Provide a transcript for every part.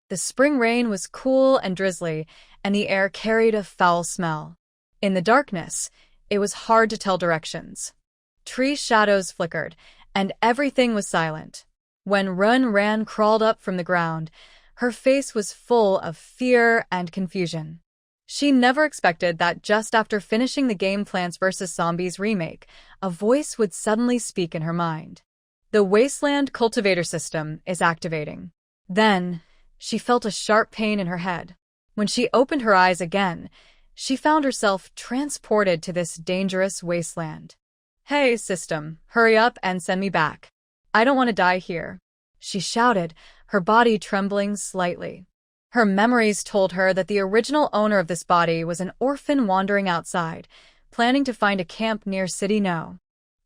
The spring rain was cool and drizzly, and the air carried a foul smell. In the darkness, it was hard to tell directions. Tree shadows flickered, and everything was silent. When Ran crawled up from the ground, her face was full of fear and confusion. She never expected that just after finishing the game Plants vs. Zombies remake, a voice would suddenly speak in her mind. The Wasteland cultivator system is activating. Then, she felt a sharp pain in her head. When she opened her eyes again, she found herself transported to this dangerous wasteland. "Hey, system, hurry up and send me back. I don't want to die here," she shouted, her body trembling slightly. Her memories told her that the original owner of this body was an orphan wandering outside, planning to find a camp near City No.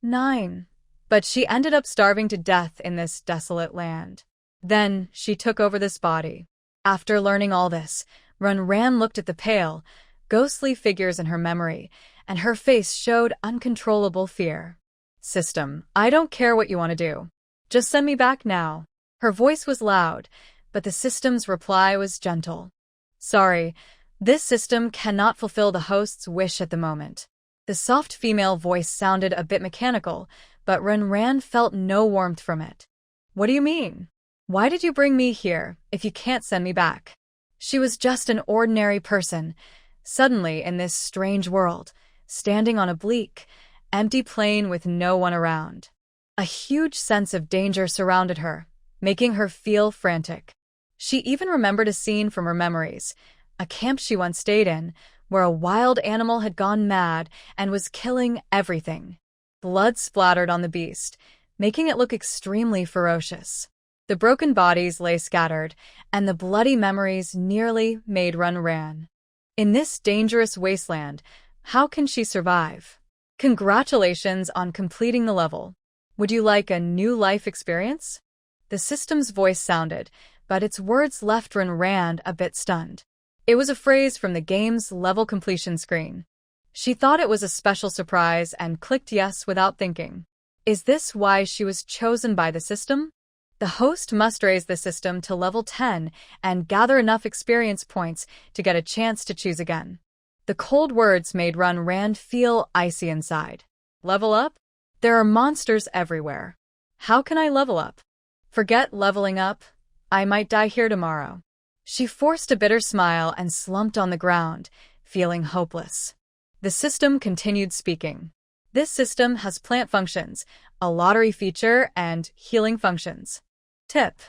9. But she ended up starving to death in this desolate land. Then, she took over this body. After learning all this, Ran looked at the pale, ghostly figures in her memory, and her face showed uncontrollable fear. "System, I don't care what you want to do. Just send me back now." Her voice was loud, but the system's reply was gentle. "Sorry, this system cannot fulfill the host's wish at the moment." The soft female voice sounded a bit mechanical, but Ran felt no warmth from it. "What do you mean? Why did you bring me here if you can't send me back?" She was just an ordinary person, suddenly in this strange world, standing on a bleak, empty plain with no one around. A huge sense of danger surrounded her, making her feel frantic. She even remembered a scene from her memories, a camp she once stayed in, where a wild animal had gone mad and was killing everything. Blood splattered on the beast, making it look extremely ferocious. The broken bodies lay scattered, and the bloody memories nearly made Ran. In this dangerous wasteland, how can she survive? Congratulations on completing the level. Would you like a new life experience? The system's voice sounded, but its words left Ran a bit stunned. It was a phrase from the game's level completion screen. She thought it was a special surprise and clicked yes without thinking. Is this why she was chosen by the system? The host must raise the system to level 10 and gather enough experience points to get a chance to choose again. The cold words made Ran feel icy inside. Level up? There are monsters everywhere. How can I level up? Forget leveling up. I might die here tomorrow. She forced a bitter smile and slumped on the ground, feeling hopeless. The system continued speaking. This system has plant functions, a lottery feature, and healing functions. Tip: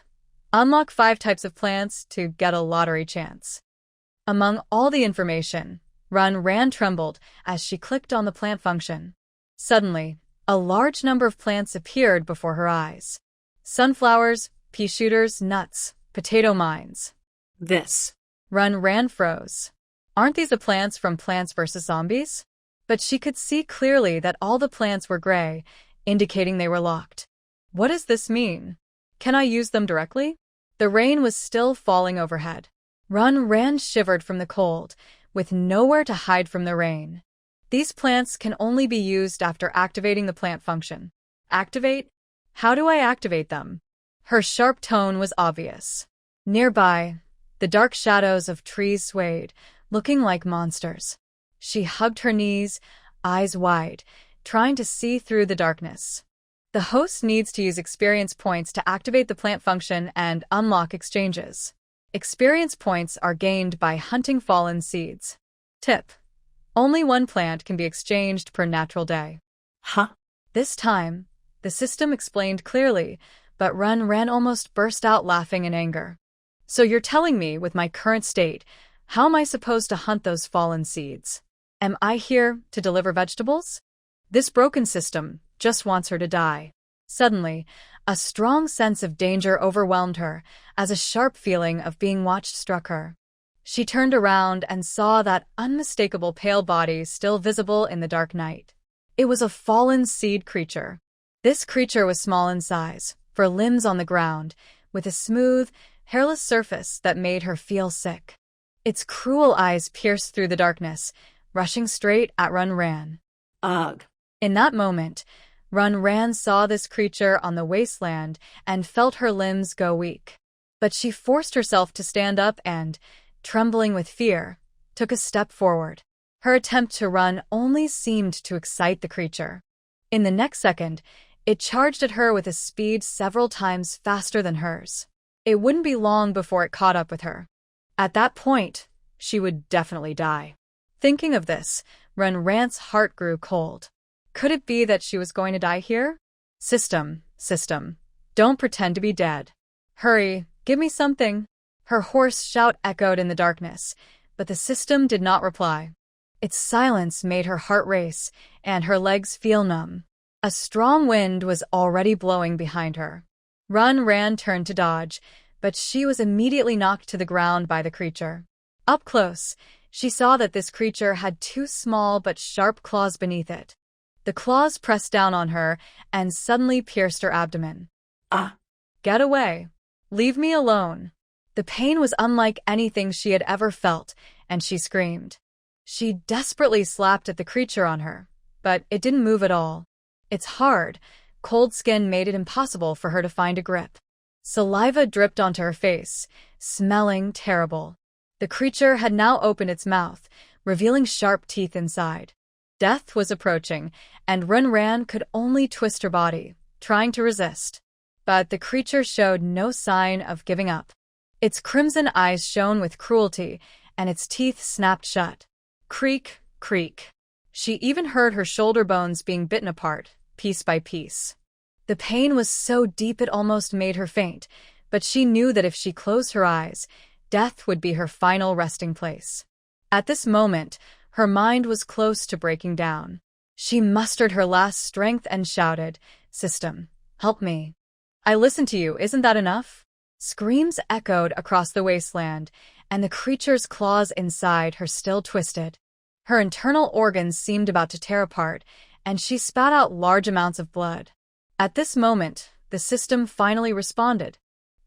unlock 5 types of plants to get a lottery chance. Among all the information, Ran trembled as she clicked on the plant function. Suddenly, a large number of plants appeared before her eyes. Sunflowers, pea shooters, nuts, potato mines. This. Ran froze. Aren't these the plants from Plants vs. Zombies? But she could see clearly that all the plants were gray, indicating they were locked. What does this mean? Can I use them directly? The rain was still falling overhead. Ran shivered from the cold, with nowhere to hide from the rain. These plants can only be used after activating the plant function. Activate? How do I activate them? Her sharp tone was obvious. Nearby, the dark shadows of trees swayed, looking like monsters. She hugged her knees, eyes wide, trying to see through the darkness. The host needs to use experience points to activate the plant function and unlock exchanges. Experience points are gained by hunting fallen seeds. Tip: only 1 plant can be exchanged per natural day. Huh? This time, the system explained clearly, but Ran almost burst out laughing in anger. So you're telling me, with my current state, how am I supposed to hunt those fallen seeds? Am I here to deliver vegetables? This broken system just wants her to die. Suddenly, a strong sense of danger overwhelmed her as a sharp feeling of being watched struck her. She turned around and saw that unmistakable pale body still visible in the dark night. It was a fallen seed creature. This creature was small in size, for limbs on the ground, with a smooth, hairless surface that made her feel sick. Its cruel eyes pierced through the darkness, rushing straight at Ran. Ugh. In that moment, Ran saw this creature on the wasteland and felt her limbs go weak. But she forced herself to stand up and, trembling with fear, took a step forward. Her attempt to run only seemed to excite the creature. In the next second, it charged at her with a speed several times faster than hers. It wouldn't be long before it caught up with her. At that point, she would definitely die. Thinking of this, Renran's heart grew cold. Could it be that she was going to die here? System, don't pretend to be dead. Hurry, give me something. Her hoarse shout echoed in the darkness, but the system did not reply. Its silence made her heart race, and her legs feel numb. A strong wind was already blowing behind her. Renran turned to dodge, but she was immediately knocked to the ground by the creature. Up close, she saw that this creature had two small but sharp claws beneath it. The claws pressed down on her and suddenly pierced her abdomen. Ah! Get away! Leave me alone! The pain was unlike anything she had ever felt, and she screamed. She desperately slapped at the creature on her, but it didn't move at all. Its hard, cold skin made it impossible for her to find a grip. Saliva dripped onto her face, smelling terrible. The creature had now opened its mouth, revealing sharp teeth inside. Death was approaching, and Renran could only twist her body, trying to resist. But the creature showed no sign of giving up. Its crimson eyes shone with cruelty, and its teeth snapped shut. Creak, creak. She even heard her shoulder bones being bitten apart, piece by piece. The pain was so deep it almost made her faint, but she knew that if she closed her eyes, death would be her final resting place. At this moment, her mind was close to breaking down. She mustered her last strength and shouted, "System, help me. I listened to you, isn't that enough?" Screams echoed across the wasteland, and the creature's claws inside her still twisted. Her internal organs seemed about to tear apart, and she spat out large amounts of blood. At this moment, the system finally responded.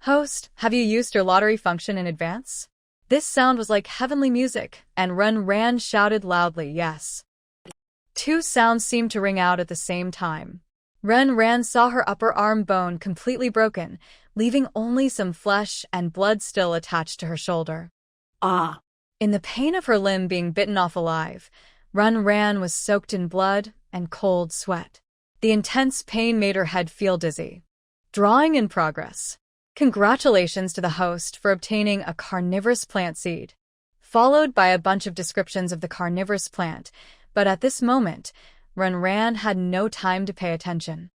"Host, have you used your lottery function in advance?" This sound was like heavenly music, and Renran shouted loudly, "Yes." Two sounds seemed to ring out at the same time. Renran saw her upper arm bone completely broken, leaving only some flesh and blood still attached to her shoulder. Ah! In the pain of her limb being bitten off alive, Renran was soaked in blood and cold sweat. The intense pain made her head feel dizzy. Drawing in progress. Congratulations to the host for obtaining a carnivorous plant seed. Followed by a bunch of descriptions of the carnivorous plant, but at this moment, Renran had no time to pay attention.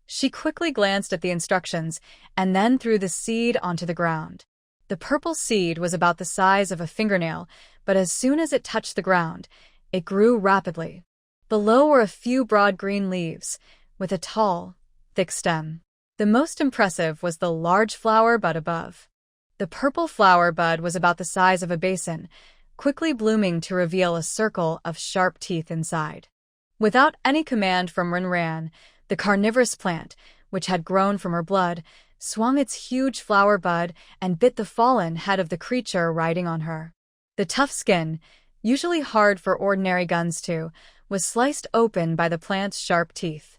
She quickly glanced at the instructions and then threw the seed onto the ground. The purple seed was about the size of a fingernail, but as soon as it touched the ground, it grew rapidly. Below were a few broad green leaves, with a tall, thick stem. The most impressive was the large flower bud above. The purple flower bud was about the size of a basin, quickly blooming to reveal a circle of sharp teeth inside. Without any command from Renran, the carnivorous plant, which had grown from her blood, swung its huge flower bud and bit the fallen head of the creature riding on her. The tough skin, usually hard for ordinary guns to, was sliced open by the plant's sharp teeth.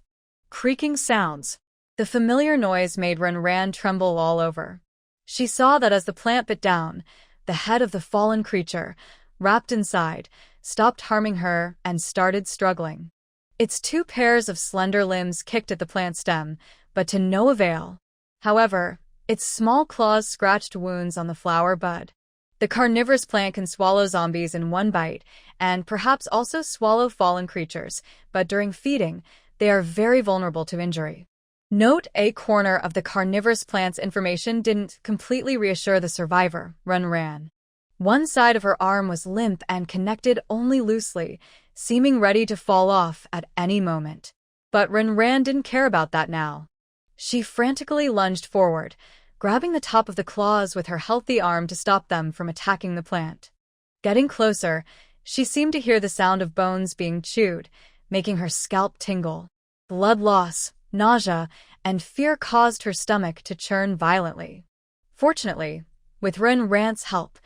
Creaking sounds. The familiar noise made Renran tremble all over. She saw that as the plant bit down, the head of the fallen creature, wrapped inside, stopped harming her and started struggling. Its two pairs of slender limbs kicked at the plant stem, but to no avail. However, its small claws scratched wounds on the flower bud. The carnivorous plant can swallow zombies in one bite, and perhaps also swallow fallen creatures, but during feeding, they are very vulnerable to injury. Note: a corner of the carnivorous plant's information didn't completely reassure the survivor, Renran. One side of her arm was limp and connected only loosely, seeming ready to fall off at any moment. But Renran didn't care about that now. She frantically lunged forward, grabbing the top of the claws with her healthy arm to stop them from attacking the plant. Getting closer, she seemed to hear the sound of bones being chewed, making her scalp tingle. Blood loss, nausea, and fear caused her stomach to churn violently. Fortunately, with Renran's help,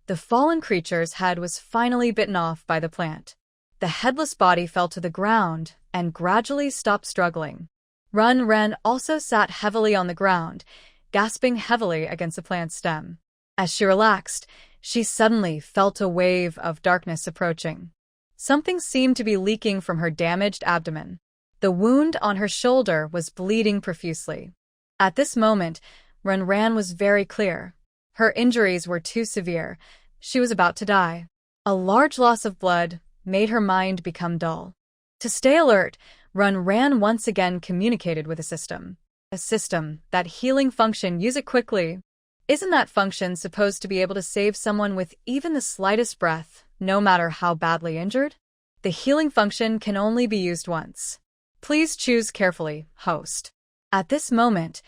the fallen creature's head was finally bitten off by the plant. The headless body fell to the ground and gradually stopped struggling. Renran also sat heavily on the ground, gasping heavily against the plant's stem. As she relaxed, she suddenly felt a wave of darkness approaching. Something seemed to be leaking from her damaged abdomen. The wound on her shoulder was bleeding profusely. At this moment, Ran was very clear. Her injuries were too severe. She was about to die. A large loss of blood made her mind become dull. To stay alert, Ran once again communicated with a system. A system, that healing function, use it quickly. Isn't that function supposed to be able to save someone with even the slightest breath, no matter how badly injured? The healing function can only be used once. Please choose carefully, host. At this moment,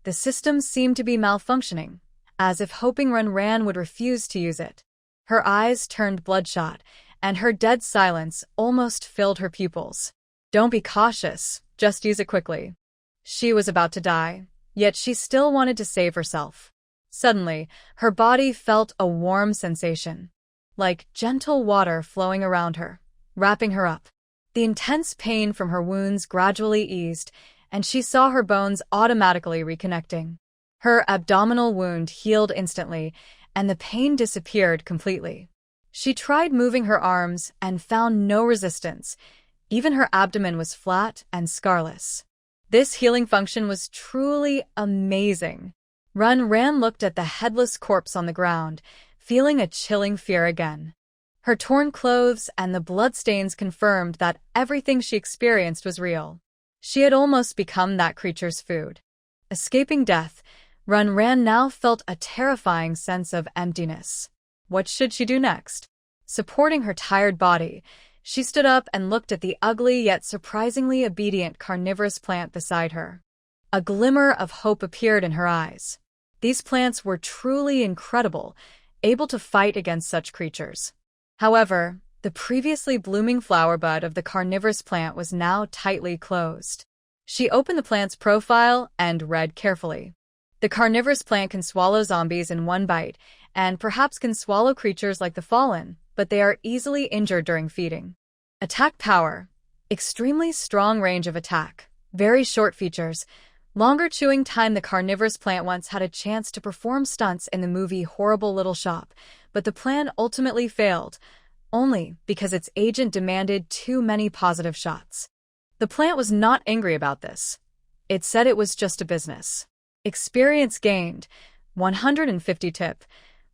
the system seemed to be malfunctioning, as if hoping Ran would refuse to use it. Her eyes turned bloodshot, and her dead silence almost filled her pupils. Don't be cautious, just use it quickly. She was about to die, yet she still wanted to save herself. Suddenly, her body felt a warm sensation, like gentle water flowing around her, wrapping her up. The intense pain from her wounds gradually eased, and she saw her bones automatically reconnecting. Her abdominal wound healed instantly, and the pain disappeared completely. She tried moving her arms and found no resistance. Even her abdomen was flat and scarless. This healing function was truly amazing. Ran looked at the headless corpse on the ground, feeling a chilling fear again. Her torn clothes and the bloodstains confirmed that everything she experienced was real. She had almost become that creature's food. Escaping death, Ran now felt a terrifying sense of emptiness. What should she do next? Supporting her tired body, she stood up and looked at the ugly yet surprisingly obedient carnivorous plant beside her. A glimmer of hope appeared in her eyes. These plants were truly incredible, able to fight against such creatures. However, the previously blooming flower bud of the carnivorous plant was now tightly closed. She opened the plant's profile and read carefully. The carnivorous plant can swallow zombies in one bite, and perhaps can swallow creatures like the fallen, but they are easily injured during feeding. Attack power. Extremely strong range of attack. Very short features. Longer chewing time. The carnivorous plant once had a chance to perform stunts in the movie Horrible Little Shop, but the plan ultimately failed, only because its agent demanded too many positive shots. The plant was not angry about this. It said it was just a business. Experience gained. 150 tip.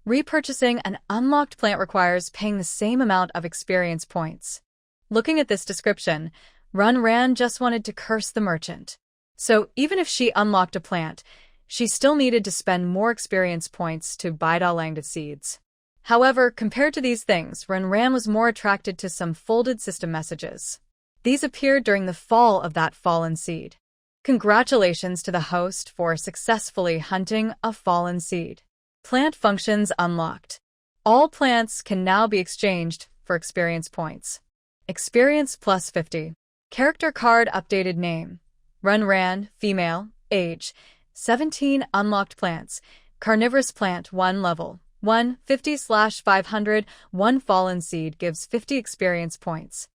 Repurchasing an unlocked plant requires paying the same amount of experience points. Looking at this description, Ran just wanted to curse the merchant. So even if she unlocked a plant, she still needed to spend more experience points to buy Dalanged seeds. However, compared to these things, Ran was more attracted to some folded system messages. These appeared during the fall of that fallen seed. Congratulations to the host for successfully hunting a fallen seed. Plant functions unlocked. All plants can now be exchanged for experience points. Experience plus 50. Character card updated name. Ran, female, age, 17. Unlocked plants. Carnivorous plant 1 level. 1, 50/500. 1 fallen seed gives 50 experience points.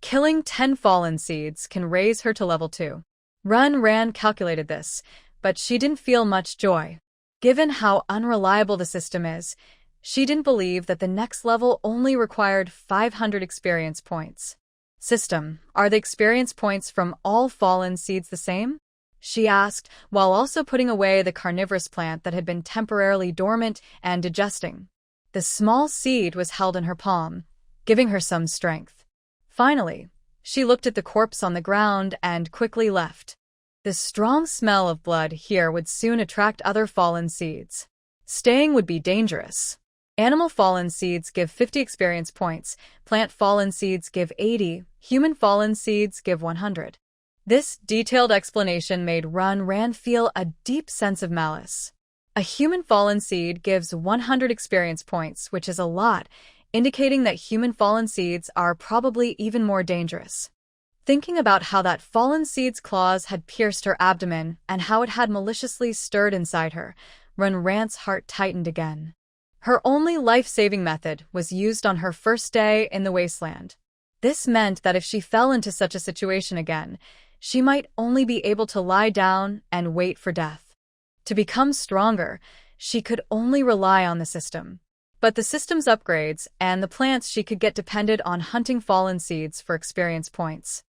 Killing 10 fallen seeds can raise her to level 2. Ran calculated this, but she didn't feel much joy. Given how unreliable the system is, she didn't believe that the next level only required 500 experience points. System, are the experience points from all fallen seeds the same? She asked, while also putting away the carnivorous plant that had been temporarily dormant and digesting. The small seed was held in her palm, giving her some strength. Finally, she looked at the corpse on the ground and quickly left. The strong smell of blood here would soon attract other fallen seeds. Staying would be dangerous. Animal fallen seeds give 50 experience points, plant fallen seeds give 80, human fallen seeds give 100. This detailed explanation made Ran feel a deep sense of malice. A human fallen seed gives 100 experience points, which is a lot, indicating that human fallen seeds are probably even more dangerous. Thinking about how that fallen seed's claws had pierced her abdomen and how it had maliciously stirred inside her, Ran's heart tightened again. Her only life-saving method was used on her first day in the Wasteland. This meant that if she fell into such a situation again, she might only be able to lie down and wait for death. To become stronger, she could only rely on the system. But the system's upgrades and the plants she could get depended on hunting fallen seeds for experience points.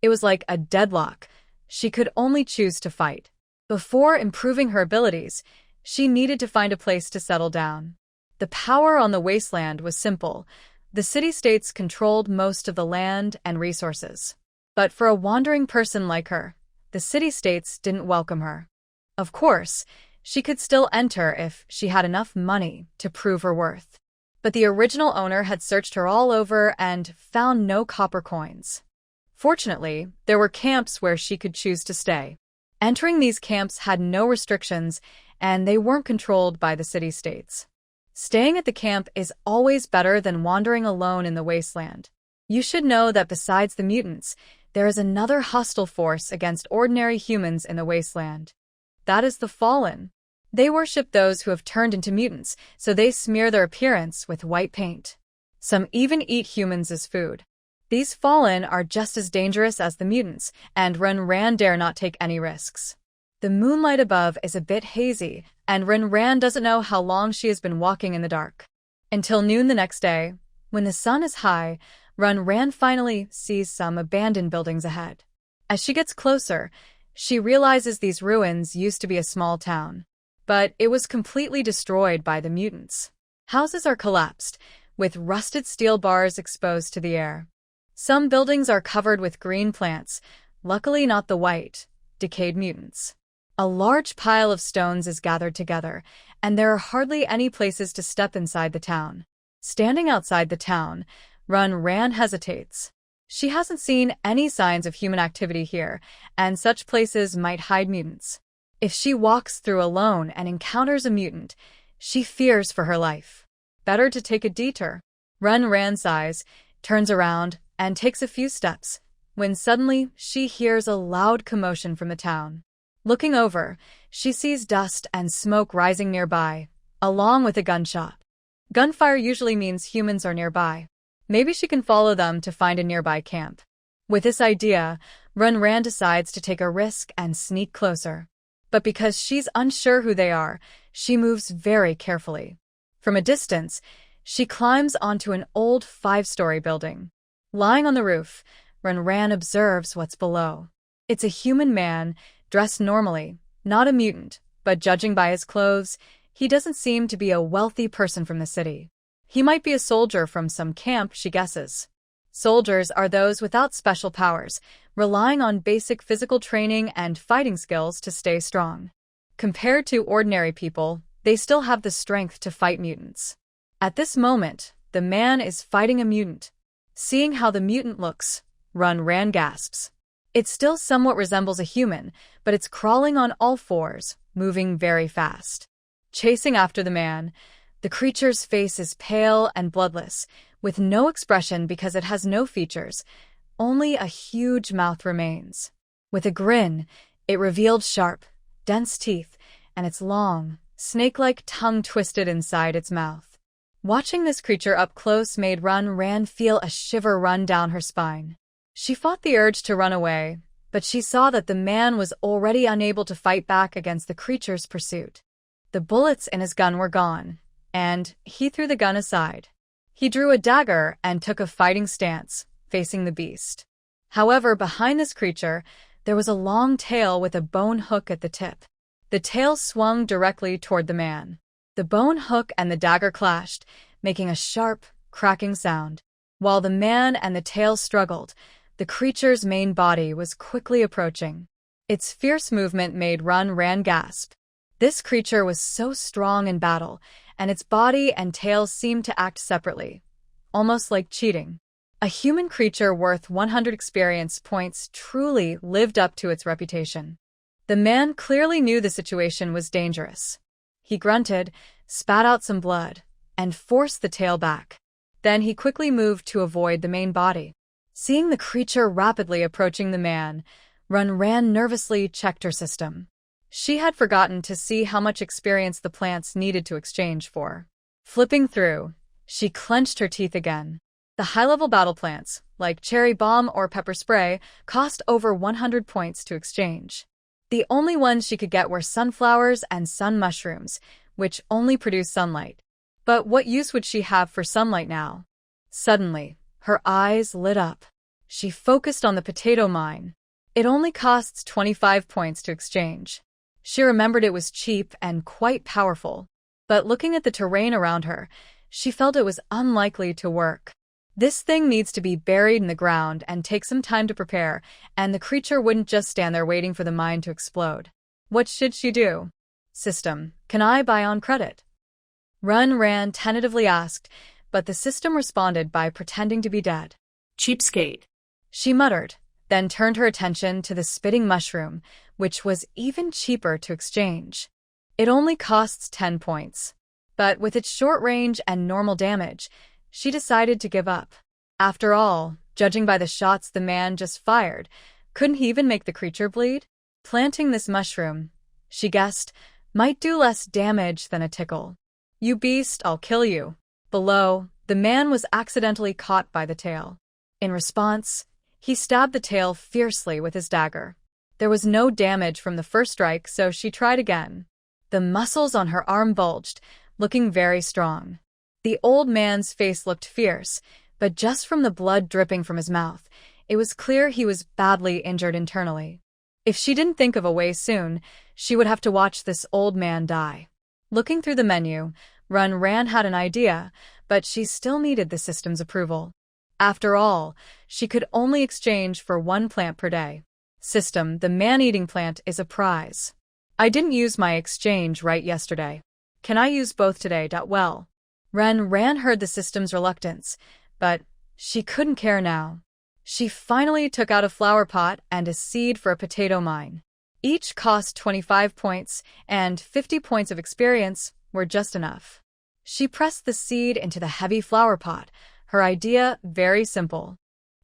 It was like a deadlock. She could only choose to fight. Before improving her abilities, she needed to find a place to settle down. The power on the Wasteland was simple. The city-states controlled most of the land and resources. But for a wandering person like her, the city-states didn't welcome her. Of course, she could still enter if she had enough money to prove her worth. But the original owner had searched her all over and found no copper coins. Fortunately, there were camps where she could choose to stay. Entering these camps had no restrictions, and they weren't controlled by the city-states. Staying at the camp is always better than wandering alone in the wasteland. You should know that besides the mutants, there is another hostile force against ordinary humans in the wasteland. That is the Fallen. They worship those who have turned into mutants, so they smear their appearance with white paint. Some even eat humans as food. These Fallen are just as dangerous as the mutants, and Ren dare not take any risks. The moonlight above is a bit hazy, and Ren doesn't know how long she has been walking in the dark. Until noon the next day, when the sun is high, Ren finally sees some abandoned buildings ahead. As she gets closer, she realizes these ruins used to be a small town. But it was completely destroyed by the mutants. Houses are collapsed, with rusted steel bars exposed to the air. Some buildings are covered with green plants, luckily not the white, decayed mutants. A large pile of stones is gathered together, and there are hardly any places to step inside the town. Standing outside the town, Ren hesitates. She hasn't seen any signs of human activity here, and such places might hide mutants. If she walks through alone and encounters a mutant, she fears for her life. Better to take a detour. Ren sighs, turns around, and takes a few steps, when suddenly she hears a loud commotion from the town. Looking over, she sees dust and smoke rising nearby, along with a gunshot. Gunfire usually means humans are nearby. Maybe she can follow them to find a nearby camp. With this idea, Ren decides to take a risk and sneak closer. But because she's unsure who they are, she moves very carefully. From a distance, she climbs onto an old 5-story building. Lying on the roof, Ren observes what's below. It's a human man, dressed normally, not a mutant, but judging by his clothes, he doesn't seem to be a wealthy person from the city. He might be a soldier from some camp, she guesses. Soldiers are those without special powers, relying on basic physical training and fighting skills to stay strong. Compared to ordinary people, they still have the strength to fight mutants. At this moment, the man is fighting a mutant. Seeing how the mutant looks, Ren gasps. It still somewhat resembles a human, but it's crawling on all fours, moving very fast. Chasing after the man, the creature's face is pale and bloodless, with no expression because it has no features. Only a huge mouth remains. With a grin, it revealed sharp, dense teeth, and its long, snake-like tongue twisted inside its mouth. Watching this creature up close made Ren feel a shiver run down her spine. She fought the urge to run away, but she saw that the man was already unable to fight back against the creature's pursuit. The bullets in his gun were gone, and he threw the gun aside. He drew a dagger and took a fighting stance, facing the beast. However, behind this creature, there was a long tail with a bone hook at the tip. The tail swung directly toward the man. The bone hook and the dagger clashed, making a sharp, cracking sound. While the man and the tail struggled, the creature's main body was quickly approaching. Its fierce movement made Ren gasp. This creature was so strong in battle, and its body and tail seemed to act separately, almost like cheating. A human creature worth 100 experience points truly lived up to its reputation. The man clearly knew the situation was dangerous. He grunted, spat out some blood, and forced the tail back. Then he quickly moved to avoid the main body. Seeing the creature rapidly approaching the man, Ren nervously checked her system. She had forgotten to see how much experience the plants needed to exchange for. Flipping through, she clenched her teeth again. The high-level battle plants, like cherry bomb or pepper spray, cost over 100 points to exchange. The only ones she could get were sunflowers and sun mushrooms, which only produce sunlight. But what use would she have for sunlight now? Suddenly, her eyes lit up. She focused on the potato mine. It only costs 25 points to exchange. She remembered it was cheap and quite powerful. But looking at the terrain around her, she felt it was unlikely to work. This thing needs to be buried in the ground and take some time to prepare, and the creature wouldn't just stand there waiting for the mine to explode. What should she do? System, can I buy on credit? Ran tentatively asked, but the system responded by pretending to be dead. Cheapskate, She muttered, then turned her attention to the spitting mushroom, which was even cheaper to exchange. It only costs 10 points. But with its short range and normal damage, she decided to give up. After all, judging by the shots the man just fired, couldn't he even make the creature bleed? Planting this mushroom, she guessed, might do less damage than a tickle. You beast, I'll kill you. Below, the man was accidentally caught by the tail. In response, he stabbed the tail fiercely with his dagger. There was no damage from the first strike, so she tried again. The muscles on her arm bulged, looking very strong. The old man's face looked fierce, but just from the blood dripping from his mouth, it was clear he was badly injured internally. If she didn't think of a way soon, she would have to watch this old man die. Looking through the menu, Ran had an idea, but she still needed the system's approval. After all, she could only exchange for 1 plant per day. System, the man-eating plant is a prize. I didn't use my exchange right yesterday. Can I use both today? Well. Ran heard the system's reluctance, but she couldn't care now. She finally took out a flower pot and a seed for a potato mine. Each cost 25 points, and 50 points of experience were just enough. She pressed the seed into the heavy flower pot, her idea very simple.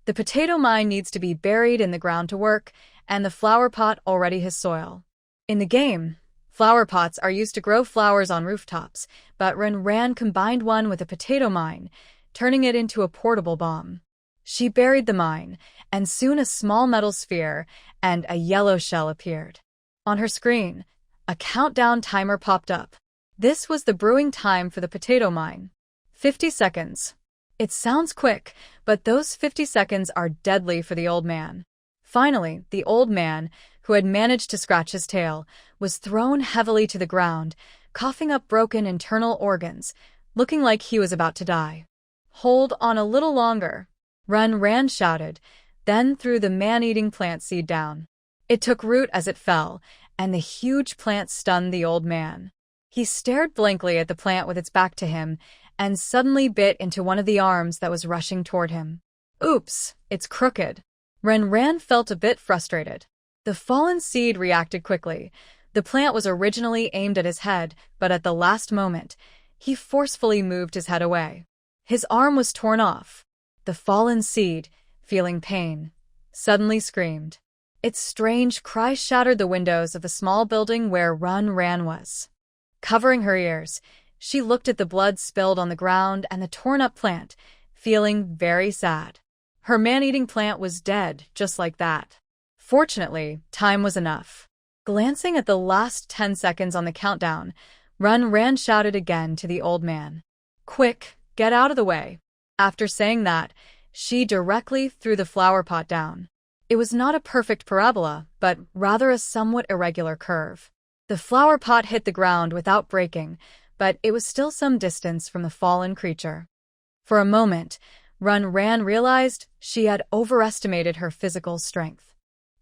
The potato mine needs to be buried in the ground to work, and the flower pot already has soil. In the game, flower pots are used to grow flowers on rooftops, but Ran combined one with a potato mine, turning it into a portable bomb. She buried the mine, and soon a small metal sphere and a yellow shell appeared. On her screen, a countdown timer popped up. This was the brewing time for the potato mine. 50 seconds. It sounds quick, but those 50 seconds are deadly for the old man. Finally, the old man, who had managed to scratch his tail, was thrown heavily to the ground, coughing up broken internal organs, looking like he was about to die. Hold on a little longer, Ran shouted, then threw the man-eating plant seed down. It took root as it fell, and the huge plant stunned the old man. He stared blankly at the plant with its back to him, and suddenly bit into one of the arms that was rushing toward him. Oops, it's crooked. Ran felt a bit frustrated. The fallen seed reacted quickly. The plant was originally aimed at his head, but at the last moment, he forcefully moved his head away. His arm was torn off. The fallen seed, feeling pain, suddenly screamed. Its strange cry shattered the windows of the small building where Ran was. Covering her ears, she looked at the blood spilled on the ground and the torn-up plant, feeling very sad. Her man-eating plant was dead, just like that. Fortunately, time was enough. Glancing at the last 10 seconds on the countdown, Ran shouted again to the old man. Quick, get out of the way. After saying that, she directly threw the flower pot down. It was not a perfect parabola, but rather a somewhat irregular curve. The flower pot hit the ground without breaking, but it was still some distance from the fallen creature. For a moment, Ran realized she had overestimated her physical strength.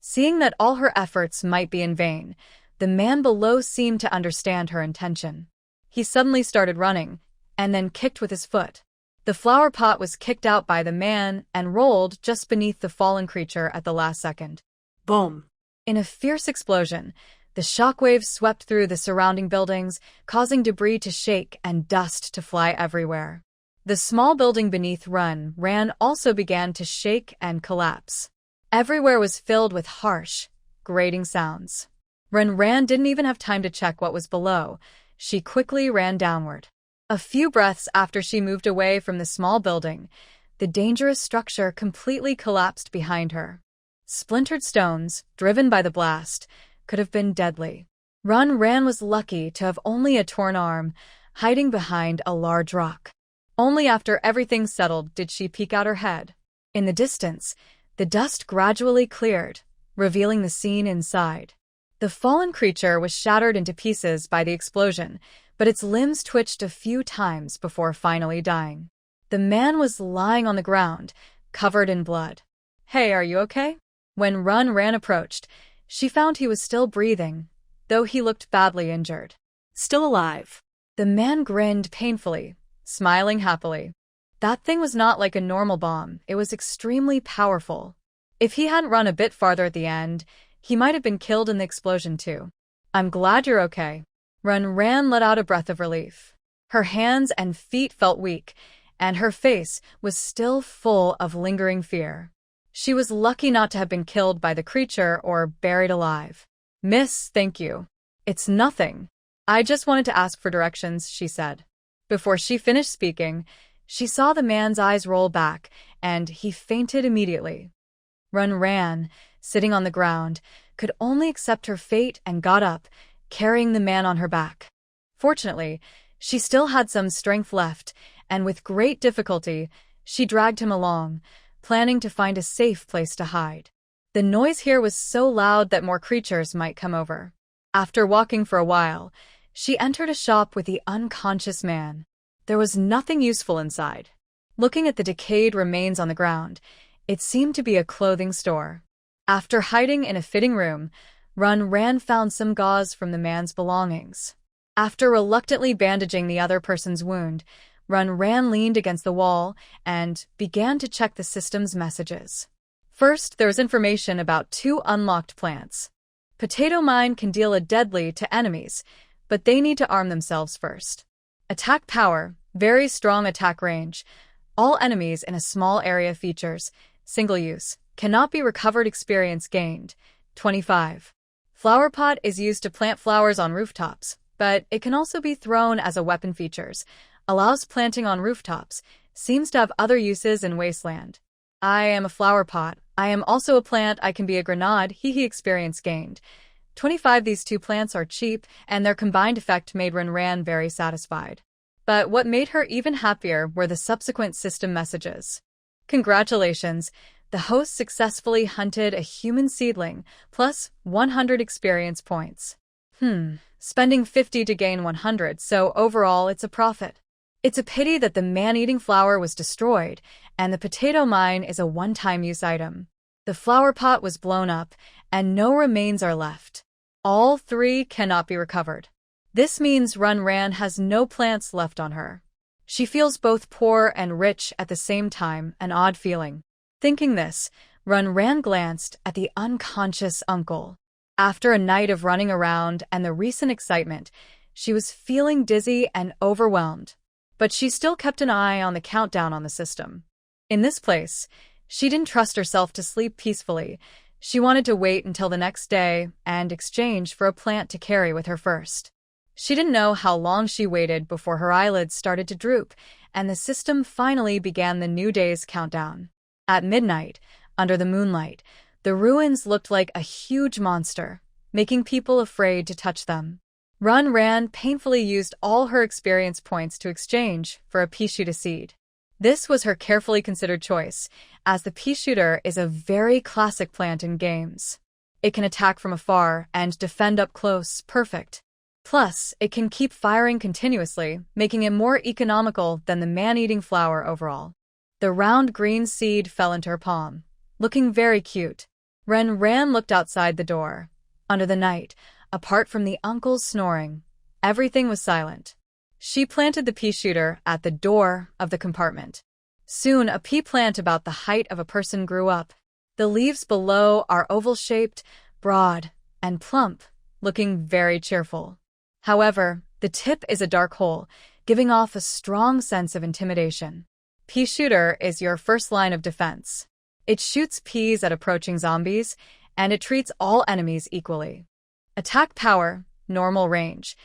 Seeing that all her efforts might be in vain, the man below seemed to understand her intention. He suddenly started running, and then kicked with his foot. The flower pot was kicked out by the man and rolled just beneath the fallen creature at the last second. boom. In a fierce explosion, the shockwaves swept through the surrounding buildings, causing debris to shake and dust to fly everywhere. The small building beneath Ran also began to shake and collapse. Everywhere was filled with harsh, grating sounds. Ran didn't even have time to check what was below. She quickly ran downward. A few breaths after she moved away from the small building, the dangerous structure completely collapsed behind her. Splintered stones, driven by the blast, could have been deadly. Ran was lucky to have only a torn arm, hiding behind a large rock. Only after everything settled did she peek out her head. In the distance, the dust gradually cleared, revealing the scene inside. The fallen creature was shattered into pieces by the explosion, but its limbs twitched a few times before finally dying. The man was lying on the ground, covered in blood. "Hey, are you okay?" When Ran approached, she found he was still breathing, though he looked badly injured. Still alive. The man grinned painfully, smiling happily. That thing was not like a normal bomb, it was extremely powerful. If he hadn't run a bit farther at the end, he might have been killed in the explosion too. "I'm glad you're okay." Ran let out a breath of relief. Her hands and feet felt weak, and her face was still full of lingering fear. She was lucky not to have been killed by the creature or buried alive. "Miss, thank you. It's nothing. I just wanted to ask for directions," she said. Before she finished speaking, she saw the man's eyes roll back, and he fainted immediately. Ran, sitting on the ground, could only accept her fate and got up, carrying the man on her back. Fortunately, she still had some strength left, and with great difficulty, she dragged him along, planning to find a safe place to hide. The noise here was so loud that more creatures might come over. After walking for a while, she entered a shop with the unconscious man. There was nothing useful inside. Looking at the decayed remains on the ground, it seemed to be a clothing store. After hiding in a fitting room, Ran found some gauze from the man's belongings. After reluctantly bandaging the other person's wound, Ran leaned against the wall and began to check the system's messages. First, there was information about 2 unlocked plants. Potato Mine can deal a deadly to enemies, but they need to arm themselves first. Attack Power, very strong attack range. All enemies in a small area features. Single use. Cannot be recovered. Experience gained. 25. Flower Pot is used to plant flowers on rooftops, but it can also be thrown as a weapon. Features. Allows planting on rooftops. Seems to have other uses in Wasteland. I am a flower pot. I am also a plant. I can be a grenade. He experience gained. 25. These 2 plants are cheap, and their combined effect made Ran very satisfied. But what made her even happier were the subsequent system messages. "Congratulations! The host successfully hunted a human seedling, plus 100 experience points. Spending 50 to gain 100, so overall it's a profit. It's a pity that the man-eating flower was destroyed, and the potato mine is a one-time use item. The flower pot was blown up, and no remains are left. All 3 cannot be recovered. This means Ran has no plants left on her. She feels both poor and rich at the same time, an odd feeling. Thinking this, Ran glanced at the unconscious uncle. After a night of running around and the recent excitement, she was feeling dizzy and overwhelmed. But she still kept an eye on the countdown on the system. In this place, she didn't trust herself to sleep peacefully. She wanted to wait until the next day and exchange for a plant to carry with her first. She didn't know how long she waited before her eyelids started to droop, and the system finally began the new day's countdown. At midnight, under the moonlight, the ruins looked like a huge monster, making people afraid to touch them. Ran painfully used all her experience points to exchange for a pea shooter seed. This was her carefully considered choice, as the pea shooter is a very classic plant in games. It can attack from afar and defend up close, perfect. Plus, it can keep firing continuously, making it more economical than the man-eating flower overall. The round green seed fell into her palm, looking very cute. Ran looked outside the door. Under the night, apart from the uncle's snoring, everything was silent. She planted the pea shooter at the door of the compartment. Soon, a pea plant about the height of a person grew up. The leaves below are oval-shaped, broad, and plump, looking very cheerful. However, the tip is a dark hole, giving off a strong sense of intimidation. Pea shooter is your first line of defense. It shoots peas at approaching zombies, and it treats all enemies equally. Attack power, normal range.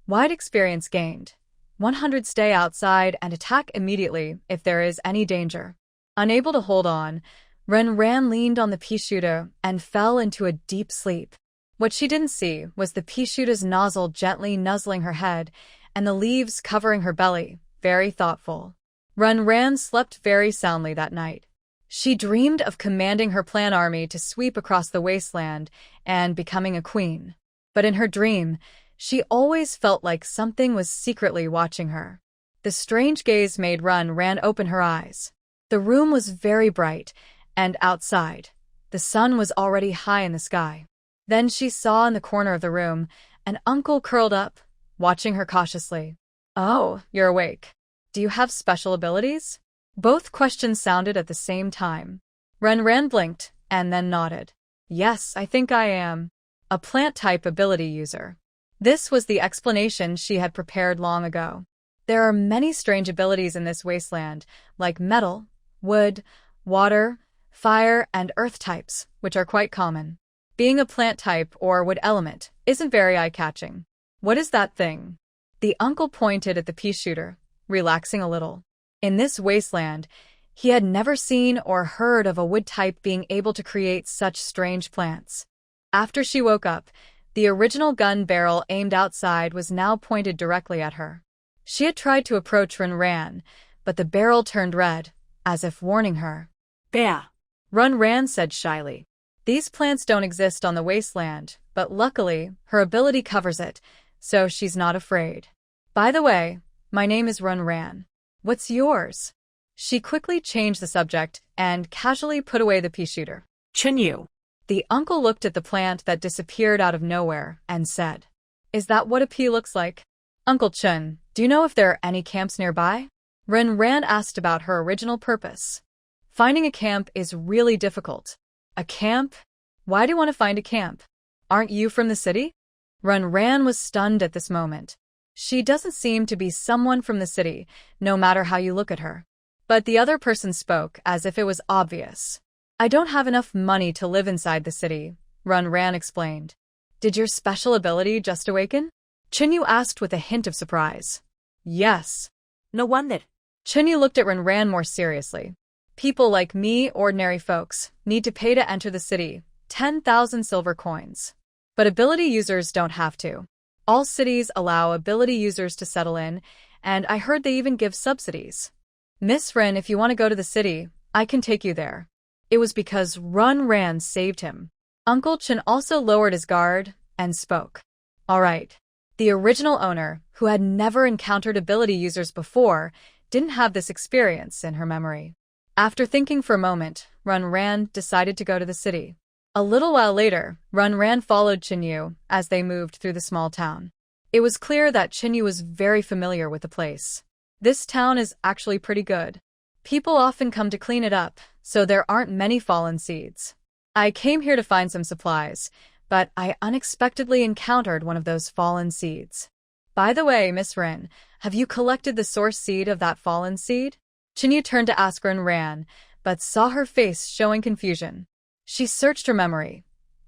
Wide experience gained. 100. Stay outside and attack immediately if there is any danger. Unable to hold on, Ran leaned on the pea shooter and fell into a deep sleep. What she didn't see was the pea shooter's nozzle gently nuzzling her head and the leaves covering her belly, very thoughtful. Ran slept very soundly that night. She dreamed of commanding her clan army to sweep across the wasteland and becoming a queen. But in her dream, she always felt like something was secretly watching her. The strange gaze made Ran open her eyes. The room was very bright, and outside, the sun was already high in the sky. Then she saw in the corner of the room an uncle curled up, watching her cautiously. "Oh, you're awake. Do you have special abilities?" Both questions sounded at the same time. Ran blinked and then nodded. "Yes, I think I am. A plant-type ability user." This was the explanation she had prepared long ago. There are many strange abilities in this wasteland, like metal, wood, water, fire, and earth types, which are quite common. Being a plant type or wood element isn't very eye-catching. "What is that thing?" The uncle pointed at the pea shooter, relaxing a little. In this wasteland, he had never seen or heard of a wood type being able to create such strange plants. After she woke up, the original gun barrel aimed outside was now pointed directly at her. She had tried to approach Ran, but the barrel turned red, as if warning her. "Bear." Ran said shyly. These plants don't exist on the wasteland, but luckily, her ability covers it, so she's not afraid. "By the way, my name is Ran. What's yours?" She quickly changed the subject and casually put away the pea shooter. "Chen You." The uncle looked at the plant that disappeared out of nowhere and said, "Is that what a pea looks like?" "Uncle Chen, do you know if there are any camps nearby?" Ran asked about her original purpose. "Finding a camp is really difficult." "A camp? Why do you want to find a camp? Aren't you from the city?" Ran was stunned at this moment. She doesn't seem to be someone from the city, no matter how you look at her. But the other person spoke as if it was obvious. "I don't have enough money to live inside the city," Ran explained. "Did your special ability just awaken?" Chen You asked with a hint of surprise. "Yes." "No wonder." Chen You looked at Ran more seriously. "People like me, ordinary folks, need to pay to enter the city, 10,000 silver coins. But ability users don't have to. All cities allow ability users to settle in, and I heard they even give subsidies. Miss Ren, if you want to go to the city, I can take you there." It was because Ran saved him. Uncle Chen also lowered his guard and spoke. "All right." The original owner, who had never encountered ability users before, didn't have this experience in her memory. After thinking for a moment, Ran decided to go to the city. A little while later, Ran followed Chen You as they moved through the small town. It was clear that Chen You was very familiar with the place. "This town is actually pretty good. People often come to clean it up, so there aren't many fallen seeds. I came here to find some supplies, but I unexpectedly encountered one of those fallen seeds. By the way, Miss Ren, have you collected the source seed of that fallen seed?" Chen You turned to ask Ran, but saw her face showing confusion. She searched her memory.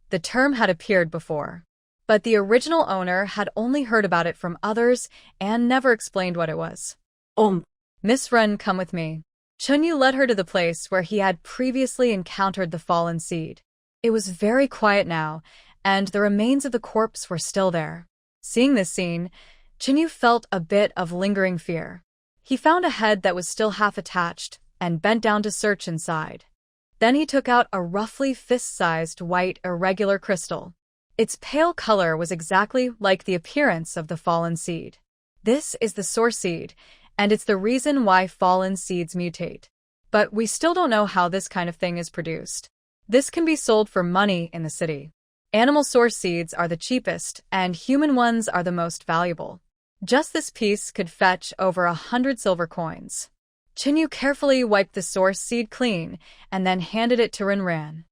The term had appeared before, but the original owner had only heard about it from others and never explained what it was. "Miss Ren, come with me." Chen Yu led her to the place where he had previously encountered the fallen seed. It was very quiet now, and the remains of the corpse were still there. Seeing this scene, Chen Yu felt a bit of lingering fear. He found a head that was still half attached and bent down to search inside. Then he took out a roughly fist-sized white irregular crystal. Its pale color was exactly like the appearance of the fallen seed. This is the source seed, and it's the reason why fallen seeds mutate. But we still don't know how this kind of thing is produced. This can be sold for money in the city. Animal source seeds are the cheapest, and human ones are the most valuable. Just this piece could fetch over 100 silver coins. Chen You carefully wiped the source seed clean and then handed it to Ran.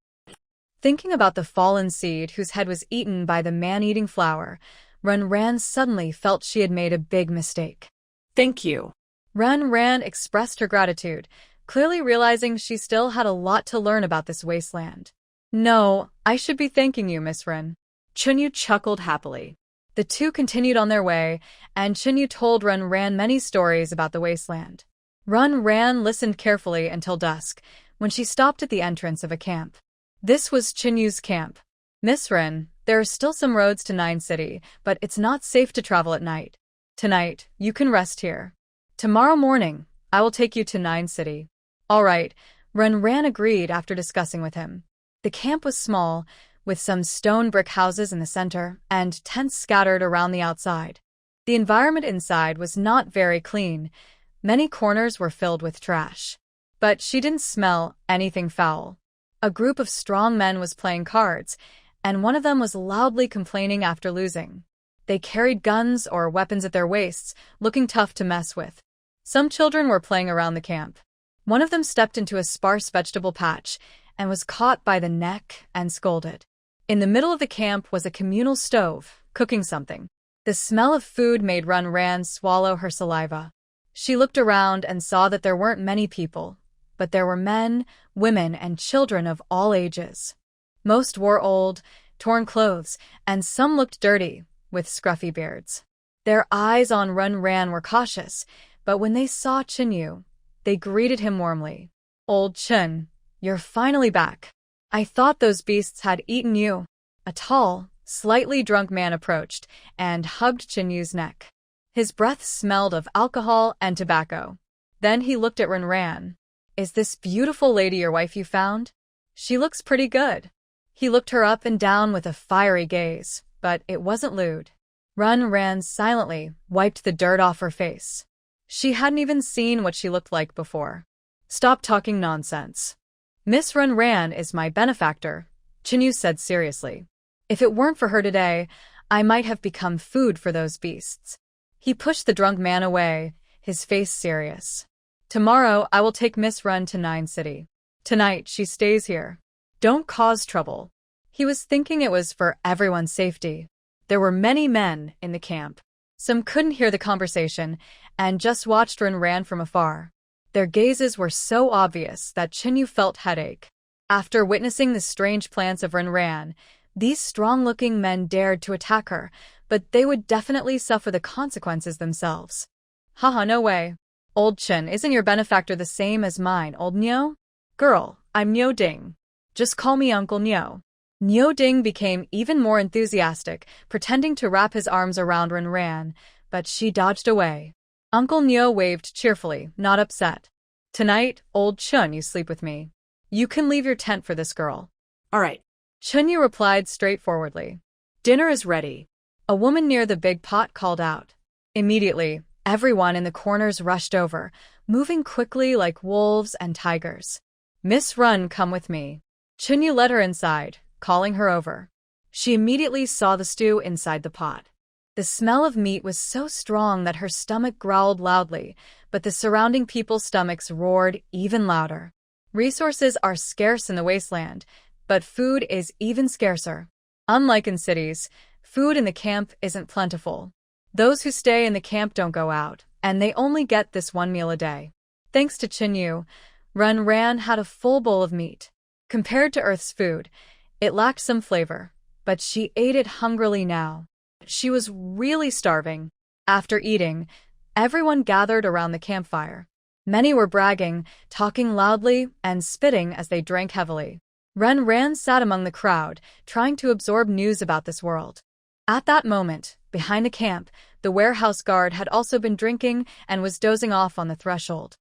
Thinking about the fallen seed whose head was eaten by the man-eating flower, Ran suddenly felt she had made a big mistake. "Thank you." Ran expressed her gratitude, clearly realizing she still had a lot to learn about this wasteland. "No, I should be thanking you, Miss Ren." Chen You chuckled happily. The two continued on their way, and Chen You told Ran many stories about the wasteland. Ran listened carefully until dusk, when she stopped at the entrance of a camp. This was Chen Yu's camp. Miss Rin, there are still some roads to Nine City, but it's not safe to travel at night. Tonight, you can rest here. Tomorrow morning, I will take you to Nine City. All right, Ran agreed after discussing with him. The camp was small, with some stone brick houses in the center and tents scattered around the outside. The environment inside was not very clean. Many corners were filled with trash. But she didn't smell anything foul. A group of strong men was playing cards, and one of them was loudly complaining after losing. They carried guns or weapons at their waists, looking tough to mess with. Some children were playing around the camp. One of them stepped into a sparse vegetable patch and was caught by the neck and scolded. In the middle of the camp was a communal stove, cooking something. The smell of food made Ran swallow her saliva. She looked around and saw that there weren't many people, but there were men, women, and children of all ages. Most wore old, torn clothes, and some looked dirty, with scruffy beards. Their eyes on Ran were cautious, but when they saw Chen You, they greeted him warmly. "Old Chen, you're finally back. I thought those beasts had eaten you." A tall, slightly drunk man approached and hugged Chen Yu's neck. His breath smelled of alcohol and tobacco. Then he looked at Ran. "Is this beautiful lady your wife you found? She looks pretty good." He looked her up and down with a fiery gaze, but it wasn't lewd. Ran silently wiped the dirt off her face. She hadn't even seen what she looked like before. "Stop talking nonsense. Miss Ran is my benefactor," Chen You said seriously. "If it weren't for her today, I might have become food for those beasts." He pushed the drunk man away, his face serious. "Tomorrow I will take Miss Ran to Nine City. Tonight she stays here. Don't cause trouble." He was thinking it was for everyone's safety. There were many men in the camp. Some couldn't hear the conversation and just watched Ran from afar. Their gazes were so obvious that Chen You felt headache. After witnessing the strange plans of Ran, these strong-looking men dared to attack her, but they would definitely suffer the consequences themselves. "Haha, no way. Old Chen, isn't your benefactor the same as mine, old Nyo? Girl, I'm Nyo Ding. Just call me Uncle Nyo." Nyo Ding became even more enthusiastic, pretending to wrap his arms around Ran, but she dodged away. Uncle Nyo waved cheerfully, not upset. "Tonight, old Chen, you sleep with me. You can leave your tent for this girl." All right. Chen You replied straightforwardly. "Dinner is ready." A woman near the big pot called out. Immediately, everyone in the corners rushed over, moving quickly like wolves and tigers. "Miss Ran, come with me." Chen You led her inside, calling her over. She immediately saw the stew inside the pot. The smell of meat was so strong that her stomach growled loudly, but the surrounding people's stomachs roared even louder. Resources are scarce in the Wasteland, but food is even scarcer. Unlike in cities, food in the camp isn't plentiful. Those who stay in the camp don't go out, and they only get this one meal a day. Thanks to Chen You, Ran had a full bowl of meat. Compared to Earth's food, it lacked some flavor, but she ate it hungrily now. She was really starving. After eating, everyone gathered around the campfire. Many were bragging, talking loudly, and spitting as they drank heavily. Ran sat among the crowd, trying to absorb news about this world. At that moment, behind the camp, the warehouse guard had also been drinking and was dozing off on the threshold.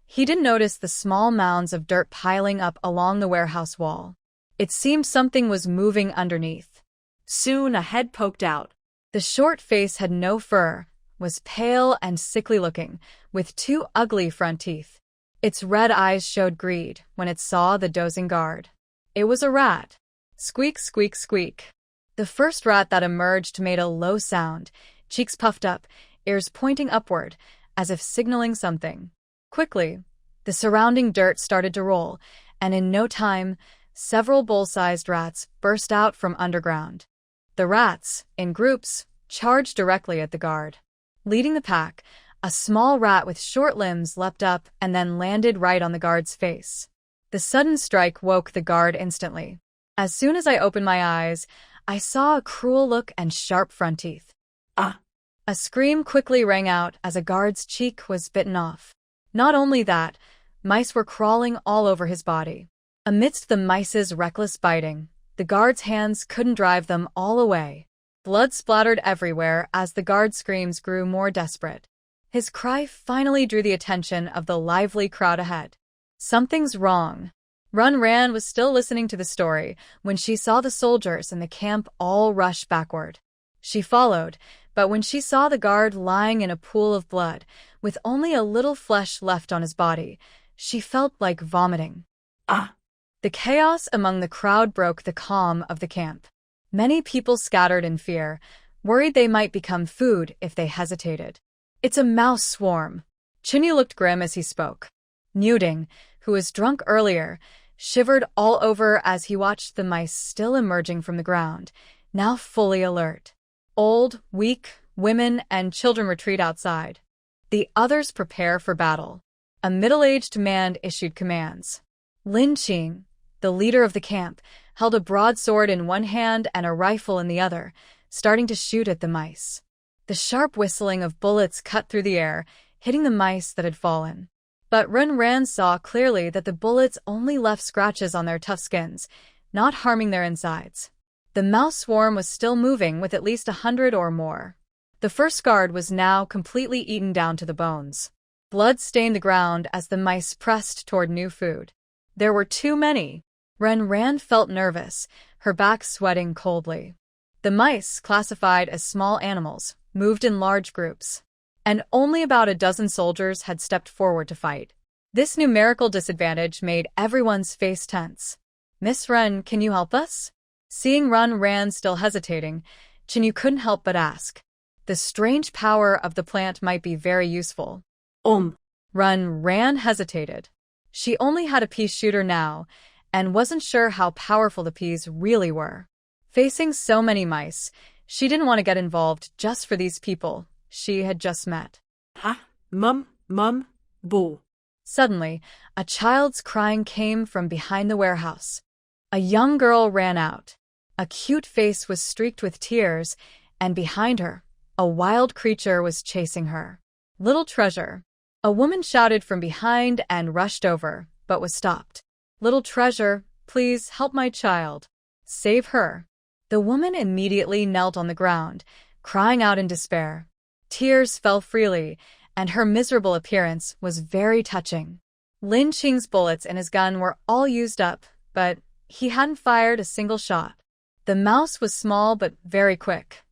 He didn't notice the small mounds of dirt piling up along the warehouse wall. It seemed something was moving underneath. Soon a head poked out. The short face had no fur, was pale and sickly looking, with two ugly front teeth. Its red eyes showed greed when it saw the dozing guard. It was a rat. Squeak, squeak, squeak. The first rat that emerged made a low sound, cheeks puffed up, ears pointing upward, as if signaling something. Quickly, the surrounding dirt started to roll, and in no time, several bowl-sized rats burst out from underground. The rats, in groups, charged directly at the guard. Leading the pack, a small rat with short limbs leapt up and then landed right on the guard's face. The sudden strike woke the guard instantly. As soon as I opened my eyes, I saw a cruel look and sharp front teeth. Ah! A scream quickly rang out as a guard's cheek was bitten off. Not only that, mice were crawling all over his body. Amidst the mice's reckless biting, The guards' hands couldn't drive them all away. Blood splattered everywhere as the guard's screams grew more desperate. His cry finally drew the attention of the lively crowd ahead. Something's wrong. Ran was still listening to the story when she saw the soldiers in the camp all rush backward. She followed, but when she saw the guard lying in a pool of blood, with only a little flesh left on his body, she felt like vomiting. Ah! The chaos among the crowd broke the calm of the camp. Many people scattered in fear, worried they might become food if they hesitated. It's a mouse swarm. Chen You looked grim as he spoke. Mutant, who was drunk earlier, shivered all over as he watched the mice still emerging from the ground, now fully alert. Old, weak, women, and children retreat outside. The others prepare for battle. A middle-aged man issued commands. Lin Qing, the leader of the camp, held a broadsword in one hand and a rifle in the other, starting to shoot at the mice. The sharp whistling of bullets cut through the air, hitting the mice that had fallen. But Ran saw clearly that the bullets only left scratches on their tough skins, not harming their insides. The mouse swarm was still moving with at least 100 or more. The first guard was now completely eaten down to the bones. Blood stained the ground as the mice pressed toward new food. There were too many. Ran felt nervous, her back sweating coldly. The mice, classified as small animals, moved in large groups, and only about a dozen soldiers had stepped forward to fight. This numerical disadvantage made everyone's face tense. "Miss Ren, can you help us?" Seeing Ran still hesitating, Chen You couldn't help but ask. The strange power of the plant might be very useful. Ran hesitated. She only had a pea shooter now, and wasn't sure how powerful the peas really were. Facing so many mice, she didn't want to get involved just for these people she had just met. Boo. Suddenly, a child's crying came from behind the warehouse. A young girl ran out. A cute face was streaked with tears, and behind her, a wild creature was chasing her. "Little treasure." A woman shouted from behind and rushed over, but was stopped. "Little treasure, please help my child. Save her." The woman immediately knelt on the ground, crying out in despair. Tears fell freely, and her miserable appearance was very touching. Lin Qing's bullets in his gun were all used up, but he hadn't fired a single shot. The mouse was small but very quick.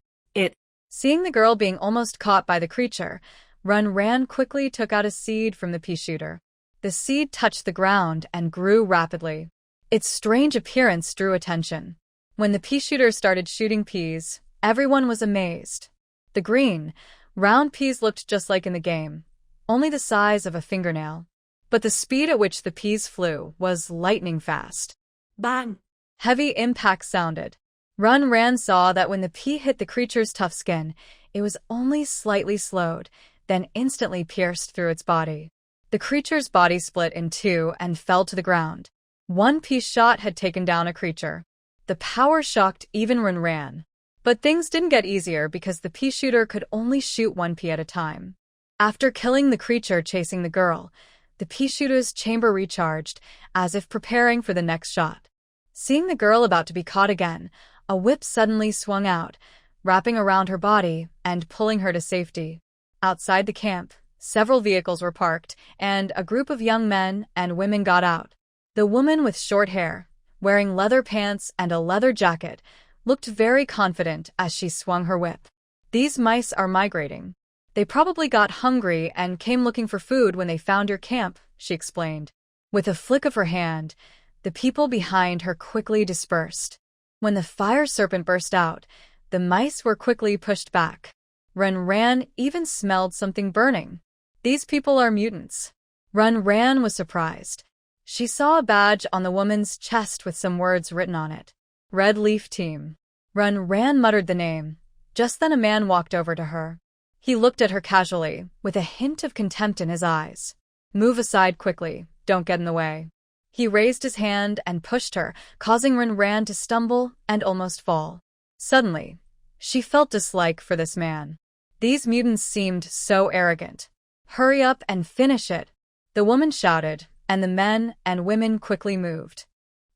Seeing the girl being almost caught by the creature, Ran quickly took out a seed from the pea shooter. The seed touched the ground and grew rapidly. Its strange appearance drew attention. When the pea shooter started shooting peas, everyone was amazed. The green, round peas looked just like in the game, only the size of a fingernail. But the speed at which the peas flew was lightning fast. Bang! Heavy impacts sounded. Ran saw that when the pea hit the creature's tough skin, it was only slightly slowed, then instantly pierced through its body. The creature's body split in two and fell to the ground. One pea shot had taken down a creature. The power shocked even Ran. But things didn't get easier because the pea shooter could only shoot one pea at a time. After killing the creature chasing the girl, the pea shooter's chamber recharged, as if preparing for the next shot. Seeing the girl about to be caught again, a whip suddenly swung out, wrapping around her body and pulling her to safety. Outside the camp, several vehicles were parked, and a group of young men and women got out. The woman with short hair, wearing leather pants and a leather jacket, looked very confident as she swung her whip. "These mice are migrating. They probably got hungry and came looking for food when they found your camp," she explained. With a flick of her hand, the people behind her quickly dispersed. When the fire serpent burst out, the mice were quickly pushed back. Ran even smelled something burning. "These people are mutants." Ran was surprised. She saw a badge on the woman's chest with some words written on it. "Red Leaf Team." Ran muttered the name. Just then a man walked over to her. He looked at her casually, with a hint of contempt in his eyes. "Move aside quickly, don't get in the way." He raised his hand and pushed her, causing Ran to stumble and almost fall. Suddenly, she felt dislike for this man. These mutants seemed so arrogant. "Hurry up and finish it," the woman shouted, and the men and women quickly moved.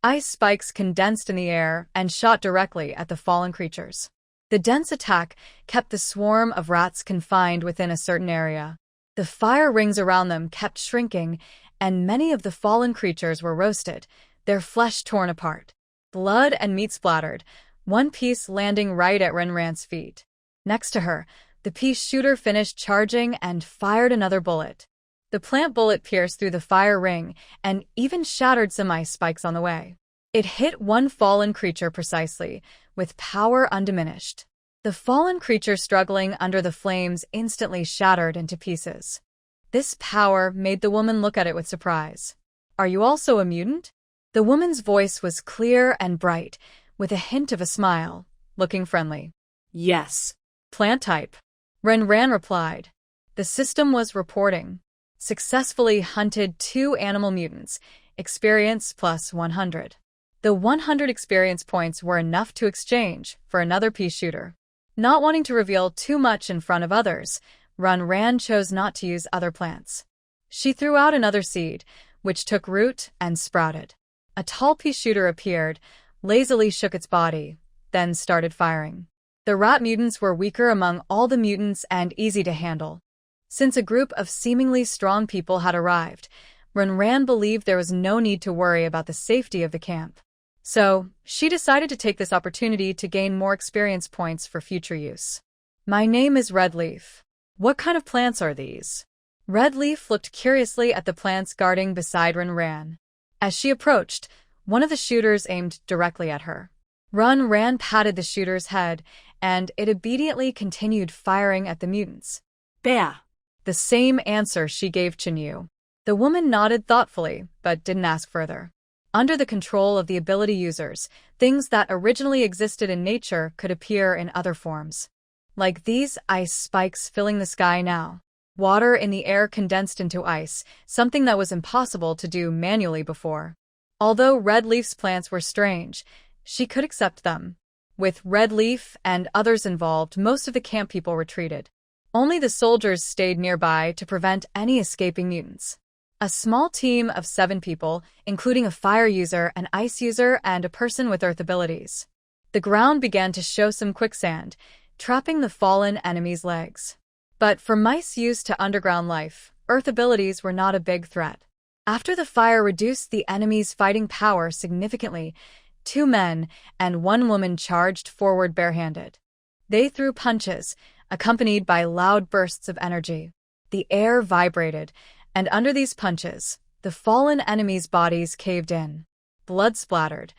Ice spikes condensed in the air and shot directly at the fallen creatures. The dense attack kept the swarm of rats confined within a certain area. The fire rings around them kept shrinking, and many of the fallen creatures were roasted, their flesh torn apart. Blood and meat splattered, one piece landing right at Renran's feet. Next to her, the pea shooter finished charging and fired another bullet. The plant bullet pierced through the fire ring and even shattered some ice spikes on the way. It hit one fallen creature precisely, with power undiminished. The fallen creature struggling under the flames instantly shattered into pieces. This power made the woman look at it with surprise. "Are you also a mutant?" The woman's voice was clear and bright, with a hint of a smile, looking friendly. Yes. "Plant type," Renran replied. The system was reporting. Successfully hunted 2 animal mutants, experience plus 100. The 100 experience points were enough to exchange for another pea shooter. Not wanting to reveal too much in front of others, Renran chose not to use other plants. She threw out another seed, which took root and sprouted. A tall pea shooter appeared, lazily shook its body, then started firing. The rat mutants were weaker among all the mutants and easy to handle. Since a group of seemingly strong people had arrived, Renran believed there was no need to worry about the safety of the camp. So, she decided to take this opportunity to gain more experience points for future use. "My name is Redleaf. What kind of plants are these?" Redleaf looked curiously at the plants guarding beside Renran. As she approached, one of the shooters aimed directly at her. Renran patted the shooter's head, and it obediently continued firing at the mutants. Bear. The same answer she gave Chen You. The woman nodded thoughtfully, but didn't ask further. Under the control of the ability users, things that originally existed in nature could appear in other forms. Like these ice spikes filling the sky now. Water in the air condensed into ice, something that was impossible to do manually before. Although Redleaf's plants were strange, she could accept them. With Redleaf and others involved, most of the camp people retreated. Only the soldiers stayed nearby to prevent any escaping mutants. A small team of 7 people, including a fire user, an ice user, and a person with earth abilities. The ground began to show some quicksand, trapping the fallen enemy's legs. But for mice used to underground life, earth abilities were not a big threat. After the fire reduced the enemy's fighting power significantly, 2 men and 1 woman charged forward barehanded. They threw punches, accompanied by loud bursts of energy. The air vibrated, and under these punches, the fallen enemies' bodies caved in. Blood splattered,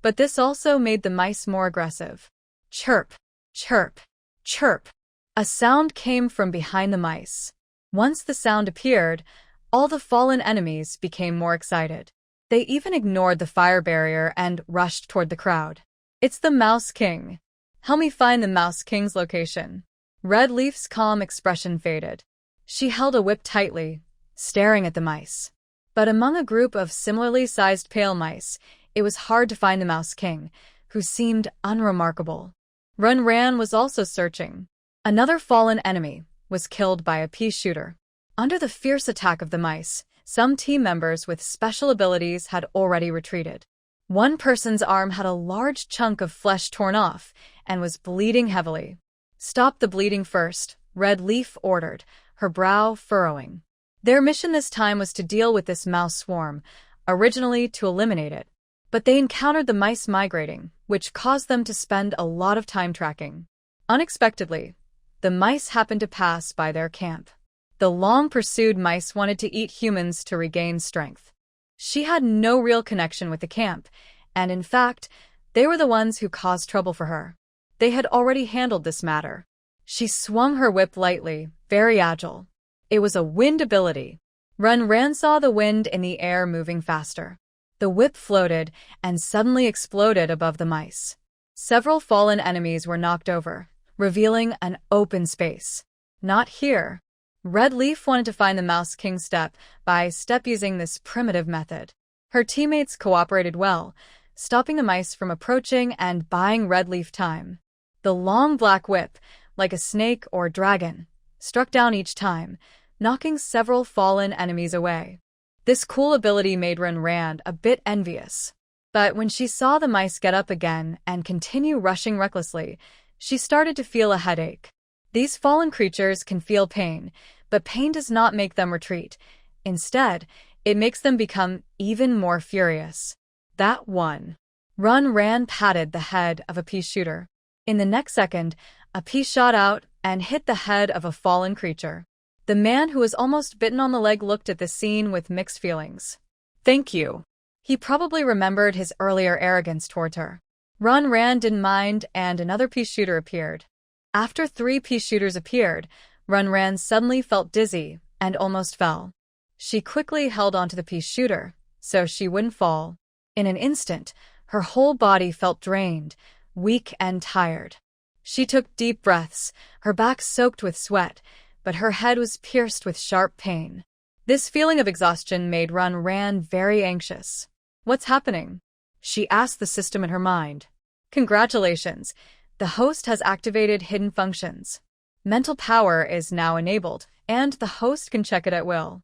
but this also made the mice more aggressive. Chirp, chirp, chirp. A sound came from behind the mice. Once the sound appeared, all the fallen enemies became more excited. They even ignored the fire barrier and rushed toward the crowd. "It's the Mouse King. Help me find the Mouse King's location." Redleaf's calm expression faded. She held a whip tightly, staring at the mice. But among a group of similarly sized pale mice, it was hard to find the Mouse King, who seemed unremarkable. Renran was also searching. Another fallen enemy was killed by a pea shooter. Under the fierce attack of the mice, some team members with special abilities had already retreated. One person's arm had a large chunk of flesh torn off and was bleeding heavily. "Stop the bleeding first," Redleaf ordered, her brow furrowing. Their mission this time was to deal with this mouse swarm, originally to eliminate it. But they encountered the mice migrating, which caused them to spend a lot of time tracking. Unexpectedly, the mice happened to pass by their camp. The long-pursued mice wanted to eat humans to regain strength. She had no real connection with the camp, and in fact, they were the ones who caused trouble for her. They had already handled this matter. She swung her whip lightly, very agile. It was a wind ability. Renran saw the wind in the air moving faster. The whip floated and suddenly exploded above the mice. Several fallen enemies were knocked over, revealing an open space. Not here. Redleaf wanted to find the Mouse King step by step using this primitive method. Her teammates cooperated well, stopping the mice from approaching and buying Redleaf time. The long black whip, like a snake or dragon, struck down each time, knocking several fallen enemies away. This cool ability made Renran a bit envious. But when she saw the mice get up again and continue rushing recklessly, she started to feel a headache. These fallen creatures can feel pain, but pain does not make them retreat. Instead, it makes them become even more furious. That one. Ran patted the head of a pea shooter. In the next second, a pea shot out and hit the head of a fallen creature. The man who was almost bitten on the leg looked at the scene with mixed feelings. Thank you. He probably remembered his earlier arrogance toward her. Ran didn't mind, and another pea shooter appeared. After 3 pea shooters appeared, Ran suddenly felt dizzy and almost fell. She quickly held onto the pea shooter, so she wouldn't fall. In an instant, her whole body felt drained, weak and tired. She took deep breaths, her back soaked with sweat, but her head was pierced with sharp pain. This feeling of exhaustion made Ran very anxious. What's happening? She asked the system in her mind. Congratulations, the host has activated hidden functions. Mental power is now enabled, and the host can check it at will.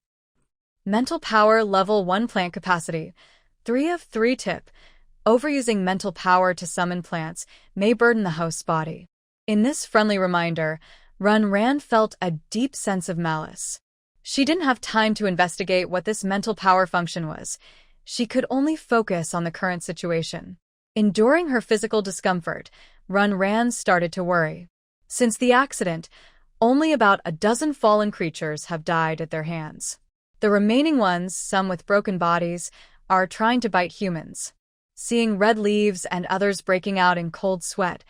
Mental power level 1 plant capacity. 3 of 3 tip. Overusing mental power to summon plants may burden the host's body. In this friendly reminder, Ran felt a deep sense of malice. She didn't have time to investigate what this mental power function was. She could only focus on the current situation. Enduring her physical discomfort, Ran started to worry. Since the accident, only about a dozen fallen creatures have died at their hands. The remaining ones, some with broken bodies, are trying to bite humans. Seeing red leaves and others breaking out in cold sweat,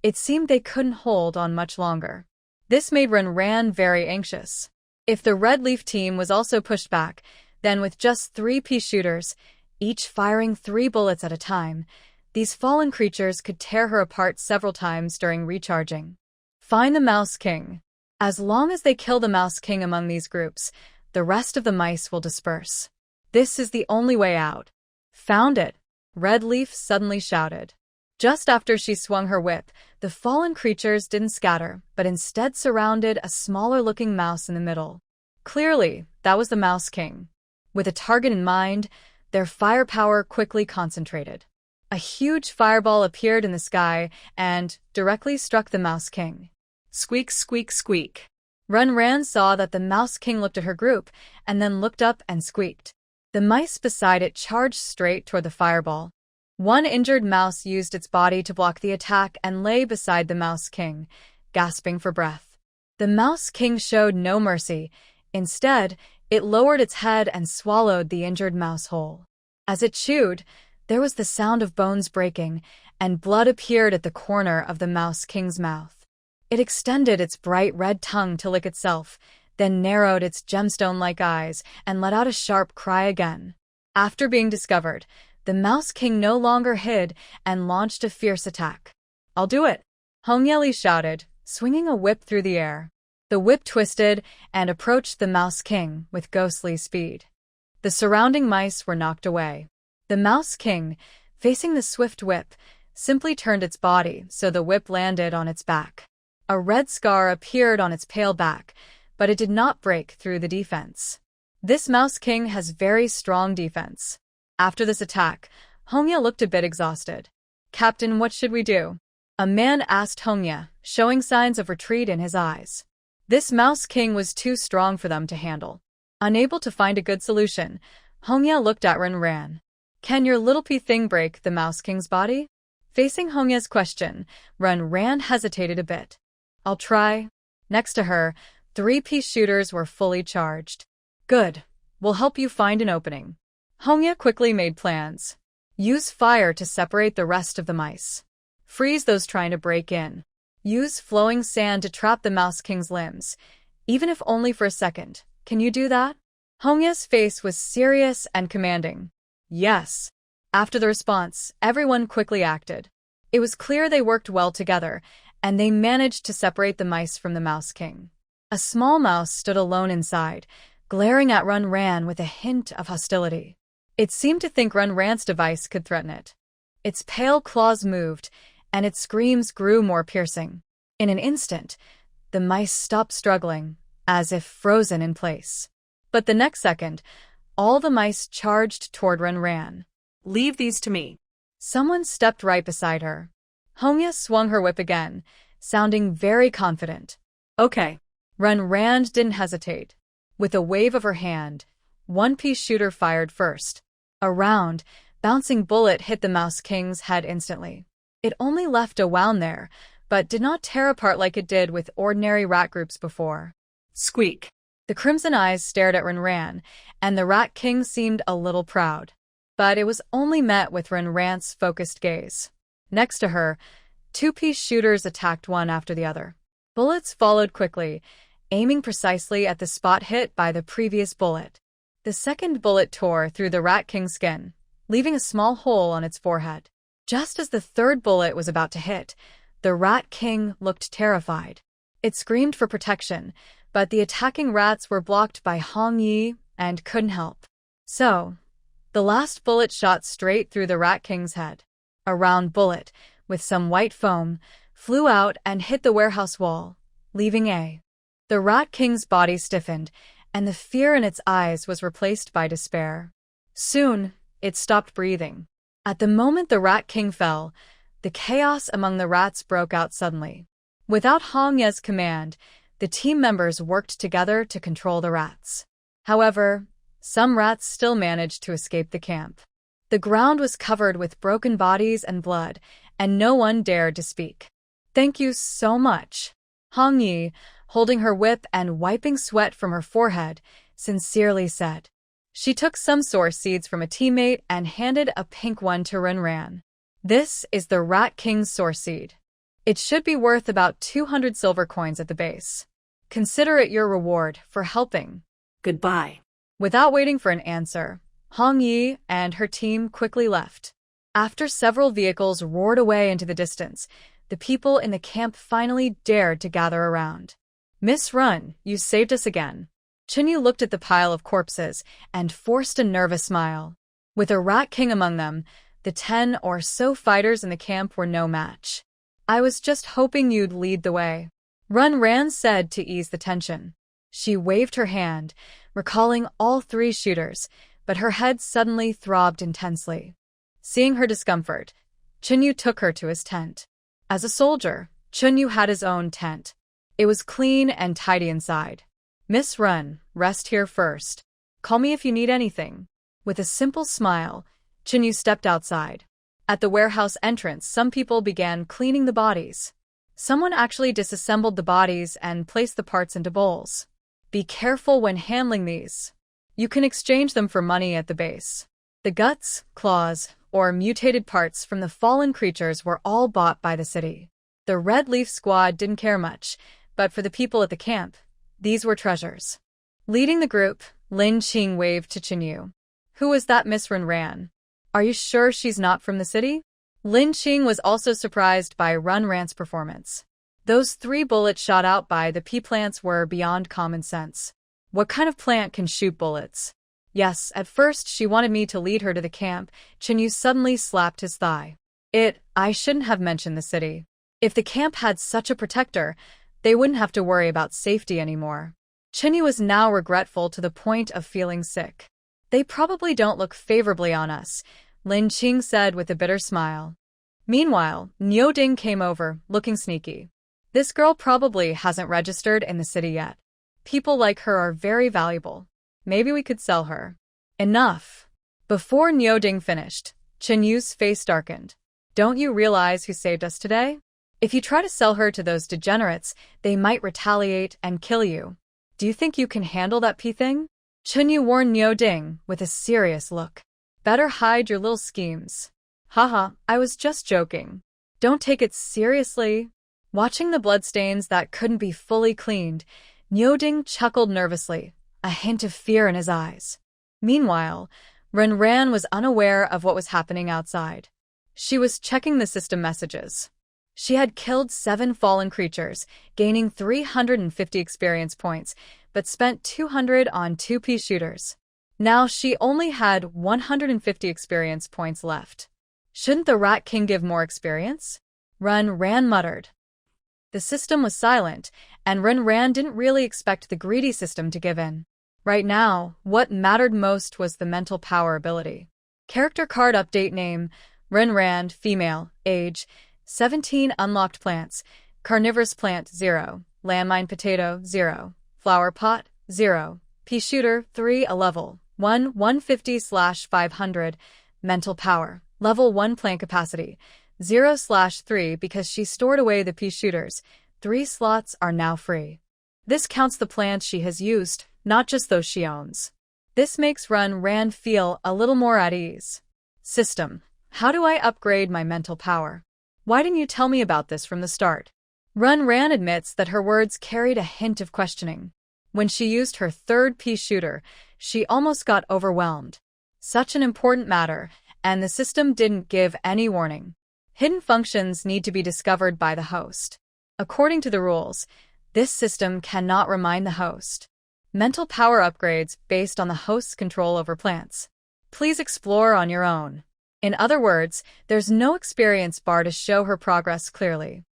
it seemed they couldn't hold on much longer. This made Ran very anxious. If the red leaf team was also pushed back, then with just 3 pea shooters, each firing 3 bullets at a time, these fallen creatures could tear her apart several times during recharging. Find the Mouse King. As long as they kill the Mouse King among these groups, the rest of the mice will disperse. This is the only way out. Found it, Red Leaf suddenly shouted. Just after she swung her whip, the fallen creatures didn't scatter, but instead surrounded a smaller-looking mouse in the middle. Clearly, that was the Mouse King. With a target in mind, their firepower quickly concentrated. A huge fireball appeared in the sky and directly struck the Mouse King. Squeak, squeak, squeak. Ran saw that the Mouse King looked at her group and then looked up and squeaked. The mice beside it charged straight toward the fireball. One injured mouse used its body to block the attack and lay beside the Mouse King, gasping for breath. The Mouse King showed no mercy. Instead, it lowered its head and swallowed the injured mouse whole. As it chewed, there was the sound of bones breaking, and blood appeared at the corner of the Mouse King's mouth. It extended its bright red tongue to lick itself, then narrowed its gemstone-like eyes and let out a sharp cry again. After being discovered, the Mouse King no longer hid and launched a fierce attack. "I'll do it!" Hongyeli shouted, swinging a whip through the air. The whip twisted and approached the Mouse King with ghostly speed. The surrounding mice were knocked away. The Mouse King, facing the swift whip, simply turned its body so the whip landed on its back. A red scar appeared on its pale back, but it did not break through the defense. This Mouse King has very strong defense. After this attack, Hongya looked a bit exhausted. "Captain, what should we do?" A man asked Hongya, showing signs of retreat in his eyes. This Mouse King was too strong for them to handle. Unable to find a good solution, Hongya looked at Ran. "Can your little pea thing break the Mouse King's body?" Facing Hongya's question, Ran hesitated a bit. "I'll try." Next to her, 3 pea shooters were fully charged. "Good. We'll help you find an opening." Hongya quickly made plans. Use fire to separate the rest of the mice. Freeze those trying to break in. Use flowing sand to trap the Mouse King's limbs, even if only for a second. Can you do that? Hongya's face was serious and commanding. Yes. After the response, everyone quickly acted. It was clear they worked well together, and they managed to separate the mice from the Mouse King. A small mouse stood alone inside, glaring at Ran with a hint of hostility. It seemed to think Ran's device could threaten it. Its pale claws moved, and its screams grew more piercing. In an instant, the mice stopped struggling, as if frozen in place. But the next second, all the mice charged toward Ran. "Leave these to me," Someone stepped right beside her. Hongya swung her whip again, sounding very confident. Okay. Rand didn't hesitate. With a wave of her hand, one-piece shooter fired first. A round, bouncing bullet hit the Mouse King's head instantly. It only left a wound there, but did not tear apart like it did with ordinary rat groups before. Squeak. The crimson eyes stared at Ran, and the Rat King seemed a little proud. But it was only met with Ran's focused gaze. Next to her, two-piece shooters attacked one after the other. Bullets followed quickly, aiming precisely at the spot hit by the previous bullet. The second bullet tore through the Rat King's skin, leaving a small hole on its forehead. Just as the third bullet was about to hit, the Rat King looked terrified. It screamed for protection, but the attacking rats were blocked by Hong Yi and couldn't help. So, the last bullet shot straight through the Rat King's head. A round bullet, with some white foam, flew out and hit the warehouse wall, leaving The Rat King's body stiffened, and the fear in its eyes was replaced by despair. Soon, it stopped breathing. At the moment the Rat King fell, the chaos among the rats broke out suddenly. Without Hong Ye's command, the team members worked together to control the rats. However, some rats still managed to escape the camp. The ground was covered with broken bodies and blood, and no one dared to speak. "Thank you so much," Hong Yi, holding her whip and wiping sweat from her forehead, sincerely said. She took some sour seeds from a teammate and handed a pink one to Ran. "This is the Rat King's sour seed. It should be worth about 200 silver coins at the base. Consider it your reward for helping." Goodbye. Without waiting for an answer, Hong Yi and her team quickly left. After several vehicles roared away into the distance, the people in the camp finally dared to gather around. "Miss Run, you saved us again." Chen You looked at the pile of corpses and forced a nervous smile. With a Rat King among them, the 10 or so fighters in the camp were no match. "I was just hoping you'd lead the way," Ran said to ease the tension. She waved her hand, recalling all 3 shooters, but her head suddenly throbbed intensely. Seeing her discomfort, Chen You took her to his tent. As a soldier, Chen You had his own tent. It was clean and tidy inside. "Miss Run, rest here first. Call me if you need anything." With a simple smile, Chen You stepped outside. At the warehouse entrance, some people began cleaning the bodies. Someone actually disassembled the bodies and placed the parts into bowls. "Be careful when handling these. You can exchange them for money at the base." The guts, claws, or mutated parts from the fallen creatures were all bought by the city. The Red Leaf Squad didn't care much, but for the people at the camp, these were treasures. Leading the group, Lin Qing waved to Chen You. "Who was that Miss Ran? Are you sure she's not from the city?" Lin Qing was also surprised by Ran's performance. Those 3 bullets shot out by the pea plants were beyond common sense. What kind of plant can shoot bullets? Yes, at first she wanted me to lead her to the camp. Chen You suddenly slapped his thigh. I shouldn't have mentioned the city. If the camp had such a protector, they wouldn't have to worry about safety anymore. Chen You was now regretful to the point of feeling sick. "They probably don't look favorably on us," Lin Qing said with a bitter smile. Meanwhile, Niu came over, looking sneaky. "This girl probably hasn't registered in the city yet. People like her are very valuable. Maybe we could sell her." "Enough." Before Niu finished, Chen Yu's face darkened. "Don't you realize who saved us today? If you try to sell her to those degenerates, they might retaliate and kill you. Do you think you can handle that pea thing?" Chen You warned Niu with a serious look. "Better hide your little schemes." "Haha, I was just joking. Don't take it seriously." Watching the bloodstains that couldn't be fully cleaned, Niu chuckled nervously, a hint of fear in his eyes. Meanwhile, Ran was unaware of what was happening outside. She was checking the system messages. She had killed 7 fallen creatures, gaining 350 experience points, but spent 200 on 2-piece shooters. Now she only had 150 experience points left. Shouldn't the Rat King give more experience? Ran muttered. The system was silent, and Ran didn't really expect the greedy system to give in. Right now, what mattered most was the mental power ability. Character card update name, Ren, female, age, 17 unlocked plants, carnivorous plant, 0, landmine potato, 0, flower pot, 0, pea shooter, 3, a level, 1, 150/500, mental power, level 1 plant capacity, 0/3 because she stored away the pea shooters, 3 slots are now free. This counts the plants she has used, not just those she owns. This makes Ren feel a little more at ease. System. How do I upgrade my mental power? Why didn't you tell me about this from the start? Ren admits that her words carried a hint of questioning. When she used her third pea shooter, she almost got overwhelmed. Such an important matter, and the system didn't give any warning. Hidden functions need to be discovered by the host. According to the rules, this system cannot remind the host. Mental power upgrades based on the host's control over plants. Please explore on your own. In other words, there's no experience bar to show her progress clearly.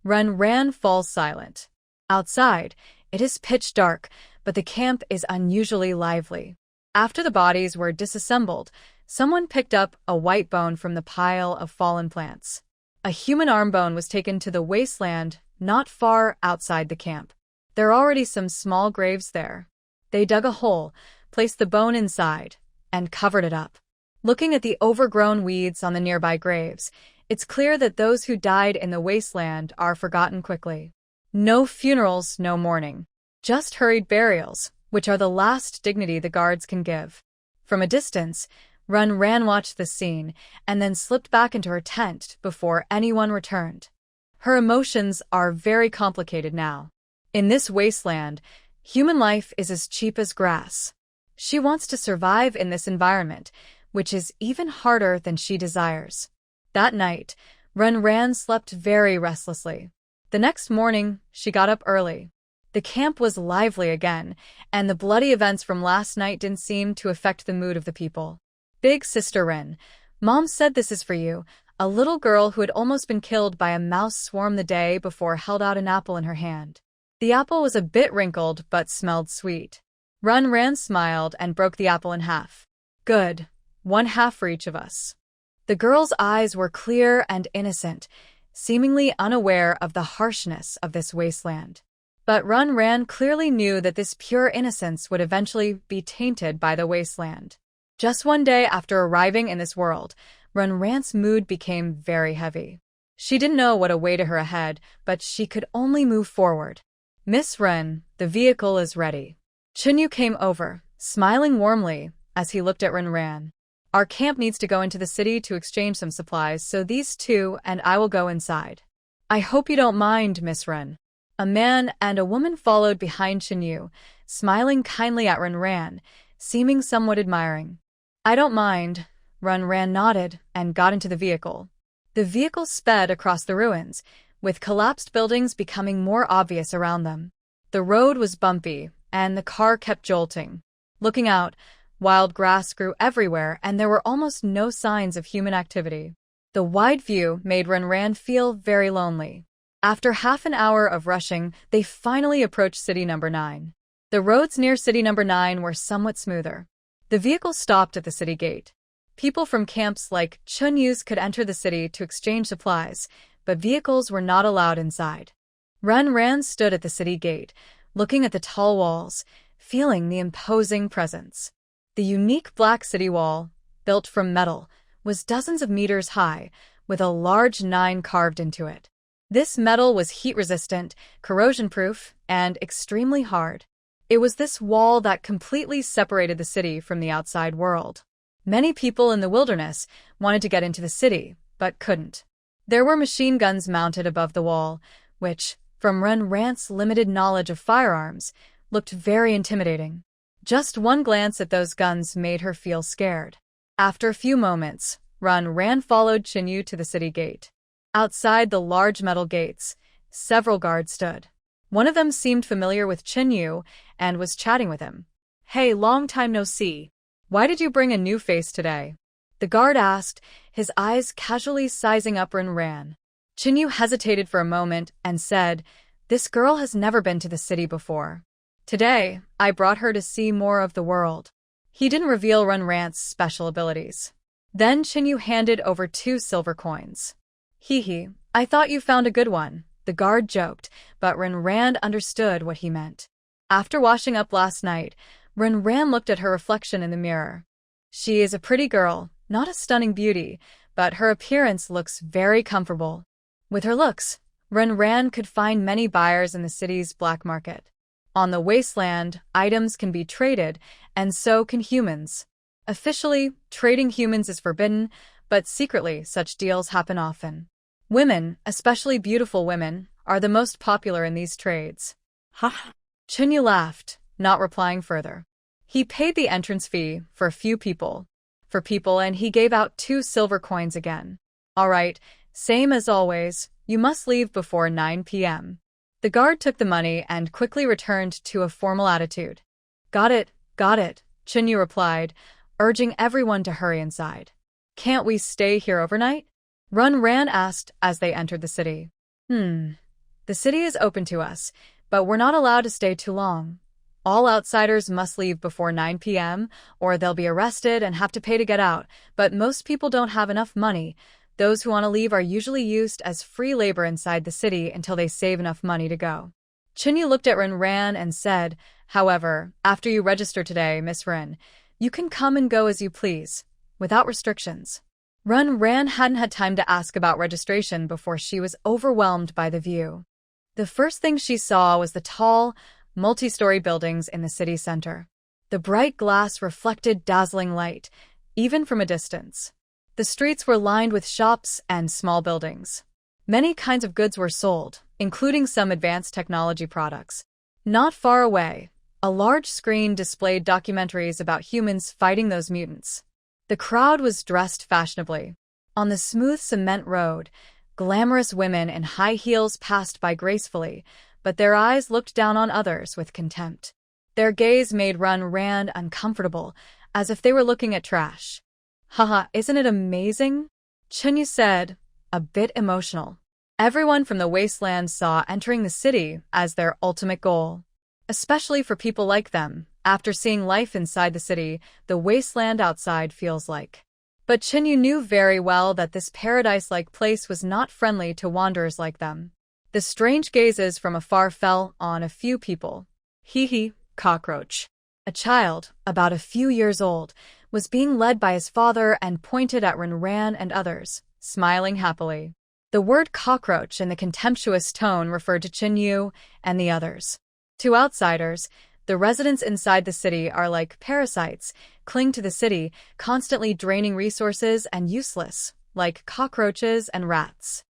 Ren falls silent. Outside, it is pitch dark, but the camp is unusually lively. After the bodies were disassembled, someone picked up a white bone from the pile of fallen plants. A human arm bone was taken to the wasteland, not far outside the camp. There are already some small graves there. They dug a hole, placed the bone inside, and covered it up. Looking at the overgrown weeds on the nearby graves, it's clear that those who died in the wasteland are forgotten quickly. No funerals, no mourning. Just hurried burials, which are the last dignity the guards can give. From a distance, Ren watched the scene and then slipped back into her tent before anyone returned. Her emotions are very complicated now. In this wasteland, human life is as cheap as grass. She wants to survive in this environment, which is even harder than she desires. That night, Ren slept very restlessly. The next morning, she got up early. The camp was lively again, and the bloody events from last night didn't seem to affect the mood of the people. Big sister Ren, Mom said this is for you. A little girl who had almost been killed by a mouse swarm the day before held out an apple in her hand. The apple was a bit wrinkled but smelled sweet. Ren smiled and broke the apple in half. Good. 1/2 for each of us. The girl's eyes were clear and innocent, seemingly unaware of the harshness of this wasteland. But Ren clearly knew that this pure innocence would eventually be tainted by the wasteland. Just one day after arriving in this world, Ren's mood became very heavy. She didn't know what awaited her ahead, but she could only move forward. Miss Ren, the vehicle is ready. Chen You came over, smiling warmly as he looked at Ren. Our camp needs to go into the city to exchange some supplies, so these two and I will go inside. I hope you don't mind, Miss Ren. A man and a woman followed behind Chen You, smiling kindly at Ren, seeming somewhat admiring. I don't mind. Ren nodded and got into the vehicle. The vehicle sped across the ruins, with collapsed buildings becoming more obvious around them. The road was bumpy, and the car kept jolting. Looking out, wild grass grew everywhere and there were almost no signs of human activity. The wide view made Ren feel very lonely. After half an hour of rushing, they finally approached City Number 9. The roads near City Number 9 were somewhat smoother. The vehicle stopped at the city gate. People from camps like Chen Yu's could enter the city to exchange supplies, but vehicles were not allowed inside. Ren stood at the city gate, looking at the tall walls, feeling the imposing presence. The unique black city wall, built from metal, was dozens of meters high, with a large 9 carved into it. This metal was heat-resistant, corrosion-proof, and extremely hard. It was this wall that completely separated the city from the outside world. Many people in the wilderness wanted to get into the city, but couldn't. There were machine guns mounted above the wall, which, from Ren's limited knowledge of firearms, looked very intimidating. Just one glance at those guns made her feel scared. After a few moments, Ren followed Chen You to the city gate. Outside the large metal gates, several guards stood. One of them seemed familiar with Chen You and was chatting with him. Hey, long time no see. Why did you bring a new face today? The guard asked, his eyes casually sizing up Ren. Chen You hesitated for a moment and said, This girl has never been to the city before. Today, I brought her to see more of the world. He didn't reveal Ren's special abilities. Then Chen You handed over 2 silver coins. Hee hee, I thought you found a good one, the guard joked, but Ren understood what he meant. After washing up last night, Ren looked at her reflection in the mirror. She is a pretty girl, not a stunning beauty, but her appearance looks very comfortable. With her looks, Ren could find many buyers in the city's black market. On the Wasteland, items can be traded, and so can humans. Officially, trading humans is forbidden, but secretly such deals happen often. Women, especially beautiful women, are the most popular in these trades. Ha! Chen You laughed, not replying further. He paid the entrance fee for a few people. And he gave out 2 silver coins again. All right, same as always, you must leave before 9 p.m. The guard took the money and quickly returned to a formal attitude. Got it, Chen You replied, urging everyone to hurry inside. Can't we stay here overnight? Ren asked as they entered the city. The city is open to us, but we're not allowed to stay too long. All outsiders must leave before 9 p.m., or they'll be arrested and have to pay to get out, but most people don't have enough money. Those who want to leave are usually used as free labor inside the city until they save enough money to go. Chen You looked at Ren and said, however, after you register today, Miss Ren, you can come and go as you please, without restrictions. Ren hadn't had time to ask about registration before she was overwhelmed by the view. The first thing she saw was the tall, multi-story buildings in the city center. The bright glass reflected dazzling light, even from a distance. The streets were lined with shops and small buildings. Many kinds of goods were sold, including some advanced technology products. Not far away, a large screen displayed documentaries about humans fighting those mutants. The crowd was dressed fashionably. On the smooth cement road, glamorous women in high heels passed by gracefully, but their eyes looked down on others with contempt. Their gaze made Ren uncomfortable, as if they were looking at trash. Haha, isn't it amazing? Chen You said, a bit emotional. Everyone from the Wasteland saw entering the city as their ultimate goal. Especially for people like them, after seeing life inside the city, the Wasteland outside feels like. But Chen You knew very well that this paradise-like place was not friendly to wanderers like them. The strange gazes from afar fell on a few people. Hee hee, cockroach. A child, about a few years old, was being led by his father and pointed at Ren and others, smiling happily. The word cockroach in the contemptuous tone referred to Chen You and the others. To outsiders, the residents inside the city are like parasites, cling to the city, constantly draining resources and useless, like cockroaches and rats.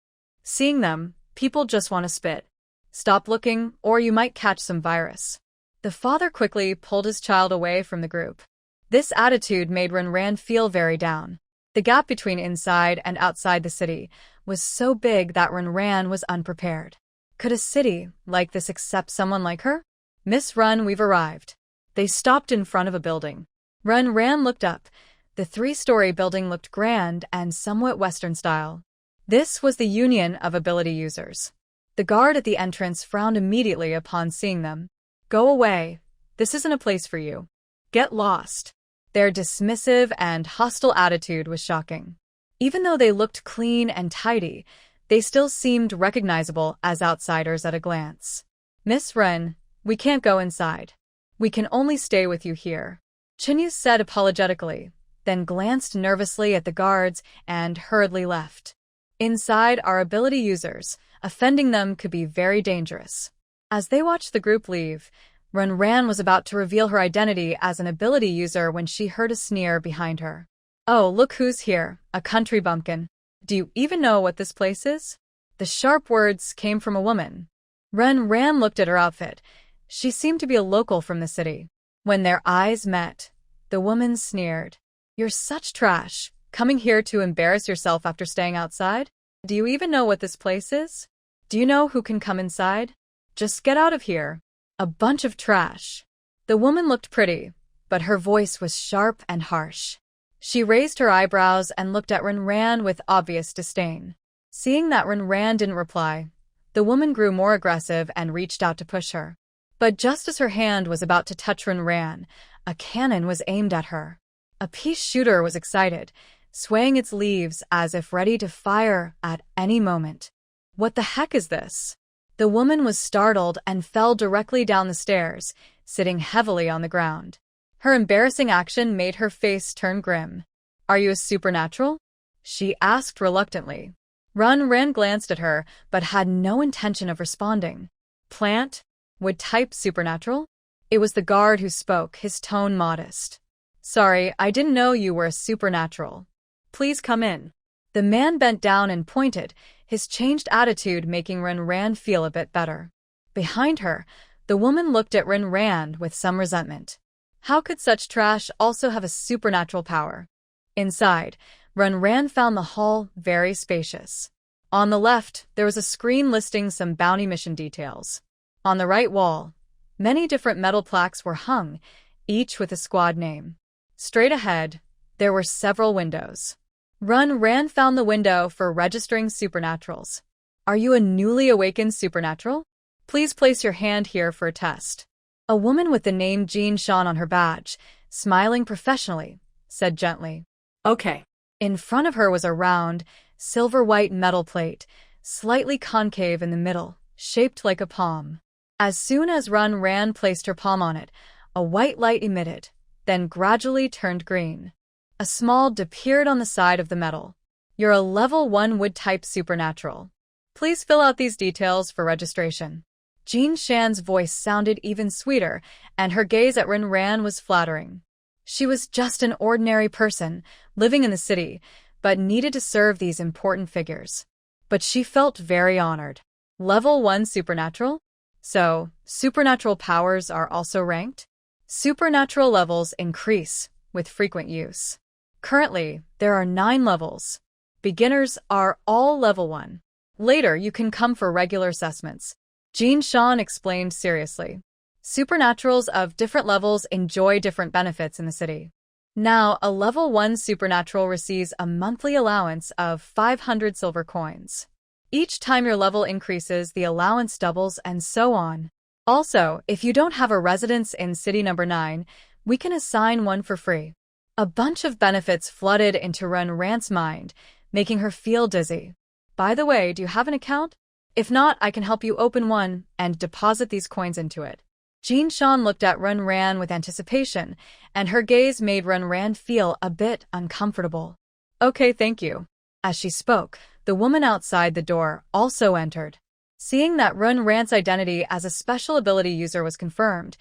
Seeing them, people just want to spit. Stop looking, or you might catch some virus. The father quickly pulled his child away from the group. This attitude made Ren feel very down. The gap between inside and outside the city was so big that Ren was unprepared. Could a city like this accept someone like her? Miss Ren, we've arrived. They stopped in front of a building. Ren looked up. The 3-story building looked grand and somewhat Western style. This was the Union of Ability Users. The guard at the entrance frowned immediately upon seeing them. Go away. This isn't a place for you. Get lost. Their dismissive and hostile attitude was shocking. Even though they looked clean and tidy, they still seemed recognizable as outsiders at a glance. Miss Ren, we can't go inside. We can only stay with you here. Chen You said apologetically, then glanced nervously at the guards and hurriedly left. Inside are ability users. Offending them could be very dangerous. As they watched the group leave, Ren was about to reveal her identity as an ability user when she heard a sneer behind her. Oh, look who's here, a country bumpkin. Do you even know what this place is? The sharp words came from a woman. Ren looked at her outfit. She seemed to be a local from the city. When their eyes met, the woman sneered. You're such trash, coming here to embarrass yourself after staying outside? Do you even know what this place is? Do you know who can come inside? Just get out of here. A bunch of trash. The woman looked pretty, but her voice was sharp and harsh. She raised her eyebrows and looked at Ren with obvious disdain. Seeing that Ren didn't reply, the woman grew more aggressive and reached out to push her. But just as her hand was about to touch Ren, a cannon was aimed at her. A peace shooter was excited, swaying its leaves as if ready to fire at any moment. What the heck is this? The woman was startled and fell directly down the stairs, sitting heavily on the ground. Her embarrassing action made her face turn grim. "Are you a supernatural?" she asked reluctantly. Ran glanced at her, but had no intention of responding. "Plant? Would type supernatural?" It was the guard who spoke, his tone modest. "Sorry, I didn't know you were a supernatural. Please come in." The man bent down and pointed, his changed attitude making Ran feel a bit better. Behind her, the woman looked at Ran with some resentment. How could such trash also have a supernatural power? Inside, Ran found the hall very spacious. On the left, there was a screen listing some bounty mission details. On the right wall, many different metal plaques were hung, each with a squad name. Straight ahead, there were several windows. Ran found the window for registering supernaturals. "Are you a newly awakened supernatural? Please place your hand here for a test." A woman with the name Jean shone on her badge, smiling professionally, said gently. Okay. In front of her was a round, silver-white metal plate, slightly concave in the middle, shaped like a palm. As soon as Ran placed her palm on it, a white light emitted, then gradually turned green. A small dip appeared on the side of the metal. "You're a level 1 wood-type supernatural. Please fill out these details for registration." Jean Shan's voice sounded even sweeter, and her gaze at Ran was flattering. She was just an ordinary person, living in the city, but needed to serve these important figures. But she felt very honored. Level 1 supernatural? So, supernatural powers are also ranked? Supernatural levels increase with frequent use. Currently, there are 9 levels. Beginners are all level 1. Later, you can come for regular assessments. Jean Shan explained seriously. Supernaturals of different levels enjoy different benefits in the city. Now, a level 1 supernatural receives a monthly allowance of 500 silver coins. Each time your level increases, the allowance doubles and so on. Also, if you don't have a residence in city number 9, we can assign one for free. A bunch of benefits flooded into Ran's mind, making her feel dizzy. "By the way, do you have an account? If not, I can help you open one and deposit these coins into it." Jean Shan looked at Ran with anticipation, and her gaze made Ran feel a bit uncomfortable. "Okay, thank you." As she spoke, the woman outside the door also entered. Seeing that Ran's identity as a special ability user was confirmed,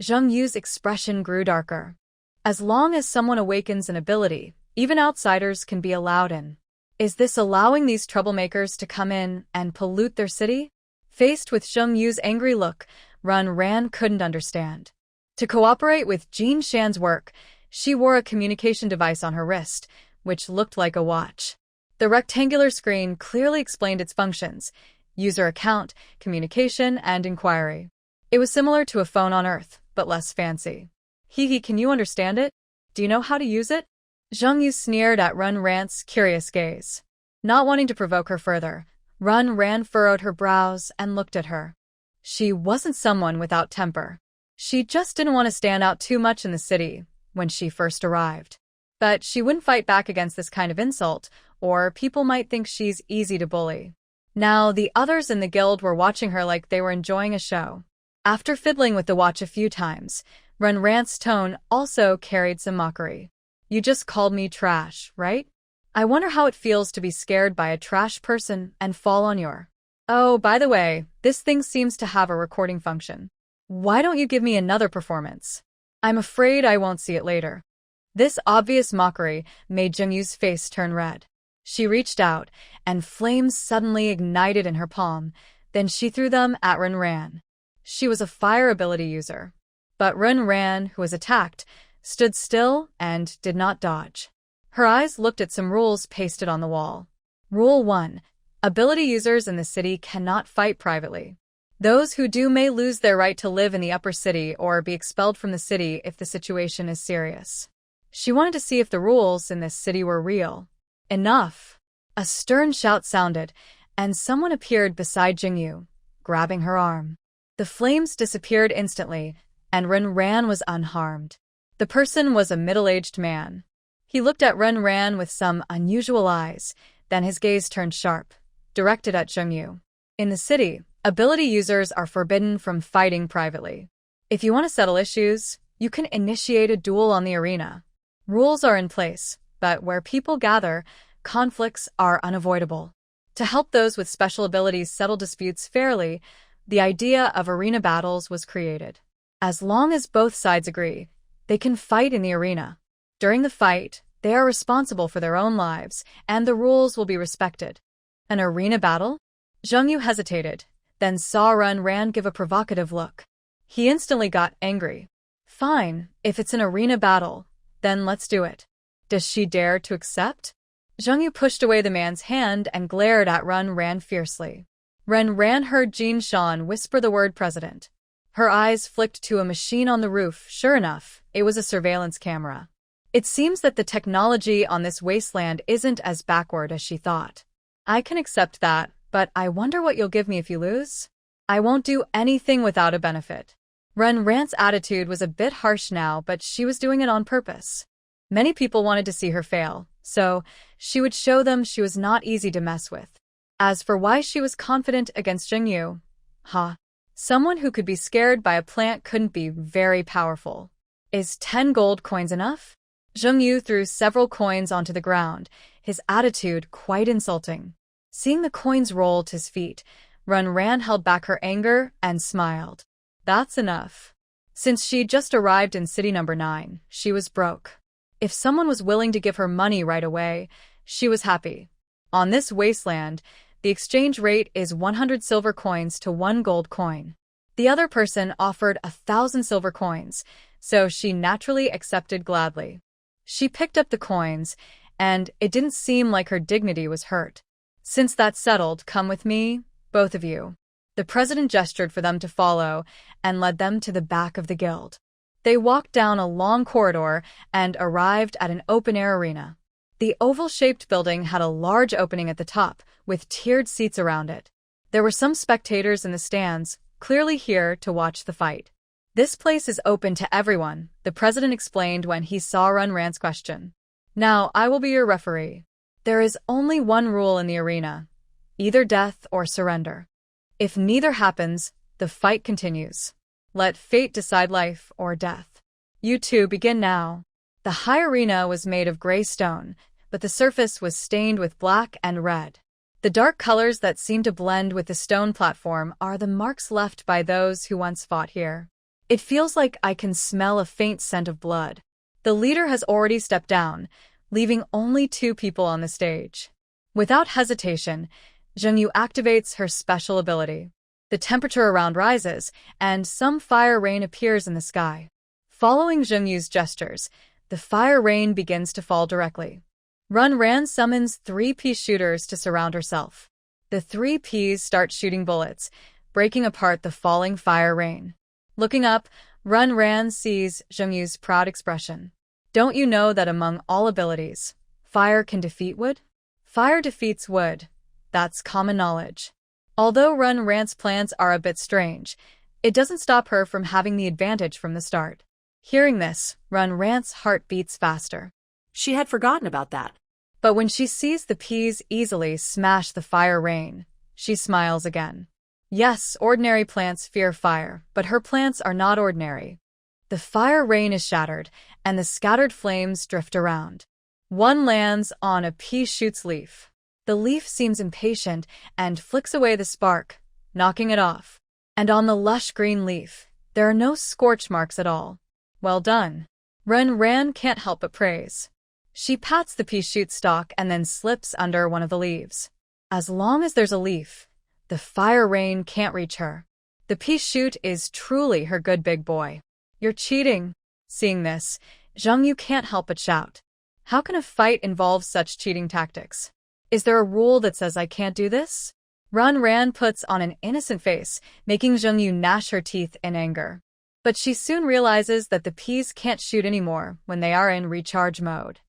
Chen Yu's expression grew darker. As long as someone awakens an ability, even outsiders can be allowed in. Is this allowing these troublemakers to come in and pollute their city? Faced with Chen Yu's angry look, Ran couldn't understand. To cooperate with Jean Shan's work, she wore a communication device on her wrist, which looked like a watch. The rectangular screen clearly explained its functions: user account, communication, and inquiry. It was similar to a phone on Earth, but less fancy. "Hee, can you understand it? Do you know how to use it?" Chen You sneered at Ran's curious gaze. Not wanting to provoke her further, Ran furrowed her brows and looked at her. She wasn't someone without temper. She just didn't want to stand out too much in the city when she first arrived. But she wouldn't fight back against this kind of insult, or people might think she's easy to bully. Now, the others in the guild were watching her like they were enjoying a show. After fiddling with the watch a few times, Ran's tone also carried some mockery. "You just called me trash, right? I wonder how it feels to be scared by a trash person and fall on your... Oh, by the way, this thing seems to have a recording function. Why don't you give me another performance? I'm afraid I won't see it later." This obvious mockery made Chen Yu's face turn red. She reached out, and flames suddenly ignited in her palm, then she threw them at Ran. She was a fire ability user. But Ran, who was attacked, stood still and did not dodge. Her eyes looked at some rules pasted on the wall. Rule 1. Ability users in the city cannot fight privately. Those who do may lose their right to live in the upper city or be expelled from the city if the situation is serious. She wanted to see if the rules in this city were real. Enough! A stern shout sounded, and someone appeared beside Chen You, grabbing her arm. The flames disappeared instantly, and Ran was unharmed. The person was a middle-aged man. He looked at Ren Ran with some unusual eyes, then his gaze turned sharp, directed at Chen You. In the city, ability users are forbidden from fighting privately. If you want to settle issues, you can initiate a duel on the arena. Rules are in place, but where people gather, conflicts are unavoidable. To help those with special abilities settle disputes fairly, the idea of arena battles was created. As long as both sides agree, they can fight in the arena. During the fight, they are responsible for their own lives, and the rules will be respected. An arena battle? Chen You hesitated, then saw Ren Ran give a provocative look. He instantly got angry. Fine, if it's an arena battle, then let's do it. Does she dare to accept? Chen You pushed away the man's hand and glared at Ren Ran fiercely. Ren Ran heard Jin Shan whisper the word president. Her eyes flicked to a machine on the roof. Sure enough, it was a surveillance camera. It seems that the technology on this wasteland isn't as backward as she thought. I can accept that, but I wonder what you'll give me if you lose? I won't do anything without a benefit. Ren Ran's attitude was a bit harsh now, but she was doing it on purpose. Many people wanted to see her fail, so she would show them she was not easy to mess with. As for why she was confident against Chen You, someone who could be scared by a plant couldn't be very powerful. Is 10 gold coins enough? Chen You threw several coins onto the ground, his attitude quite insulting. Seeing the coins roll to his feet, Ren Ran held back her anger and smiled. That's enough. Since she'd just arrived in city number 9, she was broke. If someone was willing to give her money right away, she was happy. On this wasteland, the exchange rate is 100 silver coins to 1 gold coin. The other person offered 1,000 silver coins, so she naturally accepted gladly. She picked up the coins, and it didn't seem like her dignity was hurt. Since that's settled, come with me, both of you. The president gestured for them to follow and led them to the back of the guild. They walked down a long corridor and arrived at an open-air arena. The oval-shaped building had a large opening at the top, with tiered seats around it. There were some spectators in the stands, clearly here to watch the fight. This place is open to everyone, the president explained when he saw Ren Ran's question. Now, I will be your referee. There is only one rule in the arena, either death or surrender. If neither happens, the fight continues. Let fate decide life or death. You two begin now. The high arena was made of gray stone, but the surface was stained with black and red. The dark colors that seem to blend with the stone platform are the marks left by those who once fought here. It feels like I can smell a faint scent of blood. The leader has already stepped down, leaving only 2 people on the stage. Without hesitation, Chen You activates her special ability. The temperature around rises, and some fire rain appears in the sky. Following Chen Yu's gestures, the fire rain begins to fall directly. Ren Ran summons 3 pea shooters to surround herself. The 3 peas start shooting bullets, breaking apart the falling fire rain. Looking up, Ren Ran sees Chen Yu's proud expression. Don't you know that among all abilities, fire can defeat wood? Fire defeats wood. That's common knowledge. Although Ren Ran's plans are a bit strange, it doesn't stop her from having the advantage from the start. Hearing this, Ren Ran's heart beats faster. She had forgotten about that. But when she sees the peas easily smash the fire rain, she smiles again. Yes, ordinary plants fear fire, but her plants are not ordinary. The fire rain is shattered, and the scattered flames drift around. One lands on a pea shoot's leaf. The leaf seems impatient and flicks away the spark, knocking it off. And on the lush green leaf, there are no scorch marks at all. Well done. Ren Ran can't help but praise. She pats the pea shoot stalk and then slips under one of the leaves. As long as there's a leaf, the fire rain can't reach her. The pea shoot is truly her good big boy. You're cheating. Seeing this, Chen You can't help but shout. How can a fight involve such cheating tactics? Is there a rule that says I can't do this? Ren Ran puts on an innocent face, making Chen You gnash her teeth in anger. But she soon realizes that the peas can't shoot anymore when they are in recharge mode.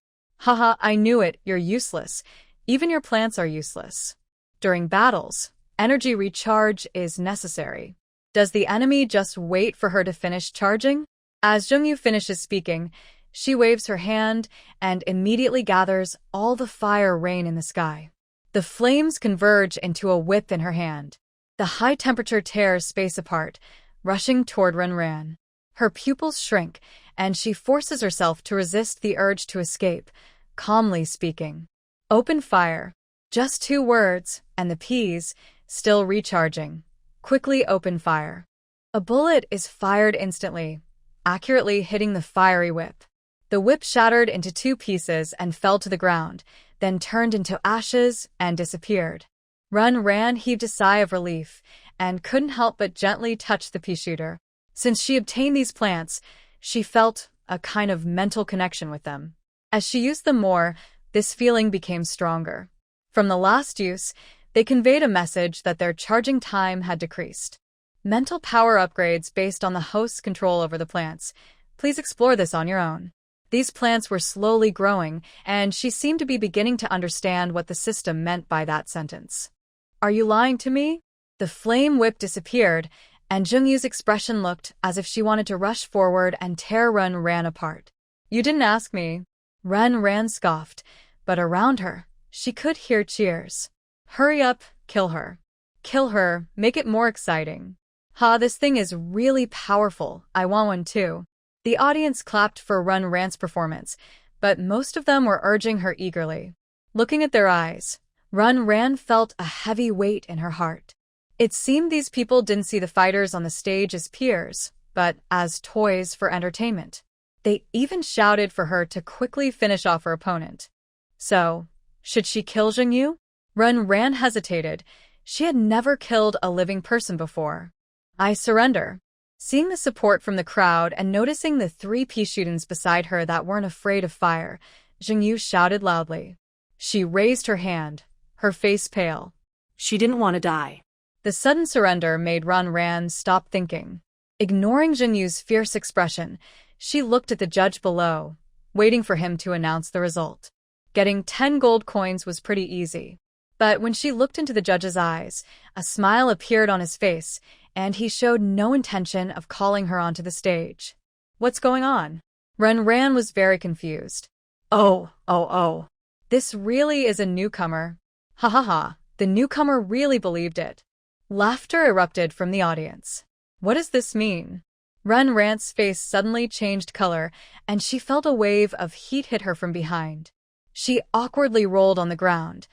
Haha, I knew it, you're useless. Even your plants are useless. During battles, energy recharge is necessary. Does the enemy just wait for her to finish charging? As Chen You finishes speaking, She waves her hand and immediately gathers all the fire rain in the sky. The flames converge into a whip in her hand. The high temperature tears space apart, rushing toward Ren. Her pupils shrink, and she forces herself to resist the urge to escape, calmly speaking. Open fire. Just 2 words, and the peas, still recharging, quickly open fire. A bullet is fired instantly, accurately hitting the fiery whip. The whip shattered into 2 pieces and fell to the ground, then turned into ashes and disappeared. Ren heaved a sigh of relief and couldn't help but gently touch the pea shooter. Since she obtained these plants, she felt a kind of mental connection with them. As she used them more, this feeling became stronger. From the last use, they conveyed a message that their charging time had decreased. Mental power upgrades based on the host's control over the plants. Please explore this on your own. These plants were slowly growing, and she seemed to be beginning to understand what the system meant by that sentence. Are you lying to me? The flame whip disappeared, and Jungyu's expression looked as if she wanted to rush forward and tear Ren apart. You didn't ask me. Ren scoffed, but around her, she could hear cheers. Hurry up, kill her. Kill her, make it more exciting. This thing is really powerful, I want one too. The audience clapped for Ren's performance, but most of them were urging her eagerly. Looking at their eyes, Ren felt a heavy weight in her heart. It seemed these people didn't see the fighters on the stage as peers, but as toys for entertainment. They even shouted for her to quickly finish off her opponent. So, should she kill Chen You? Ren hesitated. She had never killed a living person before. I surrender. Seeing the support from the crowd and noticing the 3 pea shooters beside her that weren't afraid of fire, Chen You shouted loudly. She raised her hand, her face pale. She didn't want to die. The sudden surrender made Ren stop thinking. Ignoring Chen Yu's fierce expression, she looked at the judge below, waiting for him to announce the result. Getting 10 gold coins was pretty easy. But when she looked into the judge's eyes, a smile appeared on his face, and he showed no intention of calling her onto the stage. What's going on? Ren was very confused. Oh. This really is a newcomer. Ha. The newcomer really believed it. Laughter erupted from the audience. What does this mean? Ren's face suddenly changed color, and she felt a wave of heat hit her from behind. She awkwardly rolled on the ground.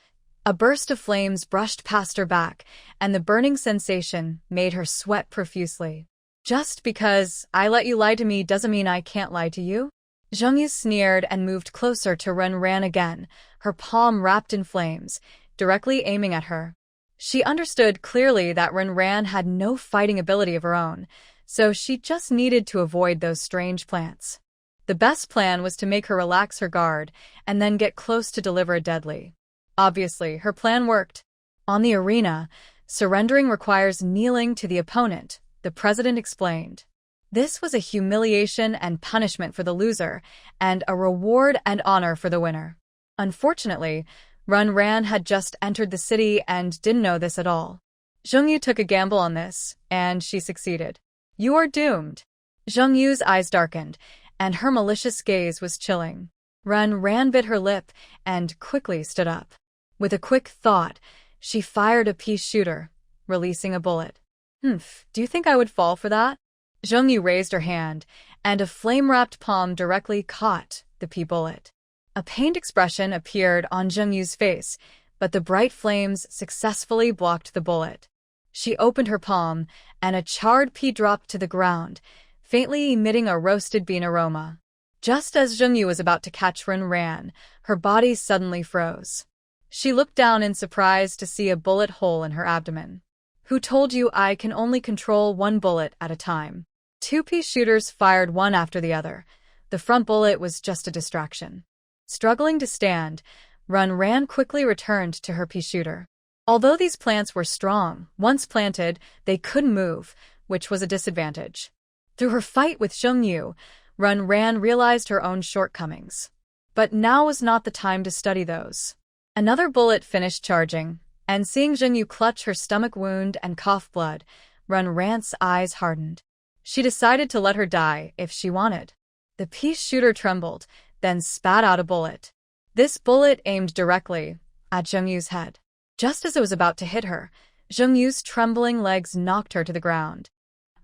A burst of flames brushed past her back, and the burning sensation made her sweat profusely. Just because I let you lie to me doesn't mean I can't lie to you? Chen You sneered and moved closer to Ren again, her palm wrapped in flames, directly aiming at her. She understood clearly that Ren had no fighting ability of her own, so she just needed to avoid those strange plants. The best plan was to make her relax her guard and then get close to deliver a deadly. Obviously, her plan worked. On the arena, surrendering requires kneeling to the opponent, the president explained. This was a humiliation and punishment for the loser, and a reward and honor for the winner. Unfortunately, Ren had just entered the city and didn't know this at all. Chen You took a gamble on this, and she succeeded. You are doomed. Chen Yu's eyes darkened, and her malicious gaze was chilling. Ren bit her lip and quickly stood up. With a quick thought, she fired a pea shooter, releasing a bullet. Do you think I would fall for that? Chen You raised her hand, and a flame-wrapped palm directly caught the pea bullet. A pained expression appeared on Chen Yu's face, but the bright flames successfully blocked the bullet. She opened her palm, and a charred pea dropped to the ground, faintly emitting a roasted bean aroma. Just as Chen You was about to catch Ren, her body suddenly froze. She looked down in surprise to see a bullet hole in her abdomen. Who told you I can only control 1 bullet at a time? 2 pea shooters fired one after the other. The front bullet was just a distraction. Struggling to stand, Ren quickly returned to her pea shooter. Although these plants were strong, once planted, they couldn't move, which was a disadvantage. Through her fight with Chen You, Ren realized her own shortcomings. But now was not the time to study those. Another bullet finished charging, and seeing Chen You clutch her stomach wound and cough blood, Ren's eyes hardened. She decided to let her die if she wanted. The pea shooter trembled, then spat out a bullet. This bullet aimed directly at Chen Yu's head. Just as it was about to hit her, Chen Yu's trembling legs knocked her to the ground.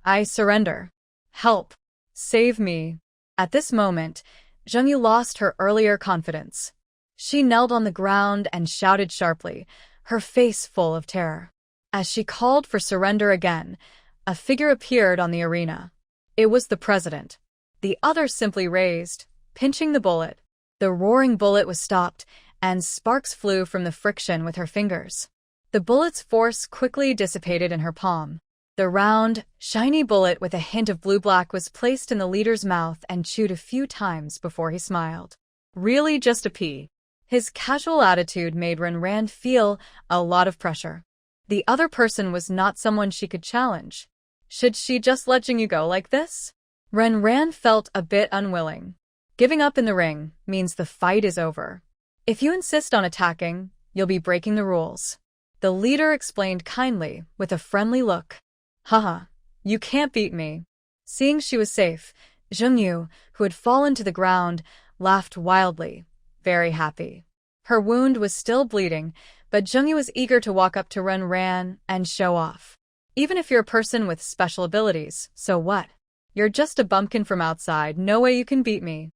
I surrender. Help. Save me. At this moment, Chen Yu lost her earlier confidence. She knelt on the ground and shouted sharply, her face full of terror. As she called for surrender again, a figure appeared on the arena. It was the president. The other simply raised, pinching the bullet. The roaring bullet was stopped, and sparks flew from the friction with her fingers. The bullet's force quickly dissipated in her palm. The round, shiny bullet with a hint of blue-black was placed in the leader's mouth and chewed a few times before he smiled. Really just a pea. His casual attitude made Ren feel a lot of pressure. The other person was not someone she could challenge. Should she just let Chen You go like this? Ren felt a bit unwilling. Giving up in the ring means the fight is over. If you insist on attacking, you'll be breaking the rules. The leader explained kindly, with a friendly look. Haha, you can't beat me. Seeing she was safe, Chen You, who had fallen to the ground, laughed wildly, very happy. Her wound was still bleeding, but Chen You was eager to walk up to Ren and show off. Even if you're a person with special abilities, so what? You're just a bumpkin from outside, no way you can beat me.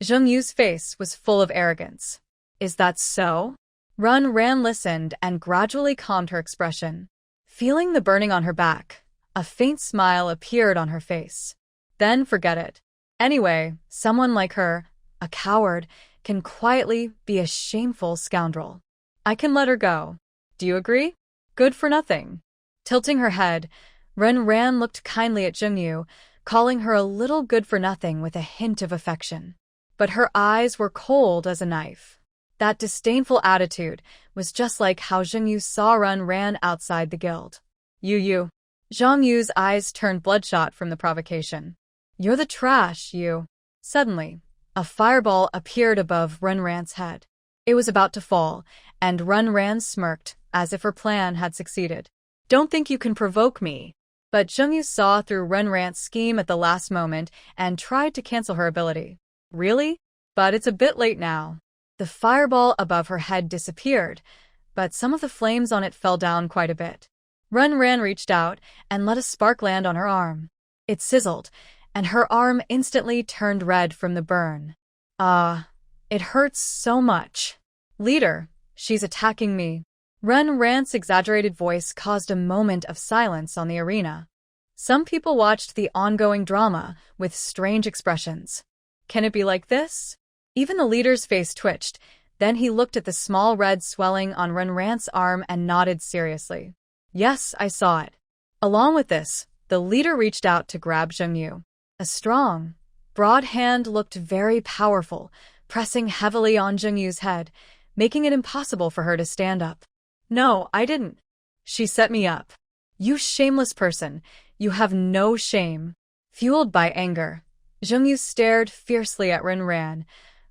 Chen Yu's face was full of arrogance. Is that so? Ren listened and gradually calmed her expression. Feeling the burning on her back, a faint smile appeared on her face. Then forget it. Anyway, someone like her, a coward, can quietly be a shameful scoundrel. I can let her go. Do you agree? Good for nothing. Tilting her head, Ren looked kindly at Chen You, calling her a little good for nothing with a hint of affection. But her eyes were cold as a knife. That disdainful attitude was just like how Chen You saw Ren outside the guild. You. Zhang Yu's eyes turned bloodshot from the provocation. You're the trash, you. Suddenly, a fireball appeared above Ren's head. It was about to fall, and Ren smirked, as if her plan had succeeded. Don't think you can provoke me. But Zhang Yu saw through Ren's scheme at the last moment and tried to cancel her ability. Really? But it's a bit late now. The fireball above her head disappeared, but some of the flames on it fell down quite a bit. Ren reached out and let a spark land on her arm. It sizzled, and her arm instantly turned red from the burn. It hurts so much. Leader, she's attacking me. Ren's exaggerated voice caused a moment of silence on the arena. Some people watched the ongoing drama with strange expressions. Can it be like this? Even the leader's face twitched, then he looked at the small red swelling on Ren's arm and nodded seriously. Yes, I saw it. Along with this, the leader reached out to grab Chen You. A strong, broad hand looked very powerful, pressing heavily on Chen Yu's head, making it impossible for her to stand up. No, I didn't. She set me up. You shameless person, you have no shame. Fueled by anger, Chen You stared fiercely at Ren,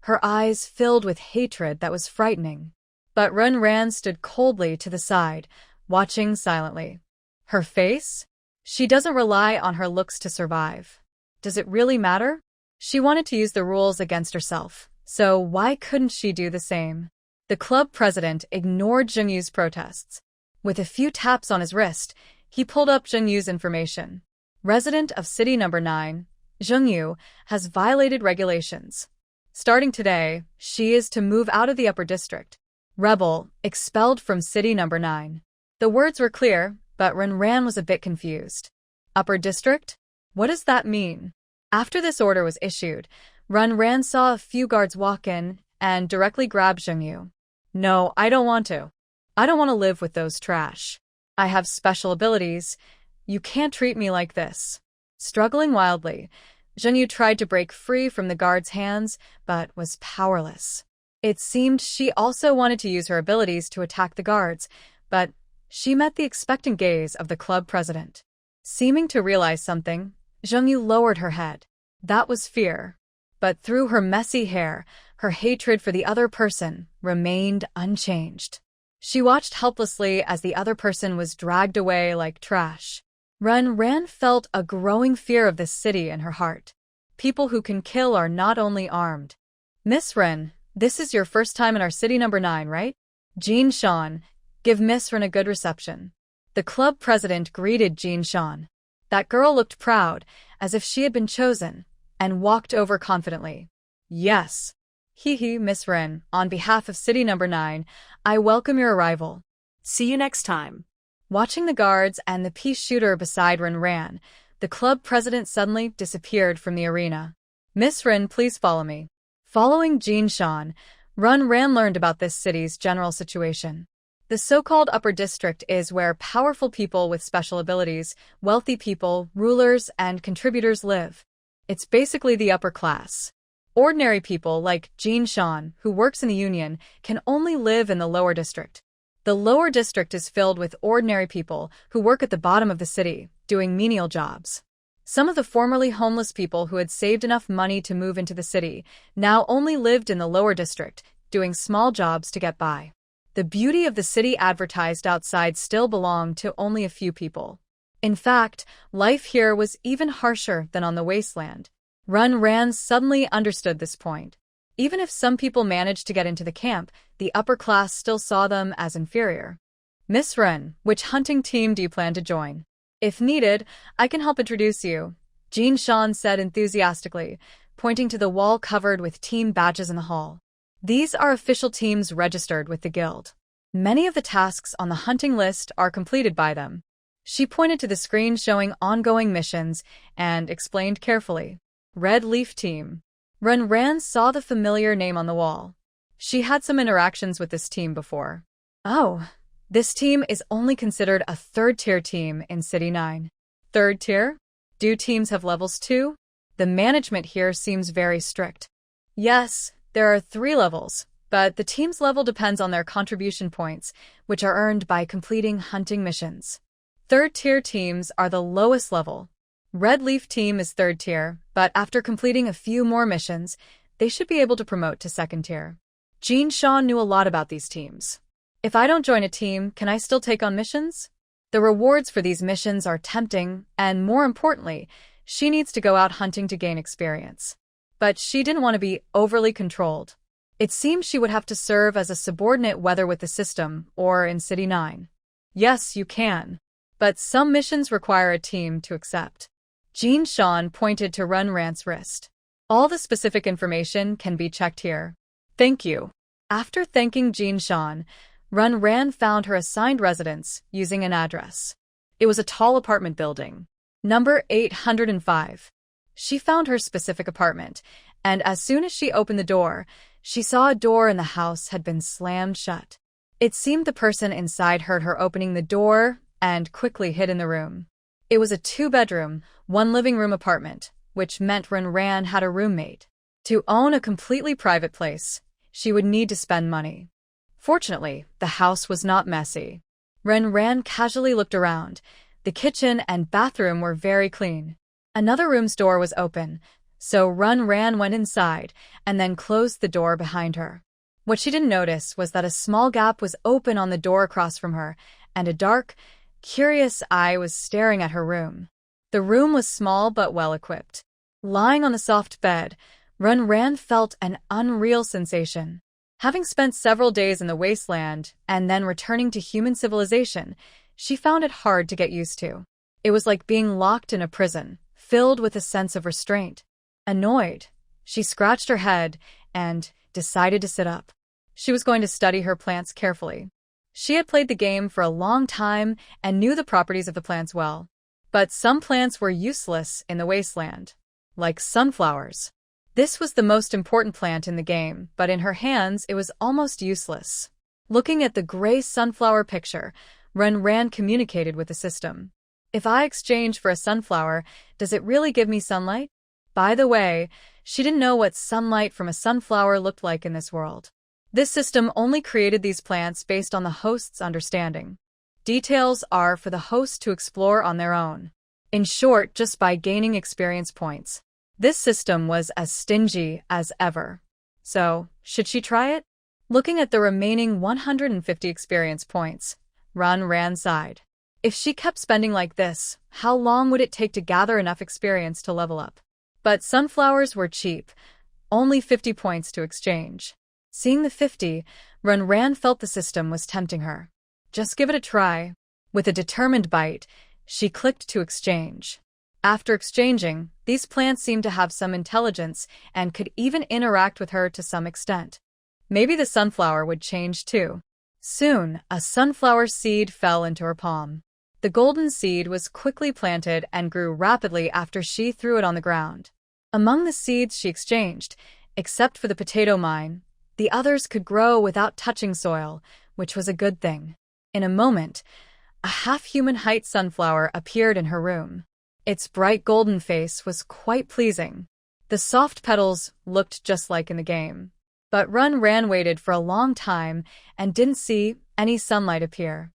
her eyes filled with hatred that was frightening. But Ren stood coldly to the side, watching silently. Her face? She doesn't rely on her looks to survive. Does it really matter? She wanted to use the rules against herself, so why couldn't she do the same? The club president ignored Chen Yu's protests. With a few taps on his wrist, he pulled up Chen Yu's information. Resident of City No. 9, Chen You has violated regulations. Starting today, she is to move out of the upper district. Rebel, expelled from City No. 9. The words were clear, but Ren was a bit confused. Upper district? What does that mean? After this order was issued, Ren saw a few guards walk in and directly grabbed Chen You. No, I don't want to. I don't want to live with those trash. I have special abilities. You can't treat me like this. Struggling wildly, Chen You tried to break free from the guard's hands, but was powerless. It seemed she also wanted to use her abilities to attack the guards, but she met the expectant gaze of the club president. Seeming to realize something, Chen You lowered her head. That was fear. But through her messy hair, her hatred for the other person remained unchanged. She watched helplessly as the other person was dragged away like trash. Ren felt a growing fear of this city in her heart. People who can kill are not only armed. Miss Ren, this is your first time in our city number 9, right? Jean Sean, give Miss Ren a good reception. The club president greeted Jean Sean. That girl looked proud, as if she had been chosen, and walked over confidently. Yes. Hee, Miss Ren, on behalf of city number 9, I welcome your arrival. See you next time. Watching the guards and the pea shooter beside Ren, the club president suddenly disappeared from the arena. Miss Ren, please follow me. Following Jean Sean, Ren learned about this city's general situation. The so-called upper district is where powerful people with special abilities, wealthy people, rulers, and contributors live. It's basically the upper class. Ordinary people like Jean Sean, who works in the union, can only live in the lower district. The lower district is filled with ordinary people who work at the bottom of the city, doing menial jobs. Some of the formerly homeless people who had saved enough money to move into the city now only lived in the lower district, doing small jobs to get by. The beauty of the city advertised outside still belonged to only a few people. In fact, life here was even harsher than on the Wasteland. Ren suddenly understood this point. Even if some people managed to get into the camp, the upper class still saw them as inferior. Miss Ren, which hunting team do you plan to join? If needed, I can help introduce you, Jean Sean said enthusiastically, pointing to the wall covered with team badges in the hall. These are official teams registered with the guild. Many of the tasks on the hunting list are completed by them. She pointed to the screen showing ongoing missions and explained carefully. Red Leaf Team. Ren saw the familiar name on the wall. She had some interactions with this team before. Oh, this team is only considered a third-tier team in City 9. Third tier? Do teams have levels too? The management here seems very strict. Yes, there are 3 levels, but the team's level depends on their contribution points, which are earned by completing hunting missions. Third-tier teams are the lowest level. Red Leaf Team is third tier, but after completing a few more missions, they should be able to promote to second tier. Jean Sean knew a lot about these teams. If I don't join a team, can I still take on missions? The rewards for these missions are tempting, and more importantly, she needs to go out hunting to gain experience. But she didn't want to be overly controlled. It seemed she would have to serve as a subordinate whether with the system or in City 9. Yes, you can. But some missions require a team to accept. Jean Sean pointed to Ren's wrist. All the specific information can be checked here. Thank you. After thanking Jean Sean, Ren found her assigned residence using an address. It was a tall apartment building. Number 805. She found her specific apartment, and as soon as she opened the door, she saw a door in the house had been slammed shut. It seemed the person inside heard her opening the door and quickly hid in the room. It was a 2-bedroom, 1-living-room apartment, which meant Ren had a roommate. To own a completely private place, she would need to spend money. Fortunately, the house was not messy. Ren casually looked around. The kitchen and bathroom were very clean. Another room's door was open, so Ren went inside and then closed the door behind her. What she didn't notice was that a small gap was open on the door across from her, and a dark, curious eye was staring at her room. The room was small but well-equipped. Lying on the soft bed, Ren felt an unreal sensation. Having spent several days in the Wasteland and then returning to human civilization, she found it hard to get used to. It was like being locked in a prison, filled with a sense of restraint. Annoyed, she scratched her head and decided to sit up. She was going to study her plants carefully. She had played the game for a long time and knew the properties of the plants well. But some plants were useless in the Wasteland, like sunflowers. This was the most important plant in the game, but in her hands it was almost useless. Looking at the gray sunflower picture, Ren communicated with the system. If I exchange for a sunflower, does it really give me sunlight? By the way, she didn't know what sunlight from a sunflower looked like in this world. This system only created these plants based on the host's understanding. Details are for the host to explore on their own. In short, just by gaining experience points. This system was as stingy as ever. So, should she try it? Looking at the remaining 150 experience points, Ren sighed. If she kept spending like this, how long would it take to gather enough experience to level up? But sunflowers were cheap, only 50 points to exchange. Seeing the 50, Ran felt the system was tempting her. Just give it a try. With a determined bite, she clicked to exchange. After exchanging, these plants seemed to have some intelligence and could even interact with her to some extent. Maybe the sunflower would change too. Soon, a sunflower seed fell into her palm. The golden seed was quickly planted and grew rapidly after she threw it on the ground. Among the seeds she exchanged, except for the potato mine, the others could grow without touching soil, which was a good thing. In a moment, a half-human height sunflower appeared in her room. Its bright golden face was quite pleasing. The soft petals looked just like in the game. But Ran waited for a long time and didn't see any sunlight appear.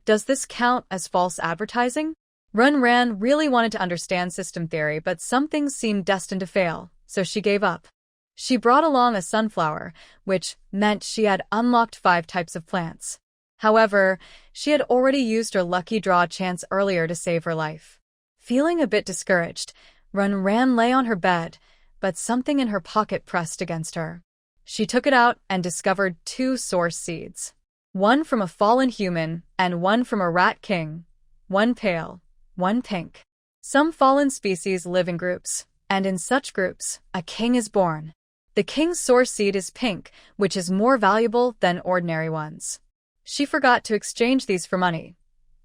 Does this count as false advertising? Ran really wanted to understand system theory, but some things seemed destined to fail, so she gave up. She brought along a sunflower, which meant she had unlocked 5 types of plants. However, she had already used her lucky draw chance earlier to save her life. Feeling a bit discouraged, Ran lay on her bed, but something in her pocket pressed against her. She took it out and discovered 2 source seeds. One from a fallen human and one from a rat king. One pale, one pink. Some fallen species live in groups, and in such groups, a king is born. The king's source seed is pink, which is more valuable than ordinary ones. She forgot to exchange these for money.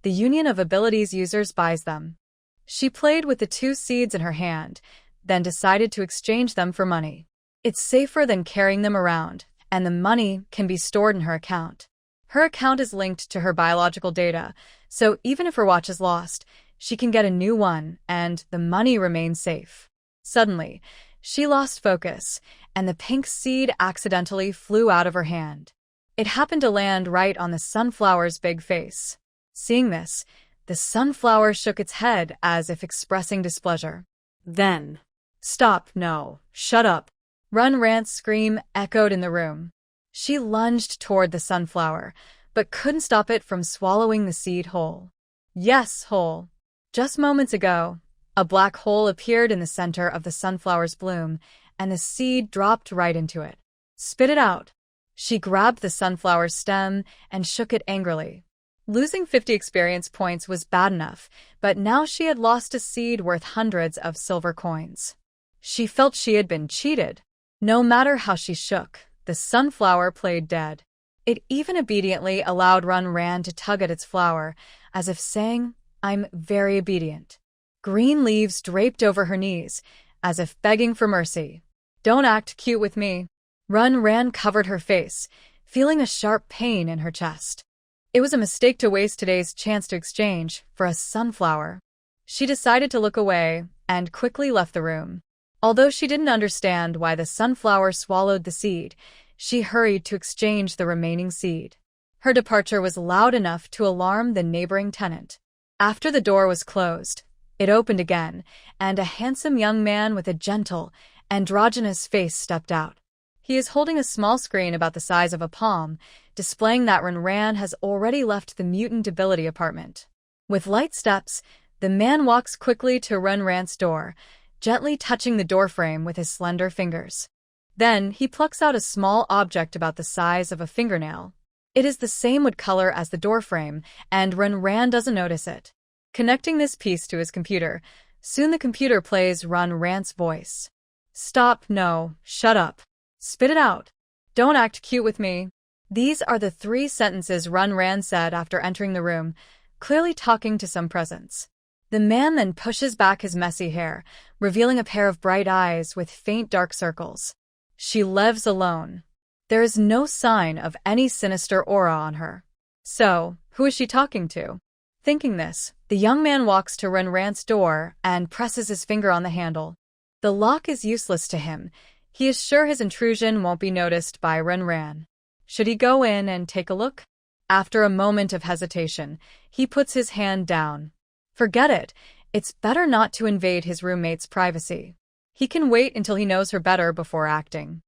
The Union of Abilities users buys them. She played with the 2 seeds in her hand, then decided to exchange them for money. It's safer than carrying them around, and the money can be stored in her account. Her account is linked to her biological data, so even if her watch is lost, she can get a new one, and the money remains safe. Suddenly, she lost focus, and the pink seed accidentally flew out of her hand. It happened to land right on the sunflower's big face. Seeing this, the sunflower shook its head as if expressing displeasure. Then, "Stop, no, shut up." Ran's scream echoed in the room. She lunged toward the sunflower, but couldn't stop it from swallowing the seed whole. Yes, whole. Just moments ago, a black hole appeared in the center of the sunflower's bloom, and the seed dropped right into it. "Spit it out." She grabbed the sunflower's stem and shook it angrily. Losing 50 experience points was bad enough, but now she had lost a seed worth hundreds of silver coins. She felt she had been cheated. No matter how she shook, the sunflower played dead. It even obediently allowed Ran to tug at its flower, as if saying, "I'm very obedient." Green leaves draped over her knees, as if begging for mercy. "Don't act cute with me." Ran covered her face, feeling a sharp pain in her chest. It was a mistake to waste today's chance to exchange for a sunflower. She decided to look away and quickly left the room. Although she didn't understand why the sunflower swallowed the seed, she hurried to exchange the remaining seed. Her departure was loud enough to alarm the neighboring tenant. After the door was closed, it opened again, and a handsome young man with a gentle, androgynous face stepped out. He is holding a small screen about the size of a palm, displaying that Ran has already left the mutant ability apartment. With light steps, the man walks quickly to Ran's door, gently touching the doorframe with his slender fingers. Then he plucks out a small object about the size of a fingernail. It is the same wood color as the doorframe, and Ran doesn't notice it. Connecting this piece to his computer, soon the computer plays Ran's voice. "Stop, no, shut up. Spit it out. Don't act cute with me." These are the 3 sentences Ran said after entering the room, clearly talking to some presence. The man then pushes back his messy hair, revealing a pair of bright eyes with faint dark circles. She lives alone. There is no sign of any sinister aura on her. So, who is she talking to? Thinking this, the young man walks to Ran's door and presses his finger on the handle. The lock is useless to him. He is sure his intrusion won't be noticed by Ran. Should he go in and take a look? After a moment of hesitation, he puts his hand down. Forget it. It's better not to invade his roommate's privacy. He can wait until he knows her better before acting.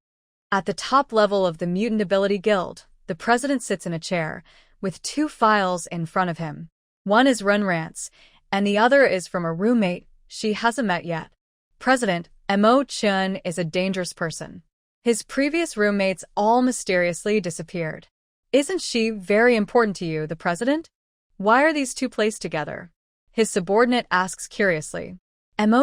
At the top level of the Mutant Ability Guild, the president sits in a chair, with 2 files in front of him. One is Ran's, and the other is from a roommate she hasn't met yet. President Chen is a dangerous person. His previous roommates all mysteriously disappeared. Isn't she very important to you, the president? Why are these two placed together? His subordinate asks curiously.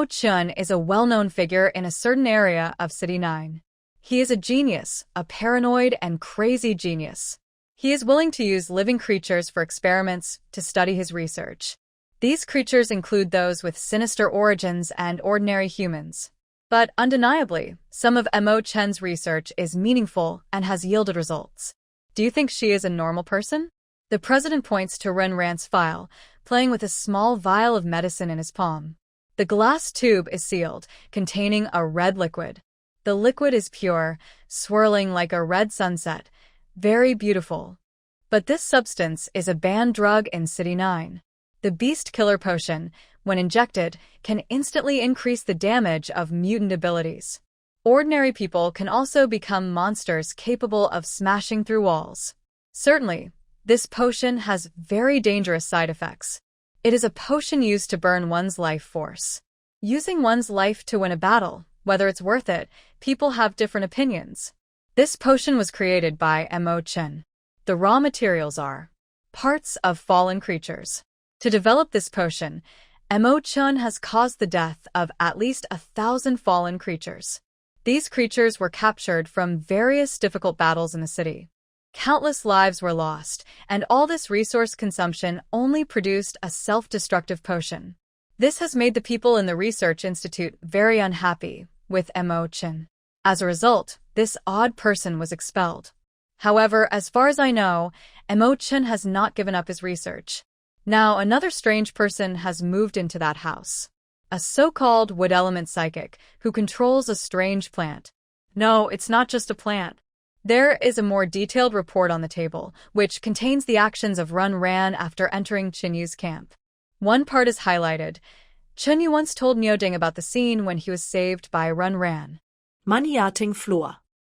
Chen is a well-known figure in a certain area of City 9. He is a genius, a paranoid and crazy genius. He is willing to use living creatures for experiments to study his research. These creatures include those with sinister origins and ordinary humans. But undeniably, some of Chen's research is meaningful and has yielded results. Do you think she is a normal person? The president points to Ran's file, playing with a small vial of medicine in his palm. The glass tube is sealed, containing a red liquid. The liquid is pure, swirling like a red sunset. Very beautiful. But this substance is a banned drug in City 9. The Beast Killer Potion, when injected, can instantly increase the damage of mutant abilities. Ordinary people can also become monsters capable of smashing through walls. Certainly, this potion has very dangerous side effects. It is a potion used to burn one's life force. Using one's life to win a battle, whether it's worth it, people have different opinions. This potion was created by Chen. The raw materials are parts of fallen creatures. To develop this potion, Chen has caused the death of at least 1,000 fallen creatures. These creatures were captured from various difficult battles in the city. Countless lives were lost, and all this resource consumption only produced a self-destructive potion. This has made the people in the research institute very unhappy with Chen. As a result, this odd person was expelled. However, as far as I know, Chen has not given up his research. Now, another strange person has moved into that house. A so-called wood element psychic who controls a strange plant. No, it's not just a plant. There is a more detailed report on the table, which contains the actions of Ran after entering Chen Yu's camp. One part is highlighted. Chen You once told Mioding about the scene when he was saved by Ran. Manhwa floor.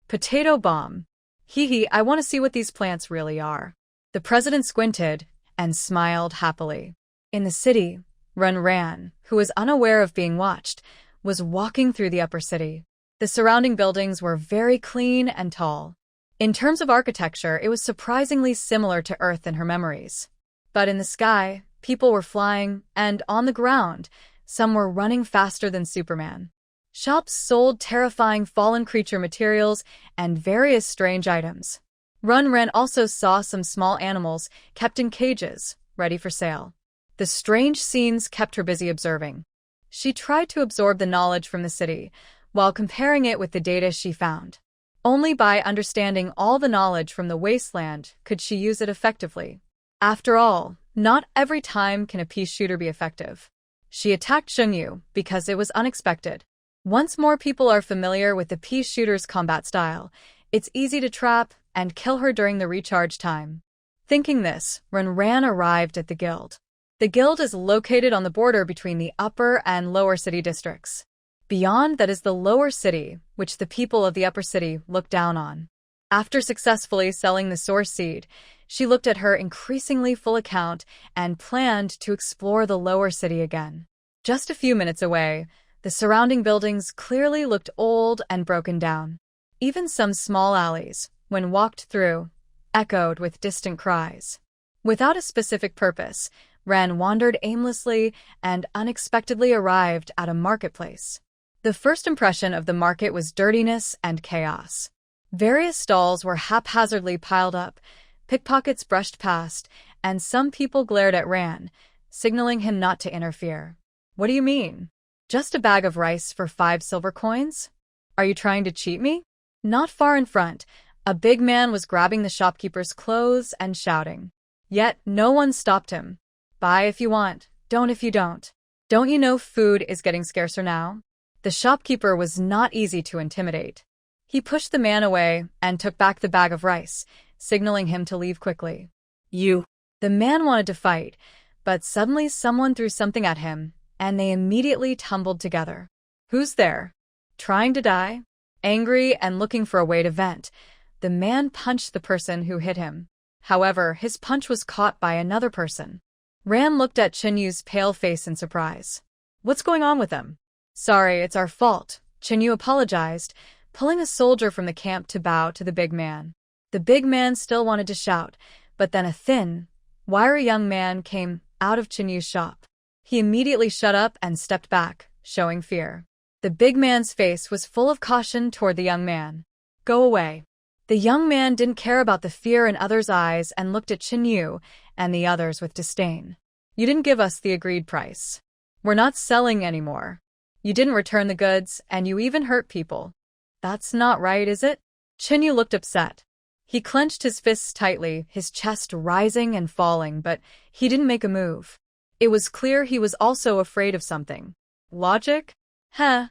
Potato bomb. Hee, I want to see what these plants really are. The president squinted and smiled happily. In the city, Ran, who was unaware of being watched, was walking through the upper city. The surrounding buildings were very clean and tall. In terms of architecture, it was surprisingly similar to Earth in her memories. But in the sky, people were flying, and on the ground, some were running faster than Superman. Shops sold terrifying fallen creature materials and various strange items. Ran also saw some small animals kept in cages, ready for sale. The strange scenes kept her busy observing. She tried to absorb the knowledge from the city, while comparing it with the data she found. Only by understanding all the knowledge from the Wasteland could she use it effectively. After all, not every time can a peace shooter be effective. She attacked Chen You because it was unexpected. Once more people are familiar with the peace shooter's combat style, it's easy to trap and kill her during the recharge time. Thinking this, Ran arrived at the guild. The guild is located on the border between the upper and lower city districts. Beyond that is the lower city, which the people of the upper city look down on. After successfully selling the source seed, she looked at her increasingly full account and planned to explore the lower city again. Just a few minutes away, the surrounding buildings clearly looked old and broken down. Even some small alleys, when walked through, echoed with distant cries. Without a specific purpose, Ran wandered aimlessly and unexpectedly arrived at a marketplace. The first impression of the market was dirtiness and chaos. Various stalls were haphazardly piled up, pickpockets brushed past, and some people glared at Ran, signaling him not to interfere. What do you mean? Just a bag of rice for 5 silver coins? Are you trying to cheat me? Not far in front, a big man was grabbing the shopkeeper's clothes and shouting. Yet no one stopped him. Buy if you want, don't if you don't. Don't you know food is getting scarcer now? The shopkeeper was not easy to intimidate. He pushed the man away and took back the bag of rice, signaling him to leave quickly. You. The man wanted to fight, but suddenly someone threw something at him, and they immediately tumbled together. Who's there? Trying to die? Angry and looking for a way to vent, the man punched the person who hit him. However, his punch was caught by another person. Ran looked at Chen Yu's pale face in surprise. What's going on with him? Sorry, it's our fault, Chen You apologized, pulling a soldier from the camp to bow to the big man. The big man still wanted to shout, but then a thin, wiry young man came out of Chen Yu's shop. He immediately shut up and stepped back, showing fear. The big man's face was full of caution toward the young man. Go away. The young man didn't care about the fear in others' eyes and looked at Chen You and the others with disdain. You didn't give us the agreed price. We're not selling anymore. You didn't return the goods, and you even hurt people. That's not right, is it? Chen You looked upset. He clenched his fists tightly, his chest rising and falling, but he didn't make a move. It was clear he was also afraid of something. Logic? Heh.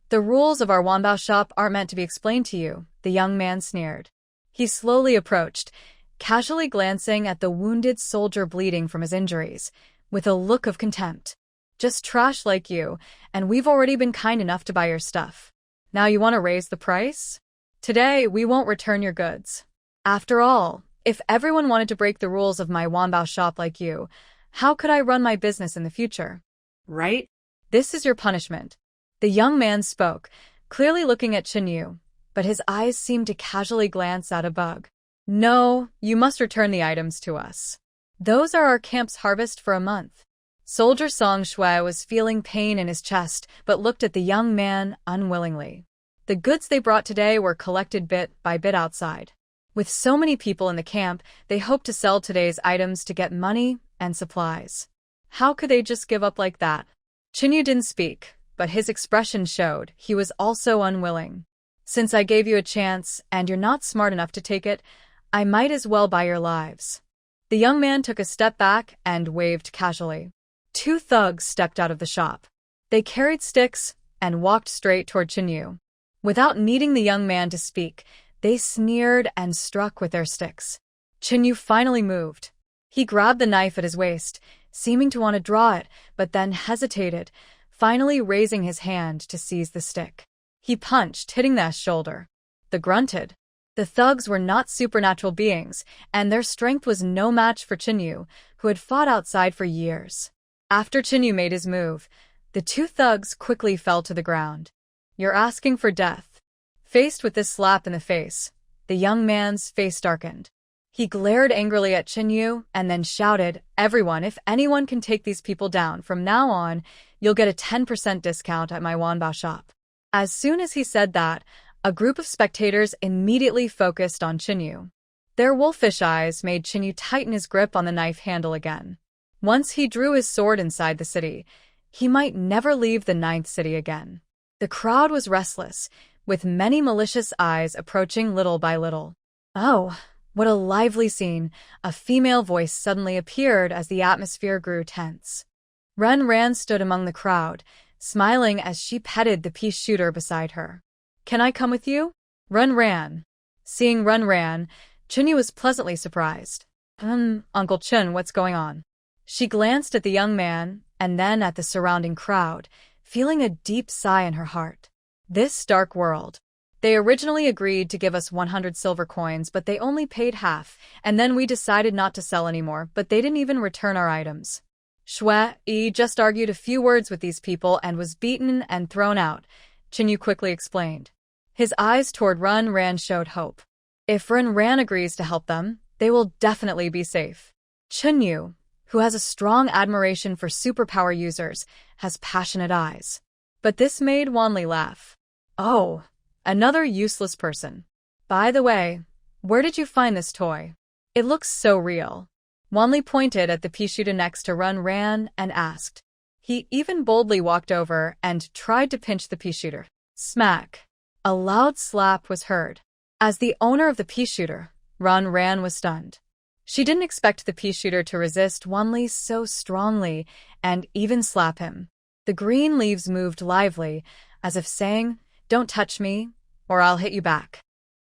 The rules of our Wanbao shop aren't meant to be explained to you, the young man sneered. He slowly approached, casually glancing at the wounded soldier bleeding from his injuries, with a look of contempt. Just trash like you, and we've already been kind enough to buy your stuff. Now you want to raise the price? Today, we won't return your goods. After all, if everyone wanted to break the rules of my Wanbao shop like you, how could I run my business in the future? Right? This is your punishment. The young man spoke, clearly looking at Chen You, but his eyes seemed to casually glance at a bug. No, you must return the items to us. Those are our camp's harvest for a month. Soldier Song Shui was feeling pain in his chest, but looked at the young man unwillingly. The goods they brought today were collected bit by bit outside. With so many people in the camp, they hoped to sell today's items to get money and supplies. How could they just give up like that? Chen You didn't speak, but his expression showed he was also unwilling. Since I gave you a chance, and you're not smart enough to take it, I might as well buy your lives. The young man took a step back and waved casually. Two thugs stepped out of the shop. They carried sticks and walked straight toward Chen You. Without needing the young man to speak, they sneered and struck with their sticks. Chen You finally moved. He grabbed the knife at his waist, seeming to want to draw it, but then hesitated, finally raising his hand to seize the stick. He punched, hitting the shoulder. The grunted. The thugs were not supernatural beings, and their strength was no match for Chen You, who had fought outside for years. After Chen You made his move, the two thugs quickly fell to the ground. You're asking for death. Faced with this slap in the face, the young man's face darkened. He glared angrily at Chen You and then shouted, Everyone, if anyone can take these people down from now on, you'll get a 10% discount at my Wanbao shop. As soon as he said that, a group of spectators immediately focused on Chen You. Their wolfish eyes made Chen You tighten his grip on the knife handle again. Once he drew his sword inside the city, he might never leave the 9th city again. The crowd was restless, with many malicious eyes approaching little by little. Oh, what a lively scene! A female voice suddenly appeared as the atmosphere grew tense. Ren Ran stood among the crowd, smiling as she petted the pea shooter beside her. Can I come with you? Ren Ran. Seeing Ren Ran, Chen Yu was pleasantly surprised. Uncle Chen, what's going on? She glanced at the young man, and then at the surrounding crowd, feeling a deep sigh in her heart. This dark world. They originally agreed to give us 100 silver coins, but they only paid half, and then we decided not to sell anymore, but they didn't even return our items. Shui just argued a few words with these people and was beaten and thrown out, Chen Yu quickly explained. His eyes toward Ren Ran showed hope. If Ren Ran agrees to help them, they will definitely be safe. Chen Yu, who has a strong admiration for superpower users, has passionate eyes. But this made Wanli laugh. Oh, another useless person. By the way, where did you find this toy? It looks so real. Wanli pointed at the pea shooter next to Ren Ran and asked. He even boldly walked over and tried to pinch the pea shooter. Smack. A loud slap was heard. As the owner of the pea shooter, Ren Ran was stunned. She didn't expect the pea shooter to resist Wanli so strongly and even slap him. The green leaves moved lively, as if saying, Don't touch me, or I'll hit you back.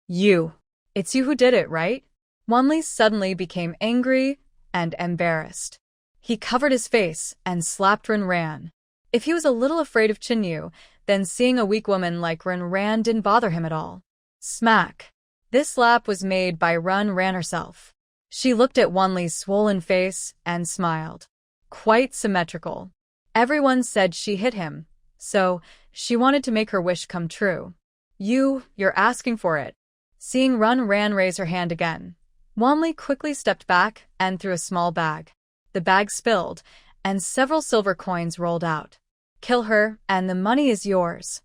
You. It's you who did it, right? Wanli suddenly became angry and embarrassed. He covered his face and slapped Ren Ran. If he was a little afraid of Chen Yu, then seeing a weak woman like Ren Ran didn't bother him at all. Smack. This slap was made by Ren Ran herself. She looked at Wanli's swollen face and smiled. Quite symmetrical. Everyone said she hit him, so She wanted to make her wish come true. You're asking for it. Seeing Ran raise her hand again, Wanli quickly stepped back and threw a small bag. The bag spilled, and several silver coins rolled out. Kill her, and the money is yours.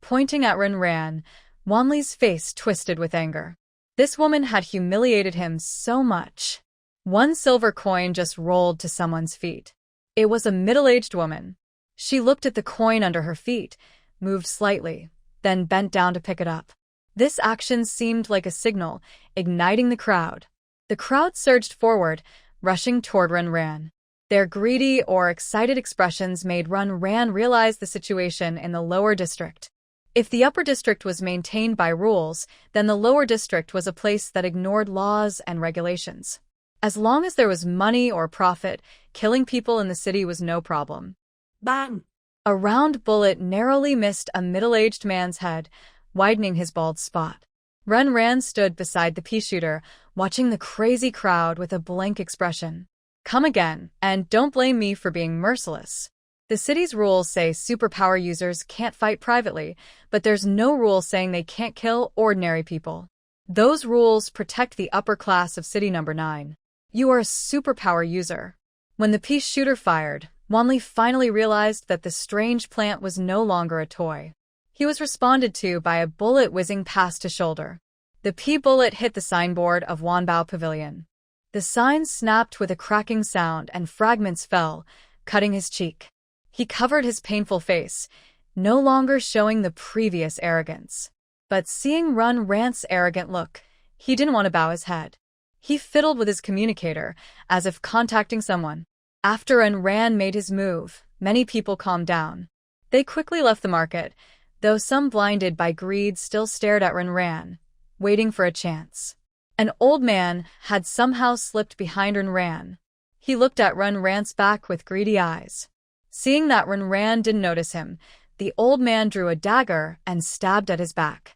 Pointing at Ran, Wanli's face twisted with anger. This woman had humiliated him so much. One silver coin just rolled to someone's feet. It was a middle-aged woman. She looked at the coin under her feet, moved slightly, then bent down to pick it up. This action seemed like a signal, igniting the crowd. The crowd surged forward, rushing toward Ran. Their greedy or excited expressions made Ran realize the situation in the lower district. If the upper district was maintained by rules, then the lower district was a place that ignored laws and regulations. As long as there was money or profit, killing people in the city was no problem. Bang! A round bullet narrowly missed a middle-aged man's head, widening his bald spot. Ran stood beside the pea shooter, watching the crazy crowd with a blank expression. Come again, and don't blame me for being merciless. The city's rules say superpower users can't fight privately, but there's no rule saying they can't kill ordinary people. Those rules protect the upper class of City Number 9. You are a superpower user. When the pea shooter fired, Wanli finally realized that the strange plant was no longer a toy. He was responded to by a bullet whizzing past his shoulder. The pea bullet hit the signboard of Wanbao Pavilion. The sign snapped with a cracking sound and fragments fell, cutting his cheek. He covered his painful face, no longer showing the previous arrogance. But seeing Ran's arrogant look, he didn't want to bow his head. He fiddled with his communicator, as if contacting someone. After Ran made his move, many people calmed down. They quickly left the market, though some blinded by greed still stared at Ran, waiting for a chance. An old man had somehow slipped behind Ran. He looked at Ran's back with greedy eyes. Seeing that Ran didn't notice him, the old man drew a dagger and stabbed at his back.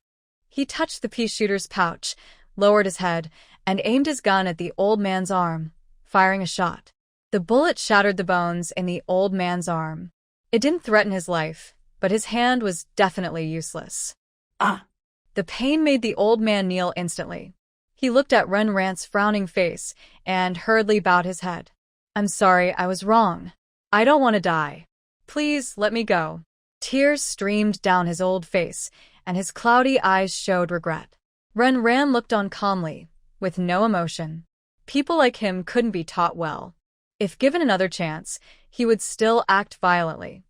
He touched the pea shooter's pouch, lowered his head, and aimed his gun at the old man's arm, firing a shot. The bullet shattered the bones in the old man's arm. It didn't threaten his life, but his hand was definitely useless. Ah! The pain made the old man kneel instantly. He looked at Ran's frowning face and hurriedly bowed his head. I'm sorry, I was wrong. I don't want to die. Please let me go. Tears streamed down his old face, and his cloudy eyes showed regret. Ran looked on calmly, with no emotion. People like him couldn't be taught well. If given another chance, he would still act violently.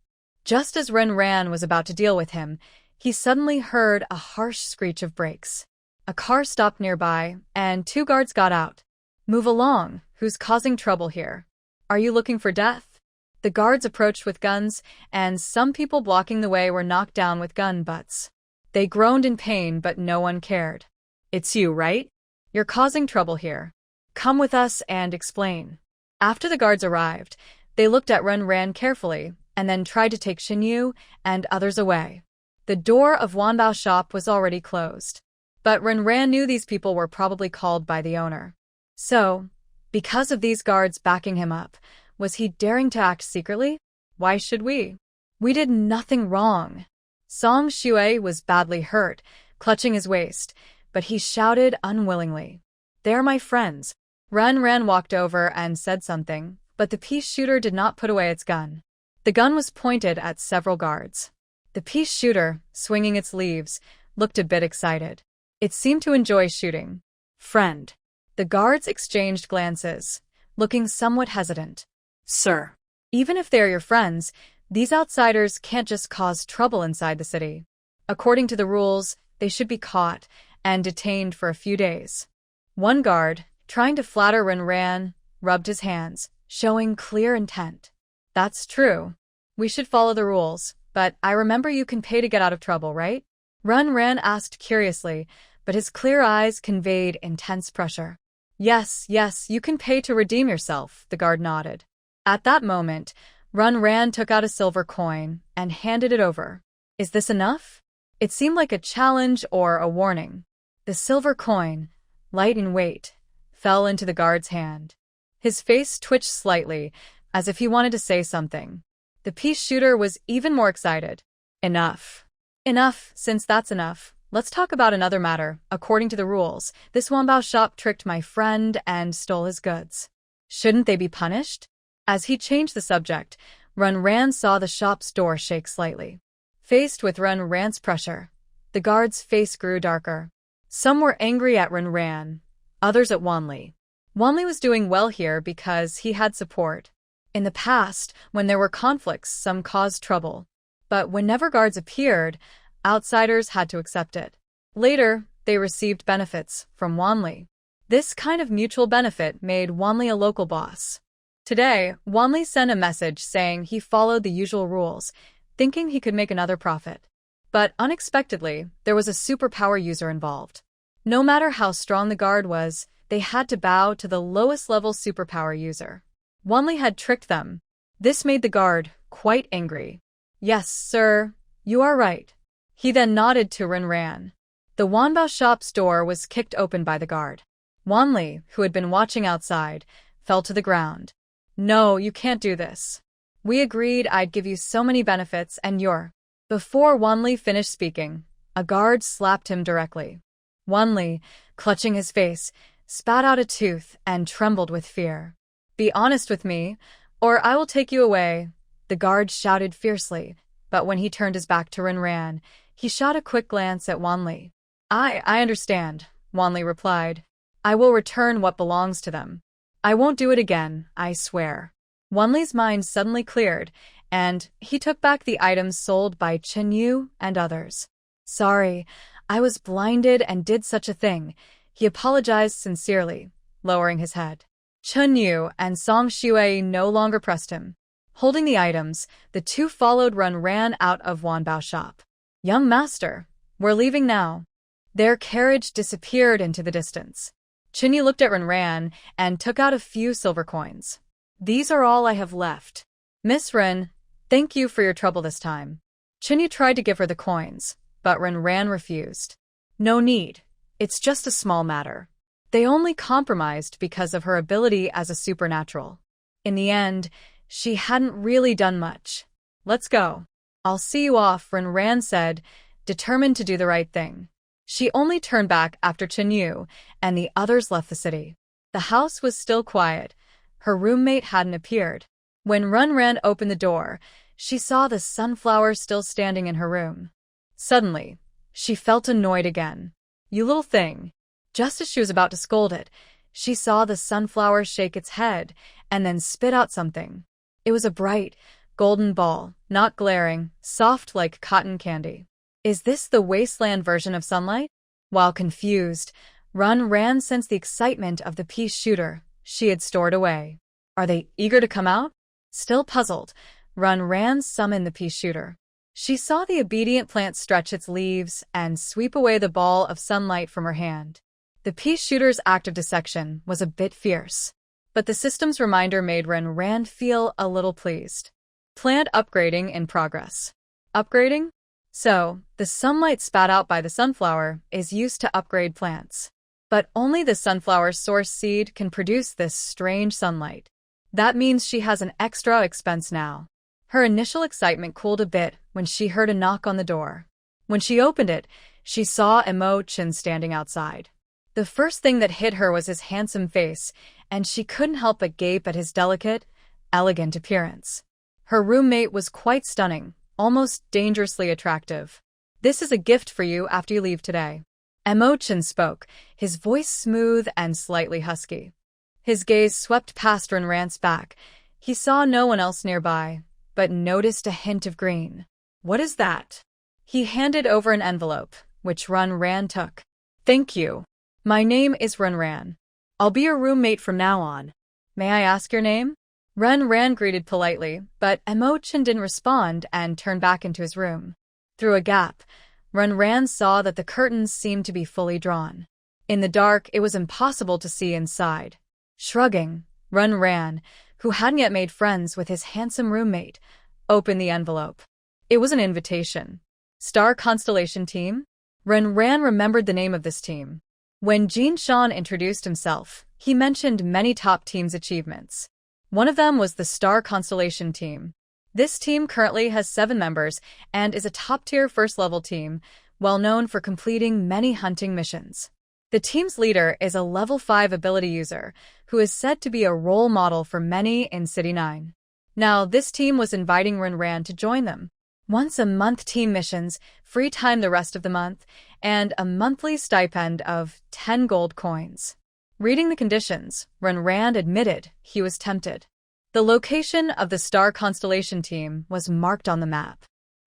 Just as Ran was about to deal with him, he suddenly heard a harsh screech of brakes. A car stopped nearby, and 2 guards got out. Move along, who's causing trouble here? Are you looking for death? The guards approached with guns, and some people blocking the way were knocked down with gun butts. They groaned in pain, but no one cared. It's you, right? You're causing trouble here. Come with us and explain. After the guards arrived, they looked at Ran carefully, and then tried to take Chen You and others away. The door of Wanbao's shop was already closed. But Ran knew these people were probably called by the owner. So, because of these guards backing him up, was he daring to act secretly? Why should we? We did nothing wrong. Song Shui was badly hurt, clutching his waist, but he shouted unwillingly. They're my friends. Ran walked over and said something, but the pea shooter did not put away its gun. The gun was pointed at several guards. The pea shooter, swinging its leaves, looked a bit excited. It seemed to enjoy shooting. Friend. The guards exchanged glances, looking somewhat hesitant. Sir. Even if they're your friends, these outsiders can't just cause trouble inside the city. According to the rules, they should be caught and detained for a few days. One guard, trying to flatter Ran, rubbed his hands, showing clear intent. That's true. We should follow the rules, but I remember you can pay to get out of trouble, right? Ran asked curiously, but his clear eyes conveyed intense pressure. Yes, you can pay to redeem yourself, the guard nodded. At that moment, Ran took out a silver coin and handed it over. Is this enough? It seemed like a challenge or a warning. The silver coin, light in weight, fell into the guard's hand. His face twitched slightly, as if he wanted to say something. The pea shooter was even more excited. Enough. Enough, since that's enough. Let's talk about another matter. According to the rules, this Wanbao shop tricked my friend and stole his goods. Shouldn't they be punished? As he changed the subject, Run Ran saw the shop's door shake slightly. Faced with Run Ran's pressure, the guard's face grew darker. Some were angry at Run Ran, others at Wanli. Wanli was doing well here because he had support. In the past, when there were conflicts, some caused trouble. But whenever guards appeared, outsiders had to accept it. Later, they received benefits from Wanli. This kind of mutual benefit made Wanli a local boss. Today, Wanli sent a message saying he followed the usual rules, thinking he could make another profit. But unexpectedly, there was a superpower user involved. No matter how strong the guard was, they had to bow to the lowest level superpower user. Wanli had tricked them. This made the guard quite angry. Yes, sir, you are right. He then nodded to Run Ran. The Wanbao shop's door was kicked open by the guard. Wanli, who had been watching outside, fell to the ground. No, you can't do this. We agreed I'd give you so many benefits and you're... Before Wanli finished speaking, a guard slapped him directly. Wanli, clutching his face, spat out a tooth and trembled with fear. Be honest with me, or I will take you away, the guard shouted fiercely, but when he turned his back to Run Ran, he shot a quick glance at Wanli. I understand, Wanli replied. I will return what belongs to them. I won't do it again, I swear. Wanli's mind suddenly cleared, and he took back the items sold by Chen You and others. Sorry, I was blinded and did such a thing, he apologized sincerely, lowering his head. Chen You and Song Shui no longer pressed him. Holding the items, the two followed Run Ran out of Wanbao shop. Young master, we're leaving now. Their carriage disappeared into the distance. Chen You looked at Run Ran and took out a few silver coins. These are all I have left. Miss Ren, thank you for your trouble this time. Chen You tried to give her the coins, but Run Ran refused. No need. It's just a small matter. They only compromised because of her ability as a supernatural. In the end, she hadn't really done much. Let's go. I'll see you off, Run Ran said, determined to do the right thing. She only turned back after Chen You and the others left the city. The house was still quiet. Her roommate hadn't appeared. When Run Ran opened the door, she saw the sunflower still standing in her room. Suddenly, she felt annoyed again. You little thing. Just as she was about to scold it, she saw the sunflower shake its head and then spit out something. It was a bright, golden ball, not glaring, soft like cotton candy. Is this the Wasteland version of sunlight? While confused, Run Ran sensed the excitement of the pea shooter she had stored away. Are they eager to come out? Still puzzled, Run Ran summoned the pea shooter. She saw the obedient plant stretch its leaves and sweep away the ball of sunlight from her hand. The pea shooter's act of dissection was a bit fierce, but the system's reminder made Run Ran feel a little pleased. Plant upgrading in progress. Upgrading? So, the sunlight spat out by the sunflower is used to upgrade plants. But only the sunflower source seed can produce this strange sunlight. That means she has an extra expense now. Her initial excitement cooled a bit when she heard a knock on the door. When she opened it, she saw Chen standing outside. The first thing that hit her was his handsome face, and she couldn't help but gape at his delicate, elegant appearance. Her roommate was quite stunning, almost dangerously attractive. This is a gift for you after you leave today. Chen spoke, his voice smooth and slightly husky. His gaze swept past Run Ran's back. He saw no one else nearby, but noticed a hint of green. What is that? He handed over an envelope, which Run Ran took. Thank you. My name is Run Ran. I'll be your roommate from now on. May I ask your name? Run Ran greeted politely, but Chen didn't respond and turned back into his room. Through a gap, Run Ran saw that the curtains seemed to be fully drawn. In the dark, it was impossible to see inside. Shrugging, Run Ran, who hadn't yet made friends with his handsome roommate, opened the envelope. It was an invitation. Star Constellation Team? Run Ran remembered the name of this team. When Jin Shan introduced himself, he mentioned many top teams' achievements. One of them was the Star Constellation Team. This team currently has 7 members and is a top-tier first-level team, well known for completing many hunting missions. The team's leader is a level 5 ability user, who is said to be a role model for many in City 9. Now, this team was inviting Ren to join them. Once a month team missions, free time the rest of the month, and a monthly stipend of 10 gold coins. Reading the conditions, Ren admitted he was tempted. The location of the star constellation team was marked on the map.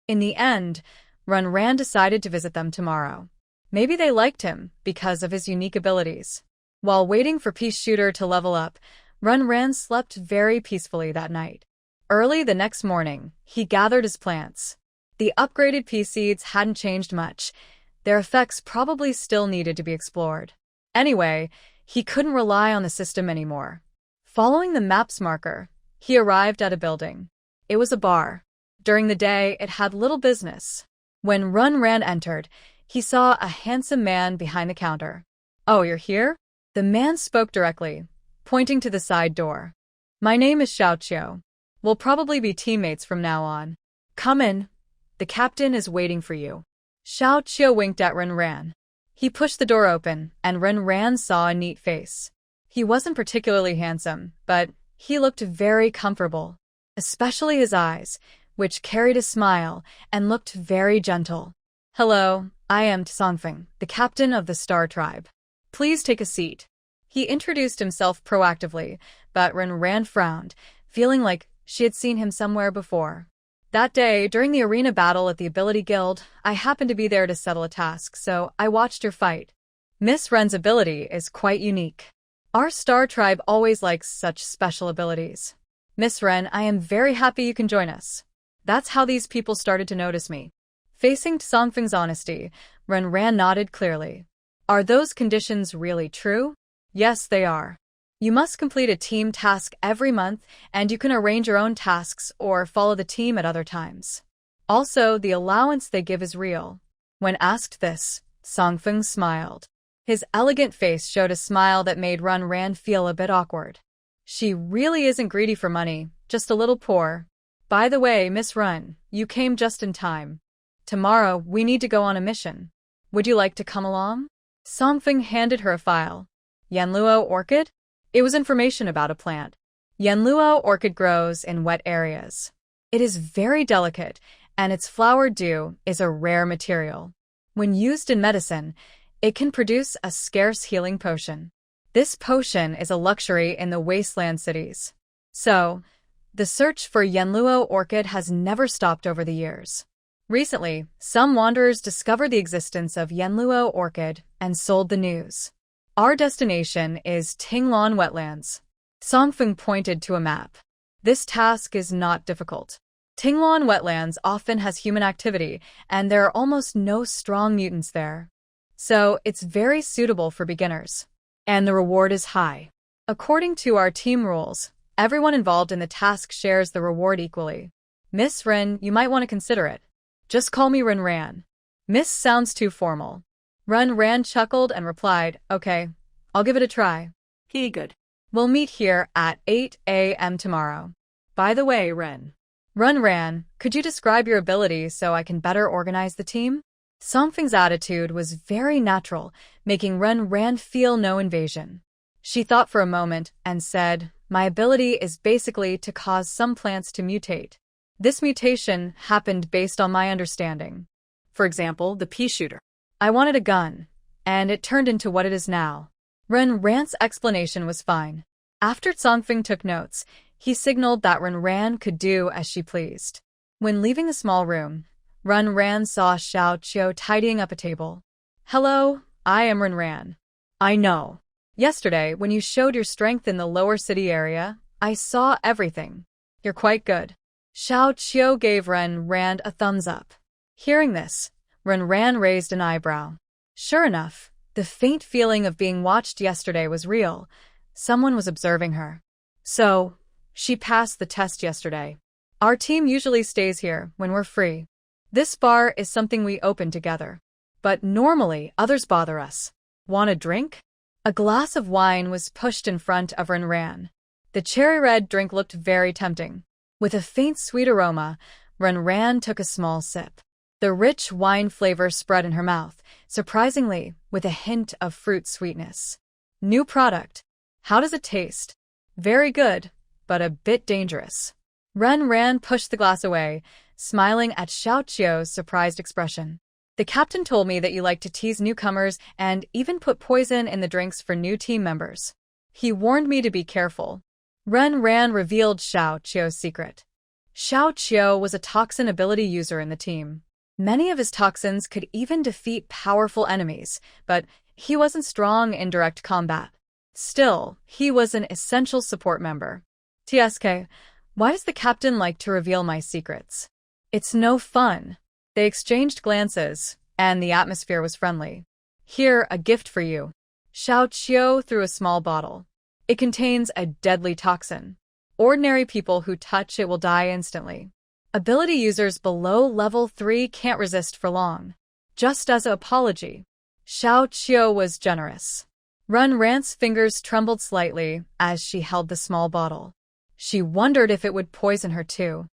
In the end, Ren decided to visit them tomorrow. Maybe they liked him because of his unique abilities. While waiting for Peace Shooter to level up, Ren slept very peacefully that night. Early the next morning, he gathered his plants. The upgraded pea seeds hadn't changed much. Their effects probably still needed to be explored. Anyway, he couldn't rely on the system anymore. Following the map's marker, he arrived at a building. It was a bar. During the day, it had little business. When Ren entered, he saw a handsome man behind the counter. "Oh, you're here?" The man spoke directly, pointing to the side door. "My name is Chen You. We'll probably be teammates from now on. Come in. The captain is waiting for you." Chen You winked at Ren. He pushed the door open, and Ren saw a neat face. He wasn't particularly handsome, but he looked very comfortable, especially his eyes, which carried a smile and looked very gentle. "Hello, I am Confronting, the captain of the Star Tribe. Please take a seat." He introduced himself proactively, but Ren frowned, feeling like she had seen him somewhere before. "That day, during the arena battle at the Ability Guild, I happened to be there to settle a task, so I watched your fight. Miss Ren's ability is quite unique. Our Star Tribe always likes such special abilities. Miss Ren, I am very happy you can join us." That's how these people started to notice me. Facing Confronting's honesty, Ren nodded clearly. "Are those conditions really true?" "Yes, they are. You must complete a team task every month, and you can arrange your own tasks or follow the team at other times. Also, the allowance they give is real." When asked this, Confronting smiled. His elegant face showed a smile that made Ren feel a bit awkward. She really isn't greedy for money, just a little poor. "By the way, Miss Ren, you came just in time. Tomorrow, we need to go on a mission. Would you like to come along?" Confronting handed her a file. "Yanluo Orchid?" It was information about a plant. Yanluo Orchid grows in wet areas. It is very delicate, and its flower dew is a rare material. When used in medicine, it can produce a scarce healing potion. This potion is a luxury in the Wasteland cities. So, the search for Yanluo Orchid has never stopped over the years. Recently, some wanderers discovered the existence of Yanluo Orchid and sold the news. "Our destination is Tinglon Wetlands." Confronting pointed to a map. "This task is not difficult. Tinglon Wetlands often has human activity, and there are almost no strong mutants there. So, it's very suitable for beginners. And the reward is high. According to our team rules, everyone involved in the task shares the reward equally. Miss Ren, you might want to consider it. Just call me Ren. Miss sounds too formal." Ren chuckled and replied, "Okay, I'll give it a try." He good. "We'll meet here at 8 a.m. tomorrow. By the way, Ren, could you describe your abilities so I can better organize the team?" Confronting's attitude was very natural, making Ren feel no invasion. She thought for a moment and said, "My ability is basically to cause some plants to mutate. This mutation happened based on my understanding. For example, the pea shooter. I wanted a gun, and it turned into what it is now." Ren's explanation was fine. After Confronting took notes, he signaled that Ren could do as she pleased. When leaving the small room, Ren saw Chen You tidying up a table. "Hello, I am Ren. I know. Yesterday, when you showed your strength in the lower city area, I saw everything. You're quite good." Chen You gave Ren a thumbs up. Hearing this, Ren raised an eyebrow. Sure enough, the faint feeling of being watched yesterday was real. Someone was observing her. "So, she passed the test yesterday. Our team usually stays here when we're free. This bar is something we open together. But normally, others bother us. Want a drink?" A glass of wine was pushed in front of Ren. The cherry red drink looked very tempting. With a faint sweet aroma, Ran took a small sip. The rich wine flavor spread in her mouth, surprisingly, with a hint of fruit sweetness. New product. How does it taste? Very good, but a bit dangerous. Ran pushed the glass away, smiling at Xiao Qiu's surprised expression. The captain told me that you like to tease newcomers and even put poison in the drinks for new team members. He warned me to be careful. Ran revealed Xiao Qiu's secret. Xiao Qiu was a toxin ability user in the team. Many of his toxins could even defeat powerful enemies, but he wasn't strong in direct combat. Still, he was an essential support member. TSK, why does the captain like to reveal my secrets? It's no fun. They exchanged glances, and the atmosphere was friendly. Here, a gift for you. Xiao Qiu threw a small bottle. It contains a deadly toxin. Ordinary people who touch it will die instantly. Ability users below level 3 can't resist for long. Just as an apology. Xiao Qiu was generous. Ran's fingers trembled slightly as she held the small bottle. She wondered if it would poison her too.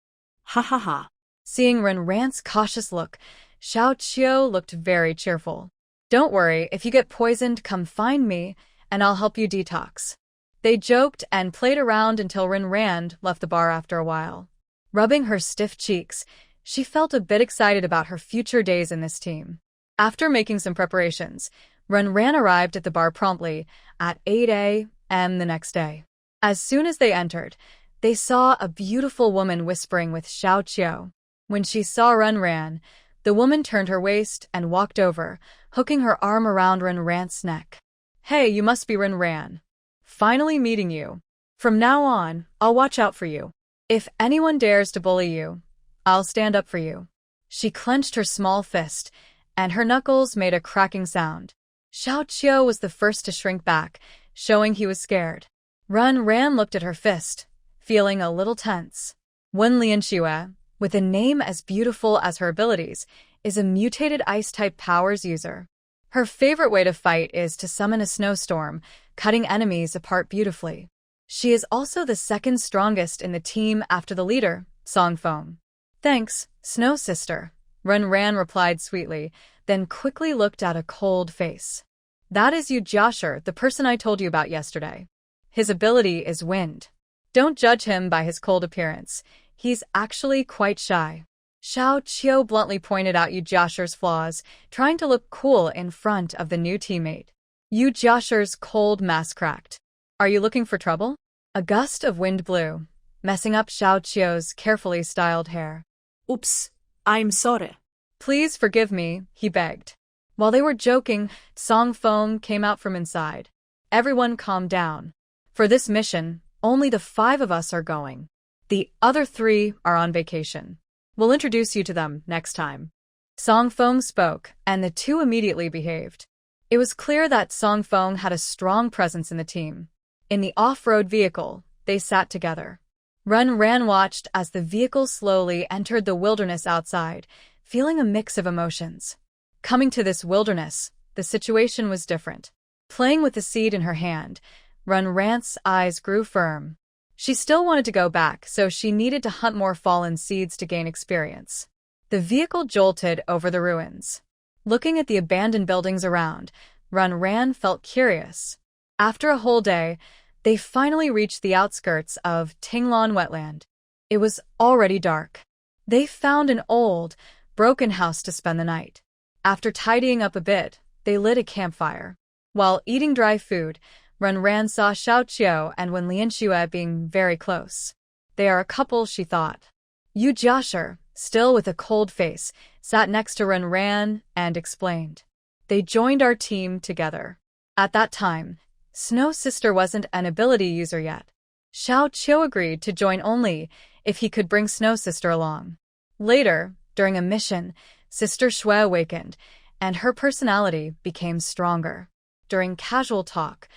Ha ha ha. Seeing Ran's cautious look, Xiao Qiu looked very cheerful. Don't worry, if you get poisoned, come find me, and I'll help you detox. They joked and played around until Ran left the bar after a while. Rubbing her stiff cheeks, she felt a bit excited about her future days in this team. After making some preparations, Ran arrived at the bar promptly at 8 a.m. the next day. As soon as they entered, they saw a beautiful woman whispering with Xiao Qiu. When she saw Ran, the woman turned her waist and walked over, hooking her arm around Ran's neck. Hey, you must be Ran. Finally meeting you. From now on, I'll watch out for you. If anyone dares to bully you, I'll stand up for you. She clenched her small fist, and her knuckles made a cracking sound. Xiao Qiu was the first to shrink back, showing he was scared. Ran looked at her fist, feeling a little tense. Yanluo, with a name as beautiful as her abilities, is a mutated ice-type powers user. Her favorite way to fight is to summon a snowstorm, cutting enemies apart beautifully. She is also the second strongest in the team after the leader, Songfeng. Thanks, Snow Sister, Ran replied sweetly, then quickly looked at a cold face. That is Yu Jiashi, the person I told you about yesterday. His ability is wind. Don't judge him by his cold appearance. He's actually quite shy. Xiao Qiu bluntly pointed out Yu Jiashi's flaws, trying to look cool in front of the new teammate. Yu Jiashi's cold mask cracked. Are you looking for trouble? A gust of wind blew, messing up Xiao Qiu's carefully styled hair. Oops, I'm sorry. Please forgive me, he begged. While they were joking, Songfeng came out from inside. Everyone calmed down. For this mission, only the 5 of us are going. The other 3 are on vacation. We'll introduce you to them next time. Songfeng spoke, and the 2 immediately behaved. It was clear that Songfeng had a strong presence in the team. In the off-road vehicle, they sat together. Ran watched as the vehicle slowly entered the wilderness outside, feeling a mix of emotions. Coming to this wilderness, the situation was different. Playing with the seed in her hand, Ran's eyes grew firm. She still wanted to go back, so she needed to hunt more fallen seeds to gain experience. The vehicle jolted over the ruins. Looking at the abandoned buildings around, Ran felt curious. After a whole day, they finally reached the outskirts of Tinglan wetland. It was already dark. They found an old, broken house to spend the night. After tidying up a bit, they lit a campfire. While eating dry food, Ran saw Xiao Qiu and Yanluo being very close. They are a couple, she thought. Yu Jiashi, still with a cold face, sat next to Ran and explained. They joined our team together. At that time, Snow Sister wasn't an ability user yet. Xiao Qiu agreed to join only if he could bring Snow Sister along. Later, during a mission, Sister Shui awakened, and her personality became stronger. During casual talk,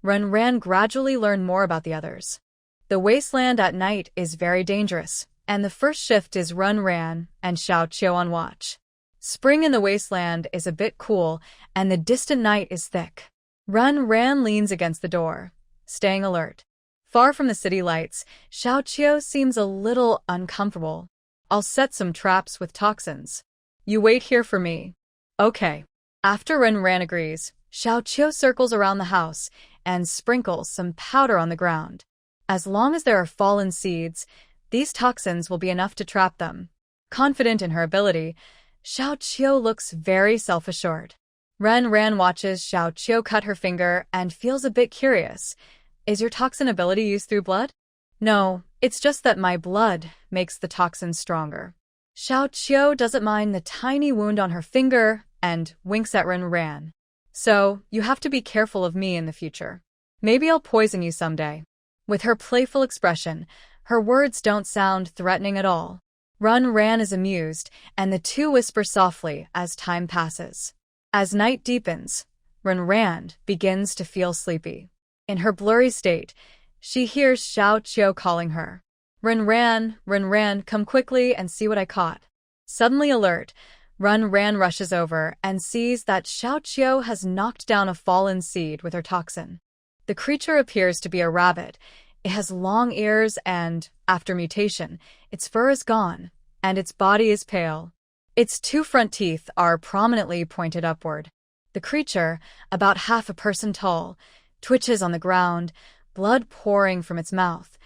Ran gradually learned more about the others. The wasteland at night is very dangerous, and the first shift is Ran and Xiao Qiu on watch. Spring in the wasteland is a bit cool, and the distant night is thick. Ran leans against the door, staying alert. Far from the city lights, Xiao seems a little uncomfortable. I'll set some traps with toxins. You wait here for me. Okay. After Ren agrees, Xiao circles around the house and sprinkles some powder on the ground. As long as there are fallen seeds, these toxins will be enough to trap them. Confident in her ability, Xiao looks very self-assured. Ren watches Xiao cut her finger and feels a bit curious. Is your toxin ability used through blood? No, it's just that my blood makes the toxin stronger. Xiao doesn't mind the tiny wound on her finger and winks at Ren. So, you have to be careful of me in the future. Maybe I'll poison you someday. With her playful expression, her words don't sound threatening at all. Ren is amused, and the two whisper softly as time passes. As night deepens, Ren begins to feel sleepy. In her blurry state, she hears Xiao calling her. Ren, come quickly and see what I caught. Suddenly alert, Ren rushes over and sees that Xiao has knocked down a fallen seed with her toxin. The creature appears to be a rabbit. It has long ears and, after mutation, its fur is gone, and its body is pale. Its two front teeth are prominently pointed upward. The creature, about half a person tall, twitches on the ground, blood pouring from its mouth,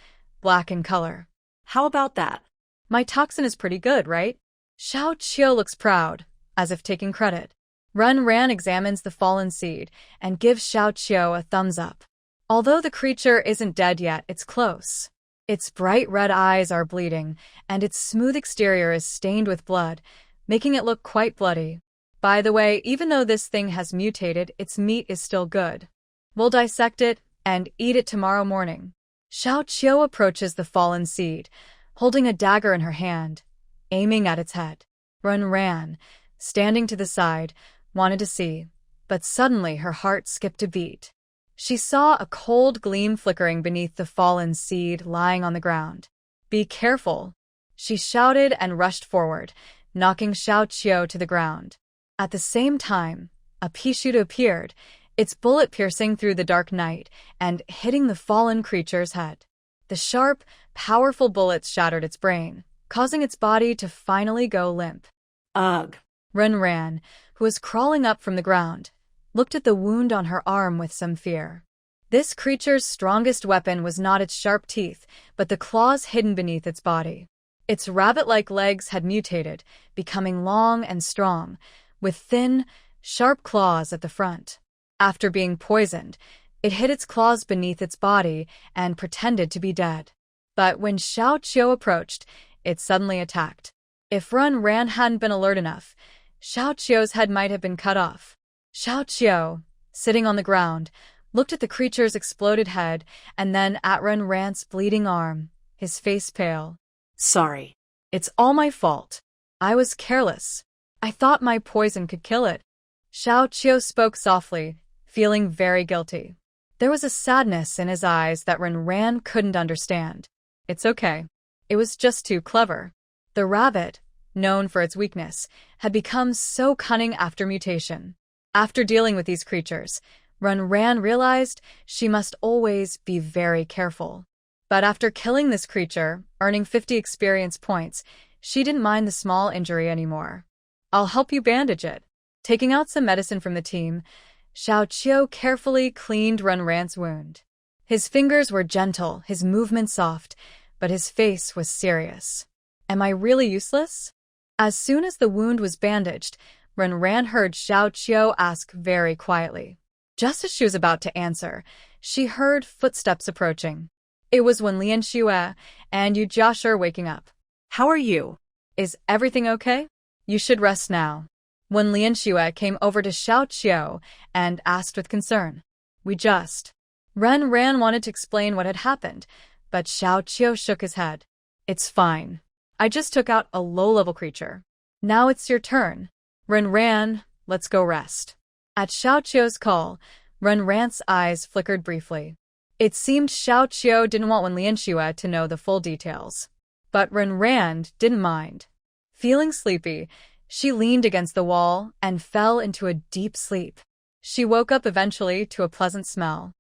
black in color. How about that? My toxin is pretty good, right? Xiao looks proud, as if taking credit. Ren examines the fallen seed and gives Xiao a thumbs up. Although the creature isn't dead yet, it's close. Its bright red eyes are bleeding, and its smooth exterior is stained with blood, making it look quite bloody. By the way, even though this thing has mutated, its meat is still good. We'll dissect it and eat it tomorrow morning. Xiao approaches the fallen seed, holding a dagger in her hand, aiming at its head. Ren, standing to the side, wanted to see, but suddenly her heart skipped a beat. She saw a cold gleam flickering beneath the fallen seed lying on the ground. Be careful, she shouted and rushed forward, knocking Xiao to the ground. At the same time, a pea shoot appeared, its bullet piercing through the dark night and hitting the fallen creature's head. The sharp, powerful bullets shattered its brain, causing its body to finally go limp. Ugh. Ren, who was crawling up from the ground, looked at the wound on her arm with some fear. This creature's strongest weapon was not its sharp teeth, but the claws hidden beneath its body. Its rabbit-like legs had mutated, becoming long and strong, with thin, sharp claws at the front. After being poisoned, it hid its claws beneath its body and pretended to be dead. But when Xiao approached, it suddenly attacked. If Ren hadn't been alert enough, Xiao's head might have been cut off. Xiao, sitting on the ground, looked at the creature's exploded head and then at Ren's bleeding arm, his face pale. Sorry. It's all my fault. I was careless. I thought my poison could kill it. Xiao spoke softly, feeling very guilty. There was a sadness in his eyes that Ren couldn't understand. It's okay. It was just too clever. The rabbit, known for its weakness, had become so cunning after mutation. After dealing with these creatures, Ren realized she must always be very careful. But after killing this creature, earning 50 experience points, she didn't mind the small injury anymore. I'll help you bandage it. Taking out some medicine from the team, Xiao carefully cleaned Ren's wound. His fingers were gentle, his movements soft, but his face was serious. Am I really useless? As soon as the wound was bandaged, Ren heard Xiao ask very quietly. Just as she was about to answer, she heard footsteps approaching. It was Yanluo and Yu Jiashi waking up. How are you? Is everything okay? You should rest now. Yanluo came over to Xiao and asked with concern. We just. Ren wanted to explain what had happened, but Xiao shook his head. It's fine. I just took out a low-level creature. Now it's your turn. Ren, let's go rest. At Xiao's call, Ren's eyes flickered briefly. It seemed Xiao didn't want Yanluo to know the full details. But Ren didn't mind. Feeling sleepy, she leaned against the wall and fell into a deep sleep. She woke up eventually to a pleasant smell.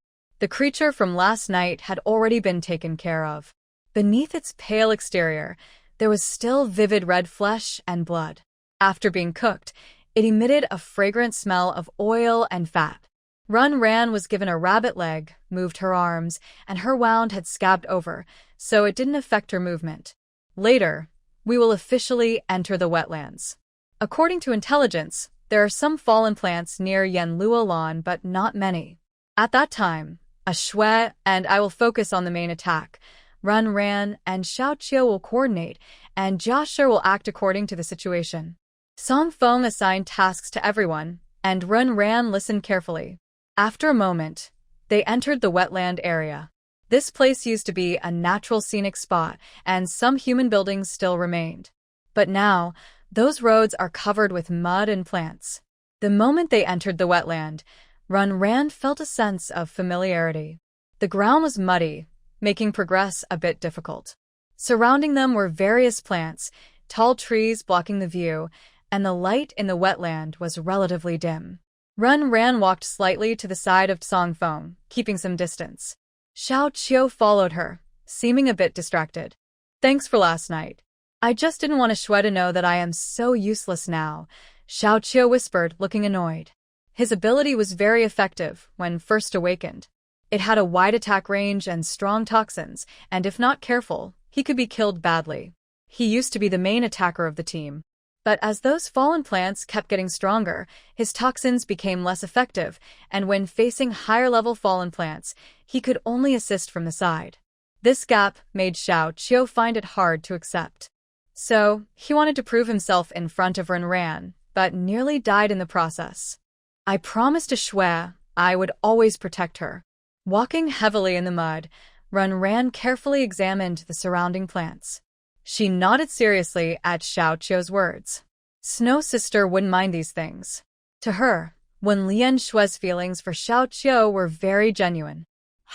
The creature from last night had already been taken care of. Beneath its pale exterior, there was still vivid red flesh and blood. After being cooked, it emitted a fragrant smell of oil and fat. Ran was given a rabbit leg, moved her arms, and her wound had scabbed over, so it didn't affect her movement. Later, we will officially enter the wetlands. According to intelligence, there are some fallen plants near Yanluo lawn, but not many. At that time, a shui and I will focus on the main attack. Ran and Xiao will coordinate, and Jia will act according to the situation. Song Feng assigned tasks to everyone, and Ran listened carefully. After a moment, they entered the wetland area. This place used to be a natural scenic spot, and some human buildings still remained. But now, those roads are covered with mud and plants. The moment they entered the wetland, Ran felt a sense of familiarity. The ground was muddy, making progress a bit difficult. Surrounding them were various plants, tall trees blocking the view, and the light in the wetland was relatively dim. Ran walked slightly to the side of Song Feng, keeping some distance. Xiao followed her, seeming a bit distracted. Thanks for last night. I just didn't want Shui to know that I am so useless now, Xiao whispered, looking annoyed. His ability was very effective when first awakened. It had a wide attack range and strong toxins, and if not careful, he could be killed badly. He used to be the main attacker of the team. But as those fallen plants kept getting stronger, his toxins became less effective, and when facing higher-level fallen plants, he could only assist from the side. This gap made Xiao find it hard to accept. So, he wanted to prove himself in front of Ran, but nearly died in the process. I promised to Shui I would always protect her. Walking heavily in the mud, Ran carefully examined the surrounding plants. She nodded seriously at Xiao's words. Snow Sister wouldn't mind these things. To her, Lian Shui's feelings for Xiao were very genuine.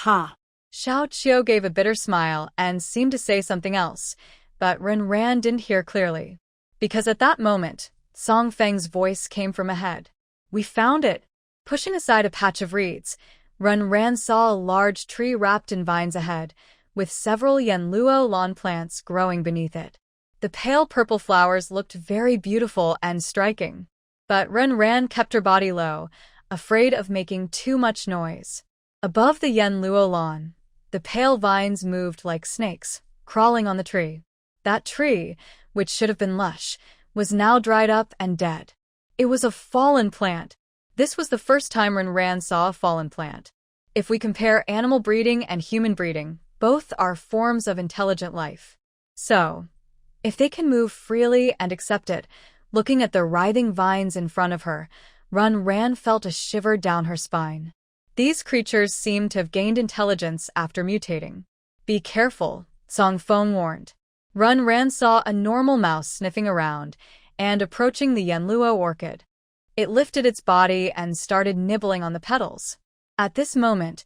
Ha! Xiao gave a bitter smile and seemed to say something else, but Ran didn't hear clearly. Because at that moment, Song Feng's voice came from ahead. We found it! Pushing aside a patch of reeds, Ran saw a large tree wrapped in vines ahead, with several Yanluo lawn plants growing beneath it. The pale purple flowers looked very beautiful and striking. But Ran kept her body low, afraid of making too much noise. Above the Yanluo lawn, the pale vines moved like snakes, crawling on the tree. That tree, which should have been lush, was now dried up and dead. It was a fallen plant. This was the first time Ran saw a fallen plant. If we compare animal breeding and human breeding, both are forms of intelligent life. So, if they can move freely and accept it, looking at the writhing vines in front of her, Ran felt a shiver down her spine. These creatures seemed to have gained intelligence after mutating. Be careful, Song Feng warned. Ran saw a normal mouse sniffing around and approaching the Yanluo orchid. It lifted its body and started nibbling on the petals. At this moment,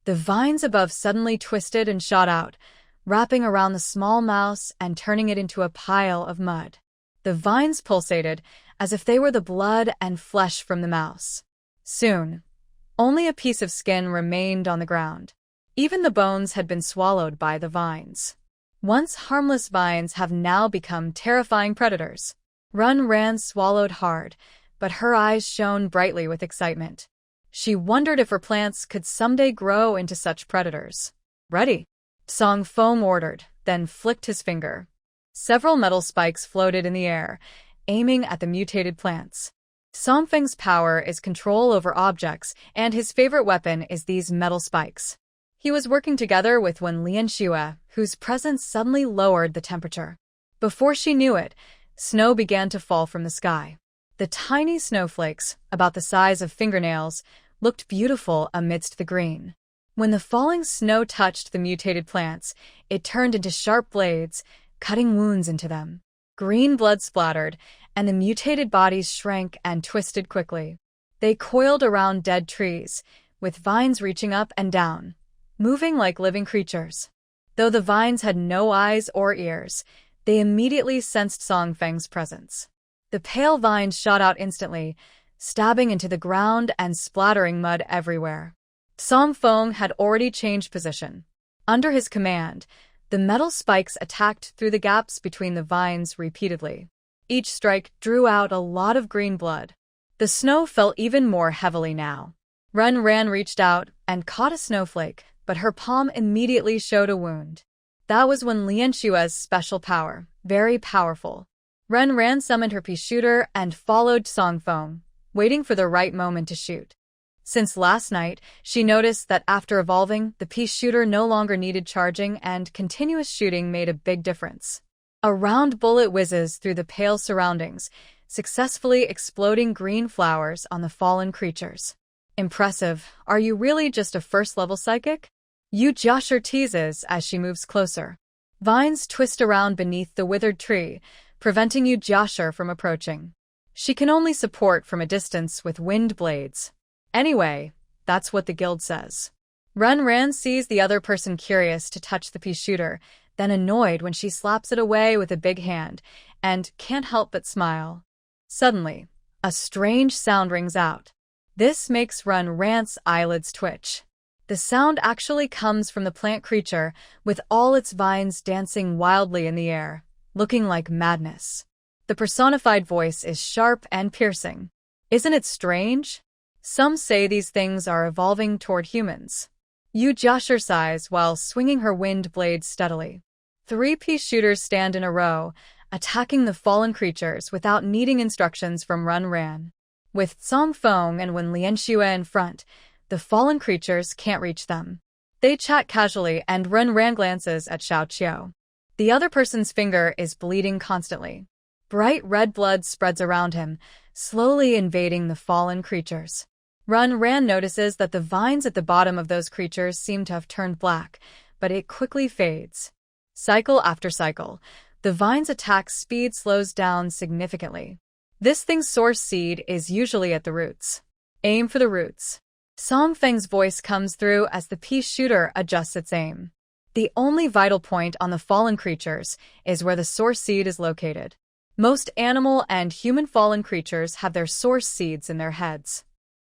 the vines above suddenly twisted and shot out, wrapping around the small mouse and turning it into a pile of mud. The vines pulsated as if they were the blood and flesh from the mouse. Soon, only a piece of skin remained on the ground. Even the bones had been swallowed by the vines. Once harmless vines have now become terrifying predators. Ran swallowed hard, but her eyes shone brightly with excitement. She wondered if her plants could someday grow into such predators. Ready, Song Feng ordered, then flicked his finger. Several metal spikes floated in the air, aiming at the mutated plants. Song Feng's power is control over objects, and his favorite weapon is these metal spikes. He was working together with Lian Shui, whose presence suddenly lowered the temperature. Before she knew it, snow began to fall from the sky. The tiny snowflakes, about the size of fingernails, looked beautiful amidst the green. When the falling snow touched the mutated plants, it turned into sharp blades, cutting wounds into them. Green blood splattered, and the mutated bodies shrank and twisted quickly. They coiled around dead trees, with vines reaching up and down, moving like living creatures. Though the vines had no eyes or ears, they immediately sensed Song Feng's presence. The pale vines shot out instantly, stabbing into the ground and splattering mud everywhere. Song Feng had already changed position. Under his command, the metal spikes attacked through the gaps between the vines repeatedly. Each strike drew out a lot of green blood. The snow fell even more heavily now. Ran reached out and caught a snowflake, but her palm immediately showed a wound. That was when Lianshua's special power, very powerful. Ran summoned her pea shooter and followed Song Feng, waiting for the right moment to shoot. Since last night, she noticed that after evolving, the pea shooter no longer needed charging and continuous shooting made a big difference. A round bullet whizzes through the pale surroundings, successfully exploding green flowers on the fallen creatures. Impressive. Are you really just a first-level psychic? Yu Jiashi teases as she moves closer. Vines twist around beneath the withered tree, preventing Yu Jiashi from approaching. She can only support from a distance with wind blades. Anyway, that's what the guild says. Ran sees the other person curious to touch the pea shooter, then annoyed when she slaps it away with a big hand, and can't help but smile. Suddenly, a strange sound rings out. This makes Ran's eyelids twitch. The sound actually comes from the plant creature, with all its vines dancing wildly in the air, looking like madness. The personified voice is sharp and piercing. Isn't it strange? Some say these things are evolving toward humans. Yu Jiashi sighs while swinging her wind blade steadily. 3 pea shooters stand in a row, attacking the fallen creatures without needing instructions from Ran. With Song Feng and Wen Lianxue in front, the fallen creatures can't reach them. They chat casually and Ran glances at Xiao. The other person's finger is bleeding constantly. Bright red blood spreads around him, slowly invading the fallen creatures. Ran notices that the vines at the bottom of those creatures seem to have turned black, but it quickly fades. Cycle after cycle, the vine's attack speed slows down significantly. This thing's source seed is usually at the roots. Aim for the roots. Song Feng's voice comes through as the pea shooter adjusts its aim. The only vital point on the fallen creatures is where the source seed is located. Most animal and human fallen creatures have their source seeds in their heads.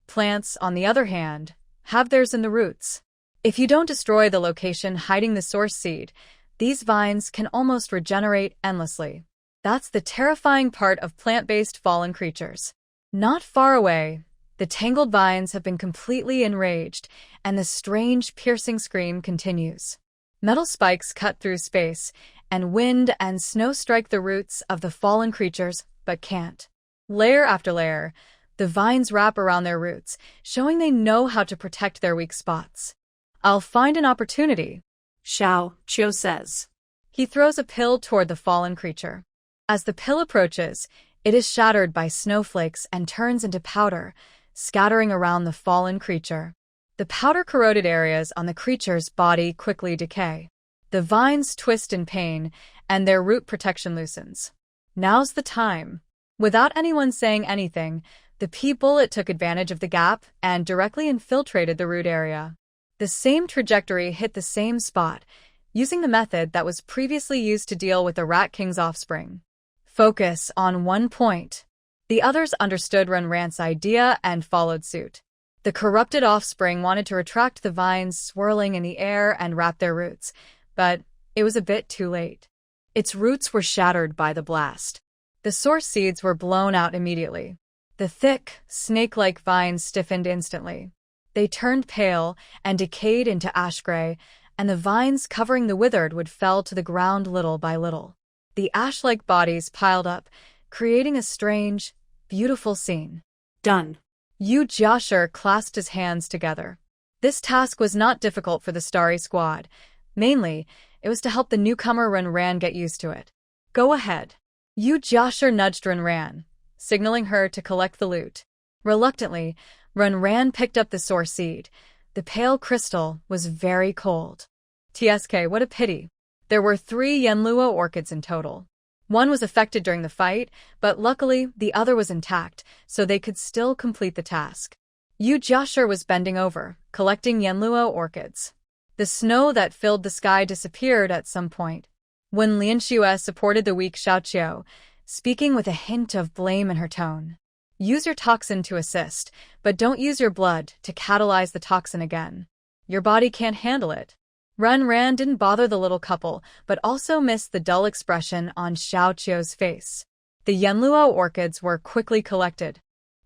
Plants, on the other hand, have theirs in the roots. If you don't destroy the location hiding the source seed, these vines can almost regenerate endlessly. That's the terrifying part of plant-based fallen creatures. Not far away, the tangled vines have been completely enraged, and the strange, piercing scream continues. Metal spikes cut through space, and wind and snow strike the roots of the fallen creatures, but can't. Layer after layer, the vines wrap around their roots, showing they know how to protect their weak spots. I'll find an opportunity, Xiao says. He throws a pill toward the fallen creature. As the pill approaches, it is shattered by snowflakes and turns into powder, scattering around the fallen creature. The powder-corroded areas on the creature's body quickly decay. The vines twist in pain, and their root protection loosens. Now's the time. Without anyone saying anything, the pea bullet took advantage of the gap and directly infiltrated the root area. The same trajectory hit the same spot, using the method that was previously used to deal with the Rat King's offspring. Focus on one point. The others understood Ran's idea and followed suit. The corrupted offspring wanted to retract the vines swirling in the air and wrap their roots, but it was a bit too late. Its roots were shattered by the blast. The source seeds were blown out immediately. The thick, snake-like vines stiffened instantly. They turned pale and decayed into ash gray, and the vines covering the withered wood fell to the ground little by little. The ash-like bodies piled up, creating a strange, beautiful scene. Done. Yu Jiashi clasped his hands together. This task was not difficult for the Starry Squad. Mainly, it was to help the newcomer Ran get used to it. Go ahead. Yu Jiashi nudged Ran, signaling her to collect the loot. Reluctantly, Ran picked up the source seed. The pale crystal was very cold. TSK, what a pity. There were 3 Yanluo orchids in total. One was affected during the fight, but luckily the other was intact, so they could still complete the task. Yu Jiashi was bending over, collecting Yanluo orchids. The snow that filled the sky disappeared at some point. When Lianxue supported the weak Xiao, speaking with a hint of blame in her tone. Use your toxin to assist, but don't use your blood to catalyze the toxin again. Your body can't handle it. Ran didn't bother the little couple, but also missed the dull expression on Xiao Qiu's face. The Yanluo orchids were quickly collected.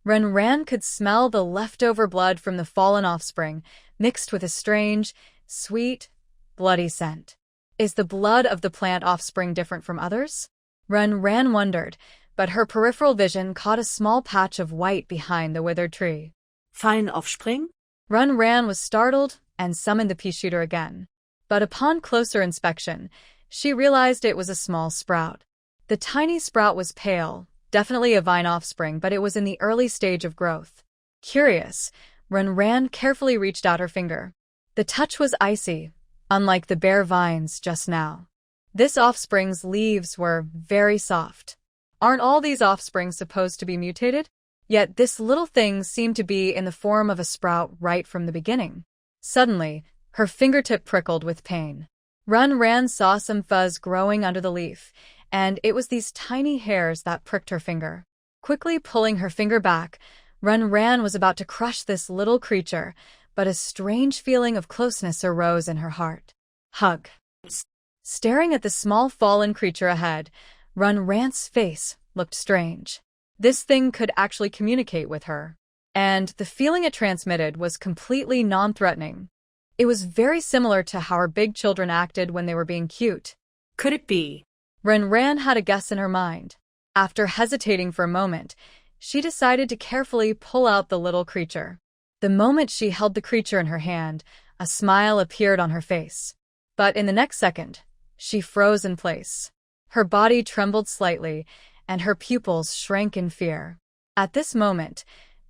Ran could smell the leftover blood from the fallen offspring, mixed with a strange, sweet, bloody scent. Is the blood of the plant offspring different from others? Ran wondered, but her peripheral vision caught a small patch of white behind the withered tree. Fein Offspring? Ran was startled and summoned the pea shooter again. But upon closer inspection, she realized it was a small sprout. The tiny sprout was pale, definitely a vine offspring, but it was in the early stage of growth. Curious, Ran carefully reached out her finger. The touch was icy, unlike the bare vines just now. This offspring's leaves were very soft. Aren't all these offspring supposed to be mutated? Yet this little thing seemed to be in the form of a sprout right from the beginning. Suddenly, her fingertip prickled with pain. Ran saw some fuzz growing under the leaf, and it was these tiny hairs that pricked her finger. Quickly pulling her finger back, Ran was about to crush this little creature, but a strange feeling of closeness arose in her heart. Hug. Staring at the small fallen creature ahead, Ran's face looked strange. This thing could actually communicate with her. And the feeling it transmitted was completely non-threatening. It was very similar to how her big children acted when they were being cute. Could it be? Ran had a guess in her mind. After hesitating for a moment, she decided to carefully pull out the little creature. The moment she held the creature in her hand, a smile appeared on her face. But in the next second, she froze in place. Her body trembled slightly, and her pupils shrank in fear. At this moment,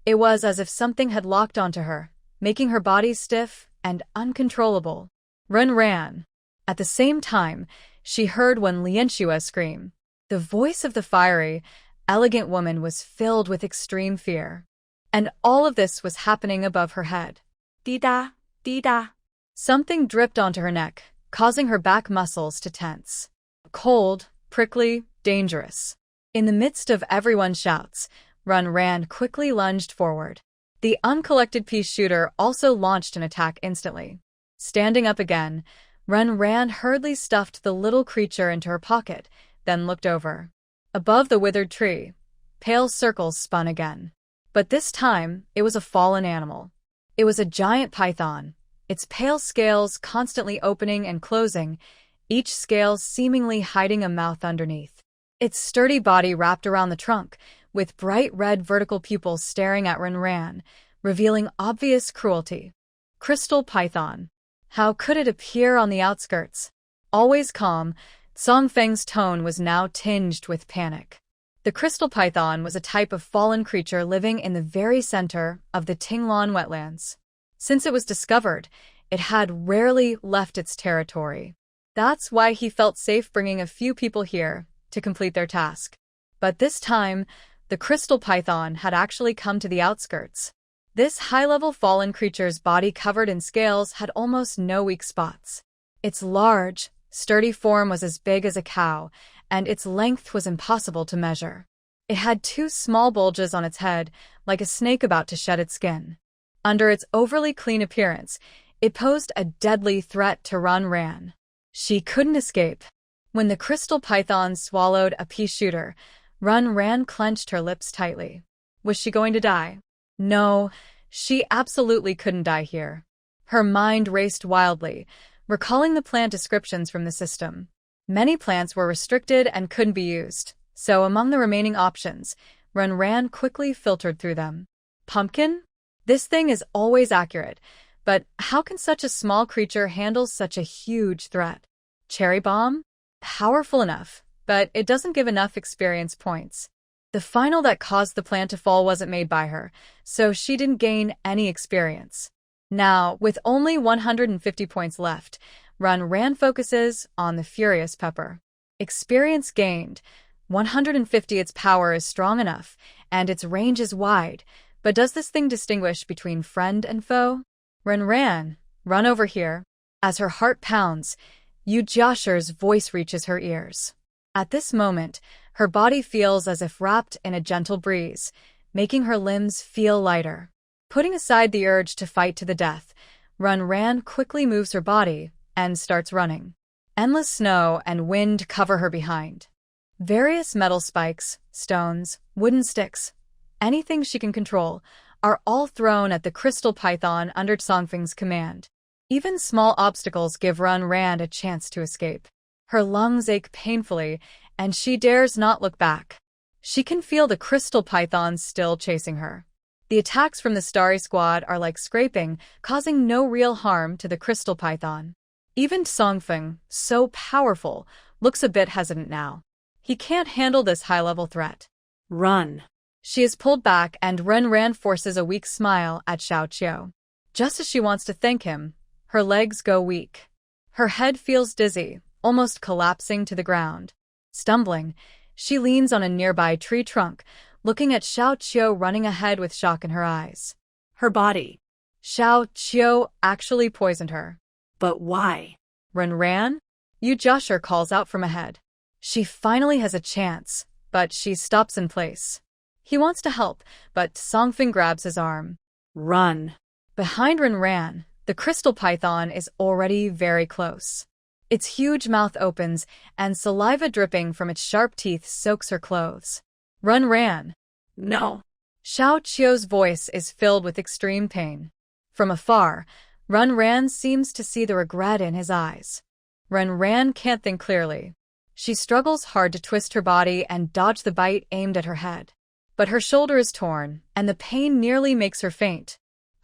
it was as if something had locked onto her, making her body stiff and uncontrollable. Ran. At the same time, she heard one Lianxue scream. The voice of the fiery, elegant woman was filled with extreme fear. And all of this was happening above her head. Dida, Dida. Something dripped onto her neck, causing her back muscles to tense. Cold, prickly, dangerous. In the midst of everyone's shouts, Ran quickly lunged forward. The uncollected pea shooter also launched an attack instantly. Standing up again, Ran hurriedly stuffed the little creature into her pocket, then looked over. Above the withered tree, pale circles spun again. But this time, it was a fallen animal. It was a giant python, its pale scales constantly opening and closing, each scale seemingly hiding a mouth underneath. Its sturdy body wrapped around the trunk, with bright red vertical pupils staring at Ran, revealing obvious cruelty. Crystal python. How could it appear on the outskirts? Always calm, Songfeng's tone was now tinged with panic. The crystal python was a type of fallen creature living in the very center of the Tinglan wetlands. Since it was discovered, it had rarely left its territory. That's why he felt safe bringing a few people here to complete their task. But this time, the crystal python had actually come to the outskirts. This high-level fallen creature's body covered in scales had almost no weak spots. Its large, sturdy form was as big as a cow, and its length was impossible to measure. It had two small bulges on its head, like a snake about to shed its skin. Under its overly clean appearance, it posed a deadly threat to Ran. She couldn't escape. When the crystal python swallowed a pea shooter, Ran clenched her lips tightly. Was she going to die? No, she absolutely couldn't die here. Her mind raced wildly, recalling the plant descriptions from the system. Many plants were restricted and couldn't be used, so among the remaining options, Ran quickly filtered through them. Pumpkin? This thing is always accurate, but how can such a small creature handle such a huge threat? Cherry bomb? Powerful enough, but it doesn't give enough experience points. The final that caused the plant to fall wasn't made by her, so she didn't gain any experience. Now, with only 150 points left, Ran focuses on the Furious Pepper. Experience gained. 150. Its power is strong enough, and its range is wide, but does this thing distinguish between friend and foe? Ran, run over here. As her heart pounds, Yu Jiasher's voice reaches her ears. At this moment, her body feels as if wrapped in a gentle breeze, making her limbs feel lighter. Putting aside the urge to fight to the death, Ran quickly moves her body and starts running. Endless snow and wind cover her behind. Various metal spikes, stones, wooden sticks, anything she can control, are all thrown at the crystal python under Songfeng's command. Even small obstacles give Ran a chance to escape. Her lungs ache painfully, and she dares not look back. She can feel the crystal python still chasing her. The attacks from the Starry Squad are like scraping, causing no real harm to the crystal python. Even Songfeng, so powerful, looks a bit hesitant now. He can't handle this high-level threat. Run. She is pulled back and Ran forces a weak smile at Xiao. Just as she wants to thank him, her legs go weak. Her head feels dizzy, almost collapsing to the ground. Stumbling, she leans on a nearby tree trunk, looking at Xiao running ahead with shock in her eyes. Her body. Xiao actually poisoned her. But why? Ran? Yu Joshua calls out from ahead. She finally has a chance, but she stops in place. He wants to help, but Songfeng grabs his arm. Run. Behind Ran, the crystal python is already very close. Its huge mouth opens, and saliva dripping from its sharp teeth soaks her clothes. Ran. No. Xiao's voice is filled with extreme pain. From afar, Ran seems to see the regret in his eyes. Ran can't think clearly. She struggles hard to twist her body and dodge the bite aimed at her head. But her shoulder is torn, and the pain nearly makes her faint.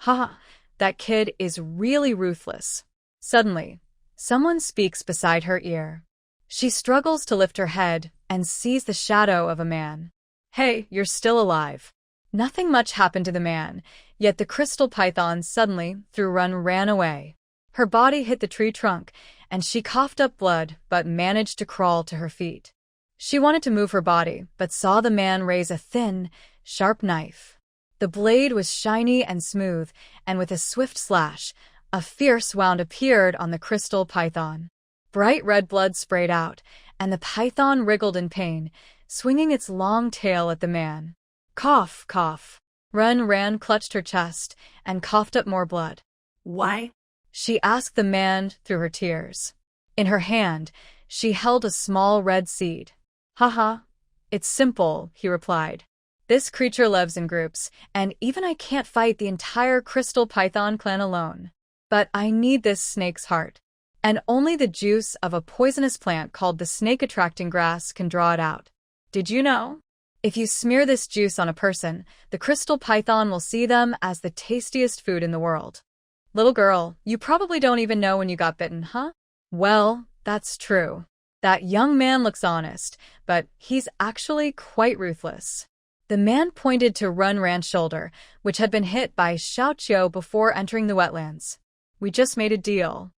That kid is really ruthless. Suddenly, someone speaks beside her ear. She struggles to lift her head and sees the shadow of a man. Hey, you're still alive. Nothing much happened to the man, yet the crystal python suddenly threw Ran away. Her body hit the tree trunk, and she coughed up blood but managed to crawl to her feet. She wanted to move her body, but saw the man raise a thin, sharp knife. The blade was shiny and smooth, and with a swift slash, a fierce wound appeared on the crystal python. Bright red blood sprayed out, and the python wriggled in pain, swinging its long tail at the man. Cough. Ran clutched her chest and coughed up more blood. Why? She asked the man through her tears. In her hand, she held a small red seed. It's simple, he replied. This creature lives in groups, and even I can't fight the entire crystal python clan alone. But I need this snake's heart. And only the juice of a poisonous plant called the snake-attracting grass can draw it out. Did you know? If you smear this juice on a person, the crystal python will see them as the tastiest food in the world. Little girl, you probably don't even know when you got bitten, huh? Well, that's true. That young man looks honest, but he's actually quite ruthless. The man pointed to Ran's shoulder, which had been hit by Xiao before entering the wetlands. We just made a deal.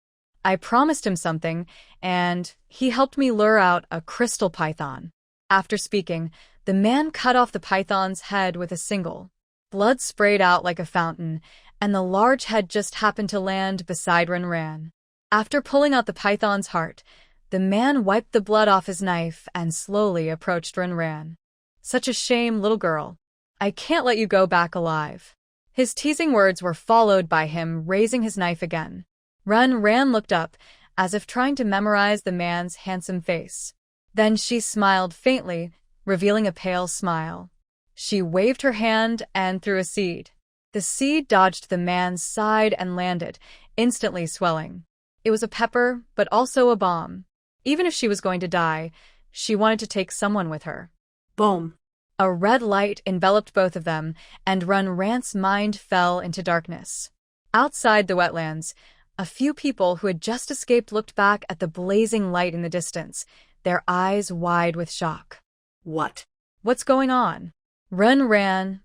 I promised him something, and he helped me lure out a crystal python. After speaking, the man cut off the python's head with a single. Blood sprayed out like a fountain, and the large head just happened to land beside Ran. After pulling out the python's heart, the man wiped the blood off his knife and slowly approached Ran. Such a shame, little girl. I can't let you go back alive. His teasing words were followed by him raising his knife again. Ran looked up, as if trying to memorize the man's handsome face. Then she smiled faintly, revealing a pale smile. She waved her hand and threw a seed. The seed dodged the man's side and landed, instantly swelling. It was a pepper, but also a bomb. Even if she was going to die, she wanted to take someone with her. Boom. A red light enveloped both of them, and Ran's mind fell into darkness. Outside the wetlands, a few people who had just escaped looked back at the blazing light in the distance, their eyes wide with shock. What? What's going on? Ran.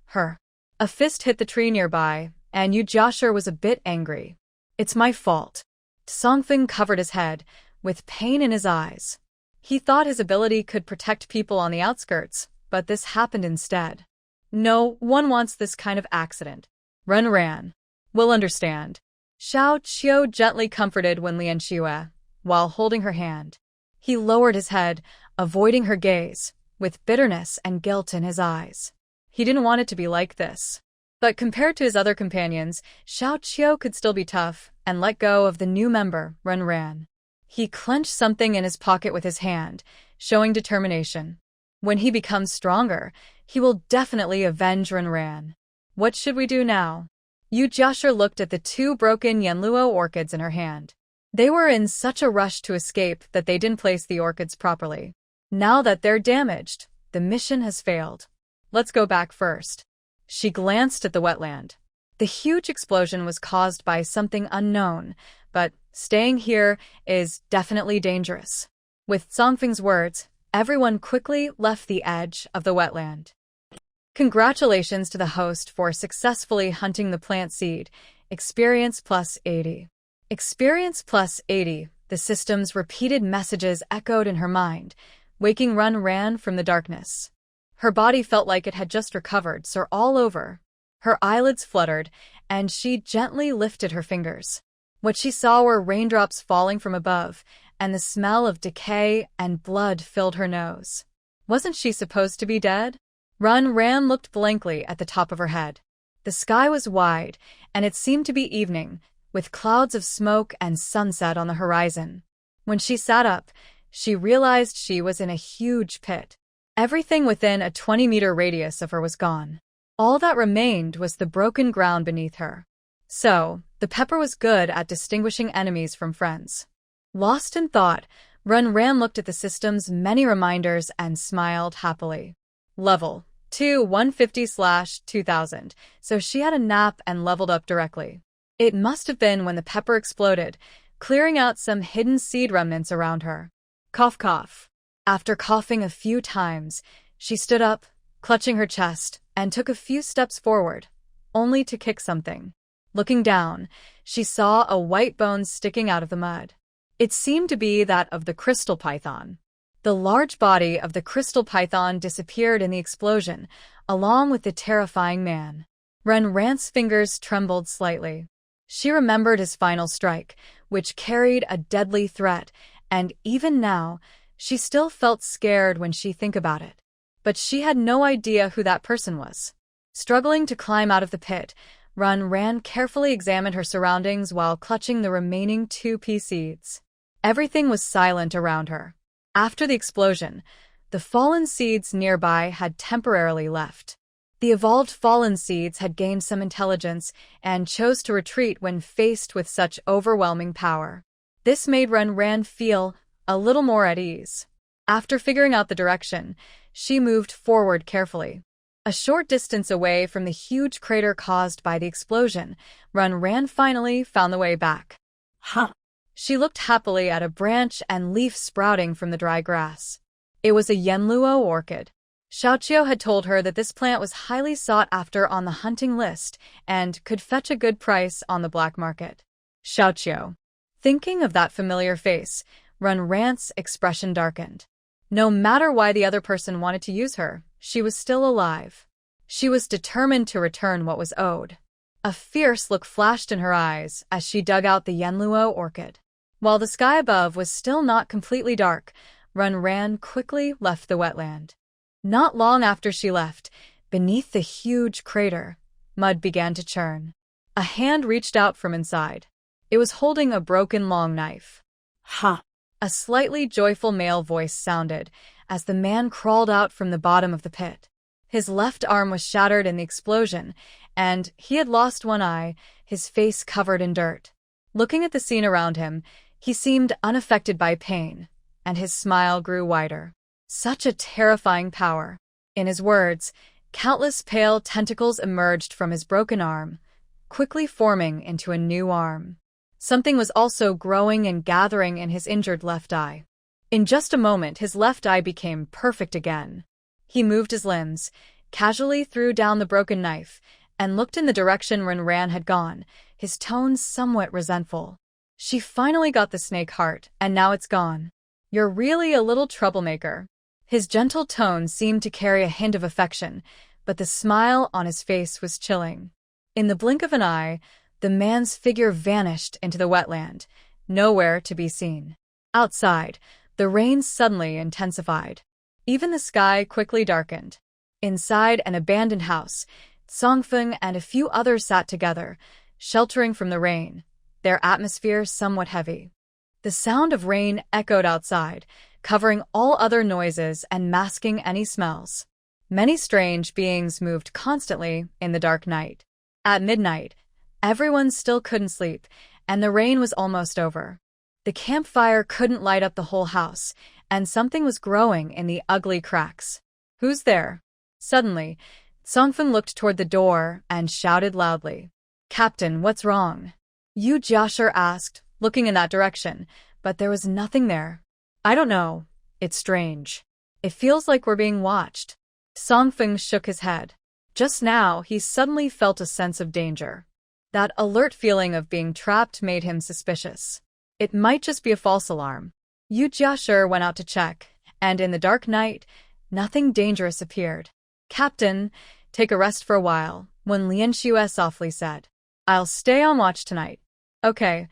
A fist hit the tree nearby, and Yu Joshua was a bit angry. It's my fault. Songfeng covered his head, with pain in his eyes. He thought his ability could protect people on the outskirts, but this happened instead. No one wants this kind of accident. Ran. We'll understand. Xiao gently comforted Wen Lianxue, while holding her hand. He lowered his head, avoiding her gaze, with bitterness and guilt in his eyes. He didn't want it to be like this. But compared to his other companions, Chen You could still be tough and let go of the new member, Ran. He clenched something in his pocket with his hand, showing determination. When he becomes stronger, he will definitely avenge Ran. What should we do now? Yu Jiashir looked at the two broken Yanluo orchids in her hand. They were in such a rush to escape that they didn't place the orchids properly. Now that they're damaged, the mission has failed. Let's go back first. She glanced at the wetland. The huge explosion was caused by something unknown, but staying here is definitely dangerous. With Songfeng's words, everyone quickly left the edge of the wetland. Congratulations to the host for successfully hunting the plant seed. Experience plus 80. Experience plus 80. The system's repeated messages echoed in her mind, waking Ran from the darkness. Her body felt like it had just recovered, sore all over. Her eyelids fluttered, and she gently lifted her fingers. What she saw were raindrops falling from above, and the smell of decay and blood filled her nose. Wasn't she supposed to be dead? Ran looked blankly at the top of her head. The sky was wide, and it seemed to be evening, with clouds of smoke and sunset on the horizon. When she sat up, she realized she was in a huge pit. Everything within a 20-meter radius of her was gone. All that remained was the broken ground beneath her. So, the pepper was good at distinguishing enemies from friends. Lost in thought, Ran looked at the system's many reminders and smiled happily. Level 2 150/2000, so she had a nap and leveled up directly. It must have been when the pepper exploded, clearing out some hidden seed remnants around her. Cough cough. After coughing a few times, she stood up, clutching her chest, and took a few steps forward, only to kick something. Looking down, she saw a white bone sticking out of the mud. It seemed to be that of the crystal python. The large body of the crystal python disappeared in the explosion, along with the terrifying man. Ran's fingers trembled slightly. She remembered his final strike, which carried a deadly threat, and even now, she still felt scared when she think about it. But she had no idea who that person was. Struggling to climb out of the pit, Ran carefully examined her surroundings while clutching the remaining 2 pea seeds. Everything was silent around her. After the explosion, the fallen seeds nearby had temporarily left. The evolved fallen seeds had gained some intelligence and chose to retreat when faced with such overwhelming power. This made Ran feel a little more at ease. After figuring out the direction, she moved forward carefully. A short distance away from the huge crater caused by the explosion, Ran finally found the way back. Huh. She looked happily at a branch and leaf sprouting from the dry grass. It was a Yanluo orchid. Xiaoqiu had told her that this plant was highly sought after on the hunting list and could fetch a good price on the black market. Xiaoqiu. Thinking of that familiar face, Ran's expression darkened. No matter why the other person wanted to use her, she was still alive. She was determined to return what was owed. A fierce look flashed in her eyes as she dug out the Yanluo orchid. While the sky above was still not completely dark, Ran quickly left the wetland. Not long after she left, beneath the huge crater, mud began to churn. A hand reached out from inside. It was holding a broken long knife. Ha! A slightly joyful male voice sounded as the man crawled out from the bottom of the pit. His left arm was shattered in the explosion, and he had lost one eye, his face covered in dirt. Looking at the scene around him, he seemed unaffected by pain, and his smile grew wider. Such a terrifying power. In his words, countless pale tentacles emerged from his broken arm, quickly forming into a new arm. Something was also growing and gathering in his injured left eye. In just a moment, his left eye became perfect again. He moved his limbs, casually threw down the broken knife, and looked in the direction Ran had gone, his tone somewhat resentful. She finally got the snake heart, and now it's gone. You're really a little troublemaker. His gentle tone seemed to carry a hint of affection, but the smile on his face was chilling. In the blink of an eye, the man's figure vanished into the wetland, nowhere to be seen. Outside, the rain suddenly intensified. Even the sky quickly darkened. Inside an abandoned house, Songfeng and a few others sat together, sheltering from the rain, their atmosphere somewhat heavy. The sound of rain echoed outside, covering all other noises and masking any smells. Many strange beings moved constantly in the dark night. At midnight, everyone still couldn't sleep, and the rain was almost over. The campfire couldn't light up the whole house, and something was growing in the ugly cracks. "Who's there?" Suddenly, Songfeng looked toward the door and shouted loudly. "Captain, what's wrong?" Yu Jiashir asked, looking in that direction, but there was nothing there. "I don't know. It's strange. It feels like we're being watched." Songfeng shook his head. Just now, he suddenly felt a sense of danger. That alert feeling of being trapped made him suspicious. It might just be a false alarm. Yu Jiashir went out to check, and in the dark night, nothing dangerous appeared. "Captain, take a rest for a while," Wen Lianxue softly said. "I'll stay on watch tonight." "Okay."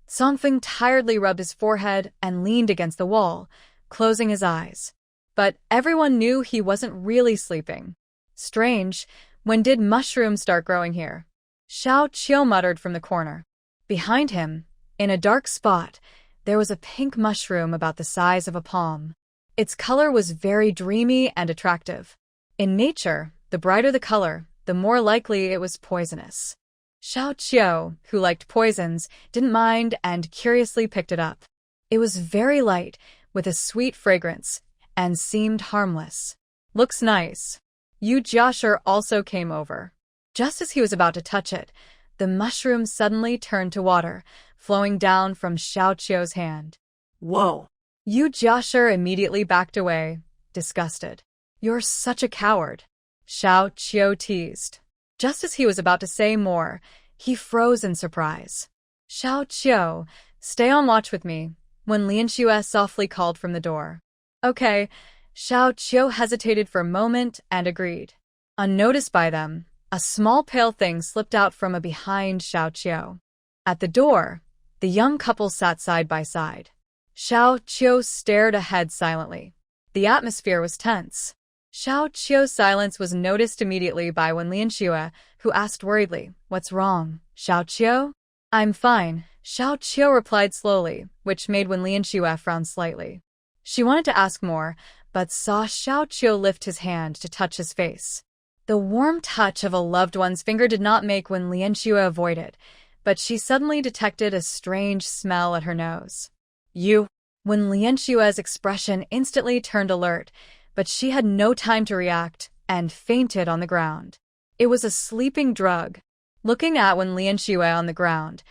Songfeng tiredly rubbed his forehead and leaned against the wall, closing his eyes. But everyone knew he wasn't really sleeping. "Strange, when did mushrooms start growing here?" Xiao Qiu muttered from the corner. Behind him, in a dark spot, there was a pink mushroom about the size of a palm. Its color was very dreamy and attractive. In nature, the brighter the color, the more likely it was poisonous. Xiao Qiu, who liked poisons, didn't mind and curiously picked it up. It was very light, with a sweet fragrance, and seemed harmless. "Looks nice." Yu Jiashir also came over. Just as he was about to touch it, the mushroom suddenly turned to water, flowing down from Xiao Qiu's hand. Whoa. Yu Jiashir immediately backed away, disgusted. "You're such a coward," Xiao Qiu teased. Just as he was about to say more, he froze in surprise. "Xiao Qiu, stay on watch with me," Wen Lianxue softly called from the door. "Okay." Xiao Qiu hesitated for a moment and agreed. Unnoticed by them, a small pale thing slipped out from behind Xiao Qiu. At the door, the young couple sat side by side. Xiao Qiu stared ahead silently. The atmosphere was tense. Xiao Qiu's silence was noticed immediately by Wen Lianxue, who asked worriedly, "What's wrong, Xiao Qiu?" "I'm fine," Xiao Qiu replied slowly, which made Wen Lianxue frown slightly. She wanted to ask more, but saw Xiao Qiu lift his hand to touch his face. The warm touch of a loved one's finger did not make Wen Lianxue avoid it, but she suddenly detected a strange smell at her nose. "You." Wen Lianxue's expression instantly turned alert, but she had no time to react and fainted on the ground. It was a sleeping drug. Looking at Wen Lianxue on the ground,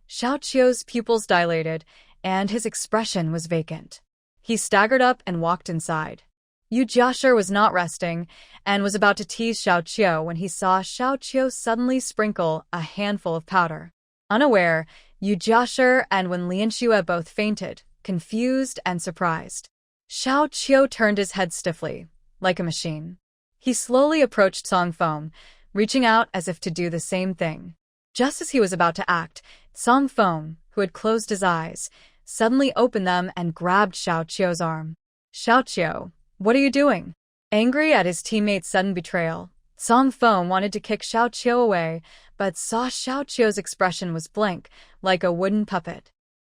Xiao Qiu's pupils dilated, and his expression was vacant. He staggered up and walked inside. Yu Jiashir was not resting, and was about to tease Xiao Qiu when he saw Xiao Qiu suddenly sprinkle a handful of powder. Unaware, Yu Jiashir and Wen Lianxue both fainted, confused and surprised. Xiao Qiu turned his head stiffly, like a machine. He slowly approached Songfeng, reaching out as if to do the same thing. Just as he was about to act, Songfeng, who had closed his eyes, suddenly opened them and grabbed Xiao Qiu's arm. "Xiao Qiu, what are you doing?" Angry at his teammate's sudden betrayal, Songfeng wanted to kick Xiao Qiu away, but saw Xiao Qiu's expression was blank, like a wooden puppet.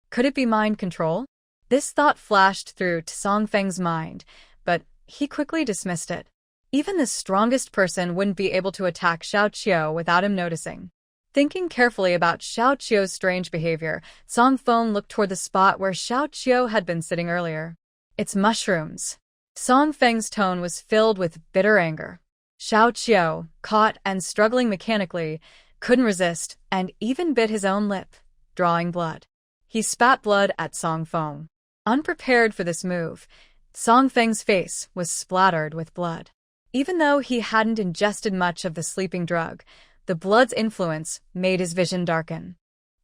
Could it be mind control? This thought flashed through to Songfeng's mind, but he quickly dismissed it. Even the strongest person wouldn't be able to attack Xiao Qiu without him noticing. Thinking carefully about Xiao Qiu's strange behavior, Songfeng looked toward the spot where Xiao Qiu had been sitting earlier. "It's mushrooms." Songfeng's tone was filled with bitter anger. Xiao Qiu, caught and struggling mechanically, couldn't resist and even bit his own lip, drawing blood. He spat blood at Songfeng. Unprepared for this move, Songfeng's face was splattered with blood. Even though he hadn't ingested much of the sleeping drug, the blood's influence made his vision darken.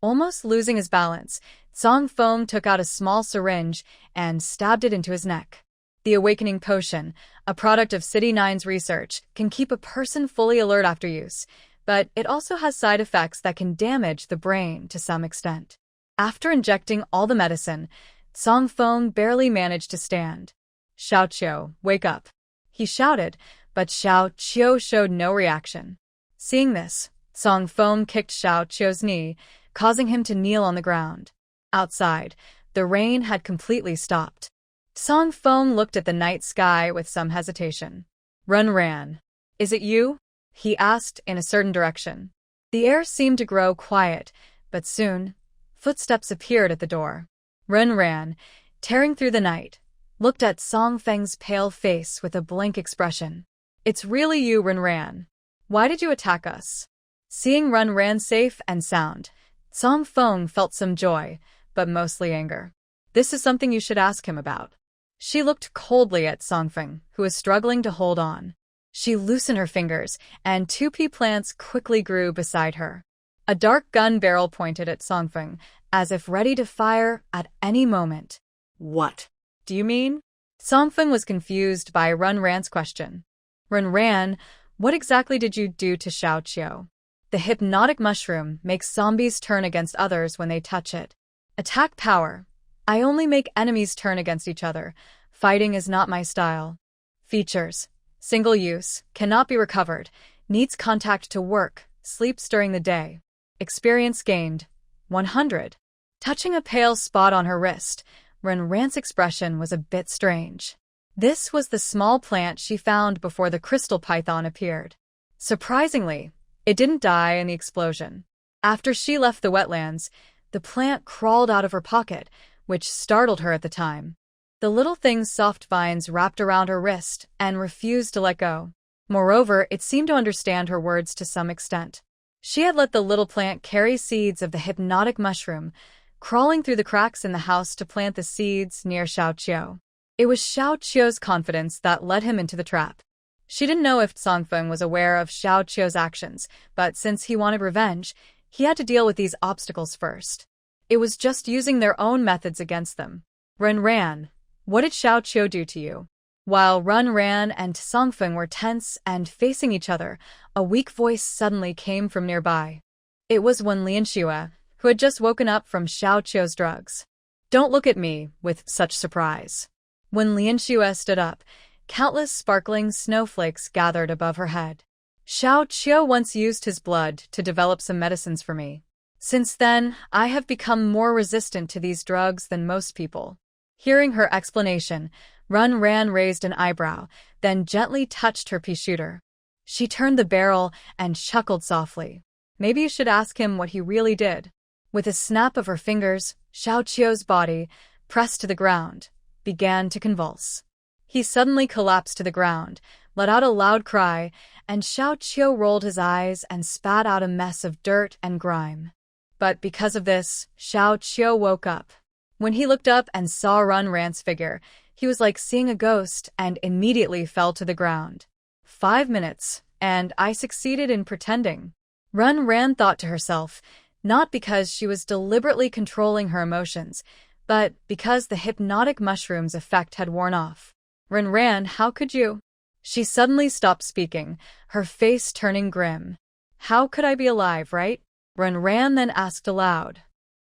Almost losing his balance, Songfeng took out a small syringe and stabbed it into his neck. The awakening potion, a product of City 9's research, can keep a person fully alert after use, but it also has side effects that can damage the brain to some extent. After injecting all the medicine, Songfeng barely managed to stand. "Xiao Qiu, wake up," he shouted, but Xiao Qiu showed no reaction. Seeing this, Song Feng kicked Xiao Qiu's knee, causing him to kneel on the ground. Outside, the rain had completely stopped. Song Feng looked at the night sky with some hesitation. Ran. Is it you? He asked in a certain direction. The air seemed to grow quiet, but soon, footsteps appeared at the door. Ran, tearing through the night, looked at Song Feng's pale face with a blank expression. It's really you, Ran. Why did you attack us? Seeing Ran safe and sound, Song Feng felt some joy, but mostly anger. This is something you should ask him about. She looked coldly at Song Feng, who was struggling to hold on. She loosened her fingers, and 2 pea plants quickly grew beside her. A dark gun barrel pointed at Song Feng, as if ready to fire at any moment. What do you mean? Song Feng was confused by Ran's question. Ran, what exactly did you do to Xiao Qiu? The hypnotic mushroom makes zombies turn against others when they touch it. Attack power. I only make enemies turn against each other. Fighting is not my style. Features. Single use, cannot be recovered, needs contact to work, sleeps during the day. Experience gained, 100. Touching a pale spot on her wrist, Ran's expression was a bit strange. This was the small plant she found before the crystal python appeared. Surprisingly, it didn't die in the explosion. After she left the wetlands, the plant crawled out of her pocket, which startled her at the time. The little thing's soft vines wrapped around her wrist and refused to let go. Moreover, it seemed to understand her words to some extent. She had let the little plant carry seeds of the hypnotic mushroom, crawling through the cracks in the house to plant the seeds near Xiao Qiu. It was Xiao Qiu's confidence that led him into the trap. She didn't know if Song Feng was aware of Xiao Qiu's actions, but since he wanted revenge, he had to deal with these obstacles first. It was just using their own methods against them. Ran, what did Xiao Qiu do to you? While Ran and Song Feng were tense and facing each other, a weak voice suddenly came from nearby. It was Yanluo, who had just woken up from Xiao Qiu's drugs. Don't look at me with such surprise. When Yanluo stood up, countless sparkling snowflakes gathered above her head. Xiao Qiu once used his blood to develop some medicines for me. Since then, I have become more resistant to these drugs than most people. Hearing her explanation, Ran raised an eyebrow, then gently touched her pea shooter. She turned the barrel and chuckled softly. Maybe you should ask him what he really did. With a snap of her fingers, Xiao Qiu's body, pressed to the ground, began to convulse. He suddenly collapsed to the ground, let out a loud cry, and Xiao Qiu rolled his eyes and spat out a mess of dirt and grime. But because of this, Xiao Qiu woke up. When he looked up and saw Ran's figure, he was like seeing a ghost and immediately fell to the ground. 5 minutes, and I succeeded in pretending. Ran thought to herself, not because she was deliberately controlling her emotions, but because the hypnotic mushroom's effect had worn off. Ran, how could you? She suddenly stopped speaking, her face turning grim. How could I be alive, right? Ran then asked aloud.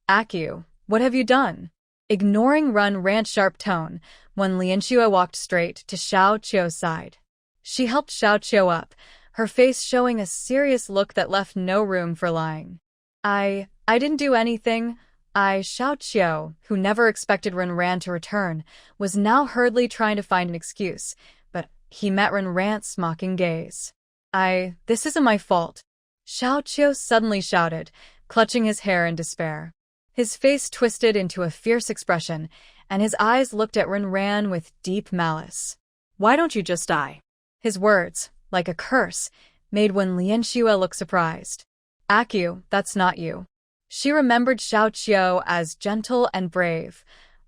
Aku, what have you done? Ignoring Ran's sharp tone, Yanluo walked straight to Xiao Qiu's side. She helped Xiao Qiu up, her face showing a serious look that left no room for lying. I didn't do anything. Xiao Qiu, who never expected Ran to return, was now hurriedly trying to find an excuse, but he met Ran's mocking gaze. This isn't my fault. Xiao Qiu suddenly shouted, clutching his hair in despair. His face twisted into a fierce expression, and his eyes looked at Ran with deep malice. Why don't you just die? His words, like a curse, made Yanluo look surprised. Aku, that's not you. She remembered Xiao Qiu as gentle and brave,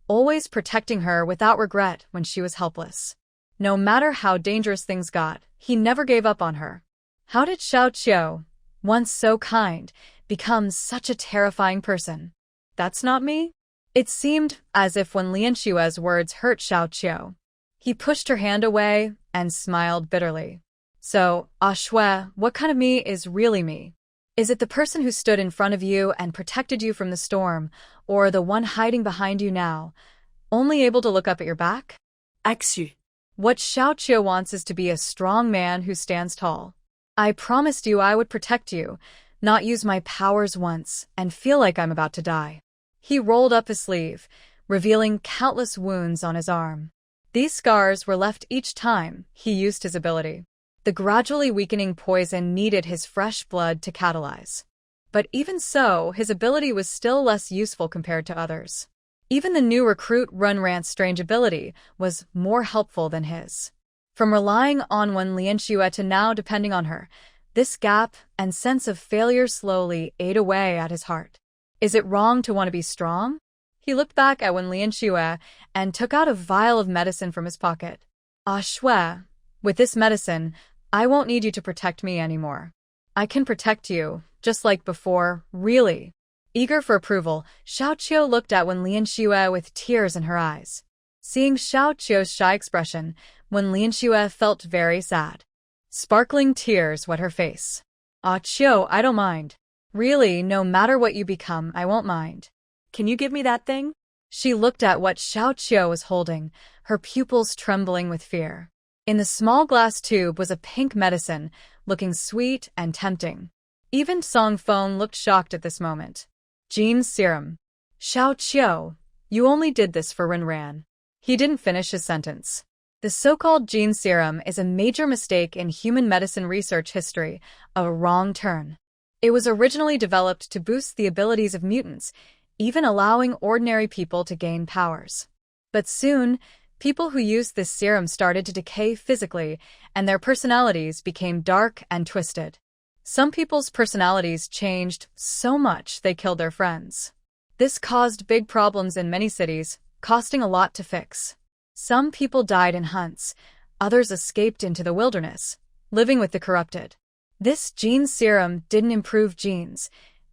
always protecting her without regret when she was helpless. No matter how dangerous things got, he never gave up on her. How did Xiao Qiu, once so kind, become such a terrifying person? That's not me? It seemed as if Yanluo's words hurt Xiao Qiu. He pushed her hand away and smiled bitterly. So, Shui, what kind of me is really me? Is it the person who stood in front of you and protected you from the storm, or the one hiding behind you now, only able to look up at your back? Axu. What Xiao Qiu wants is to be a strong man who stands tall. I promised you I would protect you, not use my powers once and feel like I'm about to die. He rolled up his sleeve, revealing countless wounds on his arm. These scars were left each time he used his ability. The gradually weakening poison needed his fresh blood to catalyze. But even so, his ability was still less useful compared to others. Even the new recruit Runran's strange ability was more helpful than his. From relying on one Lianxue to now depending on her, this gap and sense of failure slowly ate away at his heart. Is it wrong to want to be strong? He looked back at Wen Lianxue and took out a vial of medicine from his pocket. Ah, Shui, with this medicine, I won't need you to protect me anymore. I can protect you, just like before, really. Eager for approval, Xiao Qiu looked at Wen Lianxue with tears in her eyes. Seeing Xiao Qiu's shy expression, Wen Lianxue felt very sad. Sparkling tears wet her face. Ah, Qiu, I don't mind. Really, no matter what you become, I won't mind. Can you give me that thing? She looked at what Xiao Qiu was holding, her pupils trembling with fear. In the small glass tube was a pink medicine, looking sweet and tempting. Even Song Feng looked shocked at this moment. Gene's serum. Xiao Qiu, you only did this for Runran. He didn't finish his sentence. The so-called gene serum is a major mistake in human medicine research history, a wrong turn. It was originally developed to boost the abilities of mutants, even allowing ordinary people to gain powers. But soon, people who used this serum started to decay physically, and their personalities became dark and twisted. Some people's personalities changed so much they killed their friends. This caused big problems in many cities, costing a lot to fix. Some people died in hunts, others escaped into the wilderness, living with the corrupted. This gene serum didn't improve genes,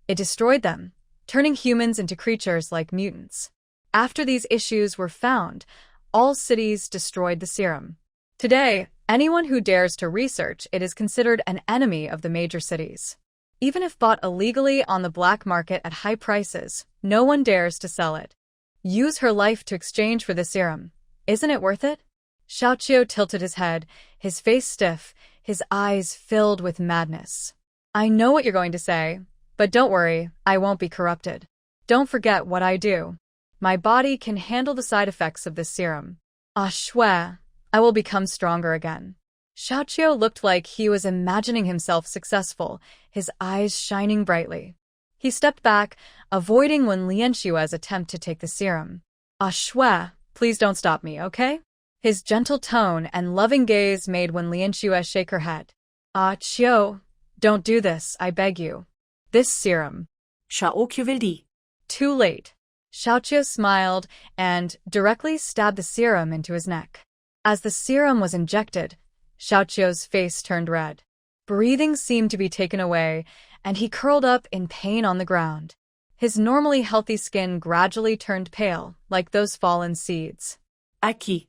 it destroyed them, turning humans into creatures like mutants. After these issues were found, all cities destroyed the serum. Today, anyone who dares to research it is considered an enemy of the major cities. Even if bought illegally on the black market at high prices, no one dares to sell it. Use her life to exchange for the serum. Isn't it worth it? Xiao Qiu tilted his head, his face stiff, his eyes filled with madness. I know what you're going to say, but don't worry, I won't be corrupted. Don't forget what I do. My body can handle the side effects of this serum. Ah, Shui, I will become stronger again. Xiao Qiu looked like he was imagining himself successful, his eyes shining brightly. He stepped back, avoiding Wen Lianxue's attempt to take the serum. Ah, Shui, please don't stop me, okay? His gentle tone and loving gaze made Wen Lianxue shake her head. Ah, Qiu, don't do this, I beg you. This serum. Xiao Qiu will die. Too late. Xiao Qiu smiled and directly stabbed the serum into his neck. As the serum was injected, Xiao Qiu's face turned red. Breathing seemed to be taken away, and he curled up in pain on the ground. His normally healthy skin gradually turned pale, like those fallen seeds. Aki.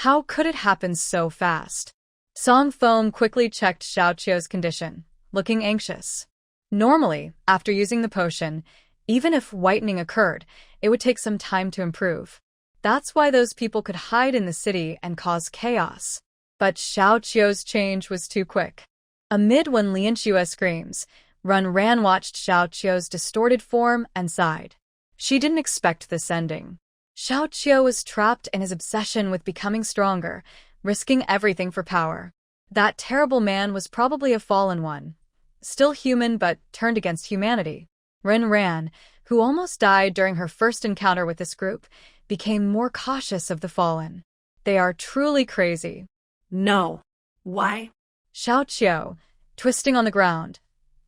How could it happen so fast? Song Feng quickly checked Xiao Qiu's condition, looking anxious. Normally, after using the potion, even if whitening occurred, it would take some time to improve. That's why those people could hide in the city and cause chaos. But Xiao Qiu's change was too quick. Amid Wen Lianxue's screams, Runran watched Xiao Qiu's distorted form and sighed. She didn't expect this ending. Xiao Qiu was trapped in his obsession with becoming stronger, risking everything for power. That terrible man was probably a fallen one. Still human but turned against humanity. Runran, who almost died during her first encounter with this group, became more cautious of the fallen. They are truly crazy. No. Why? Xiao Qiu, twisting on the ground,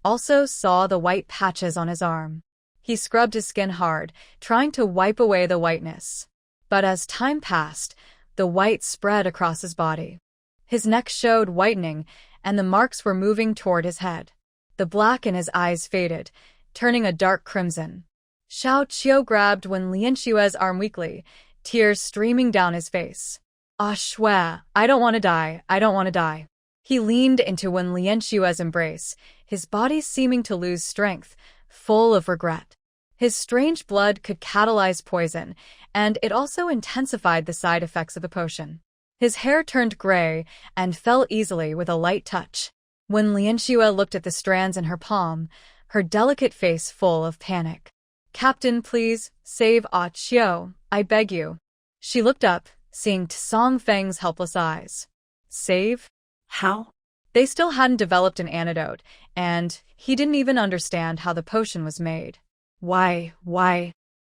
also saw the white patches on his arm. He scrubbed his skin hard, trying to wipe away the whiteness. But as time passed, the white spread across his body. His neck showed whitening, and the marks were moving toward his head. The black in his eyes faded, turning a dark crimson. Xiao Qiu grabbed Wen Lianxue's arm weakly, tears streaming down his face. Ah, Shui, I don't want to die, I don't want to die. He leaned into Wen Lianxue's embrace, his body seeming to lose strength, full of regret. His strange blood could catalyze poison, and it also intensified the side effects of the potion. His hair turned gray and fell easily with a light touch. When Lianxue looked at the strands in her palm, her delicate face full of panic. "Captain, please, save Ah Qiu, I beg you." She looked up, seeing Tsong Feng's helpless eyes. Save? How? They still hadn't developed an antidote, and he didn't even understand how the potion was made. Why?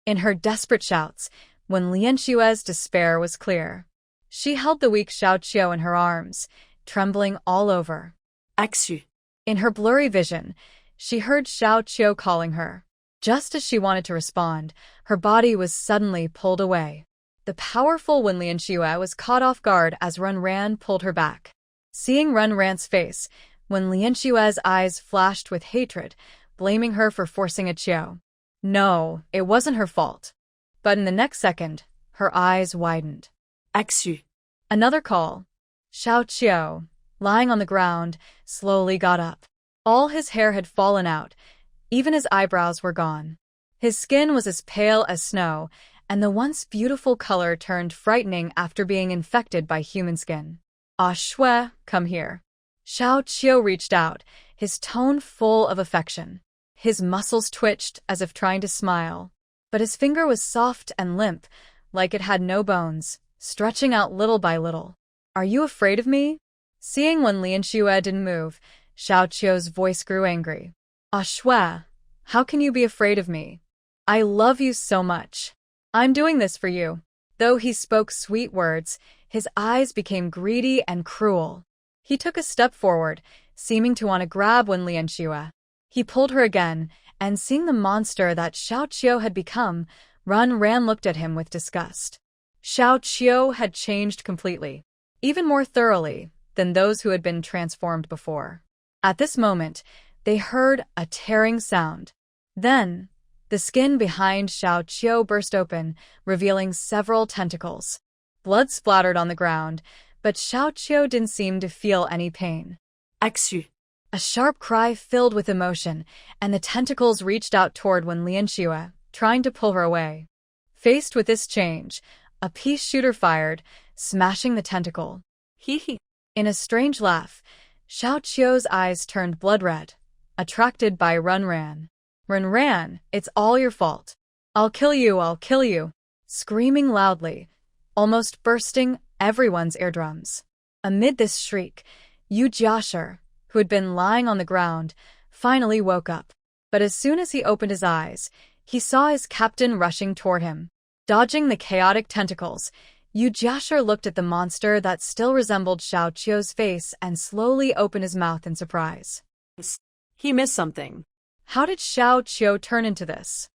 In her desperate shouts, when Lianxue's despair was clear. She held the weak Xiaoqiu in her arms, trembling all over. Axu. In her blurry vision, she heard Xiaoqiu calling her. Just as she wanted to respond, her body was suddenly pulled away. The powerful Wen Lianxue was caught off guard as Runran pulled her back. Seeing Runran's face, when Lianxue's eyes flashed with hatred, blaming her for forcing a Qiu. No, it wasn't her fault. But in the next second, her eyes widened. Axu. Another call. Xiaoqiu, lying on the ground, slowly got up. All his hair had fallen out, even his eyebrows were gone. His skin was as pale as snow, and the once beautiful color turned frightening after being infected by human skin. "Ah Shui, come here." Xiaoqiu reached out, his tone full of affection. His muscles twitched as if trying to smile, but his finger was soft and limp, like it had no bones, stretching out little by little. "Are you afraid of me?" Seeing when Lianxue didn't move, Xiaoqiu's voice grew angry. "Ah Shui, how can you be afraid of me? I love you so much. I'm doing this for you." Though he spoke sweet words, his eyes became greedy and cruel. He took a step forward, seeming to want to grab Wen Lianxue. He pulled her again, and seeing the monster that Xiaoqiu had become, Runran looked at him with disgust. Xiaoqiu had changed completely, even more thoroughly than those who had been transformed before. At this moment, they heard a tearing sound. Then, the skin behind Xiaoqiu burst open, revealing several tentacles. Blood splattered on the ground, but Xiaoqiu didn't seem to feel any pain. Axu. A sharp cry filled with emotion, and the tentacles reached out toward Wen Lianxue, trying to pull her away. Faced with this change, a pea shooter fired, smashing the tentacle. Hee. In a strange laugh, Xiaoqiu's eyes turned blood red, attracted by Runran. "Runran, it's all your fault. I'll kill you. Screaming loudly, almost bursting everyone's eardrums. Amid this shriek, Yu Jiashi, who had been lying on the ground, finally woke up. But as soon as he opened his eyes, he saw his captain rushing toward him. Dodging the chaotic tentacles, Yu Jiashi looked at the monster that still resembled Xiaoqiu's face and slowly opened his mouth in surprise. He missed something. How did Xiaoqiu turn into this?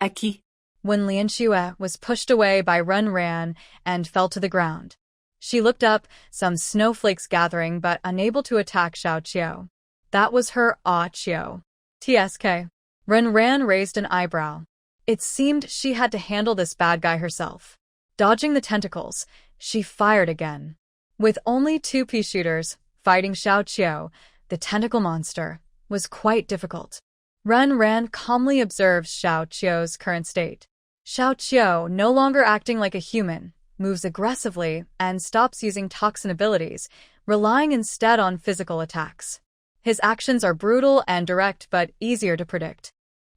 Aki. When Lianxue was pushed away by Runran and fell to the ground. She looked up, some snowflakes gathering but unable to attack Xiaoqiu. That was her Ah Qiu. TSK. Runran raised an eyebrow. It seemed she had to handle this bad guy herself. Dodging the tentacles, she fired again. With only 2 pea shooters, fighting Xiaoqiu, the tentacle monster, was quite difficult. Runran calmly observed Xiaoqiu's current state. Xiaoqiu, no longer acting like a human, moves aggressively and stops using toxin abilities, relying instead on physical attacks. His actions are brutal and direct but easier to predict.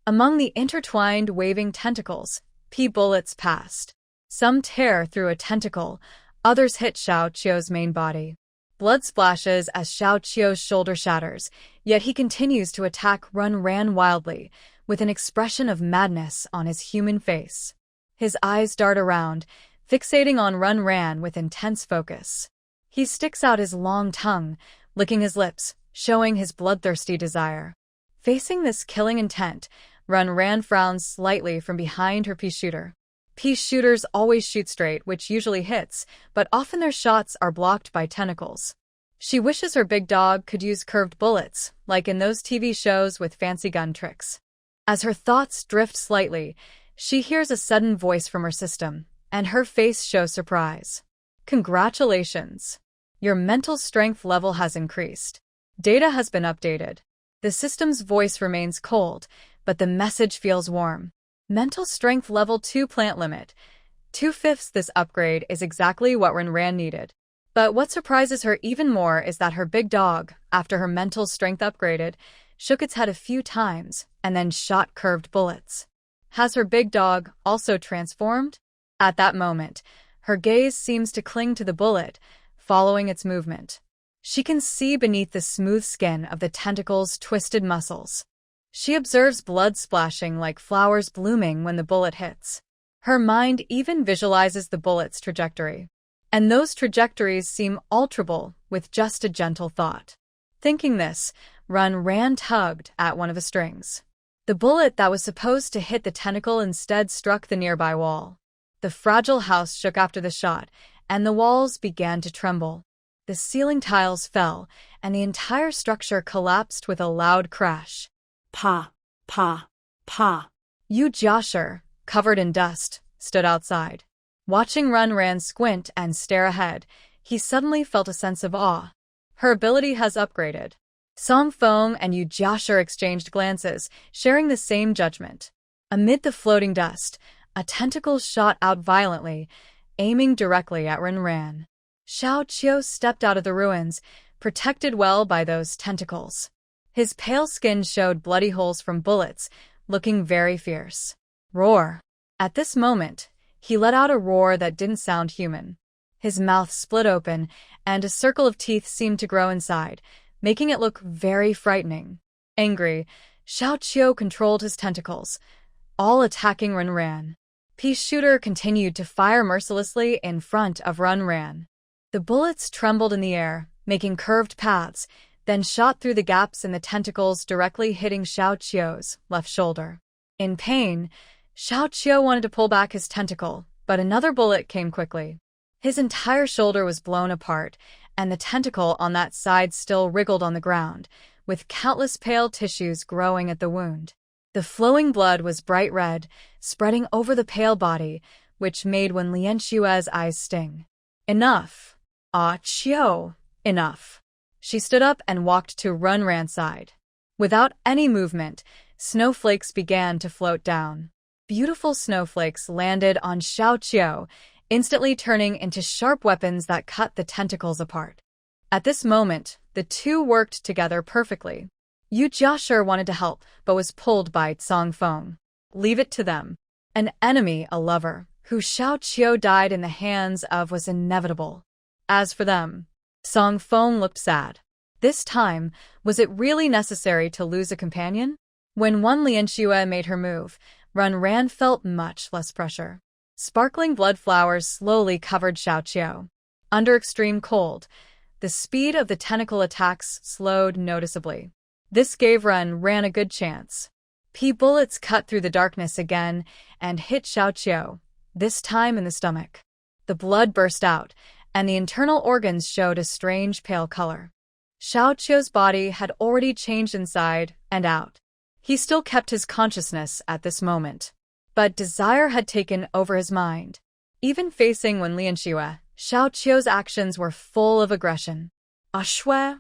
Among the intertwined waving tentacles, pea bullets passed. Some tear through a tentacle, others hit Xiaoqiu's main body. Blood splashes as Xiaoqiu's shoulder shatters, yet he continues to attack Runran wildly, with an expression of madness on his human face. His eyes dart around, fixating on Runran with intense focus. He sticks out his long tongue, licking his lips, showing his bloodthirsty desire. Facing this killing intent, Runran frowns slightly from behind her pea shooter. Pea shooters always shoot straight, which usually hits, but often their shots are blocked by tentacles. She wishes her big dog could use curved bullets, like in those TV shows with fancy gun tricks. As her thoughts drift slightly, she hears a sudden voice from her system, and her face shows surprise. "Congratulations! Your mental strength level has increased. Data has been updated." The system's voice remains cold, but the message feels warm. Mental strength level 2 plant limit. 2/5. This upgrade is exactly what Runran needed. But what surprises her even more is that her big dog, after her mental strength upgraded, shook its head a few times and then shot curved bullets. Has her big dog also transformed? At that moment, her gaze seems to cling to the bullet, following its movement. She can see beneath the smooth skin of the tentacle's twisted muscles. She observes blood splashing like flowers blooming when the bullet hits. Her mind even visualizes the bullet's trajectory. And those trajectories seem alterable with just a gentle thought. Thinking this, Ran tugged at one of the strings. The bullet that was supposed to hit the tentacle instead struck the nearby wall. The fragile house shook after the shot, and the walls began to tremble. The ceiling tiles fell, and the entire structure collapsed with a loud crash. Pa, pa, pa. Yu Jiashi, covered in dust, stood outside. Watching Ran squint and stare ahead, he suddenly felt a sense of awe. Her ability has upgraded. Song Feng and Yu Jiashi exchanged glances, sharing the same judgment. Amid the floating dust, a tentacle shot out violently, aiming directly at Ran. Xiao Qiu stepped out of the ruins, protected well by those tentacles. His pale skin showed bloody holes from bullets, looking very fierce. Roar! At this moment, he let out a roar that didn't sound human. His mouth split open, and a circle of teeth seemed to grow inside, making it look very frightening. Angry, Xiao Qiu controlled his tentacles, all attacking Ran. Pea Shooter continued to fire mercilessly in front of Ran. The bullets trembled in the air, making curved paths, then shot through the gaps in the tentacles directly hitting Xiao Qiu's left shoulder. In pain, Xiao Qiu wanted to pull back his tentacle, but another bullet came quickly. His entire shoulder was blown apart, and the tentacle on that side still wriggled on the ground, with countless pale tissues growing at the wound. The flowing blood was bright red, spreading over the pale body, which made Wen Lianshue's eyes sting. Enough! Ah, Qiu, enough. She stood up and walked to Ran's side. Without any movement, snowflakes began to float down. Beautiful snowflakes landed on Xiao Qiu, instantly turning into sharp weapons that cut the tentacles apart. At this moment, the two worked together perfectly. Yu Jiashi wanted to help, but was pulled by Song Feng. Leave it to them. An enemy, a lover, who Xiao Qiu died in the hands of was inevitable. As for them, Song Feng looked sad. This time, was it really necessary to lose a companion? When Wen Lianxue made her move, Ran felt much less pressure. Sparkling blood flowers slowly covered Xiao Qiu. Under extreme cold, the speed of the tentacle attacks slowed noticeably. This gave Ran a good chance. Pea bullets cut through the darkness again and hit Xiao Qiu, this time in the stomach. The blood burst out, and the internal organs showed a strange pale color. Xiao Qiu's body had already changed inside and out. He still kept his consciousness at this moment, but desire had taken over his mind. Even facing Wen Lianxue, Xiao Qiu's actions were full of aggression. Shui,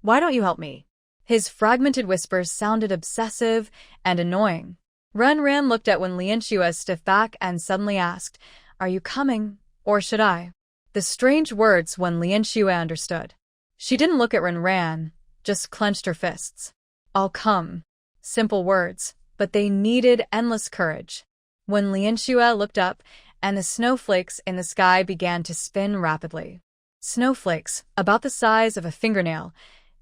why don't you help me? His fragmented whispers sounded obsessive and annoying. Ran looked at Wen Lianxue's stiff back and suddenly asked, "Are you coming, or should I?" The strange words Wen Lianxue understood. She didn't look at Ran, just clenched her fists. "I'll come." Simple words, but they needed endless courage. Wen Lianxue looked up, and the snowflakes in the sky began to spin rapidly. Snowflakes, about the size of a fingernail,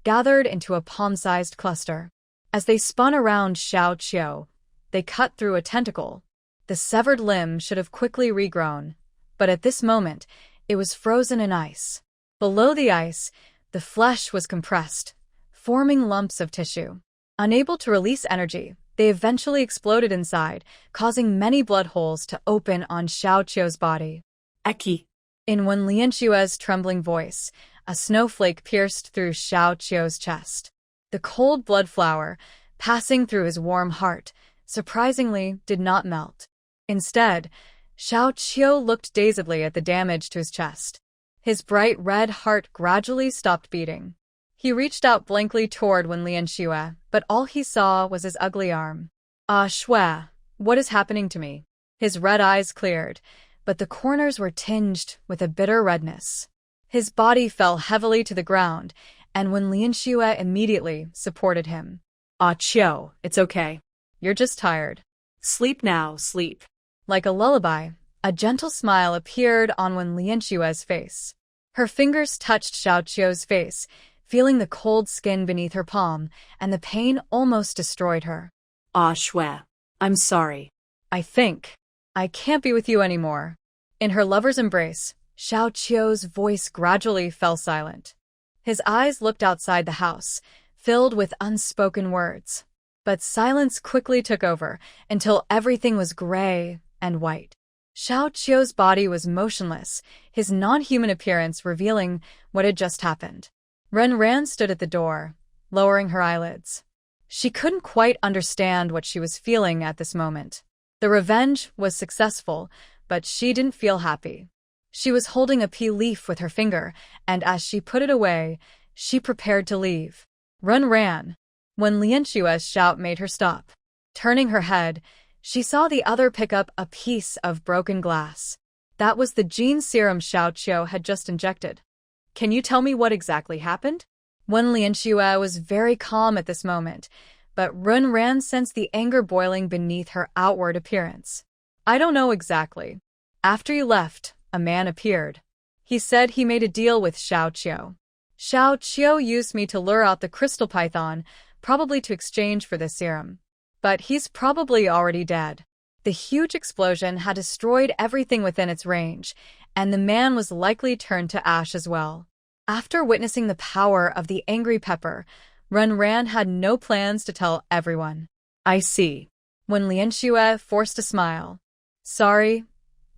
gathered into a palm-sized cluster. As they spun around Xiao Qiu, they cut through a tentacle. The severed limb should have quickly regrown, but at this moment, it was frozen in ice. Below the ice, the flesh was compressed, forming lumps of tissue. Unable to release energy, they eventually exploded inside, causing many blood holes to open on Xiao Qiu's body. Eki. In Wen Lianxue's trembling voice, a snowflake pierced through Xiao Qiu's chest. The cold blood flower, passing through his warm heart, surprisingly did not melt. Instead, Xiao Qiu looked dazedly at the damage to his chest. His bright red heart gradually stopped beating. He reached out blankly toward Wen Lianxue, but all he saw was his ugly arm. "Ah, Shui, what is happening to me?" His red eyes cleared, but the corners were tinged with a bitter redness. His body fell heavily to the ground, and when Lianxue immediately supported him. Ah, Chiu, it's okay. You're just tired. Sleep now, sleep. Like a lullaby, a gentle smile appeared on Wen Lianxue's face. Her fingers touched Xiaoqiu's face, feeling the cold skin beneath her palm, and the pain almost destroyed her. Ah, Shui, I'm sorry. I think I can't be with you anymore. In her lover's embrace, Xiaoqiu's voice gradually fell silent. His eyes looked outside the house, filled with unspoken words. But silence quickly took over until everything was gray and white. Xiaoqiu's body was motionless, his non-human appearance revealing what had just happened. Renran stood at the door, lowering her eyelids. She couldn't quite understand what she was feeling at this moment. The revenge was successful, but she didn't feel happy. She was holding a pea leaf with her finger, and as she put it away, she prepared to leave. Renran. When Lianxue's shout made her stop. Turning her head, she saw the other pick up a piece of broken glass. That was the gene serum Xiaoqiu had just injected. Can you tell me what exactly happened? Wen Lianxue was very calm at this moment, but Renran sensed the anger boiling beneath her outward appearance. I don't know exactly. After you left, a man appeared. He said he made a deal with Xiaoqiu. Xiaoqiu used me to lure out the crystal python, probably to exchange for this serum. But he's probably already dead. The huge explosion had destroyed everything within its range, and the man was likely turned to ash as well. After witnessing the power of the angry pepper, Renran had no plans to tell everyone. I see. When Lianxue forced a smile. Sorry.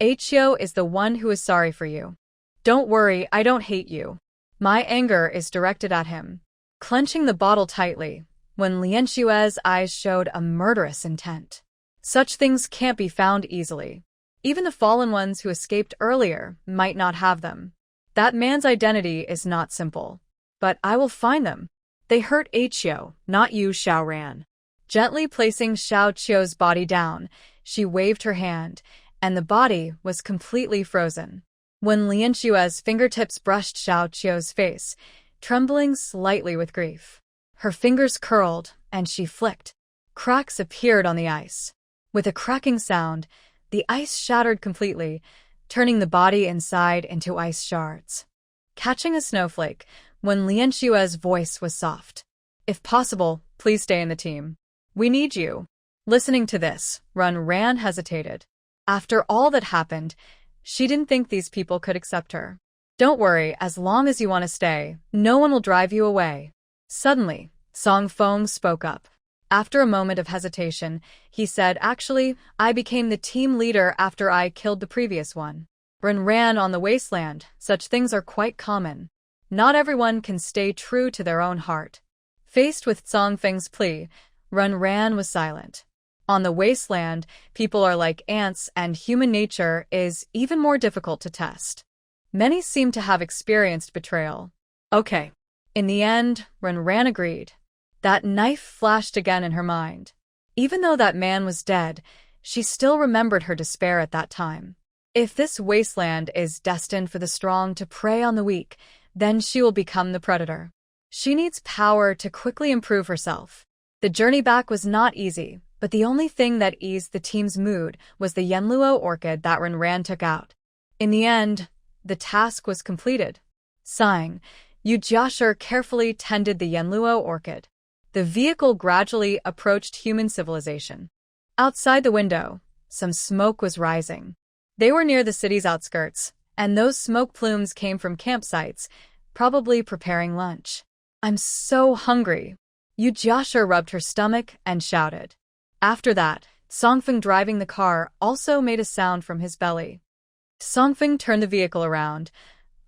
Qiu is the one who is sorry for you. Don't worry, I don't hate you. My anger is directed at him. Clenching the bottle tightly, when Lianxue's eyes showed a murderous intent. Such things can't be found easily. Even the fallen ones who escaped earlier might not have them. That man's identity is not simple. But I will find them. They hurt Qiu, not you, Xiaoran. Gently placing Xiaoqiu's body down, she waved her hand, and the body was completely frozen. When Lianxue's fingertips brushed Xiaoqiu's face, trembling slightly with grief. Her fingers curled, and she flicked. Cracks appeared on the ice. With a cracking sound, the ice shattered completely, turning the body inside into ice shards. Catching a snowflake, when Lianxue's voice was soft. If possible, please stay in the team. We need you. Listening to this, Renran hesitated. After all that happened, she didn't think these people could accept her. Don't worry, as long as you want to stay, no one will drive you away. Suddenly, Song Feng spoke up. After a moment of hesitation, he said, actually, I became the team leader after I killed the previous one. Renran on the Wasteland, such things are quite common. Not everyone can stay true to their own heart. Faced with Song Feng's plea, Renran was silent. On the Wasteland, people are like ants, and human nature is even more difficult to test. Many seem to have experienced betrayal. Okay. In the end, Renran agreed. That knife flashed again in her mind. Even though that man was dead, she still remembered her despair at that time. If this wasteland is destined for the strong to prey on the weak, then she will become the predator. She needs power to quickly improve herself. The journey back was not easy, but the only thing that eased the team's mood was the Yanluo orchid that Renran took out. In the end, the task was completed. Sighing, Yu Jiashir carefully tended the Yanluo orchid. The vehicle gradually approached human civilization. Outside the window, some smoke was rising. They were near the city's outskirts, and those smoke plumes came from campsites, probably preparing lunch. I'm so hungry. Yu Jiashir rubbed her stomach and shouted. After that, Songfeng driving the car also made a sound from his belly. Songfeng turned the vehicle around.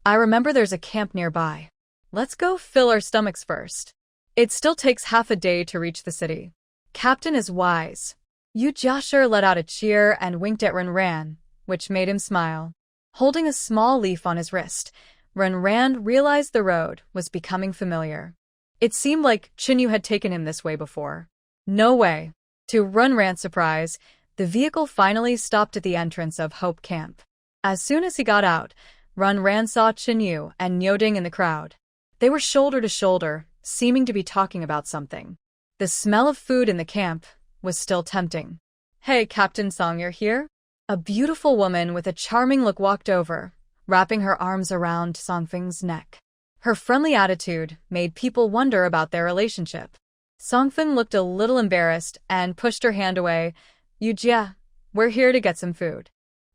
I remember there's a camp nearby. Let's go fill our stomachs first. It still takes half a day to reach the city. Captain is wise. Yu Jiashir let out a cheer and winked at Renran, which made him smile. Holding a small leaf on his wrist, Renran realized the road was becoming familiar. It seemed like Chen You had taken him this way before. No way. To Renran's surprise, the vehicle finally stopped at the entrance of Hope Camp. As soon as he got out, Ran saw Chen You and Nyoding in the crowd. They were shoulder to shoulder, seeming to be talking about something. The smell of food in the camp was still tempting. "Hey, Captain Song, you're here?" A beautiful woman with a charming look walked over, wrapping her arms around Songfeng's neck. Her friendly attitude made people wonder about their relationship. Songfeng looked a little embarrassed and pushed her hand away. "Yujia, we're here to get some food."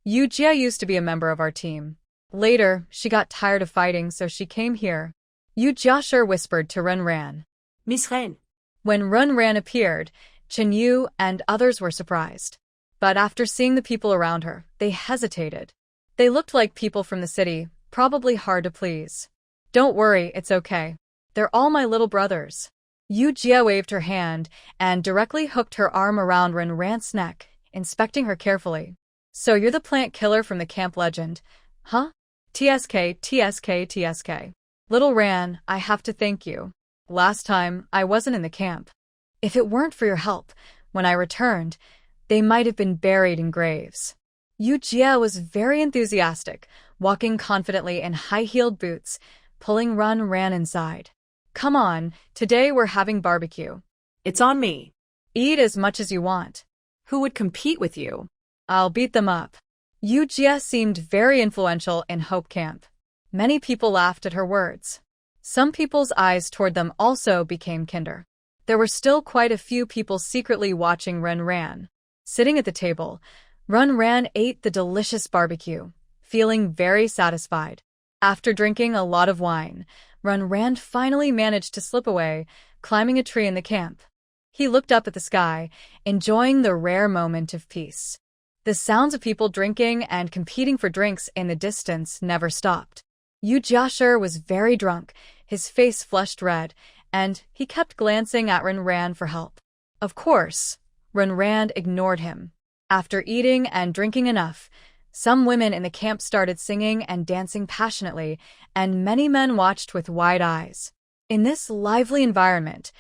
Yujia used to be a member of our team. Later, she got tired of fighting, so she came here. Yujia whispered to Ran. Miss Ren. When Ran appeared, Chen You and others were surprised. But after seeing the people around her, they hesitated. They looked like people from the city, probably hard to please. "Don't worry, it's okay. They're all my little brothers." Yujia waved her hand and directly hooked her arm around Ran's neck, inspecting her carefully. "So you're the plant killer from the camp legend, huh?" TSK. "Little Ran, I have to thank you. Last time, I wasn't in the camp. If it weren't for your help, when I returned, they might have been buried in graves." Yujia was very enthusiastic, walking confidently in high-heeled boots, pulling Ran inside. "Come on, today we're having barbecue. It's on me. Eat as much as you want. Who would compete with you? I'll beat them up." Yujia seemed very influential in Hope Camp. Many people laughed at her words. Some people's eyes toward them also became kinder. There were still quite a few people secretly watching Ran. Sitting at the table, Ran ate the delicious barbecue, feeling very satisfied. After drinking a lot of wine, Ran finally managed to slip away, climbing a tree in the camp. He looked up at the sky, enjoying the rare moment of peace. The sounds of people drinking and competing for drinks in the distance never stopped. Yujia was very drunk, his face flushed red, and he kept glancing at Ran for help. Of course, Ran ignored him. After eating and drinking enough, some women in the camp started singing and dancing passionately, and many men watched with wide eyes. In this lively environment,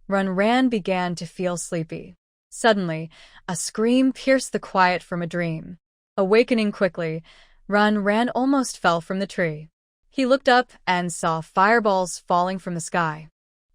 Ran began to feel sleepy. Suddenly, a scream pierced the quiet from a dream. Awakening quickly, Ran almost fell from the tree. He looked up and saw fireballs falling from the sky.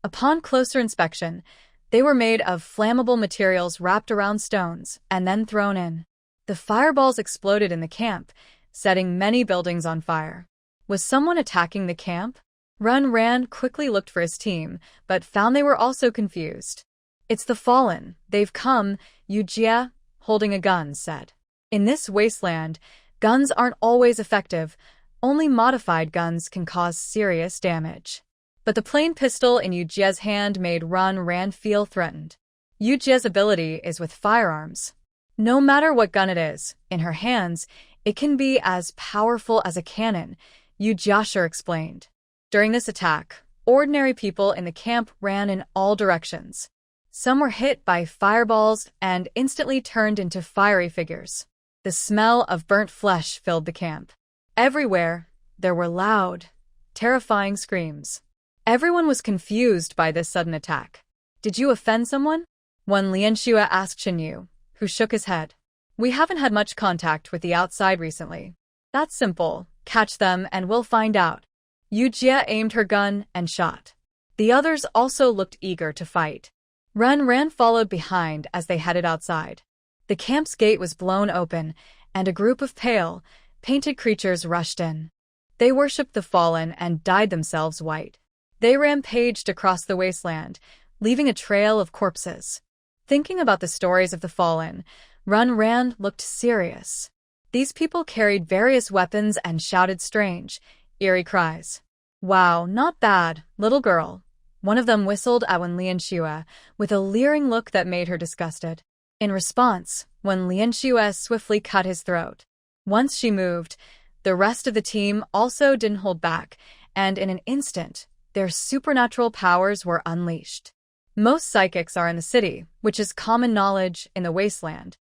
Upon closer inspection, they were made of flammable materials wrapped around stones and then thrown in. The fireballs exploded in the camp, setting many buildings on fire. Was someone attacking the camp? Ran quickly looked for his team, but found they were also confused. "It's the Fallen. They've come," Yujia, holding a gun, said. In this wasteland, guns aren't always effective. Only modified guns can cause serious damage. But the plain pistol in Yujia's hand made Ran feel threatened. Yujia's ability is with firearms. No matter what gun it is, in her hands, it can be as powerful as a cannon, Yujia explained. During this attack, ordinary people in the camp ran in all directions. Some were hit by fireballs and instantly turned into fiery figures. The smell of burnt flesh filled the camp. Everywhere, there were loud, terrifying screams. Everyone was confused by this sudden attack. "Did you offend someone?" One Lianxue asked Chen You, who shook his head. "We haven't had much contact with the outside recently." "That's simple. Catch them and we'll find out." Yujia aimed her gun and shot. The others also looked eager to fight. Ran followed behind as they headed outside. The camp's gate was blown open, and a group of pale, painted creatures rushed in. They worshipped the Fallen and dyed themselves white. They rampaged across the wasteland, leaving a trail of corpses. Thinking about the stories of the Fallen, Ran looked serious. These people carried various weapons and shouted strange, eerie cries. "Wow, not bad, little girl." One of them whistled at Wen Lianxue with a leering look that made her disgusted. In response, Wen Lianxue swiftly cut his throat. Once she moved, the rest of the team also didn't hold back, and in an instant, their supernatural powers were unleashed. Most psychics are in the city, which is common knowledge in the wasteland.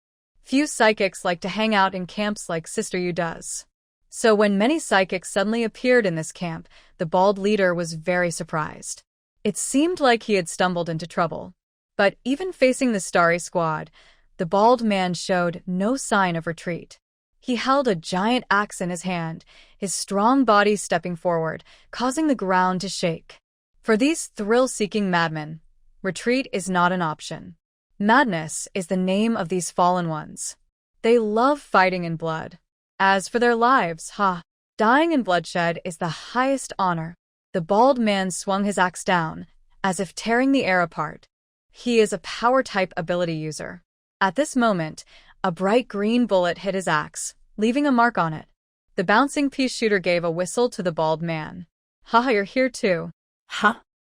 Few psychics like to hang out in camps like Sister Yu does. So when many psychics suddenly appeared in this camp, the bald leader was very surprised. It seemed like he had stumbled into trouble. But even facing the starry squad, the bald man showed no sign of retreat. He held a giant axe in his hand, his strong body stepping forward, causing the ground to shake. For these thrill-seeking madmen, retreat is not an option. Madness is the name of these fallen ones. They love fighting in blood. As for their lives, dying in bloodshed is the highest honor. The bald man swung his axe down, as if tearing the air apart. He is a power-type ability user. At this moment, a bright green bullet hit his axe, leaving a mark on it. The bouncing pea shooter gave a whistle to the bald man. You're here too.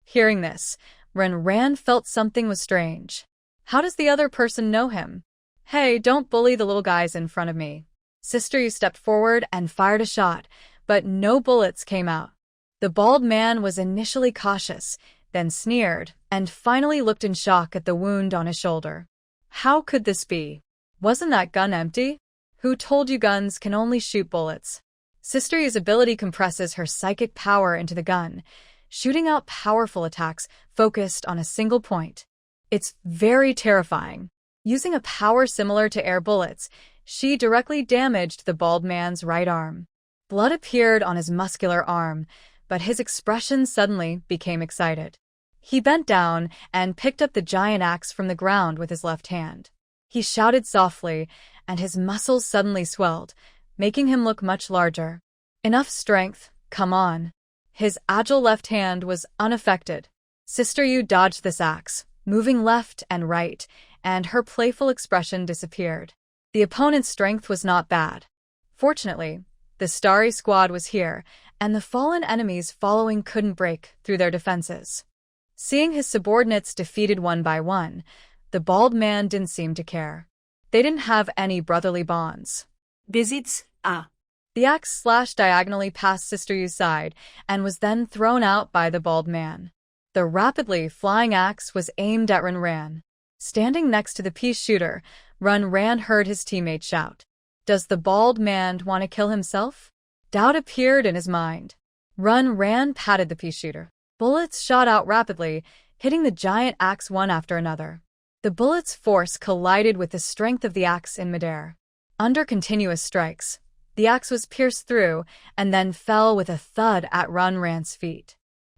Hearing this, Ran felt something was strange. How does the other person know him? Hey, don't bully the little guys in front of me. Sister You stepped forward and fired a shot, but no bullets came out. The bald man was initially cautious, then sneered, and finally looked in shock at the wound on his shoulder. How could this be? Wasn't that gun empty? Who told you guns can only shoot bullets? Sister Yu's ability compresses her psychic power into the gun, shooting out powerful attacks focused on a single point. It's very terrifying. Using a power similar to air bullets, she directly damaged the bald man's right arm. Blood appeared on his muscular arm, but his expression suddenly became excited. He bent down and picked up the giant axe from the ground with his left hand. He shouted softly, and his muscles suddenly swelled, making him look much larger. Enough strength, come on. His agile left hand was unaffected. Sister You dodged this axe, moving left and right, and her playful expression disappeared. The opponent's strength was not bad. Fortunately, the Starry Squad was here, and the fallen enemies following couldn't break through their defenses. Seeing his subordinates defeated one by one, the bald man didn't seem to care. They didn't have any brotherly bonds. Visits, The axe slashed diagonally past Sister Yu's side and was then thrown out by the bald man. The rapidly flying axe was aimed at Ran. Standing next to the pea shooter, Ran heard his teammate shout. Does the bald man want to kill himself? Doubt appeared in his mind. Ran patted the pea shooter. Bullets shot out rapidly, hitting the giant axe one after another. The bullet's force collided with the strength of the axe in midair. Under continuous strikes, the axe was pierced through and then fell with a thud at Ran's feet.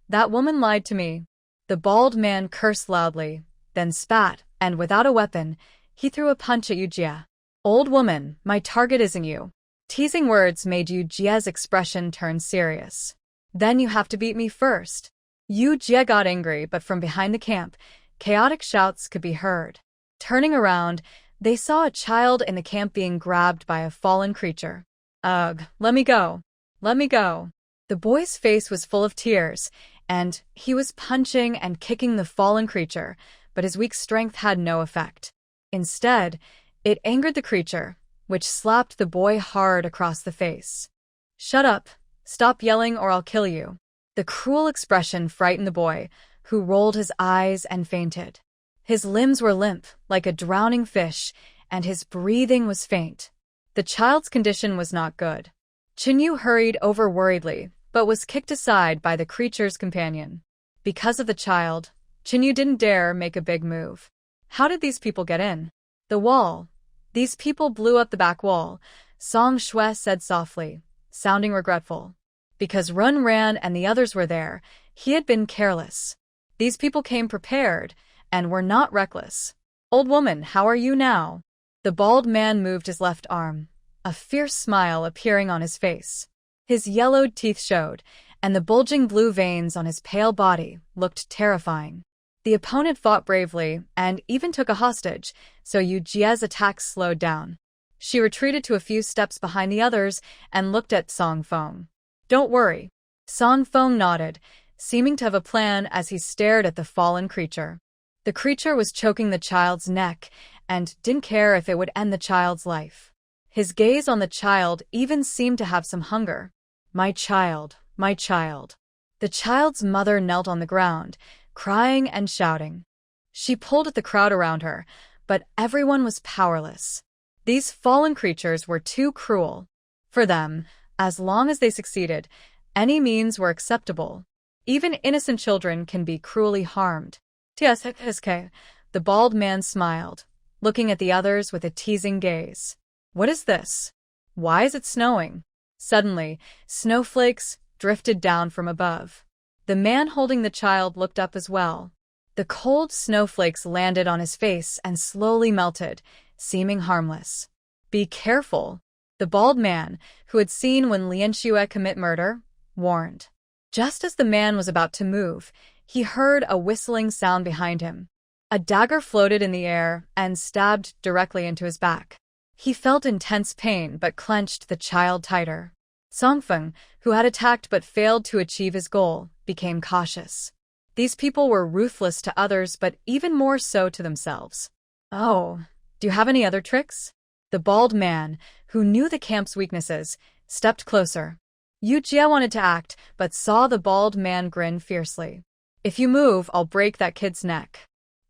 That woman lied to me. The bald man cursed loudly, then spat, and without a weapon, he threw a punch at Yu Jie. Old woman, my target isn't you. Teasing words made Yu Jie's expression turn serious. Then you have to beat me first. Yu Jie got angry, but from behind the camp, chaotic shouts could be heard. Turning around, they saw a child in the camp being grabbed by a fallen creature. Ugh, let me go. Let me go. The boy's face was full of tears, and he was punching and kicking the fallen creature, but his weak strength had no effect. Instead, it angered the creature, which slapped the boy hard across the face. Shut up. Stop yelling or I'll kill you. The cruel expression frightened the boy, who rolled his eyes and fainted. His limbs were limp, like a drowning fish, and his breathing was faint. The child's condition was not good. Chen You hurried over worriedly, but was kicked aside by the creature's companion. Because of the child, Chen You didn't dare make a big move. How did these people get in? The wall. These people blew up the back wall, Song Shui said softly, sounding regretful. Because Ran and the others were there, he had been careless. These people came prepared, and were not reckless. Old woman, how are you now? The bald man moved his left arm, a fierce smile appearing on his face. His yellowed teeth showed, and the bulging blue veins on his pale body looked terrifying. The opponent fought bravely and even took a hostage, so Yu Jie's attacks slowed down. She retreated to a few steps behind the others and looked at Song Feng. Don't worry. Song Feng nodded, seeming to have a plan as he stared at the fallen creature. The creature was choking the child's neck and didn't care if it would end the child's life. His gaze on the child even seemed to have some hunger. My child, my child. The child's mother knelt on the ground, crying and shouting. She pulled at the crowd around her, but everyone was powerless. These fallen creatures were too cruel. For them, as long as they succeeded, any means were acceptable. Even innocent children can be cruelly harmed. The bald man smiled, looking at the others with a teasing gaze. What is this? Why is it snowing? Suddenly, snowflakes drifted down from above. The man holding the child looked up as well. The cold snowflakes landed on his face and slowly melted, seeming harmless. Be careful, the bald man, who had seen when Yanluo commit murder, warned. Just as the man was about to move, he heard a whistling sound behind him. A dagger floated in the air and stabbed directly into his back. He felt intense pain but clenched the child tighter. Songfeng, who had attacked but failed to achieve his goal, became cautious. These people were ruthless to others but even more so to themselves. Oh, do you have any other tricks? The bald man, who knew the camp's weaknesses, stepped closer. Yu Jie wanted to act, but saw the bald man grin fiercely. If you move, I'll break that kid's neck.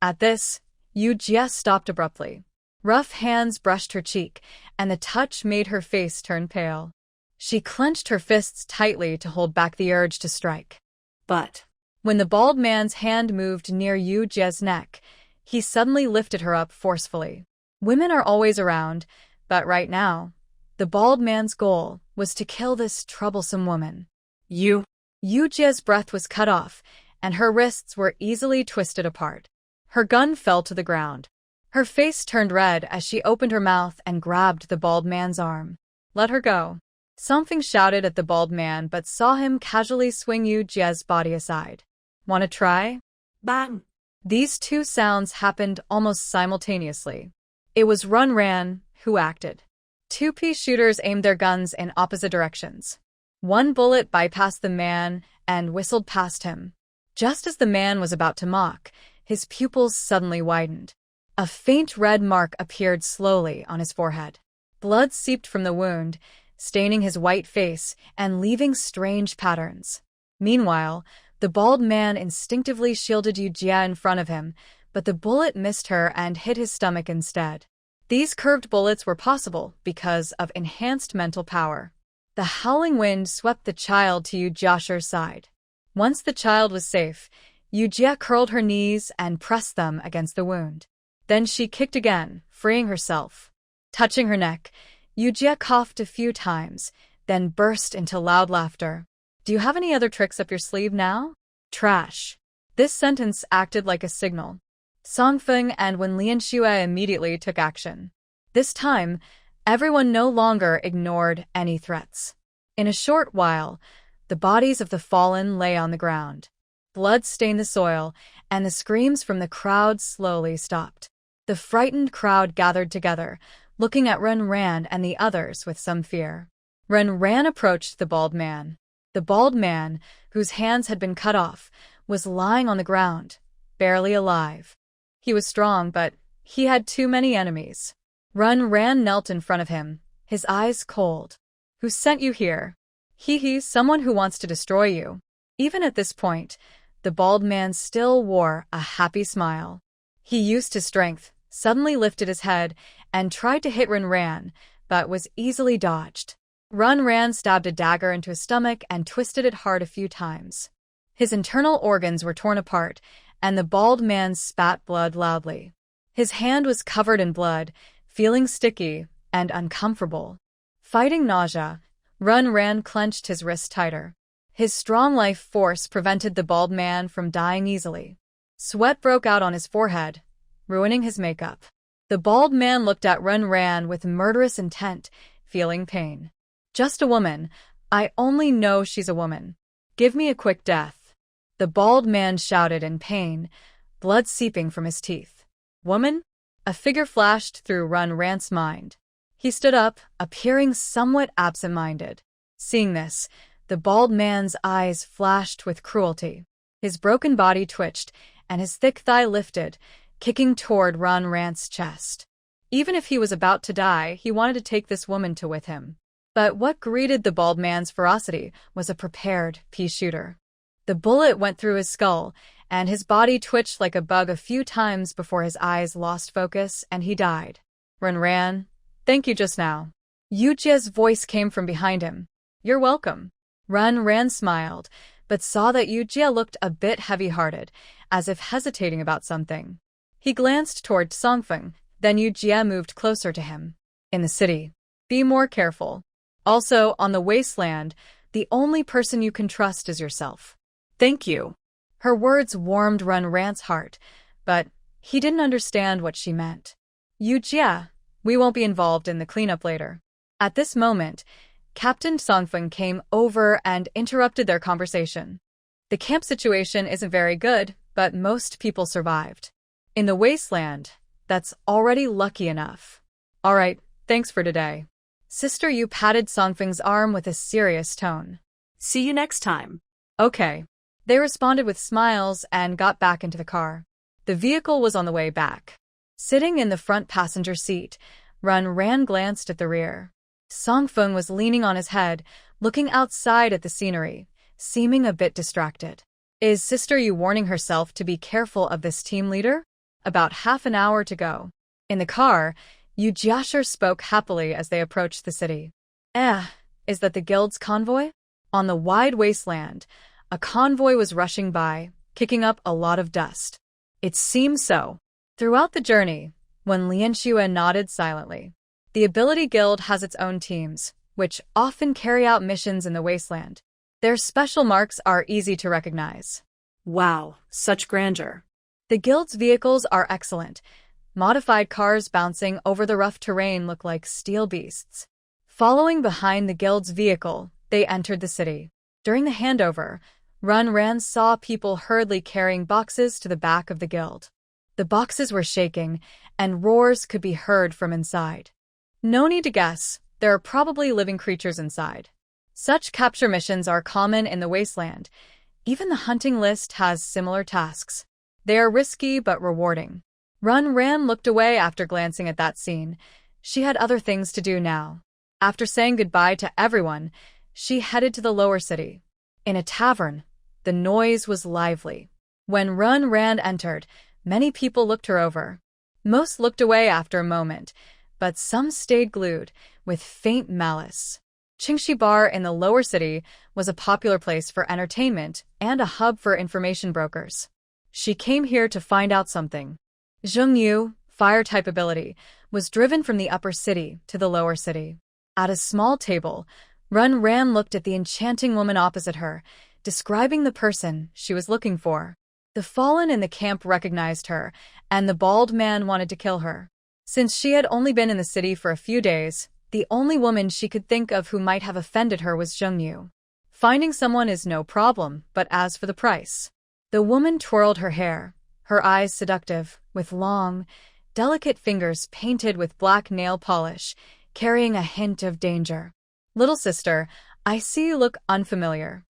At this, Yu Jie stopped abruptly. Rough hands brushed her cheek, and the touch made her face turn pale. She clenched her fists tightly to hold back the urge to strike. But when the bald man's hand moved near Yu Jie's neck, he suddenly lifted her up forcefully. Women are always around, but right now, the bald man's goal was to kill this troublesome woman. You Jie's breath was cut off, and her wrists were easily twisted apart. Her gun fell to the ground. Her face turned red as she opened her mouth and grabbed the bald man's arm. Let her go. Something shouted at the bald man but saw him casually swing Yu Jie's body aside. Wanna try? Bang! These two sounds happened almost simultaneously. It was Run Ran who acted. Two pea shooters aimed their guns in opposite directions. One bullet bypassed the man and whistled past him. Just as the man was about to mock, his pupils suddenly widened. A faint red mark appeared slowly on his forehead. Blood seeped from the wound, staining his white face and leaving strange patterns. Meanwhile, the bald man instinctively shielded Yu Jie in front of him, but the bullet missed her and hit his stomach instead. These curved bullets were possible because of enhanced mental power. The howling wind swept the child to Yu Jie's side. Once the child was safe, Yu Jie curled her knees and pressed them against the wound. Then she kicked again, freeing herself. Touching her neck, Yu Jie coughed a few times, then burst into loud laughter. Do you have any other tricks up your sleeve now? Trash. This sentence acted like a signal. Songfeng and Yanluo immediately took action. This time, everyone no longer ignored any threats. In a short while, the bodies of the fallen lay on the ground. Blood stained the soil, and the screams from the crowd slowly stopped. The frightened crowd gathered together, looking at Run Ran and the others with some fear. Run Ran approached the bald man. The bald man, whose hands had been cut off, was lying on the ground, barely alive. He was strong, but he had too many enemies. Run Ran knelt in front of him, his eyes cold. Who sent you here? Someone who wants to destroy you. Even at this point, the bald man still wore a happy smile. He used his strength, suddenly lifted his head, and tried to hit Run Ran, but was easily dodged. Run Ran stabbed a dagger into his stomach and twisted it hard a few times. His internal organs were torn apart, and the bald man spat blood loudly. His hand was covered in blood, feeling sticky and uncomfortable. Fighting nausea, Run Ran clenched his wrist tighter. His strong life force prevented the bald man from dying easily. Sweat broke out on his forehead, ruining his makeup. The bald man looked at Run Ran with murderous intent, feeling pain. Just a woman. I only know she's a woman. Give me a quick death. The bald man shouted in pain, blood seeping from his teeth. Woman? A figure flashed through Run Ran's mind. He stood up, appearing somewhat absent-minded. Seeing this, the bald man's eyes flashed with cruelty. His broken body twitched, and his thick thigh lifted, kicking toward Run Ran's chest. Even if he was about to die, he wanted to take this woman to with him. But what greeted the bald man's ferocity was a prepared pea shooter. The bullet went through his skull, and his body twitched like a bug a few times before his eyes lost focus and he died. Run Ran, thank you just now. Yu Jie's voice came from behind him. You're welcome. Run Ran smiled, but saw that Yu Jie looked a bit heavy-hearted, as if hesitating about something. He glanced toward Songfeng, then Yu Jie moved closer to him. In the city, Be more careful. Also, on the Wasteland, the only person you can trust is yourself. Thank you. Her words warmed Ran's heart, but he didn't understand what she meant. Yujia, we won't be involved in the cleanup later. At this moment, Captain Songfeng came over and interrupted their conversation. The camp situation isn't very good, but most people survived. In the Wasteland, that's already lucky enough. All right, thanks for today. Sister Yu patted Songfeng's arm with a serious tone. See you next time. Okay. They responded with smiles and got back into the car. The vehicle was on the way back. Sitting in the front passenger seat, Ran glanced at the rear. Songfeng was leaning on his head, looking outside at the scenery, seeming a bit distracted. Is Sister Yu warning herself to be careful of this team leader? About half an hour to go. In the car, Yu Jiashir spoke happily as they approached the city. Is that the guild's convoy? On the wide wasteland, a convoy was rushing by, kicking up a lot of dust. It seemed so. Throughout the journey, when Lianxue nodded silently. The Ability Guild has its own teams, which often carry out missions in the wasteland. Their special marks are easy to recognize. Wow, such grandeur. The guild's vehicles are excellent. Modified cars bouncing over the rough terrain look like steel beasts. Following behind the guild's vehicle, they entered the city. During the handover, Ran saw people hurriedly carrying boxes to the back of the guild. The boxes were shaking, and roars could be heard from inside. No need to guess, there are probably living creatures inside. Such capture missions are common in the wasteland. Even the hunting list has similar tasks. They are risky but rewarding. Ran looked away after glancing at that scene. She had other things to do now. After saying goodbye to everyone, she headed to the lower city. In a tavern, the noise was lively. When Ran entered, many people looked her over. Most looked away after a moment, but some stayed glued, with faint malice. Qingxi Bar in the lower city was a popular place for entertainment and a hub for information brokers. She came here to find out something. Chen You, fire-type ability, was driven from the upper city to the lower city. At a small table, Ran looked at the enchanting woman opposite her, describing the person she was looking for. The fallen in the camp recognized her, and the bald man wanted to kill her. Since she had only been in the city for a few days, the only woman she could think of who might have offended her was Chen You. Finding someone is no problem, but as for the price. The woman twirled her hair, her eyes seductive, with long, delicate fingers painted with black nail polish, carrying a hint of danger. Little sister, I see you look unfamiliar.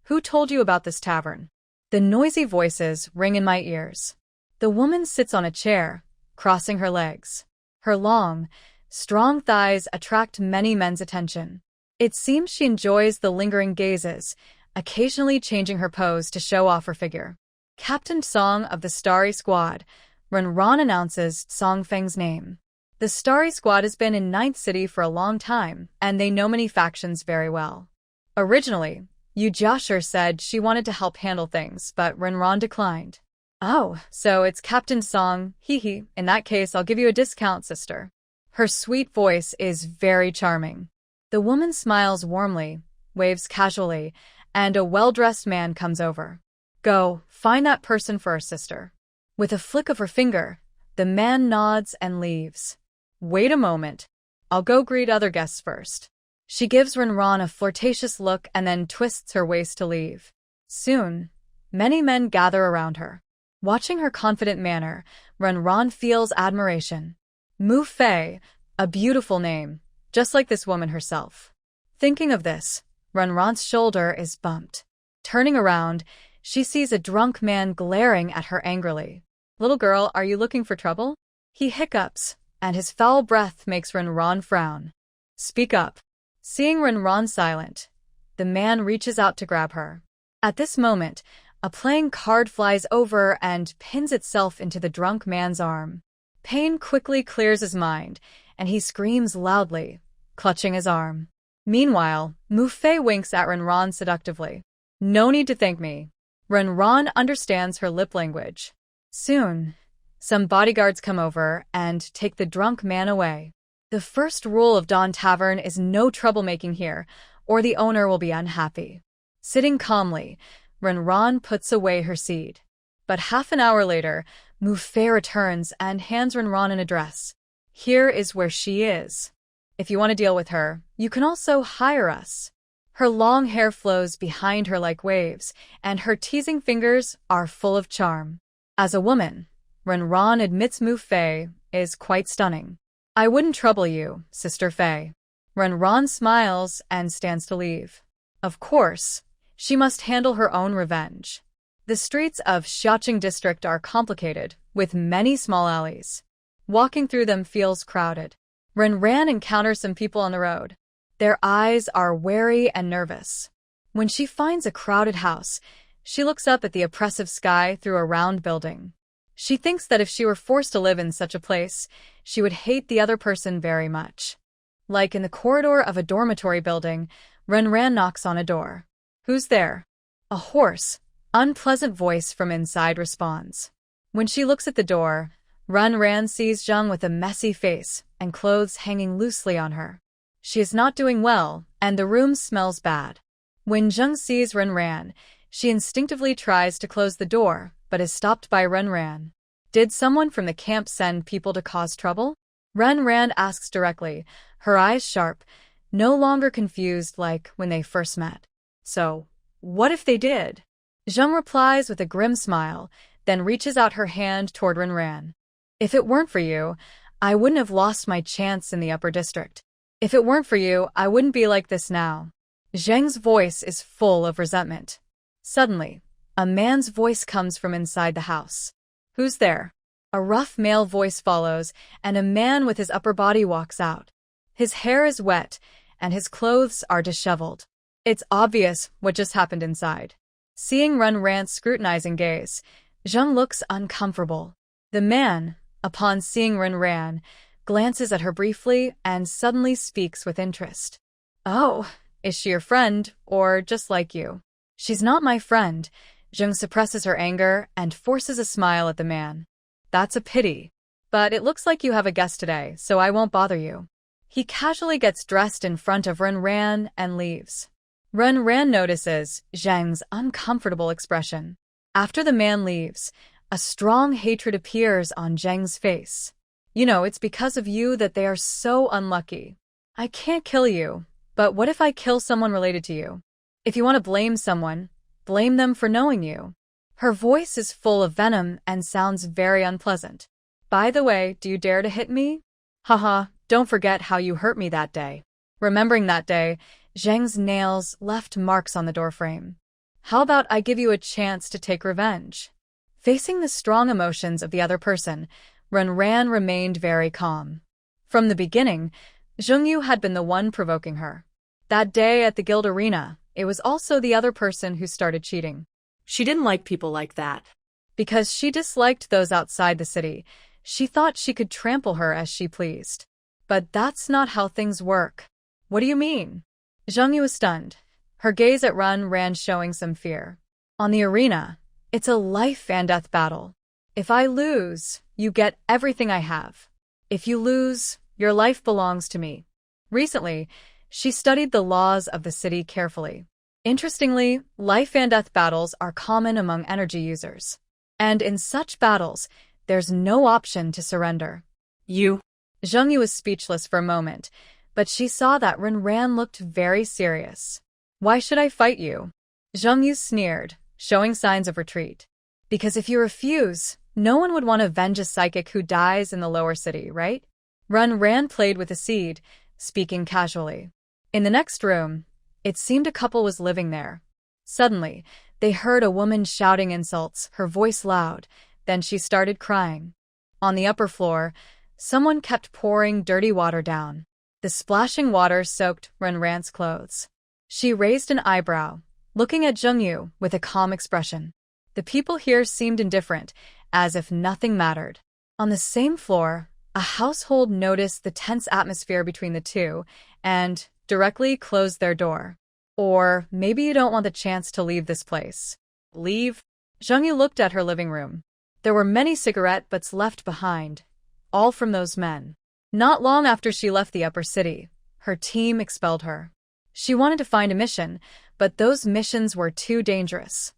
Who told you about this tavern? The noisy voices ring in my ears. The woman sits on a chair, crossing her legs. Her long, strong thighs attract many men's attention. It seems she enjoys the lingering gazes, occasionally changing her pose to show off her figure. Captain Song of the Starry Squad, Ran announces Songfeng's name. The Starry Squad has been in Ninth City for a long time, and they know many factions very well. Originally, Yu Jiashir said she wanted to help handle things, but Ran declined. Oh, so it's Captain Song, hee. In that case, I'll give you a discount, sister. Her sweet voice is very charming. The woman smiles warmly, waves casually, and a well-dressed man comes over. Go, find that person for our sister. With a flick of her finger, the man nods and leaves. Wait a moment. I'll go greet other guests first. She gives Ran a flirtatious look and then twists her waist to leave. Soon, many men gather around her. Watching her confident manner, Ran feels admiration. Mu Fei, a beautiful name, just like this woman herself. Thinking of this, Ran's shoulder is bumped. Turning around, she sees a drunk man glaring at her angrily. Little girl, are you looking for trouble? He hiccups, and his foul breath makes Ran frown. Speak up. Seeing Ran silent, the man reaches out to grab her. At this moment, a playing card flies over and pins itself into the drunk man's arm. Pain quickly clears his mind, and he screams loudly, clutching his arm. Meanwhile, Mu Fei winks at Ran seductively. No need to thank me. Ran understands her lip language. Soon, some bodyguards come over and take the drunk man away. The first rule of Dawn Tavern is no troublemaking here, or the owner will be unhappy. Sitting calmly, Renran puts away her seed. But half an hour later, Mufei returns and hands Renran an address. Here is where she is. If you want to deal with her, you can also hire us. Her long hair flows behind her like waves, and her teasing fingers are full of charm. As a woman, Renran admits Mufei is quite stunning. I wouldn't trouble you, Sister Fei. Renran smiles and stands to leave. Of course, she must handle her own revenge. The streets of Xiaoqing district are complicated, with many small alleys. Walking through them feels crowded. Renran encounters some people on the road. Their eyes are wary and nervous. When she finds a crowded house, she looks up at the oppressive sky through a round building. She thinks that if she were forced to live in such a place, she would hate the other person very much. Like in the corridor of a dormitory building, Renran knocks on a door. Who's there? A hoarse, unpleasant voice from inside responds. When she looks at the door, Renran sees Zheng with a messy face and clothes hanging loosely on her. She is not doing well, and the room smells bad. When Zheng sees Renran, she instinctively tries to close the door, but is stopped by Renran. Did someone from the camp send people to cause trouble? Renran asks directly, her eyes sharp, no longer confused like when they first met. So, what if they did? Zheng replies with a grim smile, then reaches out her hand toward Renran. If it weren't for you, I wouldn't have lost my chance in the upper district. If it weren't for you, I wouldn't be like this now. Zheng's voice is full of resentment. Suddenly, a man's voice comes from inside the house. Who's there? A rough male voice follows, and a man with his upper body walks out. His hair is wet, and his clothes are disheveled. It's obvious what just happened inside. Seeing Renran's scrutinizing gaze, Zheng looks uncomfortable. The man, upon seeing Renran, glances at her briefly and suddenly speaks with interest. Oh, is she your friend, or just like you? She's not my friend. Zheng suppresses her anger and forces a smile at the man. That's a pity. But it looks like you have a guest today, so I won't bother you. He casually gets dressed in front of Renran and leaves. Renran notices Zheng's uncomfortable expression. After the man leaves, a strong hatred appears on Zheng's face. You know, it's because of you that they are so unlucky. I can't kill you, but what if I kill someone related to you? If you want to blame someone, blame them for knowing you. Her voice is full of venom and sounds very unpleasant. By the way, do you dare to hit me? Haha, don't forget how you hurt me that day. Remembering that day, Zheng's nails left marks on the doorframe. How about I give you a chance to take revenge? Facing the strong emotions of the other person, Renran remained very calm. From the beginning, Chen You had been the one provoking her. That day at the guild arena, it was also the other person who started cheating. She didn't like people like that. Because she disliked those outside the city, she thought she could trample her as she pleased. But that's not how things work. What do you mean? Zheng Yu was stunned, her gaze at Renran showing some fear. On the arena, it's a life and death battle. If I lose, you get everything I have. If you lose, your life belongs to me. Recently, she studied the laws of the city carefully. Interestingly, life and death battles are common among energy users. And in such battles, there's no option to surrender. You? Zheng Yu was speechless for a moment, but she saw that Renran looked very serious. Why should I fight you? Zheng Yu sneered, showing signs of retreat. Because if you refuse, no one would want to avenge a psychic who dies in the lower city, right? Renran played with the seed, speaking casually. In the next room, it seemed a couple was living there. Suddenly, they heard a woman shouting insults, her voice loud, then she started crying. On the upper floor, someone kept pouring dirty water down. The splashing water soaked Renran's clothes. She raised an eyebrow, looking at Zheng Yu with a calm expression. The people here seemed indifferent, as if nothing mattered. On the same floor, a household noticed the tense atmosphere between the two and directly closed their door. Or maybe you don't want the chance to leave this place. Leave? Zheng Yu looked at her living room. There were many cigarette butts left behind, all from those men. Not long after she left the upper city, her team expelled her. She wanted to find a mission, but those missions were too dangerous.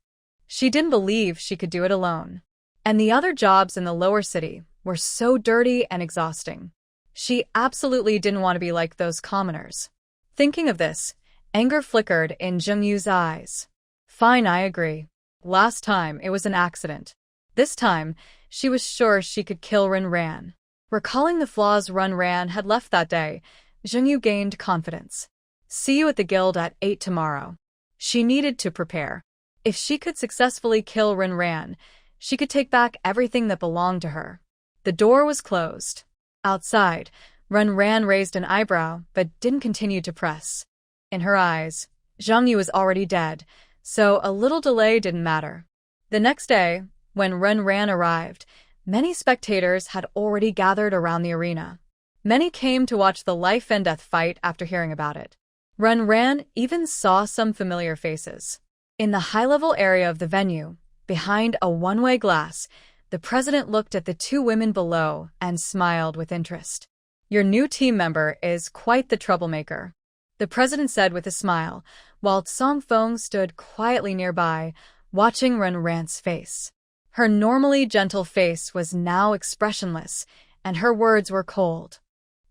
She didn't believe she could do it alone. And the other jobs in the lower city were so dirty and exhausting. She absolutely didn't want to be like those commoners. Thinking of this, anger flickered in Chen Yu's eyes. Fine, I agree. Last time, it was an accident. This time, she was sure she could kill Ren Ran. Recalling the flaws Ren Ran had left that day, Chen Yu gained confidence. See you at the guild at 8 tomorrow. She needed to prepare. If she could successfully kill Ren Ran, she could take back everything that belonged to her. The door was closed. Outside, Ren Ran raised an eyebrow but didn't continue to press. In her eyes, Zhang Yu was already dead, so a little delay didn't matter. The next day, when Ren Ran arrived, many spectators had already gathered around the arena. Many came to watch the life and death fight after hearing about it. Ren Ran even saw some familiar faces. In the high-level area of the venue, behind a one-way glass, the president looked at the two women below and smiled with interest. Your new team member is quite the troublemaker, the president said with a smile, while Song Feng stood quietly nearby, watching Ren Ran's face. Her normally gentle face was now expressionless, and her words were cold.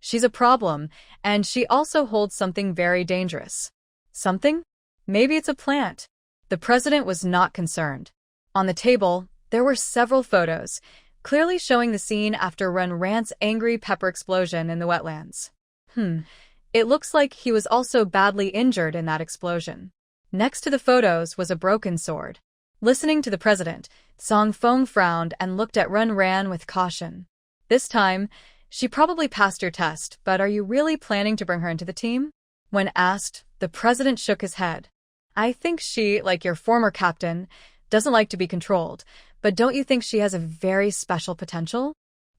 She's a problem, and she also holds something very dangerous. Something? Maybe it's a plant. The president was not concerned. On the table, there were several photos, clearly showing the scene after Ren Ran's angry pepper explosion in the wetlands. It looks like he was also badly injured in that explosion. Next to the photos was a broken sword. Listening to the president, Song Feng frowned and looked at Ren Ran with caution. This time, she probably passed her test, but are you really planning to bring her into the team? When asked, the president shook his head. I think she, like your former captain, doesn't like to be controlled, but don't you think she has a very special potential?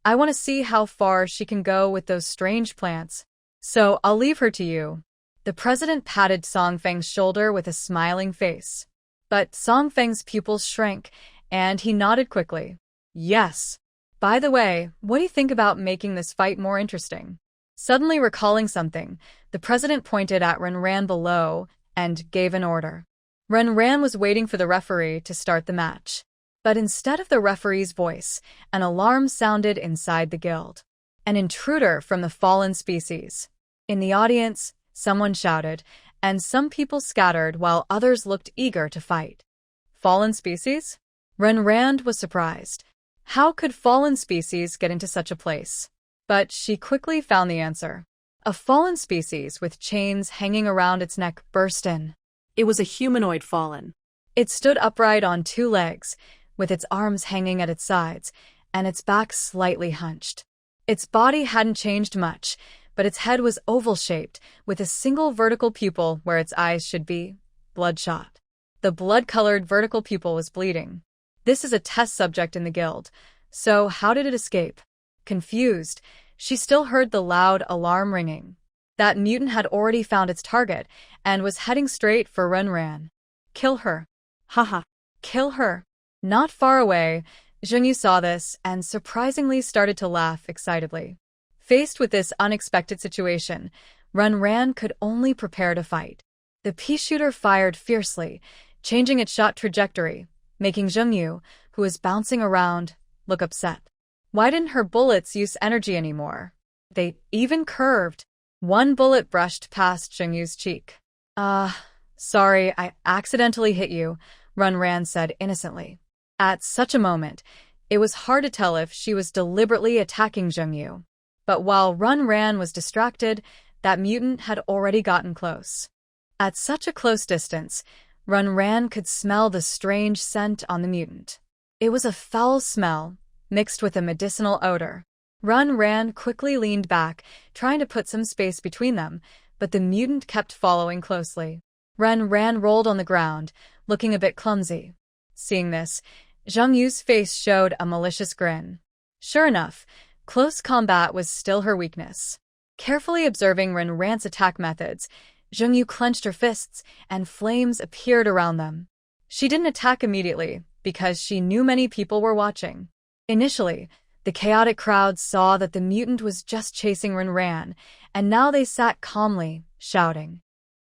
I want to see how far she can go with those strange plants. So I'll leave her to you. The president patted Song Feng's shoulder with a smiling face. But Song Feng's pupils shrank, and he nodded quickly. Yes. By the way, what do you think about making this fight more interesting? Suddenly recalling something, the president pointed at Ren Ran below and gave an order. Ren Ran was waiting for the referee to start the match. But instead of the referee's voice, an alarm sounded inside the guild. An intruder from the fallen species. In the audience, someone shouted, and some people scattered while others looked eager to fight. Fallen species? Ren Ran was surprised. How could fallen species get into such a place? But she quickly found the answer. A fallen species with chains hanging around its neck burst in. It was a humanoid fallen. It stood upright on two legs, with its arms hanging at its sides, and its back slightly hunched. Its body hadn't changed much, but its head was oval-shaped, with a single vertical pupil where its eyes should be, bloodshot. The blood-colored vertical pupil was bleeding. This is a test subject in the guild, so how did it escape? Confused, she still heard the loud alarm ringing. That mutant had already found its target and was heading straight for Ren Ran. Kill her. Haha. Kill her. Not far away, Chen You saw this and surprisingly started to laugh excitedly. Faced with this unexpected situation, Ren Ran could only prepare to fight. The pea shooter fired fiercely, changing its shot trajectory, making Chen You, who was bouncing around, look upset. Why didn't her bullets use energy anymore? They even curved. One bullet brushed past Chen Yu's cheek. Sorry, I accidentally hit you, Ren Ran said innocently. At such a moment, it was hard to tell if she was deliberately attacking Chen You. But while Ren Ran was distracted, that mutant had already gotten close. At such a close distance, Ren Ran could smell the strange scent on the mutant. It was a foul smell, mixed with a medicinal odor. Ren Ran quickly leaned back, trying to put some space between them, but the mutant kept following closely. Ren Ran rolled on the ground, looking a bit clumsy. Seeing this, Zhang Yu's face showed a malicious grin. Sure enough, close combat was still her weakness. Carefully observing Ren Ran's attack methods, Zhang Yu clenched her fists, and flames appeared around them. She didn't attack immediately, because she knew many people were watching. Initially, The chaotic crowd saw that the mutant was just chasing Ren, and now they sat calmly, shouting,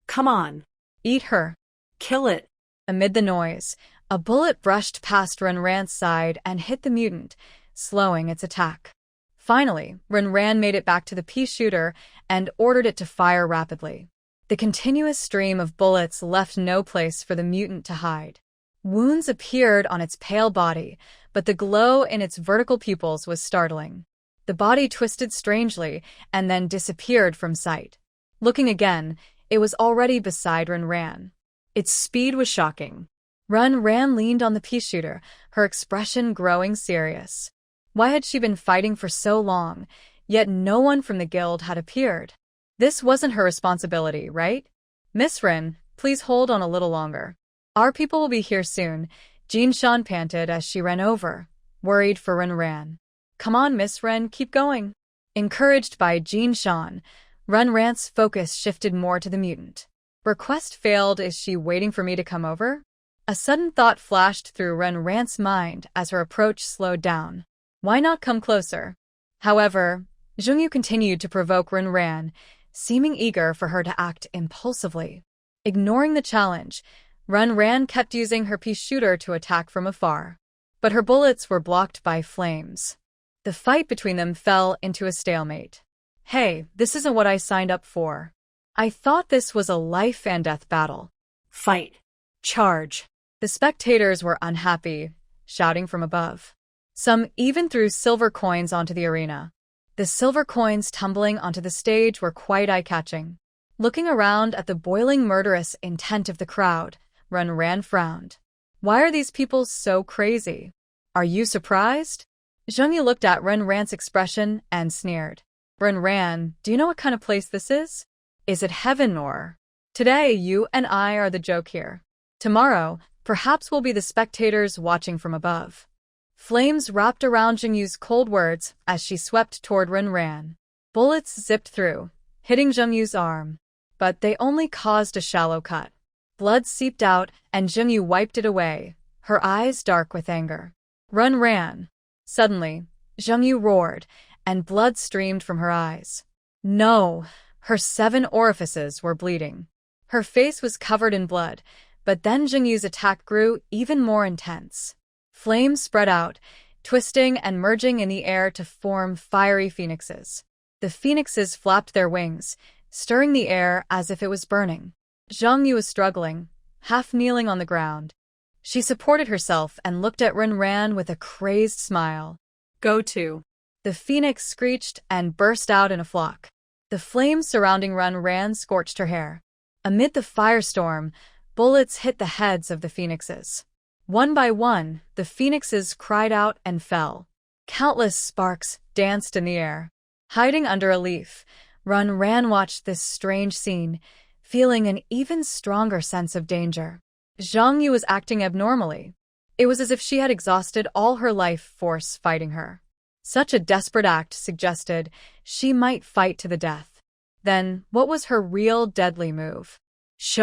Come on. "Eat her." Kill it. Amid the noise, a bullet brushed past Ren's side and hit the mutant, slowing its attack. Finally, Ren made it back to the pea shooter and ordered it to fire rapidly. The continuous stream of bullets left no place for the mutant to hide. Wounds appeared on its pale body, but the glow in its vertical pupils was startling. The body twisted strangely and then disappeared from sight. Looking again, it was already beside Ren. Its speed was shocking. Ren leaned on the pea shooter, her expression growing serious. Why had she been fighting for so long, yet no one from the guild had appeared? This wasn't her responsibility, right? "Miss Ren, please hold on a little longer. Our people will be here soon," Jinshan panted as she ran over, worried for Ren. "Come on, Miss Ren, keep going." Encouraged by Jinshan, Ren's focus shifted more to the mutant. "Request failed, is she waiting for me to come over?" A sudden thought flashed through Ren's mind as her approach slowed down. Why not come closer? However, Chen You continued to provoke Ren, seeming eager for her to act impulsively. Ignoring the challenge, Ren kept using her pea shooter to attack from afar. But her bullets were blocked by flames. The fight between them fell into a stalemate. "Hey, this isn't what I signed up for. I thought this was a life and death battle." Fight. Charge. The spectators were unhappy, shouting from above. Some even threw silver coins onto the arena. The silver coins tumbling onto the stage were quite eye-catching. Looking around at the boiling murderous intent of the crowd, Ren frowned. "Why are these people so crazy? Are you surprised?" Chen You looked at Ren's expression and sneered. "Ren, do you know what kind of place this is? Is it heaven or? Today, you and I are the joke here. Tomorrow, perhaps we'll be the spectators watching from above." Flames wrapped around Chen Yu's cold words as she swept toward Ren. Bullets zipped through, hitting Chen Yu's arm. But they only caused a shallow cut. Blood seeped out and Chen You wiped it away, her eyes dark with anger. Ren. Suddenly, Chen You roared, and blood streamed from her eyes. No! Her 7 orifices were bleeding. Her face was covered in blood, but then Chen Yu's attack grew even more intense. Flames spread out, twisting and merging in the air to form fiery phoenixes. The phoenixes flapped their wings, stirring the air as if it was burning. Chen You was struggling, half kneeling on the ground. She supported herself and looked at Ren with a crazed smile. Go to. The phoenix screeched and burst out in a flock. The flames surrounding Ren scorched her hair. Amid the firestorm, bullets hit the heads of the phoenixes. One by one, the phoenixes cried out and fell. Countless sparks danced in the air. Hiding under a leaf, Ren watched this strange scene, feeling an even stronger sense of danger. Chen You was acting abnormally. It was as if she had exhausted all her life force fighting her. Such a desperate act suggested she might fight to the death. Then, what was her real deadly move? "Shh."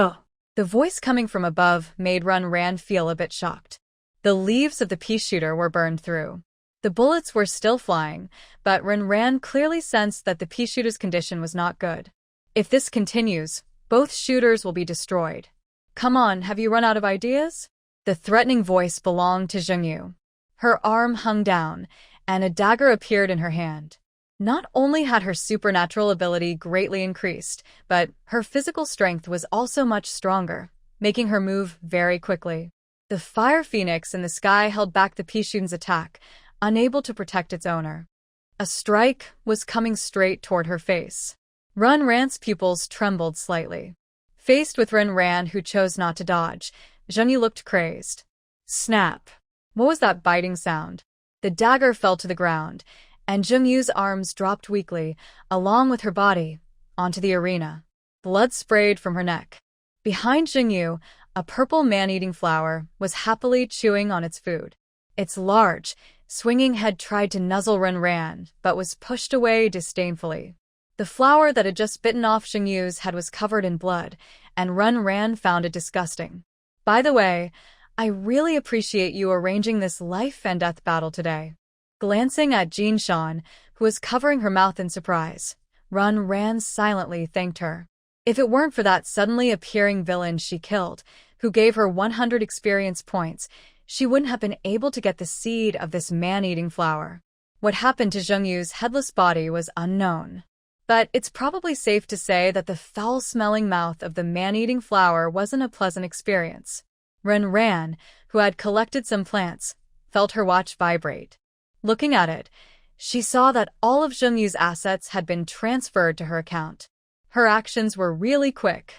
The voice coming from above made Ren feel a bit shocked. The leaves of the pea shooter were burned through. The bullets were still flying, but Ren clearly sensed that the pea shooter's condition was not good. If this continues, both shooters will be destroyed. "Come on, have you run out of ideas?" The threatening voice belonged to Chen You. Her arm hung down, and a dagger appeared in her hand. Not only had her supernatural ability greatly increased, but her physical strength was also much stronger, making her move very quickly. The fire phoenix in the sky held back the pea shooter's attack, unable to protect its owner. A strike was coming straight toward her face. Ren's pupils trembled slightly. Faced with Ren who chose not to dodge, Chen You looked crazed. Snap! What was that biting sound? The dagger fell to the ground, and Chen Yu's arms dropped weakly, along with her body, onto the arena. Blood sprayed from her neck. Behind Chen Yu, a purple man-eating flower was happily chewing on its food. Its large, swinging head tried to nuzzle Ren, but was pushed away disdainfully. The flower that had just bitten off Chen Yu's head was covered in blood, and Ren found it disgusting. "By the way, I really appreciate you arranging this life and death battle today." Glancing at Jin Shan, who was covering her mouth in surprise, Ran silently thanked her. If it weren't for that suddenly appearing villain she killed, who gave her 100 experience points, she wouldn't have been able to get the seed of this man-eating flower. What happened to Chen Yu's headless body was unknown. But it's probably safe to say that the foul-smelling mouth of the man-eating flower wasn't a pleasant experience. Ran, who had collected some plants, felt her watch vibrate. Looking at it, she saw that all of Chen Yu's assets had been transferred to her account. Her actions were really quick.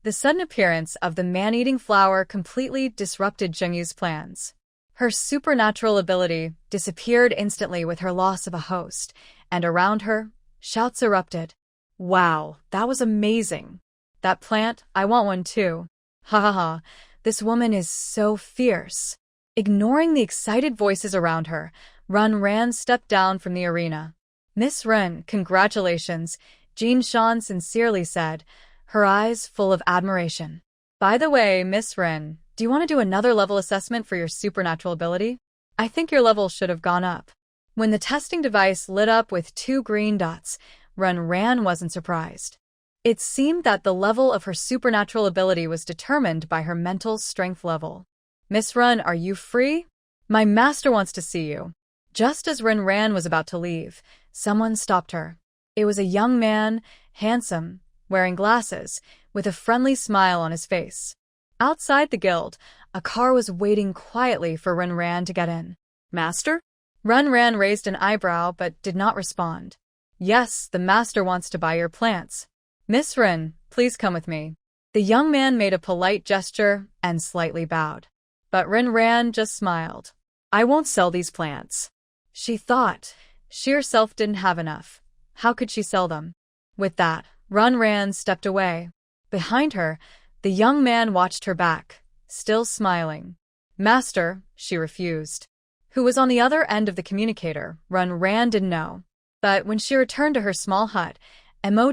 The sudden appearance of the man-eating flower completely disrupted Chen Yu's plans. Her supernatural ability disappeared instantly with her loss of a host, and around her, shouts erupted. Wow, that was amazing. That plant, I want one too. Ha ha ha, this woman is so fierce. Ignoring the excited voices around her, Ran stepped down from the arena. Miss Ren, congratulations, Jin Shan sincerely said, her eyes full of admiration. By the way, Miss Ren, do you want to do another level assessment for your supernatural ability? I think your level should have gone up. When the testing device lit up with 2 green dots, Ran wasn't surprised. It seemed that the level of her supernatural ability was determined by her mental strength level. Miss Ren, are you free? My master wants to see you. Just as Ran was about to leave, someone stopped her. It was a young man, handsome, wearing glasses, with a friendly smile on his face. Outside the guild, a car was waiting quietly for Ran to get in. Master? Ran raised an eyebrow but did not respond. Yes, the master wants to buy your plants. Miss Ren, please come with me. The young man made a polite gesture and slightly bowed. But Ran just smiled. I won't sell these plants. She thought. She herself didn't have enough. How could she sell them? With that, Ran stepped away. Behind her, the young man watched her back, still smiling. Master, she refused. Who was on the other end of the communicator, Ran didn't know. But when she returned to her small hut,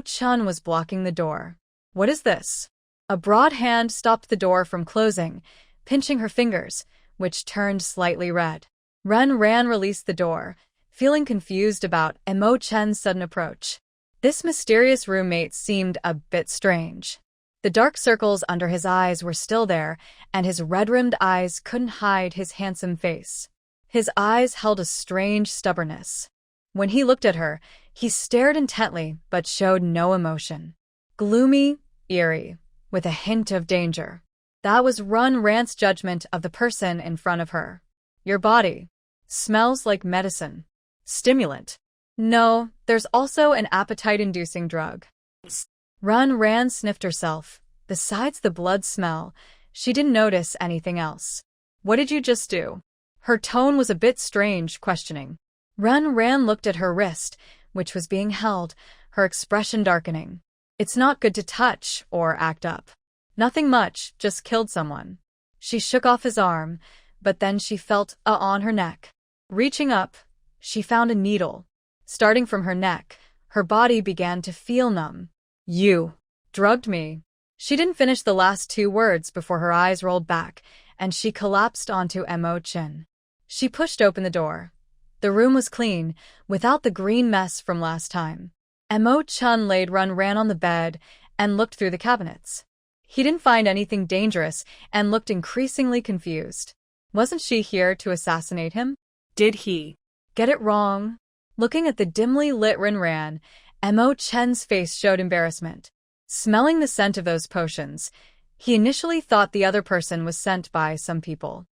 Chen was blocking the door. What is this? A broad hand stopped the door from closing, pinching her fingers, which turned slightly red. Ran released the door, feeling confused about Chen's sudden approach. This mysterious roommate seemed a bit strange. The dark circles under his eyes were still there, and his red-rimmed eyes couldn't hide his handsome face. His eyes held a strange stubbornness. When he looked at her, he stared intently but showed no emotion. Gloomy, eerie, with a hint of danger. That was Ran's judgment of the person in front of her. Your body smells like medicine. Stimulant. No, there's also an appetite-inducing drug. Ran sniffed herself. Besides the blood smell, she didn't notice anything else. What did you just do? Her tone was a bit strange, questioning. Ran looked at her wrist, which was being held, her expression darkening. It's not good to touch or act up. Nothing much, just killed someone. She shook off his arm, but then she felt on her neck. Reaching up, she found a needle. Starting from her neck, her body began to feel numb. You drugged me. She didn't finish the last 2 words before her eyes rolled back, and she collapsed onto Chen. She pushed open the door. The room was clean, without the green mess from last time. Chen laid Ran on the bed and looked through the cabinets. He didn't find anything dangerous and looked increasingly confused. Wasn't she here to assassinate him? Did he get it wrong? Looking at the dimly lit Ran, Chen's face showed embarrassment. Smelling the scent of those potions, he initially thought the other person was sent by some people.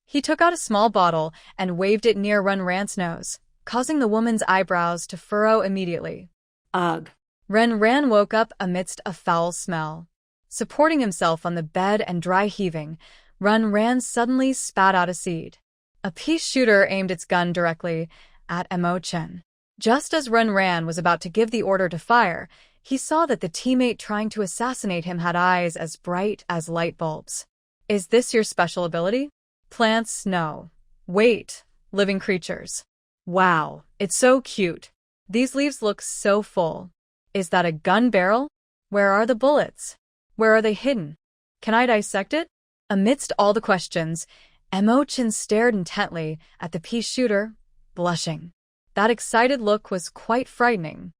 He took out a small bottle and waved it near Ran's nose, causing the woman's eyebrows to furrow immediately. Ugh. Ran woke up amidst a foul smell. Supporting himself on the bed and dry heaving, Ran suddenly spat out a seed. A peace shooter aimed its gun directly at Chen. Just as Ran was about to give the order to fire, he saw that the teammate trying to assassinate him had eyes as bright as light bulbs. Is this your special ability? Plants, no. Wait, living creatures. Wow, it's so cute. These leaves look so full. Is that a gun barrel? Where are the bullets? Where are they hidden? Can I dissect it? Amidst all the questions, Chen stared intently at the peace shooter, blushing. That excited look was quite frightening.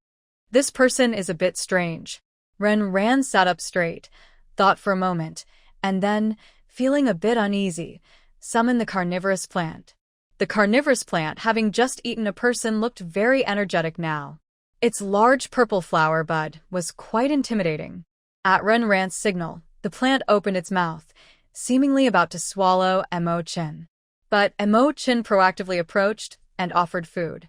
This person is a bit strange. Ren sat up straight, thought for a moment, and then, feeling a bit uneasy, summoned the carnivorous plant. The carnivorous plant, having just eaten a person, looked very energetic now. Its large purple flower bud was quite intimidating. At Ren's signal, the plant opened its mouth, seemingly about to swallow Chen. But Chen proactively approached and offered food.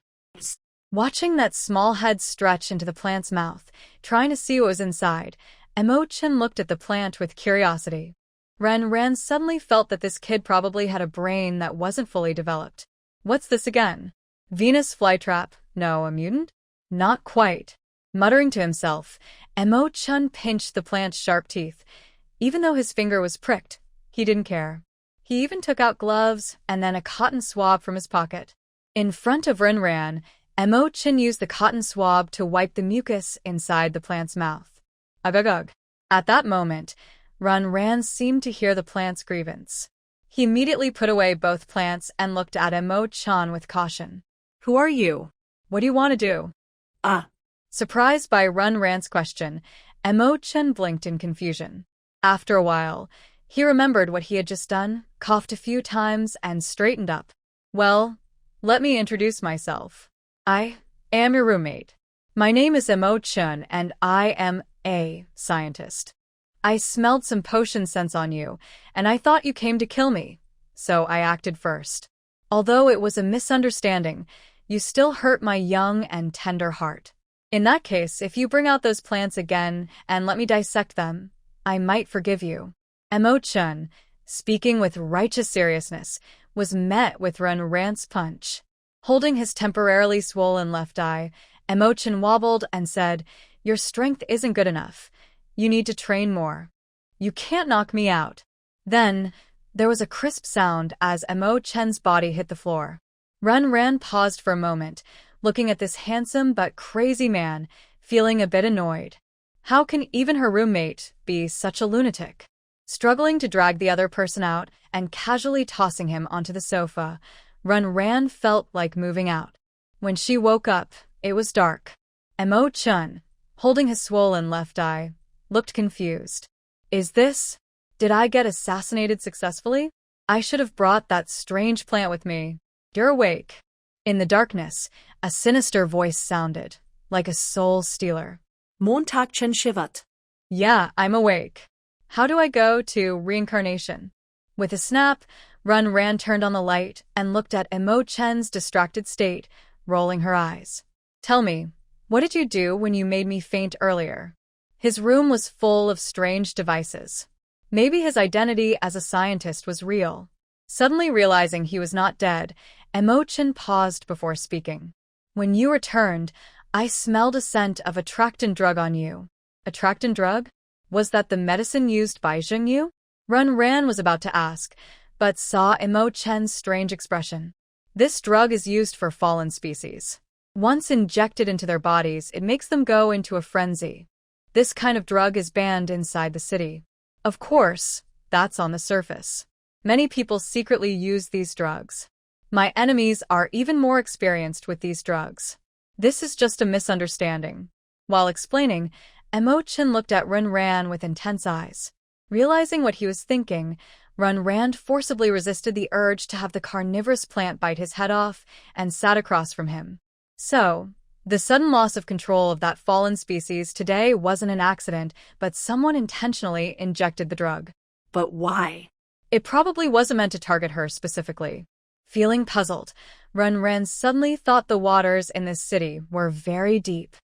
Watching that small head stretch into the plant's mouth, trying to see what was inside, Chen looked at the plant with curiosity. Ren suddenly felt that this kid probably had a brain that wasn't fully developed. What's this again? Venus flytrap? No, a mutant? Not quite. Muttering to himself, Chen pinched the plant's sharp teeth. Even though his finger was pricked, he didn't care. He even took out gloves and then a cotton swab from his pocket. In front of Ren, Chen used the cotton swab to wipe the mucus inside the plant's mouth. Ugh. At that moment, Ren seemed to hear the plant's grievance. He immediately put away both plants and looked at Chen with caution. Who are you? What do you want to do? Surprised by Ren's question, Chen blinked in confusion. After a while, he remembered what he had just done, coughed a few times, and straightened up. Well, let me introduce myself. I am your roommate. My name is Chen, and I am a scientist. I smelled some potion scents on you, and I thought you came to kill me, so I acted first. Although it was a misunderstanding, you still hurt my young and tender heart. In that case, if you bring out those plants again and let me dissect them, I might forgive you. Chen, speaking with righteous seriousness, was met with Ren's punch. Holding his temporarily swollen left eye, Chen wobbled and said, "Your strength isn't good enough. You need to train more. You can't knock me out." Then, there was a crisp sound as Chen's body hit the floor. Ren paused for a moment, looking at this handsome but crazy man, feeling a bit annoyed. How can even her roommate be such a lunatic? Struggling to drag the other person out and casually tossing him onto the sofa, Ren felt like moving out. When she woke up, it was dark. Chen, holding his swollen left eye, looked confused. Did I get assassinated successfully? I should have brought that strange plant with me. You're awake. In the darkness, a sinister voice sounded, like a soul stealer. Montag Chen Shivat. Yeah, I'm awake. How do I go to reincarnation? With a snap, Ren turned on the light and looked at Chen's distracted state, rolling her eyes. Tell me, what did you do when you made me faint earlier? His room was full of strange devices. Maybe his identity as a scientist was real. Suddenly realizing he was not dead, Chen paused before speaking. When you returned, I smelled a scent of a tractant drug on you. A tractant drug? Was that the medicine used by Chen You? Ren was about to ask, but saw Chen's strange expression. This drug is used for fallen species. Once injected into their bodies, it makes them go into a frenzy. This kind of drug is banned inside the city. Of course, that's on the surface. Many people secretly use these drugs. My enemies are even more experienced with these drugs. This is just a misunderstanding. While explaining, Chen looked at Ren with intense eyes. Realizing what he was thinking, Ren forcibly resisted the urge to have the carnivorous plant bite his head off and sat across from him. So, the sudden loss of control of that fallen species today wasn't an accident, but someone intentionally injected the drug. But why? It probably wasn't meant to target her specifically. Feeling puzzled, Ren suddenly thought the waters in this city were very deep.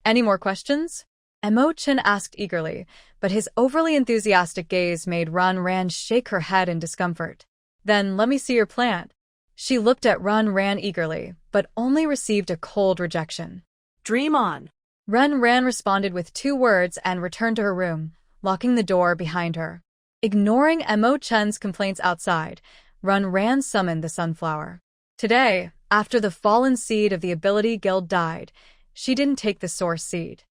Any more questions? Chen asked eagerly, but his overly enthusiastic gaze made Ren shake her head in discomfort. Then let me see your plant. She looked at Ren eagerly, but only received a cold rejection. Dream on. Ren responded with 2 words and returned to her room, locking the door behind her. Ignoring Chen's complaints outside, Ren summoned the sunflower. Today, after the fallen seed of the ability guild died, she didn't take the source seed.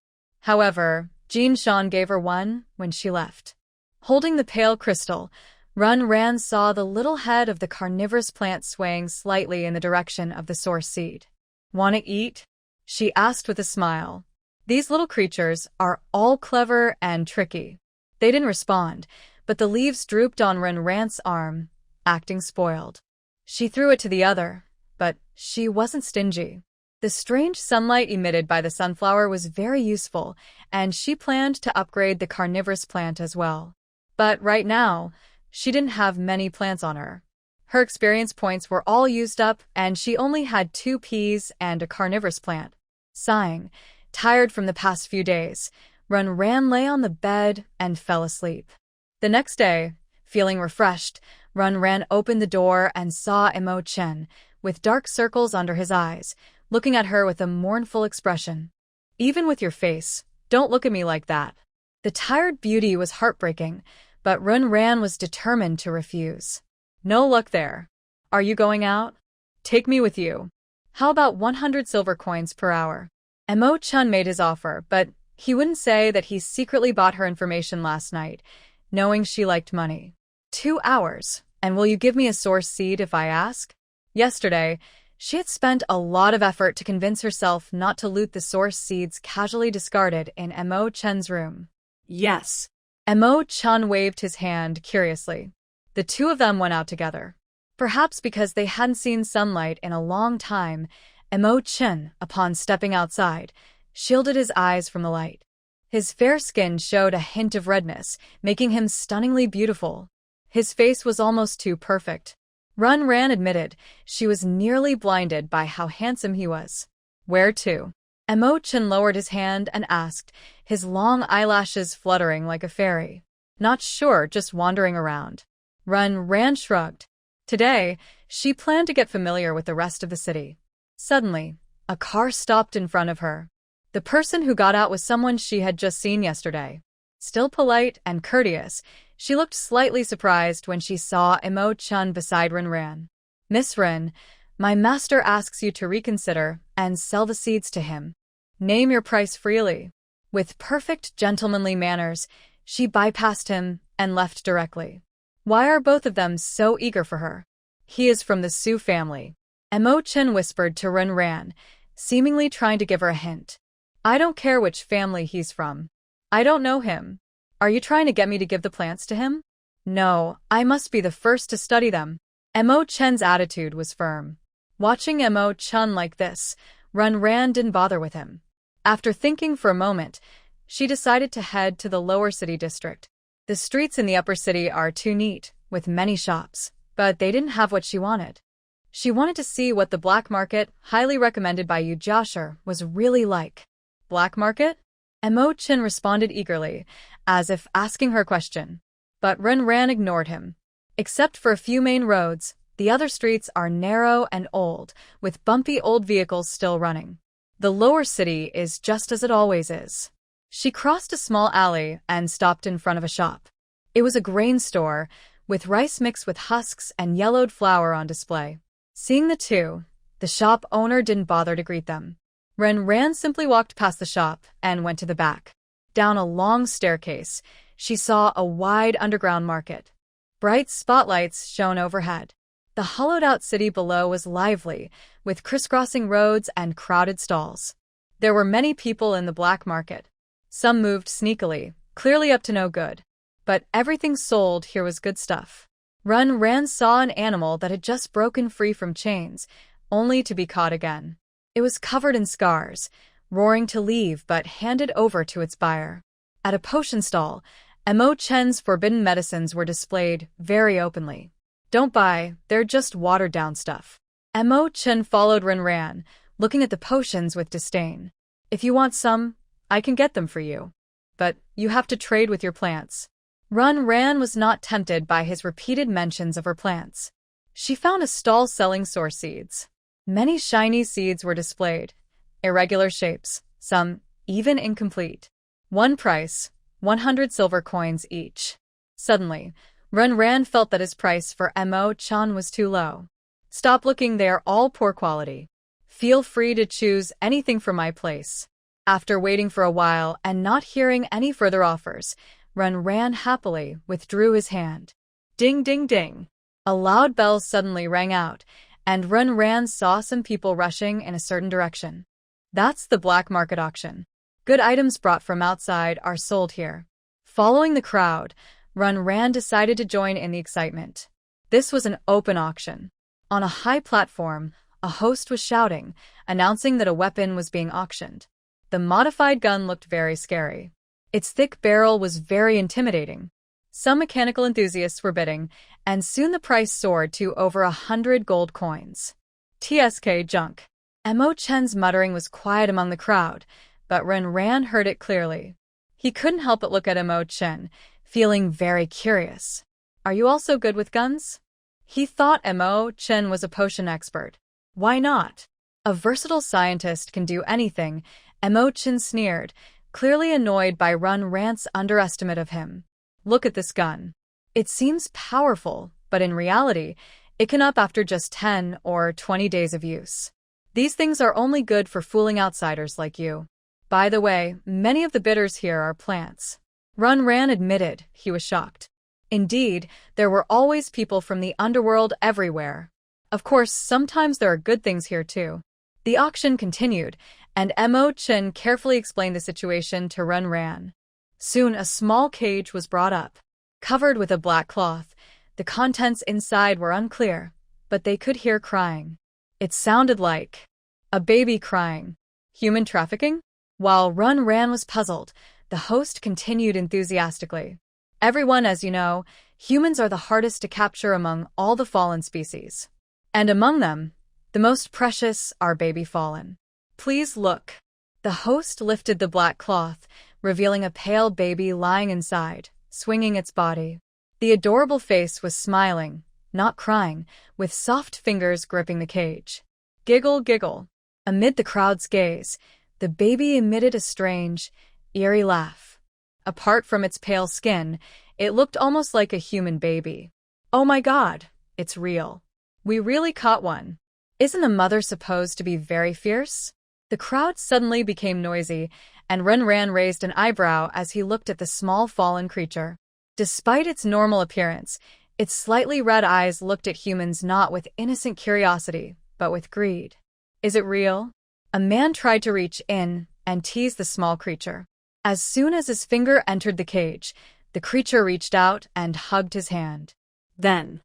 However, Jean Shan gave her one when she left. Holding the pale crystal, Run Ran saw the little head of the carnivorous plant swaying slightly in the direction of the source seed. "Wanna eat?" she asked with a smile. These little creatures are all clever and tricky. They didn't respond, but the leaves drooped on Run Ran's arm, acting spoiled. She threw it to the other, but she wasn't stingy. The strange sunlight emitted by the sunflower was very useful, and she planned to upgrade the carnivorous plant as well. But right now, she didn't have many plants on her. Her experience points were all used up, and she only had 2 peas and a carnivorous plant. Sighing, tired from the past few days, Run Ran lay on the bed and fell asleep. The next day, feeling refreshed, Run Ran opened the door and saw Chen, with dark circles under his eyes, looking at her with a mournful expression. "Even with your face, don't look at me like that." The tired beauty was heartbreaking, but Run Ran was determined to refuse. "No luck there. Are you going out? Take me with you. How about 100 silver coins per hour?" Chen made his offer, but he wouldn't say that he secretly bought her information last night, knowing she liked money. 2 hours, and will you give me a source seed if I ask? Yesterday, she had spent a lot of effort to convince herself not to loot the source seeds casually discarded in Chen's room. Yes. Chen waved his hand curiously. The two of them went out together. Perhaps because they hadn't seen sunlight in a long time, Chen, upon stepping outside, shielded his eyes from the light. His fair skin showed a hint of redness, making him stunningly beautiful. His face was almost too perfect. Run Ran admitted she was nearly blinded by how handsome he was. "Where to?" Chen lowered his hand and asked, his long eyelashes fluttering like a fairy. "Not sure, just wandering around." Run Ran shrugged. Today, she planned to get familiar with the rest of the city. Suddenly, a car stopped in front of her. The person who got out was someone she had just seen yesterday. Still polite and courteous, she looked slightly surprised when she saw Chen beside Run Ran. "Miss Rin, my master asks you to reconsider and sell the seeds to him. Name your price freely." With perfect gentlemanly manners, she bypassed him and left directly. Why are both of them so eager for her? "He is from the Su family," Chen whispered to Run Ran, seemingly trying to give her a hint. "I don't care which family he's from. I don't know him. Are you trying to get me to give the plants to him?" "No, I must be the first to study them." Chen's attitude was firm. Watching Chen like this, Run Ran didn't bother with him. After thinking for a moment, she decided to head to the lower city district. The streets in the upper city are too neat, with many shops, but they didn't have what she wanted. She wanted to see what the black market, highly recommended by Yu Jiashi, was really like. "Black market?" Chen responded eagerly, as if asking her a question. But Run Ran ignored him. Except for a few main roads, the other streets are narrow and old, with bumpy old vehicles still running. The lower city is just as it always is. She crossed a small alley and stopped in front of a shop. It was a grain store, with rice mixed with husks and yellowed flour on display. Seeing the two, the shop owner didn't bother to greet them. Run Ran simply walked past the shop and went to the back. Down a long staircase, she saw a wide underground market. Bright spotlights shone overhead. The hollowed-out city below was lively, with crisscrossing roads and crowded stalls. There were many people in the black market. Some moved sneakily, clearly up to no good. But everything sold here was good stuff. Run Ran saw an animal that had just broken free from chains, only to be caught again. It was covered in scars, roaring to leave but handed over to its buyer. At a potion stall, Chen's forbidden medicines were displayed very openly. "Don't buy, they're just watered-down stuff." Chen followed Run Ran, looking at the potions with disdain. "If you want some, I can get them for you. But you have to trade with your plants." Run Ran was not tempted by his repeated mentions of her plants. She found a stall selling source seeds. Many shiny seeds were displayed, irregular shapes, some even incomplete. One price, 100 silver coins each. Suddenly, Run Ran felt that his price for Chen was too low. "Stop looking, they are all poor quality. Feel free to choose anything from my place." After waiting for a while and not hearing any further offers, Run Ran happily withdrew his hand. Ding ding ding. A loud bell suddenly rang out, and Ran saw some people rushing in a certain direction. That's the black market auction. Good items brought from outside are sold here. Following the crowd, Ran decided to join in the excitement. This was an open auction. On a high platform, a host was shouting, announcing that a weapon was being auctioned. The modified gun looked very scary. Its thick barrel was very intimidating. Some mechanical enthusiasts were bidding, and soon the price soared to over 100 gold coins. TSK junk. Mo Chen's muttering was quiet among the crowd, but Ran heard it clearly. He couldn't help but look at Mo Chen, feeling very curious. Are you also good with guns? He thought Mo Chen was a potion expert. Why not? A versatile scientist can do anything, Mo Chen sneered, clearly annoyed by Ran's underestimate of him. Look at this gun. It seems powerful, but in reality, it can up after just 10 or 20 days of use. These things are only good for fooling outsiders like you. By the way, many of the bidders here are plants. Ran admitted he was shocked. Indeed, there were always people from the underworld everywhere. Of course, sometimes there are good things here too. The auction continued, and Mo Chen carefully explained the situation to Ran. Soon a small cage was brought up. Covered with a black cloth, the contents inside were unclear, but they could hear crying. It sounded like a baby crying. Human trafficking? While Ran was puzzled, the host continued enthusiastically. Everyone, as you know, humans are the hardest to capture among all the fallen species. And among them, the most precious are baby fallen. Please look. The host lifted the black cloth, revealing a pale baby lying inside, swinging its body. The adorable face was smiling, not crying, with soft fingers gripping the cage. Giggle, giggle. Amid the crowd's gaze, the baby emitted a strange, eerie laugh. Apart from its pale skin, it looked almost like a human baby. Oh my God, it's real. We really caught one. Isn't a mother supposed to be very fierce? The crowd suddenly became noisy, and Ran raised an eyebrow as he looked at the small fallen creature. Despite its normal appearance, its slightly red eyes looked at humans not with innocent curiosity, but with greed. Is it real? A man tried to reach in and tease the small creature. As soon as his finger entered the cage, the creature reached out and hugged his hand. Then,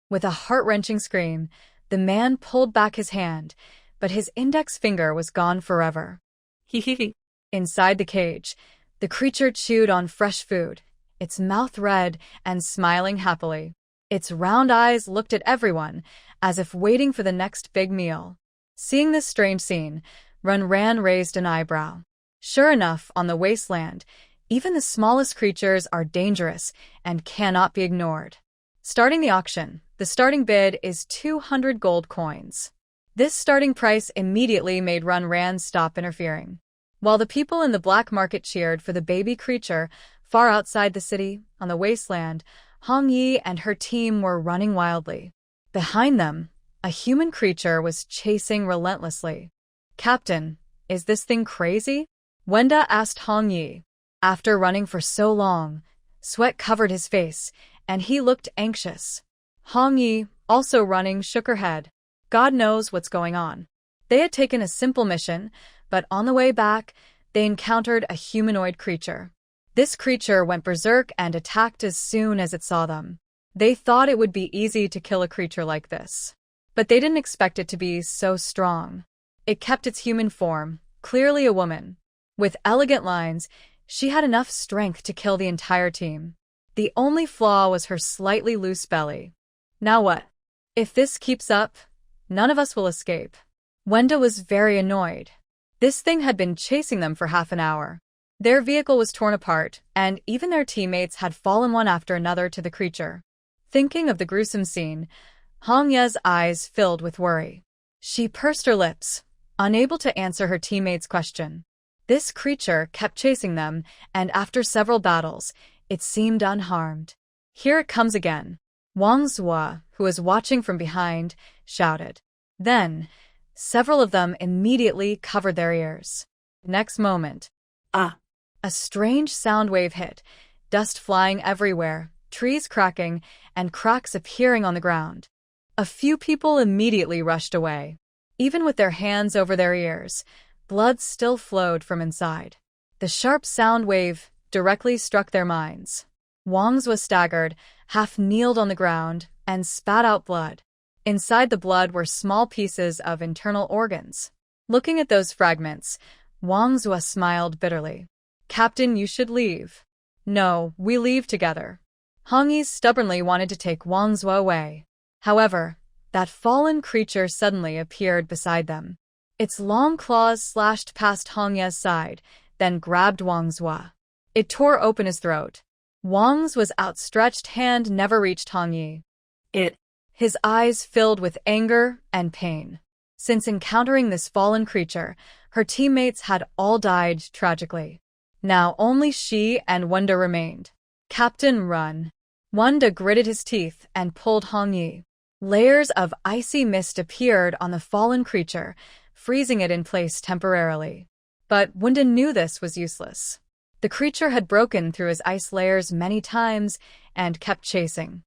with a heart-wrenching scream, the man pulled back his hand, but his index finger was gone forever. Hee. Inside the cage, the creature chewed on fresh food, its mouth red and smiling happily. Its round eyes looked at everyone, as if waiting for the next big meal. Seeing this strange scene, Ran raised an eyebrow. Sure enough, on the Wasteland, even the smallest creatures are dangerous and cannot be ignored. Starting the auction, the starting bid is 200 gold coins. This starting price immediately made Ran stop interfering. While the people in the black market cheered for the baby creature, far outside the city, on the Wasteland, Hong Yi and her team were running wildly. Behind them, a human creature was chasing relentlessly. Captain, is this thing crazy? Wenda asked Hong Yi. After running for so long, sweat covered his face, and he looked anxious. Hong Yi, also running, shook her head. God knows what's going on. They had taken a simple mission, but on the way back, they encountered a humanoid creature. This creature went berserk and attacked as soon as it saw them. They thought it would be easy to kill a creature like this, but they didn't expect it to be so strong. It kept its human form, clearly a woman. With elegant lines, she had enough strength to kill the entire team. The only flaw was her slightly loose belly. Now what? If this keeps up, none of us will escape. Wenda was very annoyed. This thing had been chasing them for half an hour. Their vehicle was torn apart, and even their teammates had fallen one after another to the creature. Thinking of the gruesome scene, Hong Ye's eyes filled with worry. She pursed her lips, unable to answer her teammate's question. This creature kept chasing them, and after several battles, it seemed unharmed. Here it comes again. Wang Zhua, who was watching from behind, shouted. Then, several of them immediately covered their ears. Next moment, a strange sound wave hit, dust flying everywhere, trees cracking and cracks appearing on the ground. A few people immediately rushed away. Even with their hands over their ears, blood still flowed from inside. The sharp sound wave directly struck their minds. Wang's was staggered, half kneeled on the ground, and spat out blood. Inside the blood were small pieces of internal organs. Looking at those fragments, Wang's was smiled bitterly. "Captain, you should leave." "No, we leave together." Hongyi stubbornly wanted to take Wang's away. However, that fallen creature suddenly appeared beside them. Its long claws slashed past Hongya's side, then grabbed Wang's. It tore open his throat. Wang's outstretched hand never reached Hongyi. His eyes filled with anger and pain. Since encountering this fallen creature, her teammates had all died tragically. Now only she and Wenda remained. "Captain, run." Wenda gritted his teeth and pulled Hongyi. Layers of icy mist appeared on the fallen creature, freezing it in place temporarily. But Wenda knew this was useless. The creature had broken through his ice layers many times and kept chasing.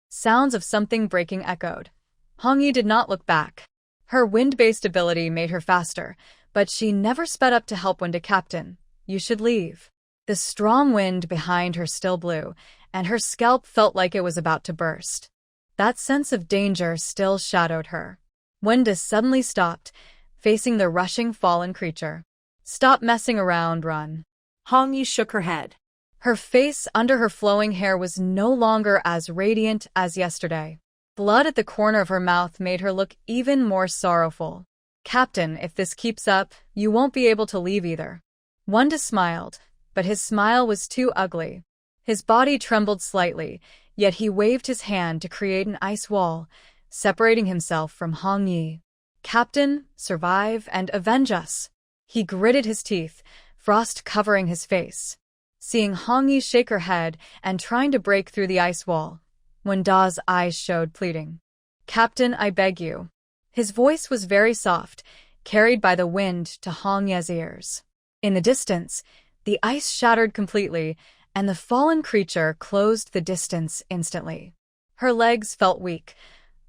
Sounds of something breaking echoed. Hongyi did not look back. Her wind-based ability made her faster, but she never sped up to help Wenda. "Captain, you should leave." The strong wind behind her still blew, and her scalp felt like it was about to burst. That sense of danger still shadowed her. Wenda suddenly stopped, facing the rushing fallen creature. "Stop messing around, run." Hongyi shook her head. Her face under her flowing hair was no longer as radiant as yesterday. Blood at the corner of her mouth made her look even more sorrowful. "Captain, if this keeps up, you won't be able to leave either." Wenda smiled, but his smile was too ugly. His body trembled slightly, yet he waved his hand to create an ice wall, separating himself from Hongyi. "Captain, survive and avenge us." He gritted his teeth, frost covering his face. Seeing Hongyi shake her head and trying to break through the ice wall, Wenda's eyes showed pleading. "Captain, I beg you." His voice was very soft, carried by the wind to Hongya's ears. In the distance, the ice shattered completely, and the fallen creature closed the distance instantly. Her legs felt weak.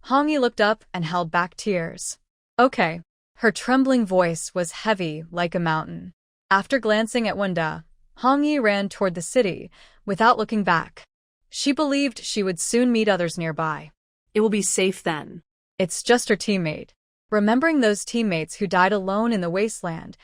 Hongyi looked up and held back tears. "Okay." Her trembling voice was heavy like a mountain. After glancing at Wenda, Hongyi ran toward the city, without looking back. She believed she would soon meet others nearby. "It will be safe then." It's just her teammate. Remembering those teammates who died alone in the Wasteland,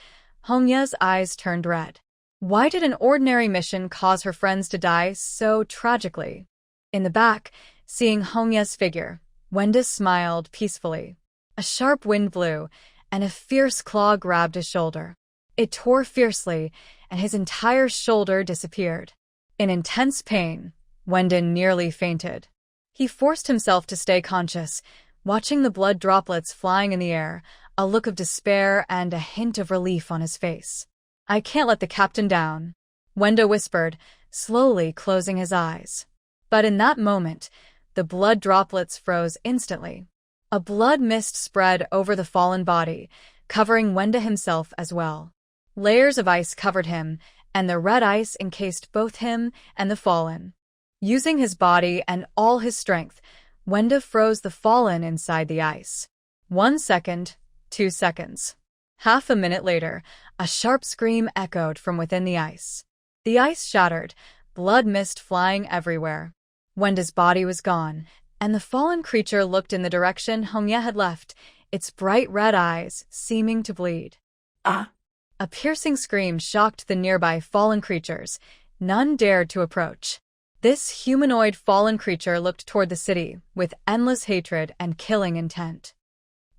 Hongya's eyes turned red. Why did an ordinary mission cause her friends to die so tragically? In the back, seeing Hongya's figure, Wenda smiled peacefully. A sharp wind blew, and a fierce claw grabbed his shoulder. It tore fiercely, and his entire shoulder disappeared. In intense pain, Wenda nearly fainted. He forced himself to stay conscious, watching the blood droplets flying in the air, a look of despair and a hint of relief on his face. "I can't let the captain down," Wenda whispered, slowly closing his eyes. But in that moment, the blood droplets froze instantly. A blood mist spread over the fallen body, covering Wenda himself as well. Layers of ice covered him, and the red ice encased both him and the fallen. Using his body and all his strength, Wenda froze the fallen inside the ice. 1 second, 2 seconds. Half a minute later, a sharp scream echoed from within the ice. The ice shattered, blood mist flying everywhere. Wenda's body was gone, and the fallen creature looked in the direction Hongya had left, its bright red eyes seeming to bleed. "Ah!" A piercing scream shocked the nearby fallen creatures. None dared to approach. This humanoid fallen creature looked toward the city, with endless hatred and killing intent.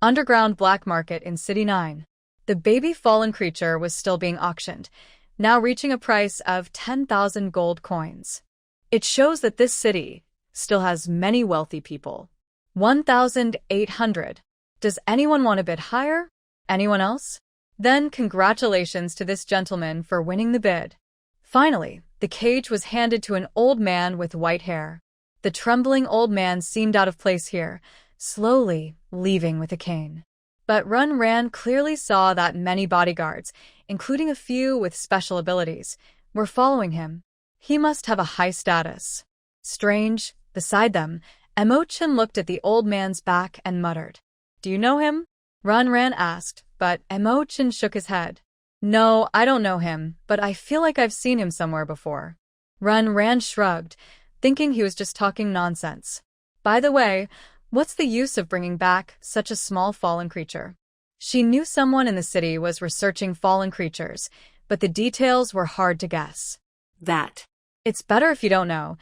Underground black market in City 9. The baby fallen creature was still being auctioned, now reaching a price of 10,000 gold coins. It shows that this city still has many wealthy people. 1,800. Does anyone want a bid higher? Anyone else? Then congratulations to this gentleman for winning the bid. Finally, the cage was handed to an old man with white hair. The trembling old man seemed out of place here, slowly leaving with a cane. But Ran clearly saw that many bodyguards, including a few with special abilities, were following him. He must have a high status. Strange, beside them, Chen looked at the old man's back and muttered. Do you know him? Ran asked, but Chen shook his head. No, I don't know him, but I feel like I've seen him somewhere before. Ran shrugged, thinking he was just talking nonsense. By the way, what's the use of bringing back such a small fallen creature? She knew someone in the city was researching fallen creatures, but the details were hard to guess. That. It's better if you don't know.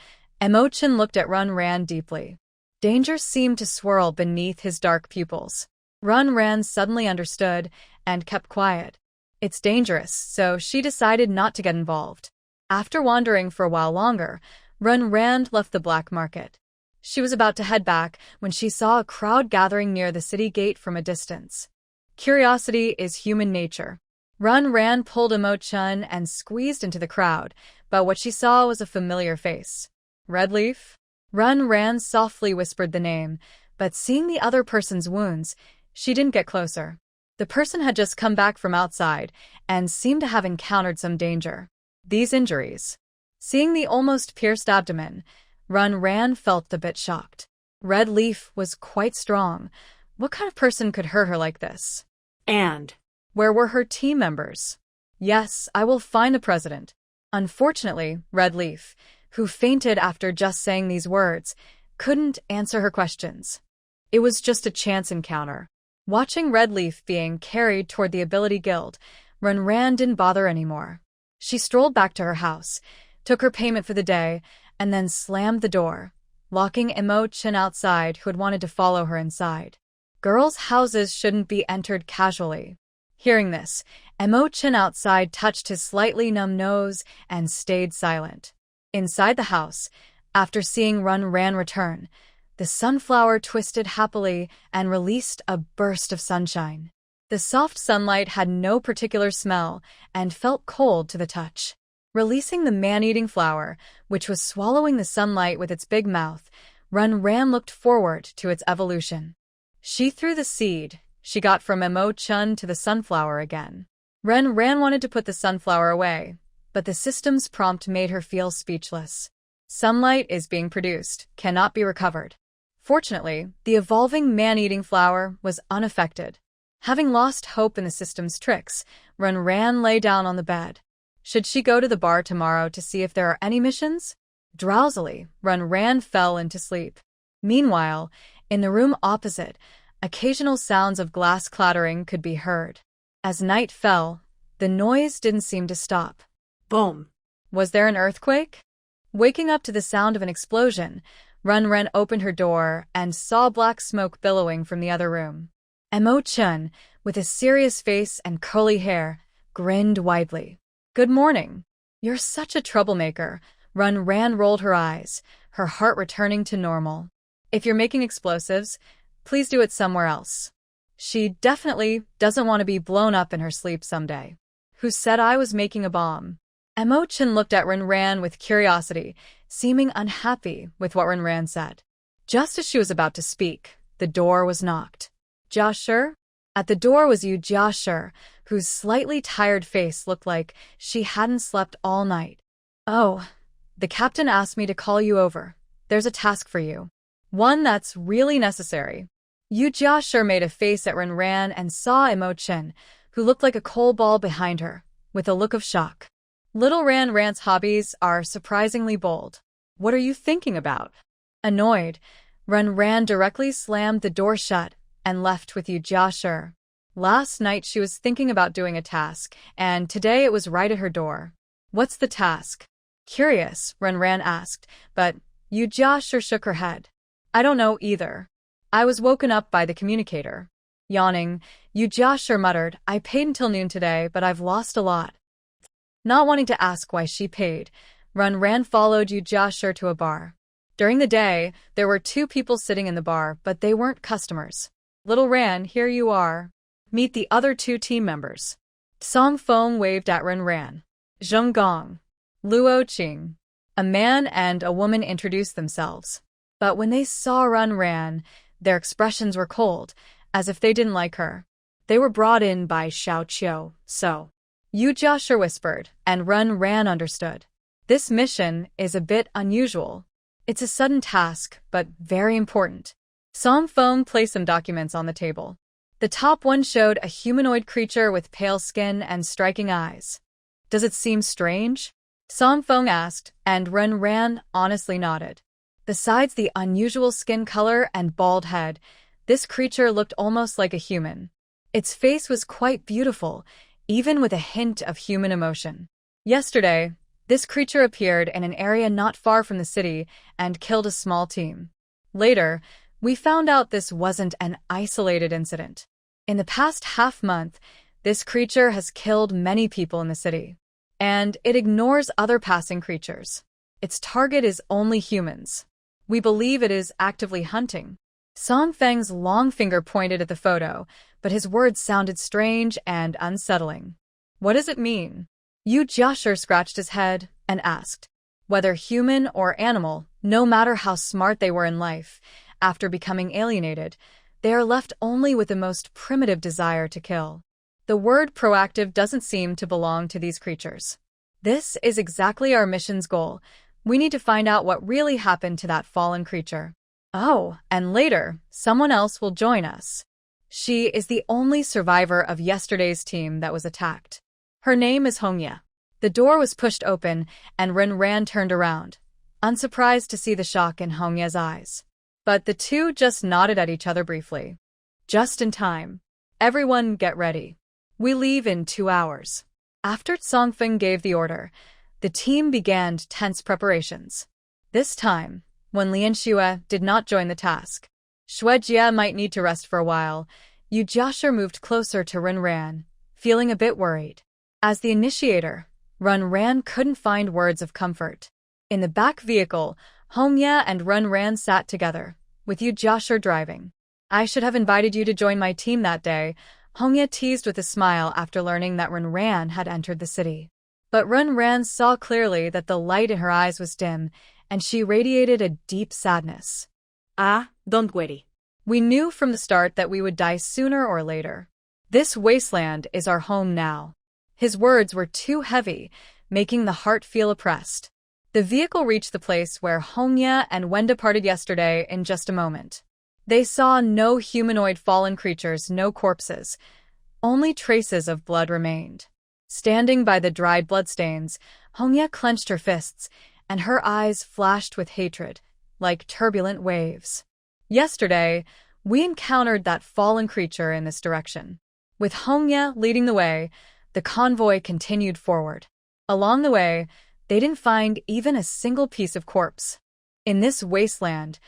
Chen looked at Ran deeply. Danger seemed to swirl beneath his dark pupils. Ran suddenly understood and kept quiet. It's dangerous, so she decided not to get involved. After wandering for a while longer, Ran left the black market. She was about to head back when she saw a crowd gathering near the city gate from a distance. Curiosity is human nature. Ran pulled Chen and squeezed into the crowd, but what she saw was a familiar face. Redleaf? Ran softly whispered the name, but seeing the other person's wounds, she didn't get closer. The person had just come back from outside and seemed to have encountered some danger. These injuries. Seeing the almost pierced abdomen, Ran felt a bit shocked. Redleaf was quite strong. What kind of person could hurt her like this? And where were her team members? Yes, I will find the president. Unfortunately, Redleaf, who fainted after just saying these words, couldn't answer her questions. It was just a chance encounter. Watching Redleaf being carried toward the Ability Guild, Ran didn't bother anymore. She strolled back to her house, took her payment for the day, and then slammed the door, locking Chen outside who had wanted to follow her inside. Girls' houses shouldn't be entered casually. Hearing this, Chen outside touched his slightly numb nose and stayed silent. Inside the house, after seeing Ran return, the sunflower twisted happily and released a burst of sunshine. The soft sunlight had no particular smell and felt cold to the touch. Releasing the man-eating flower, which was swallowing the sunlight with its big mouth, Ran looked forward to its evolution. She threw the seed she got from Chen to the sunflower again. Ran wanted to put the sunflower away, but the system's prompt made her feel speechless. Sunlight is being produced, cannot be recovered. Fortunately, the evolving man-eating flower was unaffected. Having lost hope in the system's tricks, Ran lay down on the bed. Should she go to the bar tomorrow to see if there are any missions? Drowsily, Ran fell into sleep. Meanwhile, in the room opposite, occasional sounds of glass clattering could be heard. As night fell, the noise didn't seem to stop. Boom. Was there an earthquake? Waking up to the sound of an explosion, Ran opened her door and saw black smoke billowing from the other room. Chen, with a serious face and curly hair, grinned widely. Good morning. You're such a troublemaker. Ran rolled her eyes, her heart returning to normal. If you're making explosives, please do it somewhere else. She definitely doesn't want to be blown up in her sleep someday. Who said I was making a bomb? Chen looked at Ran with curiosity, seeming unhappy with what Ran said. Just as she was about to speak, the door was knocked. Jia? At the door was Jia, whose slightly tired face looked like she hadn't slept all night. Oh, the captain asked me to call you over. There's a task for you. One that's really necessary. Jia made a face at Ran and saw Chen, who looked like a coal ball behind her, with a look of shock. Little Ran's hobbies are surprisingly bold. What are you thinking about? Annoyed, Ran directly slammed the door shut and left with Jia. Last night she was thinking about doing a task, and today it was right at her door. What's the task? Curious, Ran asked, but Jia shook her head. I don't know either. I was woken up by the communicator. Yawning, Jia muttered, I paid until noon today, but I've lost a lot. Not wanting to ask why she paid, Ran followed Jia to a bar. During the day, there were 2 people sitting in the bar, but they weren't customers. Little Ran, here you are. Meet the other 2 team members. Song Feng waved at Ran. Zheng Gong. Luo Qing. A man and a woman introduced themselves. But when they saw Ran, their expressions were cold, as if they didn't like her. They were brought in by Xiao Qiu, so. Jia whispered, and Ran understood. This mission is a bit unusual. It's a sudden task, but very important. Song Feng placed some documents on the table. The top one showed a humanoid creature with pale skin and striking eyes. Does it seem strange? Song Feng asked, and Ren Ran honestly nodded. Besides the unusual skin color and bald head, this creature looked almost like a human. Its face was quite beautiful, even with a hint of human emotion. Yesterday, this creature appeared in an area not far from the city and killed a small team. Later, we found out this wasn't an isolated incident. In the past half-month, this creature has killed many people in the city, and it ignores other passing creatures. Its target is only humans. We believe it is actively hunting. Song Feng's long finger pointed at the photo, but his words sounded strange and unsettling. What does it mean? Yu Jiashir scratched his head and asked. Whether human or animal, no matter how smart they were in life, after becoming alienated, they are left only with the most primitive desire to kill. The word proactive doesn't seem to belong to these creatures. This is exactly our mission's goal. We need to find out what really happened to that fallen creature. Oh, and later, someone else will join us. She is the only survivor of yesterday's team that was attacked. Her name is Hongya. The door was pushed open, and Ren Ran turned around, unsurprised to see the shock in Hongya's eyes. But the two just nodded at each other briefly. Just in time. Everyone get ready. We leave in 2 hours. After Songfeng gave the order, the team began tense preparations. This time, when Lian Xue did not join the task, Xue Jia might need to rest for a while, Yu Jiashir moved closer to Ren Ran, feeling a bit worried. As the initiator, Ren Ran couldn't find words of comfort. In the back vehicle, Hongya and Ren Ran sat together, with Yu Jiashir driving. I should have invited you to join my team that day, Hongya teased with a smile after learning that Ren Ran had entered the city. But Ren Ran saw clearly that the light in her eyes was dim, and she radiated a deep sadness. Don't worry. We knew from the start that we would die sooner or later. This wasteland is our home now. His words were too heavy, making the heart feel oppressed. The vehicle reached the place where Hongya and Wen departed yesterday in just a moment. They saw no humanoid fallen creatures, no corpses. Only traces of blood remained. Standing by the dried bloodstains, Hongya clenched her fists, and her eyes flashed with hatred, like turbulent waves. Yesterday, we encountered that fallen creature in this direction. With Hongya leading the way, the convoy continued forward. Along the way, they didn't find even a single piece of corpse. In this wasteland,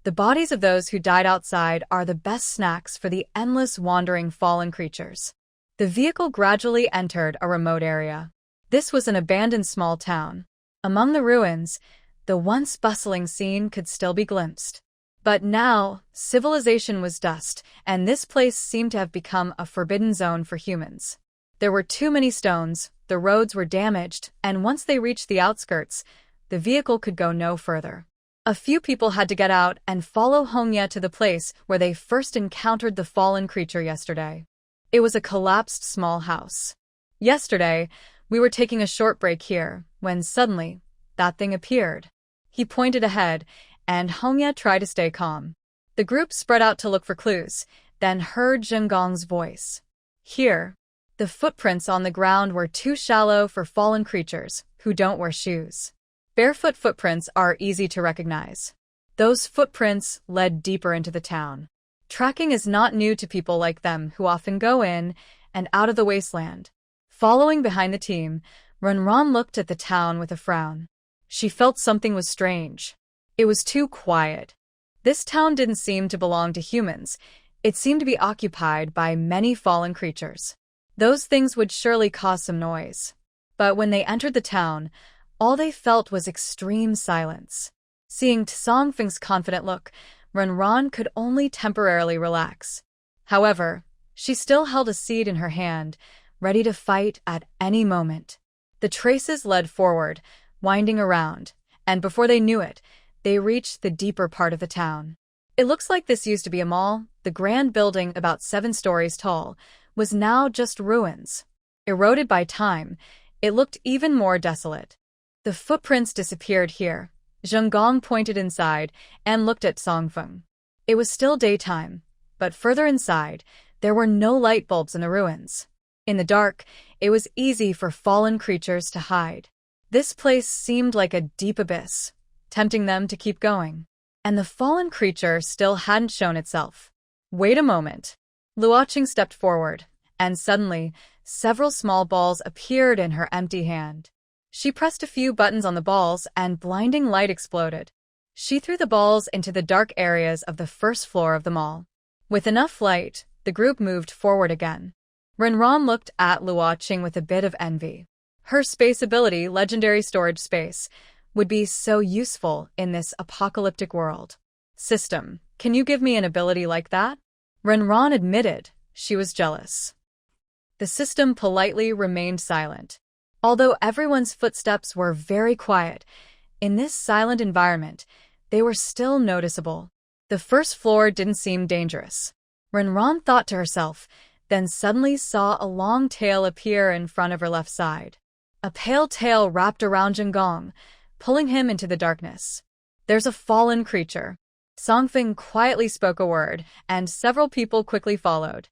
the bodies of those who died outside are the best snacks for the endless wandering fallen creatures. The vehicle gradually entered a remote area. This was an abandoned small town. Among the ruins, the once bustling scene could still be glimpsed. But now, civilization was dust, and this place seemed to have become a forbidden zone for humans. There were too many stones, the roads were damaged, and once they reached the outskirts, the vehicle could go no further. A few people had to get out and follow Hongya to the place where they first encountered the fallen creature yesterday. It was a collapsed small house. Yesterday, we were taking a short break here, when suddenly, that thing appeared. He pointed ahead, and Hongya tried to stay calm. The group spread out to look for clues, then heard Zhengong's voice. Here, the footprints on the ground were too shallow for fallen creatures who don't wear shoes. Barefoot footprints are easy to recognize. Those footprints led deeper into the town. Tracking is not new to people like them who often go in and out of the wasteland. Following behind the team, Runran looked at the town with a frown. She felt something was strange. It was too quiet. This town didn't seem to belong to humans. It seemed to be occupied by many fallen creatures. Those things would surely cause some noise. But when they entered the town, all they felt was extreme silence. Seeing Songfeng's confident look, Runran could only temporarily relax. However, she still held a seed in her hand, ready to fight at any moment. The traces led forward, winding around, and before they knew it, they reached the deeper part of the town. It looks like this used to be a mall. The grand building, about 7 stories tall, was now just ruins. Eroded by time, it looked even more desolate. The footprints disappeared here, Zheng pointed inside and looked at Songfeng. It was still daytime, but further inside, there were no light bulbs in the ruins. In the dark, it was easy for fallen creatures to hide. This place seemed like a deep abyss, tempting them to keep going. And the fallen creature still hadn't shown itself. Wait a moment. Luoqing stepped forward, and suddenly, several small balls appeared in her empty hand. She pressed a few buttons on the balls and blinding light exploded. She threw the balls into the dark areas of the first floor of the mall. With enough light, the group moved forward again. Renran looked at Luoqing with a bit of envy. Her space ability, legendary storage space, would be so useful in this apocalyptic world. System, can you give me an ability like that? Renran admitted she was jealous. The system politely remained silent. Although everyone's footsteps were very quiet, in this silent environment, they were still noticeable. The first floor didn't seem dangerous. Renran thought to herself, then suddenly saw a long tail appear in front of her left side. A pale tail wrapped around Zheng, pulling him into the darkness. There's a fallen creature. Songfeng quietly spoke a word, and several people quickly followed.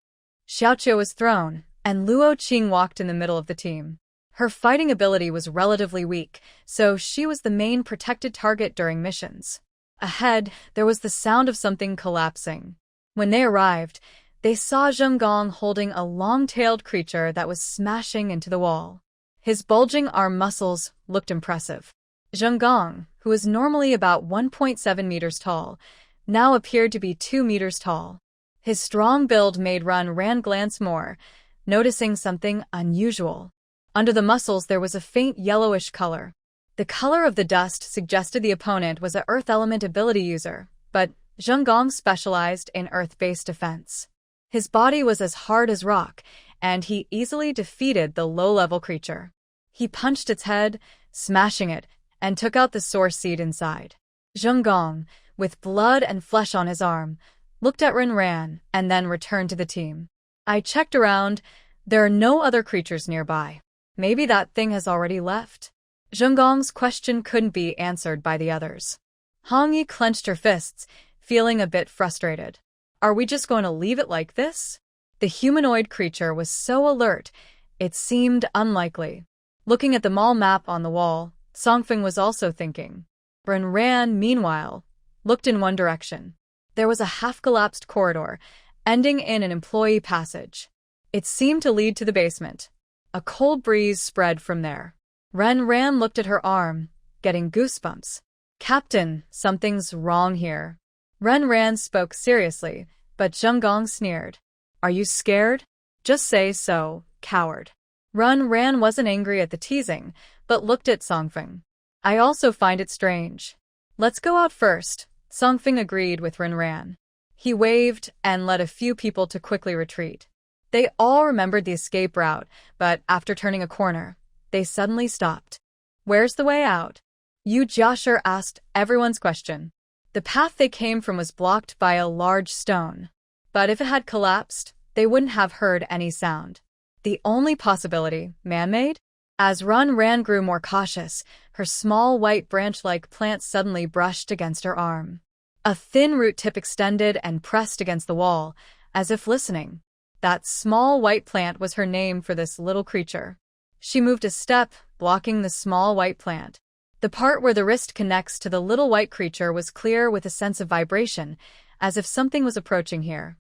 Xiaoqiu was thrown, and Luoqing walked in the middle of the team. Her fighting ability was relatively weak, so she was the main protected target during missions. Ahead, there was the sound of something collapsing. When they arrived, they saw Zheng holding a long-tailed creature that was smashing into the wall. His bulging arm muscles looked impressive. Zheng, who was normally about 1.7 meters tall, now appeared to be 2 meters tall. His strong build made Ran glance more, noticing something unusual. Under the muscles there was a faint yellowish color. The color of the dust suggested the opponent was an earth element ability user, but Zheng specialized in earth-based defense. His body was as hard as rock, and he easily defeated the low-level creature. He punched its head, smashing it, and took out the source seed inside. Zheng, with blood and flesh on his arm, looked at Ran and then returned to the team. I checked around. There are no other creatures nearby. Maybe that thing has already left. Zheng's question couldn't be answered by the others. Hong Yi clenched her fists, feeling a bit frustrated. Are we just going to leave it like this? The humanoid creature was so alert, it seemed unlikely. Looking at the mall map on the wall, Songfeng was also thinking. Ran, meanwhile, looked in one direction. There was a half-collapsed corridor, ending in an employee passage. It seemed to lead to the basement. A cold breeze spread from there. Ran looked at her arm, getting goosebumps. Captain, something's wrong here. Ran spoke seriously, but Zheng sneered. Are you scared? Just say so, coward. Ran wasn't angry at the teasing, but looked at Songfeng. I also find it strange. Let's go out first, Songfeng agreed with Ran. He waved and led a few people to quickly retreat. They all remembered the escape route, but after turning a corner, they suddenly stopped. Where's the way out? Yu Jiashi asked everyone's question. The path they came from was blocked by a large stone. But if it had collapsed, they wouldn't have heard any sound. The only possibility, man-made? As Ran grew more cautious, her small white branch-like plant suddenly brushed against her arm. A thin root tip extended and pressed against the wall, as if listening. That small white plant was her name for this little creature. She moved a step, blocking the small white plant. The part where the wrist connects to the little white creature was clear with a sense of vibration, as if something was approaching here.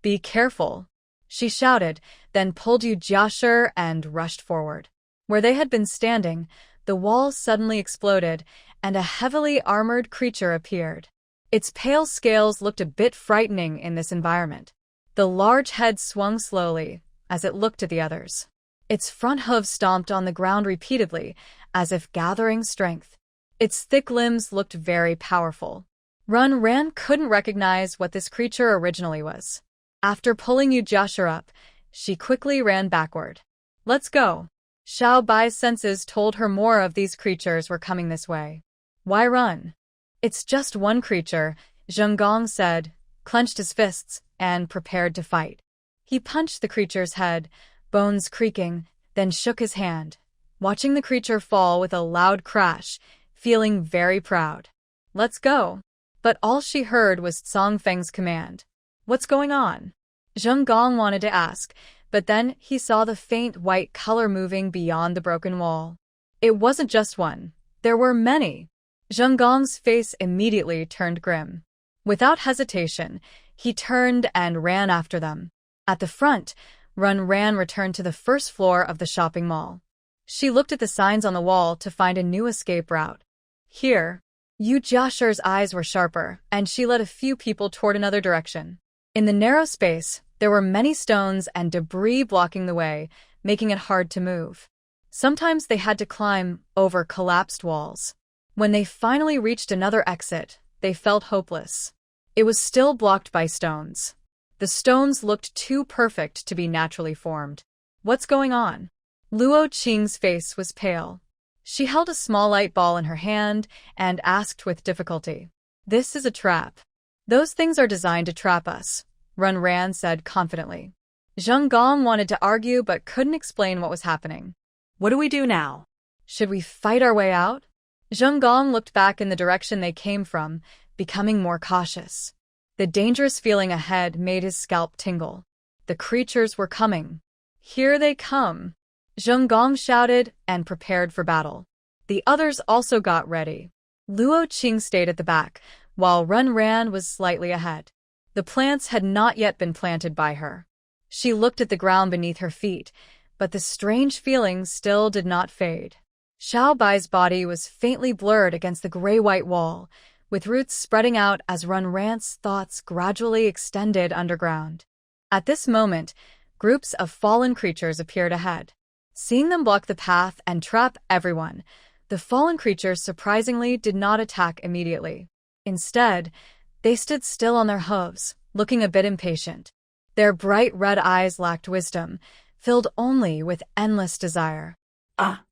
Be careful, she shouted, then pulled Yu Jiashi and rushed forward. Where they had been standing, the wall suddenly exploded, and a heavily armored creature appeared. Its pale scales looked a bit frightening in this environment. The large head swung slowly, as it looked at the others. Its front hooves stomped on the ground repeatedly, as if gathering strength. Its thick limbs looked very powerful. Ran couldn't recognize what this creature originally was. After pulling Yu Jiashi up, she quickly ran backward. Let's go. Xiao Bai's senses told her more of these creatures were coming this way. Why run? It's just one creature, Zheng said, clenched his fists, and prepared to fight. He punched the creature's head, bones creaking, then shook his hand, watching the creature fall with a loud crash, feeling very proud. let's go. But all she heard was Song Feng's command. What's going on? Zheng Gong wanted to ask, but then he saw the faint white color moving beyond the broken wall. It wasn't just one. There were many. Zheng Gong's face immediately turned grim. Without hesitation, he turned and ran after them. At the front, Ran returned to the first floor of the shopping mall. She looked at the signs on the wall to find a new escape route. Here, Yu Jiashi's eyes were sharper, and she led a few people toward another direction. In the narrow space, there were many stones and debris blocking the way, making it hard to move. Sometimes they had to climb over collapsed walls. When they finally reached another exit, they felt hopeless. It was still blocked by stones. The stones looked too perfect to be naturally formed. What's going on? Luo Qing's face was pale. She held a small light ball in her hand and asked with difficulty. This is a trap. Those things are designed to trap us, Ran said confidently. Zheng Gong wanted to argue but couldn't explain what was happening. What do we do now? Should we fight our way out? Zheng Gong looked back in the direction they came from, becoming more cautious. The dangerous feeling ahead made his scalp tingle. The creatures were coming. Here they come. Zheng Gong shouted and prepared for battle. The others also got ready. Luo Qing stayed at the back, while Ran was slightly ahead. The plants had not yet been planted by her. She looked at the ground beneath her feet, but the strange feeling still did not fade. Xiao Bai's body was faintly blurred against the gray-white wall, with roots spreading out as Ran's thoughts gradually extended underground. At this moment, groups of fallen creatures appeared ahead. Seeing them block the path and trap everyone, the fallen creatures surprisingly did not attack immediately. Instead, they stood still on their hooves, looking a bit impatient. Their bright red eyes lacked wisdom, filled only with endless desire. Ah!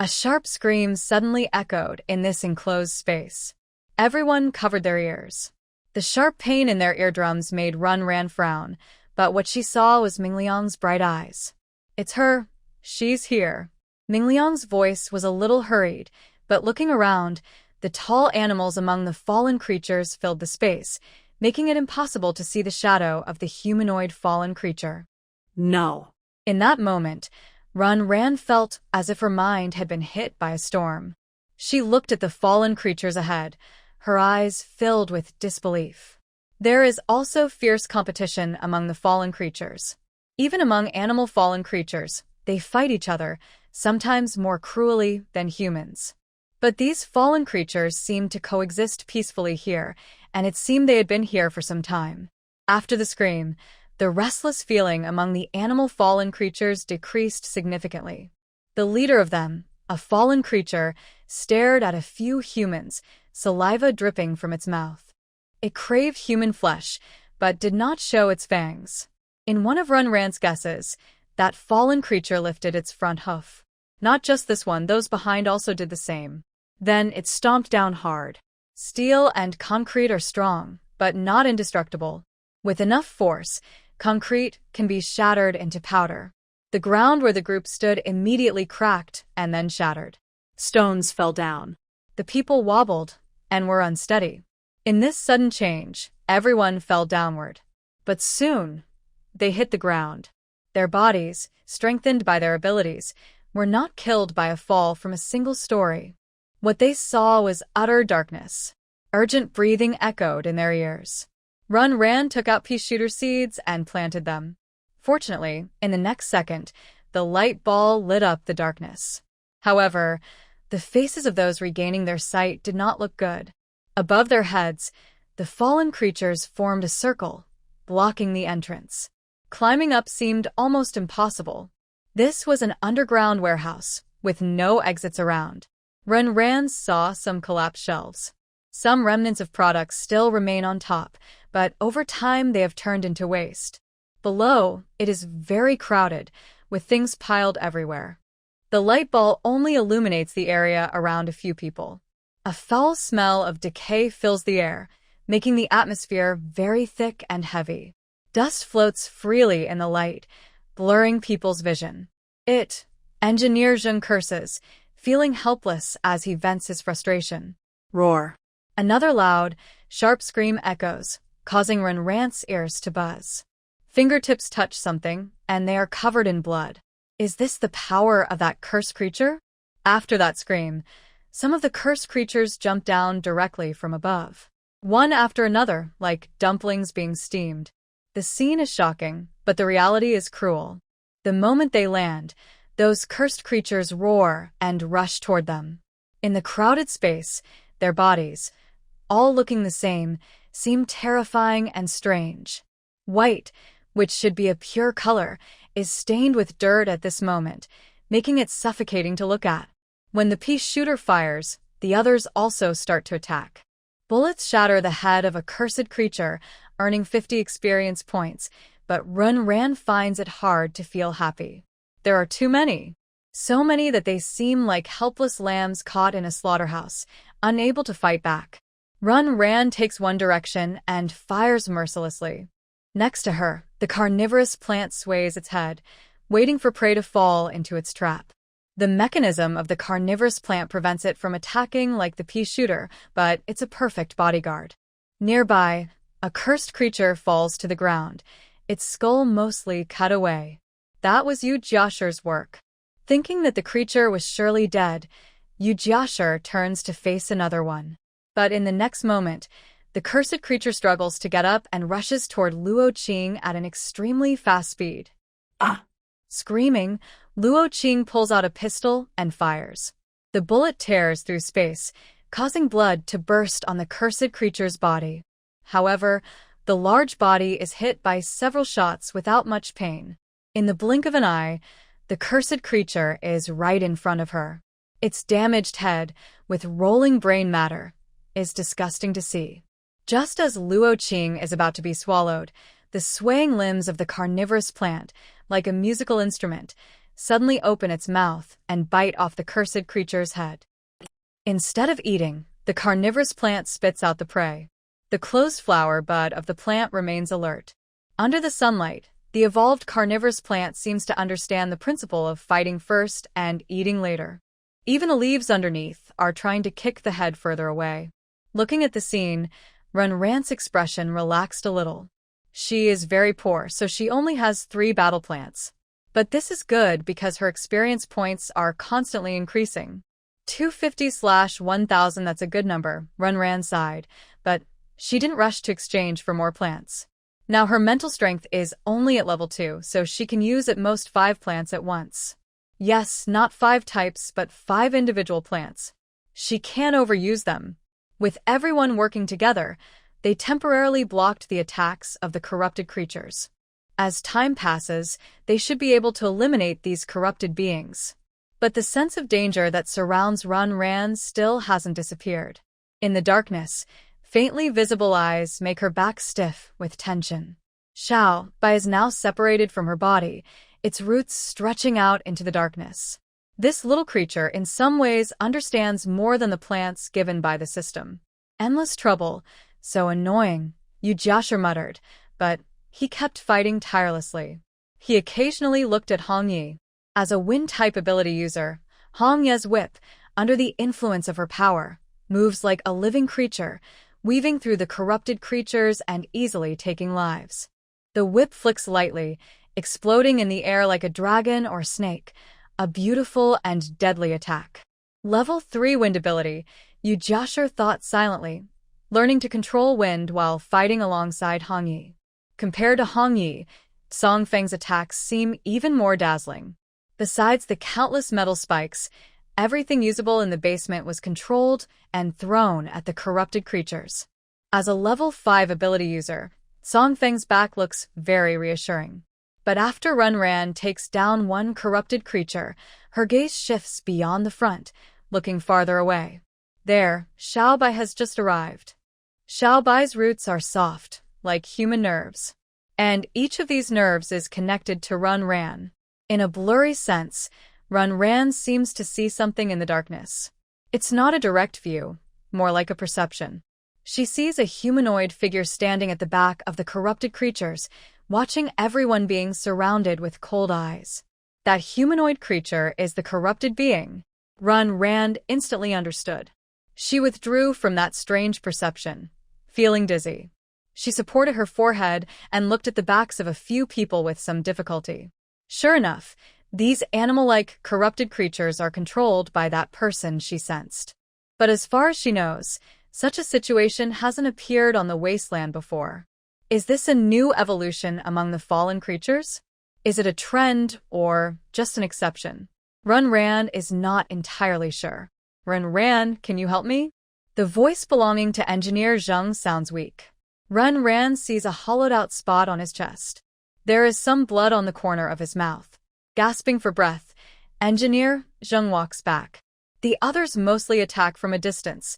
A sharp scream suddenly echoed in this enclosed space. Everyone covered their ears. The sharp pain in their eardrums made Ran frown, but what she saw was Mingliang's bright eyes. It's her. She's here. Mingliang's voice was a little hurried, but looking around, the tall animals among the fallen creatures filled the space, making it impossible to see the shadow of the humanoid fallen creature. No. In that moment, Ran felt as if her mind had been hit by a storm. She looked at the fallen creatures ahead, her eyes filled with disbelief. There is also fierce competition among the fallen creatures. Even among animal fallen creatures, they fight each other, sometimes more cruelly than humans. But these fallen creatures seemed to coexist peacefully here, and it seemed they had been here for some time. After the scream, the restless feeling among the animal fallen creatures decreased significantly. The leader of them, a fallen creature, stared at a few humans, saliva dripping from its mouth. It craved human flesh, but did not show its fangs. In one of Ran's guesses, that fallen creature lifted its front hoof. Not just this one, those behind also did the same. Then it stomped down hard. Steel and concrete are strong, but not indestructible. With enough force, concrete can be shattered into powder. The ground where the group stood immediately cracked and then shattered. Stones fell down. The people wobbled and were unsteady. In this sudden change, everyone fell downward. But soon, they hit the ground. Their bodies, strengthened by their abilities, were not killed by a fall from a single story. What they saw was utter darkness. Urgent breathing echoed in their ears. Ran took out pea shooter seeds and planted them. Fortunately, in the next second, the light ball lit up the darkness. However, the faces of those regaining their sight did not look good. Above their heads, the fallen creatures formed a circle, blocking the entrance. Climbing up seemed almost impossible. This was an underground warehouse, with no exits around. Ran saw some collapsed shelves. Some remnants of products still remain on top, but over time they have turned into waste. Below, it is very crowded, with things piled everywhere. The light ball only illuminates the area around a few people. A foul smell of decay fills the air, making the atmosphere very thick and heavy. Dust floats freely in the light, blurring people's vision. Engineer Zheng curses, feeling helpless as he vents his frustration. Roar. Another loud, sharp scream echoes, causing Ran's ears to buzz. Fingertips touch something, and they are covered in blood. Is this the power of that cursed creature? After that scream, some of the cursed creatures jump down directly from above. One after another, like dumplings being steamed. The scene is shocking, but the reality is cruel. The moment they land, those cursed creatures roar and rush toward them. In the crowded space, their bodies, all looking the same, seem terrifying and strange. White, which should be a pure color, is stained with dirt at this moment, making it suffocating to look at. When the pea shooter fires, the others also start to attack. Bullets shatter the head of a cursed creature, earning 50 experience points, but Ran finds it hard to feel happy. There are too many. So many that they seem like helpless lambs caught in a slaughterhouse, unable to fight back. Ran takes one direction and fires mercilessly. Next to her, the carnivorous plant sways its head, waiting for prey to fall into its trap. The mechanism of the carnivorous plant prevents it from attacking like the pea shooter, but it's a perfect bodyguard. Nearby, a cursed creature falls to the ground, its skull mostly cut away. That was Yu Jiasher's work. Thinking that the creature was surely dead, Yu Jiasher turns to face another one. But in the next moment, the cursed creature struggles to get up and rushes toward Luo Qing at an extremely fast speed. Ah! Screaming, Luo Qing pulls out a pistol and fires. The bullet tears through space, causing blood to burst on the cursed creature's body. However, the large body is hit by several shots without much pain. In the blink of an eye, the cursed creature is right in front of her. Its damaged head, with rolling brain matter, is disgusting to see. Just as Luo Qing is about to be swallowed, the swaying limbs of the carnivorous plant, like a musical instrument, suddenly open its mouth and bite off the cursed creature's head. Instead of eating, the carnivorous plant spits out the prey. The closed flower bud of the plant remains alert. Under the sunlight, the evolved carnivorous plant seems to understand the principle of fighting first and eating later. Even the leaves underneath are trying to kick the head further away. Looking at the scene, Ran's expression relaxed a little. She is very poor, so she only has 3 battle plants. But this is good because her experience points are constantly increasing. 250/1000, that's a good number, Ran sighed, but she didn't rush to exchange for more plants. Now her mental strength is only at level 2, so she can use at most 5 plants at once. Yes, not 5 types, but 5 individual plants. She can't overuse them. With everyone working together, they temporarily blocked the attacks of the corrupted creatures. As time passes, they should be able to eliminate these corrupted beings. But the sense of danger that surrounds Ran still hasn't disappeared. In the darkness, faintly visible eyes make her back stiff with tension. Xiao Bai is now separated from her body, its roots stretching out into the darkness. This little creature in some ways understands more than the plants given by the system. Endless trouble, so annoying, Yu Jiasher muttered, but he kept fighting tirelessly. He occasionally looked at Hong Yi. As a wind-type ability user, Hong Ye's whip, under the influence of her power, moves like a living creature, weaving through the corrupted creatures and easily taking lives. The whip flicks lightly, exploding in the air like a dragon or snake, a beautiful and deadly attack. Level 3 wind ability, Yu Jiasher thought silently, learning to control wind while fighting alongside Hong Yi. Compared to Hong Yi, Song Feng's attacks seem even more dazzling. Besides the countless metal spikes, everything usable in the basement was controlled and thrown at the corrupted creatures. As a level 5 ability user, Song Feng's back looks very reassuring. But after Ran takes down one corrupted creature, her gaze shifts beyond the front, looking farther away. There, Xiao Bai has just arrived. Xiao Bai's roots are soft, like human nerves. And each of these nerves is connected to Ran. In a blurry sense, Ran seems to see something in the darkness. It's not a direct view, more like a perception. She sees a humanoid figure standing at the back of the corrupted creatures, watching everyone being surrounded with cold eyes. That humanoid creature is the corrupted being. Ran instantly understood. She withdrew from that strange perception, feeling dizzy. She supported her forehead and looked at the backs of a few people with some difficulty. Sure enough, these animal-like, corrupted creatures are controlled by that person she sensed. But as far as she knows, such a situation hasn't appeared on the Wasteland before. Is this a new evolution among the fallen creatures? Is it a trend or just an exception? Ran is not entirely sure. Ran, can you help me? The voice belonging to Engineer Zheng sounds weak. Ran sees a hollowed-out spot on his chest. There is some blood on the corner of his mouth. Gasping for breath, Engineer Zheng walks back. The others mostly attack from a distance.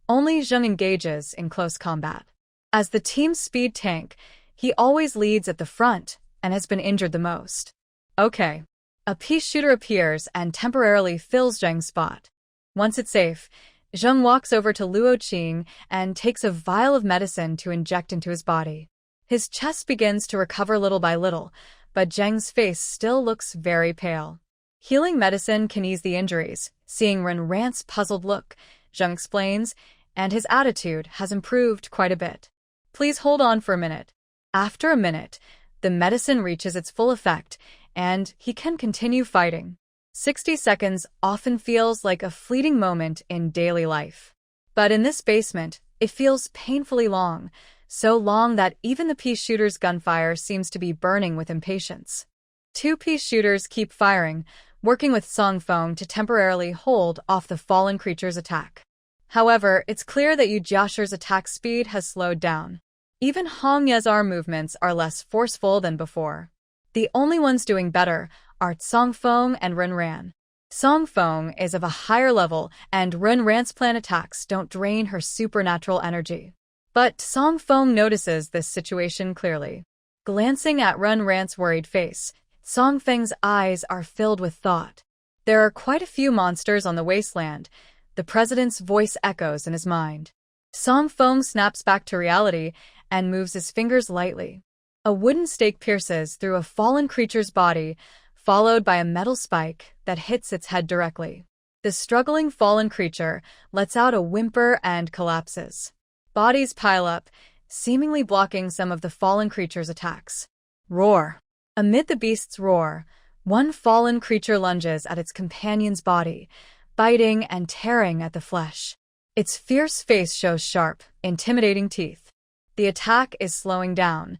Only Zheng engages in close combat. As the team's speed tank, he always leads at the front and has been injured the most. Okay. A peace shooter appears and temporarily fills Zheng's spot. Once it's safe, Zheng walks over to Luo Qing and takes a vial of medicine to inject into his body. His chest begins to recover little by little, but Zheng's face still looks very pale. Healing medicine can ease the injuries. Seeing Ran's puzzled look, Zheng explains, and his attitude has improved quite a bit. Please hold on for a minute. After a minute, the medicine reaches its full effect, and he can continue fighting. 60 seconds often feels like a fleeting moment in daily life. But in this basement, it feels painfully long, so long that even the peace shooter's gunfire seems to be burning with impatience. Two peace shooters keep firing, working with Songfeng to temporarily hold off the fallen creature's attack. However, it's clear that Yu Jiashi's attack speed has slowed down. Even Hong Ye's arm movements are less forceful than before. The only ones doing better are Songfeng and Ran. Songfeng is of a higher level, and Ran's plan attacks don't drain her supernatural energy. But Songfeng notices this situation clearly. Glancing at Ran's worried face, Songfeng's eyes are filled with thought. There are quite a few monsters on the Wasteland. The president's voice echoes in his mind. Songfeng snaps back to reality and moves his fingers lightly. A wooden stake pierces through a fallen creature's body, followed by a metal spike that hits its head directly. The struggling fallen creature lets out a whimper and collapses. Bodies pile up, seemingly blocking some of the fallen creature's attacks. Roar! Amid the beast's roar, one fallen creature lunges at its companion's body, biting and tearing at the flesh. Its fierce face shows sharp, intimidating teeth. The attack is slowing down.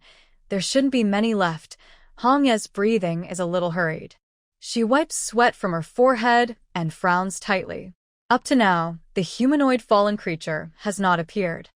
There shouldn't be many left. Hong Ye's breathing is a little hurried. She wipes sweat from her forehead and frowns tightly. Up to now, the humanoid fallen creature has not appeared.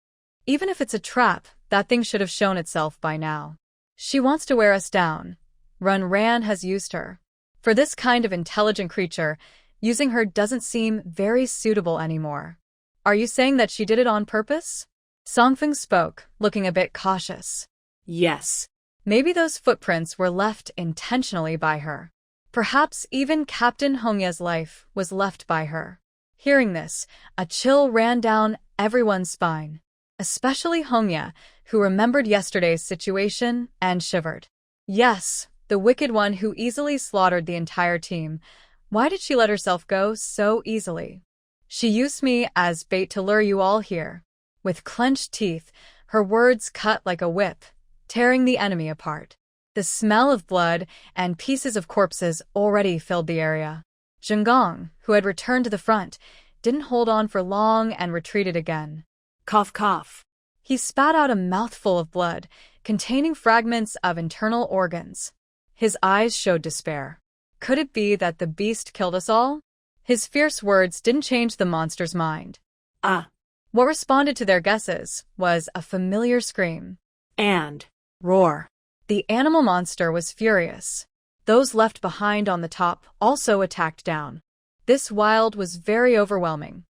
Even if it's a trap, that thing should have shown itself by now. She wants to wear us down. Ran has used her. For this kind of intelligent creature, using her doesn't seem very suitable anymore. Are you saying that she did it on purpose? Songfeng spoke, looking a bit cautious. Yes. Maybe those footprints were left intentionally by her. Perhaps even Captain Hong Ye's life was left by her. Hearing this, a chill ran down everyone's spine, especially Hong Ye, who remembered yesterday's situation and shivered. Yes, the wicked one who easily slaughtered the entire team. Why did she let herself go so easily? She used me as bait to lure you all here. With clenched teeth, her words cut like a whip, tearing the enemy apart. The smell of blood and pieces of corpses already filled the area. Zhengong, who had returned to the front, didn't hold on for long and retreated again. Cough, cough. He spat out a mouthful of blood, containing fragments of internal organs. His eyes showed despair. Could it be that the beast killed us all? His fierce words didn't change the monster's mind. Ah. What responded to their guesses was a familiar scream. And roar. The animal monster was furious. Those left behind on the top also attacked down. This wild was very overwhelming.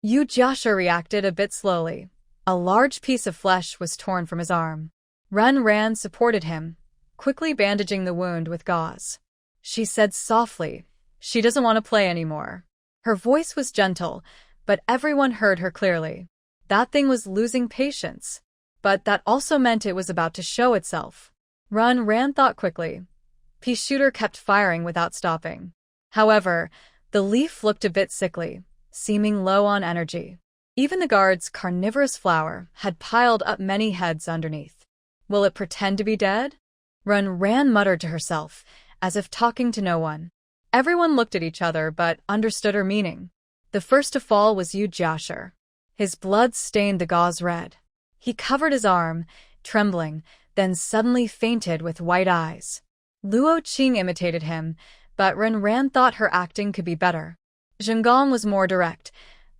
Yu Jiashi reacted a bit slowly. A large piece of flesh was torn from his arm. Ran supported him, quickly bandaging the wound with gauze. She said softly, "She doesn't want to play anymore." Her voice was gentle, but everyone heard her clearly. That thing was losing patience. But that also meant it was about to show itself. Ran thought quickly. Peace shooter kept firing without stopping. However, the leaf looked a bit sickly. seeming low on energy. Even the guard's carnivorous flower had piled up many heads underneath. Will it pretend to be dead? Ran muttered to herself, as if talking to no one. Everyone looked at each other but understood her meaning. The first to fall was Yu Jiashir. His blood stained the gauze red. He covered his arm, trembling, then suddenly fainted with white eyes. Luo Qing imitated him, but Ran thought her acting could be better. Zhengong was more direct.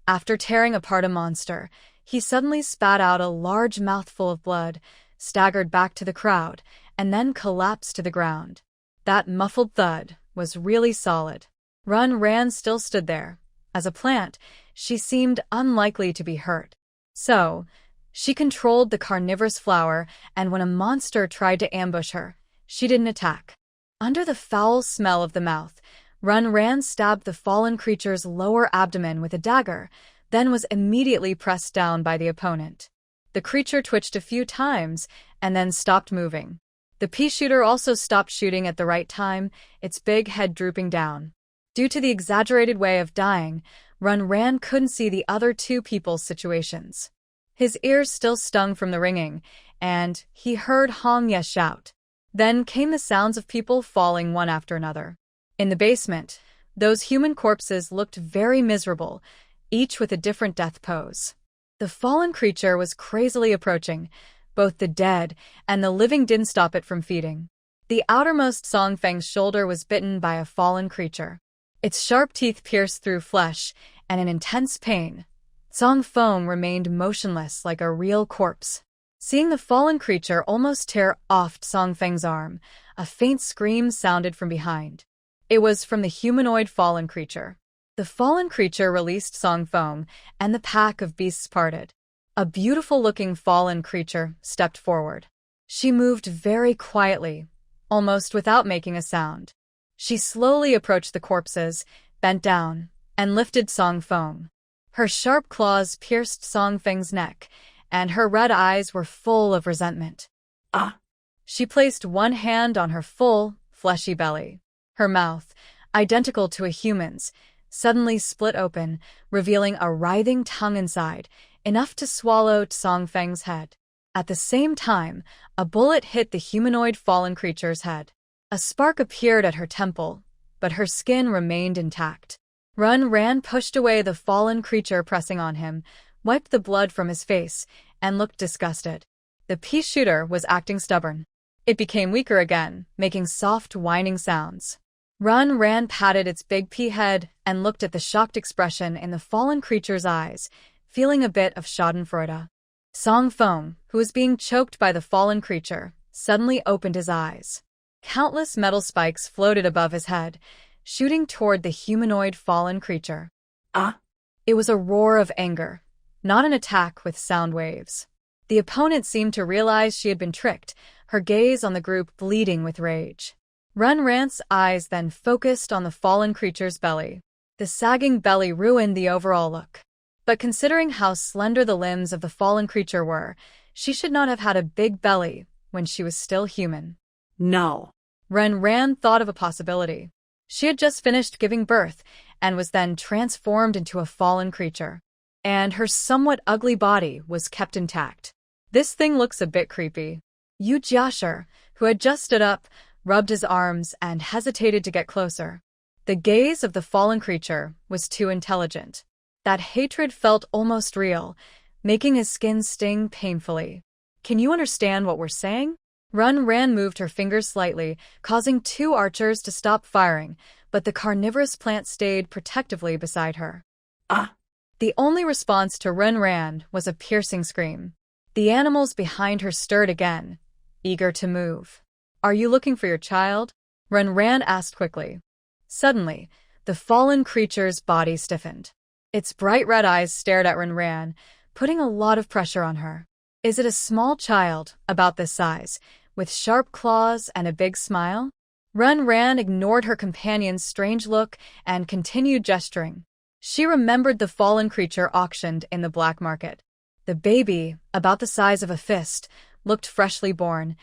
After tearing apart a monster, he suddenly spat out a large mouthful of blood, staggered back to the crowd, and then collapsed to the ground. That muffled thud was really solid. Ran still stood there. As a plant, she seemed unlikely to be hurt. So, she controlled the carnivorous flower, and when a monster tried to ambush her, she didn't attack. Under the foul smell of the mouth, Ran stabbed the fallen creature's lower abdomen with a dagger, then was immediately pressed down by the opponent. The creature twitched a few times, and then stopped moving. The pea shooter also stopped shooting at the right time, its big head drooping down. Due to the exaggerated way of dying, Ran couldn't see the other two people's situations. His ears still stung from the ringing, and he heard Hong Ye shout. Then came the sounds of people falling one after another. In the basement, those human corpses looked very miserable, each with a different death pose. The fallen creature was crazily approaching. Both the dead and the living didn't stop it from feeding. The outermost Song Feng's shoulder was bitten by a fallen creature. Its sharp teeth pierced through flesh, and in intense pain, Song Feng remained motionless like a real corpse. Seeing the fallen creature almost tear off Song Feng's arm, a faint scream sounded from behind. It was from the humanoid fallen creature. The fallen creature released Song Feng, and the pack of beasts parted. A beautiful-looking fallen creature stepped forward. She moved very quietly, almost without making a sound. She slowly approached the corpses, bent down, and lifted Song Feng. Her sharp claws pierced Song Feng's neck, and her red eyes were full of resentment. Ah! She placed one hand on her full, fleshy belly. Her mouth, identical to a human's, suddenly split open, revealing a writhing tongue inside, enough to swallow Song Feng's head. At the same time, a bullet hit the humanoid fallen creature's head. A spark appeared at her temple, but her skin remained intact. Ran pushed away the fallen creature pressing on him, wiped the blood from his face, and looked disgusted. The pea shooter was acting stubborn. It became weaker again, making soft, whining sounds. Ran patted its big pea head and looked at the shocked expression in the fallen creature's eyes, feeling a bit of schadenfreude. Song Feng, who was being choked by the fallen creature, suddenly opened his eyes. Countless metal spikes floated above his head, shooting toward the humanoid fallen creature. Ah! It was a roar of anger, not an attack with sound waves. The opponent seemed to realize she had been tricked, her gaze on the group bleeding with rage. Ran's eyes then focused on the fallen creature's belly. The sagging belly ruined the overall look. But considering how slender the limbs of the fallen creature were, she should not have had a big belly when she was still human. No. Ran thought of a possibility. She had just finished giving birth and was then transformed into a fallen creature. And her somewhat ugly body was kept intact. This thing looks a bit creepy. Yu Jiashir, who had just stood up, rubbed his arms and hesitated to get closer. The gaze of the fallen creature was too intelligent. That hatred felt almost real, making his skin sting painfully. Can you understand what we're saying? Ran moved her fingers slightly, causing two archers to stop firing, but the carnivorous plant stayed protectively beside her. Ah! The only response to Ran was a piercing scream. The animals behind her stirred again, eager to move. Are you looking for your child? Ran asked quickly. Suddenly, the fallen creature's body stiffened. Its bright red eyes stared at Ran, putting a lot of pressure on her. Is it a small child, about this size, with sharp claws and a big smile? Ran ignored her companion's strange look and continued gesturing. She remembered the fallen creature auctioned in the black market. The baby, about the size of a fist, looked freshly born,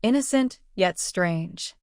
innocent yet strange.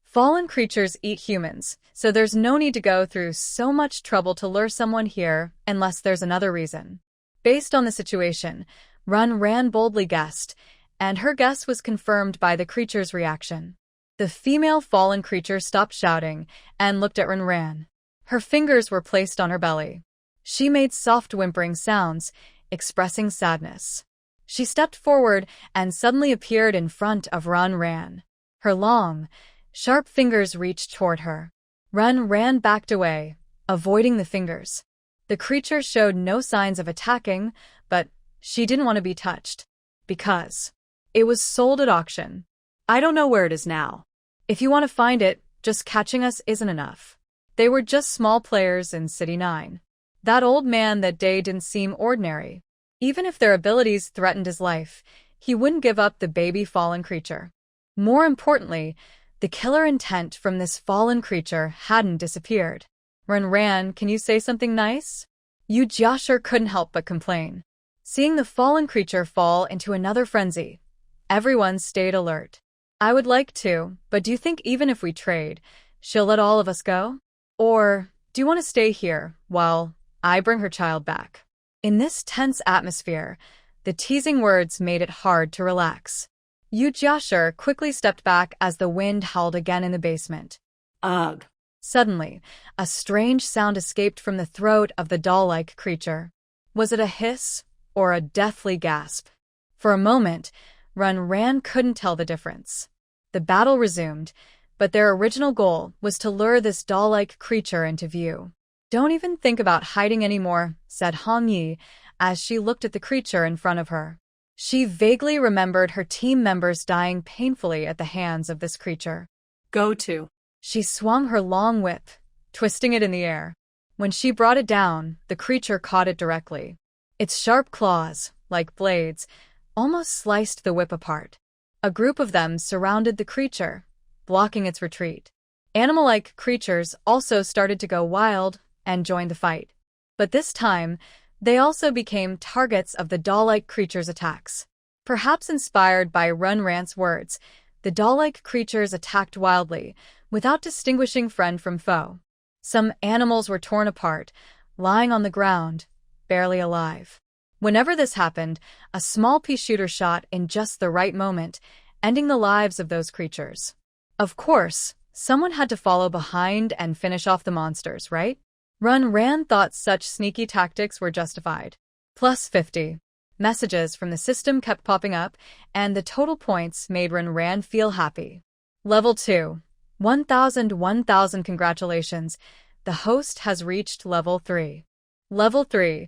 Fallen creatures eat humans, so there's no need to go through so much trouble to lure someone here unless there's another reason. Based on the situation, Ran boldly guessed, and her guess was confirmed by the creature's reaction. The female fallen creature stopped shouting and looked at Ran. Her fingers were placed on her belly. She made soft whimpering sounds, expressing sadness. She stepped forward and suddenly appeared in front of Ran. Her long, sharp fingers reached toward her. Ran backed away, avoiding the fingers. The creature showed no signs of attacking, but she didn't want to be touched. Because it was sold at auction. I don't know where it is now. If you want to find it, just catching us isn't enough. They were just small players in City 9. That old man that day didn't seem ordinary. Even if their abilities threatened his life, he wouldn't give up the baby fallen creature. More importantly, the killer intent from this fallen creature hadn't disappeared. Ran, can you say something nice? Yu Jiashir couldn't help but complain. Seeing the fallen creature fall into another frenzy, everyone stayed alert. I would like to, but do you think even if we trade, she'll let all of us go? Or do you want to stay here while I bring her child back? In this tense atmosphere, the teasing words made it hard to relax. Yu Jiashir quickly stepped back as the wind howled again in the basement. Ugh. Suddenly, a strange sound escaped from the throat of the doll-like creature. Was it a hiss or a deathly gasp? For a moment, Ran couldn't tell the difference. The battle resumed, but their original goal was to lure this doll-like creature into view. Don't even think about hiding anymore, said Han Yi, as she looked at the creature in front of her. She vaguely remembered her team members dying painfully at the hands of this creature. Go to. She swung her long whip, twisting it in the air. When she brought it down, the creature caught it directly. Its sharp claws, like blades, almost sliced the whip apart. A group of them surrounded the creature, blocking its retreat. Animal-like creatures also started to go wild and joined the fight. But this time, they also became targets of the doll-like creature's attacks. Perhaps inspired by Ran's words, the doll-like creatures attacked wildly, without distinguishing friend from foe. Some animals were torn apart, lying on the ground, barely alive. Whenever this happened, a small pea shooter shot in just the right moment, ending the lives of those creatures. Of course, someone had to follow behind and finish off the monsters, right? Ran thought such sneaky tactics were justified. Plus 50. Messages from the system kept popping up, and the total points made Ran feel happy. Level 2. 1000 congratulations. The host has reached level 3. Level 3.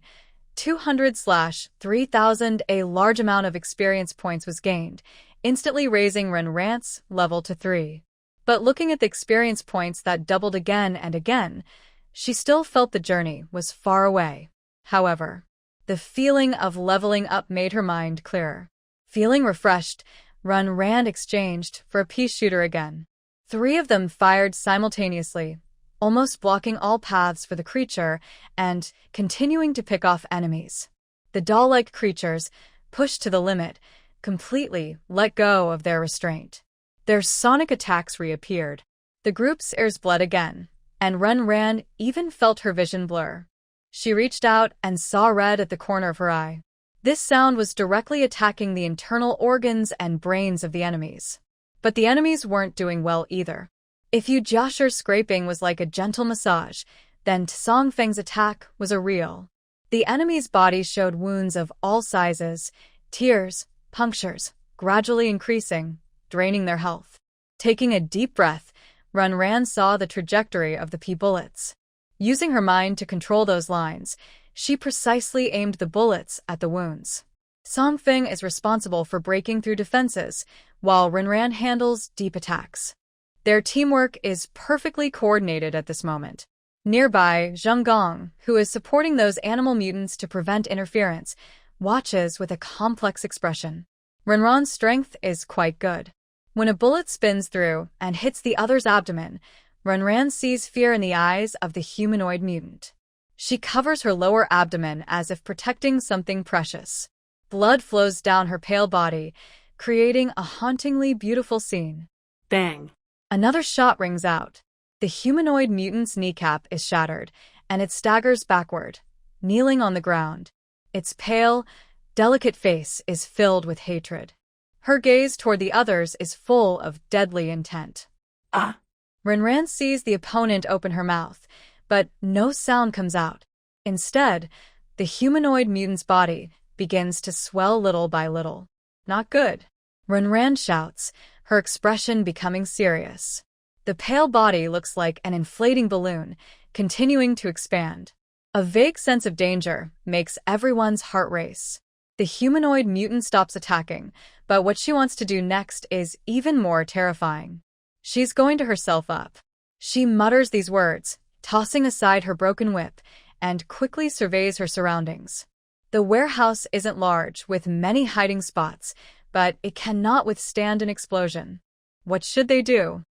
200/3000. A large amount of experience points was gained, instantly raising Ran's level to 3. But looking at the experience points that doubled again and again, she still felt the journey was far away. However, the feeling of leveling up made her mind clearer. Feeling refreshed, Ran exchanged for a pea shooter again. 3 of them fired simultaneously, almost blocking all paths for the creature and continuing to pick off enemies. The doll-like creatures, pushed to the limit, completely let go of their restraint. Their sonic attacks reappeared. The group's ears bled again, and Ran even felt her vision blur. She reached out and saw red at the corner of her eye. This sound was directly attacking the internal organs and brains of the enemies. But the enemies weren't doing well either. If Yu Jiashir's scraping was like a gentle massage, then Songfeng's attack was a real. The enemy's body showed wounds of all sizes, tears, punctures, gradually increasing, draining their health. Taking a deep breath, Ran saw the trajectory of the pea bullets. Using her mind to control those lines, she precisely aimed the bullets at the wounds. Songfeng is responsible for breaking through defenses, while Ran handles deep attacks. Their teamwork is perfectly coordinated at this moment. Nearby, Zheng Gong, who is supporting those animal mutants to prevent interference, watches with a complex expression. Ran's strength is quite good. When a bullet spins through and hits the other's abdomen, Ran sees fear in the eyes of the humanoid mutant. She covers her lower abdomen as if protecting something precious. Blood flows down her pale body, creating a hauntingly beautiful scene. Bang. Another shot rings out. The humanoid mutant's kneecap is shattered, and it staggers backward, kneeling on the ground. Its pale, delicate face is filled with hatred. Her gaze toward the others is full of deadly intent. Ah! Renran sees the opponent open her mouth, but no sound comes out. Instead, the humanoid mutant's body begins to swell little by little. Not good. Renran shouts, her expression becoming serious. The pale body looks like an inflating balloon, continuing to expand. A vague sense of danger makes everyone's heart race. The humanoid mutant stops attacking, but what she wants to do next is even more terrifying. She's going to herself up. She mutters these words, tossing aside her broken whip, and quickly surveys her surroundings. The warehouse isn't large, with many hiding spots, but it cannot withstand an explosion. What should they do?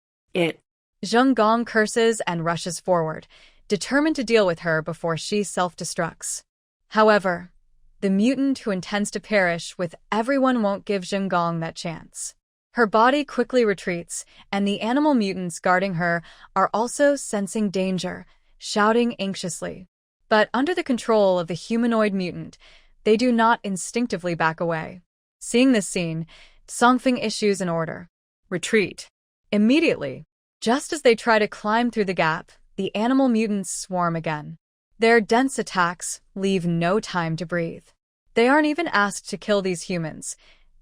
Zheng Gong curses and rushes forward, determined to deal with her before she self-destructs. However, the mutant who intends to perish with everyone won't give Zheng Gong that chance. Her body quickly retreats, and the animal mutants guarding her are also sensing danger, shouting anxiously. But under the control of the humanoid mutant, they do not instinctively back away. Seeing this scene, Songfeng issues an order. Retreat. Immediately. Just as they try to climb through the gap, the animal mutants swarm again. Their dense attacks leave no time to breathe. They aren't even asked to kill these humans.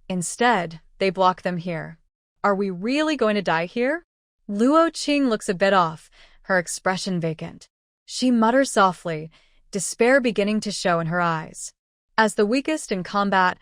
Instead, they block them here. Are we really going to die here? Luo Qing looks a bit off, her expression vacant. She mutters softly, despair beginning to show in her eyes. As the weakest in combat,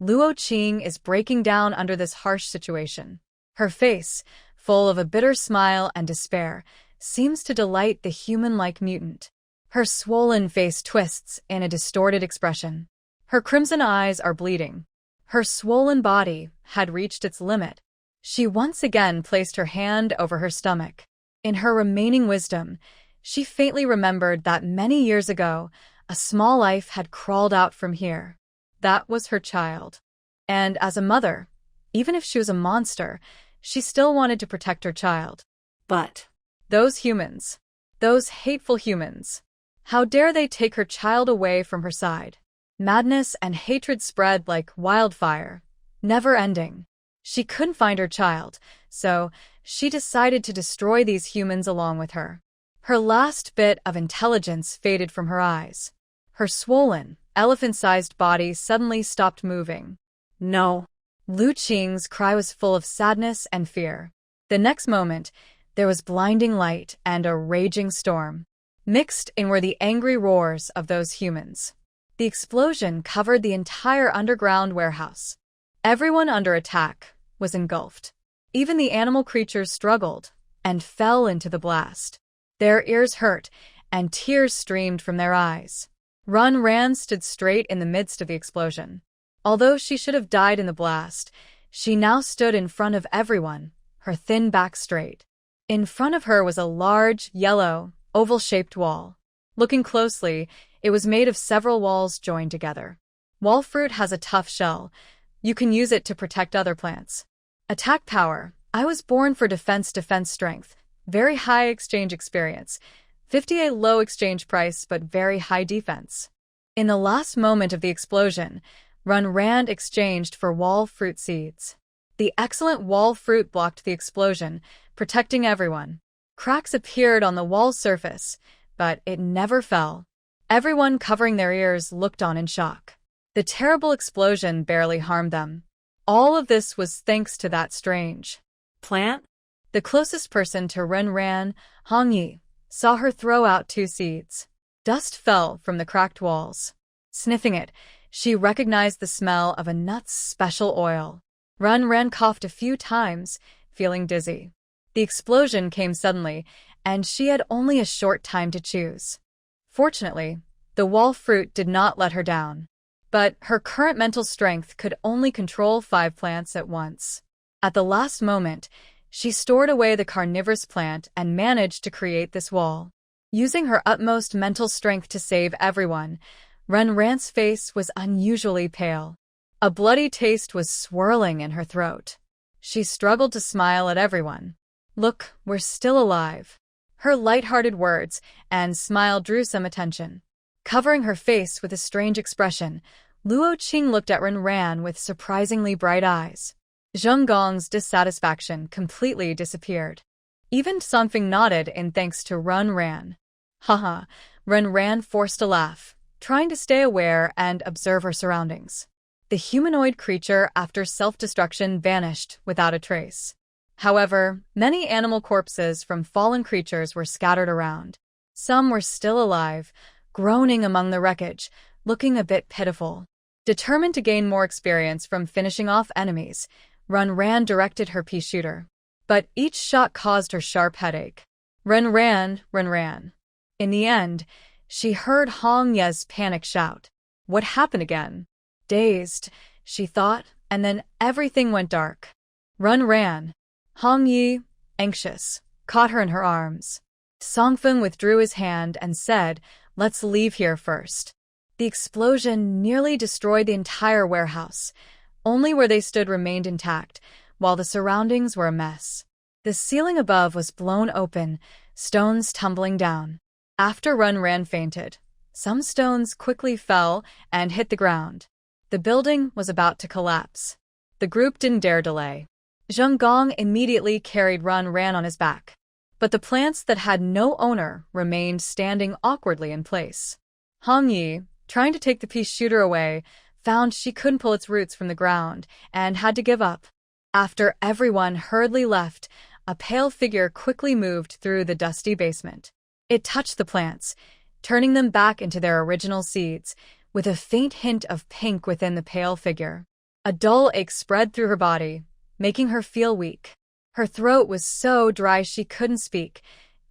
Luo Qing is breaking down under this harsh situation. Her face, full of a bitter smile and despair, seems to delight the human-like mutant. Her swollen face twists in a distorted expression. Her crimson eyes are bleeding. Her swollen body had reached its limit. She once again placed her hand over her stomach. In her remaining wisdom, she faintly remembered that many years ago, a small life had crawled out from here. That was her child. And as a mother, even if she was a monster, she still wanted to protect her child. But those humans, those hateful humans, how dare they take her child away from her side? Madness and hatred spread like wildfire, never ending. She couldn't find her child, so she decided to destroy these humans along with her. Her last bit of intelligence faded from her eyes. Her swollen, elephant-sized body suddenly stopped moving. no. Lu Qing's cry was full of sadness and fear. The next moment, there was blinding light and a raging storm. Mixed in were the angry roars of those humans. The explosion covered the entire underground warehouse. Everyone under attack was engulfed. Even the animal creatures struggled and fell into the blast. Their ears hurt, and tears streamed from their eyes. Ran stood straight in the midst of the explosion. Although she should have died in the blast, she now stood in front of everyone, her thin back straight. In front of her was a large, yellow, oval-shaped wall. Looking closely, it was made of several walls joined together. Wall fruit has a tough shell. You can use it to protect other plants. Attack power. I was born for defense strength. Very high exchange experience. 50 low exchange price, but very high defense. In the last moment of the explosion, Rand exchanged for wall fruit seeds. The excellent wall fruit blocked the explosion, protecting everyone. Cracks appeared on the wall's surface, but it never fell. Everyone covering their ears looked on in shock. The terrible explosion barely harmed them. All of this was thanks to that strange Plant? The closest person to Ran, Hongyi, saw her throw out 2 seeds. Dust fell from the cracked walls. Sniffing it, she recognized the smell of a nut's special oil. Ran coughed a few times, feeling dizzy. The explosion came suddenly, and she had only a short time to choose. Fortunately, the wall fruit did not let her down. But her current mental strength could only control 5 plants at once. At the last moment, she stored away the carnivorous plant and managed to create this wall. Using her utmost mental strength to save everyone, Ran's face was unusually pale. A bloody taste was swirling in her throat. She struggled to smile at everyone. Look, we're still alive. Her light-hearted words and smile drew some attention. Covering her face with a strange expression, Luo Qing looked at Ren Ran with surprisingly bright eyes. Zheng Gong's dissatisfaction completely disappeared. Even Songfeng nodded in thanks to Ren Ran. Haha, Ren Ran forced a laugh, trying to stay aware and observe her surroundings. The humanoid creature after self-destruction vanished without a trace. However, many animal corpses from fallen creatures were scattered around. Some were still alive, groaning among the wreckage, looking a bit pitiful. Determined to gain more experience from finishing off enemies, Ren Ran directed her pea shooter. But each shot caused her sharp headache. Ren Ran, Ren Ran. In the end, she heard Hong Ye's panic shout. What happened again? Dazed, she thought, and then everything went dark. Ren Ran. Hong Ye, anxious, caught her in her arms. Songfeng withdrew his hand and said, "Let's leave here first." The explosion nearly destroyed the entire warehouse. Only where they stood remained intact, while the surroundings were a mess. The ceiling above was blown open, stones tumbling down. After Ren Ran fainted, some stones quickly fell and hit the ground. The building was about to collapse. The group didn't dare delay. Zheng Gong immediately carried Ren Ran on his back. But the plants that had no owner remained standing awkwardly in place. Hong Yi, trying to take the pea shooter away, found she couldn't pull its roots from the ground and had to give up. After everyone hurriedly left, a pale figure quickly moved through the dusty basement. It touched the plants, turning them back into their original seeds, with a faint hint of pink within the pale figure. A dull ache spread through her body, making her feel weak. Her throat was so dry she couldn't speak,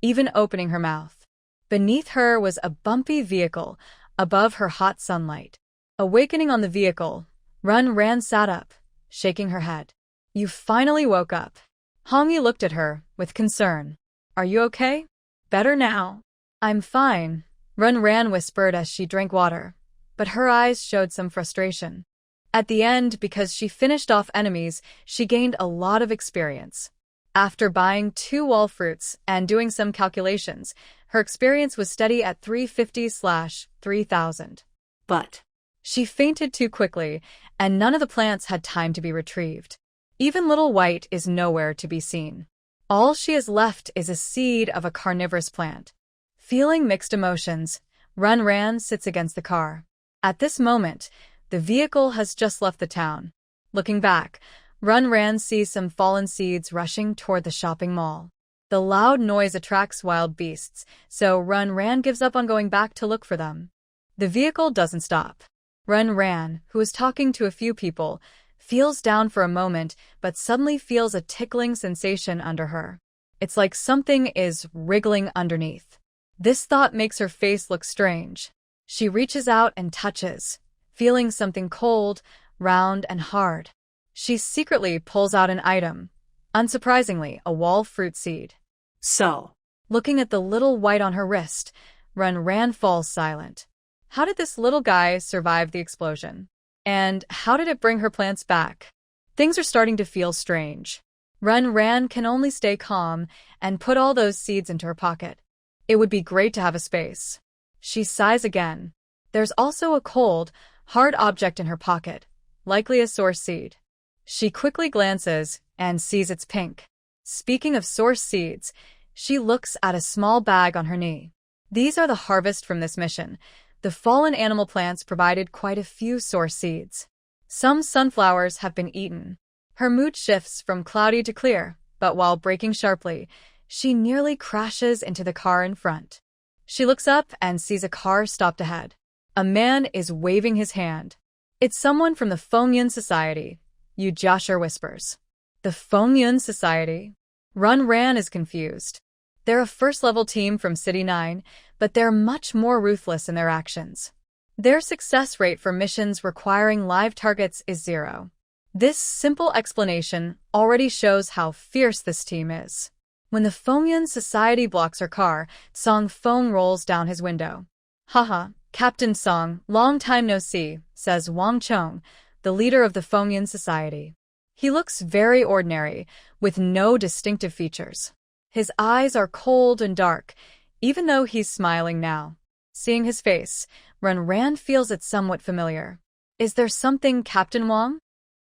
even opening her mouth. Beneath her was a bumpy vehicle, above her hot sunlight. Awakening on the vehicle, Ren Ran sat up, shaking her head. "You finally woke up." Hong Yi looked at her with concern. "Are you okay?" "Better now." "I'm fine," Ren Ran whispered as she drank water, but her eyes showed some frustration. At the end, because she finished off enemies, she gained a lot of experience. After buying 2 wall fruits and doing some calculations, her experience was steady at 350/3000. But She fainted too quickly, and none of the plants had time to be retrieved. Even Little White is nowhere to be seen. All she has left is a seed of a carnivorous plant. Feeling mixed emotions, Ren Ran sits against the car. At this moment, the vehicle has just left the town. Looking back, Ren Ran sees some fallen seeds rushing toward the shopping mall. The loud noise attracts wild beasts, so Ren Ran gives up on going back to look for them. The vehicle doesn't stop. Ren Ran, who is talking to a few people, feels down for a moment but suddenly feels a tickling sensation under her. It's like something is wriggling underneath. This thought makes her face look strange. She reaches out and touches, feeling something cold, round, and hard. She secretly pulls out an item. Unsurprisingly, a wall fruit seed. so, Looking at the little white on her wrist, Ren Ran falls silent. How did this little guy survive the explosion? And how did it bring her plants back? Things are starting to feel strange. Ren Ran can only stay calm and put all those seeds into her pocket. It would be great to have a space. She sighs again. There's also a cold, hard object in her pocket, likely a source seed. She quickly glances and sees it's pink. Speaking of source seeds, she looks at a small bag on her knee. These are the harvest from this mission. The fallen animal plants provided quite a few source seeds. Some sunflowers have been eaten. Her mood shifts from cloudy to clear, but while braking sharply, she nearly crashes into the car in front. She looks up and sees a car stopped ahead. A man is waving his hand. It's someone from the Fengyun Society, Yu Jiashir whispers. The Fengyun Society? Ren Ran is confused. They're a first-level team from City 9, but they're much more ruthless in their actions. Their success rate for missions requiring live targets is 0. This simple explanation already shows how fierce this team is. When the Fengyun Society blocks her car, Song Feng rolls down his window. "Haha, Captain Song, long time no see," says Wang Chong, the leader of the Fengyun Society. He looks very ordinary, with no distinctive features. His eyes are cold and dark, even though he's smiling now. Seeing his face, Ran feels it somewhat familiar. Is there something, Captain Wang?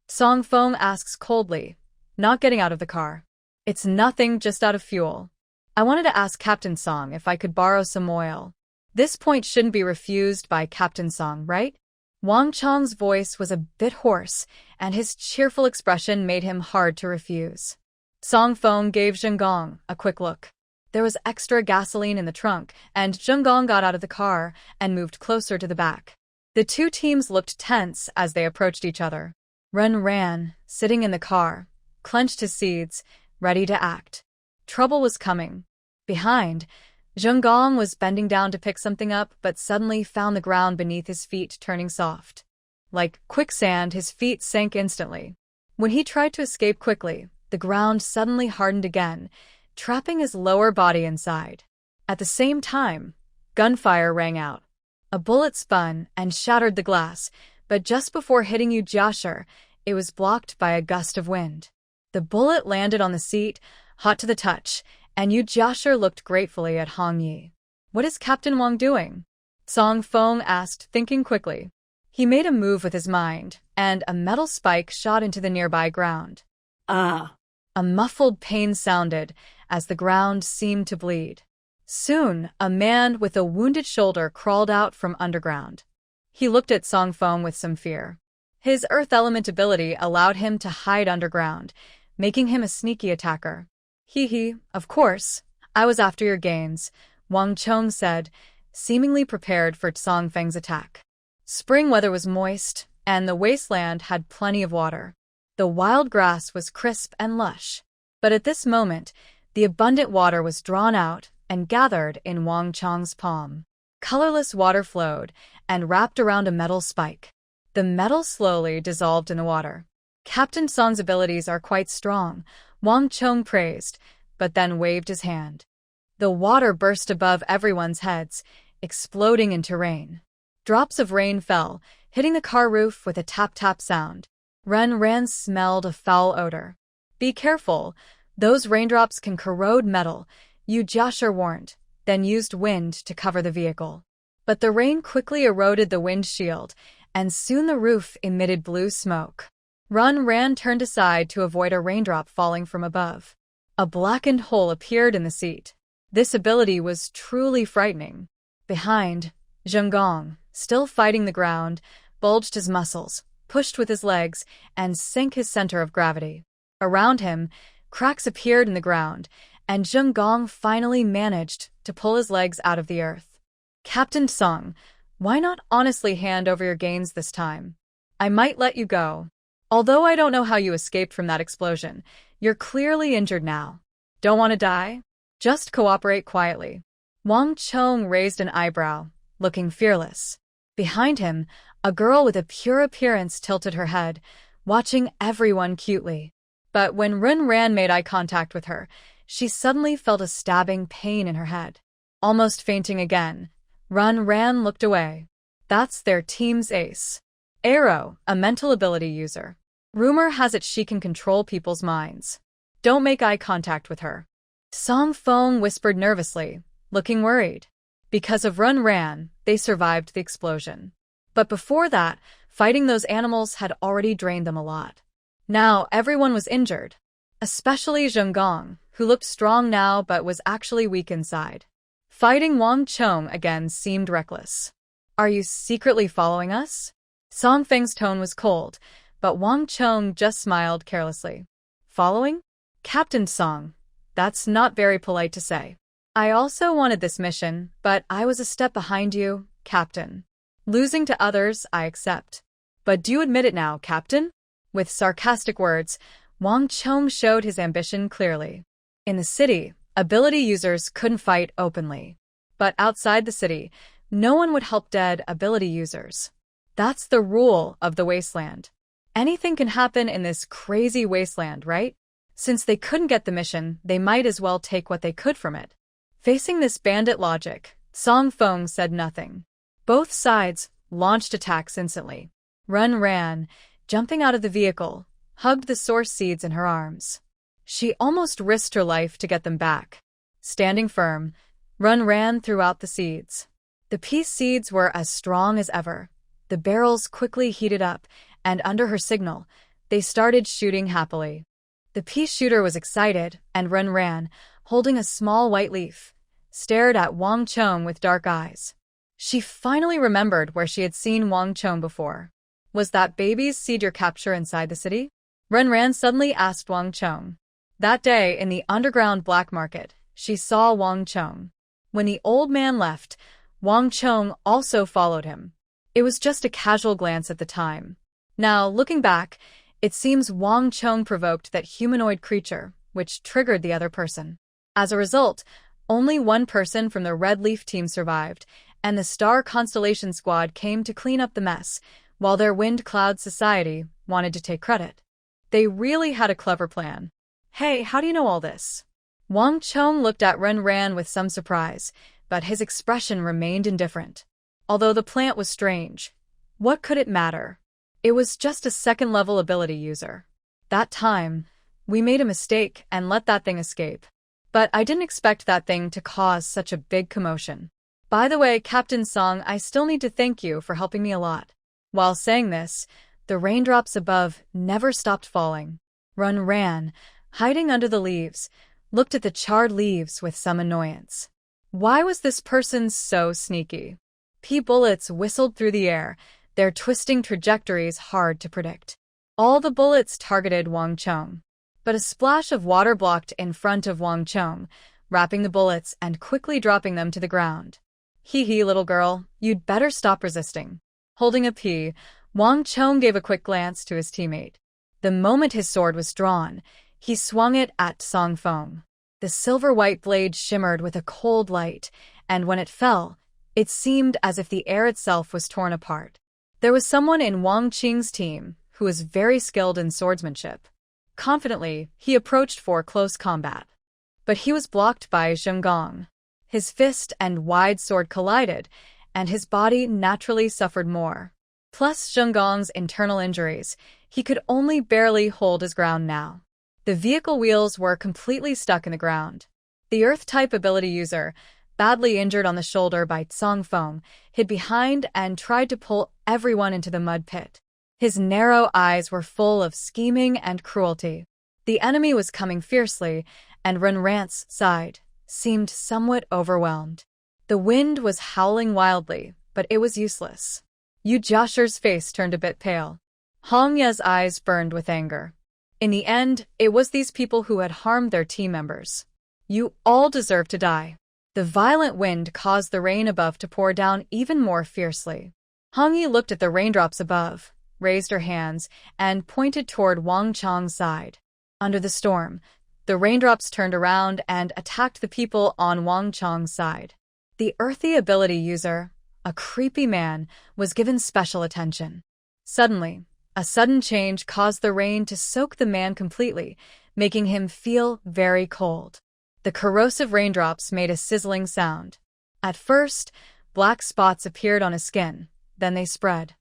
Song Feng asks coldly, not getting out of the car. It's nothing, just out of fuel. I wanted to ask Captain Song if I could borrow some oil. This point shouldn't be refused by Captain Song, right? Wang Chong's voice was a bit hoarse, and his cheerful expression made him hard to refuse. Song Feng gave Zhengong a quick look. There was extra gasoline in the trunk, and Zhengong got out of the car and moved closer to the back. The two teams looked tense as they approached each other. Ran, sitting in the car, clenched his seeds, ready to act. Trouble was coming. Behind, Zhengong was bending down to pick something up, but suddenly found the ground beneath his feet turning soft. Like quicksand, his feet sank instantly. When he tried to escape quickly, the ground suddenly hardened again, trapping his lower body inside. At the same time, gunfire rang out. A bullet spun and shattered the glass, but just before hitting Yu Jiashir, it was blocked by a gust of wind. The bullet landed on the seat, hot to the touch, and Yu Jiashir looked gratefully at Hong Yi. What is Captain Wang doing? Song Feng asked, thinking quickly. He made a move with his mind, and a metal spike shot into the nearby ground. Ah! A muffled pain sounded as the ground seemed to bleed. Soon, a man with a wounded shoulder crawled out from underground. He looked at Song Feng with some fear. His earth element ability allowed him to hide underground, making him a sneaky attacker. Of course. I was after your gains, Wang Chong said, seemingly prepared for Song Feng's attack. Spring weather was moist, and the wasteland had plenty of water. The wild grass was crisp and lush. But at this moment, the abundant water was drawn out and gathered in Wang Chong's palm. Colorless water flowed and wrapped around a metal spike. The metal slowly dissolved in the water. Captain Song's abilities are quite strong, Wang Chong praised, but then waved his hand. The water burst above everyone's heads, exploding into rain. Drops of rain fell, hitting the car roof with a tap-tap sound. Ran smelled a foul odor. Be careful, those raindrops can corrode metal, Yu Jiashir warned, then used wind to cover the vehicle. But the rain quickly eroded the windshield, and soon the roof emitted blue smoke. Ran turned aside to avoid a raindrop falling from above. A blackened hole appeared in the seat. This ability was truly frightening. Behind, Zhengong, still fighting the ground, bulged his muscles, pushed with his legs, and sank his center of gravity. Around him, cracks appeared in the ground, and Zhengong finally managed to pull his legs out of the earth. Captain Song, why not honestly hand over your gains this time? I might let you go. Although I don't know how you escaped from that explosion, you're clearly injured now. Don't want to die? Just cooperate quietly. Wang Chong raised an eyebrow, looking fearless. Behind him, a girl with a pure appearance tilted her head, watching everyone cutely. But when Ran made eye contact with her, she suddenly felt a stabbing pain in her head. Almost fainting again, Ran looked away. That's their team's ace. Arrow, a mental ability user. Rumor has it she can control people's minds. Don't make eye contact with her. Song Feng whispered nervously, looking worried. Because of Ran, they survived the explosion. But before that, fighting those animals had already drained them a lot. Now everyone was injured. Especially Zhengong, who looked strong now but was actually weak inside. Fighting Wang Chong again seemed reckless. Are you secretly following us? Song Feng's tone was cold, but Wang Chong just smiled carelessly. Following? Captain Song, that's not very polite to say. I also wanted this mission, but I was a step behind you, Captain. Losing to others, I accept. But do you admit it now, Captain? With sarcastic words, Wang Chong showed his ambition clearly. In the city, ability users couldn't fight openly. But outside the city, no one would help dead ability users. That's the rule of the Wasteland. Anything can happen in this crazy wasteland, right? Since they couldn't get the mission, they might as well take what they could from it. Facing this bandit logic, Song Feng said nothing. Both sides launched attacks instantly. Ran, jumping out of the vehicle, hugged the source seeds in her arms. She almost risked her life to get them back. Standing firm, Run ran throughout the seeds. The peace seeds were as strong as ever. The barrels quickly heated up, and under her signal, they started shooting happily. The peace shooter was excited, and Run ran, holding a small white leaf, stared at Wang Chong with dark eyes. She finally remembered where she had seen Wang Chong before. Was that baby's seed your capture inside the city? Run ran suddenly asked Wang Chong. That day, in the underground black market, she saw Wang Chong. When the old man left, Wang Chong also followed him. It was just a casual glance at the time. Now, looking back, it seems Wang Chong provoked that humanoid creature, which triggered the other person. As a result, only one person from the Red Leaf team survived, and the Star Constellation Squad came to clean up the mess, while their Wind Cloud Society wanted to take credit. They really had a clever plan. Hey, how do you know all this? Wang Chong looked at Run Ran with some surprise, but his expression remained indifferent. Although the plant was strange, what could it matter? It was just a second-level ability user. That time, we made a mistake and let that thing escape. But I didn't expect that thing to cause such a big commotion. By the way, Captain Song, I still need to thank you for helping me a lot. While saying this, the raindrops above never stopped falling. Run ran, hiding under the leaves, looked at the charred leaves with some annoyance. Why was this person so sneaky? Pea bullets whistled through the air, their twisting trajectories hard to predict. All the bullets targeted Wang Chong. But a splash of water blocked in front of Wang Chong, wrapping the bullets and quickly dropping them to the ground. Hee hee, little girl, you'd better stop resisting. Holding a pea, Wang Chong gave a quick glance to his teammate. The moment his sword was drawn, he swung it at Song Feng. The silver-white blade shimmered with a cold light, and when it fell, it seemed as if the air itself was torn apart. There was someone in Wang Qing's team who was very skilled in swordsmanship. Confidently, he approached for close combat. But he was blocked by Zheng Gong. His fist and wide sword collided, and his body naturally suffered more. Plus Zheng Gong's internal injuries, he could only barely hold his ground now. The vehicle wheels were completely stuck in the ground. The Earth-type ability user, badly injured on the shoulder by Song Feng, hid behind and tried to pull everyone into the mud pit. His narrow eyes were full of scheming and cruelty. The enemy was coming fiercely, and Run Ran's side seemed somewhat overwhelmed. The wind was howling wildly, but it was useless. Yu Josher's face turned a bit pale. Hong Ye's eyes burned with anger. In the end, it was these people who had harmed their team members. You all deserve to die. The violent wind caused the rain above to pour down even more fiercely. Hong Yi looked at the raindrops above, raised her hands, and pointed toward Wang Chong's side. Under the storm, the raindrops turned around and attacked the people on Wang Chong's side. The earthy ability user, a creepy man, was given special attention. Suddenly, a sudden change caused the rain to soak the man completely, making him feel very cold. The corrosive raindrops made a sizzling sound. At first, black spots appeared on his skin, then they spread.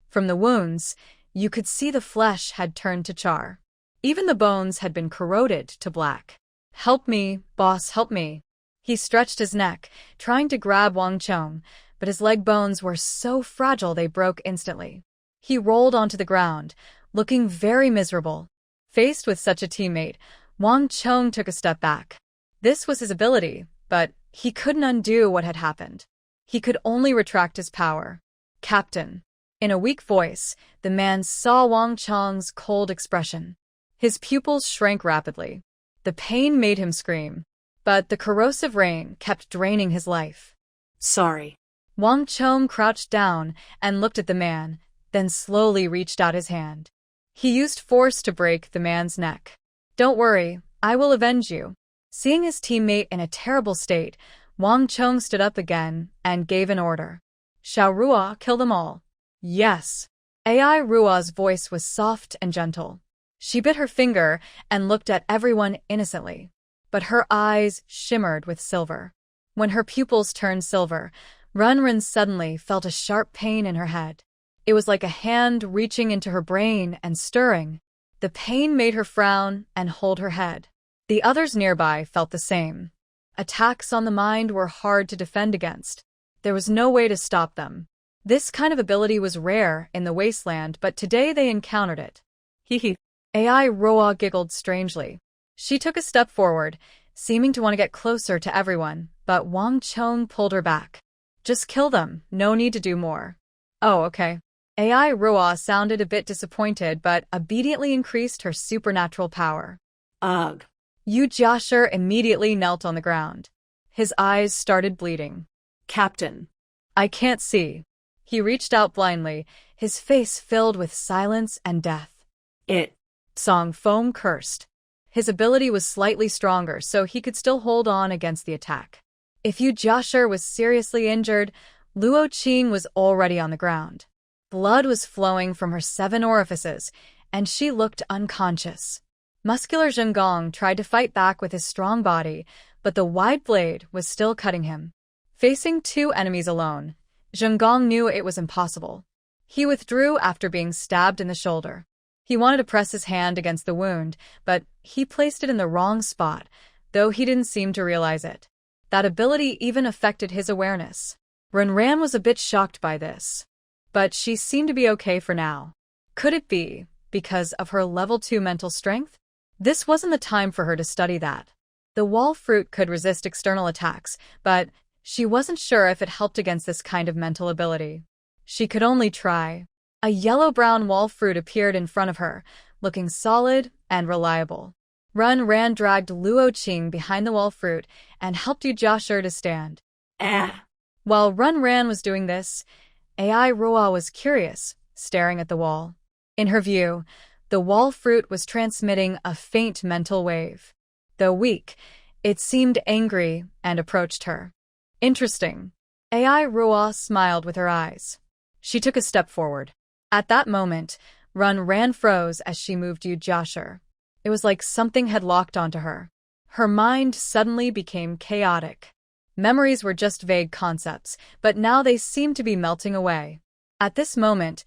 From the wounds, you could see the flesh had turned to char. Even the bones had been corroded to black. Help me, boss, help me. He stretched his neck, trying to grab Wang Chong, but his leg bones were so fragile they broke instantly. He rolled onto the ground, looking very miserable. Faced with such a teammate, Wang Chong took a step back. This was his ability, but he couldn't undo what had happened. He could only retract his power. Captain. In a weak voice, the man saw Wang Chong's cold expression. His pupils shrank rapidly. The pain made him scream, but the corrosive rain kept draining his life. Sorry. Wang Chong crouched down and looked at the man, then slowly reached out his hand. He used force to break the man's neck. Don't worry, I will avenge you. Seeing his teammate in a terrible state, Wang Chong stood up again and gave an order. Xiao Ruo, kill them all. Yes. AI Ruo's voice was soft and gentle. She bit her finger and looked at everyone innocently, but her eyes shimmered with silver. When her pupils turned silver, Run suddenly felt a sharp pain in her head. It was like a hand reaching into her brain and stirring. The pain made her frown and hold her head. The others nearby felt the same. Attacks on the mind were hard to defend against. There was no way to stop them. This kind of ability was rare in the Wasteland, but today they encountered it. Hee. AI Roa giggled strangely. She took a step forward, seeming to want to get closer to everyone, but Wang Chong pulled her back. Just kill them, no need to do more. Oh, okay. AI Roa sounded a bit disappointed, but obediently increased her supernatural power. Ugh. Yu Jiasher immediately knelt on the ground. His eyes started bleeding. Captain. I can't see. He reached out blindly, his face filled with silence and death. Song Foam cursed. His ability was slightly stronger, so he could still hold on against the attack. If Yu Jiasher was seriously injured, Luo Qing was already on the ground. Blood was flowing from her 7 orifices, and she looked unconscious. Muscular Zhengong tried to fight back with his strong body, but the wide blade was still cutting him. Facing 2 enemies alone, Zhengong knew it was impossible. He withdrew after being stabbed in the shoulder. He wanted to press his hand against the wound, but he placed it in the wrong spot, though he didn't seem to realize it. That ability even affected his awareness. Renran was a bit shocked by this, but she seemed to be okay for now. Could it be because of her level 2 mental strength? This wasn't the time for her to study that. The wall fruit could resist external attacks, but she wasn't sure if it helped against this kind of mental ability. She could only try. A yellow-brown wall fruit appeared in front of her, looking solid and reliable. Renran dragged Luo Qing behind the wall fruit and helped Yu Jiasher to stand. While Renran was doing this, AI Roa was curious, staring at the wall. In her view, the wall fruit was transmitting a faint mental wave. Though weak, it seemed angry and approached her. Interesting. AI Roa smiled with her eyes. She took a step forward. At that moment, Renran froze as she moved Yu Jiasher. It was like something had locked onto her. Her mind suddenly became chaotic. Memories were just vague concepts, but now they seemed to be melting away. At this moment,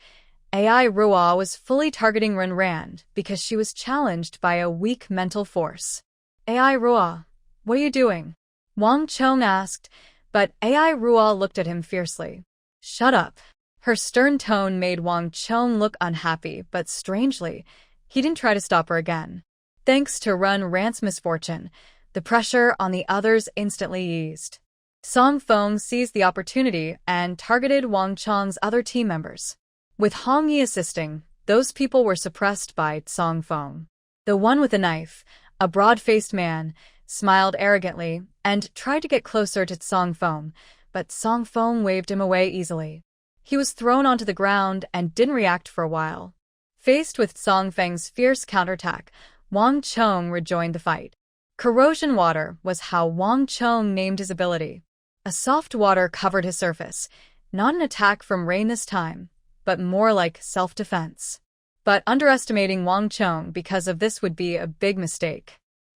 AI Roa was fully targeting Renran because she was challenged by a weak mental force. AI Roa, what are you doing? Wang Chong asked, but AI Roa looked at him fiercely. Shut up. Her stern tone made Wang Chong look unhappy, but strangely, he didn't try to stop her again. Thanks to Renran's misfortune, the pressure on the others instantly eased. Song Feng seized the opportunity and targeted Wang Chong's other team members. With Hong Yi assisting, those people were suppressed by Song Feng. The one with the knife, a broad-faced man, smiled arrogantly and tried to get closer to Song Feng, but Song Feng waved him away easily. He was thrown onto the ground and didn't react for a while. Faced with Song Feng's fierce counterattack, Wang Chong rejoined the fight. Corrosion water was how Wang Chong named his ability. A soft water covered his surface, not an attack from rain this time, but more like self-defense. But underestimating Wang Chong because of this would be a big mistake.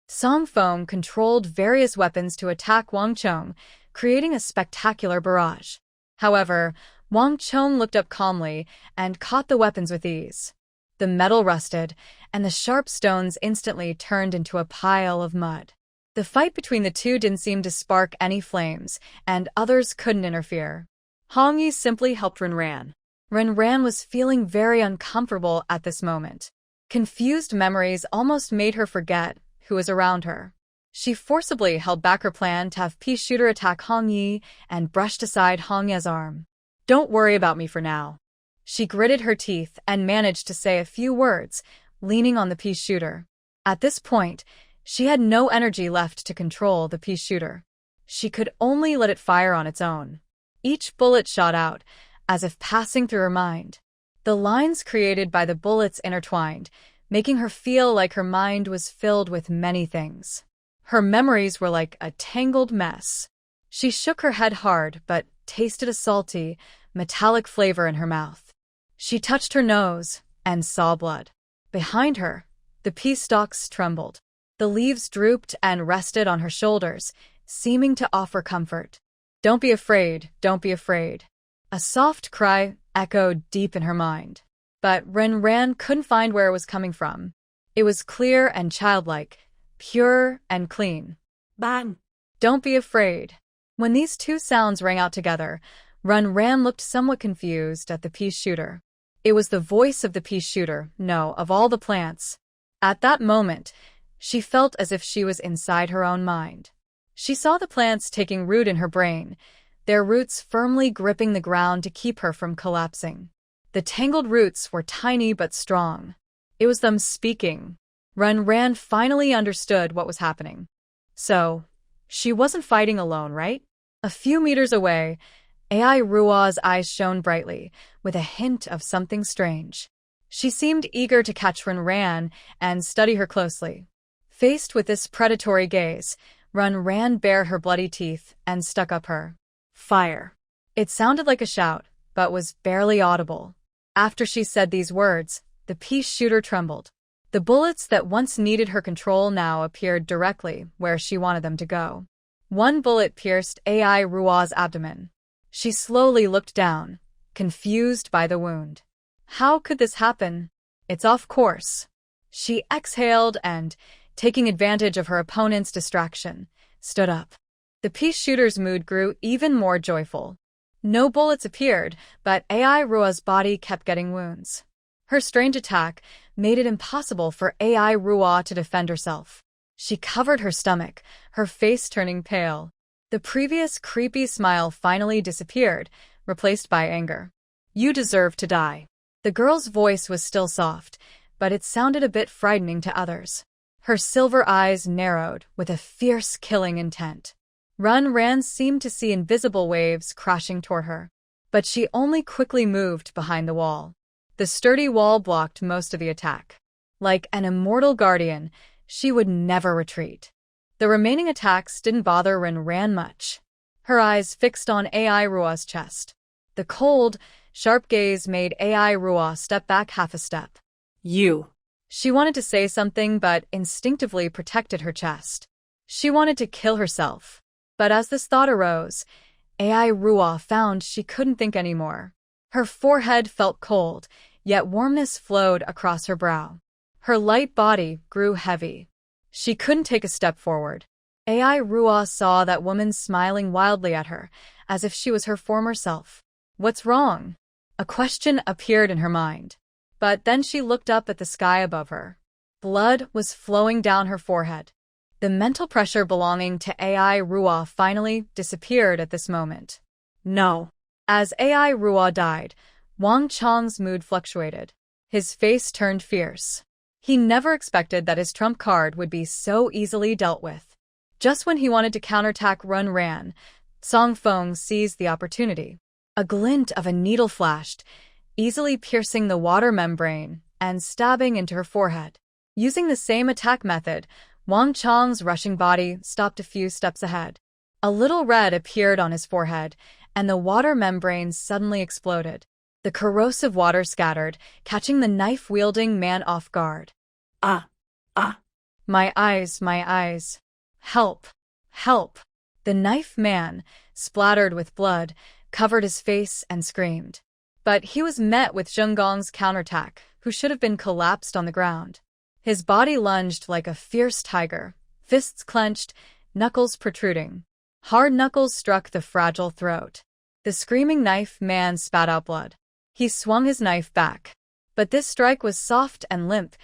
Song Feng controlled various weapons to attack Wang Chong, creating a spectacular barrage. However, Wang Chong looked up calmly and caught the weapons with ease. The metal rusted, and the sharp stones instantly turned into a pile of mud. The fight between the two didn't seem to spark any flames, and others couldn't interfere. Hong Yi simply helped Renran. Renran was feeling very uncomfortable at this moment. Confused memories almost made her forget who was around her. She forcibly held back her plan to have Pea Shooter attack Hong Yi and brushed aside Hong Ye's arm. Don't worry about me for now. She gritted her teeth and managed to say a few words, leaning on the Pea Shooter. At this point, she had no energy left to control the Pea Shooter. She could only let it fire on its own. Each bullet shot out, as if passing through her mind. The lines created by the bullets intertwined, making her feel like her mind was filled with many things. Her memories were like a tangled mess. She shook her head hard, but tasted a salty, metallic flavor in her mouth. She touched her nose and saw blood. Behind her, the pea stalks trembled. The leaves drooped and rested on her shoulders, seeming to offer comfort. Don't be afraid, don't be afraid. A soft cry echoed deep in her mind. But Renran couldn't find where it was coming from. It was clear and childlike, pure and clean. Ban. Don't be afraid. When these two sounds rang out together, Ran looked somewhat confused at the pea shooter. It was the voice of the pea shooter, no, of all the plants. At that moment, she felt as if she was inside her own mind. She saw the plants taking root in her brain, their roots firmly gripping the ground to keep her from collapsing. The tangled roots were tiny but strong. It was them speaking. Ran finally understood what was happening. So, she wasn't fighting alone, right? A few meters away, AI Rua's eyes shone brightly, with a hint of something strange. She seemed eager to catch Ran and study her closely. Faced with this predatory gaze, Ran bared her bloody teeth and stuck up her fire. It sounded like a shout, but was barely audible. After she said these words, the pea shooter trembled. The bullets that once needed her control now appeared directly where she wanted them to go. One bullet pierced AI Rua's abdomen. She slowly looked down, confused by the wound. How could this happen? It's off course. She exhaled and, taking advantage of her opponent's distraction, stood up. The pea shooter's mood grew even more joyful. No bullets appeared, but AI Rua's body kept getting wounds. Her strange attack made it impossible for AI Rua to defend herself. She covered her stomach, her face turning pale. The previous creepy smile finally disappeared, replaced by anger. You deserve to die. The girl's voice was still soft, but it sounded a bit frightening to others. Her silver eyes narrowed with a fierce killing intent. Ran seemed to see invisible waves crashing toward her, but she only quickly moved behind the wall. The sturdy wall blocked most of the attack. Like an immortal guardian, she would never retreat. The remaining attacks didn't bother Ran much. Her eyes fixed on AI Rua's chest. The cold, sharp gaze made AI Rua step back half a step. You. She wanted to say something but instinctively protected her chest. She wanted to kill herself. But as this thought arose, AI Rua found she couldn't think anymore. Her forehead felt cold, yet warmness flowed across her brow. Her light body grew heavy. She couldn't take a step forward. AI Rua saw that woman smiling wildly at her, as if she was her former self. What's wrong? A question appeared in her mind. But then she looked up at the sky above her. Blood was flowing down her forehead. The mental pressure belonging to AI Rua finally disappeared at this moment. No. As AI Rua died, Wang Chong's mood fluctuated. His face turned fierce. He never expected that his trump card would be so easily dealt with. Just when he wanted to counterattack Ran, Song Feng seized the opportunity. A glint of a needle flashed, easily piercing the water membrane and stabbing into her forehead. Using the same attack method, Wang Chong's rushing body stopped a few steps ahead. A little red appeared on his forehead, and the water membrane suddenly exploded. The corrosive water scattered, catching the knife-wielding man off guard. Ah. My eyes. Help. The knife man, splattered with blood, covered his face and screamed. But he was met with Zhengong's counterattack, who should have been collapsed on the ground. His body lunged like a fierce tiger, fists clenched, knuckles protruding. Hard knuckles struck the fragile throat. The screaming knife man spat out blood. He swung his knife back. But this strike was soft and limp,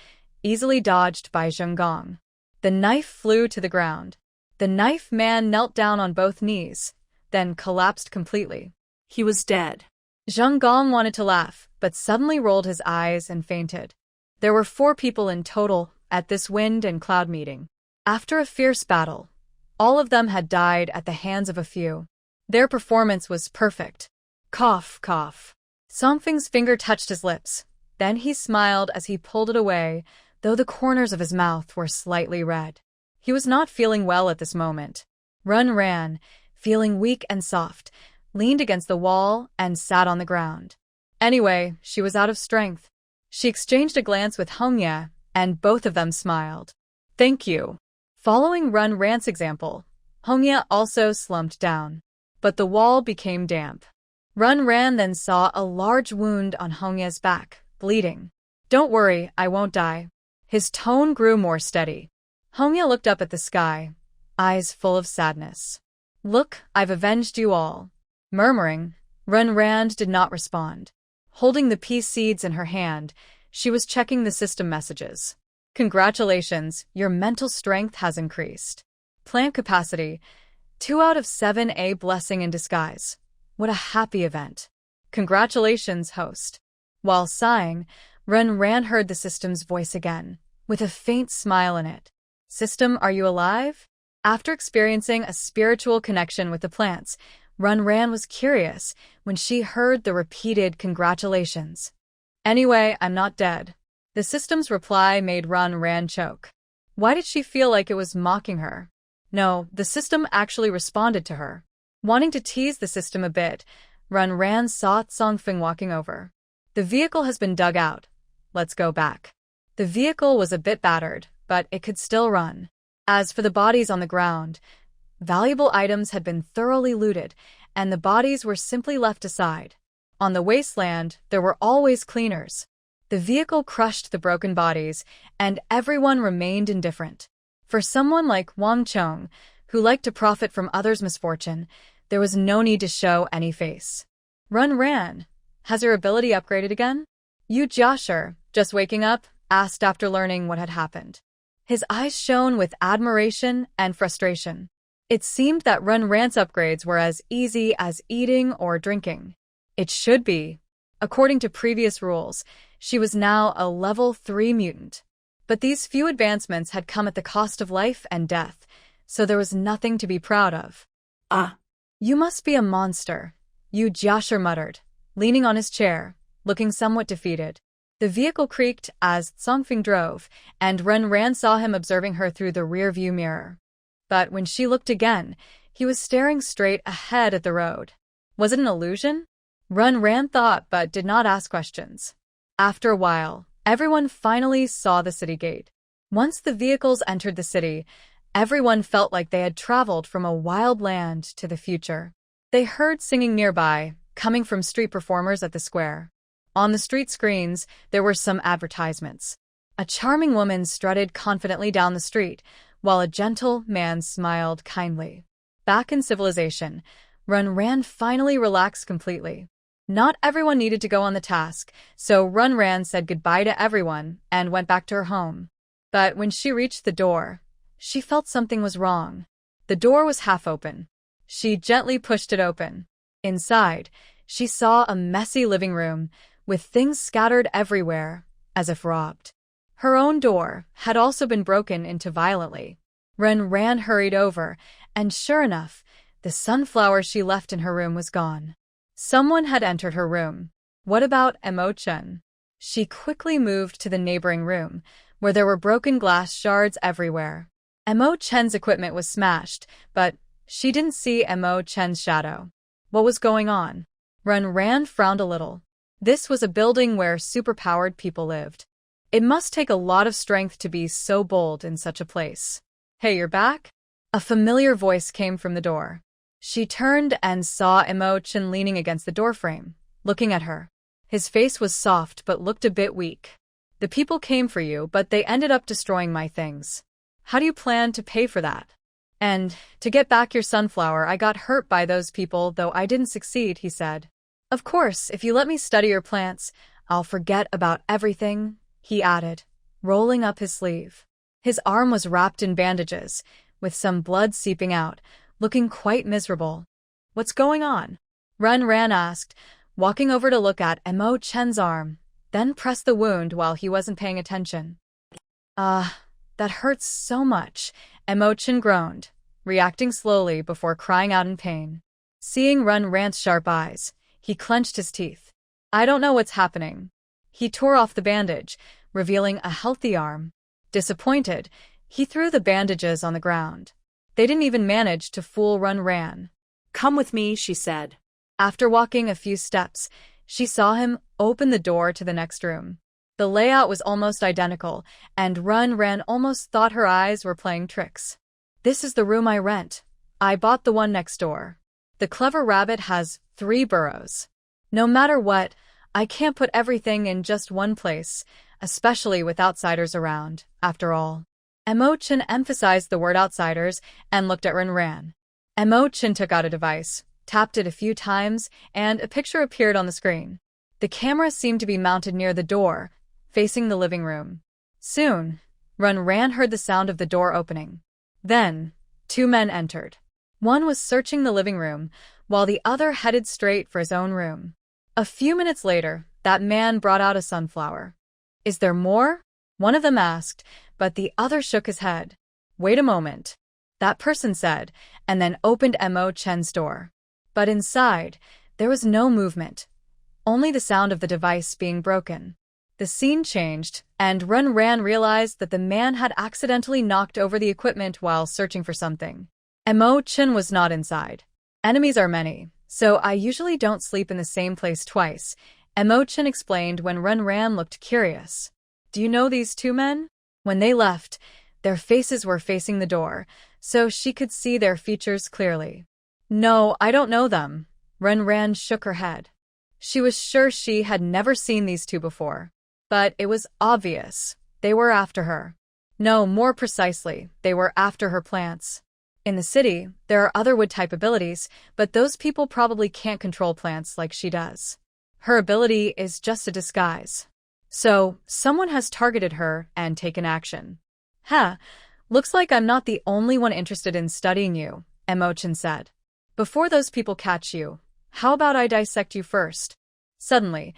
easily dodged by Zhengong. The knife flew to the ground. The knife man knelt down on both knees, then collapsed completely. He was dead. Zhengong wanted to laugh, but suddenly rolled his eyes and fainted. There were 4 people in total at this wind and cloud meeting. After a fierce battle, all of them had died at the hands of a few. Their performance was perfect. Cough. Songfeng's finger touched his lips. Then he smiled as he pulled it away, though the corners of his mouth were slightly red. He was not feeling well at this moment. Ran, feeling weak and soft, leaned against the wall and sat on the ground. Anyway, she was out of strength. She exchanged a glance with Hongya, and both of them smiled. Thank you. Following Ran's example, Hongya also slumped down. But the wall became damp. Ran then saw a large wound on Hongya's back, bleeding. Don't worry, I won't die. His tone grew more steady. Hongya looked up at the sky, eyes full of sadness. Look, I've avenged you all. Murmuring, Rand did not respond. Holding the peace seeds in her hand, she was checking the system messages. Congratulations, your mental strength has increased. Plant capacity, 2 out of 7, a blessing in disguise. What a happy event. Congratulations, host. While sighing, Rand heard the system's voice again, with a faint smile in it. System, are you alive? After experiencing a spiritual connection with the plants, Rand was curious when she heard the repeated congratulations. Anyway, I'm not dead. The system's reply made Rand choke. Why did she feel like it was mocking her? No, the system actually responded to her. Wanting to tease the system a bit, Rand saw Confronting walking over. The vehicle has been dug out. Let's go back. The vehicle was a bit battered, but it could still run. As for the bodies on the ground, valuable items had been thoroughly looted, and the bodies were simply left aside. On the Wasteland, there were always cleaners. The vehicle crushed the broken bodies, and everyone remained indifferent. For someone like Wang Chong, who liked to profit from others' misfortune, there was no need to show any face. Run, has your ability upgraded again? Yu Jiashir, just waking up, asked after learning what had happened. His eyes shone with admiration and frustration. It seemed that Rand's upgrades were as easy as eating or drinking. It should be. According to previous rules, she was now a level 3 mutant. But these few advancements had come at the cost of life and death, so there was nothing to be proud of. Ah. You must be a monster, Yu Jiashir muttered, leaning on his chair, looking somewhat defeated. The vehicle creaked as Confronting drove, and Rand saw him observing her through the rear-view mirror. But when she looked again, he was staring straight ahead at the road. Was it an illusion? Rand thought but did not ask questions. After a while, everyone finally saw the city gate. Once the vehicles entered the city, everyone felt like they had traveled from a wild land to the future. They heard singing nearby, coming from street performers at the square. On the street screens, there were some advertisements. A charming woman strutted confidently down the street, while a gentle man smiled kindly. Back in civilization, Rand finally relaxed completely. Not everyone needed to go on the task, so Rand said goodbye to everyone and went back to her home. But when she reached the door, she felt something was wrong. The door was half open. She gently pushed it open. Inside, she saw a messy living room, with things scattered everywhere, as if robbed. Her own door had also been broken into violently. Rand hurried over, and sure enough, the sunflower she left in her room was gone. Someone had entered her room. What about Chen? She quickly moved to the neighboring room, where there were broken glass shards everywhere. Chen's equipment was smashed, but she didn't see Chen's shadow. What was going on? Rand frowned a little. This was a building where superpowered people lived. It must take a lot of strength to be so bold in such a place. Hey, you're back? A familiar voice came from the door. She turned and saw Chen leaning against the doorframe, looking at her. His face was soft but looked a bit weak. The people came for you, but they ended up destroying my things. How do you plan to pay for that? And to get back your sunflower, I got hurt by those people, though I didn't succeed, he said. Of course, if you let me study your plants, I'll forget about everything, he added, rolling up his sleeve. His arm was wrapped in bandages, with some blood seeping out, looking quite miserable. What's going on? Rand asked, walking over to look at Chen's arm, then pressed the wound while he wasn't paying attention. That hurts so much, Chen groaned, reacting slowly before crying out in pain. Seeing Rand's sharp eyes, he clenched his teeth. I don't know what's happening. He tore off the bandage, revealing a healthy arm. Disappointed, he threw the bandages on the ground. They didn't even manage to fool Rand. Come with me, she said. After walking a few steps, she saw him open the door to the next room. The layout was almost identical, and Rand almost thought her eyes were playing tricks. This is the room I rent. I bought the one next door. The clever rabbit has 3 burrows. No matter what, I can't put everything in just one place, especially with outsiders around, after all. Chen emphasized the word outsiders and looked at Ren. Chen took out a device, tapped it a few times, and a picture appeared on the screen. The camera seemed to be mounted near the door, facing the living room. Soon, Ren heard the sound of the door opening. Then, two men entered. One was searching the living room, while the other headed straight for his own room. A few minutes later, that man brought out a sunflower. "Is there more?" one of them asked, but the other shook his head. "Wait a moment," that person said, and then opened Chen's door. But inside, there was no movement, only the sound of the device being broken. The scene changed, and Ren realized that the man had accidentally knocked over the equipment while searching for something. Chen was not inside. "Enemies are many, so I usually don't sleep in the same place twice," Chen explained when Ren looked curious. "Do you know these two men?" When they left, their faces were facing the door, so she could see their features clearly. "No, I don't know them." Ren shook her head. She was sure she had never seen these two before. But it was obvious. They were after her. No, more precisely, they were after her plants. In the city, there are other wood-type abilities, but those people probably can't control plants like she does. Her ability is just a disguise. So, someone has targeted her and taken action. Looks like I'm not the only one interested in studying you," Chen said. "Before those people catch you, how about I dissect you first?" Suddenly,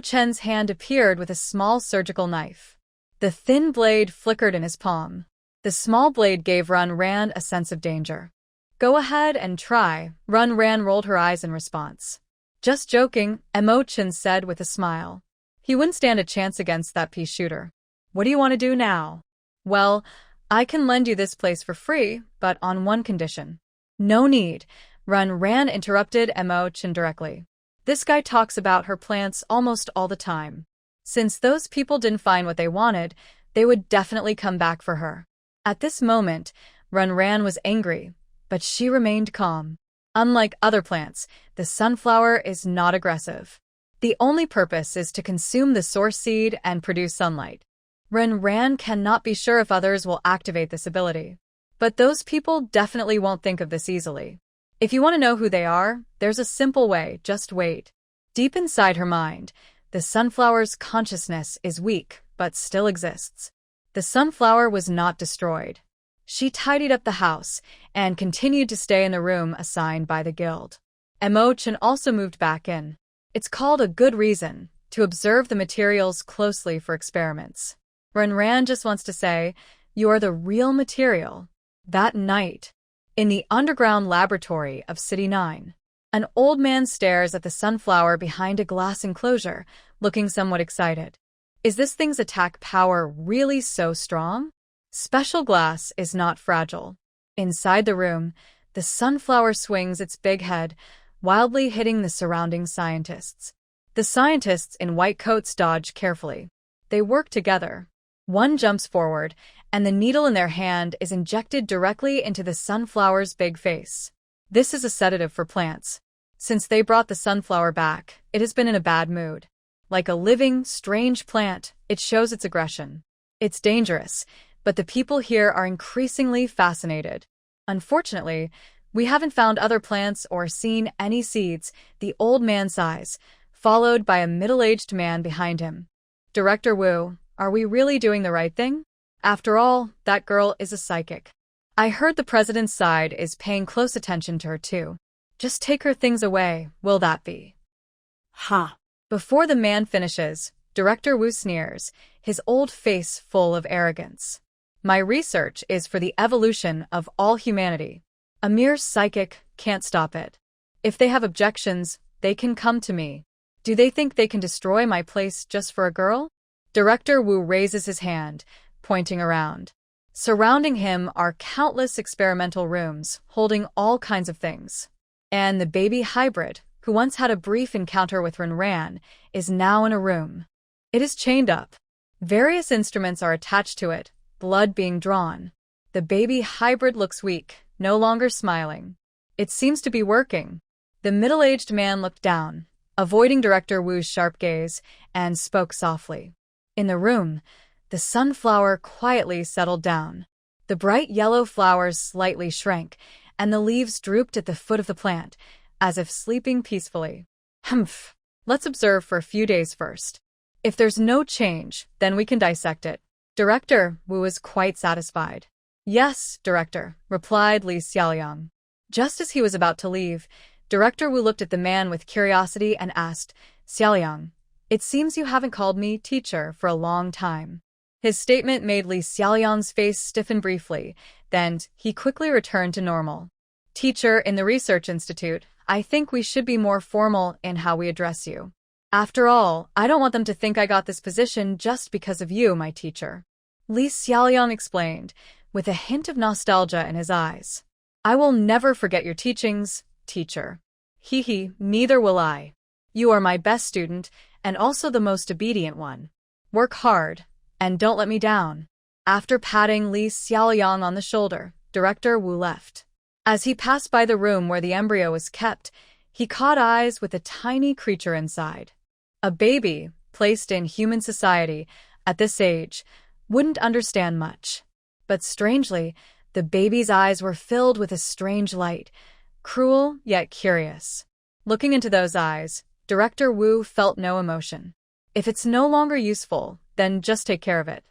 Chen's hand appeared with a small surgical knife. The thin blade flickered in his palm. The small blade gave Ren a sense of danger. "Go ahead and try," Ren rolled her eyes in response. "Just joking," Chen said with a smile. He wouldn't stand a chance against that pea shooter. "What do you want to do now?" "Well, I can lend you this place for free, but on one condition." "No need," Ren interrupted Chen directly. "This guy talks about her plants almost all the time. Since those people didn't find what they wanted, they would definitely come back for her." At this moment, Ren was angry, but she remained calm. Unlike other plants, the sunflower is not aggressive. The only purpose is to consume the source seed and produce sunlight. Ren cannot be sure if others will activate this ability. But those people definitely won't think of this easily. If you want to know who they are, there's a simple way, just wait. Deep inside her mind, the sunflower's consciousness is weak, but still exists. The sunflower was not destroyed. She tidied up the house and continued to stay in the room assigned by the guild. Chen also moved back in. It's called a good reason, to observe the materials closely for experiments. Ren just wants to say, "You are the real material." That night, in the underground laboratory of City 9, an old man stares at the sunflower behind a glass enclosure, looking somewhat excited. Is this thing's attack power really so strong? Special glass is not fragile. Inside the room, the sunflower swings its big head, wildly hitting the surrounding scientists. The scientists in white coats dodge carefully. They work together. One jumps forward, and the needle in their hand is injected directly into the sunflower's big face. This is a sedative for plants. Since they brought the sunflower back, it has been in a bad mood. Like a living, strange plant, it shows its aggression. It's dangerous, but the people here are increasingly fascinated. Unfortunately, we haven't found other plants or seen any seeds, the old man sighs, followed by a middle-aged man behind him. Director Wu, are we really doing the right thing? After all, that girl is a psychic. I heard the president's side is paying close attention to her too. Just take her things away, will that be? Ha! Before the man finishes, Director Wu sneers, his old face full of arrogance. My research is for the evolution of all humanity. A mere psychic can't stop it. If they have objections, they can come to me. Do they think they can destroy my place just for a girl? Director Wu raises his hand, pointing around. Surrounding him are countless experimental rooms, holding all kinds of things. And the baby hybrid, who once had a brief encounter with Ren, is now in a room. It is chained up. Various instruments are attached to it, blood being drawn. The baby hybrid looks weak, no longer smiling. It seems to be working. The middle-aged man looked down, avoiding Director Wu's sharp gaze, and spoke softly. In the room, The sunflower quietly settled down. The bright yellow flowers slightly shrank, and the leaves drooped at the foot of the plant, as if sleeping peacefully. Humph. Let's observe for a few days first. If there's no change, then we can dissect it. Director Wu was quite satisfied. Yes, Director, replied Li Xiaoliang. Just as he was about to leave, Director Wu looked at the man with curiosity and asked, Xiaoliang, it seems you haven't called me teacher for a long time. His statement made Li Xiaoliang's face stiffen briefly, then he quickly returned to normal. Teacher in the Research Institute, I think we should be more formal in how we address you. After all, I don't want them to think I got this position just because of you, my teacher. Li Xiaoliang explained, with a hint of nostalgia in his eyes. I will never forget your teachings, teacher. Hee, neither will I. You are my best student, and also the most obedient one. Work hard, and don't let me down. After patting Li Xiaoliang on the shoulder, Director Wu left. As he passed by the room where the embryo was kept, he caught eyes with a tiny creature inside. A baby, placed in human society, at this age, wouldn't understand much. But strangely, the baby's eyes were filled with a strange light, cruel yet curious. Looking into those eyes, Director Wu felt no emotion. If it's no longer useful, then just take care of it.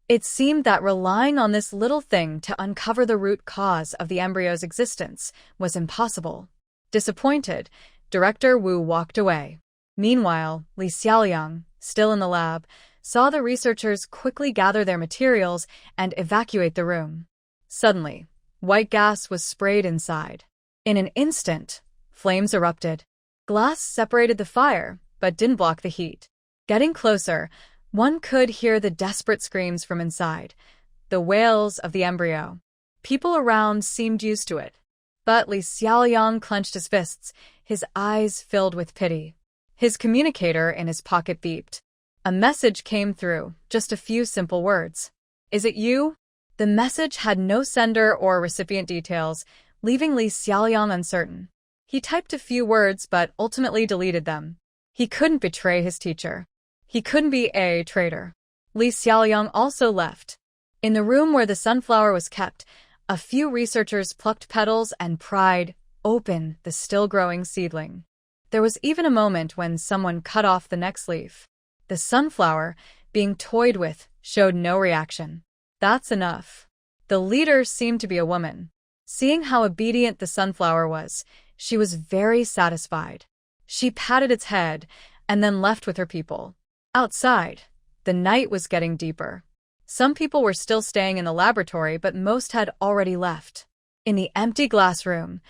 It seemed that relying on this little thing to uncover the root cause of the embryo's existence was impossible. Disappointed, Director Wu walked away. Meanwhile, Li Xiaoliang, still in the lab, saw the researchers quickly gather their materials and evacuate the room. Suddenly, white gas was sprayed inside. In an instant, flames erupted. Glass separated the fire, but didn't block the heat. Getting closer, one could hear the desperate screams from inside, the wails of the embryo. People around seemed used to it. But Li Xiaoliang clenched his fists, his eyes filled with pity. His communicator in his pocket beeped. A message came through, just a few simple words. Is it you? The message had no sender or recipient details, leaving Li Xiaoliang uncertain. He typed a few words but ultimately deleted them. He couldn't betray his teacher. He couldn't be a traitor. Li Xiaoliang also left. In the room where the sunflower was kept, a few researchers plucked petals and pried open the still-growing seedling. There was even a moment when someone cut off the next leaf. The sunflower, being toyed with, showed no reaction. That's enough. The leader seemed to be a woman. Seeing how obedient the sunflower was, she was very satisfied. She patted its head and then left with her people. Outside, the night was getting deeper. Some people were still staying in the laboratory, but most had already left. In the empty glass room,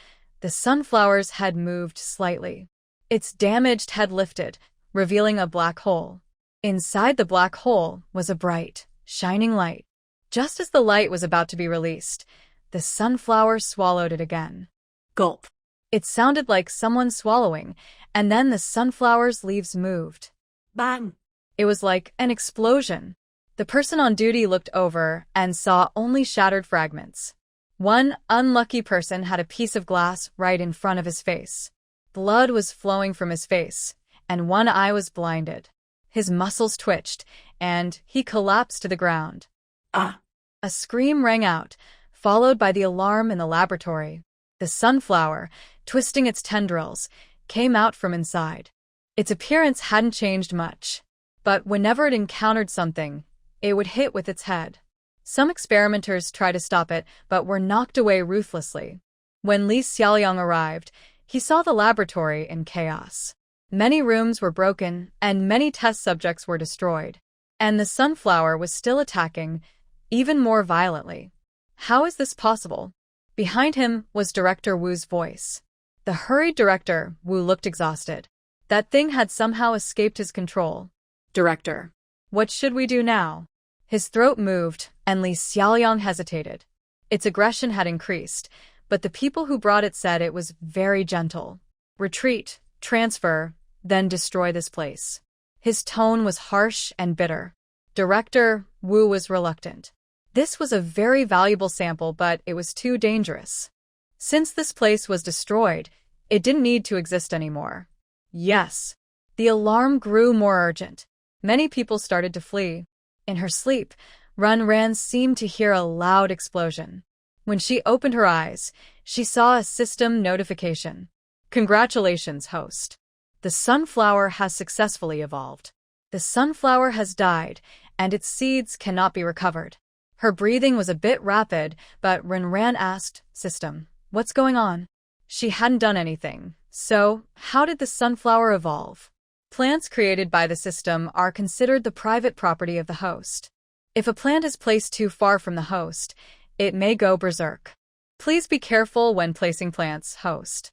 the sunflowers had moved slightly. Its damaged head lifted, revealing a black hole. Inside the black hole was a bright, shining light. Just as the light was about to be released, the sunflower swallowed it again. Gulp. It sounded like someone swallowing, and then the sunflower's leaves moved. Bang. It was like an explosion. The person on duty looked over and saw only shattered fragments. One unlucky person had a piece of glass right in front of his face. Blood was flowing from his face, and one eye was blinded. His muscles twitched, and he collapsed to the ground. Ah! A scream rang out, followed by the alarm in the laboratory. The sunflower, twisting its tendrils, came out from inside. Its appearance hadn't changed much, but whenever it encountered something, it would hit with its head. Some experimenters tried to stop it, but were knocked away ruthlessly. When Li Xiaoliang arrived, he saw the laboratory in chaos. Many rooms were broken, and many test subjects were destroyed. And the sunflower was still attacking, even more violently. How is this possible? Behind him was Director Wu's voice. The hurried Director Wu looked exhausted. That thing had somehow escaped his control. Director, what should we do now? His throat moved, and Li Xiaoliang hesitated. Its aggression had increased, but the people who brought it said it was very gentle. Retreat, transfer, then destroy this place. His tone was harsh and bitter. Director Wu was reluctant. This was a very valuable sample, but it was too dangerous. Since this place was destroyed, it didn't need to exist anymore. Yes. The alarm grew more urgent. Many people started to flee. In her sleep, Ran seemed to hear a loud explosion. When she opened her eyes, she saw a system notification. Congratulations, host. The sunflower has successfully evolved. The sunflower has died, and its seeds cannot be recovered. Her breathing was a bit rapid, but Ran asked, System, what's going on? She hadn't done anything. So, how did the sunflower evolve? Plants created by the system are considered the private property of the host. If a plant is placed too far from the host, it may go berserk. Please be careful when placing plants, host.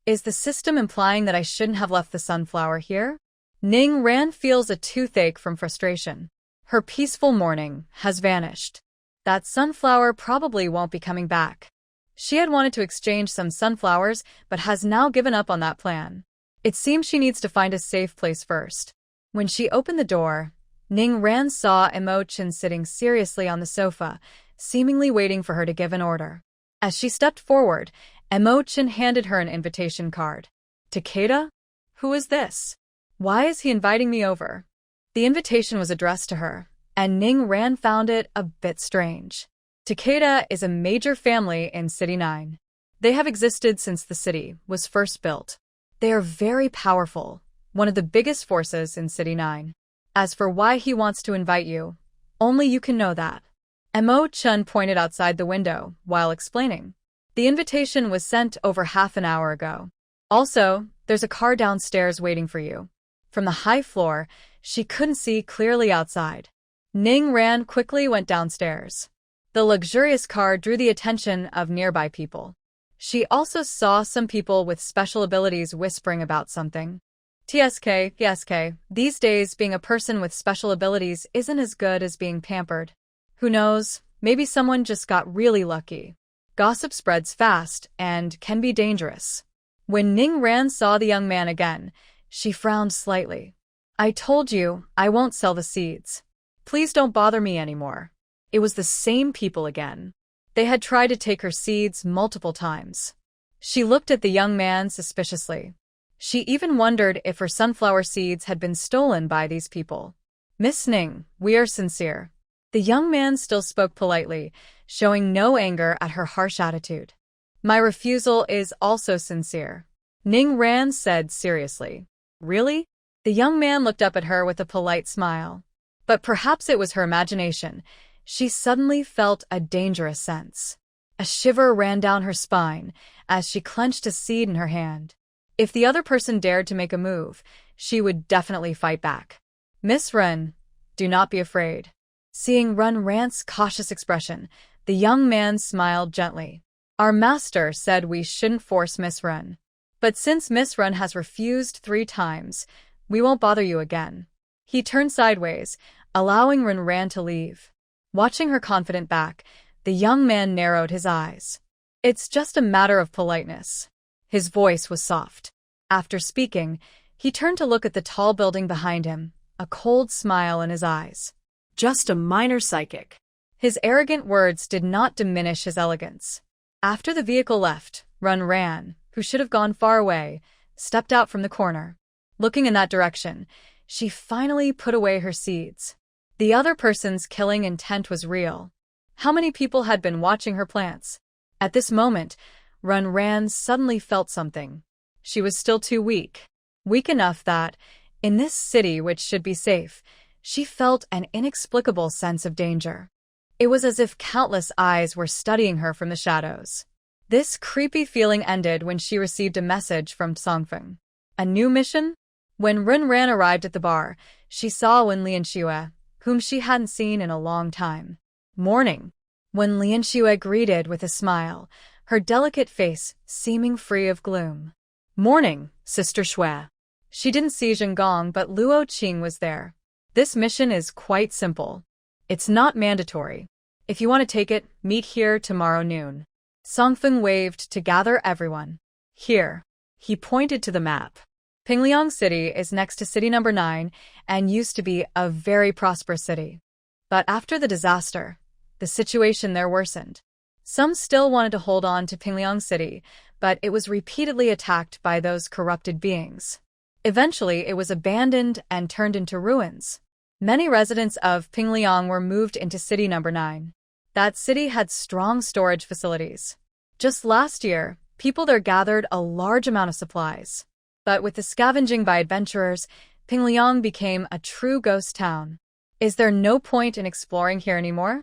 Is the system implying that I shouldn't have left the sunflower here? Ran feels a toothache from frustration. Her peaceful morning has vanished. That sunflower probably won't be coming back. She had wanted to exchange some sunflowers, but has now given up on that plan. It seems she needs to find a safe place first. When she opened the door, Ran saw Chen sitting seriously on the sofa, seemingly waiting for her to give an order. As she stepped forward, Chen handed her an invitation card. Takeda? Who is this? Why is he inviting me over? The invitation was addressed to her, and Ran found it a bit strange. Takeda is a major family in City 9. They have existed since the city was first built. They are very powerful, one of the biggest forces in City 9. As for why he wants to invite you, only you can know that. Chen pointed outside the window while explaining. The invitation was sent over half an hour ago. Also, there's a car downstairs waiting for you. From the high floor, she couldn't see clearly outside. Ran quickly went downstairs. The luxurious car drew the attention of nearby people. She also saw some people with special abilities whispering about something. TSK, these days being a person with special abilities isn't as good as being pampered. Who knows, maybe someone just got really lucky. Gossip spreads fast and can be dangerous. When Ran saw the young man again, she frowned slightly. I told you, I won't sell the seeds. Please don't bother me anymore. It was the same people again. They had tried to take her seeds multiple times. She looked at the young man suspiciously. She even wondered if her sunflower seeds had been stolen by these people. Miss Ning, we are sincere. The young man still spoke politely, showing no anger at her harsh attitude. My refusal is also sincere. Ran said seriously. Really? The young man looked up at her with a polite smile. But perhaps it was her imagination. She suddenly felt a dangerous sense. A shiver ran down her spine as she clenched a seed in her hand. If the other person dared to make a move, she would definitely fight back. Miss Ren, do not be afraid. Seeing Ran's cautious expression, the young man smiled gently. Our master said we shouldn't force Miss Ren. But since Miss Ren has refused 3 times, we won't bother you again. He turned sideways, allowing Ran to leave. Watching her confident back, the young man narrowed his eyes. It's just a matter of politeness. His voice was soft. After speaking, he turned to look at the tall building behind him, a cold smile in his eyes. Just a minor psychic. His arrogant words did not diminish his elegance. After the vehicle left, Ran, who should have gone far away, stepped out from the corner. Looking in that direction, she finally put away her seeds. The other person's killing intent was real. How many people had been watching her plants? At this moment, Ran suddenly felt something. She was still too weak. Weak enough that, in this city which should be safe, she felt an inexplicable sense of danger. It was as if countless eyes were studying her from the shadows. This creepy feeling ended when she received a message from Songfeng. A new mission? When Ran arrived at the bar, she saw Lianxue, whom she hadn't seen in a long time. Morning. When Lianxue greeted with a smile, her delicate face seeming free of gloom. Morning, Sister Shui. She didn't see Zhengong, but Luo Qing was there. This mission is quite simple. It's not mandatory. If you want to take it, meet here tomorrow noon. Songfeng waved to gather everyone. Here. He pointed to the map. Pingliang City is next to City Number 9 and used to be a very prosperous city. But after the disaster, the situation there worsened. Some still wanted to hold on to Pingliang City, but it was repeatedly attacked by those corrupted beings. Eventually, it was abandoned and turned into ruins. Many residents of Pingliang were moved into City Number 9. That city had strong storage facilities. Just last year, people there gathered a large amount of supplies. But with the scavenging by adventurers, Pingliang became a true ghost town. Is there no point in exploring here anymore?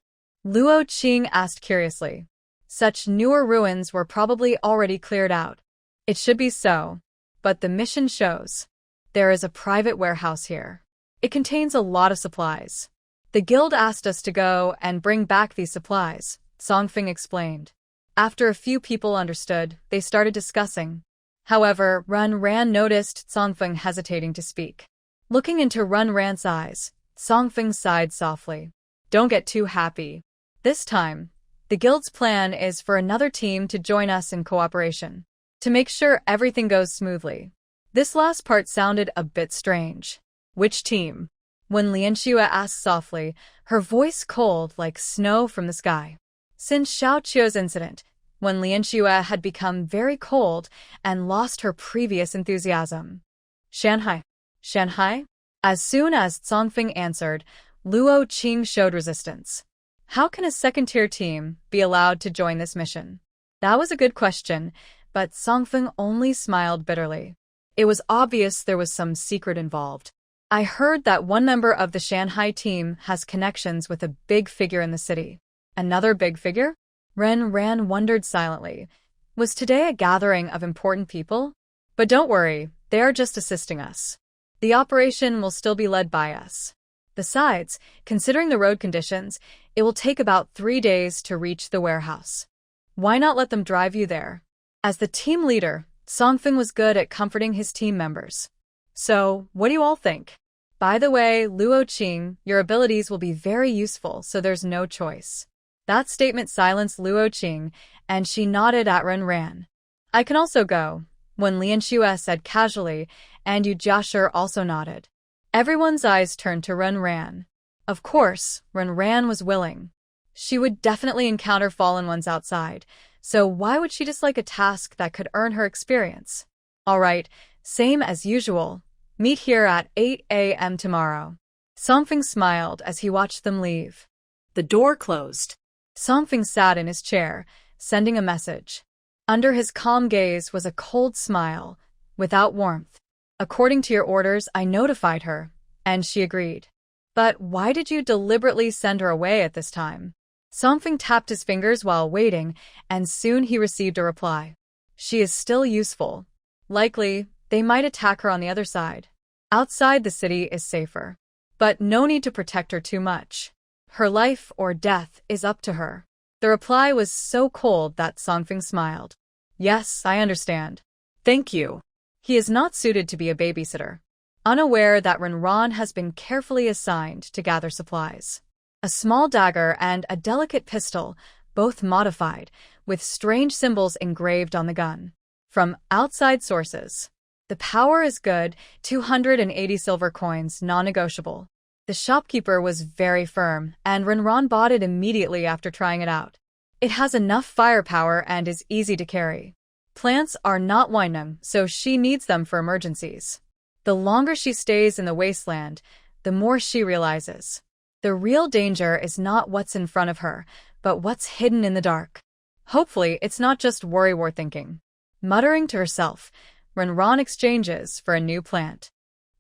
Luo Qing asked curiously. Such newer ruins were probably already cleared out. It should be so. But the mission shows. There is a private warehouse here. It contains a lot of supplies. The guild asked us to go and bring back these supplies, Songfeng explained. After a few people understood, they started discussing. However, Run Ran noticed Songfeng hesitating to speak. Looking into Run Ran's eyes, Songfeng sighed softly. Don't get too happy. This time, the guild's plan is for another team to join us in cooperation, to make sure everything goes smoothly. This last part sounded a bit strange. Which team? When Lianxue asked softly, her voice cold like snow from the sky. Since Xiao Qiu's incident, when Lianxue had become very cold and lost her previous enthusiasm. Shanghai. Shanghai? As soon as Songfeng answered, Luo Qing showed resistance. How can a second-tier team be allowed to join this mission? That was a good question, but Songfeng only smiled bitterly. It was obvious there was some secret involved. I heard that one member of the Shanghai team has connections with a big figure in the city. Another big figure? Ren Ran wondered silently. Was today a gathering of important people? But don't worry, they are just assisting us. The operation will still be led by us. Besides, considering the road conditions, it will take about 3 days to reach the warehouse. Why not let them drive you there? As the team leader, Songfeng was good at comforting his team members. So, what do you all think? By the way, Luo Qing, your abilities will be very useful, so there's no choice. That statement silenced Luo Qing, and she nodded at Ren Ran. I can also go, when Lianxue said casually, and Yu Jiashi also nodded. Everyone's eyes turned to Ren Ran. Of course, Ren Ran was willing. She would definitely encounter fallen ones outside, so why would she dislike a task that could earn her experience? All right, same as usual. Meet here at 8 a.m. tomorrow. Songfeng smiled as he watched them leave. The door closed. Songfeng sat in his chair, sending a message. Under his calm gaze was a cold smile, without warmth. According to your orders, I notified her, and she agreed. But why did you deliberately send her away at this time? Songfeng tapped his fingers while waiting, and soon he received a reply. She is still useful. Likely, they might attack her on the other side. Outside the city is safer. But no need to protect her too much. Her life or death is up to her. The reply was so cold that Songfeng smiled. Yes, I understand. Thank you. He is not suited to be a babysitter. Unaware that Renran has been carefully assigned to gather supplies. A small dagger and a delicate pistol, both modified, with strange symbols engraved on the gun. From outside sources. The power is good, 280 silver coins, non-negotiable. The shopkeeper was very firm, and Renran bought it immediately after trying it out. It has enough firepower and is easy to carry. Plants are not Waineng, so she needs them for emergencies. The longer she stays in the wasteland, the more she realizes. The real danger is not what's in front of her, but what's hidden in the dark. Hopefully, it's not just worry-war thinking. Muttering to herself, Renran exchanges for a new plant.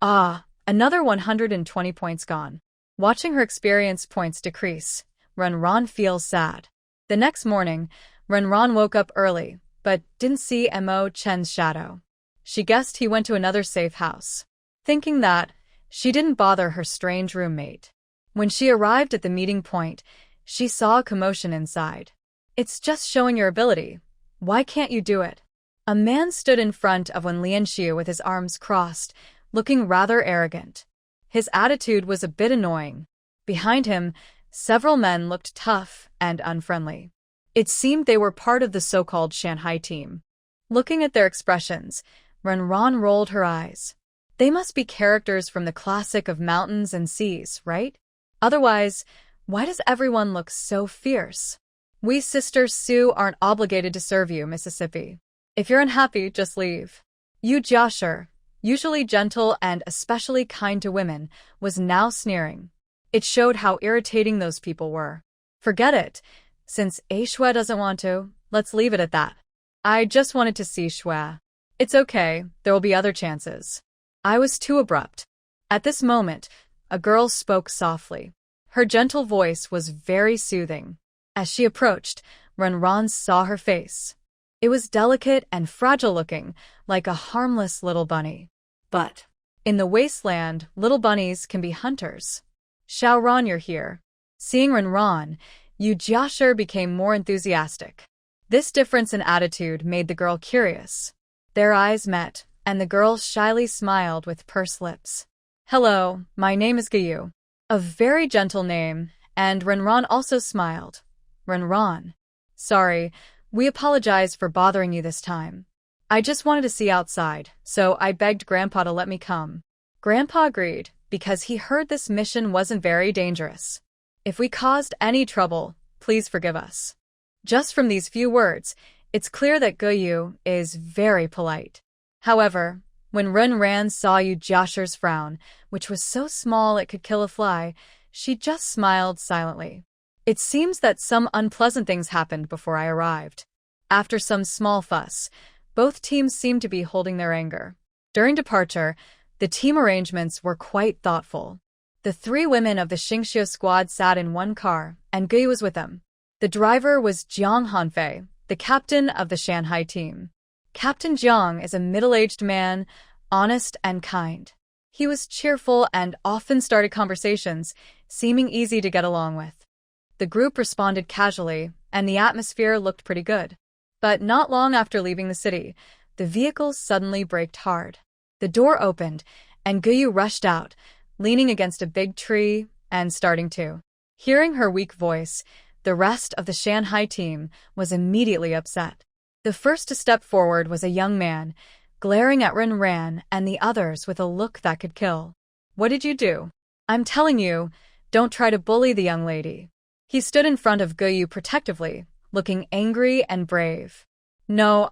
Ah, another 120 points gone. Watching her experience points decrease, Renran feels sad. The next morning, Renran woke up early, but didn't see Mo Chen's shadow. She guessed he went to another safe house. Thinking that, she didn't bother her strange roommate. When she arrived at the meeting point, she saw a commotion inside. It's just showing your ability. Why can't you do it? A man stood in front of Wen Lianxue with his arms crossed, looking rather arrogant. His attitude was a bit annoying. Behind him, several men looked tough and unfriendly. It seemed they were part of the so-called Shanghai team. Looking at their expressions, Renran rolled her eyes. They must be characters from the classic of mountains and seas, right? Otherwise, why does everyone look so fierce? We sisters Sioux aren't obligated to serve you, Mississippi. If you're unhappy, just leave. Yu Jiashi, usually gentle and especially kind to women, was now sneering. It showed how irritating those people were. Forget it. Since Shui doesn't want to, let's leave it at that. I just wanted to see Shui. It's okay, there will be other chances. I was too abrupt. At this moment, a girl spoke softly. Her gentle voice was very soothing. As she approached, Renran saw her face. It was delicate and fragile-looking, like a harmless little bunny. But in the Wasteland, little bunnies can be hunters. Xiaoran, you're here. Seeing Renran, Yu Jiashir became more enthusiastic. This difference in attitude made the girl curious. Their eyes met, and the girl shyly smiled with pursed lips. Hello, my name is Yu. A very gentle name, and Renran also smiled. Renran. Sorry, we apologize for bothering you this time. I just wanted to see outside, so I begged Grandpa to let me come. Grandpa agreed, because he heard this mission wasn't very dangerous. If we caused any trouble, please forgive us. Just from these few words, it's clear that Yu is very polite. However, when Renran saw Yu Jiashir's frown, which was so small it could kill a fly, she just smiled silently. It seems that some unpleasant things happened before I arrived. After some small fuss, both teams seemed to be holding their anger. During departure, the team arrangements were quite thoughtful. The 3 women of the Xingxiu squad sat in one car, and Yu was with them. The driver was Jiang Hanfei, the captain of the Shanghai team. Captain Jiang is a middle-aged man, honest and kind. He was cheerful and often started conversations, seeming easy to get along with. The group responded casually, and the atmosphere looked pretty good. But not long after leaving the city, the vehicle suddenly braked hard. The door opened, and Yu rushed out, leaning against a big tree and starting to. Hearing her weak voice, the rest of the Shanghai team was immediately upset. The first to step forward was a young man, glaring at Renran and the others with a look that could kill. What did you do? I'm telling you, don't try to bully the young lady. He stood in front of Yu protectively, looking angry and brave. No,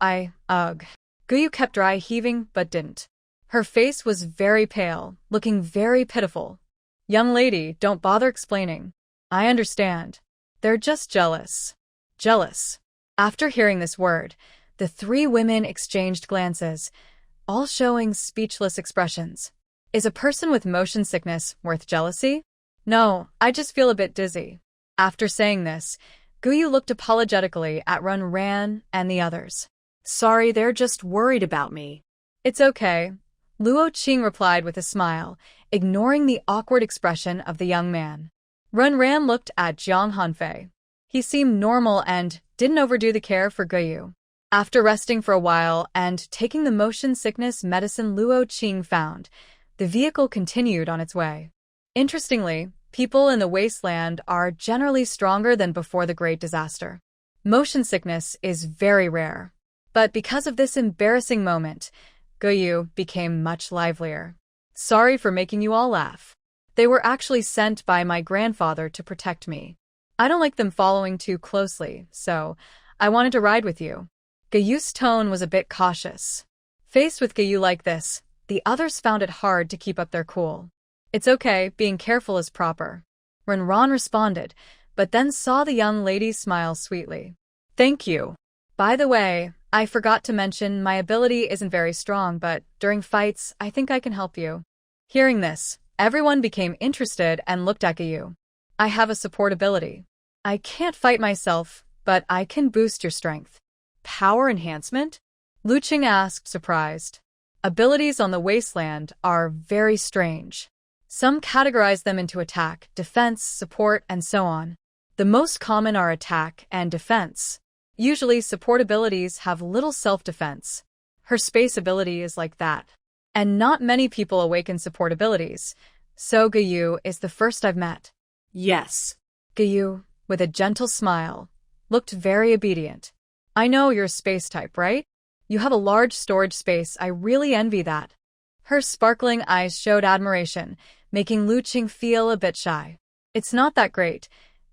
Yu kept dry heaving but didn't. Her face was very pale, looking very pitiful. Young lady, don't bother explaining. I understand. They're just jealous. Jealous. After hearing this word, the 3 women exchanged glances, all showing speechless expressions. Is a person with motion sickness worth jealousy? No, I just feel a bit dizzy. After saying this, Yu looked apologetically at Renran and the others. sorry, they're just worried about me. It's okay, Luo Qing replied with a smile, ignoring the awkward expression of the young man. Renran looked at Jiang Hanfei. He seemed normal and didn't overdo the care for Yu. After resting for a while and taking the motion sickness medicine Luo Qing found, the vehicle continued on its way. Interestingly, people in the Wasteland are generally stronger than before the Great Disaster. Motion sickness is very rare. But because of this embarrassing moment, Yu became much livelier. Sorry for making you all laugh. They were actually sent by my grandfather to protect me. I don't like them following too closely, so I wanted to ride with you. Yu's tone was a bit cautious. Faced with Yu like this, the others found it hard to keep up their cool. It's okay, being careful is proper. Renran responded, but then saw the young lady smile sweetly. Thank you. By the way, I forgot to mention my ability isn't very strong, but during fights, I think I can help you. Hearing this, everyone became interested and looked at Yu. I have a support ability. I can't fight myself, but I can boost your strength. Power enhancement? Lu Qing asked, surprised. Abilities on the Wasteland are very strange. Some categorize them into attack, defense, support, and so on. The most common are attack and defense. Usually, support abilities have little self-defense. Her space ability is like that. And not many people awaken support abilities, so Yu is the first I've met. Yes. Yu, with a gentle smile, looked very obedient. I know you're a space type, right? You have a large storage space, I really envy that. Her sparkling eyes showed admiration, making Lu Qing feel a bit shy. It's not that great.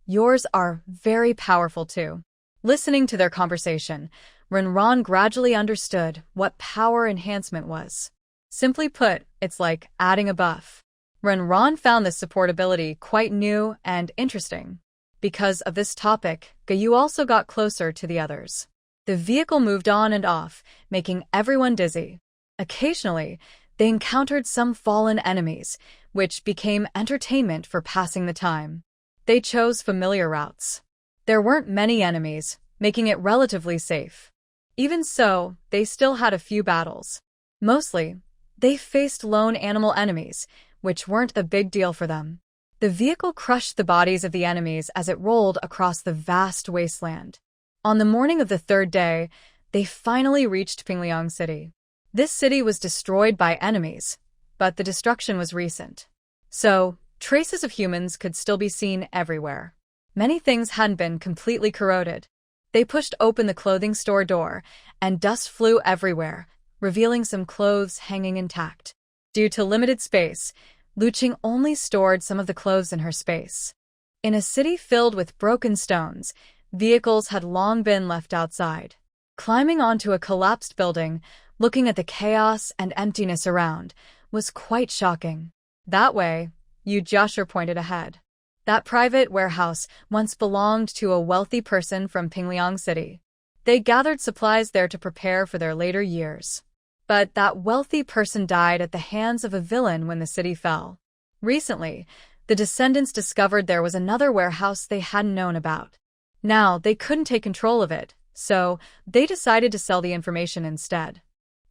Yours are very powerful too. Listening to their conversation, Renran gradually understood what power enhancement was. Simply put, it's like adding a buff. Ran found this support ability quite new and interesting. Because of this topic, Yu also got closer to the others. The vehicle moved on and off, making everyone dizzy. Occasionally, they encountered some fallen enemies, which became entertainment for passing the time. They chose familiar routes. There weren't many enemies, making it relatively safe. Even so, they still had a few battles. Mostly, they faced lone animal enemies, which weren't a big deal for them. The vehicle crushed the bodies of the enemies as it rolled across the vast wasteland. On the morning of the third day, they finally reached Pingliang City. This city was destroyed by enemies, but the destruction was recent. So, traces of humans could still be seen everywhere. Many things hadn't been completely corroded. They pushed open the clothing store door, and dust flew everywhere, revealing some clothes hanging intact. Due to limited space, Luqing only stored some of the clothes in her space. In a city filled with broken stones, vehicles had long been left outside. Climbing onto a collapsed building, looking at the chaos and emptiness around, was quite shocking. That way, Yu Jiashur pointed ahead. That private warehouse once belonged to a wealthy person from Pingliang City. They gathered supplies there to prepare for their later years. But that wealthy person died at the hands of a villain when the city fell. Recently, the descendants discovered there was another warehouse they hadn't known about. Now, they couldn't take control of it, so they decided to sell the information instead.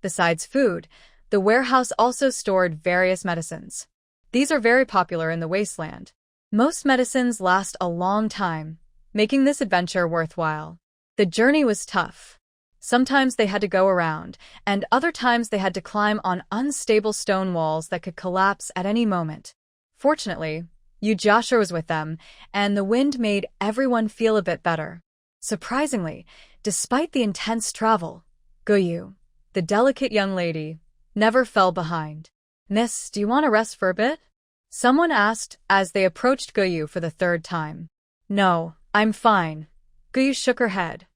Besides food, the warehouse also stored various medicines. These are very popular in the Wasteland. Most medicines last a long time, making this adventure worthwhile. The journey was tough. Sometimes they had to go around, and other times they had to climb on unstable stone walls that could collapse at any moment. Fortunately, Yu Jiashur was with them, and the wind made everyone feel a bit better. Surprisingly, despite the intense travel, Yu, the delicate young lady, never fell behind. "Miss, do you want to rest for a bit?" Someone asked as they approached Yu for the third time. "No, I'm fine." Yu shook her head.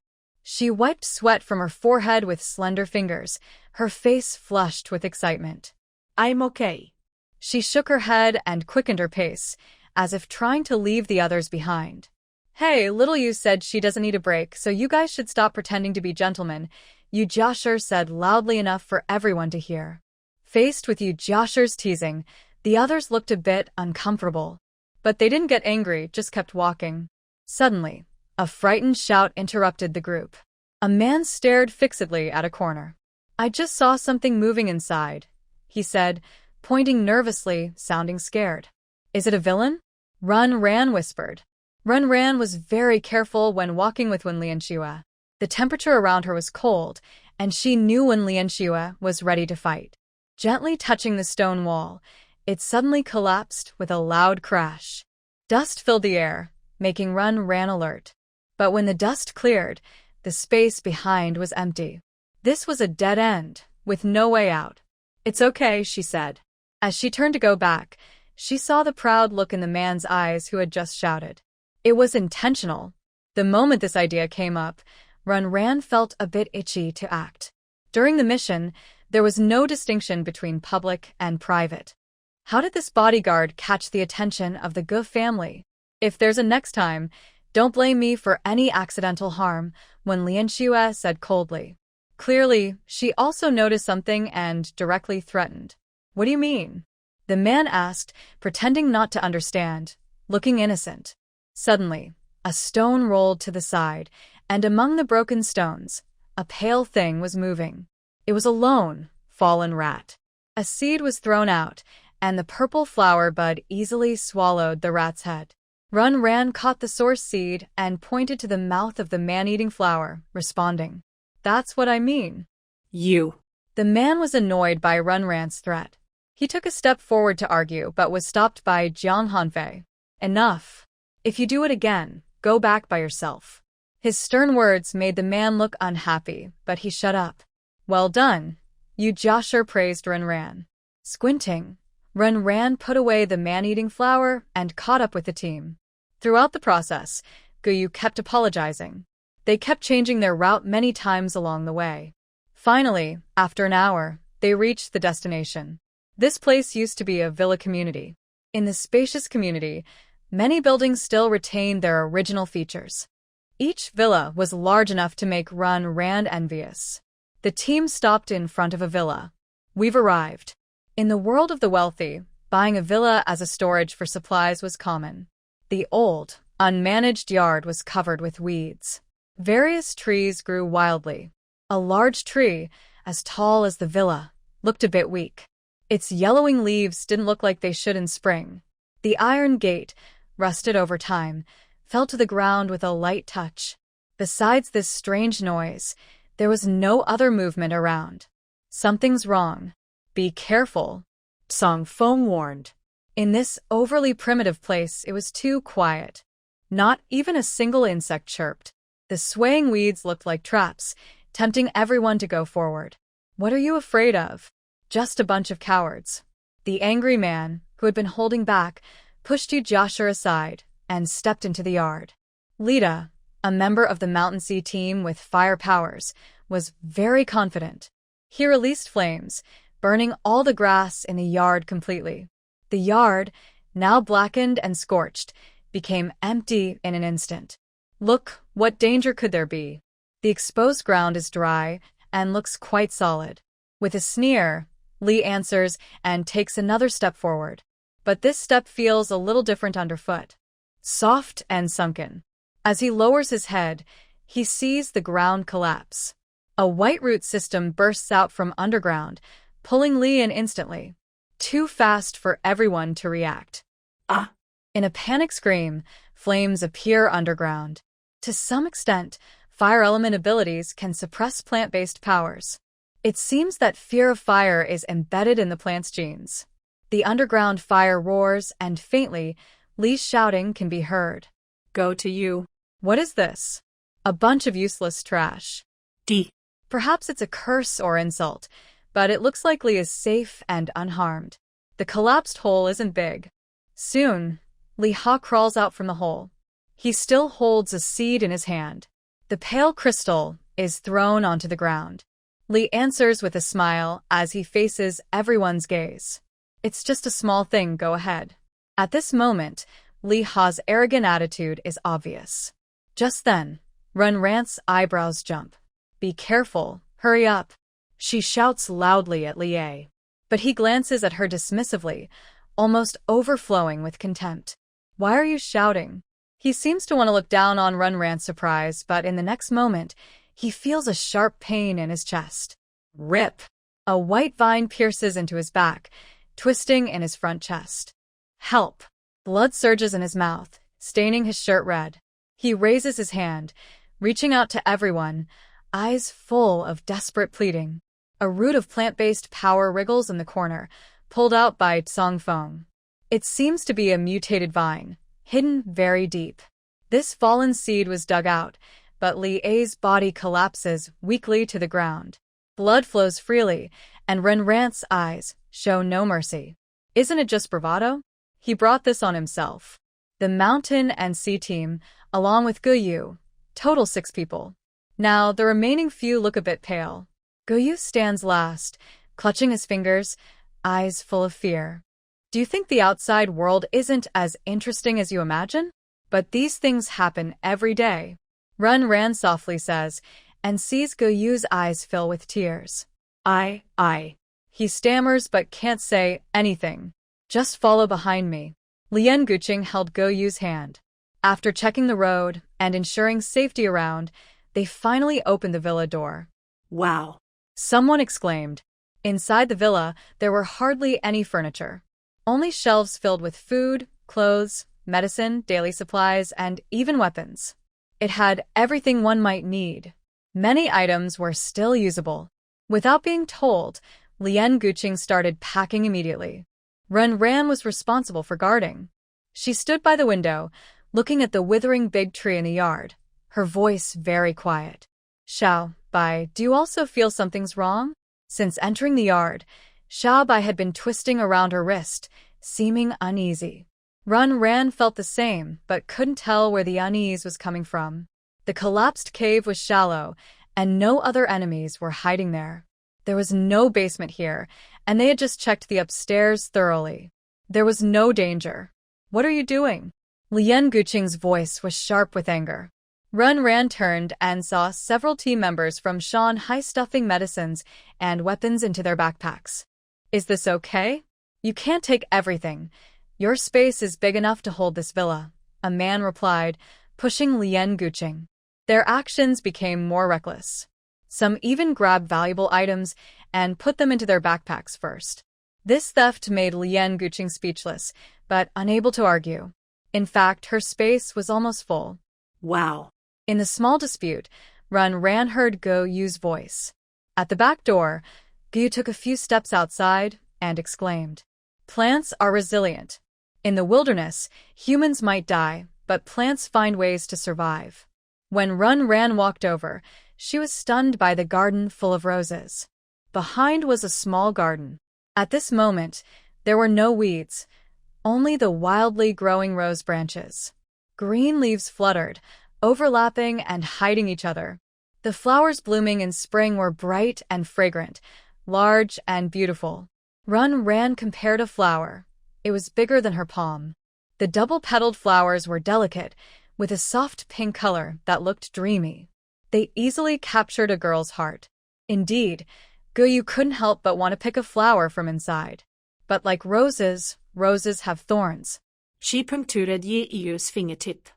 She wiped sweat from her forehead with slender fingers, her face flushed with excitement. I'm okay. She shook her head and quickened her pace, as if trying to leave the others behind. "Hey, little Yu said she doesn't need a break, so you guys should stop pretending to be gentlemen," Yu Jiashur said loudly enough for everyone to hear. Faced with Yu Jiashur's teasing, the others looked a bit uncomfortable. But they didn't get angry, just kept walking. Suddenly, a frightened shout interrupted the group. A man stared fixedly at a corner. "I just saw something moving inside," he said, pointing nervously, sounding scared. "Is it a villain?" Ran whispered. Ran was very careful when walking with Lianxue. The temperature around her was cold, and she knew when Lianxue was ready to fight. Gently touching the stone wall, it suddenly collapsed with a loud crash. Dust filled the air, making Ran alert. But when the dust cleared, the space behind was empty. This was a dead end, with no way out. "It's okay," she said. As she turned to go back, she saw the proud look in the man's eyes who had just shouted. It was intentional. The moment this idea came up, Ran felt a bit itchy to act. During the mission, there was no distinction between public and private. How did this bodyguard catch the attention of the Gu family? "If there's a next time, don't blame me for any accidental harm," when Lianxue said coldly. Clearly, she also noticed something and directly threatened. "What do you mean?" the man asked, pretending not to understand, looking innocent. Suddenly, a stone rolled to the side, and among the broken stones, a pale thing was moving. It was a lone, fallen rat. A seed was thrown out, and the purple flower bud easily swallowed the rat's head. Ran caught the source seed and pointed to the mouth of the man-eating flower, responding. "That's what I mean." You. The man was annoyed by Ran's threat. He took a step forward to argue but was stopped by Jiang Hanfei. "Enough. If you do it again, go back by yourself." His stern words made the man look unhappy, but he shut up. "Well done," Yu Jiashur praised Ran. Squinting, Ran put away the man-eating flower and caught up with the team. Throughout the process, Yu kept apologizing. They kept changing their route many times along the way. Finally, after an hour, They reached the destination. This place used to be a villa community. In the spacious community, many buildings still retained their original features. Each villa was large enough to make Rand envious. The team stopped in front of a villa. We've arrived. In the world of the wealthy, buying a villa as a storage for supplies was common. The old, unmanaged yard was covered with weeds. Various trees grew wildly. A large tree, as tall as the villa, looked a bit weak. Its yellowing leaves didn't look like they should in spring. The iron gate, rusted over time, fell to the ground with a light touch. Besides this strange noise, there was no other movement around. Something's wrong. Be careful, Song Feng warned. In this overly primitive place, it was too quiet. Not even a single insect chirped. The swaying weeds looked like traps, tempting everyone to go forward. What are you afraid of? Just a bunch of cowards. The angry man, who had been holding back, pushed Joshua aside and stepped into the yard. Lita, a member of the Mountain Sea team with fire powers, was very confident. He released flames, burning all the grass in the yard completely. The yard, now blackened and scorched, became empty in an instant. Look, what danger could there be? The exposed ground is dry and looks quite solid. With a sneer, Lee answers and takes another step forward. But this step feels a little different underfoot. Soft and sunken. As he lowers his head, he sees the ground collapse. A white root system bursts out from underground, pulling Lee in instantly. Too fast for everyone to react. Ah! In a panic scream, flames appear underground. To some extent, fire element abilities can suppress plant-based powers. It seems that fear of fire is embedded in the plant's genes. The underground fire roars, and faintly, Lee's shouting can be heard. Go to you. What is this? A bunch of useless trash. D. Perhaps it's a curse or insult, but it looks like Lee is safe and unharmed. The collapsed hole isn't big. Soon, Lee Ha crawls out from the hole. He still holds a seed in his hand. The pale crystal is thrown onto the ground. Lee answers with a smile as he faces everyone's gaze. It's just a small thing, go ahead. At this moment, Lee Ha's arrogant attitude is obvious. Just then, Rant's eyebrows jump. Be careful, hurry up. She shouts loudly at Lie. But he glances at her dismissively, almost overflowing with contempt. Why are you shouting? He seems to want to look down on Rant's surprise, but in the next moment, he feels a sharp pain in his chest. Rip! A white vine pierces into his back, twisting in his front chest. Help! Blood surges in his mouth, staining his shirt red. He raises his hand, reaching out to everyone, eyes full of desperate pleading. A root of plant-based power wriggles in the corner, pulled out by Song Feng. It seems to be a mutated vine, hidden very deep. This fallen seed was dug out, but Li A's body collapses weakly to the ground. Blood flows freely, and Rant's eyes show no mercy. Isn't it just bravado? He brought this on himself. The Mountain and Sea team, along with Yu, total 6 people. Now, the remaining few look a bit pale. Yu stands last, clutching his fingers, eyes full of fear. Do you think the outside world isn't as interesting as you imagine? But these things happen every day. Ran softly says, and sees Yu's eyes fill with tears. I. He stammers but can't say anything. Just follow behind me. Lian Guqing held Yu's hand. After checking the road and ensuring safety around, they finally opened the villa door. Wow! Someone exclaimed. Inside the villa, there were hardly any furniture. Only shelves filled with food, clothes, medicine, daily supplies, and even weapons. It had everything one might need. Many items were still usable. Without being told, Lian Guqing started packing immediately. Ran was responsible for guarding. She stood by the window, looking at the withering big tree in the yard, her voice very quiet. Xiao Bai, do you also feel something's wrong? Since entering the yard, Xiao Bai had been twisting around her wrist, seeming uneasy. Ran felt the same, but couldn't tell where the unease was coming from. The collapsed cave was shallow, and no other enemies were hiding there. There was no basement here, and they had just checked the upstairs thoroughly. There was no danger. What are you doing? Lian Guqing's voice was sharp with anger. Ran turned and saw several team members from Shanghai stuffing medicines and weapons into their backpacks. Is this okay? You can't take everything. Your space is big enough to hold this villa, a man replied, pushing Lian Guqing. Their actions became more reckless. Some even grabbed valuable items and put them into their backpacks first. This theft made Lian Guqing speechless, but unable to argue. In fact, her space was almost full. Wow. In the small dispute, Ran heard Go Yu's voice. At the back door, Go Yu took a few steps outside and exclaimed, "Plants are resilient. In the wilderness, humans might die, but plants find ways to survive." When Ran walked over, she was stunned by the garden full of roses. Behind was a small garden. At this moment, there were no weeds, only the wildly growing rose branches. Green leaves fluttered, overlapping and hiding each other. The flowers blooming in spring were bright and fragrant, large and beautiful. Ran compared a flower. It was bigger than her palm. The double-petaled flowers were delicate, with a soft pink color that looked dreamy. They easily captured a girl's heart. Indeed, Go Yu couldn't help but want to pick a flower from inside. But like roses, roses have thorns. She punkterade Yu's fingertip.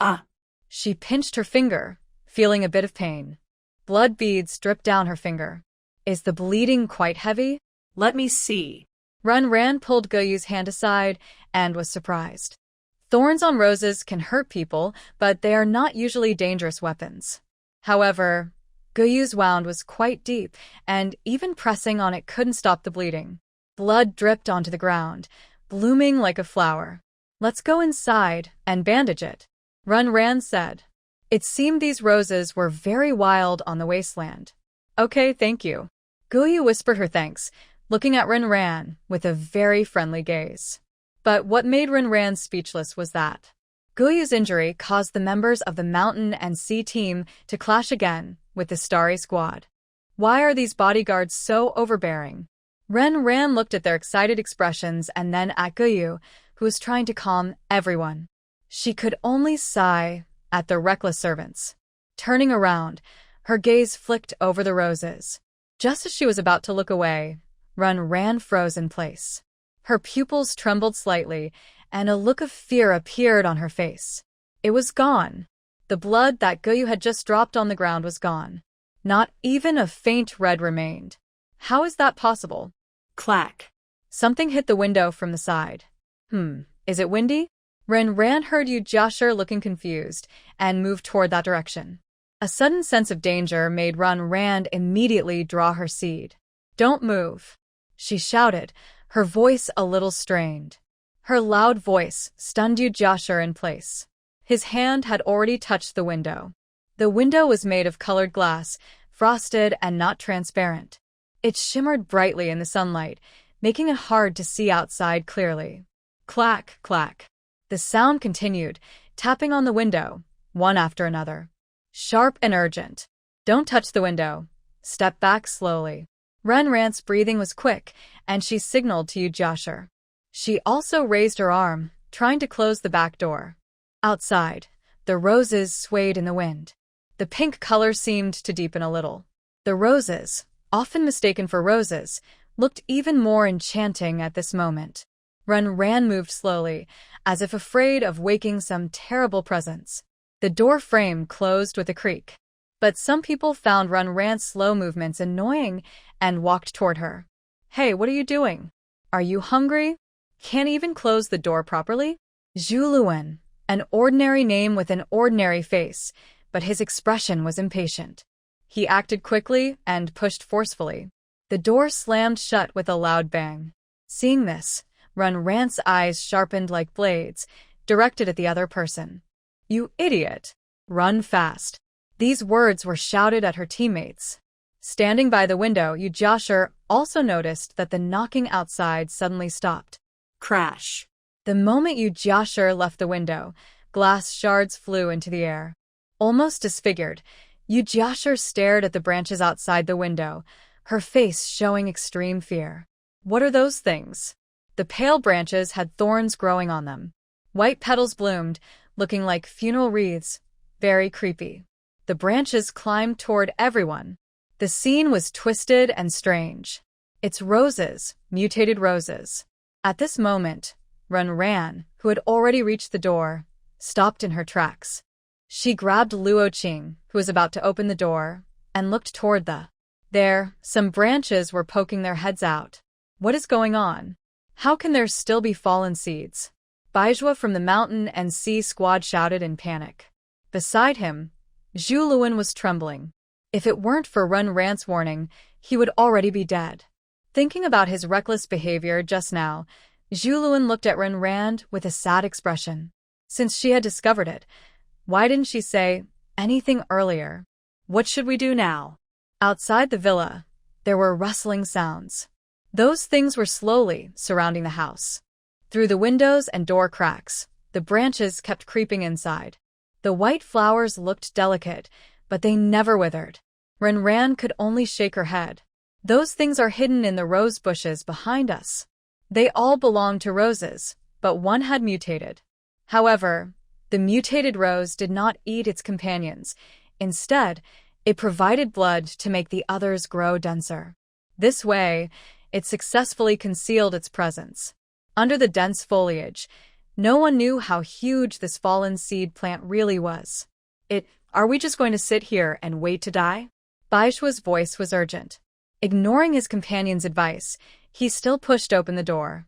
Ah. She pinched her finger, feeling a bit of pain. Blood beads dripped down her finger. Is the bleeding quite heavy? Let me see. Ran pulled Go Yu's hand aside and was surprised. Thorns on roses can hurt people, but they are not usually dangerous weapons. However, Go Yu's wound was quite deep, and even pressing on it couldn't stop the bleeding. Blood dripped onto the ground, blooming like a flower. Let's go inside and bandage it, Ran said. It seemed these roses were very wild on the wasteland. Okay, thank you. Go Yu whispered her thanks, looking at Ran with a very friendly gaze. But what made Ran speechless was that Go Yu's injury caused the members of the Mountain and Sea team to clash again with the Starry Squad. Why are these bodyguards so overbearing? Ran looked at their excited expressions and then at Go Yu, who was trying to calm everyone. She could only sigh at the reckless servants. Turning around, her gaze flicked over the roses. Just as she was about to look away, Ran froze in place. Her pupils trembled slightly, and a look of fear appeared on her face. It was gone. The blood that Go Yu had just dropped on the ground was gone. Not even a faint red remained. How is that possible? Clack. Something hit the window from the side. Is it windy? Ran heard Yu Jiashir looking confused and moved toward that direction. A sudden sense of danger made Ran immediately draw her seed. Don't move, she shouted, her voice a little strained. Her loud voice stunned Yu Jiashir in place. His hand had already touched the window. The window was made of colored glass, frosted and not transparent. It shimmered brightly in the sunlight, making it hard to see outside clearly. Clack, clack. The sound continued, tapping on the window, one after another. Sharp and urgent. Don't touch the window. Step back slowly. Ran's breathing was quick, and she signaled to Yu Jiashir. She also raised her arm, trying to close the back door. Outside, the roses swayed in the wind. The pink color seemed to deepen a little. The roses, often mistaken for roses, looked even more enchanting at this moment. Ran moved slowly, as if afraid of waking some terrible presence. The door frame closed with a creak. But some people found Ran's slow movements annoying and walked toward her. Hey, what are you doing? Are you hungry? Can't even close the door properly? Zhu Luan, an ordinary name with an ordinary face, but his expression was impatient. He acted quickly and pushed forcefully. The door slammed shut with a loud bang. Seeing this, Ran's eyes sharpened like blades, directed at the other person. You idiot! Run fast. These words were shouted at her teammates. Standing by the window, Yu Jiashir also noticed that the knocking outside suddenly stopped. Crash. The moment Yu Jiashir left the window, glass shards flew into the air. Almost disfigured, Yu Jiashir stared at the branches outside the window, her face showing extreme fear. What are those things? The pale branches had thorns growing on them. White petals bloomed, looking like funeral wreaths. Very creepy. The branches climbed toward everyone. The scene was twisted and strange. It's roses, mutated roses. At this moment, Ran, who had already reached the door, stopped in her tracks. She grabbed Luo Qing, who was about to open the door, and looked toward some branches were poking their heads out. What is going on? How can there still be fallen seeds? Baizhua from the mountain and sea squad shouted in panic. Beside him, Zhu Luan was trembling. If it weren't for Ran's warning, he would already be dead. Thinking about his reckless behavior just now, Zhu Luan looked at Ran with a sad expression. Since she had discovered it, why didn't she say anything earlier? What should we do now? Outside the villa, there were rustling sounds. Those things were slowly surrounding the house. Through the windows and door cracks, the branches kept creeping inside. The white flowers looked delicate, but they never withered. Ran could only shake her head. Those things are hidden in the rose bushes behind us. They all belonged to roses, but one had mutated. However, the mutated rose did not eat its companions. Instead, it provided blood to make the others grow denser. This way, it successfully concealed its presence. Under the dense foliage, no one knew how huge this fallen seed plant really was. Are we just going to sit here and wait to die? Baishua's voice was urgent. Ignoring his companion's advice, he still pushed open the door.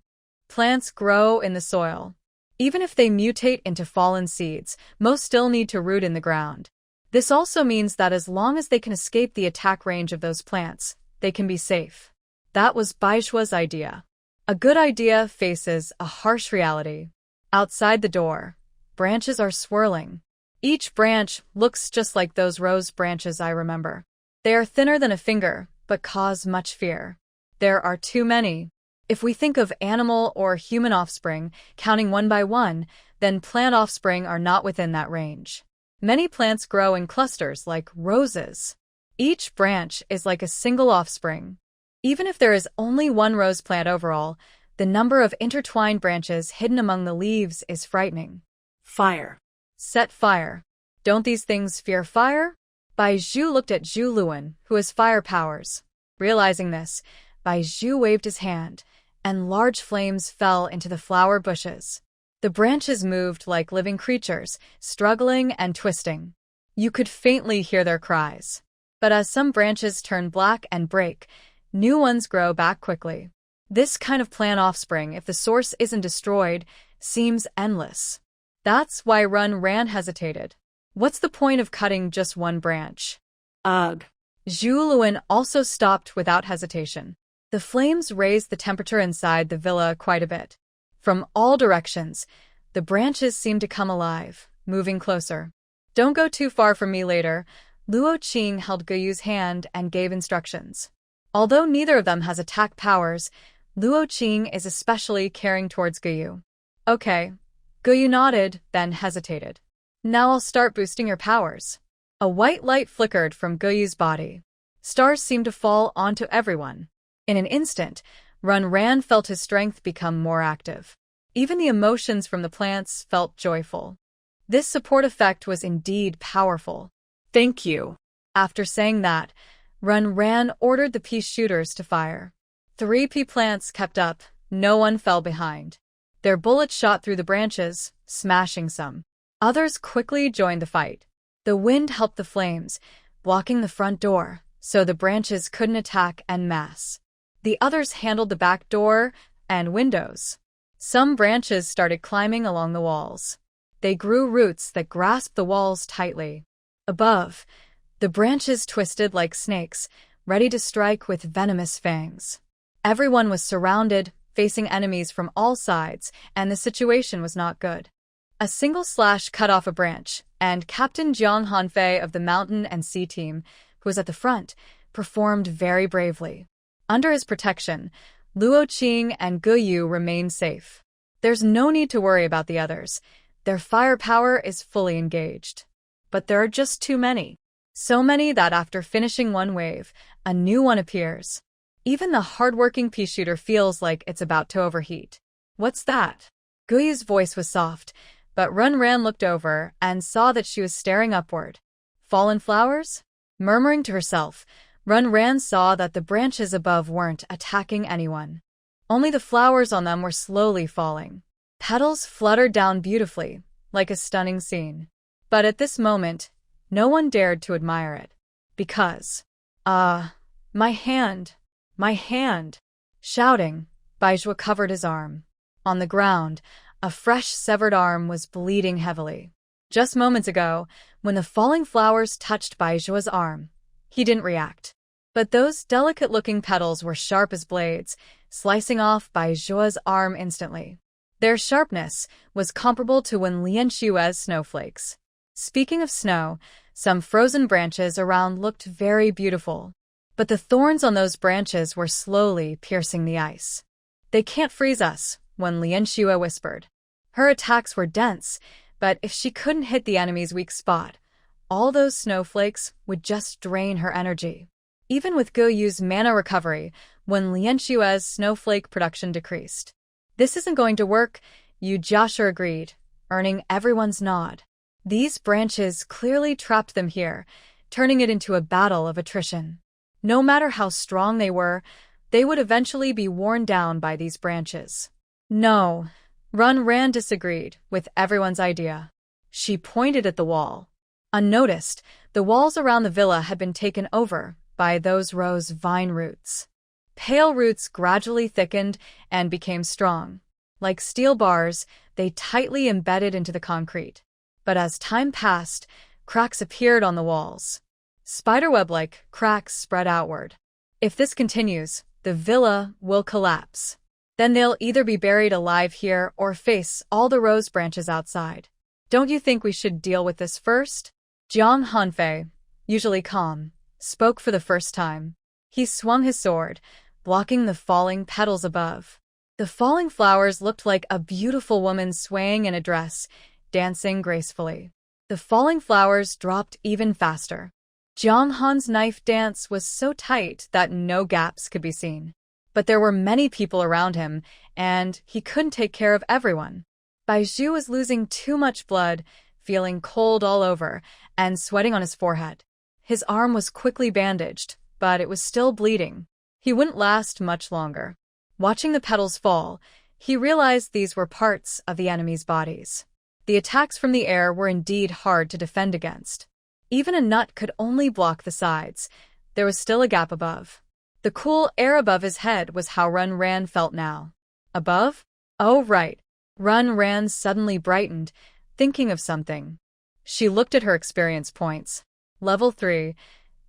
Plants grow in the soil. Even if they mutate into fallen seeds, most still need to root in the ground. This also means that as long as they can escape the attack range of those plants, they can be safe. That was Baishua's idea. A good idea faces a harsh reality. Outside the door, branches are swirling. Each branch looks just like those rose branches I remember. They are thinner than a finger, but cause much fear. There are too many. If we think of animal or human offspring, counting one by one, then plant offspring are not within that range. Many plants grow in clusters like roses. Each branch is like a single offspring. Even if there is only one rose plant overall, the number of intertwined branches hidden among the leaves is frightening. Fire. Set fire. Don't these things fear fire? Bai Zhu looked at Zhu Luan, who has fire powers. Realizing this, Bai Zhu waved his hand, and large flames fell into the flower bushes. The branches moved like living creatures, struggling and twisting. You could faintly hear their cries. But as some branches turn black and break, new ones grow back quickly. This kind of plant offspring, if the source isn't destroyed, seems endless. That's why Ran hesitated. What's the point of cutting just one branch? Ugh. Zhu Luan also stopped without hesitation. The flames raised the temperature inside the villa quite a bit. From all directions, the branches seemed to come alive, moving closer. Don't go too far from me later. Luo Qing held Guyu's hand and gave instructions. Although neither of them has attack powers, Luo Qing is especially caring towards Guyu. Okay. Guyu nodded, then hesitated. Now I'll start boosting your powers. A white light flickered from Guyu's body. Stars seemed to fall onto everyone. In an instant, Ran felt his strength become more active. Even the emotions from the plants felt joyful. This support effect was indeed powerful. Thank you. After saying that, Ran ordered the pea shooters to fire. 3 pea plants kept up, no one fell behind. Their bullets shot through the branches, smashing some. Others quickly joined the fight. The wind helped the flames, blocking the front door, so the branches couldn't attack en masse. The others handled the back door and windows. Some branches started climbing along the walls. They grew roots that grasped the walls tightly. Above, the branches twisted like snakes, ready to strike with venomous fangs. Everyone was surrounded, facing enemies from all sides, and the situation was not good. A single slash cut off a branch, and Captain Jiang Hanfei of the Mountain and Sea Team, who was at the front, performed very bravely. Under his protection, Luo Qing and Guyu remained safe. There's no need to worry about the others. Their firepower is fully engaged. But there are just too many. So many that after finishing one wave, a new one appears. Even the hardworking pea shooter feels like it's about to overheat. What's that? Guyu's voice was soft, but Runran looked over and saw that she was staring upward. Fallen flowers? Murmuring to herself, Runran saw that the branches above weren't attacking anyone. Only the flowers on them were slowly falling. Petals fluttered down beautifully, like a stunning scene. But at this moment, no one dared to admire it. Because, my hand. Shouting, Baizhua covered his arm. On the ground, a fresh severed arm was bleeding heavily. Just moments ago, when the falling flowers touched Baijua's arm, he didn't react. But those delicate-looking petals were sharp as blades, slicing off Baijua's arm instantly. Their sharpness was comparable to when Lianshue's snowflakes. Speaking of snow, some frozen branches around looked very beautiful. But the thorns on those branches were slowly piercing the ice. They can't freeze us, when Lianshua whispered. Her attacks were dense, but if she couldn't hit the enemy's weak spot, all those snowflakes would just drain her energy. Even with Goyu's mana recovery, when Lianshua's snowflake production decreased. This isn't going to work, Yu Jiashi agreed, earning everyone's nod. These branches clearly trapped them here, turning it into a battle of attrition. No matter how strong they would eventually be worn down by these branches. No, Runran disagreed with everyone's idea. She pointed at the wall. Unnoticed, the walls around the villa had been taken over by those rose vine roots. Pale roots gradually thickened and became strong. Like steel bars, they tightly embedded into the concrete. But as time passed, cracks appeared on the walls. Spiderweb-like cracks spread outward. If this continues, the villa will collapse. Then they'll either be buried alive here or face all the rose branches outside. Don't you think we should deal with this first? Jiang Hanfei, usually calm, spoke for the first time. He swung his sword, blocking the falling petals above. The falling flowers looked like a beautiful woman swaying in a dress, dancing gracefully. The falling flowers dropped even faster. Jiang Han's knife dance was so tight that no gaps could be seen. But there were many people around him, and he couldn't take care of everyone. Baizhu was losing too much blood, feeling cold all over, and sweating on his forehead. His arm was quickly bandaged, but it was still bleeding. He wouldn't last much longer. Watching the petals fall, he realized these were parts of the enemy's bodies. The attacks from the air were indeed hard to defend against. Even a nut could only block the sides. There was still a gap above. The cool air above his head was how Runran felt now. Above? Oh, right. Runran suddenly brightened, thinking of something. She looked at her experience points. Level 3,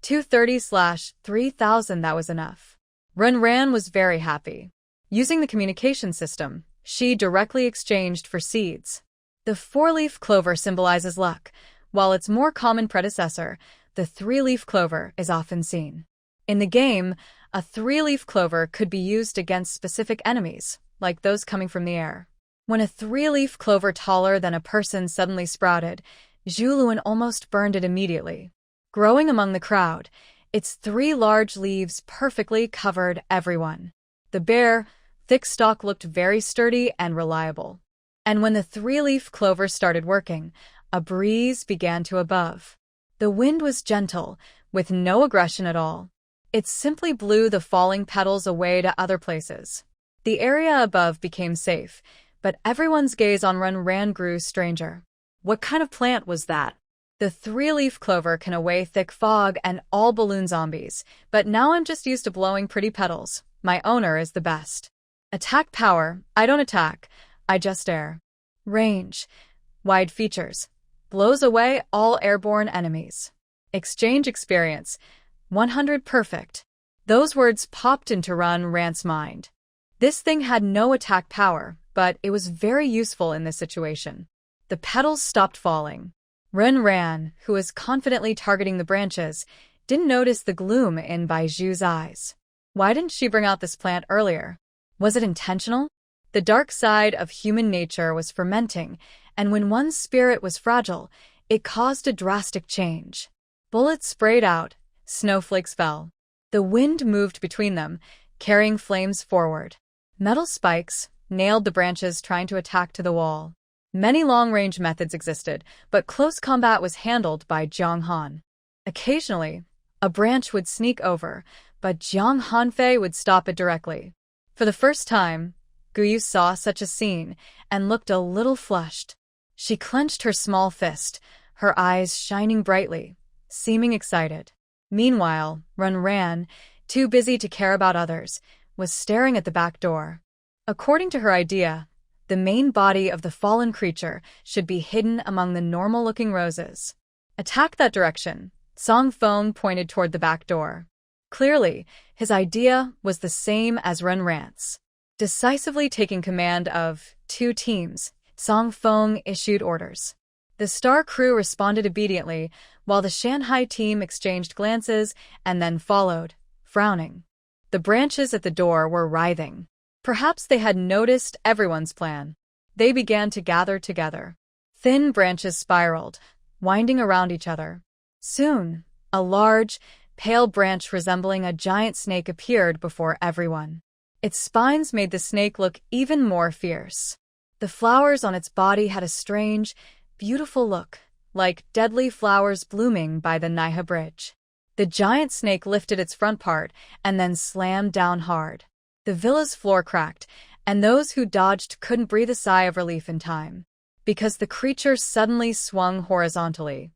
230/3000, that was enough. Runran was very happy. Using the communication system, she directly exchanged for seeds. The 4-leaf clover symbolizes luck, while its more common predecessor, the 3-leaf clover, is often seen. In the game, a 3-leaf clover could be used against specific enemies, like those coming from the air. When a 3-leaf clover taller than a person suddenly sprouted, Zhuluan almost burned it immediately. Growing among the crowd, its 3 large leaves perfectly covered everyone. The bare, thick stalk looked very sturdy and reliable. And when the 3-leaf clover started working, a breeze began to above. The wind was gentle, with no aggression at all. It simply blew the falling petals away to other places. The area above became safe, but everyone's gaze on Runran grew stranger. What kind of plant was that? The 3-leaf clover can away thick fog and all balloon zombies, but now I'm just used to blowing pretty petals. My owner is the best. Attack power, I don't attack, I just air. Range, wide features, blows away all airborne enemies. Exchange experience, 100 perfect. Those words popped into Runran's mind. This thing had no attack power, but it was very useful in this situation. The petals stopped falling. Runran, who was confidently targeting the branches, didn't notice the gloom in Baiju's eyes. Why didn't she bring out this plant earlier? Was it intentional? The dark side of human nature was fermenting, and when one's spirit was fragile, it caused a drastic change. Bullets sprayed out, snowflakes fell. The wind moved between them, carrying flames forward. Metal spikes nailed the branches trying to attack to the wall. Many long-range methods existed, but close combat was handled by Jiang Han. Occasionally, a branch would sneak over, but Jiang Hanfei would stop it directly. For the first time, Guyu saw such a scene and looked a little flushed. She clenched her small fist, her eyes shining brightly, seeming excited. Meanwhile, Ran, too busy to care about others, was staring at the back door. According to her idea, the main body of the fallen creature should be hidden among the normal-looking roses. Attack that direction. Song Feng pointed toward the back door. Clearly, his idea was the same as Ran's. Decisively taking command of 2 teams, Song Feng issued orders. The Star crew responded obediently, while the Shanghai team exchanged glances and then followed, frowning. The branches at the door were writhing. Perhaps they had noticed everyone's plan. They began to gather together. Thin branches spiraled, winding around each other. Soon, a large, pale branch resembling a giant snake appeared before everyone. Its spines made the snake look even more fierce. The flowers on its body had a strange, beautiful look, like deadly flowers blooming by the Naiha Bridge. The giant snake lifted its front part and then slammed down hard. The villa's floor cracked, and those who dodged couldn't breathe a sigh of relief in time, because the creature suddenly swung horizontally.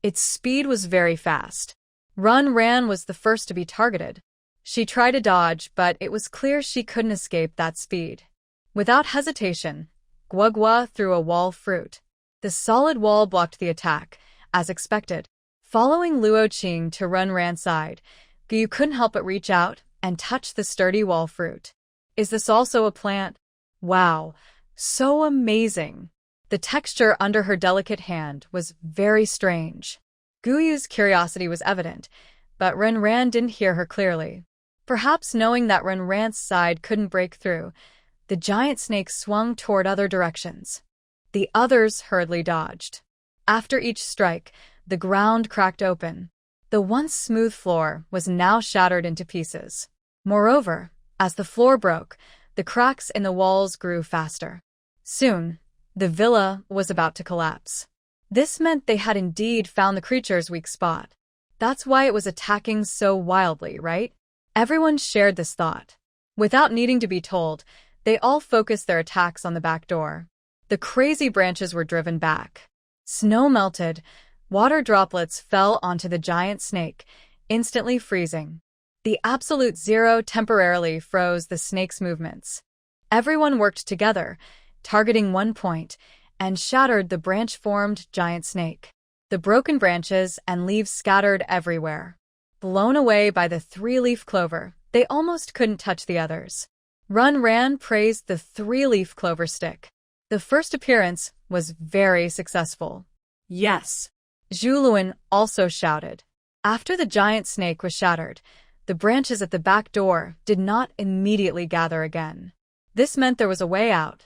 Its speed was very fast. Ran was the first to be targeted. She tried to dodge, but it was clear she couldn't escape that speed. Without hesitation, Guagua threw a wall fruit. The solid wall blocked the attack, as expected. Following Luo Qing to Ran's side, Guyu couldn't help but reach out and touch the sturdy wall fruit. Is this also a plant? Wow, so amazing. The texture under her delicate hand was very strange. Guyu's curiosity was evident, but Ran didn't hear her clearly. Perhaps knowing that Ran's side couldn't break through, the giant snake swung toward other directions. The others hurriedly dodged. After each strike, the ground cracked open. The once smooth floor was now shattered into pieces. Moreover, as the floor broke, the cracks in the walls grew faster. Soon, the villa was about to collapse. This meant they had indeed found the creature's weak spot. That's why it was attacking so wildly, right? Everyone shared this thought. Without needing to be told, they all focused their attacks on the back door. The crazy branches were driven back. Snow melted, water droplets fell onto the giant snake, instantly freezing. The absolute zero temporarily froze the snake's movements. Everyone worked together, targeting one point, and shattered the branch-formed giant snake. The broken branches and leaves scattered everywhere. Blown away by the 3-leaf clover, they almost couldn't touch the others. Ran praised the 3-leaf clover stick. The first appearance was very successful. Yes. Zhuluan also shouted. After the giant snake was shattered, the branches at the back door did not immediately gather again. This meant there was a way out.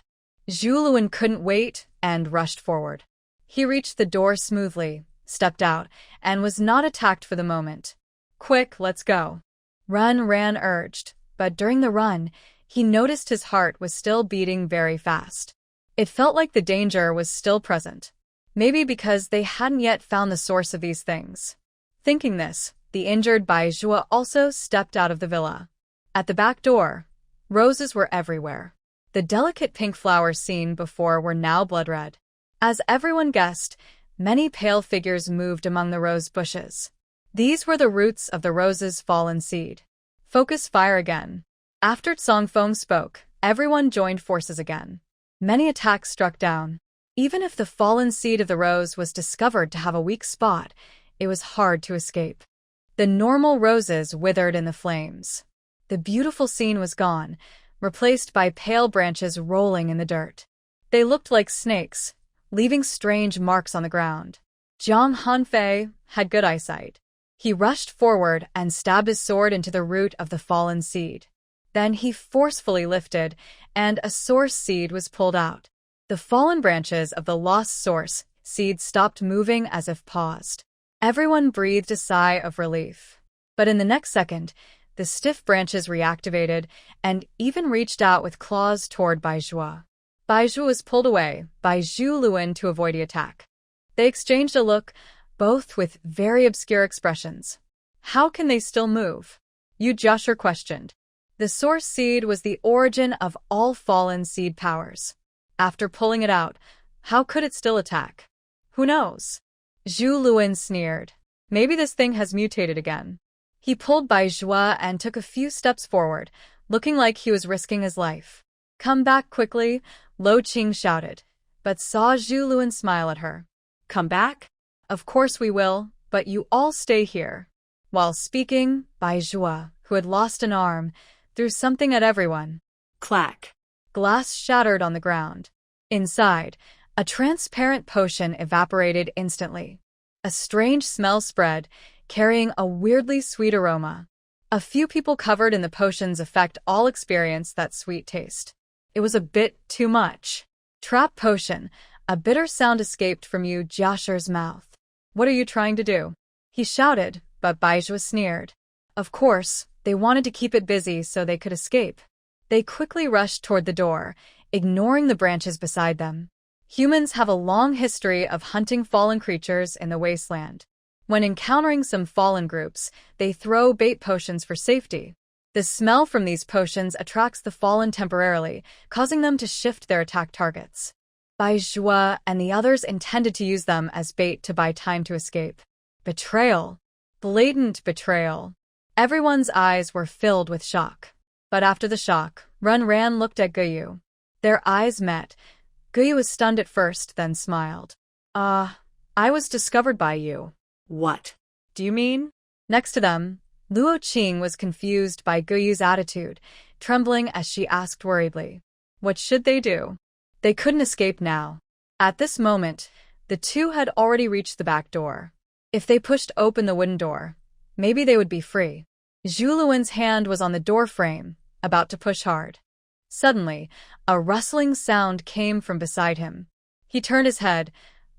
Zhuluan couldn't wait and rushed forward. He reached the door smoothly, stepped out, and was not attacked for the moment. Quick, let's go. Ran urged, but during the run, he noticed his heart was still beating very fast. It felt like the danger was still present. Maybe because they hadn't yet found the source of these things. Thinking this, the injured Bai Zhua also stepped out of the villa. At the back door, roses were everywhere. The delicate pink flowers seen before were now blood red. As everyone guessed, many pale figures moved among the rose bushes. These were the roots of the rose's fallen seed. Focus fire again. After Song Feng spoke, everyone joined forces again. Many attacks struck down. Even if the fallen seed of the rose was discovered to have a weak spot, it was hard to escape. The normal roses withered in the flames. The beautiful scene was gone, replaced by pale branches rolling in the dirt. They looked like snakes, leaving strange marks on the ground. Jiang Hanfei had good eyesight. He rushed forward and stabbed his sword into the root of the fallen seed. Then he forcefully lifted, and a source seed was pulled out. The fallen branches of the lost source seed stopped moving as if paused. Everyone breathed a sigh of relief. But in the next second, the stiff branches reactivated and even reached out with claws toward Baizhua. Baizhua was pulled away by Zhu Luan to avoid the attack. They exchanged a look, both with very obscure expressions. How can they still move? Yu Jiashir questioned. The source seed was the origin of all fallen seed powers. After pulling it out, how could it still attack? Who knows? Zhu Luan sneered. Maybe this thing has mutated again. He pulled Baizhua and took a few steps forward, looking like he was risking his life. Come back quickly, Lo Qing shouted, but saw Zhu Luan smile at her. Come back? Of course we will, but you all stay here. While speaking, Baizhua, who had lost an arm, threw something at everyone. Clack. Glass shattered on the ground. Inside, a transparent potion evaporated instantly. A strange smell spread, carrying a weirdly sweet aroma. A few people covered in the potion's effect all experienced that sweet taste. It was a bit too much. Trap potion, a bitter sound escaped from Yu Jiashir's mouth. What are you trying to do? He shouted, but Baizhua sneered. Of course, they wanted to keep it busy so they could escape. They quickly rushed toward the door, ignoring the branches beside them. Humans have a long history of hunting fallen creatures in the Wasteland. When encountering some fallen groups, they throw bait potions for safety. The smell from these potions attracts the fallen temporarily, causing them to shift their attack targets. Baizhua and the others intended to use them as bait to buy time to escape. Betrayal. Blatant betrayal. Everyone's eyes were filled with shock. But after the shock, Ran looked at Guyu. Their eyes met. Guyu was stunned at first, then smiled. I was discovered by you. What? Do you mean? Next to them, Luo Qing was confused by Guyu's attitude, trembling as she asked worriedly. What should they do? They couldn't escape now. At this moment, the two had already reached the back door. If they pushed open the wooden door, maybe they would be free. Zhu Luan's hand was on the door frame, about to push hard. Suddenly, a rustling sound came from beside him. He turned his head,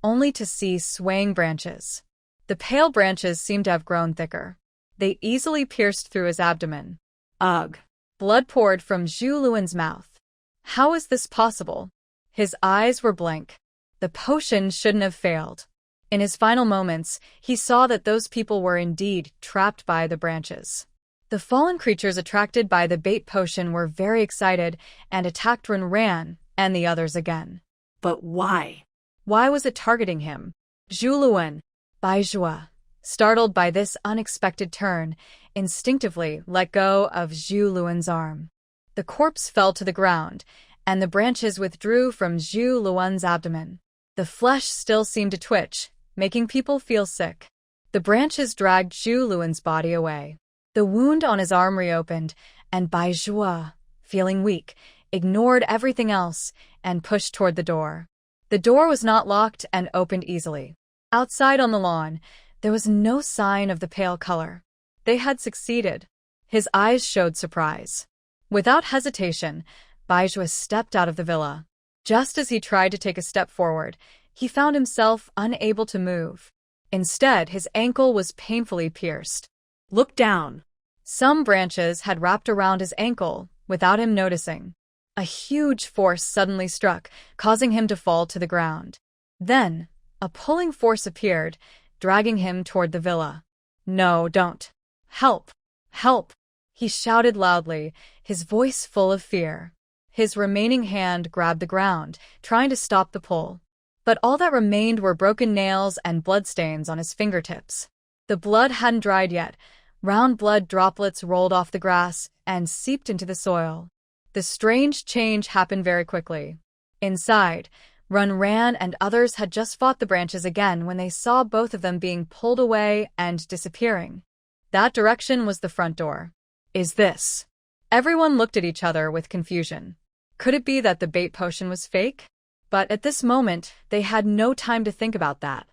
only to see swaying branches. The pale branches seemed to have grown thicker. They easily pierced through his abdomen. Ugh! Blood poured from Zhu Luan's mouth. How is this possible? His eyes were blank. The potion shouldn't have failed. In his final moments, he saw that those people were indeed trapped by the branches. The fallen creatures attracted by the bait potion were very excited and attacked Ran and the others again. But why? Why was it targeting him? Zhu Luan, Baizhua, startled by this unexpected turn, instinctively let go of Zhu Luan's arm. The corpse fell to the ground, and the branches withdrew from Zhu Luan's abdomen. The flesh still seemed to twitch, making people feel sick. The branches dragged Zhu Luan's body away. The wound on his arm reopened, and Baizhua, feeling weak, ignored everything else and pushed toward the door. The door was not locked and opened easily. Outside on the lawn, there was no sign of the pale color. They had succeeded. His eyes showed surprise. Without hesitation, Baizhua stepped out of the villa. Just as he tried to take a step forward, he found himself unable to move. Instead, his ankle was painfully pierced. Look down. Some branches had wrapped around his ankle without him noticing. A huge force suddenly struck, causing him to fall to the ground. Then, a pulling force appeared, dragging him toward the villa. No, don't. Help! Help! He shouted loudly, his voice full of fear. His remaining hand grabbed the ground, trying to stop the pull. But all that remained were broken nails and bloodstains on his fingertips. The blood hadn't dried yet. Round blood droplets rolled off the grass and seeped into the soil. The strange change happened very quickly. Inside, Ran and others had just fought the branches again when they saw both of them being pulled away and disappearing. That direction was the front door. Is this? Everyone looked at each other with confusion. Could it be that the bait potion was fake? But at this moment, they had no time to think about that.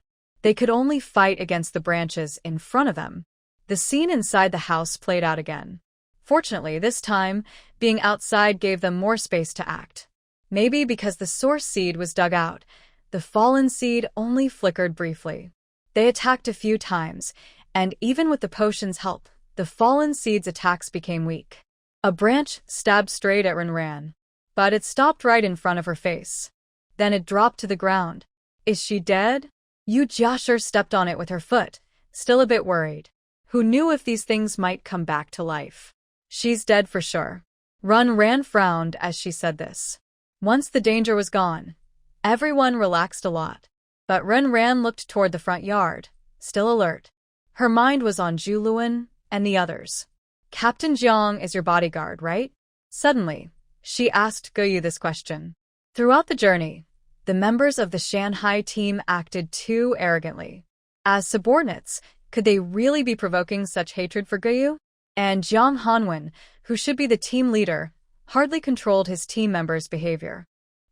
They could only fight against the branches in front of them. The scene inside the house played out again. Fortunately, this time, being outside gave them more space to act. Maybe because the source seed was dug out, the fallen seed only flickered briefly. They attacked a few times, and even with the potion's help, the fallen seed's attacks became weak. A branch stabbed straight at Ran, but it stopped right in front of her face. Then it dropped to the ground. Is she dead? Yu Jiashir stepped on it with her foot, still a bit worried. Who knew if these things might come back to life? She's dead for sure. Ran frowned as she said this. Once the danger was gone, everyone relaxed a lot. But Ran looked toward the front yard, still alert. Her mind was on Zhuluan and the others. Captain Jiang is your bodyguard, right? Suddenly, she asked Guyu this question. Throughout the journey, the members of the Shanghai team acted too arrogantly. As subordinates, could they really be provoking such hatred for Guyu? And Jiang Hanwen, who should be the team leader, hardly controlled his team members' behavior.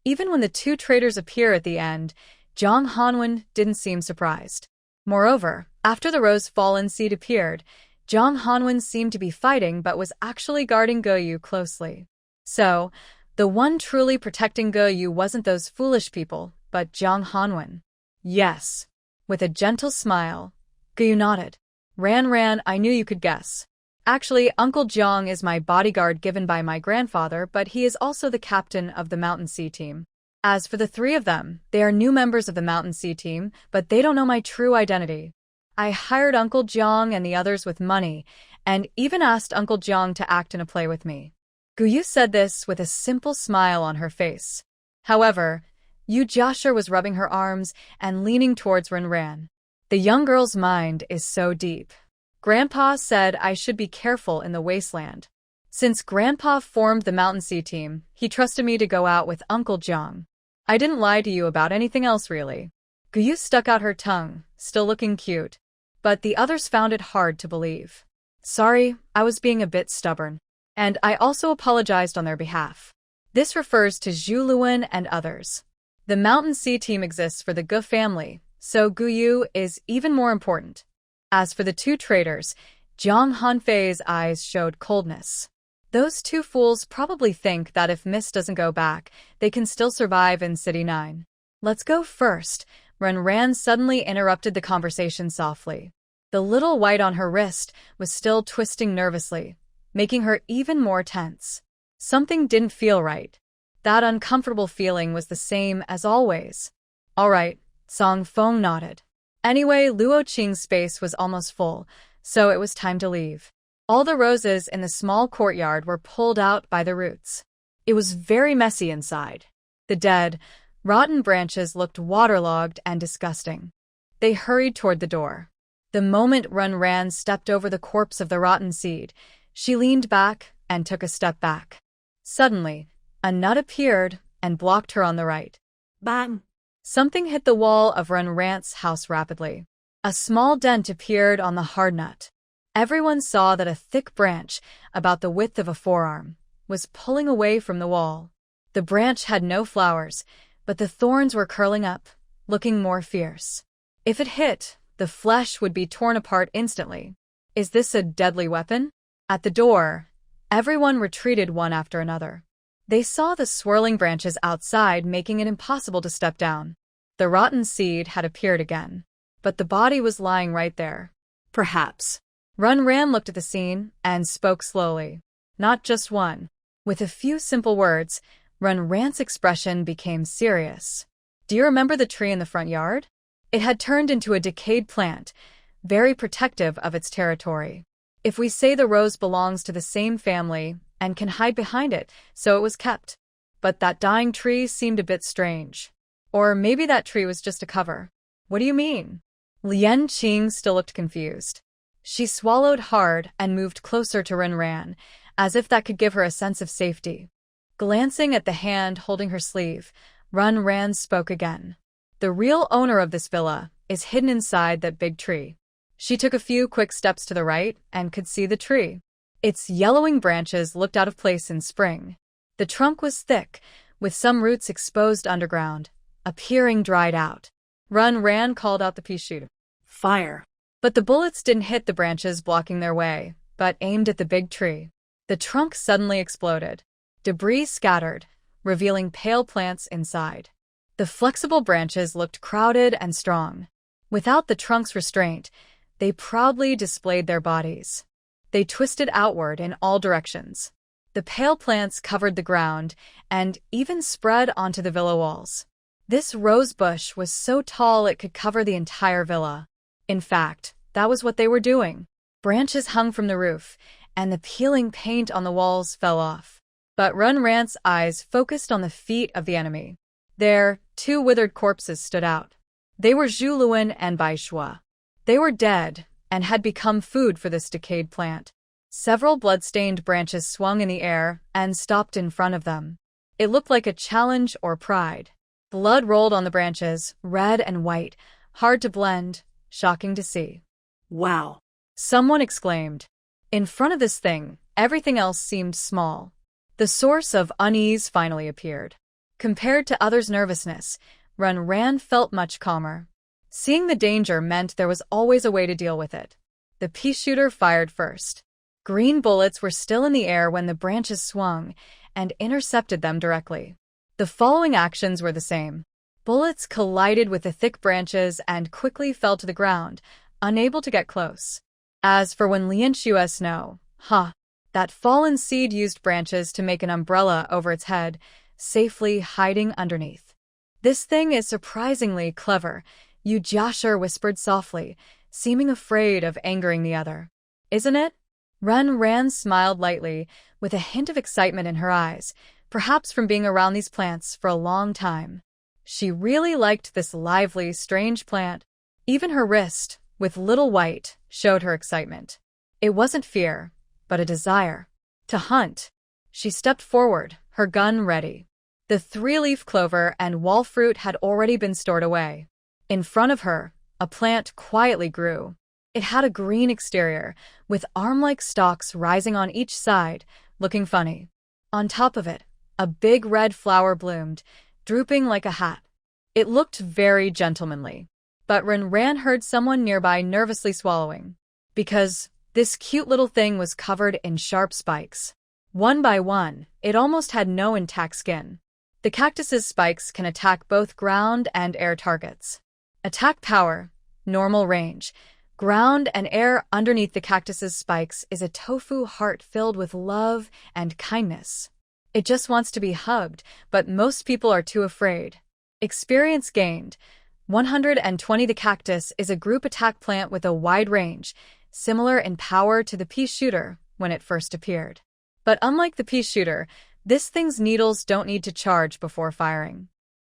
Even when the two traitors appear at the end, Jiang Hanwen didn't seem surprised. Moreover, after the rose fallen seed appeared, Jiang Hanwen seemed to be fighting but was actually guarding Guyu closely. So, the one truly protecting Guyu wasn't those foolish people, but Jiang Hanwen. Yes. With a gentle smile, Guyu nodded. Ran, I knew you could guess. Actually, Uncle Jiang is my bodyguard given by my grandfather, but he is also the captain of the Mountain Sea team. As for the three of them, they are new members of the Mountain Sea team, but they don't know my true identity. I hired Uncle Jiang and the others with money, and even asked Uncle Jiang to act in a play with me. Guyu said this with a simple smile on her face. However, Yu Jiashir was rubbing her arms and leaning towards Ran. The young girl's mind is so deep. Grandpa said I should be careful in the Wasteland. Since Grandpa formed the Mountain Sea team, he trusted me to go out with Uncle Jiang. I didn't lie to you about anything else, really. Guyu stuck out her tongue, still looking cute. But the others found it hard to believe. Sorry, I was being a bit stubborn. And I also apologized on their behalf. This refers to Zhuluan and others. The Mountain Sea team exists for the Gu family, so Guyu is even more important. As for the two traitors, Jiang Hanfei's eyes showed coldness. Those two fools probably think that if Mist doesn't go back, they can still survive in City 9. Let's go first. Ran suddenly interrupted the conversation softly. The little white on her wrist was still twisting nervously, making her even more tense. Something didn't feel right. That uncomfortable feeling was the same as always. All right, Song Feng nodded. Anyway, Luo Qing's space was almost full, so it was time to leave. All the roses in the small courtyard were pulled out by the roots. It was very messy inside. The dead, rotten branches looked waterlogged and disgusting. They hurried toward the door. The moment Ran stepped over the corpse of the rotten seed, she leaned back and took a step back. Suddenly, a nut appeared and blocked her on the right. Bang! Something hit the wall of Ran's house rapidly. A small dent appeared on the hard nut. Everyone saw that a thick branch, about the width of a forearm, was pulling away from the wall. The branch had no flowers, but the thorns were curling up, looking more fierce. If it hit, the flesh would be torn apart instantly. Is this a deadly weapon? At the door, everyone retreated one after another. They saw the swirling branches outside, making it impossible to step down. The rotten seed had appeared again, but the body was lying right there. Perhaps. Ran looked at the scene and spoke slowly. Not just one. With a few simple words, Ran's expression became serious. Do you remember the tree in the front yard? It had turned into a decayed plant, very protective of its territory. If we say the rose belongs to the same family and can hide behind it, so it was kept. But that dying tree seemed a bit strange. Or maybe that tree was just a cover. What do you mean? Lian Qing still looked confused. She swallowed hard and moved closer to Ran, as if that could give her a sense of safety. Glancing at the hand holding her sleeve, Ran spoke again. The real owner of this villa is hidden inside that big tree. She took a few quick steps to the right and could see the tree. Its yellowing branches looked out of place in spring. The trunk was thick, with some roots exposed underground, appearing dried out. Ran called out the pea shooter. Fire! But the bullets didn't hit the branches blocking their way, but aimed at the big tree. The trunk suddenly exploded. Debris scattered, revealing pale plants inside. The flexible branches looked crowded and strong. Without the trunk's restraint, they proudly displayed their bodies. They twisted outward in all directions. The pale plants covered the ground and even spread onto the villa walls. This rose bush was so tall it could cover the entire villa. In fact, that was what they were doing. Branches hung from the roof, and the peeling paint on the walls fell off. But Runran's eyes focused on the feet of the enemy. There, two withered corpses stood out. They were Zhuluan and Baishua. They were dead and had become food for this decayed plant. Several blood-stained branches swung in the air and stopped in front of them. It looked like a challenge or pride. Blood rolled on the branches, red and white, hard to blend, shocking to see. Wow! Someone exclaimed. In front of this thing, everything else seemed small. The source of unease finally appeared. Compared to others' nervousness, Runran felt much calmer. Seeing the danger meant there was always a way to deal with it. The pea shooter fired first. Green bullets were still in the air when the branches swung and intercepted them directly. The following actions were the same. Bullets collided with the thick branches and quickly fell to the ground, unable to get close. As for when Lianshua's that fallen seed used branches to make an umbrella over its head, safely hiding underneath. This thing is surprisingly clever, Yu Jiashir whispered softly, seeming afraid of angering the other. Isn't it? Runran smiled lightly, with a hint of excitement in her eyes, perhaps from being around these plants for a long time. She really liked this lively, strange plant. Even her wrist, with little white, showed her excitement. It wasn't fear, but a desire. To hunt. She stepped forward, her gun ready. The three-leaf clover and wall fruit had already been stored away. In front of her, a plant quietly grew. It had a green exterior, with arm-like stalks rising on each side, looking funny. On top of it, a big red flower bloomed, drooping like a hat. It looked very gentlemanly. But Runran heard someone nearby nervously swallowing. Because this cute little thing was covered in sharp spikes. One by one, it almost had no intact skin. The cactus's spikes can attack both ground and air targets. Attack power, normal range. Ground and air underneath the cactus's spikes is a tofu heart filled with love and kindness. It just wants to be hugged, but most people are too afraid. Experience gained. 120. The cactus is a group attack plant with a wide range, similar in power to the pea shooter when it first appeared. But unlike the pea shooter, this thing's needles don't need to charge before firing.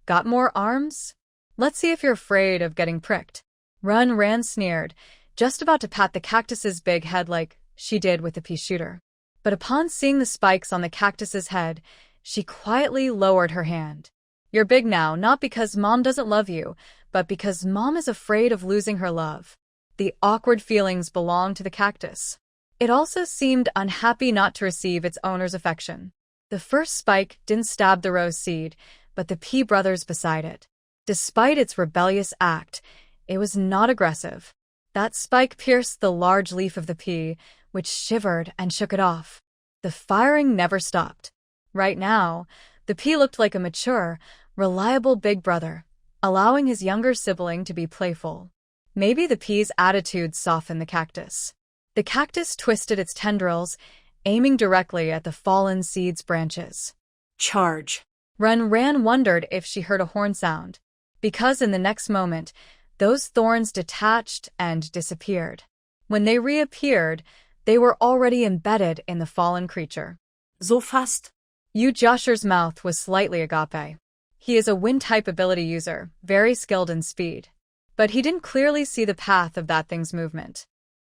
Got more arms? Let's see if you're afraid of getting pricked. Runran sneered, just about to pat the cactus's big head like she did with the pea shooter. But upon seeing the spikes on the cactus's head, she quietly lowered her hand. You're big now, not because Mom doesn't love you, but because Mom is afraid of losing her love. The awkward feelings belong to the cactus. It also seemed unhappy not to receive its owner's affection. The first spike didn't stab the rose seed, but the pea brothers beside it. Despite its rebellious act, it was not aggressive. That spike pierced the large leaf of the pea, which shivered and shook it off. The firing never stopped. Right now, the pea looked like a mature, reliable big brother, allowing his younger sibling to be playful. Maybe the pea's attitude softened the cactus. The cactus twisted its tendrils, aiming directly at the fallen seed's branches. Charge! Runran wondered if she heard a horn sound, because in the next moment, those thorns detached and disappeared. When they reappeared, they were already embedded in the fallen creature. So fast! Yu Jiashir's mouth was slightly agape. He is a wind-type ability user, very skilled in speed. But he didn't clearly see the path of that thing's movement.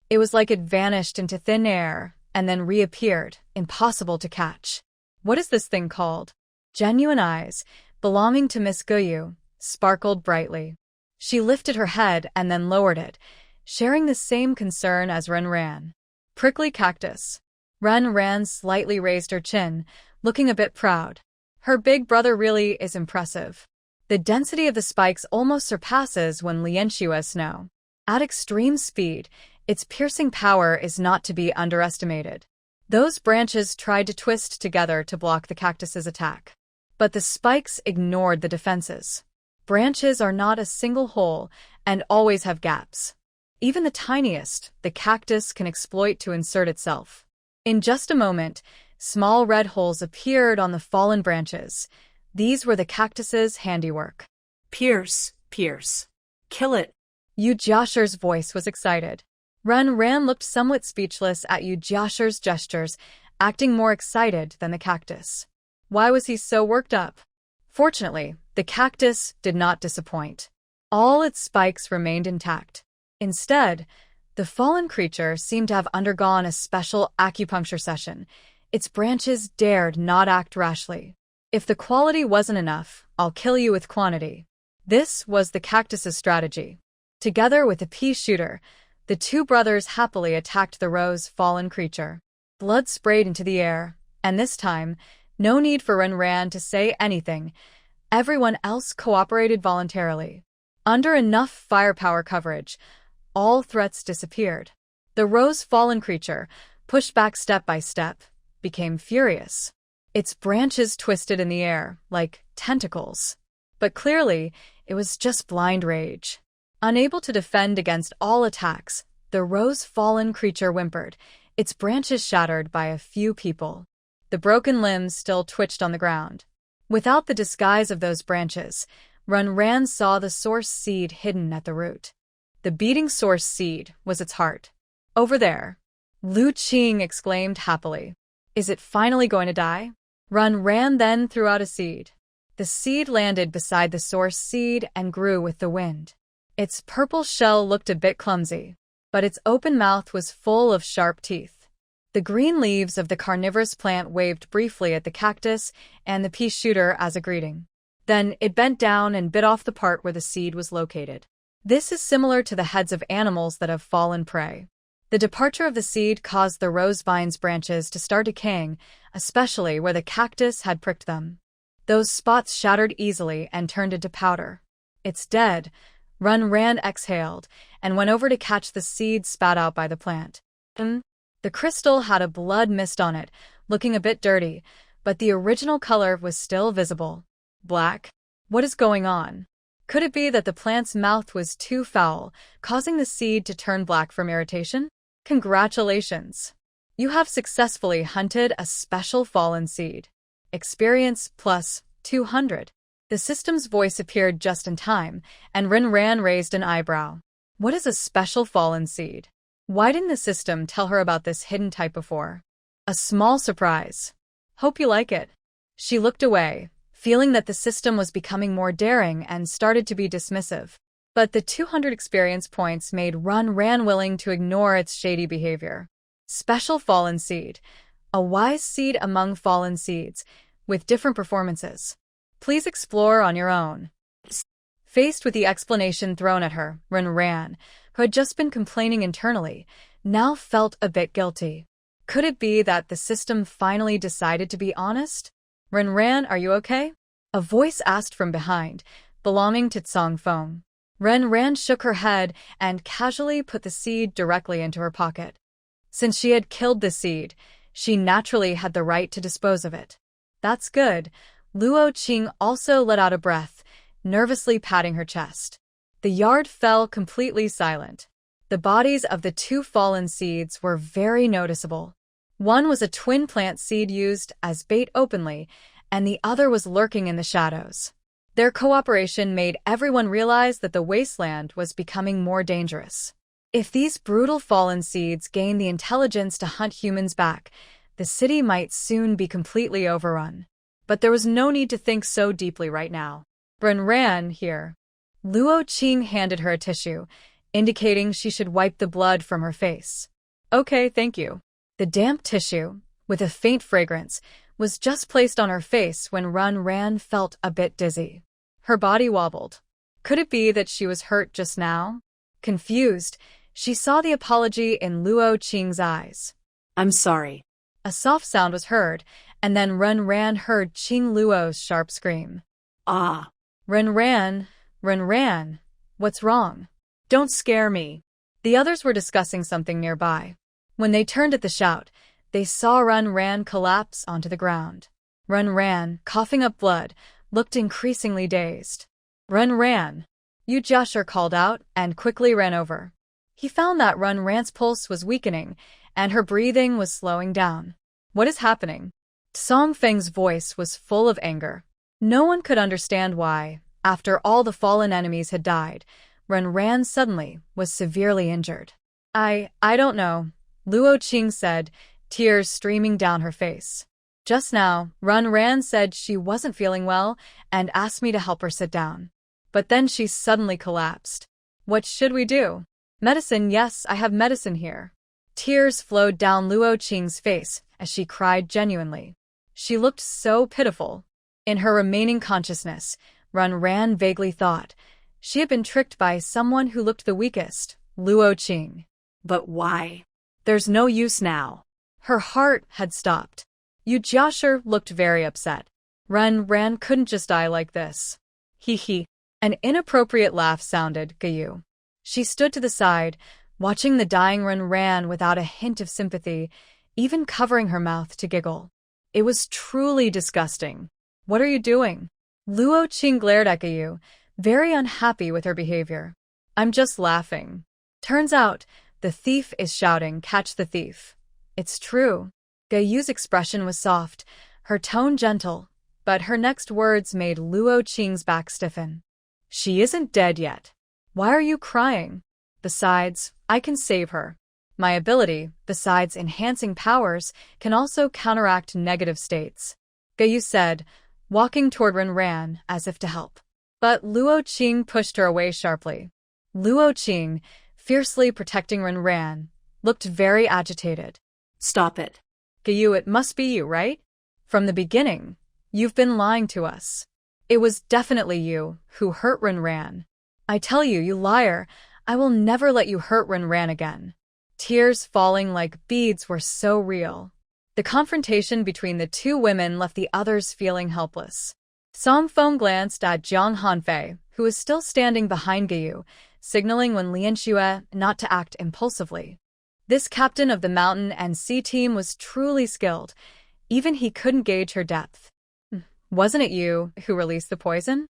It was like it vanished into thin air and then reappeared, impossible to catch. What is this thing called? Genuine eyes, belonging to Miss Guyu, sparkled brightly. She lifted her head and then lowered it, sharing the same concern as Runran. Prickly cactus. Runran slightly raised her chin, looking a bit proud. Her big brother really is impressive. The density of the spikes almost surpasses when Lianshua's snow. At extreme speed, its piercing power is not to be underestimated. Those branches tried to twist together to block the cactus's attack. But the spikes ignored the defenses. Branches are not a single whole and always have gaps. Even the tiniest, the cactus can exploit to insert itself. In just a moment, small red holes appeared on the fallen branches. These were the cactus's handiwork. Pierce. Kill it. Yu Jiasher's voice was excited. Ran looked somewhat speechless at Yu Jiasher's gestures, acting more excited than the cactus. Why was he so worked up? Fortunately, the cactus did not disappoint. All its spikes remained intact. Instead, the fallen creature seemed to have undergone a special acupuncture session. Its branches dared not act rashly. If the quality wasn't enough, I'll kill you with quantity. This was the cactus's strategy. Together with a pea shooter, the two brothers happily attacked the roe's fallen creature. Blood sprayed into the air, and this time, no need for Ran to say anything. Everyone else cooperated voluntarily. Under enough firepower coverage, all threats disappeared. The roe's fallen creature, pushed back step by step, became furious. Its branches twisted in the air, like tentacles. But clearly, it was just blind rage. Unable to defend against all attacks, the roe's fallen creature whimpered, its branches shattered by a few people. The broken limbs still twitched on the ground. Without the disguise of those branches, Ran saw the source seed hidden at the root. The beating source seed was its heart. Over there. Lu Qing exclaimed happily. Is it finally going to die? Ran then threw out a seed. The seed landed beside the source seed and grew with the wind. Its purple shell looked a bit clumsy, but its open mouth was full of sharp teeth. The green leaves of the carnivorous plant waved briefly at the cactus and the pea shooter as a greeting. Then it bent down and bit off the part where the seed was located. This is similar to the heads of animals that have fallen prey. The departure of the seed caused the rose vine's branches to start decaying, especially where the cactus had pricked them. Those spots shattered easily and turned into powder. It's dead. Ran exhaled and went over to catch the seed spat out by the plant. The crystal had a blood mist on it, looking a bit dirty, but the original color was still visible. Black? What is going on? Could it be that the plant's mouth was too foul, causing the seed to turn black from irritation? Congratulations! You have successfully hunted a special fallen seed. Experience plus 200. The system's voice appeared just in time, and Ran raised an eyebrow. What is a special fallen seed? Why didn't the system tell her about this hidden type before? A small surprise. Hope you like it. She looked away, feeling that the system was becoming more daring and started to be dismissive. But the 200 experience points made Ran willing to ignore its shady behavior. Special fallen seed. A wise seed among fallen seeds, with different performances. Please explore on your own. Faced with the explanation thrown at her, Ran, who had just been complaining internally, now felt a bit guilty. Could it be that the system finally decided to be honest? Ran, are you okay? A voice asked from behind, belonging to Tsong Feng. Ran shook her head and casually put the seed directly into her pocket. Since she had killed the seed, she naturally had the right to dispose of it. That's good. Luo Qing also let out a breath, nervously patting her chest. The yard fell completely silent. The bodies of the two fallen seeds were very noticeable. One was a twin plant seed used as bait openly, and the other was lurking in the shadows. Their cooperation made everyone realize that the Wasteland was becoming more dangerous. If these brutal fallen seeds gained the intelligence to hunt humans back, the city might soon be completely overrun. But there was no need to think so deeply right now. Ran here. Luo Qing handed her a tissue, indicating she should wipe the blood from her face. Okay, thank you. The damp tissue, with a faint fragrance, was just placed on her face when Ran felt a bit dizzy. Her body wobbled. Could it be that she was hurt just now? Confused, she saw the apology in Luo Qing's eyes. I'm sorry. A soft sound was heard, and then Ran heard Qing Luo's sharp scream. Ah. Ran, what's wrong? Don't scare me. The others were discussing something nearby. When they turned at the shout, they saw Ran collapse onto the ground. Ran, coughing up blood, looked increasingly dazed. Ran, Yu Jiasher called out and quickly ran over. He found that Ran's pulse was weakening, and her breathing was slowing down. What is happening? Song Feng's voice was full of anger. No one could understand why, after all the fallen enemies had died, Ran suddenly was severely injured. I don't know, Luo Qing said, tears streaming down her face. Just now, Ran said she wasn't feeling well and asked me to help her sit down. But then she suddenly collapsed. What should we do? Medicine, yes, I have medicine here. Tears flowed down Luo Qing's face as she cried genuinely. She looked so pitiful. In her remaining consciousness, Ran vaguely thought she had been tricked by someone who looked the weakest, Luo Qing. But why? There's no use now. Her heart had stopped. Yu Jiashi looked very upset. Ran couldn't just die like this. He. An inappropriate laugh sounded, Gayu. She stood to the side, watching the dying Ran without a hint of sympathy, even covering her mouth to giggle. It was truly disgusting. What are you doing? Luo Qing glared at Gayu, very unhappy with her behavior. I'm just laughing. Turns out, the thief is shouting, catch the thief. It's true. Gayu's expression was soft, her tone gentle, but her next words made Luo Qing's back stiffen. She isn't dead yet. Why are you crying? Besides, I can save her. My ability, besides enhancing powers, can also counteract negative states, Gayu said, walking toward Ran as if to help. But Luo Qing pushed her away sharply. Luo Qing, fiercely protecting Ran, looked very agitated. Stop it. Gayu, it must be you, right? From the beginning, you've been lying to us. It was definitely you who hurt Ran. I tell you, you liar, I will never let you hurt Ran again. Tears falling like beads were so real. The confrontation between the two women left the others feeling helpless. Song Feng glanced at Jiang Hanfei, who was still standing behind Gayu, signaling Wen Lianxue not to act impulsively. This captain of the mountain and sea team was truly skilled. Even he couldn't gauge her depth. Wasn't it you who released the poison?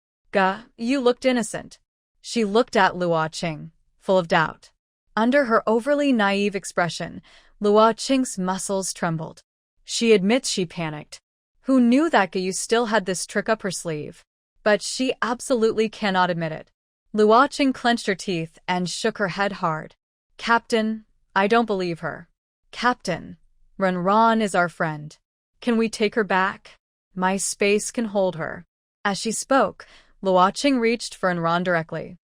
You looked innocent. She looked at Luo Qing, full of doubt. Under her overly naive expression, Luo Qing's muscles trembled. She admits she panicked. Who knew that Gayu still had this trick up her sleeve? But she absolutely cannot admit it. Luo Qing clenched her teeth and shook her head hard. Captain, I don't believe her. Captain, Ran is our friend. Can we take her back? My space can hold her. As she spoke, Luo Qing reached for Ran directly.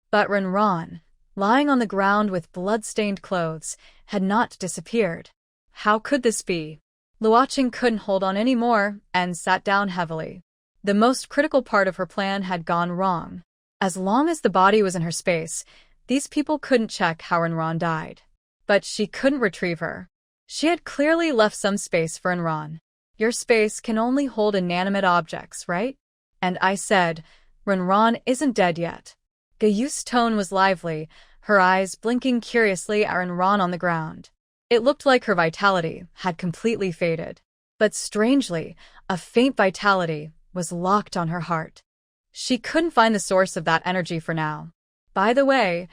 But Ran, lying on the ground with blood-stained clothes, had not disappeared. How could this be? Luo Qing couldn't hold on anymore and sat down heavily. The most critical part of her plan had gone wrong. As long as the body was in her space, these people couldn't check how Ran died. But she couldn't retrieve her. She had clearly left some space for Ran. Your space can only hold inanimate objects, right? And I said, Ran isn't dead yet. Gayu's tone was lively, her eyes blinking curiously at Ran on the ground. It looked like her vitality had completely faded. But strangely, a faint vitality was locked on her heart. She couldn't find the source of that energy for now. By the way,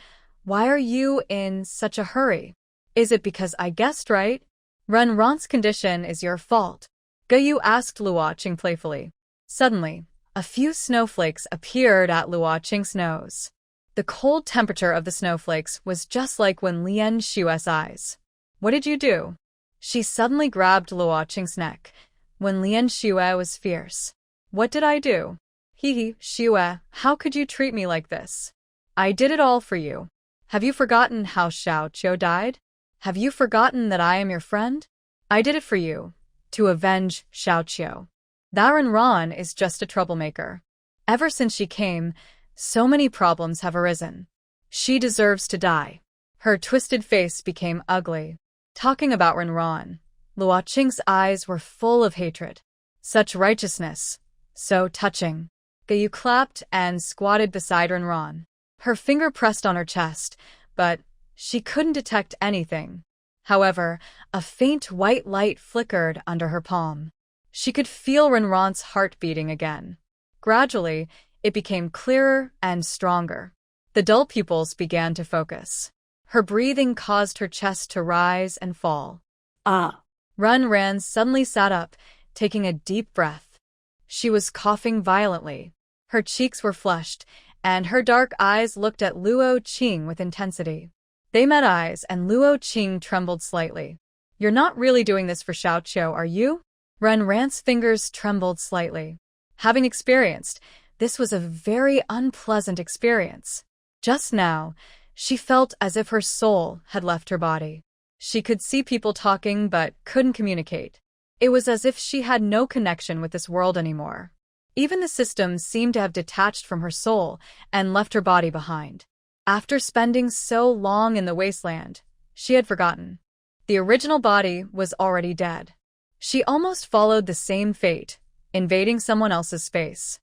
why are you in such a hurry? Is it because I guessed right? Ran's condition is your fault, Gayu asked Luo Qing playfully. Suddenly, a few snowflakes appeared at Luo Qing's nose. The cold temperature of the snowflakes was just like Wen Lianxue's eyes. What did you do? She suddenly grabbed Luo Qing's neck. Wen Lianxue was fierce. What did I do? Xue, how could you treat me like this? I did it all for you. Have you forgotten how Xiao died? Have you forgotten that I am your friend? I did it for you, to avenge Xiao. That Ran is just a troublemaker. Ever since she came, so many problems have arisen. She deserves to die. Her twisted face became ugly. Talking about Ran, Luo Qing's eyes were full of hatred. Such righteousness. So touching. Gayu clapped and squatted beside Ran. Her finger pressed on her chest, but she couldn't detect anything. However, a faint white light flickered under her palm. She could feel Ran's heart beating again. Gradually, it became clearer and stronger. The dull pupils began to focus. Her breathing caused her chest to rise and fall. Ah. Ran suddenly sat up, taking a deep breath. She was coughing violently. Her cheeks were flushed, and her dark eyes looked at Luo Qing with intensity. They met eyes, and Luo Qing trembled slightly. "You're not really doing this for Xiaoqiu, are you?" Ran's fingers trembled slightly. Having experienced, this was a very unpleasant experience. Just now, she felt as if her soul had left her body. She could see people talking but couldn't communicate. It was as if she had no connection with this world anymore. Even the system seemed to have detached from her soul and left her body behind. After spending so long in the wasteland, she had forgotten. The original body was already dead. She almost followed the same fate, invading someone else's space.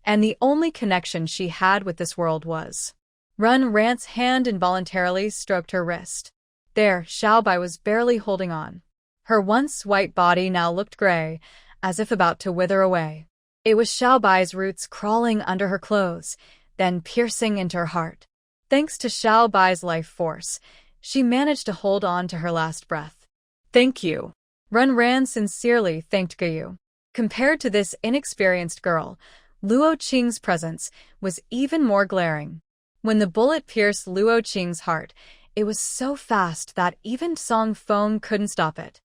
And the only connection she had with this world was. Ran's hand involuntarily stroked her wrist. There, Xiaobai was barely holding on. Her once white body now looked gray, as if about to wither away. It was Xiaobai's roots crawling under her clothes, then piercing into her heart. Thanks to Xiaobai's life force, she managed to hold on to her last breath. "Thank you." Ran sincerely thanked Gayu. Compared to this inexperienced girl, Luo Qing's presence was even more glaring. When the bullet pierced Luo Qing's heart, it was so fast that even Song Feng couldn't stop it.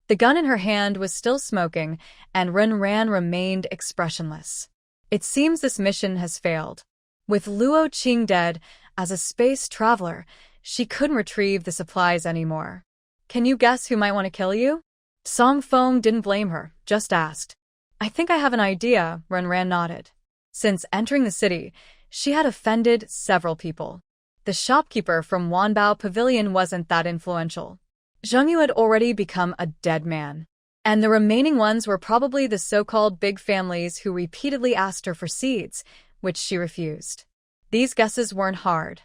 The gun in her hand was still smoking, and Ran remained expressionless. It seems this mission has failed. With Luo Qing dead, as a space traveler, she couldn't retrieve the supplies anymore. "Can you guess who might want to kill you?" Song Feng didn't blame her, just asked. "I think I have an idea," Ran nodded. Since entering the city, she had offended several people. The shopkeeper from Wanbao Pavilion wasn't that influential. Chen You had already become a dead man. And the remaining ones were probably the so-called big families who repeatedly asked her for seeds, which she refused. These guesses weren't hard.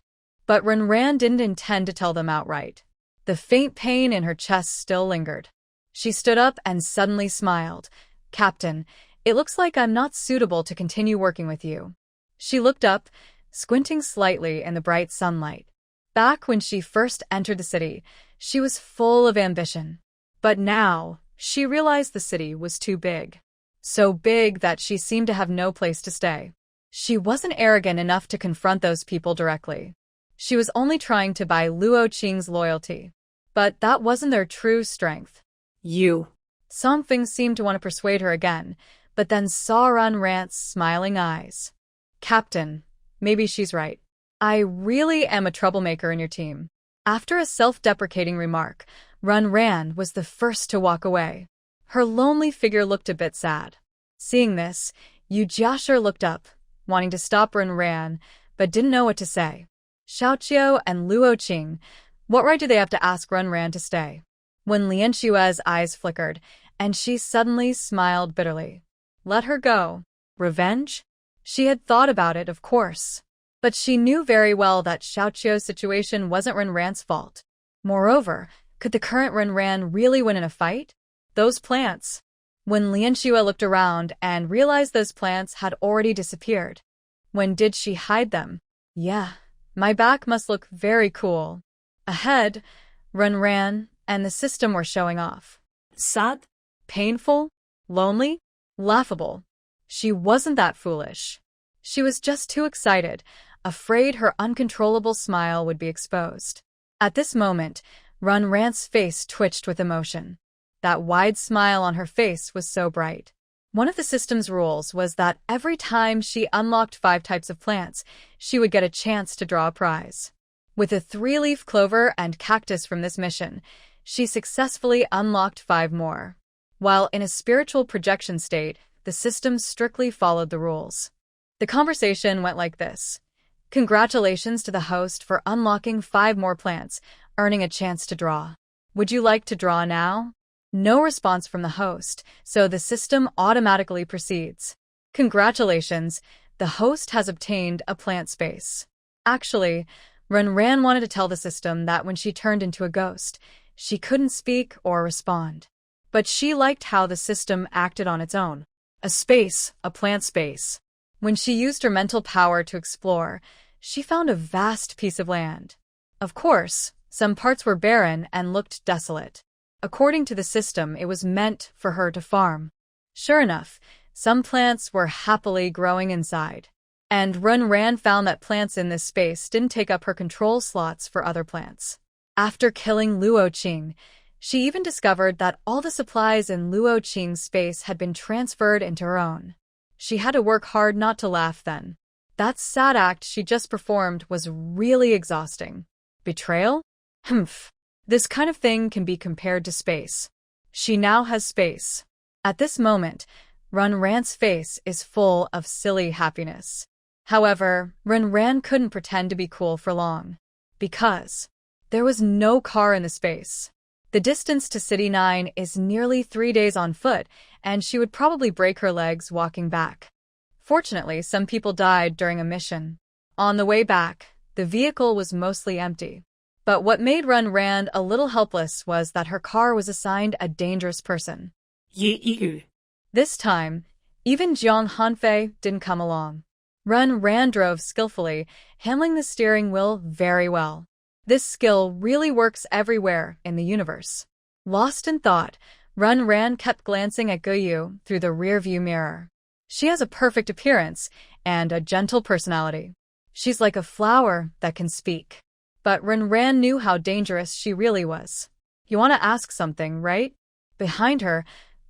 But Ran didn't intend to tell them outright. The faint pain in her chest still lingered. She stood up and suddenly smiled. "Captain, it looks like I'm not suitable to continue working with you." She looked up, squinting slightly in the bright sunlight. Back when she first entered the city, she was full of ambition. But now, she realized the city was too big. So big that she seemed to have no place to stay. She wasn't arrogant enough to confront those people directly. She was only trying to buy Luo Qing's loyalty. But that wasn't their true strength. "You." Song Feng seemed to want to persuade her again, but then saw Ran's smiling eyes. "Captain, maybe she's right. I really am a troublemaker in your team." After a self-deprecating remark, Ran was the first to walk away. Her lonely figure looked a bit sad. Seeing this, Yu Jiashir looked up, wanting to stop Ran, but didn't know what to say. Xiaoqiu and Luo Qing, what right do they have to ask Ran to stay? When Lianshue's eyes flickered, and she suddenly smiled bitterly. Let her go. Revenge? She had thought about it, of course. But she knew very well that Xiaoqiu's situation wasn't Ran's fault. Moreover, could the current Ran really win in a fight? Those plants. When Lianshue looked around and realized those plants had already disappeared. When did she hide them? Yeah, my back must look very cool. Ahead, Ran and the system were showing off. Sad? Painful? Lonely? Laughable. She wasn't that foolish. She was just too excited, afraid her uncontrollable smile would be exposed. At this moment, Ran's face twitched with emotion. That wide smile on her face was so bright. One of the system's rules was that every time she unlocked 5 types of plants, she would get a chance to draw a prize. With a 3-leaf clover and cactus from this mission, she successfully unlocked 5 more. While in a spiritual projection state, the system strictly followed the rules. The conversation went like this. Congratulations to the host for unlocking 5 more plants, earning a chance to draw. Would you like to draw now? No response from the host, so the system automatically proceeds. Congratulations, the host has obtained a plant space. Actually, Ran wanted to tell the system that when she turned into a ghost, she couldn't speak or respond. But she liked how the system acted on its own. A space, a plant space. When she used her mental power to explore, she found a vast piece of land. Of course, Some parts were barren and looked desolate. According to the system, it was meant for her to farm. Sure enough, some plants were happily growing inside. And Ran found that plants in this space didn't take up her control slots for other plants. After killing Luo Qing, she even discovered that all the supplies in Luo Qing's space had been transferred into her own. She had to work hard not to laugh then. That sad act she just performed was really exhausting. Betrayal? Humph. This kind of thing can be compared to space. She now has space. At this moment, Ran's face is full of silly happiness. However, Ran couldn't pretend to be cool for long. Because there was no car in the space. The distance to City 9 is nearly 3 days on foot, and she would probably break her legs walking back. Fortunately, some people died during a mission. On the way back, the vehicle was mostly empty. But what made Ran a little helpless was that her car was assigned a dangerous person. You. This time, even Jiang Hanfei didn't come along. Ran drove skillfully, handling the steering wheel very well. This skill really works everywhere in the universe. Lost in thought, Ran kept glancing at Yu through the rearview mirror. She has a perfect appearance and a gentle personality. She's like a flower that can speak. But Ran knew how dangerous she really was. You want to ask something, right? Behind her,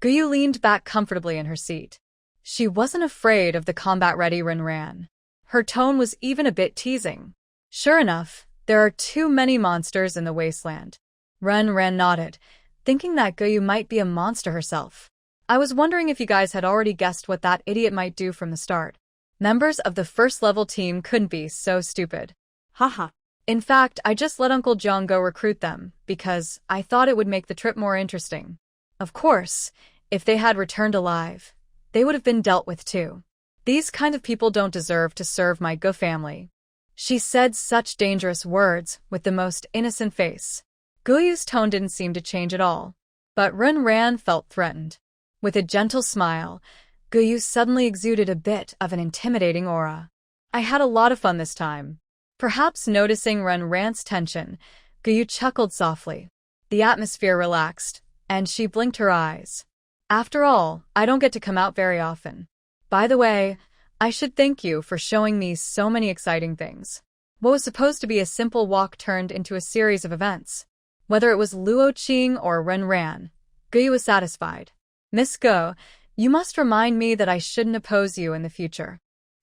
Yu leaned back comfortably in her seat. She wasn't afraid of the combat-ready Ran. Her tone was even a bit teasing. Sure enough, there are too many monsters in the Wasteland. Ran nodded, thinking that Yu might be a monster herself. I was wondering if you guys had already guessed what that idiot might do from the start. Members of the first-level team couldn't be so stupid. Haha. In fact, I just let Uncle John go recruit them, because I thought it would make the trip more interesting. Of course, if they had returned alive, they would have been dealt with too. These kind of people don't deserve to serve my Gu family. She said such dangerous words with the most innocent face. Guyu's tone didn't seem to change at all, but Ran felt threatened. With a gentle smile, Yu suddenly exuded a bit of an intimidating aura. I had a lot of fun this time. Perhaps noticing Ran's tension, Yu chuckled softly. The atmosphere relaxed, and she blinked her eyes. After all, I don't get to come out very often. By the way, I should thank you for showing me so many exciting things. What was supposed to be a simple walk turned into a series of events. Whether it was Luo Qing or Ran, Yu was satisfied. Miss Go, you must remind me that I shouldn't oppose you in the future.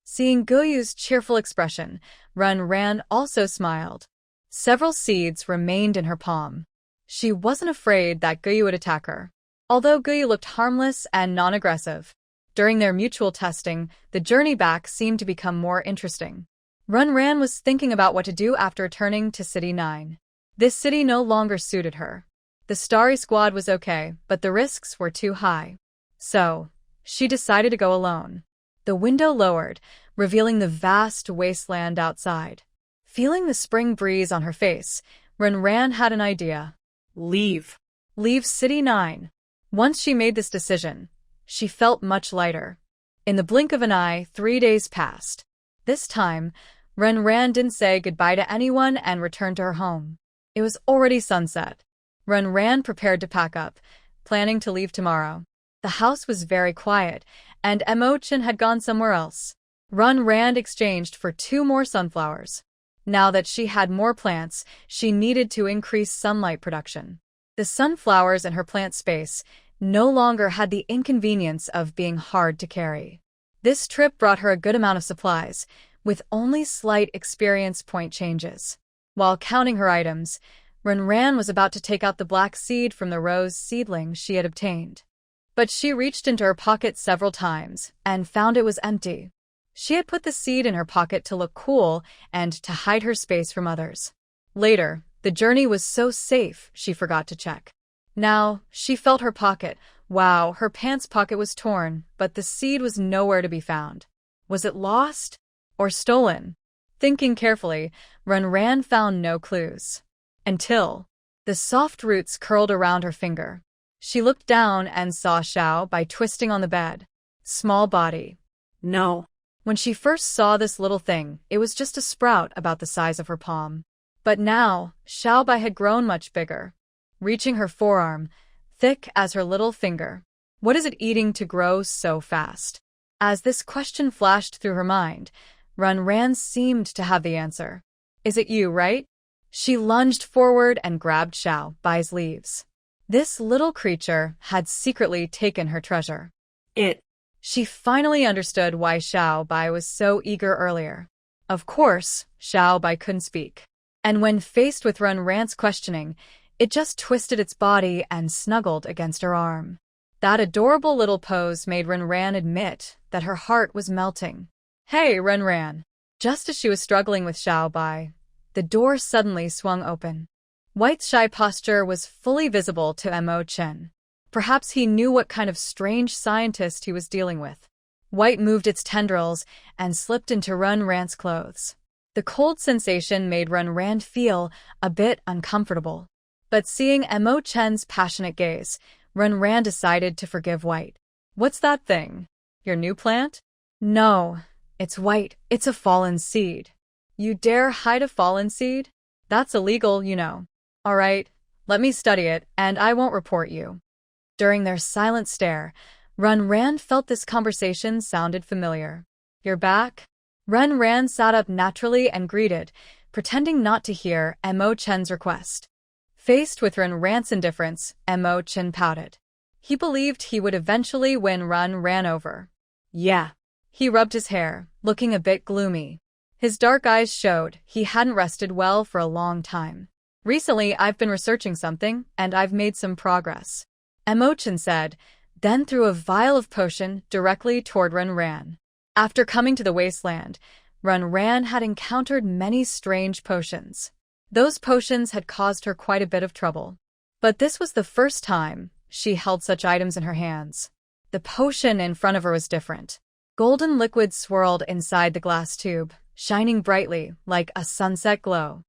Seeing Guyu's cheerful expression, Ran also smiled. Several seeds remained in her palm. She wasn't afraid that Yu would attack her. Although Yu looked harmless and non-aggressive, during their mutual testing, the journey back seemed to become more interesting. Ran was thinking about what to do after returning to City 9. This city no longer suited her. The Starry Squad was okay, but the risks were too high. So, she decided to go alone. The window lowered, revealing the vast wasteland outside. Feeling the spring breeze on her face, Ran had an idea. Leave. Leave City 9. Once she made this decision, she felt much lighter. In the blink of an eye, 3 days passed. This time, Ran didn't say goodbye to anyone and returned to her home. It was already sunset. Ran prepared to pack up, planning to leave tomorrow. The house was very quiet, and Chen had gone somewhere else. Ran exchanged for 2 more sunflowers. Now that she had more plants, she needed to increase sunlight production. The sunflowers in her plant space no longer had the inconvenience of being hard to carry. This trip brought her a good amount of supplies, with only slight experience point changes. While counting her items, Ran was about to take out the black seed from the rose seedling she had obtained. But she reached into her pocket several times and found it was empty. She had put the seed in her pocket to look cool and to hide her space from others. Later, the journey was so safe she forgot to check. Now, she felt her pocket. Wow, her pants pocket was torn, but the seed was nowhere to be found. Was it lost? Or stolen? Thinking carefully, Ran found no clues. Until the soft roots curled around her finger. She looked down and saw Xiao by twisting on the bed. Small body. No. When she first saw this little thing, it was just a sprout about the size of her palm. But now, Xiaobai had grown much bigger, reaching her forearm, thick as her little finger. What is it eating to grow so fast? As this question flashed through her mind, Runran seemed to have the answer. Is it you, right? She lunged forward and grabbed Xiaobai's leaves. This little creature had secretly taken her treasure. She finally understood why Xiaobai was so eager earlier. Of course, Xiaobai couldn't speak. And when faced with Runran's questioning, it just twisted its body and snuggled against her arm. That adorable little pose made Runran admit that her heart was melting. Hey, Runran! Just as she was struggling with Xiaobai, the door suddenly swung open. White's shy posture was fully visible to Mo Chen. Perhaps he knew what kind of strange scientist he was dealing with. White moved its tendrils and slipped into Runran's clothes. The cold sensation made Runran feel a bit uncomfortable. But seeing Mo Chen's passionate gaze, Runran decided to forgive White. What's that thing? Your new plant? No, it's White. It's a fallen seed. You dare hide a fallen seed? That's illegal, you know. All right, let me study it, and I won't report you. During their silent stare, Runran felt this conversation sounded familiar. You're back? Runran sat up naturally and greeted, pretending not to hear Mo Chen's request. Faced with Runran's indifference, Mo Chen pouted. He believed he would eventually win Runran over. Yeah. He rubbed his hair, looking a bit gloomy. His dark eyes showed he hadn't rested well for a long time. Recently, I've been researching something, and I've made some progress. Mo Chen said, then threw a vial of potion directly toward Runran. After coming to the Wasteland, Runran had encountered many strange potions. Those potions had caused her quite a bit of trouble. But this was the first time she held such items in her hands. The potion in front of her was different. Golden liquid swirled inside the glass tube, shining brightly like a sunset glow.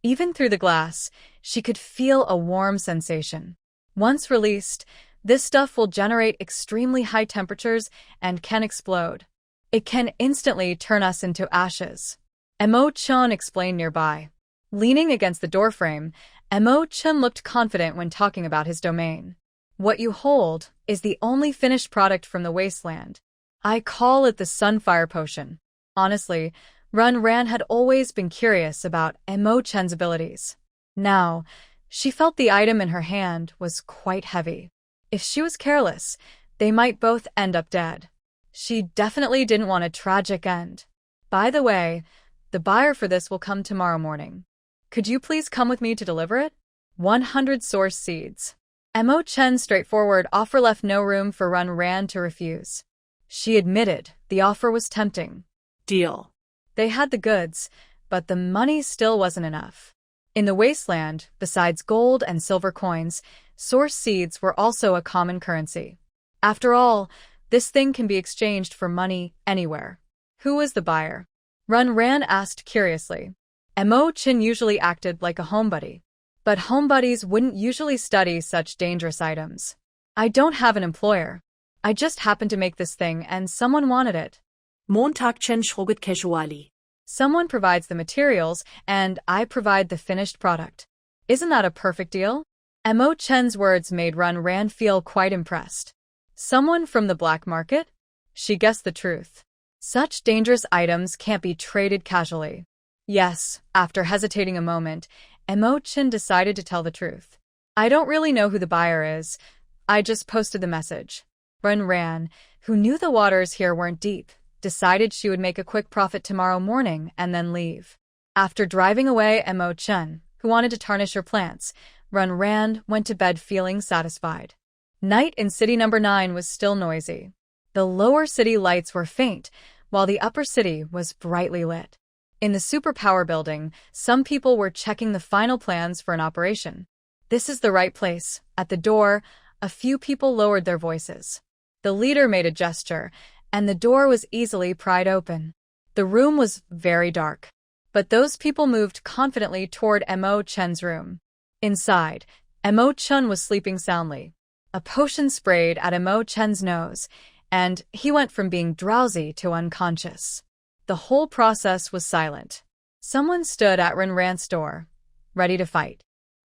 Even through the glass, she could feel a warm sensation. Once released, this stuff will generate extremely high temperatures and can explode. It can instantly turn us into ashes. Mo Chen explained nearby. Leaning against the doorframe, Mo Chen looked confident when talking about his domain. What you hold is the only finished product from the Wasteland. I call it the Sunfire Potion. Honestly, Runran had always been curious about Mo Chen's abilities. Now, she felt the item in her hand was quite heavy. If she was careless, they might both end up dead. She definitely didn't want a tragic end. By the way, the buyer for this will come tomorrow morning. Could you please come with me to deliver it? 100 source seeds. Mo Chen's straightforward offer left no room for Runran to refuse. She admitted the offer was tempting. Deal. They had the goods, but the money still wasn't enough. In the Wasteland, besides gold and silver coins, source seeds were also a common currency. After all, this thing can be exchanged for money anywhere. Who was the buyer? Runran asked curiously. Mo Chen usually acted like a homebuddy. But homebuddies wouldn't usually study such dangerous items. I don't have an employer. I just happened to make this thing and someone wanted it. Montag Chen schroget casually. Someone provides the materials and I provide the finished product. Isn't that a perfect deal? Mo Chen's words made Runran feel quite impressed. Someone from the black market? She guessed the truth. Such dangerous items can't be traded casually. Yes, after hesitating a moment, Mo Chen decided to tell the truth. I don't really know who the buyer is. I just posted the message. Runran, who knew the waters here weren't deep, decided she would make a quick profit tomorrow morning and then leave. After driving away Mo Chen, who wanted to tarnish her plants, Runran went to bed feeling satisfied. Night in city number 9 was still noisy. The lower city lights were faint, while the upper city was brightly lit. In the superpower building, some people were checking the final plans for an operation. This is the right place. At the door, a few people lowered their voices. The leader made a gesture, and the door was easily pried open. The room was very dark, but those people moved confidently toward Mo Chen's room. Inside, Mo Chen was sleeping soundly. A potion sprayed at Mo Chen's nose, and he went from being drowsy to unconscious. The whole process was silent. Someone stood at Runran's door, ready to fight.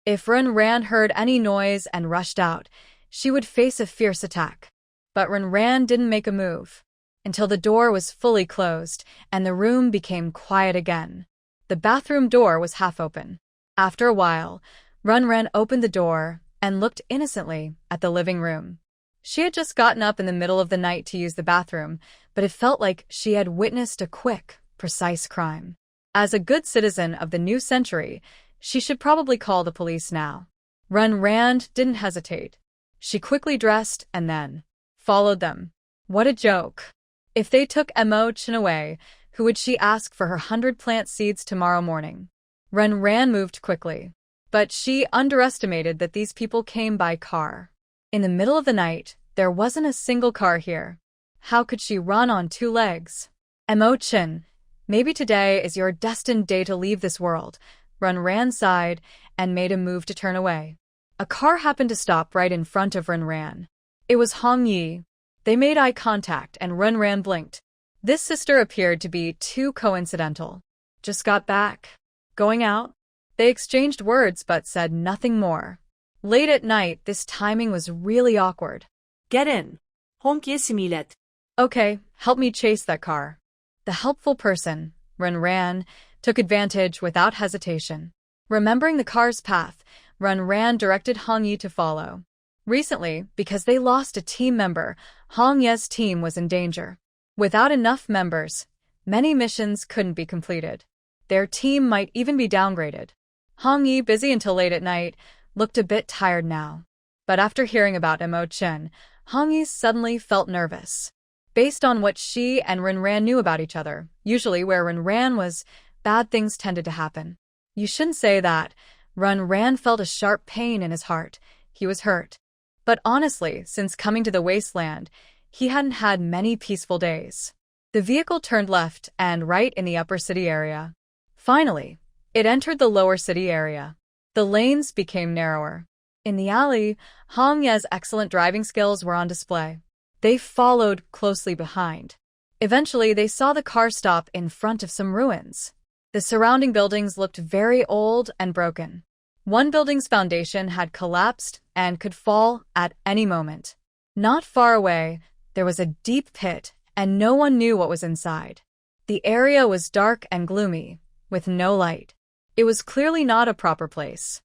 If Ran heard any noise and rushed out, she would face a fierce attack. But Ran didn't make a move until the door was fully closed and the room became quiet again. The bathroom door was half open. After a while, Ran opened the door and looked innocently at the living room. She had just gotten up in the middle of the night to use the bathroom, but it felt like she had witnessed a quick, precise crime. As a good citizen of the new century, she should probably call the police now. Ran didn't hesitate. She quickly dressed and then followed them. What a joke. If they took Chen away, who would she ask for her 100 plant seeds tomorrow morning? Ran moved quickly, but she underestimated that these people came by car. In the middle of the night, there wasn't a single car here. How could she run on 2 legs? Chen, maybe today is your destined day to leave this world. Ran sighed and made a move to turn away. A car happened to stop right in front of Ran. It was Hong Yi. They made eye contact and Ran blinked. This sister appeared to be too coincidental. Just got back. Going out? They exchanged words but said nothing more. Late at night, this timing was really awkward. Get in. Honk similet. Okay, help me chase that car. The helpful person, Ran, took advantage without hesitation. Remembering the car's path, Ran directed Hong Yi to follow. Recently, because they lost a team member, Hong Ye's team was in danger. Without enough members, many missions couldn't be completed. Their team might even be downgraded. Hong Yi, busy until late at night, looked a bit tired now. But after hearing about Chen, Hong Yi suddenly felt nervous. Based on what she and Ran knew about each other, usually where Ran was, bad things tended to happen. You shouldn't say that. Ran felt a sharp pain in his heart. He was hurt. But honestly, since coming to the Wasteland, he hadn't had many peaceful days. The vehicle turned left and right in the upper city area. Finally, it entered the lower city area. The lanes became narrower. In the alley, Hong Ye's excellent driving skills were on display. They followed closely behind. Eventually, they saw the car stop in front of some ruins. The surrounding buildings looked very old and broken. One building's foundation had collapsed and could fall at any moment. Not far away, there was a deep pit, and no one knew what was inside. The area was dark and gloomy, with no light. It was clearly not a proper place.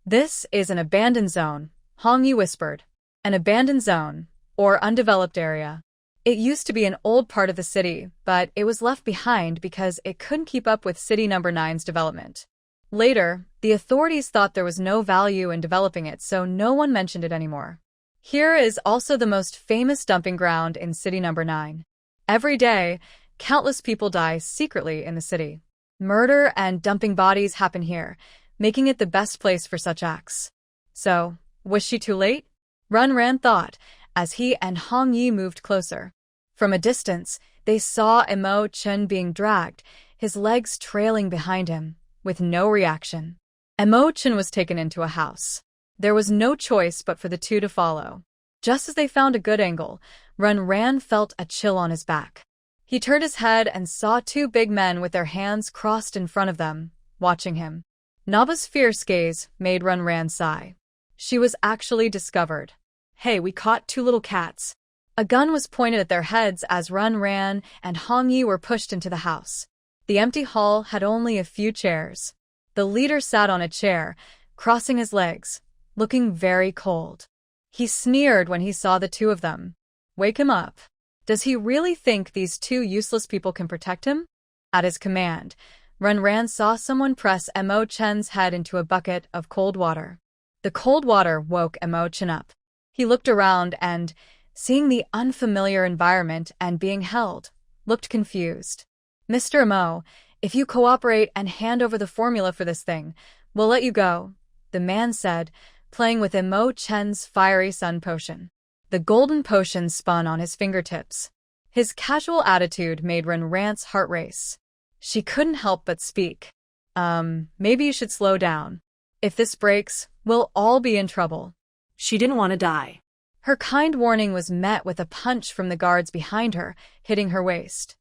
This is an abandoned zone, Hong Yi whispered. An abandoned zone, or undeveloped area. It used to be an old part of the city, but it was left behind because it couldn't keep up with City No. 9's development. Later, the authorities thought there was no value in developing it, so no one mentioned it anymore. Here is also the most famous dumping ground in City No. 9. Every day, countless people die secretly in the city. Murder and dumping bodies happen here, making it the best place for such acts. So, was she too late? Ran thought, as he and Hong Yi moved closer. From a distance, they saw Chen being dragged, his legs trailing behind him, with no reaction. Chen was taken into a house. There was no choice but for the two to follow. Just as they found a good angle, Ran felt a chill on his back. He turned his head and saw 2 big men with their hands crossed in front of them, watching him. Naba's fierce gaze made Ran sigh. She was actually discovered. Hey, we caught 2 little cats. A gun was pointed at their heads as Ran and Hong Yi were pushed into the house. The empty hall had only a few chairs. The leader sat on a chair, crossing his legs, looking very cold. He sneered when he saw the 2 of them. Wake him up. Does he really think these 2 useless people can protect him? At his command, Ran saw someone press Chen's head into a bucket of cold water. The cold water woke Chen up. He looked around and, seeing the unfamiliar environment and being held, looked confused. Mr. Mo, if you cooperate and hand over the formula for this thing, we'll let you go, the man said, playing with Chen's fiery sun potion. The golden potion spun on his fingertips. His casual attitude made Ran's heart race. She couldn't help but speak. Maybe you should slow down. If this breaks, we'll all be in trouble. She didn't want to die. Her kind warning was met with a punch from the guards behind her, hitting her waist.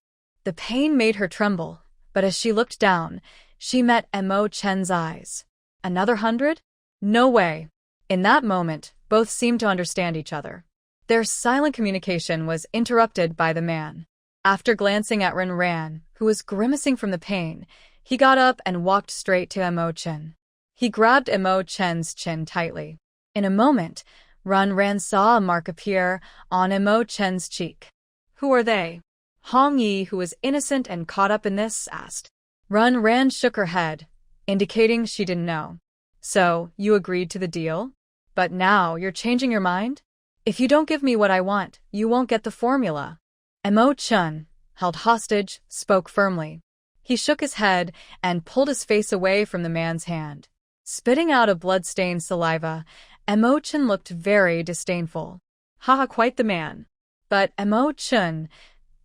The pain made her tremble, but as she looked down, she met Chen's eyes. Another 100? No way. In that moment, both seemed to understand each other. Their silent communication was interrupted by the man. After glancing at Ren, who was grimacing from the pain, he got up and walked straight to Mo Chen. He grabbed Mo Chen's chin tightly. In a moment, Ren saw a mark appear on Mo Chen's cheek. Who are they? Hong Yi, who was innocent and caught up in this, asked. Ren shook her head, indicating she didn't know. So, you agreed to the deal? But now you're changing your mind? If you don't give me what I want, you won't get the formula. Mo Chen, held hostage, spoke firmly. He shook his head and pulled his face away from the man's hand. Spitting out a blood-stained saliva, Mo Chen looked very disdainful. Haha, quite the man. But Mo Chen,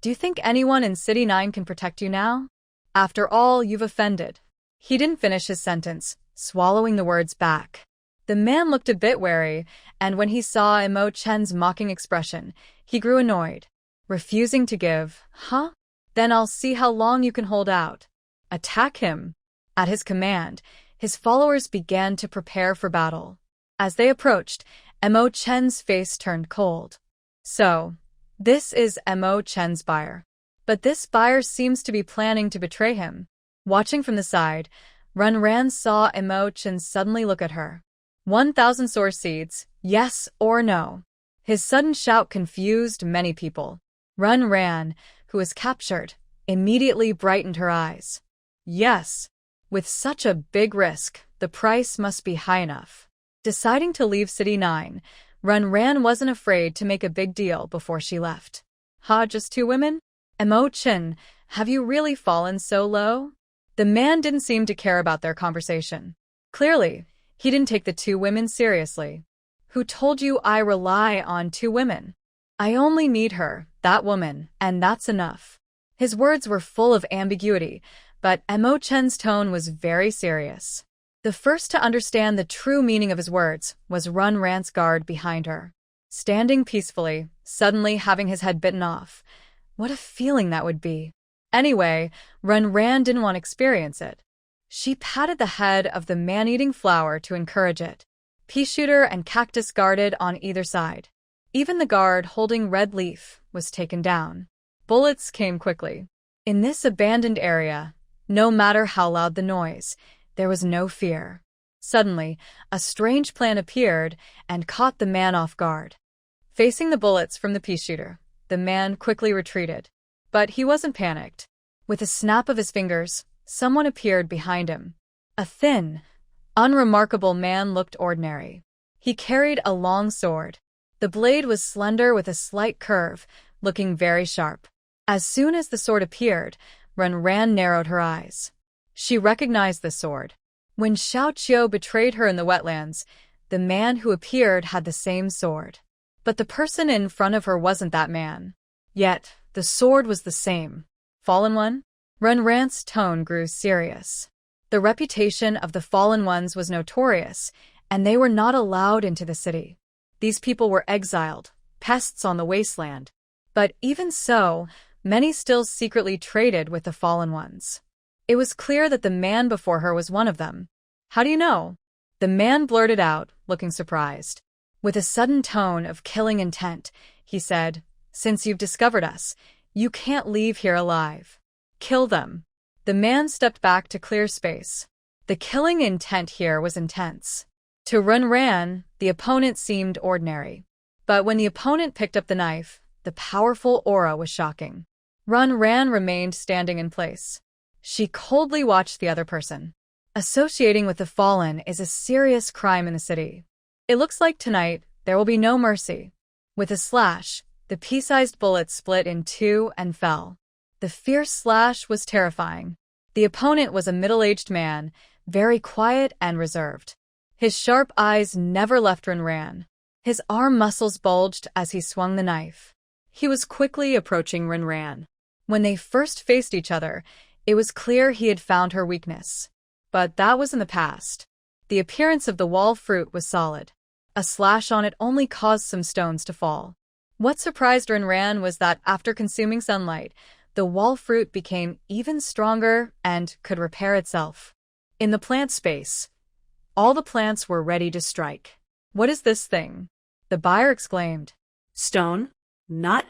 do you think anyone in City 9 can protect you now? After all you've offended. He didn't finish his sentence, swallowing the words back. The man looked a bit wary, and when he saw Mo Chen's mocking expression, he grew annoyed. Refusing to give, huh? Then I'll see how long you can hold out. Attack him. At his command, his followers began to prepare for battle. As they approached, Mo Chen's face turned cold. So, this is Mo Chen's buyer. But this buyer seems to be planning to betray him. Watching from the side, Ren saw Mo Chen suddenly look at her. 1,000 source seeds, yes or no? His sudden shout confused many people. Ren, who was captured, immediately brightened her eyes. Yes. With such a big risk, the price must be high enough. Deciding to leave City 9, Ren wasn't afraid to make a big deal before she left. Just 2 women? Mo Chen, have you really fallen so low? The man didn't seem to care about their conversation. Clearly, he didn't take the 2 women seriously. Who told you I rely on 2 women? I only need her, that woman, and that's enough. His words were full of ambiguity, but Mo Chen's tone was very serious. The first to understand the true meaning of his words was Ren's guard behind her. Standing peacefully, suddenly having his head bitten off. What a feeling that would be. Anyway, Ren didn't want to experience it. She patted the head of the man-eating flower to encourage it. Pea shooter and cactus guarded on either side. Even the guard holding red leaf was taken down. Bullets came quickly. In this abandoned area, no matter how loud the noise, there was no fear. Suddenly, a strange plan appeared and caught the man off guard. Facing the bullets from the pea shooter, the man quickly retreated. But he wasn't panicked. With a snap of his fingers, someone appeared behind him. A thin, unremarkable man looked ordinary. He carried a long sword. The blade was slender with a slight curve, looking very sharp. As soon as the sword appeared, Ren narrowed her eyes. She recognized the sword. When Xiao betrayed her in the wetlands, the man who appeared had the same sword. But the person in front of her wasn't that man. Yet, the sword was the same. Fallen One? Ren's tone grew serious. The reputation of the Fallen Ones was notorious, and they were not allowed into the city. These people were exiled, pests on the Wasteland. But even so, many still secretly traded with the Fallen Ones. It was clear that the man before her was one of them. How do you know? The man blurted out, looking surprised. With a sudden tone of killing intent, he said, "Since you've discovered us, you can't leave here alive. Kill them." The man stepped back to clear space. The killing intent here was intense. To Ren, the opponent seemed ordinary. But when the opponent picked up the knife, the powerful aura was shocking. Ren remained standing in place. She coldly watched the other person. Associating with the Fallen is a serious crime in the city. It looks like tonight there will be no mercy. With a slash, the pea-sized bullet split in 2 and fell. The fierce slash was terrifying. The opponent was a middle-aged man, very quiet and reserved. His sharp eyes never left Ren. His arm muscles bulged as he swung the knife. He was quickly approaching Ren. When they first faced each other, it was clear he had found her weakness. But that was in the past. The appearance of the wall fruit was solid. A slash on it only caused some stones to fall. What surprised Ren was that after consuming sunlight, the wall fruit became even stronger and could repair itself. In the plant space, All the plants were ready to strike. "What is this thing?" the buyer exclaimed. Stone? Not?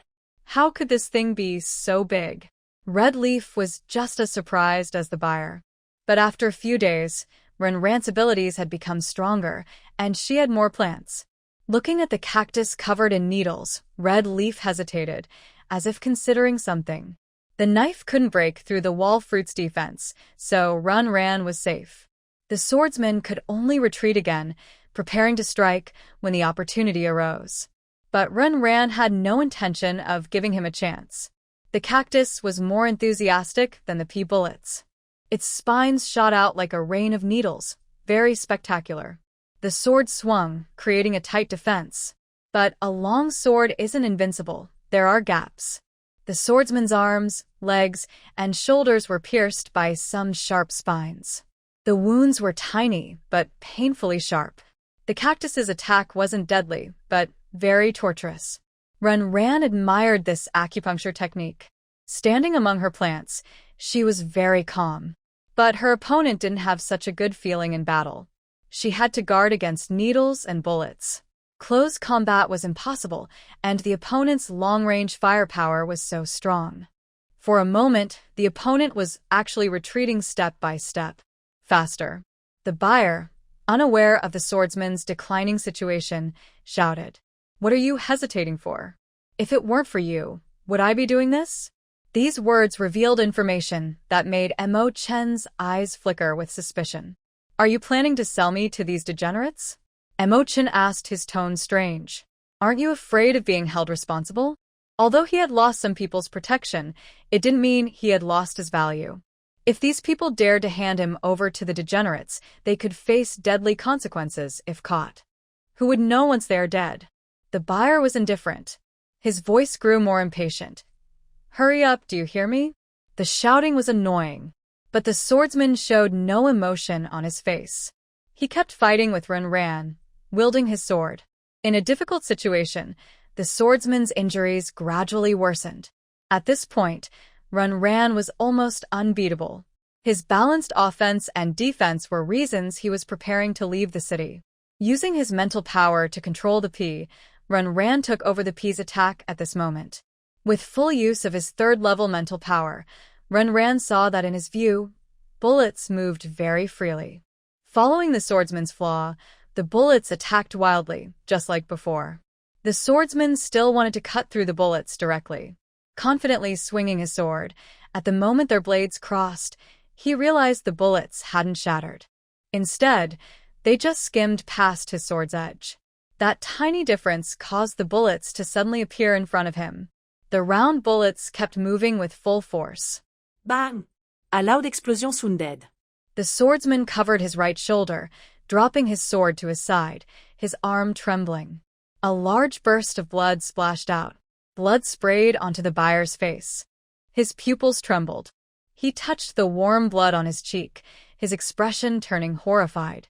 How could this thing be so big? Red Leaf was just as surprised as the buyer. But after a few days, Renran's abilities had become stronger, and she had more plants. Looking at the cactus covered in needles, Red Leaf hesitated, as if considering something. The knife couldn't break through the wall fruit's defense, so Renran was safe. The swordsman could only retreat again, preparing to strike when the opportunity arose. But Renran had no intention of giving him a chance. The cactus was more enthusiastic than the pea bullets. Its spines shot out like a rain of needles, very spectacular. The sword swung, creating a tight defense. But a long sword isn't invincible. There are gaps. The swordsman's arms, legs, and shoulders were pierced by some sharp spines. The wounds were tiny, but painfully sharp. The cactus's attack wasn't deadly, but very torturous. Renran admired this acupuncture technique. Standing among her plants, she was very calm. But her opponent didn't have such a good feeling in battle. She had to guard against needles and bullets. Close combat was impossible, and the opponent's long-range firepower was so strong. For a moment, the opponent was actually retreating step by step. Faster. The buyer, unaware of the swordsman's declining situation, shouted, "What are you hesitating for? If it weren't for you, would I be doing this?" These words revealed information that made Mo Chen's eyes flicker with suspicion. "Are you planning to sell me to these degenerates?" Mo Chen asked, his tone strange. "Aren't you afraid of being held responsible?" Although he had lost some people's protection, it didn't mean he had lost his value. If these people dared to hand him over to the degenerates, they could face deadly consequences if caught. Who would know once they are dead? The buyer was indifferent. His voice grew more impatient. "Hurry up, do you hear me?" The shouting was annoying, but the swordsman showed no emotion on his face. He kept fighting with Renran, wielding his sword. In a difficult situation, the swordsman's injuries gradually worsened. At this point, Renran was almost unbeatable. His balanced offense and defense were reasons he was preparing to leave the city. Using his mental power to control the pea, Renran took over the pea's attack at this moment. With full use of his third-level mental power, Renran saw that in his view, bullets moved very freely. Following the swordsman's flaw, the bullets attacked wildly, just like before. The swordsman still wanted to cut through the bullets directly. Confidently swinging his sword, at the moment their blades crossed, he realized the bullets hadn't shattered. Instead, they just skimmed past his sword's edge. That tiny difference caused the bullets to suddenly appear in front of him. The round bullets kept moving with full force. Bang! A loud explosion sounded. The swordsman covered his right shoulder, dropping his sword to his side, his arm trembling. A large burst of blood splashed out. Blood sprayed onto the buyer's face. His pupils trembled. He touched the warm blood on his cheek, his expression turning horrified.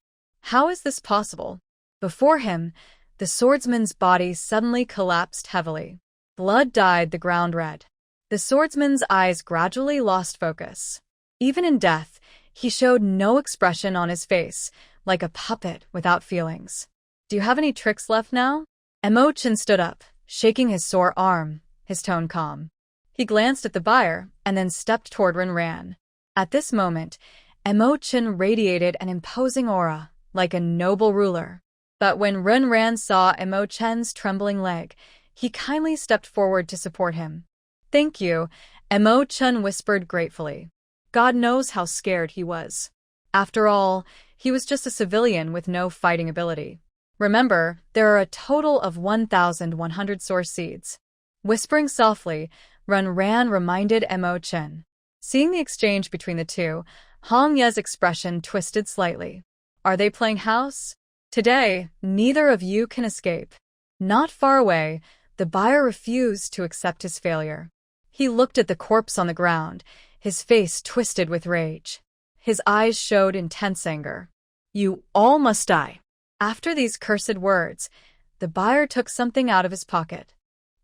How is this possible? Before him, the swordsman's body suddenly collapsed heavily. Blood dyed the ground red. The swordsman's eyes gradually lost focus. Even in death, he showed no expression on his face, like a puppet without feelings. "Do you have any tricks left now?" Mo Chen stood up, shaking his sore arm, his tone calm. He glanced at the buyer and then stepped toward Renran. At this moment, Mo Chen radiated an imposing aura, like a noble ruler. But when Renran saw Mo Chen's trembling leg, he kindly stepped forward to support him. "Thank you," Mo Chen whispered gratefully. God knows how scared he was. After all, he was just a civilian with no fighting ability. Remember, there are a total of 1,100 source seeds. Whispering softly, Renran reminded Mo Chen. Seeing the exchange between the two, Hong Ye's expression twisted slightly. "Are they playing house? Today, neither of you can escape." Not far away, the buyer refused to accept his failure. He looked at the corpse on the ground, his face twisted with rage. His eyes showed intense anger. "You all must die." After these cursed words, the buyer took something out of his pocket.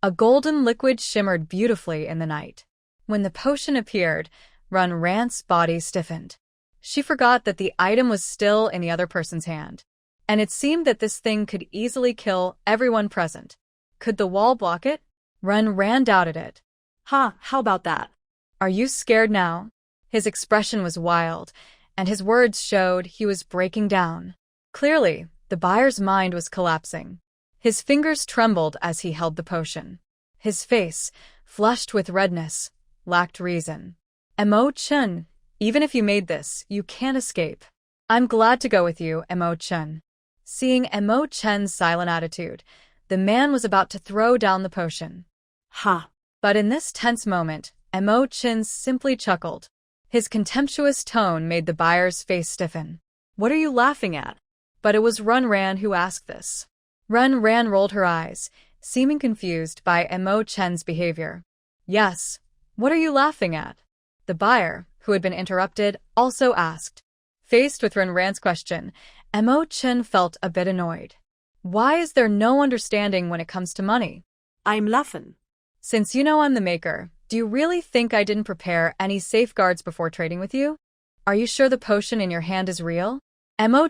A golden liquid shimmered beautifully in the night. When the potion appeared, Renran's body stiffened. She forgot that the item was still in the other person's hand. And it seemed that this thing could easily kill everyone present. Could the wall block it? Ran doubted it. Ha, how about that? Are you scared now? His expression was wild, and his words showed he was breaking down. Clearly, the buyer's mind was collapsing. His fingers trembled as he held the potion. His face, flushed with redness, lacked reason. Chen, even if you made this, you can't escape. I'm glad to go with you, Chen. Seeing Chen's silent attitude, the man was about to throw down the potion. Ha! But in this tense moment, Chen simply chuckled. His contemptuous tone made the buyer's face stiffen. What are you laughing at? But it was Ran who asked this. Ran rolled her eyes, seeming confused by Chen's behavior. Yes, what are you laughing at? The buyer, who had been interrupted, also asked. Faced with Ran's question, Chen felt a bit annoyed. Why is there no understanding when it comes to money? I'm laughing. Since you know I'm the maker, do you really think I didn't prepare any safeguards before trading with you? Are you sure the potion in your hand is real?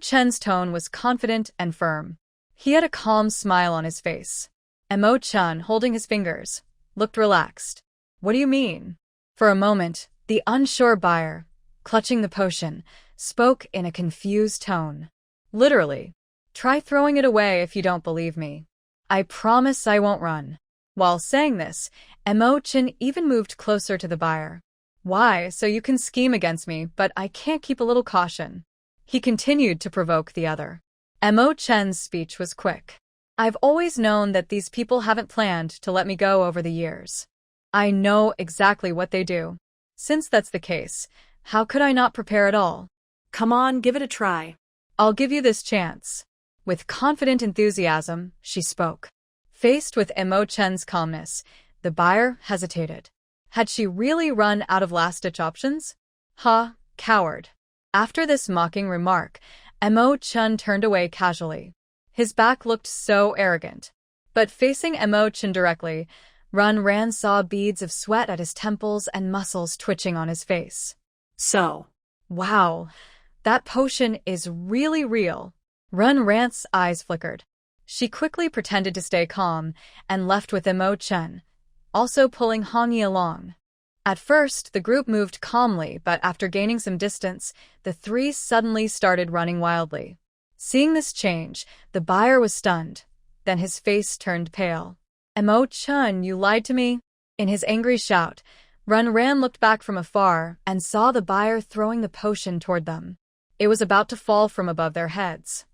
Chen's tone was confident and firm. He had a calm smile on his face. Chen, holding his fingers, looked relaxed. What do you mean? For a moment, the unsure buyer, clutching the potion, spoke in a confused tone. Literally. Try throwing it away if you don't believe me. I promise I won't run. While saying this, Chen even moved closer to the buyer. Why, so you can scheme against me, but I can't keep a little caution. He continued to provoke the other. Chen's speech was quick. I've always known that these people haven't planned to let me go over the years. I know exactly what they do. Since that's the case, how could I not prepare at all? Come on, give it a try. I'll give you this chance. With confident enthusiasm, she spoke. Faced with Chen's calmness, the buyer hesitated. Had she really run out of last-ditch options? Ha, coward. After this mocking remark, Chen turned away casually. His back looked so arrogant. But facing Chen directly, Ran saw beads of sweat at his temples and muscles twitching on his face. So. Wow, that potion is really real. Ran's eyes flickered. She quickly pretended to stay calm and left with Chen, also pulling Yi along. At first, the group moved calmly, but after gaining some distance, the three suddenly started running wildly. Seeing this change, the buyer was stunned. Then his face turned pale. Chen, you lied to me? In his angry shout, Ran looked back from afar and saw the buyer throwing the potion toward them. It was about to fall from above their heads.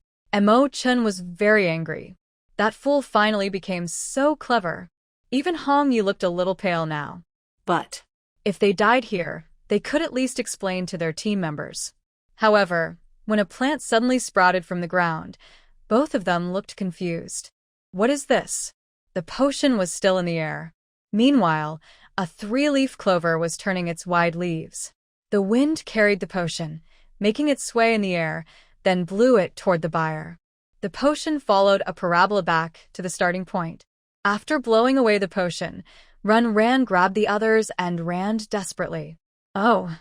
Chen was very angry. That fool finally became so clever. Even Yi looked a little pale now. But if they died here, they could at least explain to their team members. However, when a plant suddenly sprouted from the ground, both of them looked confused. What is this? The potion was still in the air. Meanwhile, a 3-leaf clover was turning its wide leaves. The wind carried the potion, making it sway in the air, then blew it toward the buyer. The potion followed a parabola back to the starting point. After blowing away the potion, Ran grabbed the others and ran desperately. Oh,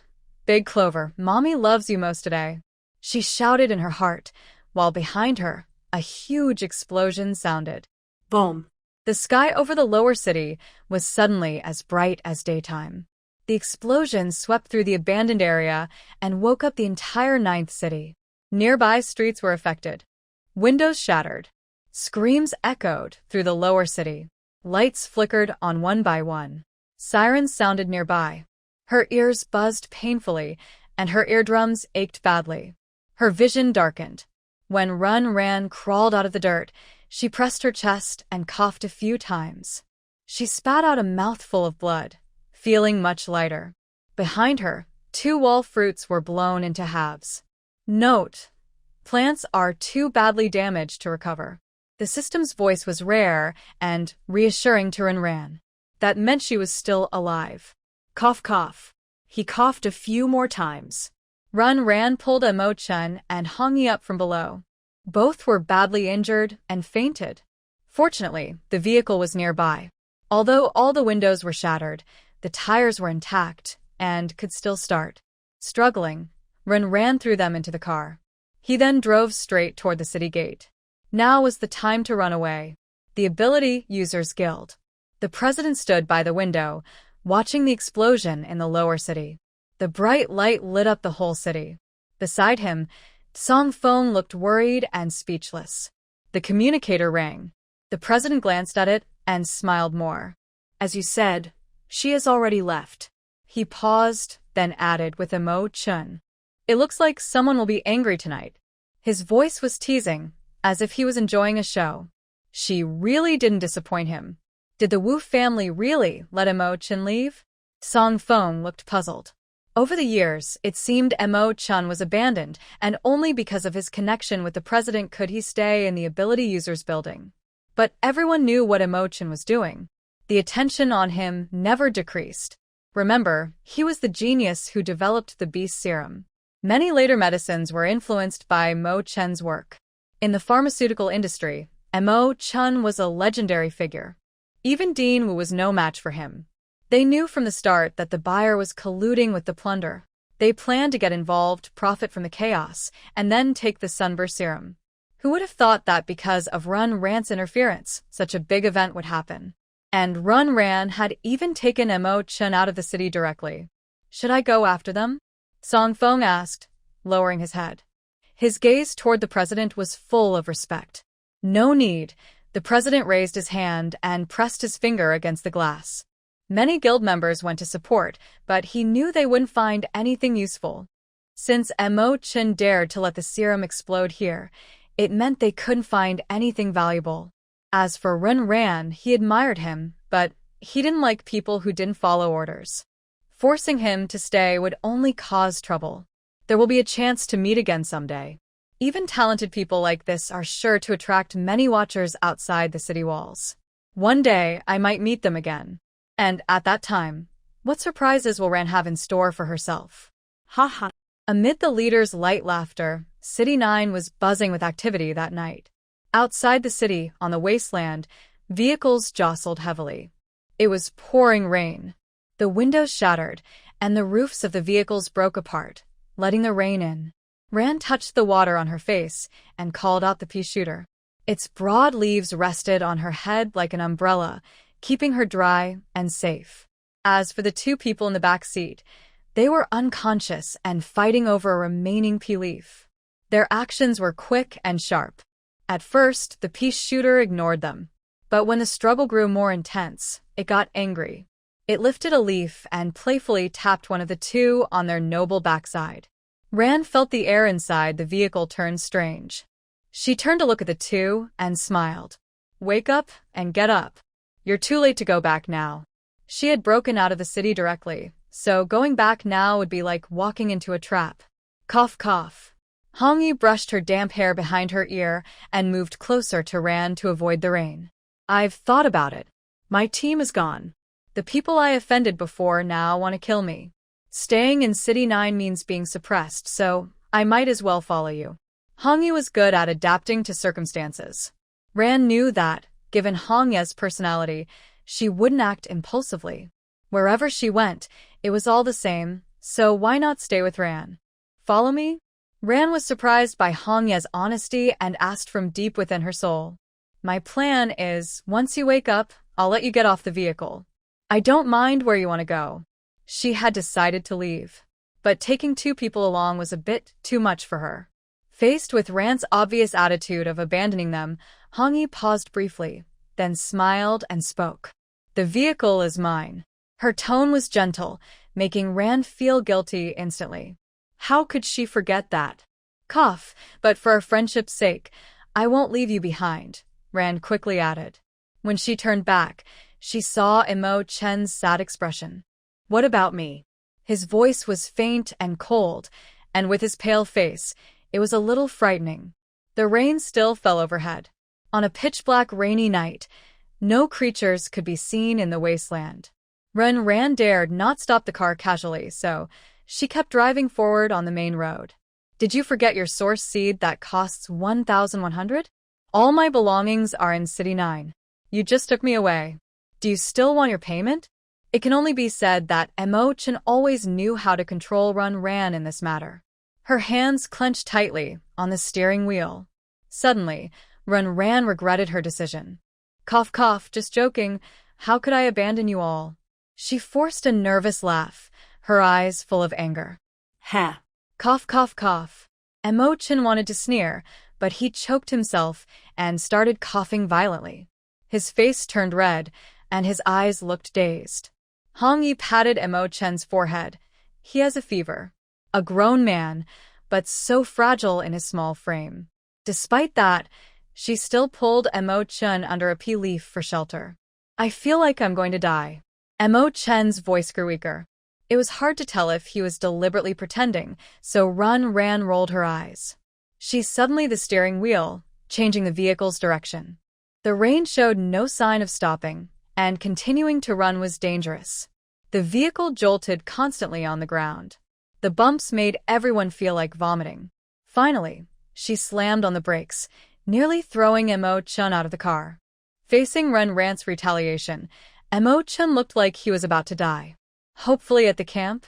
Big Clover, Mommy loves you most today. She shouted in her heart, while behind her, a huge explosion sounded. Boom. The sky over the lower city was suddenly as bright as daytime. The explosion swept through the abandoned area and woke up the entire 9th city. Nearby streets were affected. Windows shattered. Screams echoed through the lower city. Lights flickered on one by one. Sirens sounded nearby. Her ears buzzed painfully, and her eardrums ached badly. Her vision darkened. When Ran crawled out of the dirt, she pressed her chest and coughed a few times. She spat out a mouthful of blood, feeling much lighter. Behind her, 2 wall fruits were blown into halves. Note: plants are too badly damaged to recover. The system's voice was rare and reassuring to Ran. That meant she was still alive. Cough, cough. He coughed a few more times. Ran pulled Chen and Yi up from below. Both were badly injured and fainted. Fortunately, the vehicle was nearby. Although all the windows were shattered, the tires were intact and could still start. Struggling, Ren ran through them into the car. He then drove straight toward the city gate. Now was the time to run away. The Ability Users Guild. The president stood by the window, watching the explosion in the lower city. The bright light lit up the whole city. Beside him, Song Feng looked worried and speechless. The communicator rang. The president glanced at it and smiled more. As you said, she has already left. He paused, then added with emotion. It looks like someone will be angry tonight. His voice was teasing, as if he was enjoying a show. She really didn't disappoint him. Did the Wu family really let Emo-chan leave? Song Feng looked puzzled. Over the years, it seemed Emo-chan was abandoned, and only because of his connection with the president could he stay in the Ability Users building. But everyone knew what Emo-chan was doing. The attention on him never decreased. Remember, he was the genius who developed the Beast Serum. Many later medicines were influenced by Emo-chan's work. In the pharmaceutical industry, Emo-chan was a legendary figure. Even Dean Wu was no match for him. They knew from the start that the buyer was colluding with the plunder. They planned to get involved, profit from the chaos, and then take the Sunburst Serum. Who would have thought that because of Run Ran's interference, such a big event would happen? And Run Ran had even taken Emo-chan out of the city directly. Should I go after them? Song Feng asked, lowering his head. His gaze toward the president was full of respect. No need. The president raised his hand and pressed his finger against the glass. Many guild members went to support, but he knew they wouldn't find anything useful. Since Emo-chan dared to let the serum explode here, it meant they couldn't find anything valuable. As for Run Ran, he admired him, but he didn't like people who didn't follow orders. Forcing him to stay would only cause trouble. There will be a chance to meet again someday. Even talented people like this are sure to attract many watchers outside the city walls. One day, I might meet them again. And at that time, what surprises will Ran have in store for herself? Ha ha. Amid the leader's light laughter, City 9 was buzzing with activity that night. Outside the city, on the Wasteland, vehicles jostled heavily. It was pouring rain. The windows shattered, and the roofs of the vehicles broke apart, letting the rain in. Ran touched the water on her face and called out the pea shooter. Its broad leaves rested on her head like an umbrella, keeping her dry and safe. As for the two people in the back seat, they were unconscious and fighting over a remaining pea leaf. Their actions were quick and sharp. At first, the pea shooter ignored them. But when the struggle grew more intense, it got angry. It lifted a leaf and playfully tapped one of the two on their noble backside. Ran felt the air inside the vehicle turn strange. She turned to look at the two and smiled. Wake up and get up. You're too late to go back now. She had broken out of the city directly, so going back now would be like walking into a trap. Cough cough. Hong Yi brushed her damp hair behind her ear and moved closer to Ran to avoid the rain. I've thought about it. My team is gone. The people I offended before now want to kill me. Staying in City 9 means being suppressed, so I might as well follow you. Hong Yi was good at adapting to circumstances. Ran knew that, given Hong Ye's personality, she wouldn't act impulsively. Wherever she went, it was all the same, so why not stay with Ran? Follow me? Ran was surprised by Hong Ye's honesty and asked from deep within her soul. My plan is, once you wake up, I'll let you get off the vehicle. I don't mind where you want to go. She had decided to leave. But taking two people along was a bit too much for her. Faced with Ran's obvious attitude of abandoning them, Hong Yi paused briefly, then smiled and spoke. The vehicle is mine. Her tone was gentle, making Ran feel guilty instantly. How could she forget that? Cough, but for our friendship's sake, I won't leave you behind, Ran quickly added. When she turned back, she saw Emo-chan's sad expression. What about me? His voice was faint and cold, and with his pale face, it was a little frightening. The rain still fell overhead. On a pitch-black rainy night, no creatures could be seen in the wasteland. Ran dared not stop the car casually, so she kept driving forward on the main road. Did you forget your source seed that costs 1,100? All my belongings are in City 9. You just took me away. Do you still want your payment? It can only be said that Emo-chan always knew how to control Run Ran in this matter. Her hands clenched tightly on the steering wheel. Suddenly, Ran regretted her decision. Cough cough, just joking. How could I abandon you all? She forced a nervous laugh, her eyes full of anger. Ha. Cough cough cough. Chen wanted to sneer, but he choked himself and started coughing violently. His face turned red, and his eyes looked dazed. Yi patted Chen's forehead. He has a fever. A grown man, but so fragile in his small frame. Despite that, she still pulled Chen under a pea leaf for shelter. I feel like I'm going to die. Chen's voice grew weaker. It was hard to tell if he was deliberately pretending, so Ran rolled her eyes. She suddenly the steering wheel, changing the vehicle's direction. The rain showed no sign of stopping, and continuing to run was dangerous. The vehicle jolted constantly on the ground. The bumps made everyone feel like vomiting. Finally, she slammed on the brakes, nearly throwing Chen out of the car. Facing Ran's retaliation, Chen looked like he was about to die. Hopefully at the camp?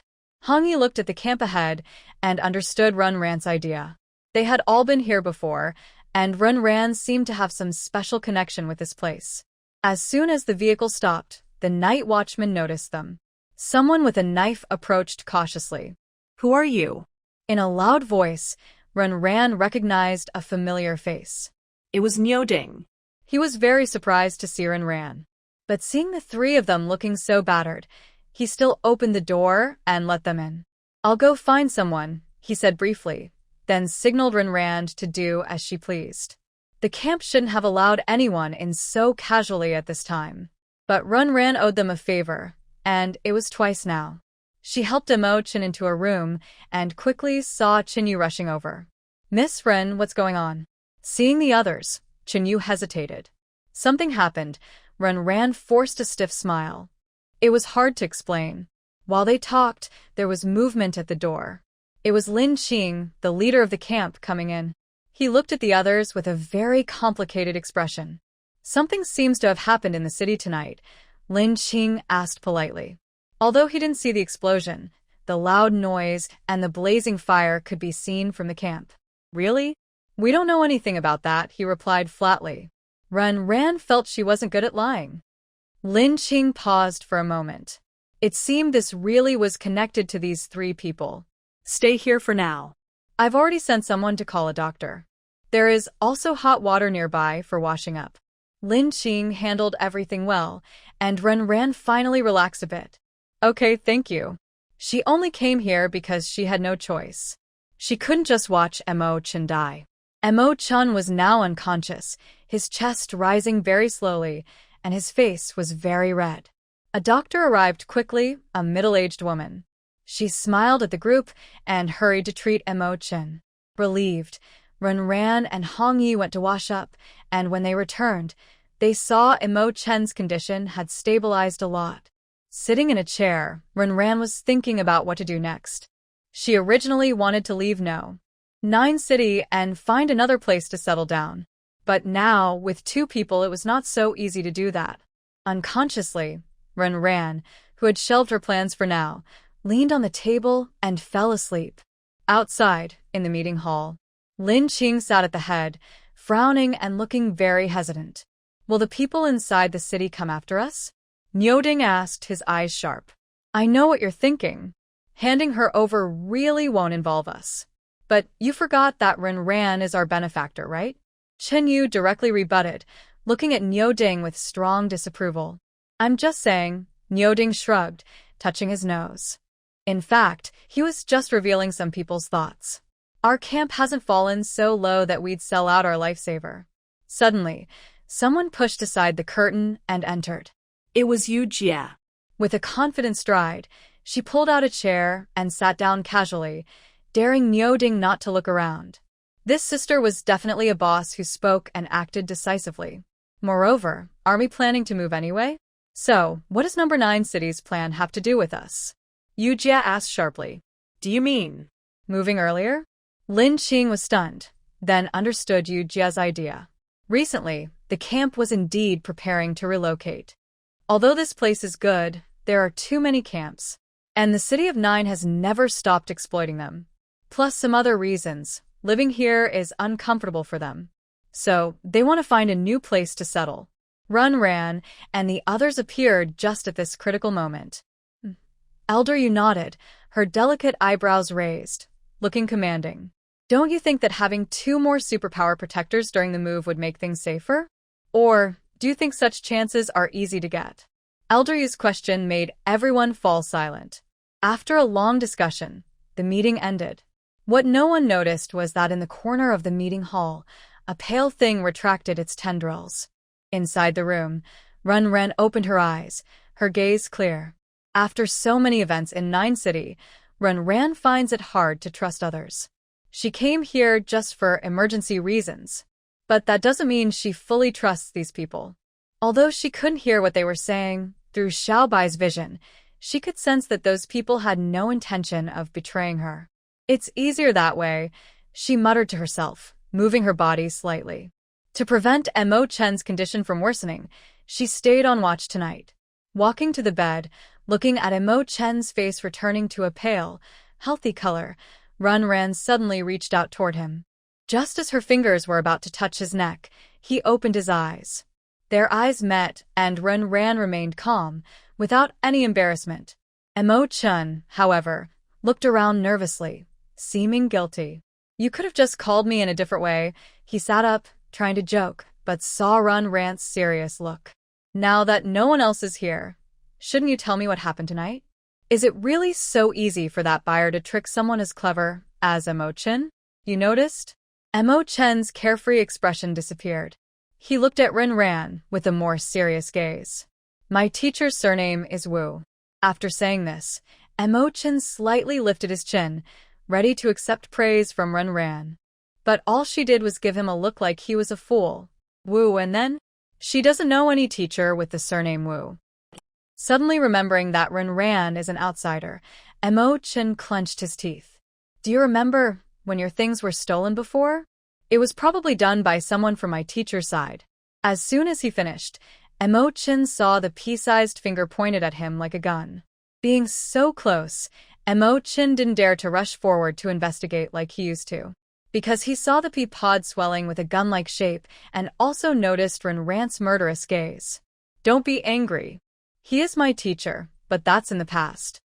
Yi looked at the camp ahead and understood Ran's idea. They had all been here before, and Ran seemed to have some special connection with this place. As soon as the vehicle stopped, the night watchman noticed them. Someone with a knife approached cautiously. Who are you? In a loud voice, Ran recognized a familiar face. It was Nyoding. He was very surprised to see Ran. But seeing the three of them looking so battered, he still opened the door and let them in. I'll go find someone, he said briefly, then signaled Ran to do as she pleased. The camp shouldn't have allowed anyone in so casually at this time. But Ran owed them a favor, and it was twice now. She helped Chen into a room and quickly saw Chen You rushing over. Miss Ren, what's going on? Seeing the others, Chen You hesitated. Something happened. Ran forced a stiff smile. It was hard to explain. While they talked, there was movement at the door. It was Lin Qing, the leader of the camp, coming in. He looked at the others with a very complicated expression. Something seems to have happened in the city tonight, Lin Qing asked politely. Although he didn't see the explosion, the loud noise and the blazing fire could be seen from the camp. Really? We don't know anything about that, he replied flatly. Ran felt she wasn't good at lying. Lin Qing paused for a moment. It seemed this really was connected to these three people. Stay here for now. I've already sent someone to call a doctor. There is also hot water nearby for washing up. Lin Qing handled everything well, and Ran finally relaxed a bit. Okay, thank you. She only came here because she had no choice. She couldn't just watch Chen die. Chen was now unconscious, his chest rising very slowly, and his face was very red. A doctor arrived quickly, a middle-aged woman. She smiled at the group and hurried to treat Chen. Relieved, Ran and Yi went to wash up, and when they returned, they saw Chen's condition had stabilized a lot. Sitting in a chair, Ran was thinking about what to do next. She originally wanted to leave Nine City and find another place to settle down. But now, with two people, it was not so easy to do that. Unconsciously, Ran, who had shelved her plans for now, leaned on the table and fell asleep. Outside, in the meeting hall, Lin Qing sat at the head, frowning and looking very hesitant. Will the people inside the city come after us? Nyoding asked, his eyes sharp. I know what you're thinking. Handing her over really won't involve us. But you forgot that Ran is our benefactor, right? Chen You directly rebutted, looking at Nyoding with strong disapproval. I'm just saying, Nyoding shrugged, touching his nose. In fact, he was just revealing some people's thoughts. Our camp hasn't fallen so low that we'd sell out our lifesaver. Suddenly, someone pushed aside the curtain and entered. It was Yu Jia. With a confident stride, she pulled out a chair and sat down casually, daring Nyoding not to look around. This sister was definitely a boss who spoke and acted decisively. Moreover, are we planning to move anyway? So, what does number 9 city's plan have to do with us? Yu Jia asked sharply. Do you mean moving earlier? Lin Qing was stunned, then understood Yu Jia's idea. Recently, the camp was indeed preparing to relocate. Although this place is good, there are too many camps, and the city of 9 has never stopped exploiting them. plus some other reasons. Living here is uncomfortable for them. So, they want to find a new place to settle. Run ran, and the others appeared just at this critical moment. Elder Yu nodded, her delicate eyebrows raised, looking commanding. Don't you think that having 2 more superpower protectors during the move would make things safer? Or, do you think such chances are easy to get? Elder Yu's question made everyone fall silent. After a long discussion, the meeting ended. What no one noticed was that in the corner of the meeting hall, a pale thing retracted its tendrils. Inside the room, Run Ren opened her eyes, her gaze clear. After so many events in Nine City, Run Ran finds it hard to trust others. She came here just for emergency reasons. But that doesn't mean she fully trusts these people. Although she couldn't hear what they were saying, through Xiaobai's vision, she could sense that those people had no intention of betraying her. It's easier that way, she muttered to herself, moving her body slightly. To prevent Mo Chen's condition from worsening, she stayed on watch tonight. Walking to the bed, looking at Mo Chen's face returning to a pale, healthy color, Run Ran suddenly reached out toward him. Just as her fingers were about to touch his neck, he opened his eyes. Their eyes met, and Run Ran remained calm, without any embarrassment. Mo Chen, however, looked around nervously, seeming guilty. You could have just called me in a different way. He sat up, trying to joke, but saw Run Ran's serious look. Now that no one else is here, shouldn't you tell me what happened tonight? Is it really so easy for that buyer to trick someone as clever as Mo Chen? You noticed? Mo Chen's carefree expression disappeared. He looked at Run Ran with a more serious gaze. My teacher's surname is Wu. After saying this, Mo Chen slightly lifted his chin, ready to accept praise from Run Ran. But all she did was give him a look like he was a fool. Wu, and then? She doesn't know any teacher with the surname Wu. Suddenly remembering that Run Ran is an outsider, Mo Chen clenched his teeth. Do you remember when your things were stolen before? It was probably done by someone from my teacher's side. As soon as he finished, Mo Chen saw the pea-sized finger pointed at him like a gun. Being so close, Mo Chen didn't dare to rush forward to investigate like he used to. Because he saw the pea pod swelling with a gun-like shape and also noticed Run Ran's murderous gaze. Don't be angry. He is my teacher, but that's in the past.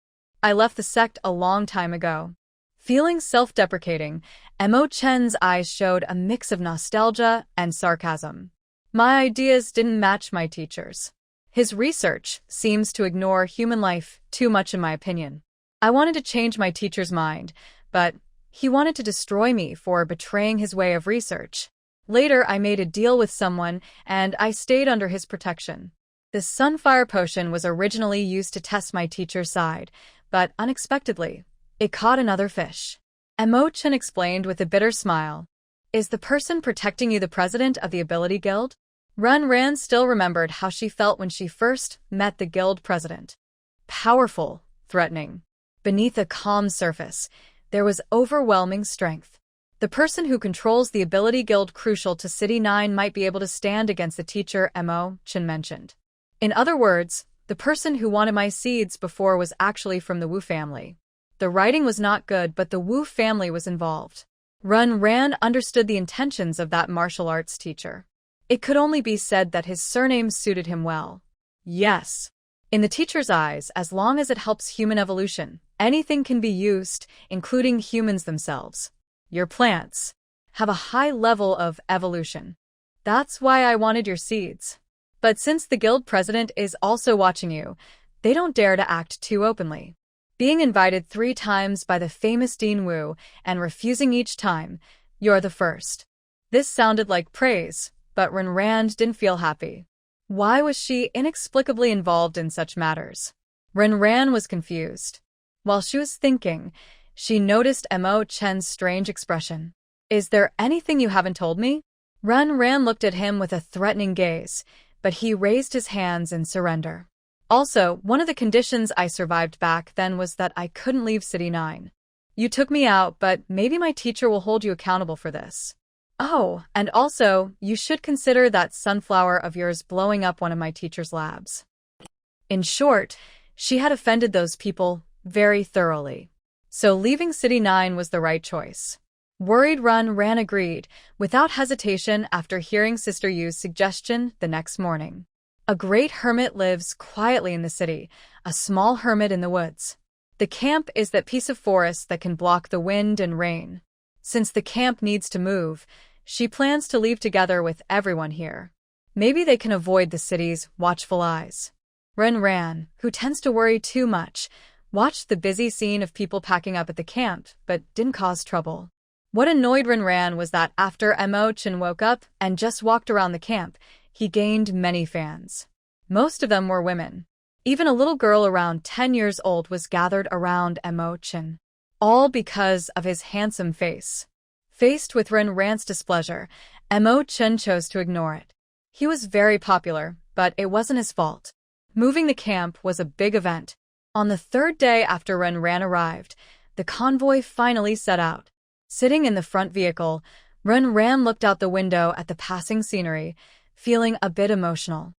I left the sect a long time ago. Feeling self-deprecating, Mo Chen's eyes showed a mix of nostalgia and sarcasm. My ideas didn't match my teacher's. His research seems to ignore human life too much in my opinion. I wanted to change my teacher's mind, but he wanted to destroy me for betraying his way of research. Later, I made a deal with someone, and I stayed under his protection. The Sunfire Potion was originally used to test my teacher's side, but unexpectedly, it caught another fish. Mo Chen explained with a bitter smile. Is the person protecting you the president of the Ability Guild? Run Ran still remembered how she felt when she first met the guild president. Powerful, threatening. Beneath a calm surface, there was overwhelming strength. The person who controls the Ability Guild crucial to City 9 might be able to stand against the teacher Mo Chen mentioned. In other words, the person who wanted my seeds before was actually from the Wu family. The writing was not good, but the Wu family was involved. Run Ran understood the intentions of that martial arts teacher. It could only be said that his surname suited him well. Yes. In the teacher's eyes, as long as it helps human evolution, anything can be used, including humans themselves. Your plants have a high level of evolution. That's why I wanted your seeds. But since the guild president is also watching you, they don't dare to act too openly. Being invited 3 times by the famous Dean Wu and refusing each time, you're the first. This sounded like praise, but Run Ran didn't feel happy. Why was she inexplicably involved in such matters? Run Ran was confused. While she was thinking, she noticed Mo Chen's strange expression. Is there anything you haven't told me? Run Ran looked at him with a threatening gaze, but he raised his hands in surrender. Also, one of the conditions I survived back then was that I couldn't leave City 9. You took me out, but maybe my teacher will hold you accountable for this. Oh, and also, you should consider that sunflower of yours blowing up one of my teacher's labs. In short, she had offended those people very thoroughly. So leaving City 9 was the right choice. Worried Ran agreed, without hesitation after hearing Sister Yu's suggestion the next morning. A great hermit lives quietly in the city, a small hermit in the woods. The camp is that piece of forest that can block the wind and rain. Since the camp needs to move, she plans to leave together with everyone here. Maybe they can avoid the city's watchful eyes. Ran, who tends to worry too much, watched the busy scene of people packing up at the camp, but didn't cause trouble. What annoyed Ran was that after Chen woke up and just walked around the camp, he gained many fans. Most of them were women. Even a little girl around 10 years old was gathered around Chen. All because of his handsome face. Faced with Ran's displeasure, Chen chose to ignore it. He was very popular, but it wasn't his fault. Moving the camp was a big event. On the third day after Ran arrived, the convoy finally set out. Sitting in the front vehicle, Ran looked out the window at the passing scenery, feeling a bit emotional.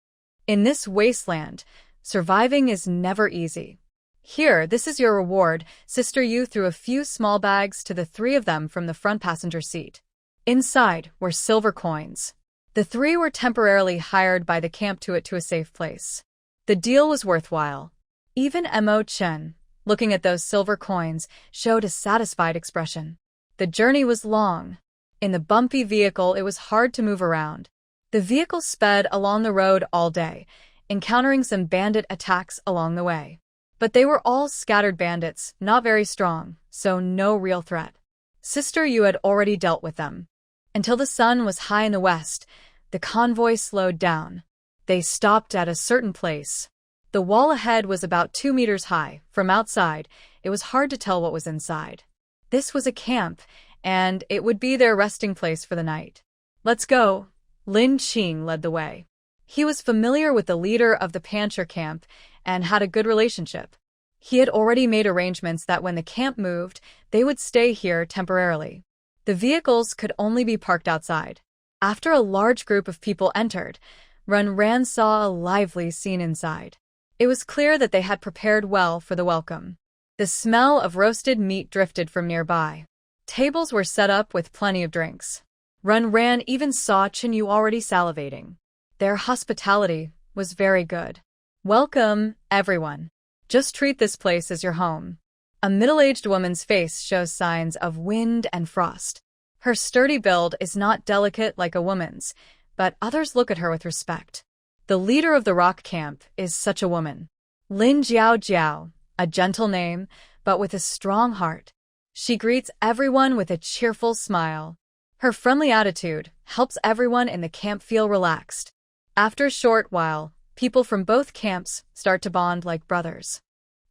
In this wasteland, surviving is never easy. Here, this is your reward, Sister Yu threw a few small bags to the three of them from the front passenger seat. Inside were silver coins. The three were temporarily hired by the camp to a safe place. The deal was worthwhile. Even Chen, looking at those silver coins, showed a satisfied expression. The journey was long. In the bumpy vehicle, it was hard to move around. The vehicle sped along the road all day, encountering some bandit attacks along the way. But they were all scattered bandits, not very strong, so no real threat. Sister Yu had already dealt with them. Until the sun was high in the west, the convoy slowed down. They stopped at a certain place. The wall ahead was about 2 meters high. From outside, it was hard to tell what was inside. This was a camp, and it would be their resting place for the night. Let's go. Lin Qing led the way. He was familiar with the leader of the Pancher camp and had a good relationship. He had already made arrangements that when the camp moved, they would stay here temporarily. The vehicles could only be parked outside. After a large group of people entered, Ran saw a lively scene inside. It was clear that they had prepared well for the welcome. The smell of roasted meat drifted from nearby. Tables were set up with plenty of drinks. Ran even saw Chen You already salivating. Their hospitality was very good. Welcome, everyone. Just treat this place as your home. A middle-aged woman's face shows signs of wind and frost. Her sturdy build is not delicate like a woman's, but others look at her with respect. The leader of the rock camp is such a woman. Lin Jiao, a gentle name, but with a strong heart. She greets everyone with a cheerful smile. Her friendly attitude helps everyone in the camp feel relaxed. After a short while, people from both camps start to bond like brothers.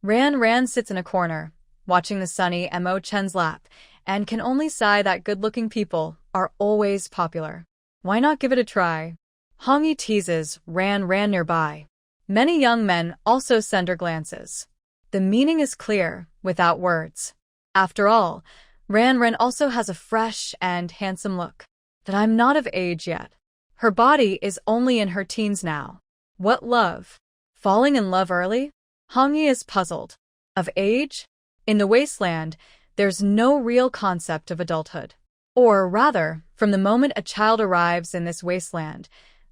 Ran sits in a corner, watching the sunny Chen's lap, and can only sigh that good-looking people are always popular. Why not give it a try? Hongyi teases Ran nearby. Many young men also send her glances. The meaning is clear, without words. After all, Ran also has a fresh and handsome look. But I'm not of age yet. Her body is only in her teens now. What love? Falling in love early? Hongyi is puzzled. Of age? In the Wasteland, there's no real concept of adulthood. Or rather, from the moment a child arrives in this wasteland,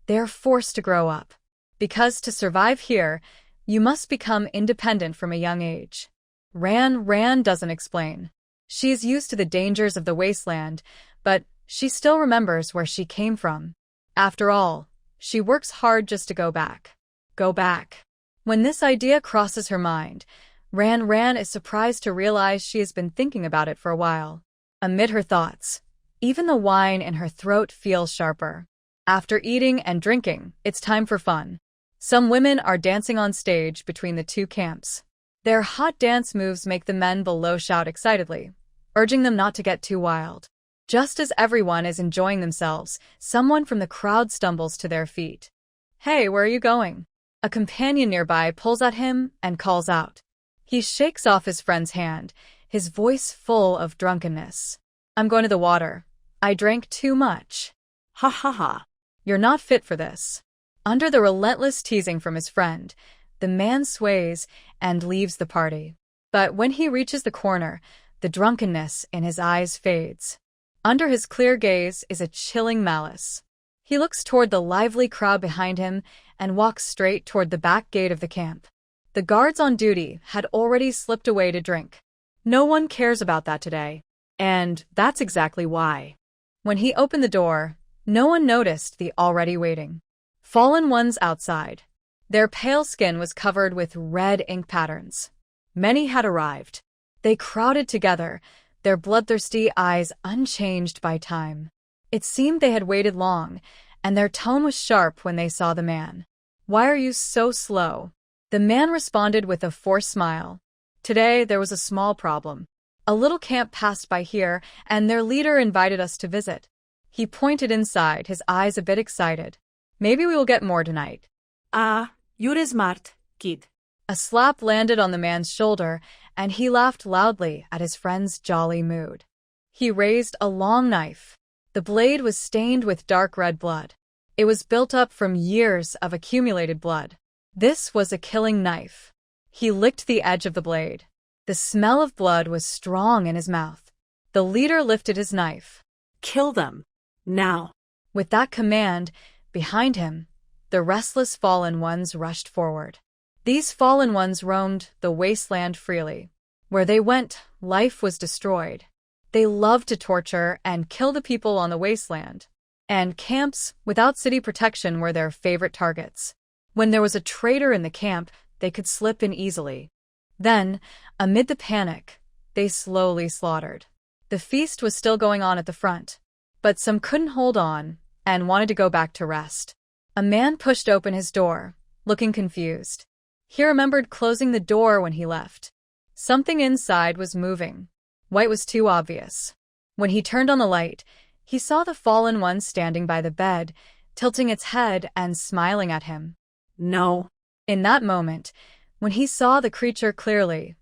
they're forced to grow up. Because to survive here, you must become independent from a young age. Ran doesn't explain. She is used to the dangers of the wasteland, but she still remembers where she came from. After all, she works hard just to go back. Go back. When this idea crosses her mind, Ran is surprised to realize she has been thinking about it for a while. Amid her thoughts, even the wine in her throat feels sharper. After eating and drinking, it's time for fun. Some women are dancing on stage between the two camps. Their hot dance moves make the men below shout excitedly, urging them not to get too wild. Just as everyone is enjoying themselves, someone from the crowd stumbles to their feet. Hey, where are you going? A companion nearby pulls at him and calls out. He shakes off his friend's hand, his voice full of drunkenness. I'm going to the water. I drank too much. Ha ha ha. You're not fit for this. Under the relentless teasing from his friend, the man sways and leaves the party. But when he reaches the corner, the drunkenness in his eyes fades. Under his clear gaze is a chilling malice. He looks toward the lively crowd behind him and walks straight toward the back gate of the camp. The guards on duty had already slipped away to drink. No one cares about that today. And that's exactly why. When he opened the door, no one noticed the already waiting fallen ones outside. Their pale skin was covered with red ink patterns. Many had arrived. They crowded together, their bloodthirsty eyes unchanged by time. It seemed they had waited long, and their tone was sharp when they saw the man. "Why are you so slow?" The man responded with a forced smile. "Today there was a small problem. A little camp passed by here, and their leader invited us to visit." He pointed inside, his eyes a bit excited. "Maybe we will get more tonight." Ah, you're smart, kid. A slap landed on the man's shoulder, and he laughed loudly at his friend's jolly mood. He raised a long knife. The blade was stained with dark red blood. It was built up from years of accumulated blood. This was a killing knife. He licked the edge of the blade. The smell of blood was strong in his mouth. The leader lifted his knife. "Kill them. Now." With that command, behind him, the restless fallen ones rushed forward. These fallen ones roamed the wasteland freely. Where they went, life was destroyed. They loved to torture and kill the people on the wasteland. And camps without city protection were their favorite targets. When there was a traitor in the camp, they could slip in easily. Then, amid the panic, they slowly slaughtered. The feast was still going on at the front, but some couldn't hold on and wanted to go back to rest. A man pushed open his door, looking confused. He remembered closing the door when he left. Something inside was moving. White was too obvious. When he turned on the light, he saw the fallen one standing by the bed, tilting its head and smiling at him. No. In that moment, when he saw the creature clearly,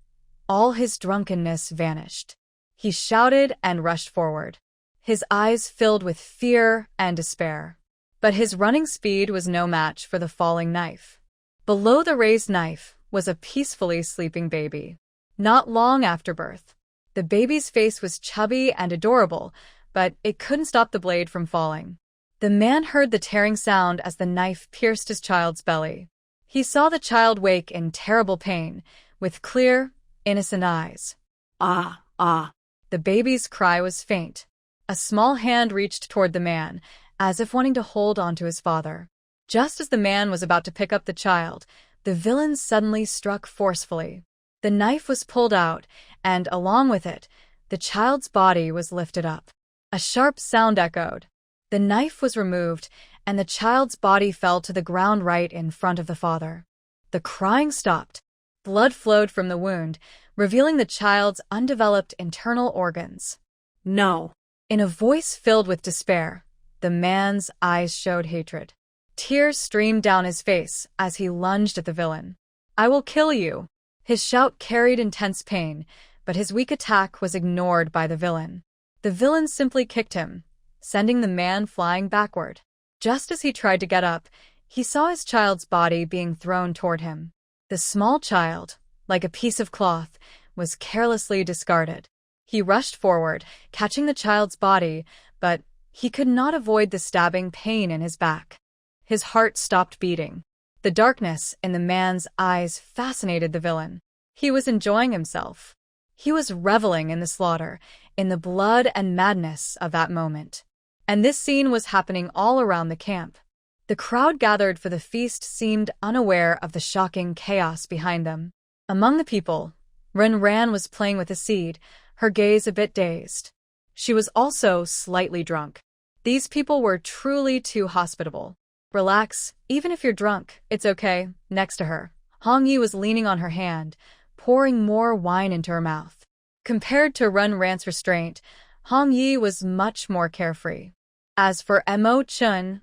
all his drunkenness vanished. He shouted and rushed forward. His eyes filled with fear and despair. But his running speed was no match for the falling knife. Below the raised knife was a peacefully sleeping baby. Not long after birth. The baby's face was chubby and adorable, but it couldn't stop the blade from falling. The man heard the tearing sound as the knife pierced his child's belly. He saw the child wake in terrible pain, with clear, innocent eyes. Ah, ah. The baby's cry was faint. A small hand reached toward the man, as if wanting to hold onto his father. Just as the man was about to pick up the child, the villain suddenly struck forcefully. The knife was pulled out, and along with it, the child's body was lifted up. A sharp sound echoed. The knife was removed, and the child's body fell to the ground right in front of the father. The crying stopped. Blood flowed from the wound, revealing the child's undeveloped internal organs. No. In a voice filled with despair, the man's eyes showed hatred. Tears streamed down his face as he lunged at the villain. "I will kill you." His shout carried intense pain, but his weak attack was ignored by the villain. The villain simply kicked him, sending the man flying backward. Just as he tried to get up, he saw his child's body being thrown toward him. The small child, like a piece of cloth, was carelessly discarded. He rushed forward, catching the child's body, but he could not avoid the stabbing pain in his back. His heart stopped beating. The darkness in the man's eyes fascinated the villain. He was enjoying himself. He was reveling in the slaughter, in the blood and madness of that moment. And this scene was happening all around the camp. The crowd gathered for the feast seemed unaware of the shocking chaos behind them. Among the people, Ren was playing with a seed, her gaze a bit dazed. She was also slightly drunk. These people were truly too hospitable. "Relax, even if you're drunk, it's okay," next to her. Hong Yi was leaning on her hand, pouring more wine into her mouth. Compared to Ran's restraint, Hong Yi was much more carefree. As for Mo Chun,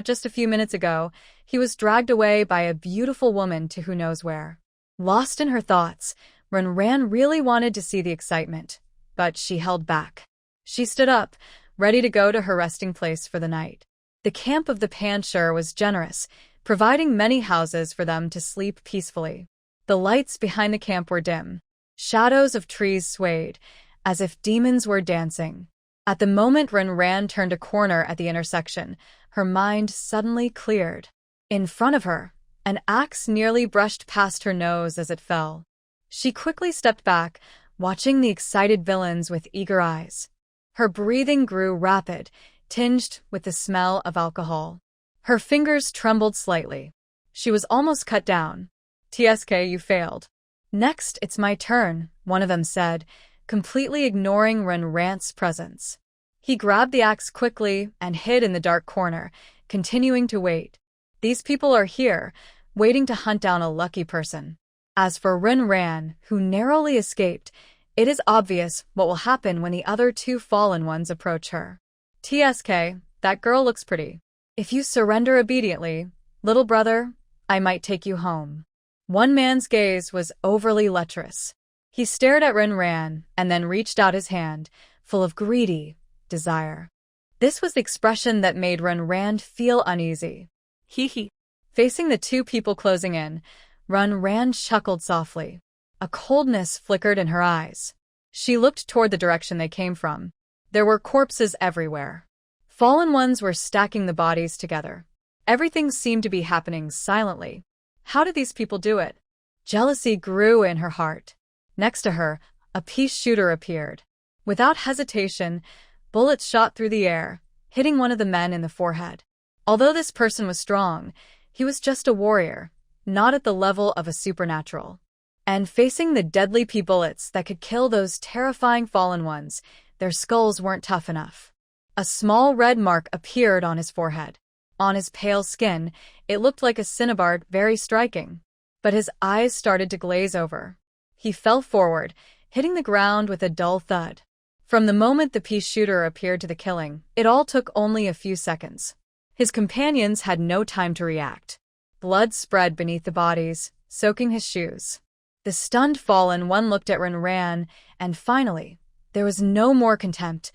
just a few minutes ago, he was dragged away by a beautiful woman to who knows where. Lost in her thoughts, Ran really wanted to see the excitement, but she held back. She stood up, ready to go to her resting place for the night. The camp of the Panshur was generous, providing many houses for them to sleep peacefully. The lights behind the camp were dim. Shadows of trees swayed, as if demons were dancing. At the moment Ren Ran turned a corner at the intersection, her mind suddenly cleared. In front of her, an axe nearly brushed past her nose as it fell. She quickly stepped back, watching the excited villains with eager eyes. Her breathing grew rapid, tinged with the smell of alcohol. Her fingers trembled slightly. She was almost cut down. "TSK, you failed." "Next, it's my turn," one of them said, completely ignoring Ren Rant's presence. He grabbed the axe quickly and hid in the dark corner, continuing to wait. These people are here, waiting to hunt down a lucky person. As for Ren Ran, who narrowly escaped, it is obvious what will happen when the other two fallen ones approach her. "TSK, that girl looks pretty. If you surrender obediently, little brother, I might take you home." One man's gaze was overly lecherous. He stared at Ren Ran and then reached out his hand, full of greedy desire. This was the expression that made Ren Ran feel uneasy. Hee. Facing the two people closing in, Ren Ran chuckled softly. A coldness flickered in her eyes. She looked toward the direction they came from. There were corpses everywhere. Fallen ones were stacking the bodies together. Everything seemed to be happening silently. How did these people do it? Jealousy grew in her heart. Next to her, a pea shooter appeared. Without hesitation, bullets shot through the air, hitting one of the men in the forehead. Although this person was strong, he was just a warrior, not at the level of a supernatural. And facing the deadly pea bullets that could kill those terrifying fallen ones, their skulls weren't tough enough. A small red mark appeared on his forehead. On his pale skin, it looked like a cinnabar, very striking. But his eyes started to glaze over. He fell forward, hitting the ground with a dull thud. From the moment the pea shooter appeared to the killing, it all took only a few seconds. His companions had no time to react. Blood spread beneath the bodies, soaking his shoes. The stunned fallen one looked at Ren Ran, and finally, there was no more contempt,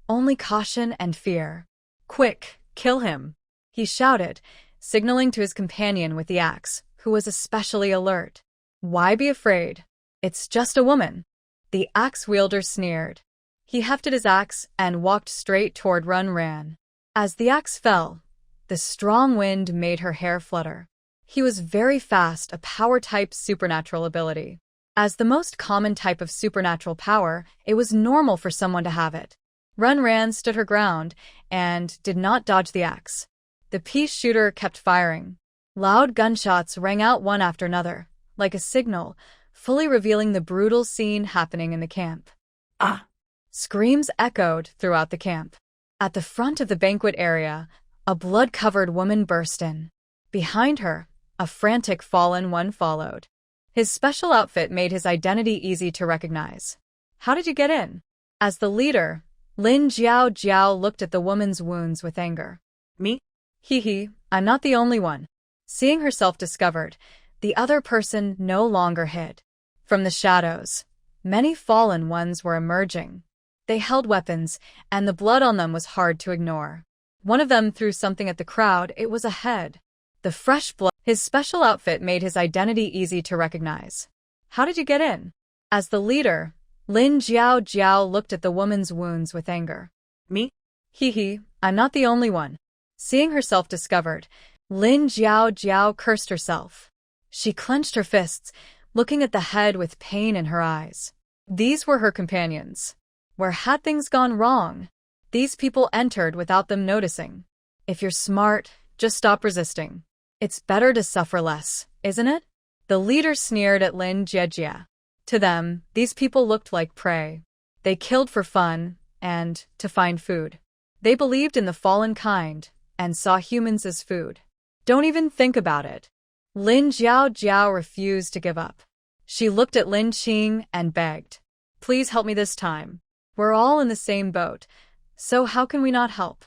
only caution and fear. "Quick, kill him," he shouted, signaling to his companion with the axe, who was especially alert. "Why be afraid? It's just a woman." The axe wielder sneered. He hefted his axe and walked straight toward Ren Ran. As the axe fell, the strong wind made her hair flutter. He was very fast, a power-type supernatural ability. As the most common type of supernatural power, it was normal for someone to have it. Ren Ran stood her ground and did not dodge the axe. The pea shooter kept firing. Loud gunshots rang out one after another, like a signal, fully revealing the brutal scene happening in the camp. Ah! Screams echoed throughout the camp. At the front of the banquet area, a blood-covered woman burst in. Behind her, a frantic fallen one followed. His special outfit made his identity easy to recognize. "How did you get in?" As the leader, Lin Jiao Jiao looked at the woman's wounds with anger. "Me? Hee, I'm not the only one." Seeing herself discovered, the other person no longer hid. From the shadows, many fallen ones were emerging. They held weapons, and the blood on them was hard to ignore. One of them threw something at the crowd. It was a head. The fresh blood. His special outfit made his identity easy to recognize. "How did you get in?" As the leader, Lin Jiao Jiao looked at the woman's wounds with anger. "Me? Hee, I'm not the only one." Seeing herself discovered, Lin Jiao Jiao cursed herself. She clenched her fists, looking at the head with pain in her eyes. These were her companions. Where had things gone wrong? These people entered without them noticing. If you're smart, just stop resisting. It's better to suffer less, isn't it? The leader sneered at Lin Jiejia. To them, these people looked like prey. They killed for fun and to find food. They believed in the fallen kind and saw humans as food. Don't even think about it. Lin Jiao Jiao refused to give up. She looked at Lin Qing and begged, "Please help me this time. We're all in the same boat, so how can we not help?"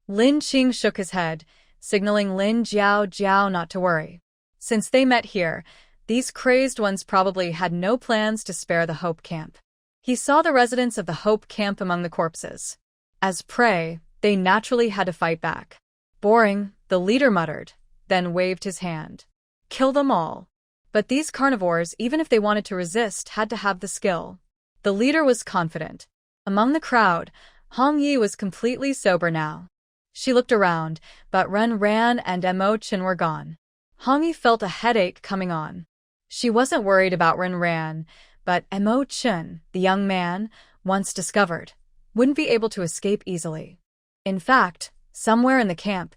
Lin Qing shook his head, signaling Lin Jiao Jiao not to worry. Since they met here, these crazed ones probably had no plans to spare the Hope Camp. He saw the residents of the Hope Camp among the corpses. As prey, they naturally had to fight back. "Boring," the leader muttered, then waved his hand. "Kill them all." But these carnivores, even if they wanted to resist, had to have the skill. The leader was confident. Among the crowd, Hong Yi was completely sober now. She looked around, but Ren and Chen were gone. Hong Yi felt a headache coming on. She wasn't worried about Ren, but Chen, the young man, once discovered, wouldn't be able to escape easily. In fact, somewhere in the camp,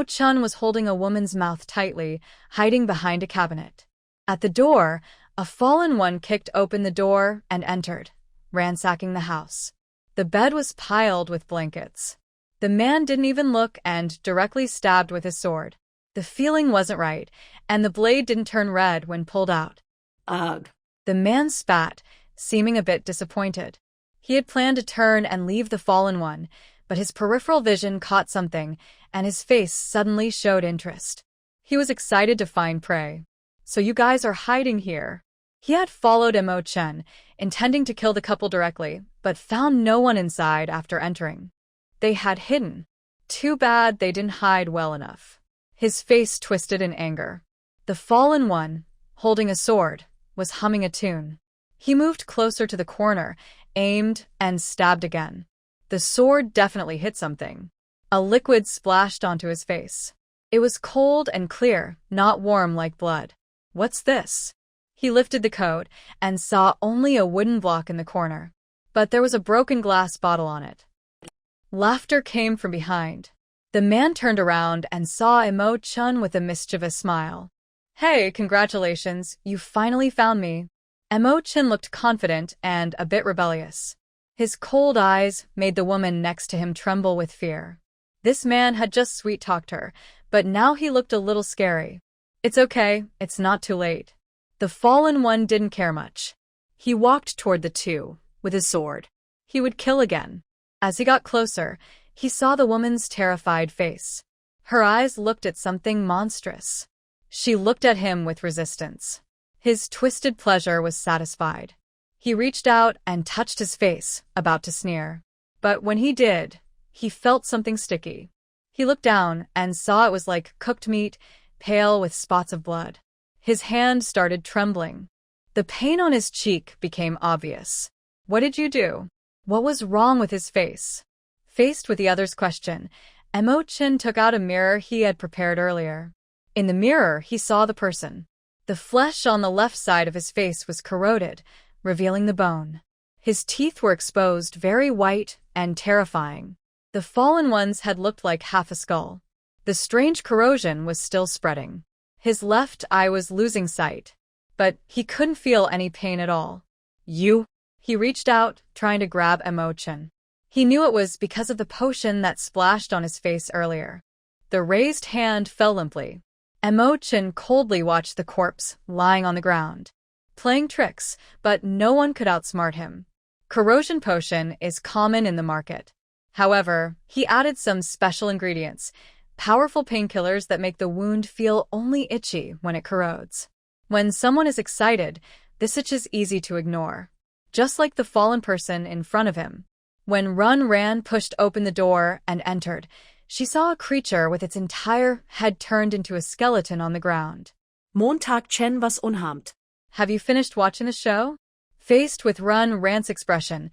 Chen was holding a woman's mouth tightly, hiding behind a cabinet. At the door, a fallen one kicked open the door and entered, ransacking the house. The bed was piled with blankets. The man didn't even look and directly stabbed with his sword. The feeling wasn't right, and the blade didn't turn red when pulled out. Ugh. The man spat, seeming a bit disappointed. He had planned to turn and leave the fallen one, but his peripheral vision caught something, and his face suddenly showed interest. He was excited to find prey. So you guys are hiding here. He had followed Chen, intending to kill the couple directly, but found no one inside after entering. They had hidden. Too bad they didn't hide well enough. His face twisted in anger. The fallen one, holding a sword, was humming a tune. He moved closer to the corner, aimed, and stabbed again. The sword definitely hit something. A liquid splashed onto his face. It was cold and clear, not warm like blood. What's this? He lifted the coat and saw only a wooden block in the corner. But there was a broken glass bottle on it. Laughter came from behind. The man turned around and saw Chen with a mischievous smile. Hey, congratulations, you finally found me. Chen looked confident and a bit rebellious. His cold eyes made the woman next to him tremble with fear. This man had just sweet-talked her, but now he looked a little scary. It's okay, it's not too late. The fallen one didn't care much. He walked toward the two, with his sword. He would kill again. As he got closer, he saw the woman's terrified face. Her eyes looked at something monstrous. She looked at him with resistance. His twisted pleasure was satisfied. He reached out and touched his face, about to sneer. But when he did, he felt something sticky. He looked down and saw it was like cooked meat, pale with spots of blood. His hand started trembling. The pain on his cheek became obvious. What did you do? What was wrong with his face? Faced with the other's question, Chen took out a mirror he had prepared earlier. In the mirror, he saw the person. The flesh on the left side of his face was corroded, revealing the bone. His teeth were exposed, very white and terrifying. The fallen ones had looked like half a skull. The strange corrosion was still spreading. His left eye was losing sight, but he couldn't feel any pain at all. You? He reached out, trying to grab Chen. He knew it was because of the potion that splashed on his face earlier. The raised hand fell limply. Chen coldly watched the corpse lying on the ground. Playing tricks, but no one could outsmart him. Corrosion potion is common in the market. However, he added some special ingredients, powerful painkillers that make the wound feel only itchy when it corrodes. When someone is excited, this itch is easy to ignore. Just like the fallen person in front of him. When Ran pushed open the door and entered, she saw a creature with its entire head turned into a skeleton on the ground. Montag Chen was unharmt. Have you finished watching the show? Faced with Ran's expression,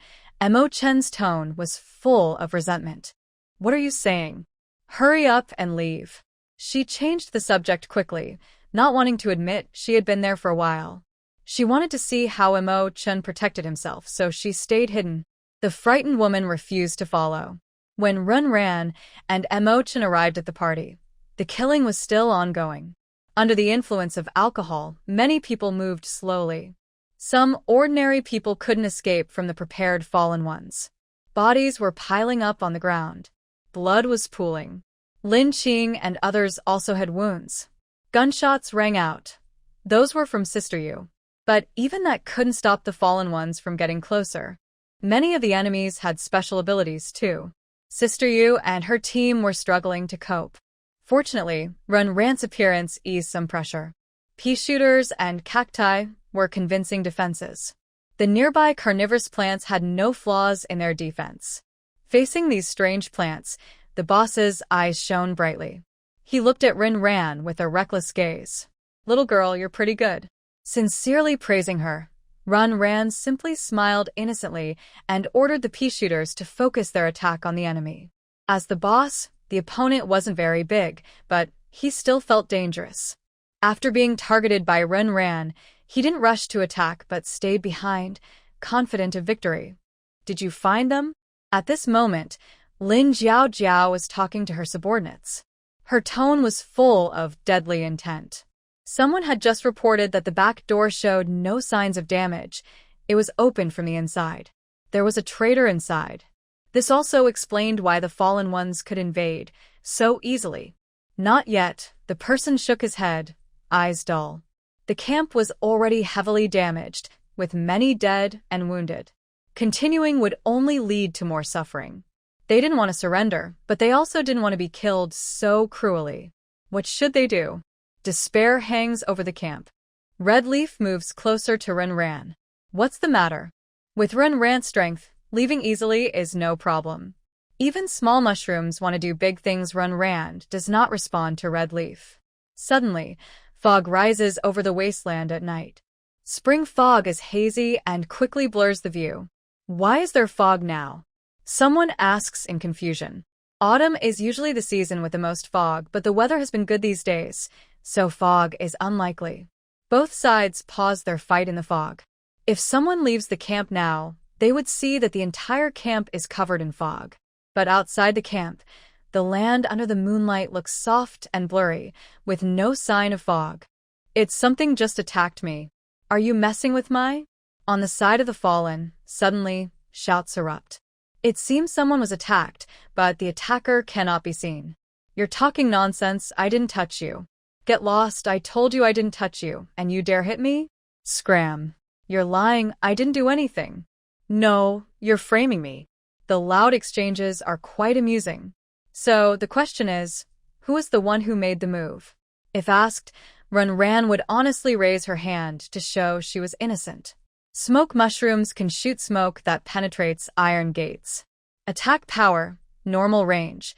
Chen's tone was full of resentment. What are you saying? Hurry up and leave. She changed the subject quickly, not wanting to admit she had been there for a while. She wanted to see how Chen protected himself, so she stayed hidden. The frightened woman refused to follow. When Ran and Chen arrived at the party, the killing was still ongoing. Under the influence of alcohol, many people moved slowly. Some ordinary people couldn't escape from the prepared fallen ones. Bodies were piling up on the ground. Blood was pooling. Lin Qing and others also had wounds. Gunshots rang out. Those were from Sister Yu. But even that couldn't stop the fallen ones from getting closer. Many of the enemies had special abilities too. Sister Yu and her team were struggling to cope. Fortunately, Ran's appearance eased some pressure. Pea shooters and cacti were convincing defenses. The nearby carnivorous plants had no flaws in their defense. Facing these strange plants, the boss's eyes shone brightly. He looked at Ran with a reckless gaze. Little girl, you're pretty good. Sincerely praising her, Ran simply smiled innocently and ordered the pea shooters to focus their attack on the enemy. As the boss, the opponent wasn't very big, but he still felt dangerous. After being targeted by Ran, he didn't rush to attack but stayed behind, confident of victory. Did you find them? At this moment, Lin Jiao was talking to her subordinates. Her tone was full of deadly intent. Someone had just reported that the back door showed no signs of damage. It was open from the inside. There was a traitor inside. This also explained why the fallen ones could invade so easily. Not yet, the person shook his head, eyes dull. The camp was already heavily damaged, with many dead and wounded. Continuing would only lead to more suffering. They didn't want to surrender, but they also didn't want to be killed so cruelly. What should they do? Despair hangs over the camp. Red Leaf moves closer to Ran. What's the matter? With Ran's strength, leaving easily is no problem. Even small mushrooms want to do big things. Ran does not respond to Red Leaf. Suddenly, fog rises over the wasteland at night. Spring fog is hazy and quickly blurs the view. Why is there fog now? Someone asks in confusion. Autumn is usually the season with the most fog, but the weather has been good these days, so fog is unlikely. Both sides pause their fight in the fog. If someone leaves the camp now, they would see that the entire camp is covered in fog. But outside the camp, the land under the moonlight looks soft and blurry, with no sign of fog. It's something just attacked me. Are you messing with my? On the side of the fallen, suddenly, shouts erupt. It seems someone was attacked, but the attacker cannot be seen. You're talking nonsense, I didn't touch you. Get lost, I told you I didn't touch you, and you dare hit me? Scram. You're lying, I didn't do anything. No, you're framing me. The loud exchanges are quite amusing. So, the question is, who is the one who made the move? If asked, Ran would honestly raise her hand to show she was innocent. Smoke mushrooms can shoot smoke that penetrates iron gates. Attack power, normal range,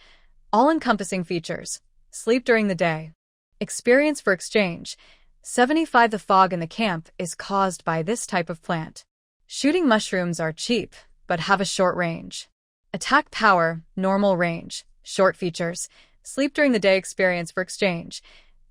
all-encompassing features, sleep during the day. Experience for exchange, 75. The fog in the camp is caused by this type of plant. Shooting mushrooms are cheap, but have a short range. Attack power, normal range, short features, sleep during the day. Experience for exchange.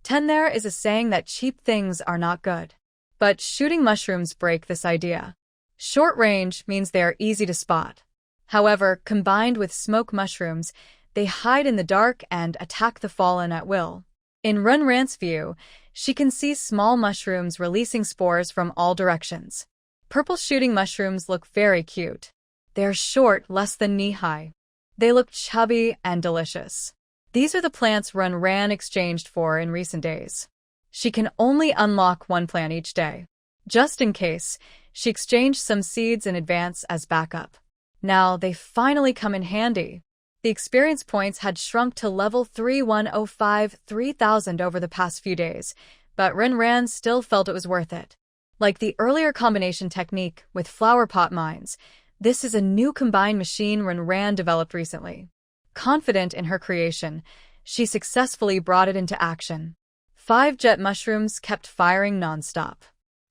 10. There is a saying that cheap things are not good. But shooting mushrooms break this idea. Short range means they are easy to spot. However, combined with smoke mushrooms, they hide in the dark and attack the fallen at will. In Ran's view, she can see small mushrooms releasing spores from all directions. Purple shooting mushrooms look very cute. They are short, less than knee-high. They look chubby and delicious. These are the plants Ran exchanged for in recent days. She can only unlock one plant each day. Just in case, she exchanged some seeds in advance as backup. Now they finally come in handy. The experience points had shrunk to level 3105-3000 over the past few days, but Ran still felt it was worth it. Like the earlier combination technique with flower pot mines, this is a new combined machine Ran developed recently. Confident in her creation, she successfully brought it into action. 5 jet mushrooms kept firing nonstop.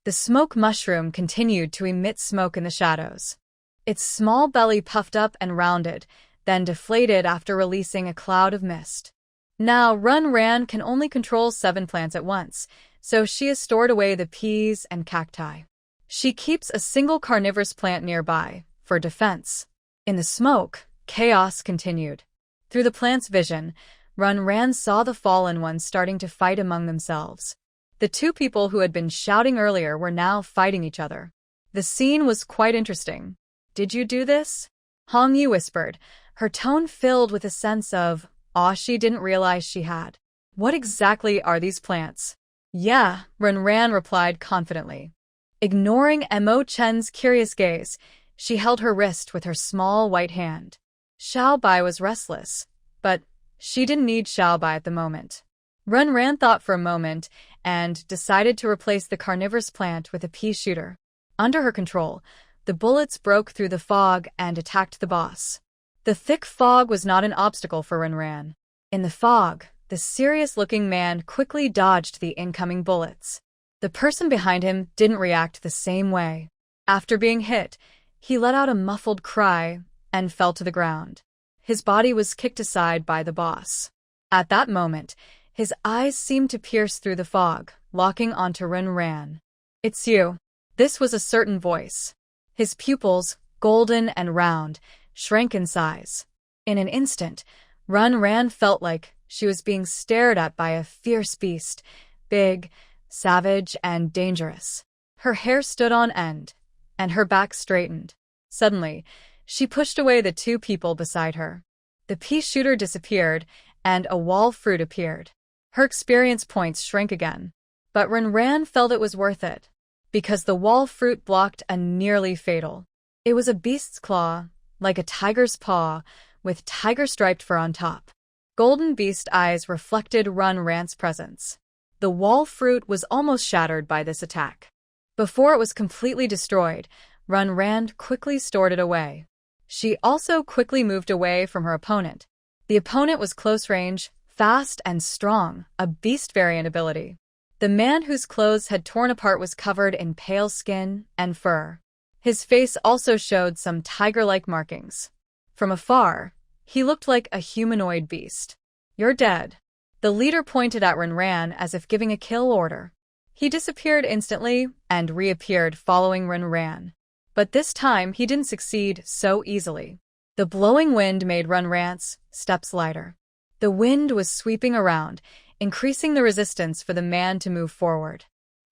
The smoke mushroom continued to emit smoke in the shadows. Its small belly puffed up and rounded, then deflated after releasing a cloud of mist. Now Ran can only control 7 plants at once, so she has stored away the peas and cacti. She keeps a single carnivorous plant nearby, for defense. In the smoke, chaos continued. Through the plant's vision, Ran saw the fallen ones starting to fight among themselves. The 2 people who had been shouting earlier were now fighting each other. The scene was quite interesting. Did you do this? Chen You whispered, her tone filled with a sense of awe she didn't realize she had. What exactly are these plants? Yeah, Ran replied confidently. Ignoring Mo Chen's curious gaze, she held her wrist with her small white hand. Xiao Bai was restless, but she didn't need Xiao Bai at the moment. Ran thought for a moment and decided to replace the carnivorous plant with a pea shooter. Under her control, the bullets broke through the fog and attacked the boss. The thick fog was not an obstacle for Ran. In the fog, The serious-looking man quickly dodged the incoming bullets. The person behind him didn't react the same way. After being hit, he let out a muffled cry and fell to the ground. His body was kicked aside by the boss. At that moment, his eyes seemed to pierce through the fog, locking onto Ran. "It's you." This was a certain voice. His pupils, golden and round, shrank in size. In an instant, Ran felt like she was being stared at by a fierce beast, big, savage, and dangerous. Her hair stood on end, and her back straightened. Suddenly, she pushed away the two people beside her. The pea shooter disappeared, and a wall fruit appeared. Her experience points shrank again. But Ran felt it was worth it, because the wall fruit blocked a nearly fatal. It was a beast's claw, like a tiger's paw, with tiger-striped fur on top. Golden beast eyes reflected Ran's presence. The wall fruit was almost shattered by this attack. Before it was completely destroyed, Ran quickly stored it away. She also quickly moved away from her opponent. The opponent was close range, fast and strong, a beast variant ability. The man whose clothes had torn apart was covered in pale skin and fur. His face also showed some tiger-like markings. From afar, he looked like a humanoid beast. "You're dead." The leader pointed at Ran as if giving a kill order. He disappeared instantly and reappeared following Ran. But this time he didn't succeed so easily. The blowing wind made Ran's steps lighter. The wind was sweeping around, increasing the resistance for the man to move forward.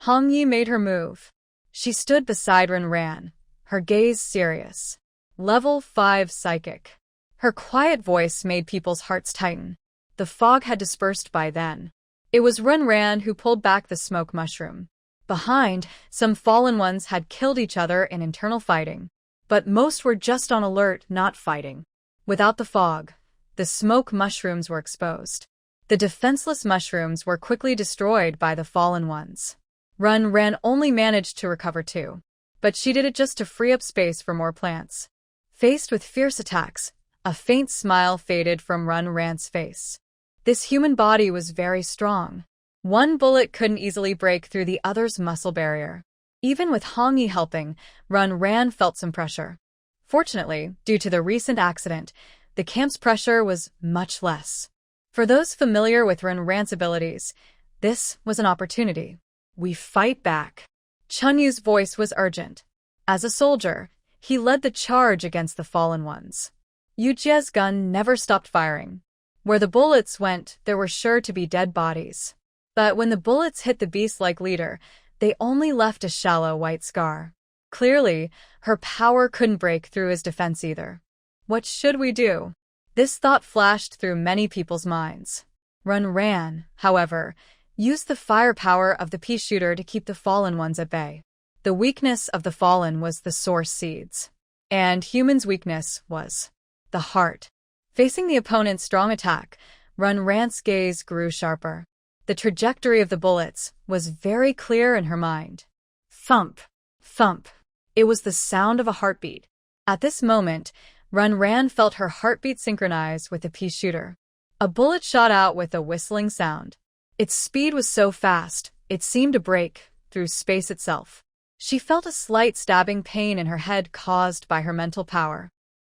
Yi made her move. She stood beside Ran, her gaze serious. Level 5 Psychic. Her quiet voice made people's hearts tighten. The fog had dispersed by then. It was Ran who pulled back the smoke mushroom. Behind, some fallen ones had killed each other in internal fighting. But most were just on alert, not fighting. Without the fog, the smoke mushrooms were exposed. The defenseless mushrooms were quickly destroyed by the fallen ones. Ran only managed to recover 2. But she did it just to free up space for more plants. Faced with fierce attacks, a faint smile faded from Ran's face. This human body was very strong. One bullet couldn't easily break through the other's muscle barrier. Even with Yi helping, Ran felt some pressure. Fortunately, due to the recent accident, the camp's pressure was much less. For those familiar with Ran's abilities, this was an opportunity. "We fight back." Chen Yu's voice was urgent. As a soldier, he led the charge against the fallen ones. Yujia's gun never stopped firing. Where the bullets went, there were sure to be dead bodies. But when the bullets hit the beast-like leader, they only left a shallow white scar. Clearly, her power couldn't break through his defense either. What should we do? This thought flashed through many people's minds. Ran, however, used the firepower of the pea shooter to keep the fallen ones at bay. The weakness of the fallen was the source seeds. And humans' weakness was the heart. Facing the opponent's strong attack, Ran's gaze grew sharper. The trajectory of the bullets was very clear in her mind. Thump, thump. It was the sound of a heartbeat. At this moment, Ran felt her heartbeat synchronize with the pea shooter. A bullet shot out with a whistling sound. Its speed was so fast, it seemed to break through space itself. She felt a slight stabbing pain in her head caused by her mental power.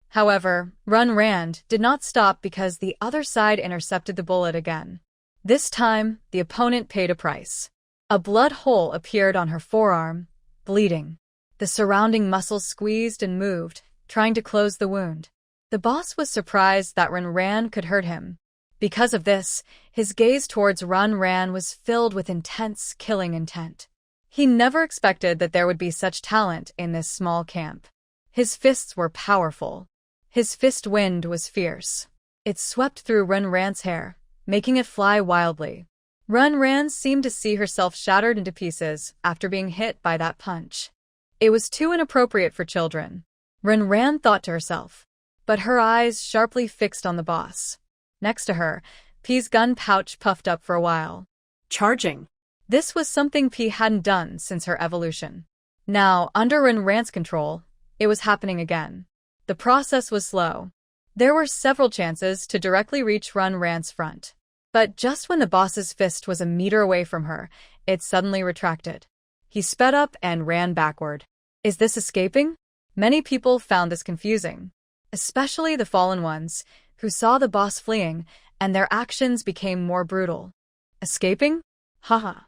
However, Ran did not stop because the other side intercepted the bullet again. This time, the opponent paid a price. A blood hole appeared on her forearm, bleeding. The surrounding muscles squeezed and moved, trying to close the wound. The boss was surprised that Ran could hurt him. Because of this, his gaze towards Ran was filled with intense killing intent. He never expected that there would be such talent in this small camp. His fists were powerful. His fist wind was fierce. It swept through Ran's hair, making it fly wildly. Ran seemed to see herself shattered into pieces after being hit by that punch. It was too inappropriate for children. Ran thought to herself, but her eyes sharply fixed on the boss. Next to her, P's gun pouch puffed up for a while. Charging. This was something P hadn't done since her evolution. Now, under Ran's control, it was happening again. The process was slow. There were several chances to directly reach Ran's front. But just when the boss's fist was a meter away from her, it suddenly retracted. He sped up and ran backward. Is this escaping? Many people found this confusing, especially the fallen ones, who saw the boss fleeing, and their actions became more brutal. Escaping? Haha.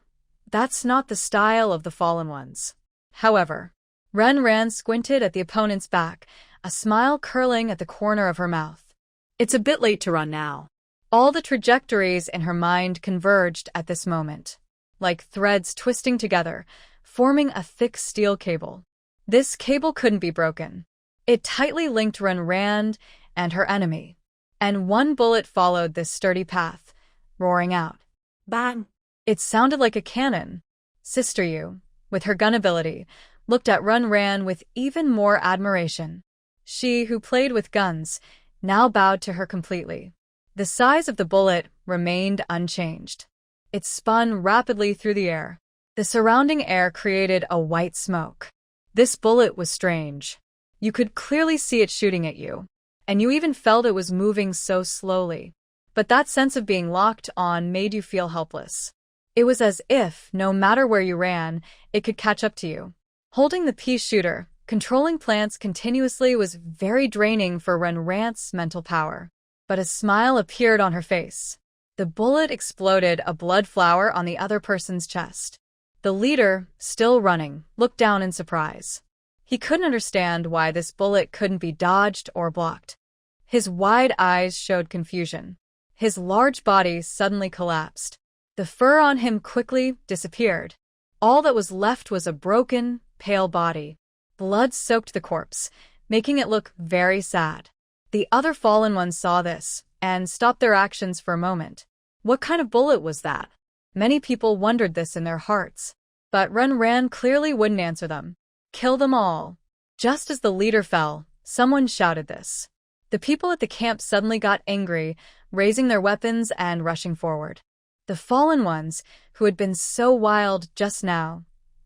That's not the style of the fallen ones. However, Ren squinted at the opponent's back, a smile curling at the corner of her mouth. It's a bit late to run now. All the trajectories in her mind converged at this moment, like threads twisting together, forming a thick steel cable. This cable couldn't be broken. It tightly linked Ren and her enemy, and one bullet followed this sturdy path, roaring out. Bang! It sounded like a cannon. Sister Yu, with her gun ability, looked at Ren with even more admiration. She, who played with guns, now bowed to her completely. The size of the bullet remained unchanged. It spun rapidly through the air. The surrounding air created a white smoke. This bullet was strange. You could clearly see it shooting at you, and you even felt it was moving so slowly. But that sense of being locked on made you feel helpless. It was as if, no matter where you ran, it could catch up to you. Holding the pea shooter, controlling plants continuously was very draining for Ren's mental power. But a smile appeared on her face. The bullet exploded a blood flower on the other person's chest. The leader, still running, looked down in surprise. He couldn't understand why this bullet couldn't be dodged or blocked. His wide eyes showed confusion. His large body suddenly collapsed. The fur on him quickly disappeared. All that was left was a broken, pale body. Blood soaked the corpse, making it look very sad. The other fallen ones saw this and stopped their actions for a moment. What kind of bullet was that? Many people wondered this in their hearts. But Ren clearly wouldn't answer them. Kill them all. Just as the leader fell, someone shouted this. The people at the camp suddenly got angry, raising their weapons and rushing forward. The fallen ones, who had been so wild just now,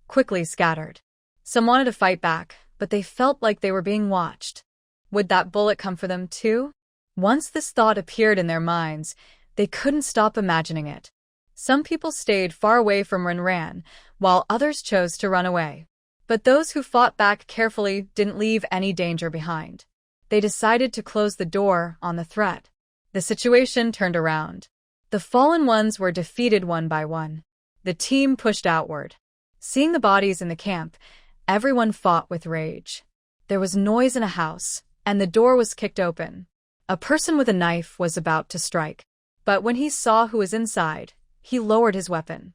quickly scattered. Some wanted to fight back, but they felt like they were being watched. Would that bullet come for them too? Once this thought appeared in their minds, they couldn't stop imagining it. Some people stayed far away from Ren, while others chose to run away. But those who fought back carefully didn't leave any danger behind. They decided to close the door on the threat. The situation turned around. The fallen ones were defeated one by one. The team pushed outward. Seeing the bodies in the camp, everyone fought with rage. There was noise in a house, and the door was kicked open. A person with a knife was about to strike. But when he saw who was inside, he lowered his weapon.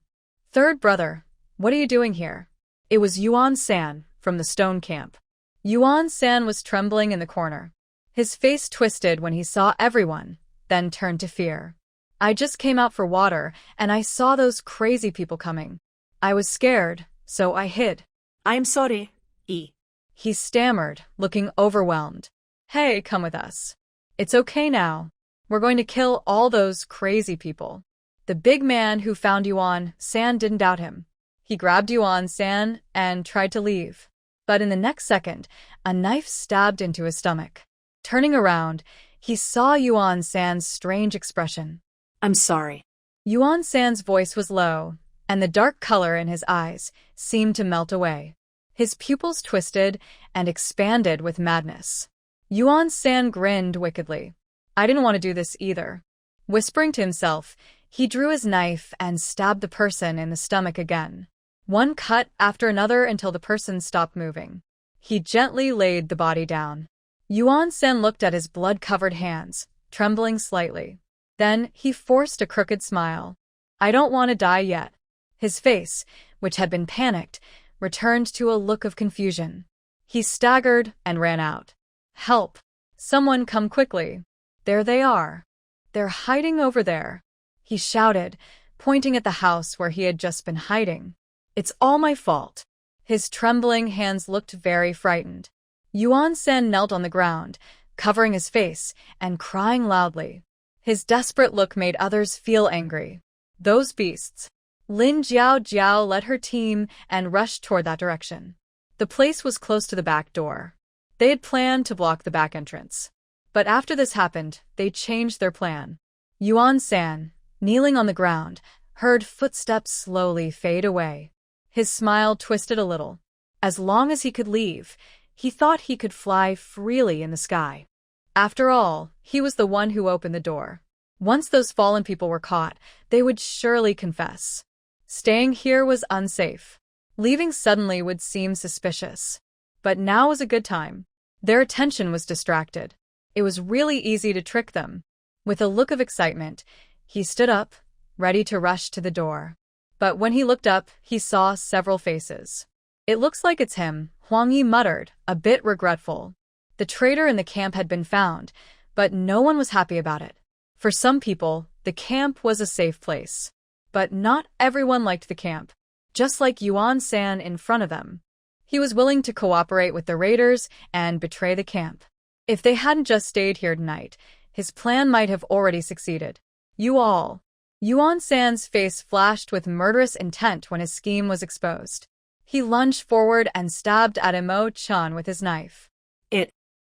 Third brother, what are you doing here? It was Yuan-san from the stone camp. Yuan-san was trembling in the corner. His face twisted when he saw everyone, then turned to fear. I just came out for water, and I saw those crazy people coming. I was scared, so I hid. I'm sorry, He stammered, looking overwhelmed. Hey, come with us. It's okay now. We're going to kill all those crazy people. The big man who found Yuan-san didn't doubt him. He grabbed Yuan-san and tried to leave. But in the next second, a knife stabbed into his stomach. Turning around, he saw Yuan-san's strange expression. I'm sorry. Yuan-san's voice was low, and the dark color in his eyes seemed to melt away. His pupils twisted and expanded with madness. Yuan-san grinned wickedly. I didn't want to do this either. Whispering to himself, he drew his knife and stabbed the person in the stomach again. One cut after another until the person stopped moving. He gently laid the body down. Yuan-san looked at his blood-covered hands, trembling slightly. Then he forced a crooked smile. I don't want to die yet. His face, which had been panicked, returned to a look of confusion. He staggered and ran out. Help! Someone come quickly. There they are. They're hiding over there. He shouted, pointing at the house where he had just been hiding. It's all my fault. His trembling hands looked very frightened. Yuan-san knelt on the ground, covering his face and crying loudly. His desperate look made others feel angry. Those beasts. Lin Jiao led her team and rushed toward that direction. The place was close to the back door. They had planned to block the back entrance. But after this happened, they changed their plan. Yuan-san, Kneeling on the ground, heard footsteps slowly fade away. His smile twisted a little. As long as he could leave, he thought he could fly freely in the sky. After all, he was the one who opened the door. Once those fallen people were caught, they would surely confess. Staying here was unsafe. Leaving suddenly would seem suspicious. But now was a good time. Their attention was distracted. It was really easy to trick them. With a look of excitement, he stood up, ready to rush to the door. But when he looked up, he saw several faces. "It looks like it's him," Huang Yi muttered, a bit regretful. The traitor in the camp had been found, but no one was happy about it. For some people, the camp was a safe place. But not everyone liked the camp. Just like Yuan-san in front of them. He was willing to cooperate with the raiders and betray the camp. If they hadn't just stayed here tonight, his plan might have already succeeded. Yuan-san's face flashed with murderous intent when his scheme was exposed. He lunged forward and stabbed at Emo-chan with his knife.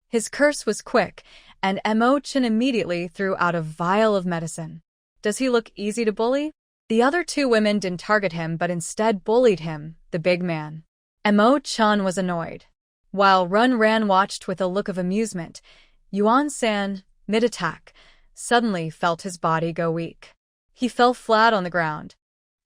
His curse was quick, and Emo-chan immediately threw out a vial of medicine. Does he look easy to bully? The other two women didn't target him but instead bullied him, the big man. Emo-chan was annoyed. While Run-ran watched with a look of amusement, Yuan-san, mid-attack, suddenly felt his body go weak. He fell flat on the ground.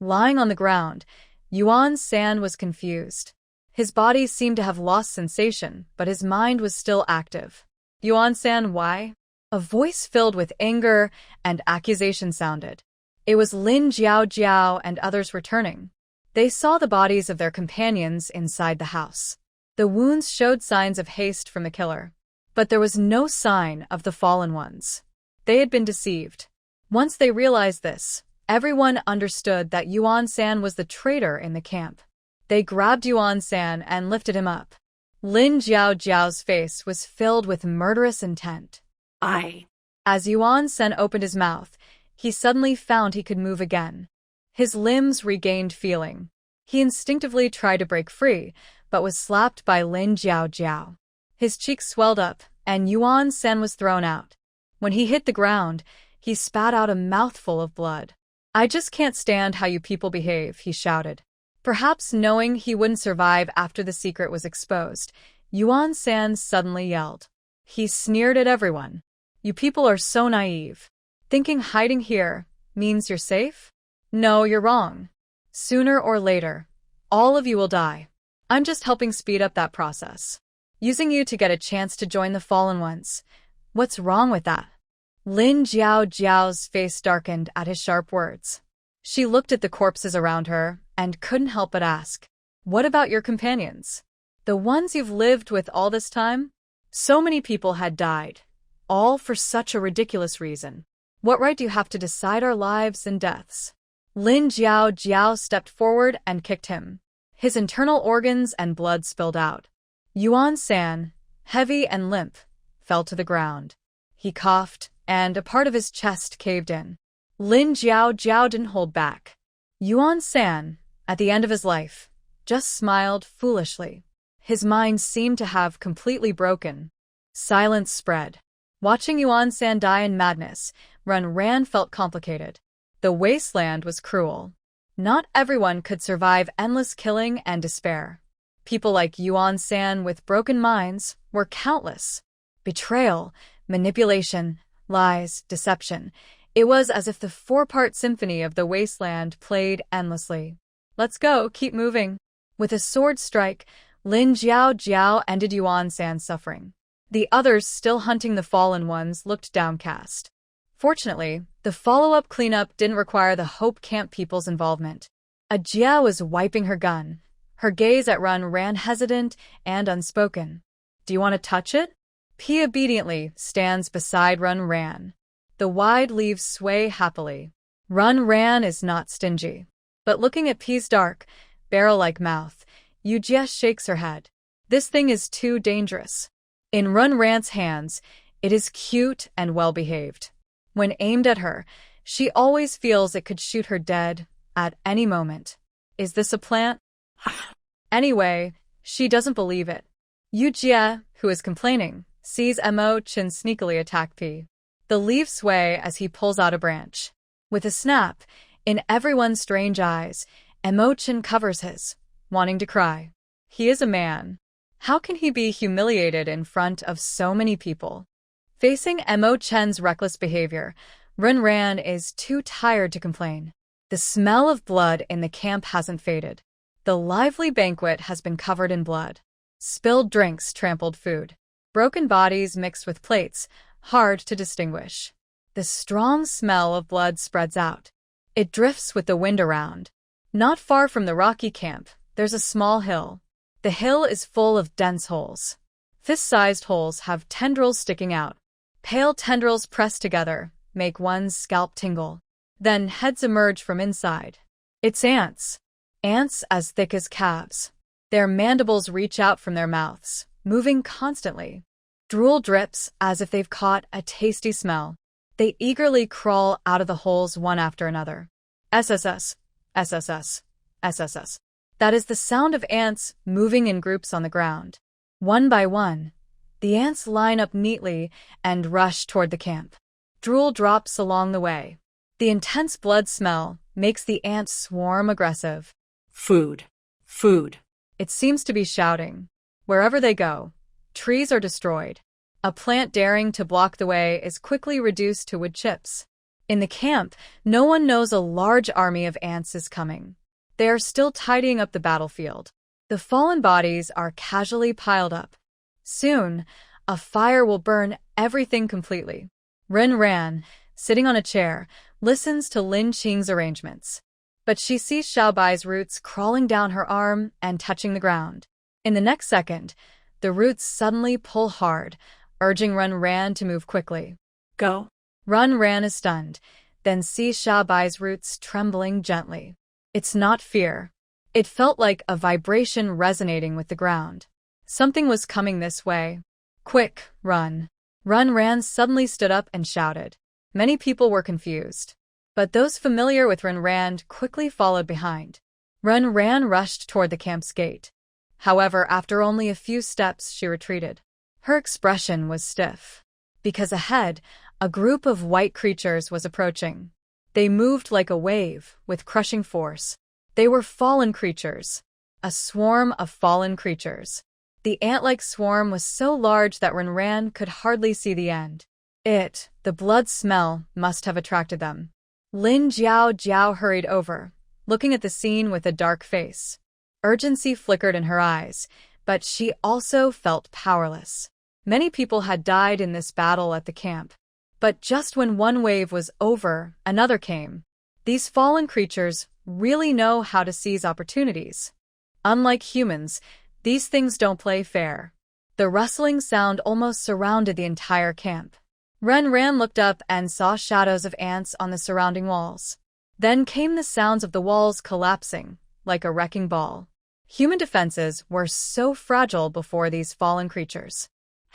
Lying on the ground, Yuan-san was confused. His body seemed to have lost sensation, but his mind was still active. "Yuan-san, why?" A voice filled with anger and accusation sounded. It was Lin Jiao and others returning. They saw the bodies of their companions inside the house. The wounds showed signs of haste from the killer. But there was no sign of the fallen ones. They had been deceived. Once they realized this, everyone understood that Yuan-san was the traitor in the camp. They grabbed Yuan-san and lifted him up. Lin Jiao's face was filled with murderous intent. As Yuan-san opened his mouth, he suddenly found he could move again. His limbs regained feeling. He instinctively tried to break free, but was slapped by Lin Jiao. His cheeks swelled up, and Yuan-san was thrown out. When he hit the ground, he spat out a mouthful of blood. "I just can't stand how you people behave," he shouted. Perhaps knowing he wouldn't survive after the secret was exposed, Yuan-san suddenly yelled. He sneered at everyone. "You people are so naive. Thinking hiding here means you're safe? No, you're wrong. Sooner or later, all of you will die. I'm just helping speed up that process. Using you to get a chance to join the fallen ones. What's wrong with that?" Lin Jiao's face darkened at his sharp words. She looked at the corpses around her and couldn't help but ask, "What about your companions? The ones you've lived with all this time?" So many people had died, all for such a ridiculous reason. What right do you have to decide our lives and deaths? Lin Jiao stepped forward and kicked him. His internal organs and blood spilled out. Yuan-san, heavy and limp, fell to the ground. He coughed, and a part of his chest caved in. Lin Jiao didn't hold back. Yuan-san, at the end of his life, just smiled foolishly. His mind seemed to have completely broken. Silence spread. Watching Yuan-san die in madness, Run felt complicated. The Wasteland was cruel. Not everyone could survive endless killing and despair. People like Yuan-san with broken minds were countless. Betrayal, manipulation, lies, deception. It was as if the four-part symphony of the Wasteland played endlessly. "Let's go, keep moving." With a sword strike, Lin Jiao ended Yuan-san's suffering. The others still hunting the fallen ones looked downcast. Fortunately, the follow-up cleanup didn't require the Hope Camp people's involvement. Jia was wiping her gun. Her gaze at Run hesitant and unspoken. "Do you want to touch it?" P obediently stands beside Run. The wide leaves sway happily. Run is not stingy. But looking at P's dark, barrel-like mouth, Jia shakes her head. This thing is too dangerous. In Run-ran's hands, it is cute and well-behaved. When aimed at her, she always feels it could shoot her dead at any moment. Is this a plant? Anyway, she doesn't believe it. Jia, who is complaining, sees Emo-chan sneakily attack P. The leaves sway as he pulls out a branch. With a snap, in everyone's strange eyes, Chen covers his, wanting to cry. He is a man. How can he be humiliated in front of so many people? Facing Chen's reckless behavior, Ran is too tired to complain. The smell of blood in the camp hasn't faded. The lively banquet has been covered in blood. Spilled drinks trampled food. Broken bodies mixed with plates, hard to distinguish. The strong smell of blood spreads out. It drifts with the wind around. Not far from the rocky camp, there's a small hill. The hill is full of dense holes. Fist-sized holes have tendrils sticking out. Pale tendrils pressed together make one's scalp tingle. Then heads emerge from inside. It's ants. Ants as thick as calves. Their mandibles reach out from their mouths, moving constantly. Drool drips as if they've caught a tasty smell. They eagerly crawl out of the holes one after another. SSS, SSS, SSS. That is the sound of ants moving in groups on the ground. One by one, the ants line up neatly and rush toward the camp. Drool drops along the way. The intense blood smell makes the ants swarm aggressive. Food. Food. It seems to be shouting. Wherever they go, trees are destroyed. A plant daring to block the way is quickly reduced to wood chips. In the camp, no one knows a large army of ants is coming. They are still tidying up the battlefield. The fallen bodies are casually piled up. Soon, a fire will burn everything completely. Ran, sitting on a chair, listens to Lin Qing's arrangements. But she sees Xiaobai's roots crawling down her arm and touching the ground. In the next second, the roots suddenly pull hard, urging Ran to move quickly. Go. Ran is stunned, then sees Xiaobai's roots trembling gently. It's not fear. It felt like a vibration resonating with the ground. Something was coming this way. Quick, run. Ran suddenly stood up and shouted. Many people were confused. But those familiar with Ran quickly followed behind. Ran rushed toward the camp's gate. However, after only a few steps, she retreated. Her expression was stiff. Because ahead, a group of white creatures was approaching. They moved like a wave, with crushing force. They were fallen creatures. A swarm of fallen creatures. The ant-like swarm was so large that Ran could hardly see the end. The blood smell, must have attracted them. Lin Jiao hurried over, looking at the scene with a dark face. Urgency flickered in her eyes, but she also felt powerless. Many people had died in this battle at the camp. But just when one wave was over, another came. These fallen creatures really know how to seize opportunities. Unlike humans, these things don't play fair. The rustling sound almost surrounded the entire camp. Ran looked up and saw shadows of ants on the surrounding walls. Then came the sounds of the walls collapsing, like a wrecking ball. Human defenses were so fragile before these fallen creatures.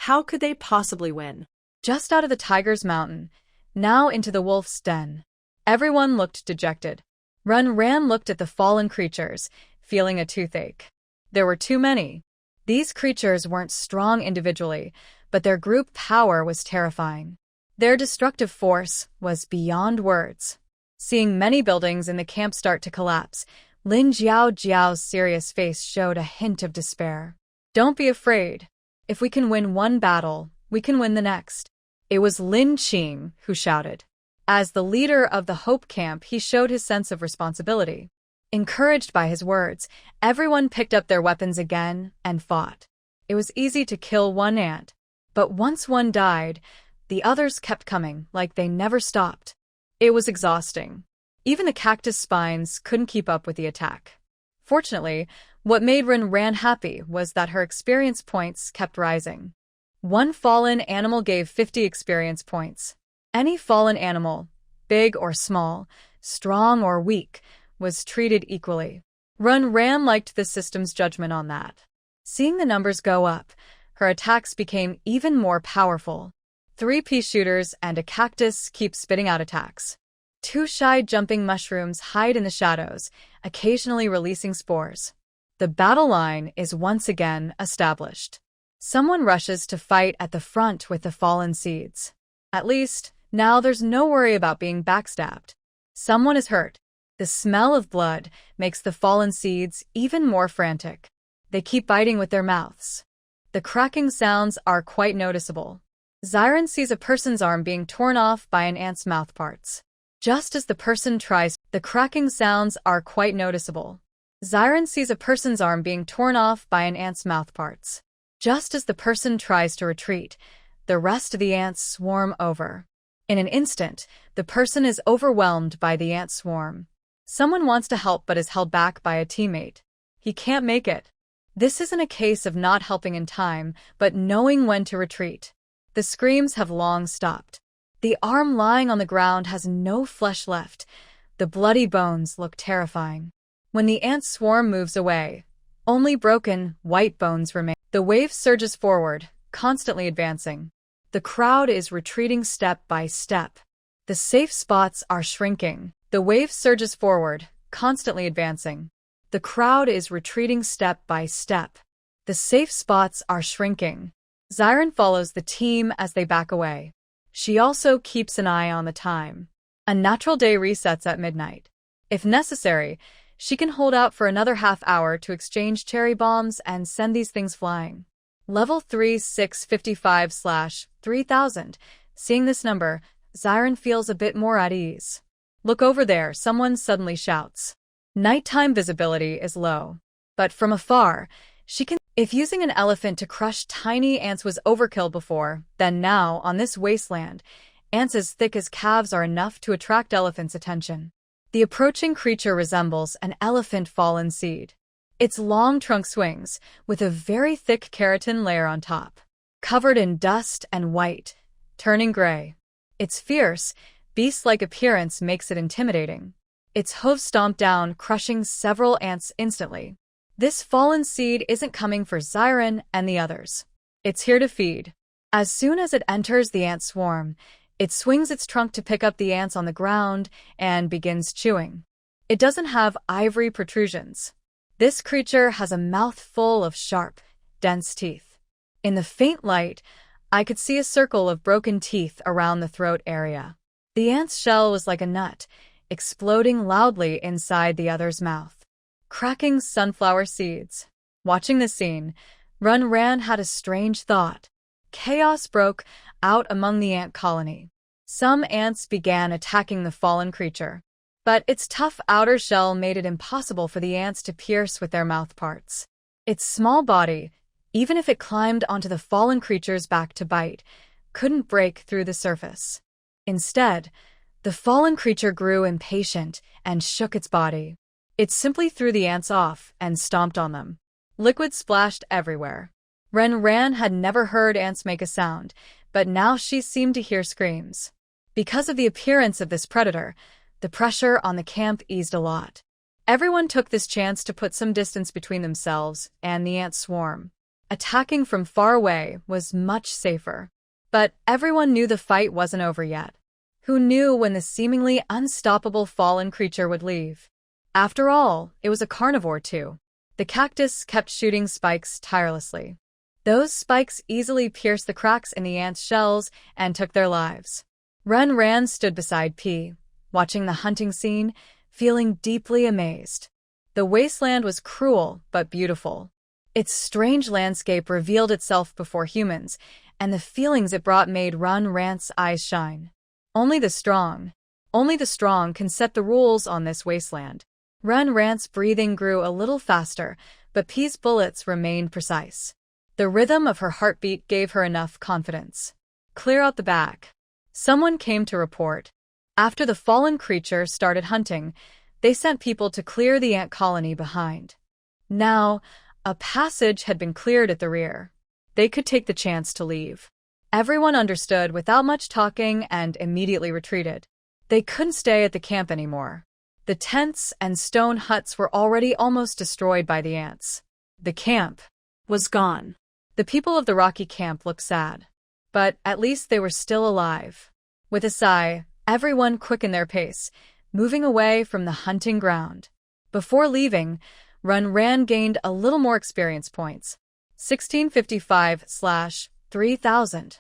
How could they possibly win? Just out of the tiger's mountain, now into the wolf's den. Everyone looked dejected. Ran looked at the fallen creatures, feeling a toothache. There were too many. These creatures weren't strong individually, but their group power was terrifying. Their destructive force was beyond words. Seeing many buildings in the camp start to collapse, Lin Jiao's serious face showed a hint of despair. Don't be afraid. If we can win one battle, we can win the next. It was Lin Qing who shouted. As the leader of the Hope Camp, he showed his sense of responsibility. Encouraged by his words, everyone picked up their weapons again and fought. It was easy to kill one ant, but once one died, the others kept coming like they never stopped. It was exhausting. Even the cactus spines couldn't keep up with the attack. Fortunately, what made Ran happy was that her experience points kept rising. One fallen animal gave 50 experience points. Any fallen animal, big or small, strong or weak, was treated equally. Ran liked the system's judgment on that. Seeing the numbers go up, her attacks became even more powerful. 3 pea shooters and a cactus keep spitting out attacks. 2 shy jumping mushrooms hide in the shadows, occasionally releasing spores. The battle line is once again established. Someone rushes to fight at the front with the fallen seeds. At least, now there's no worry about being backstabbed. Someone is hurt. The smell of blood makes the fallen seeds even more frantic. They keep biting with their mouths. The cracking sounds are quite noticeable. Xiren sees a person's arm being torn off by an ant's mouthparts. Just as the person tries, the cracking sounds are quite noticeable. Xiren sees a person's arm being torn off by an ant's mouthparts. Just as the person tries to retreat, the rest of the ants swarm over. In an instant, the person is overwhelmed by the ant swarm. Someone wants to help but is held back by a teammate. He can't make it. This isn't a case of not helping in time, but knowing when to retreat. The screams have long stopped. The arm lying on the ground has no flesh left. The bloody bones look terrifying. When the ant swarm moves away, only broken, white bones remain. The wave surges forward, constantly advancing. The crowd is retreating step by step. The safe spots are shrinking. The wave surges forward, constantly advancing. The crowd is retreating step by step. The safe spots are shrinking. Xiren follows the team as they back away. She also keeps an eye on the time. A natural day resets at midnight. If necessary, she can hold out for another half hour to exchange cherry bombs and send these things flying. Level 3655/3000. Seeing this number, Xiren feels a bit more at ease. Look over there, someone suddenly shouts. Nighttime visibility is low. But from afar, she can. If using an elephant to crush tiny ants was overkill before, then now, on this wasteland, ants as thick as calves are enough to attract elephants' attention. The approaching creature resembles an elephant fallen seed. Its long trunk swings, with a very thick keratin layer on top, covered in dust and white, turning gray. Its fierce, beast-like appearance makes it intimidating. Its hooves stomp down, crushing several ants instantly. This fallen seed isn't coming for Xiren and the others. It's here to feed. As soon as it enters the ant swarm, it swings its trunk to pick up the ants on the ground and begins chewing. It doesn't have ivory protrusions. This creature has a mouth full of sharp, dense teeth. In the faint light, I could see a circle of broken teeth around the throat area. The ant's shell was like a nut, exploding loudly inside the other's mouth. Cracking sunflower seeds. Watching this scene, Ran had a strange thought. Chaos broke out among the ant colony. Some ants began attacking the fallen creature, but its tough outer shell made it impossible for the ants to pierce with their mouth parts. Its small body, even if it climbed onto the fallen creature's back to bite, couldn't break through the surface. Instead, the fallen creature grew impatient and shook its body. It simply threw the ants off and stomped on them. Liquid splashed everywhere. Ran had never heard ants make a sound, but now she seemed to hear screams. Because of the appearance of this predator, the pressure on the camp eased a lot. Everyone took this chance to put some distance between themselves and the ant swarm. Attacking from far away was much safer. But everyone knew the fight wasn't over yet. Who knew when the seemingly unstoppable fallen creature would leave? After all, it was a carnivore too. The cactus kept shooting spikes tirelessly. Those spikes easily pierced the cracks in the ants' shells and took their lives. Ran stood beside P, watching the hunting scene, feeling deeply amazed. The wasteland was cruel but beautiful. Its strange landscape revealed itself before humans, and the feelings it brought made Ran's eyes shine. Only the strong can set the rules on this wasteland. Ran's breathing grew a little faster, but P's bullets remained precise. The rhythm of her heartbeat gave her enough confidence. Clear out the back. Someone came to report. After the fallen creature started hunting, they sent people to clear the ant colony behind. Now, a passage had been cleared at the rear. They could take the chance to leave. Everyone understood without much talking and immediately retreated. They couldn't stay at the camp anymore. The tents and stone huts were already almost destroyed by the ants. The camp was gone. The people of the rocky camp looked sad. But at least they were still alive. With a sigh, everyone quickened their pace, moving away from the hunting ground. Before leaving, Ran gained a little more experience points. 1655/3000.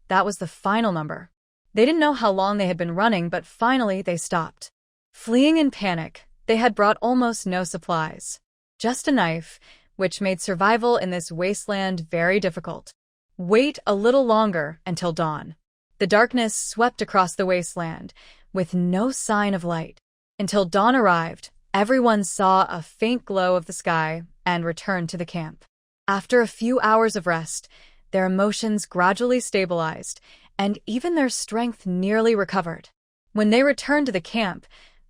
That was the final number. They didn't know how long they had been running, but finally they stopped. Fleeing in panic, they had brought almost no supplies. Just a knife, which made survival in this wasteland very difficult. Wait a little longer until dawn. The darkness swept across the wasteland, with no sign of light. Until dawn arrived, everyone saw a faint glow of the sky and returned to the camp. After a few hours of rest, their emotions gradually stabilized, and even their strength nearly recovered. When they returned to the camp,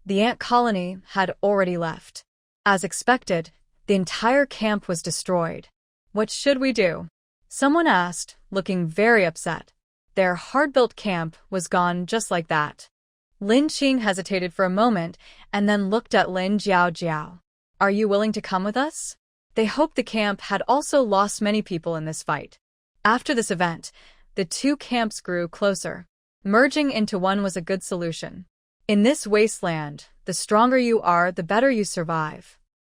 the ant colony had already left. As expected, the entire camp was destroyed. What should we do? Someone asked, looking very upset. Their hard-built camp was gone just like that. Lin Qing hesitated for a moment and then looked at Lin Jiao. Are you willing to come with us? They hoped the camp had also lost many people in this fight. After this event, the two camps grew closer. Merging into one was a good solution. In this wasteland, the stronger you are, the better you survive.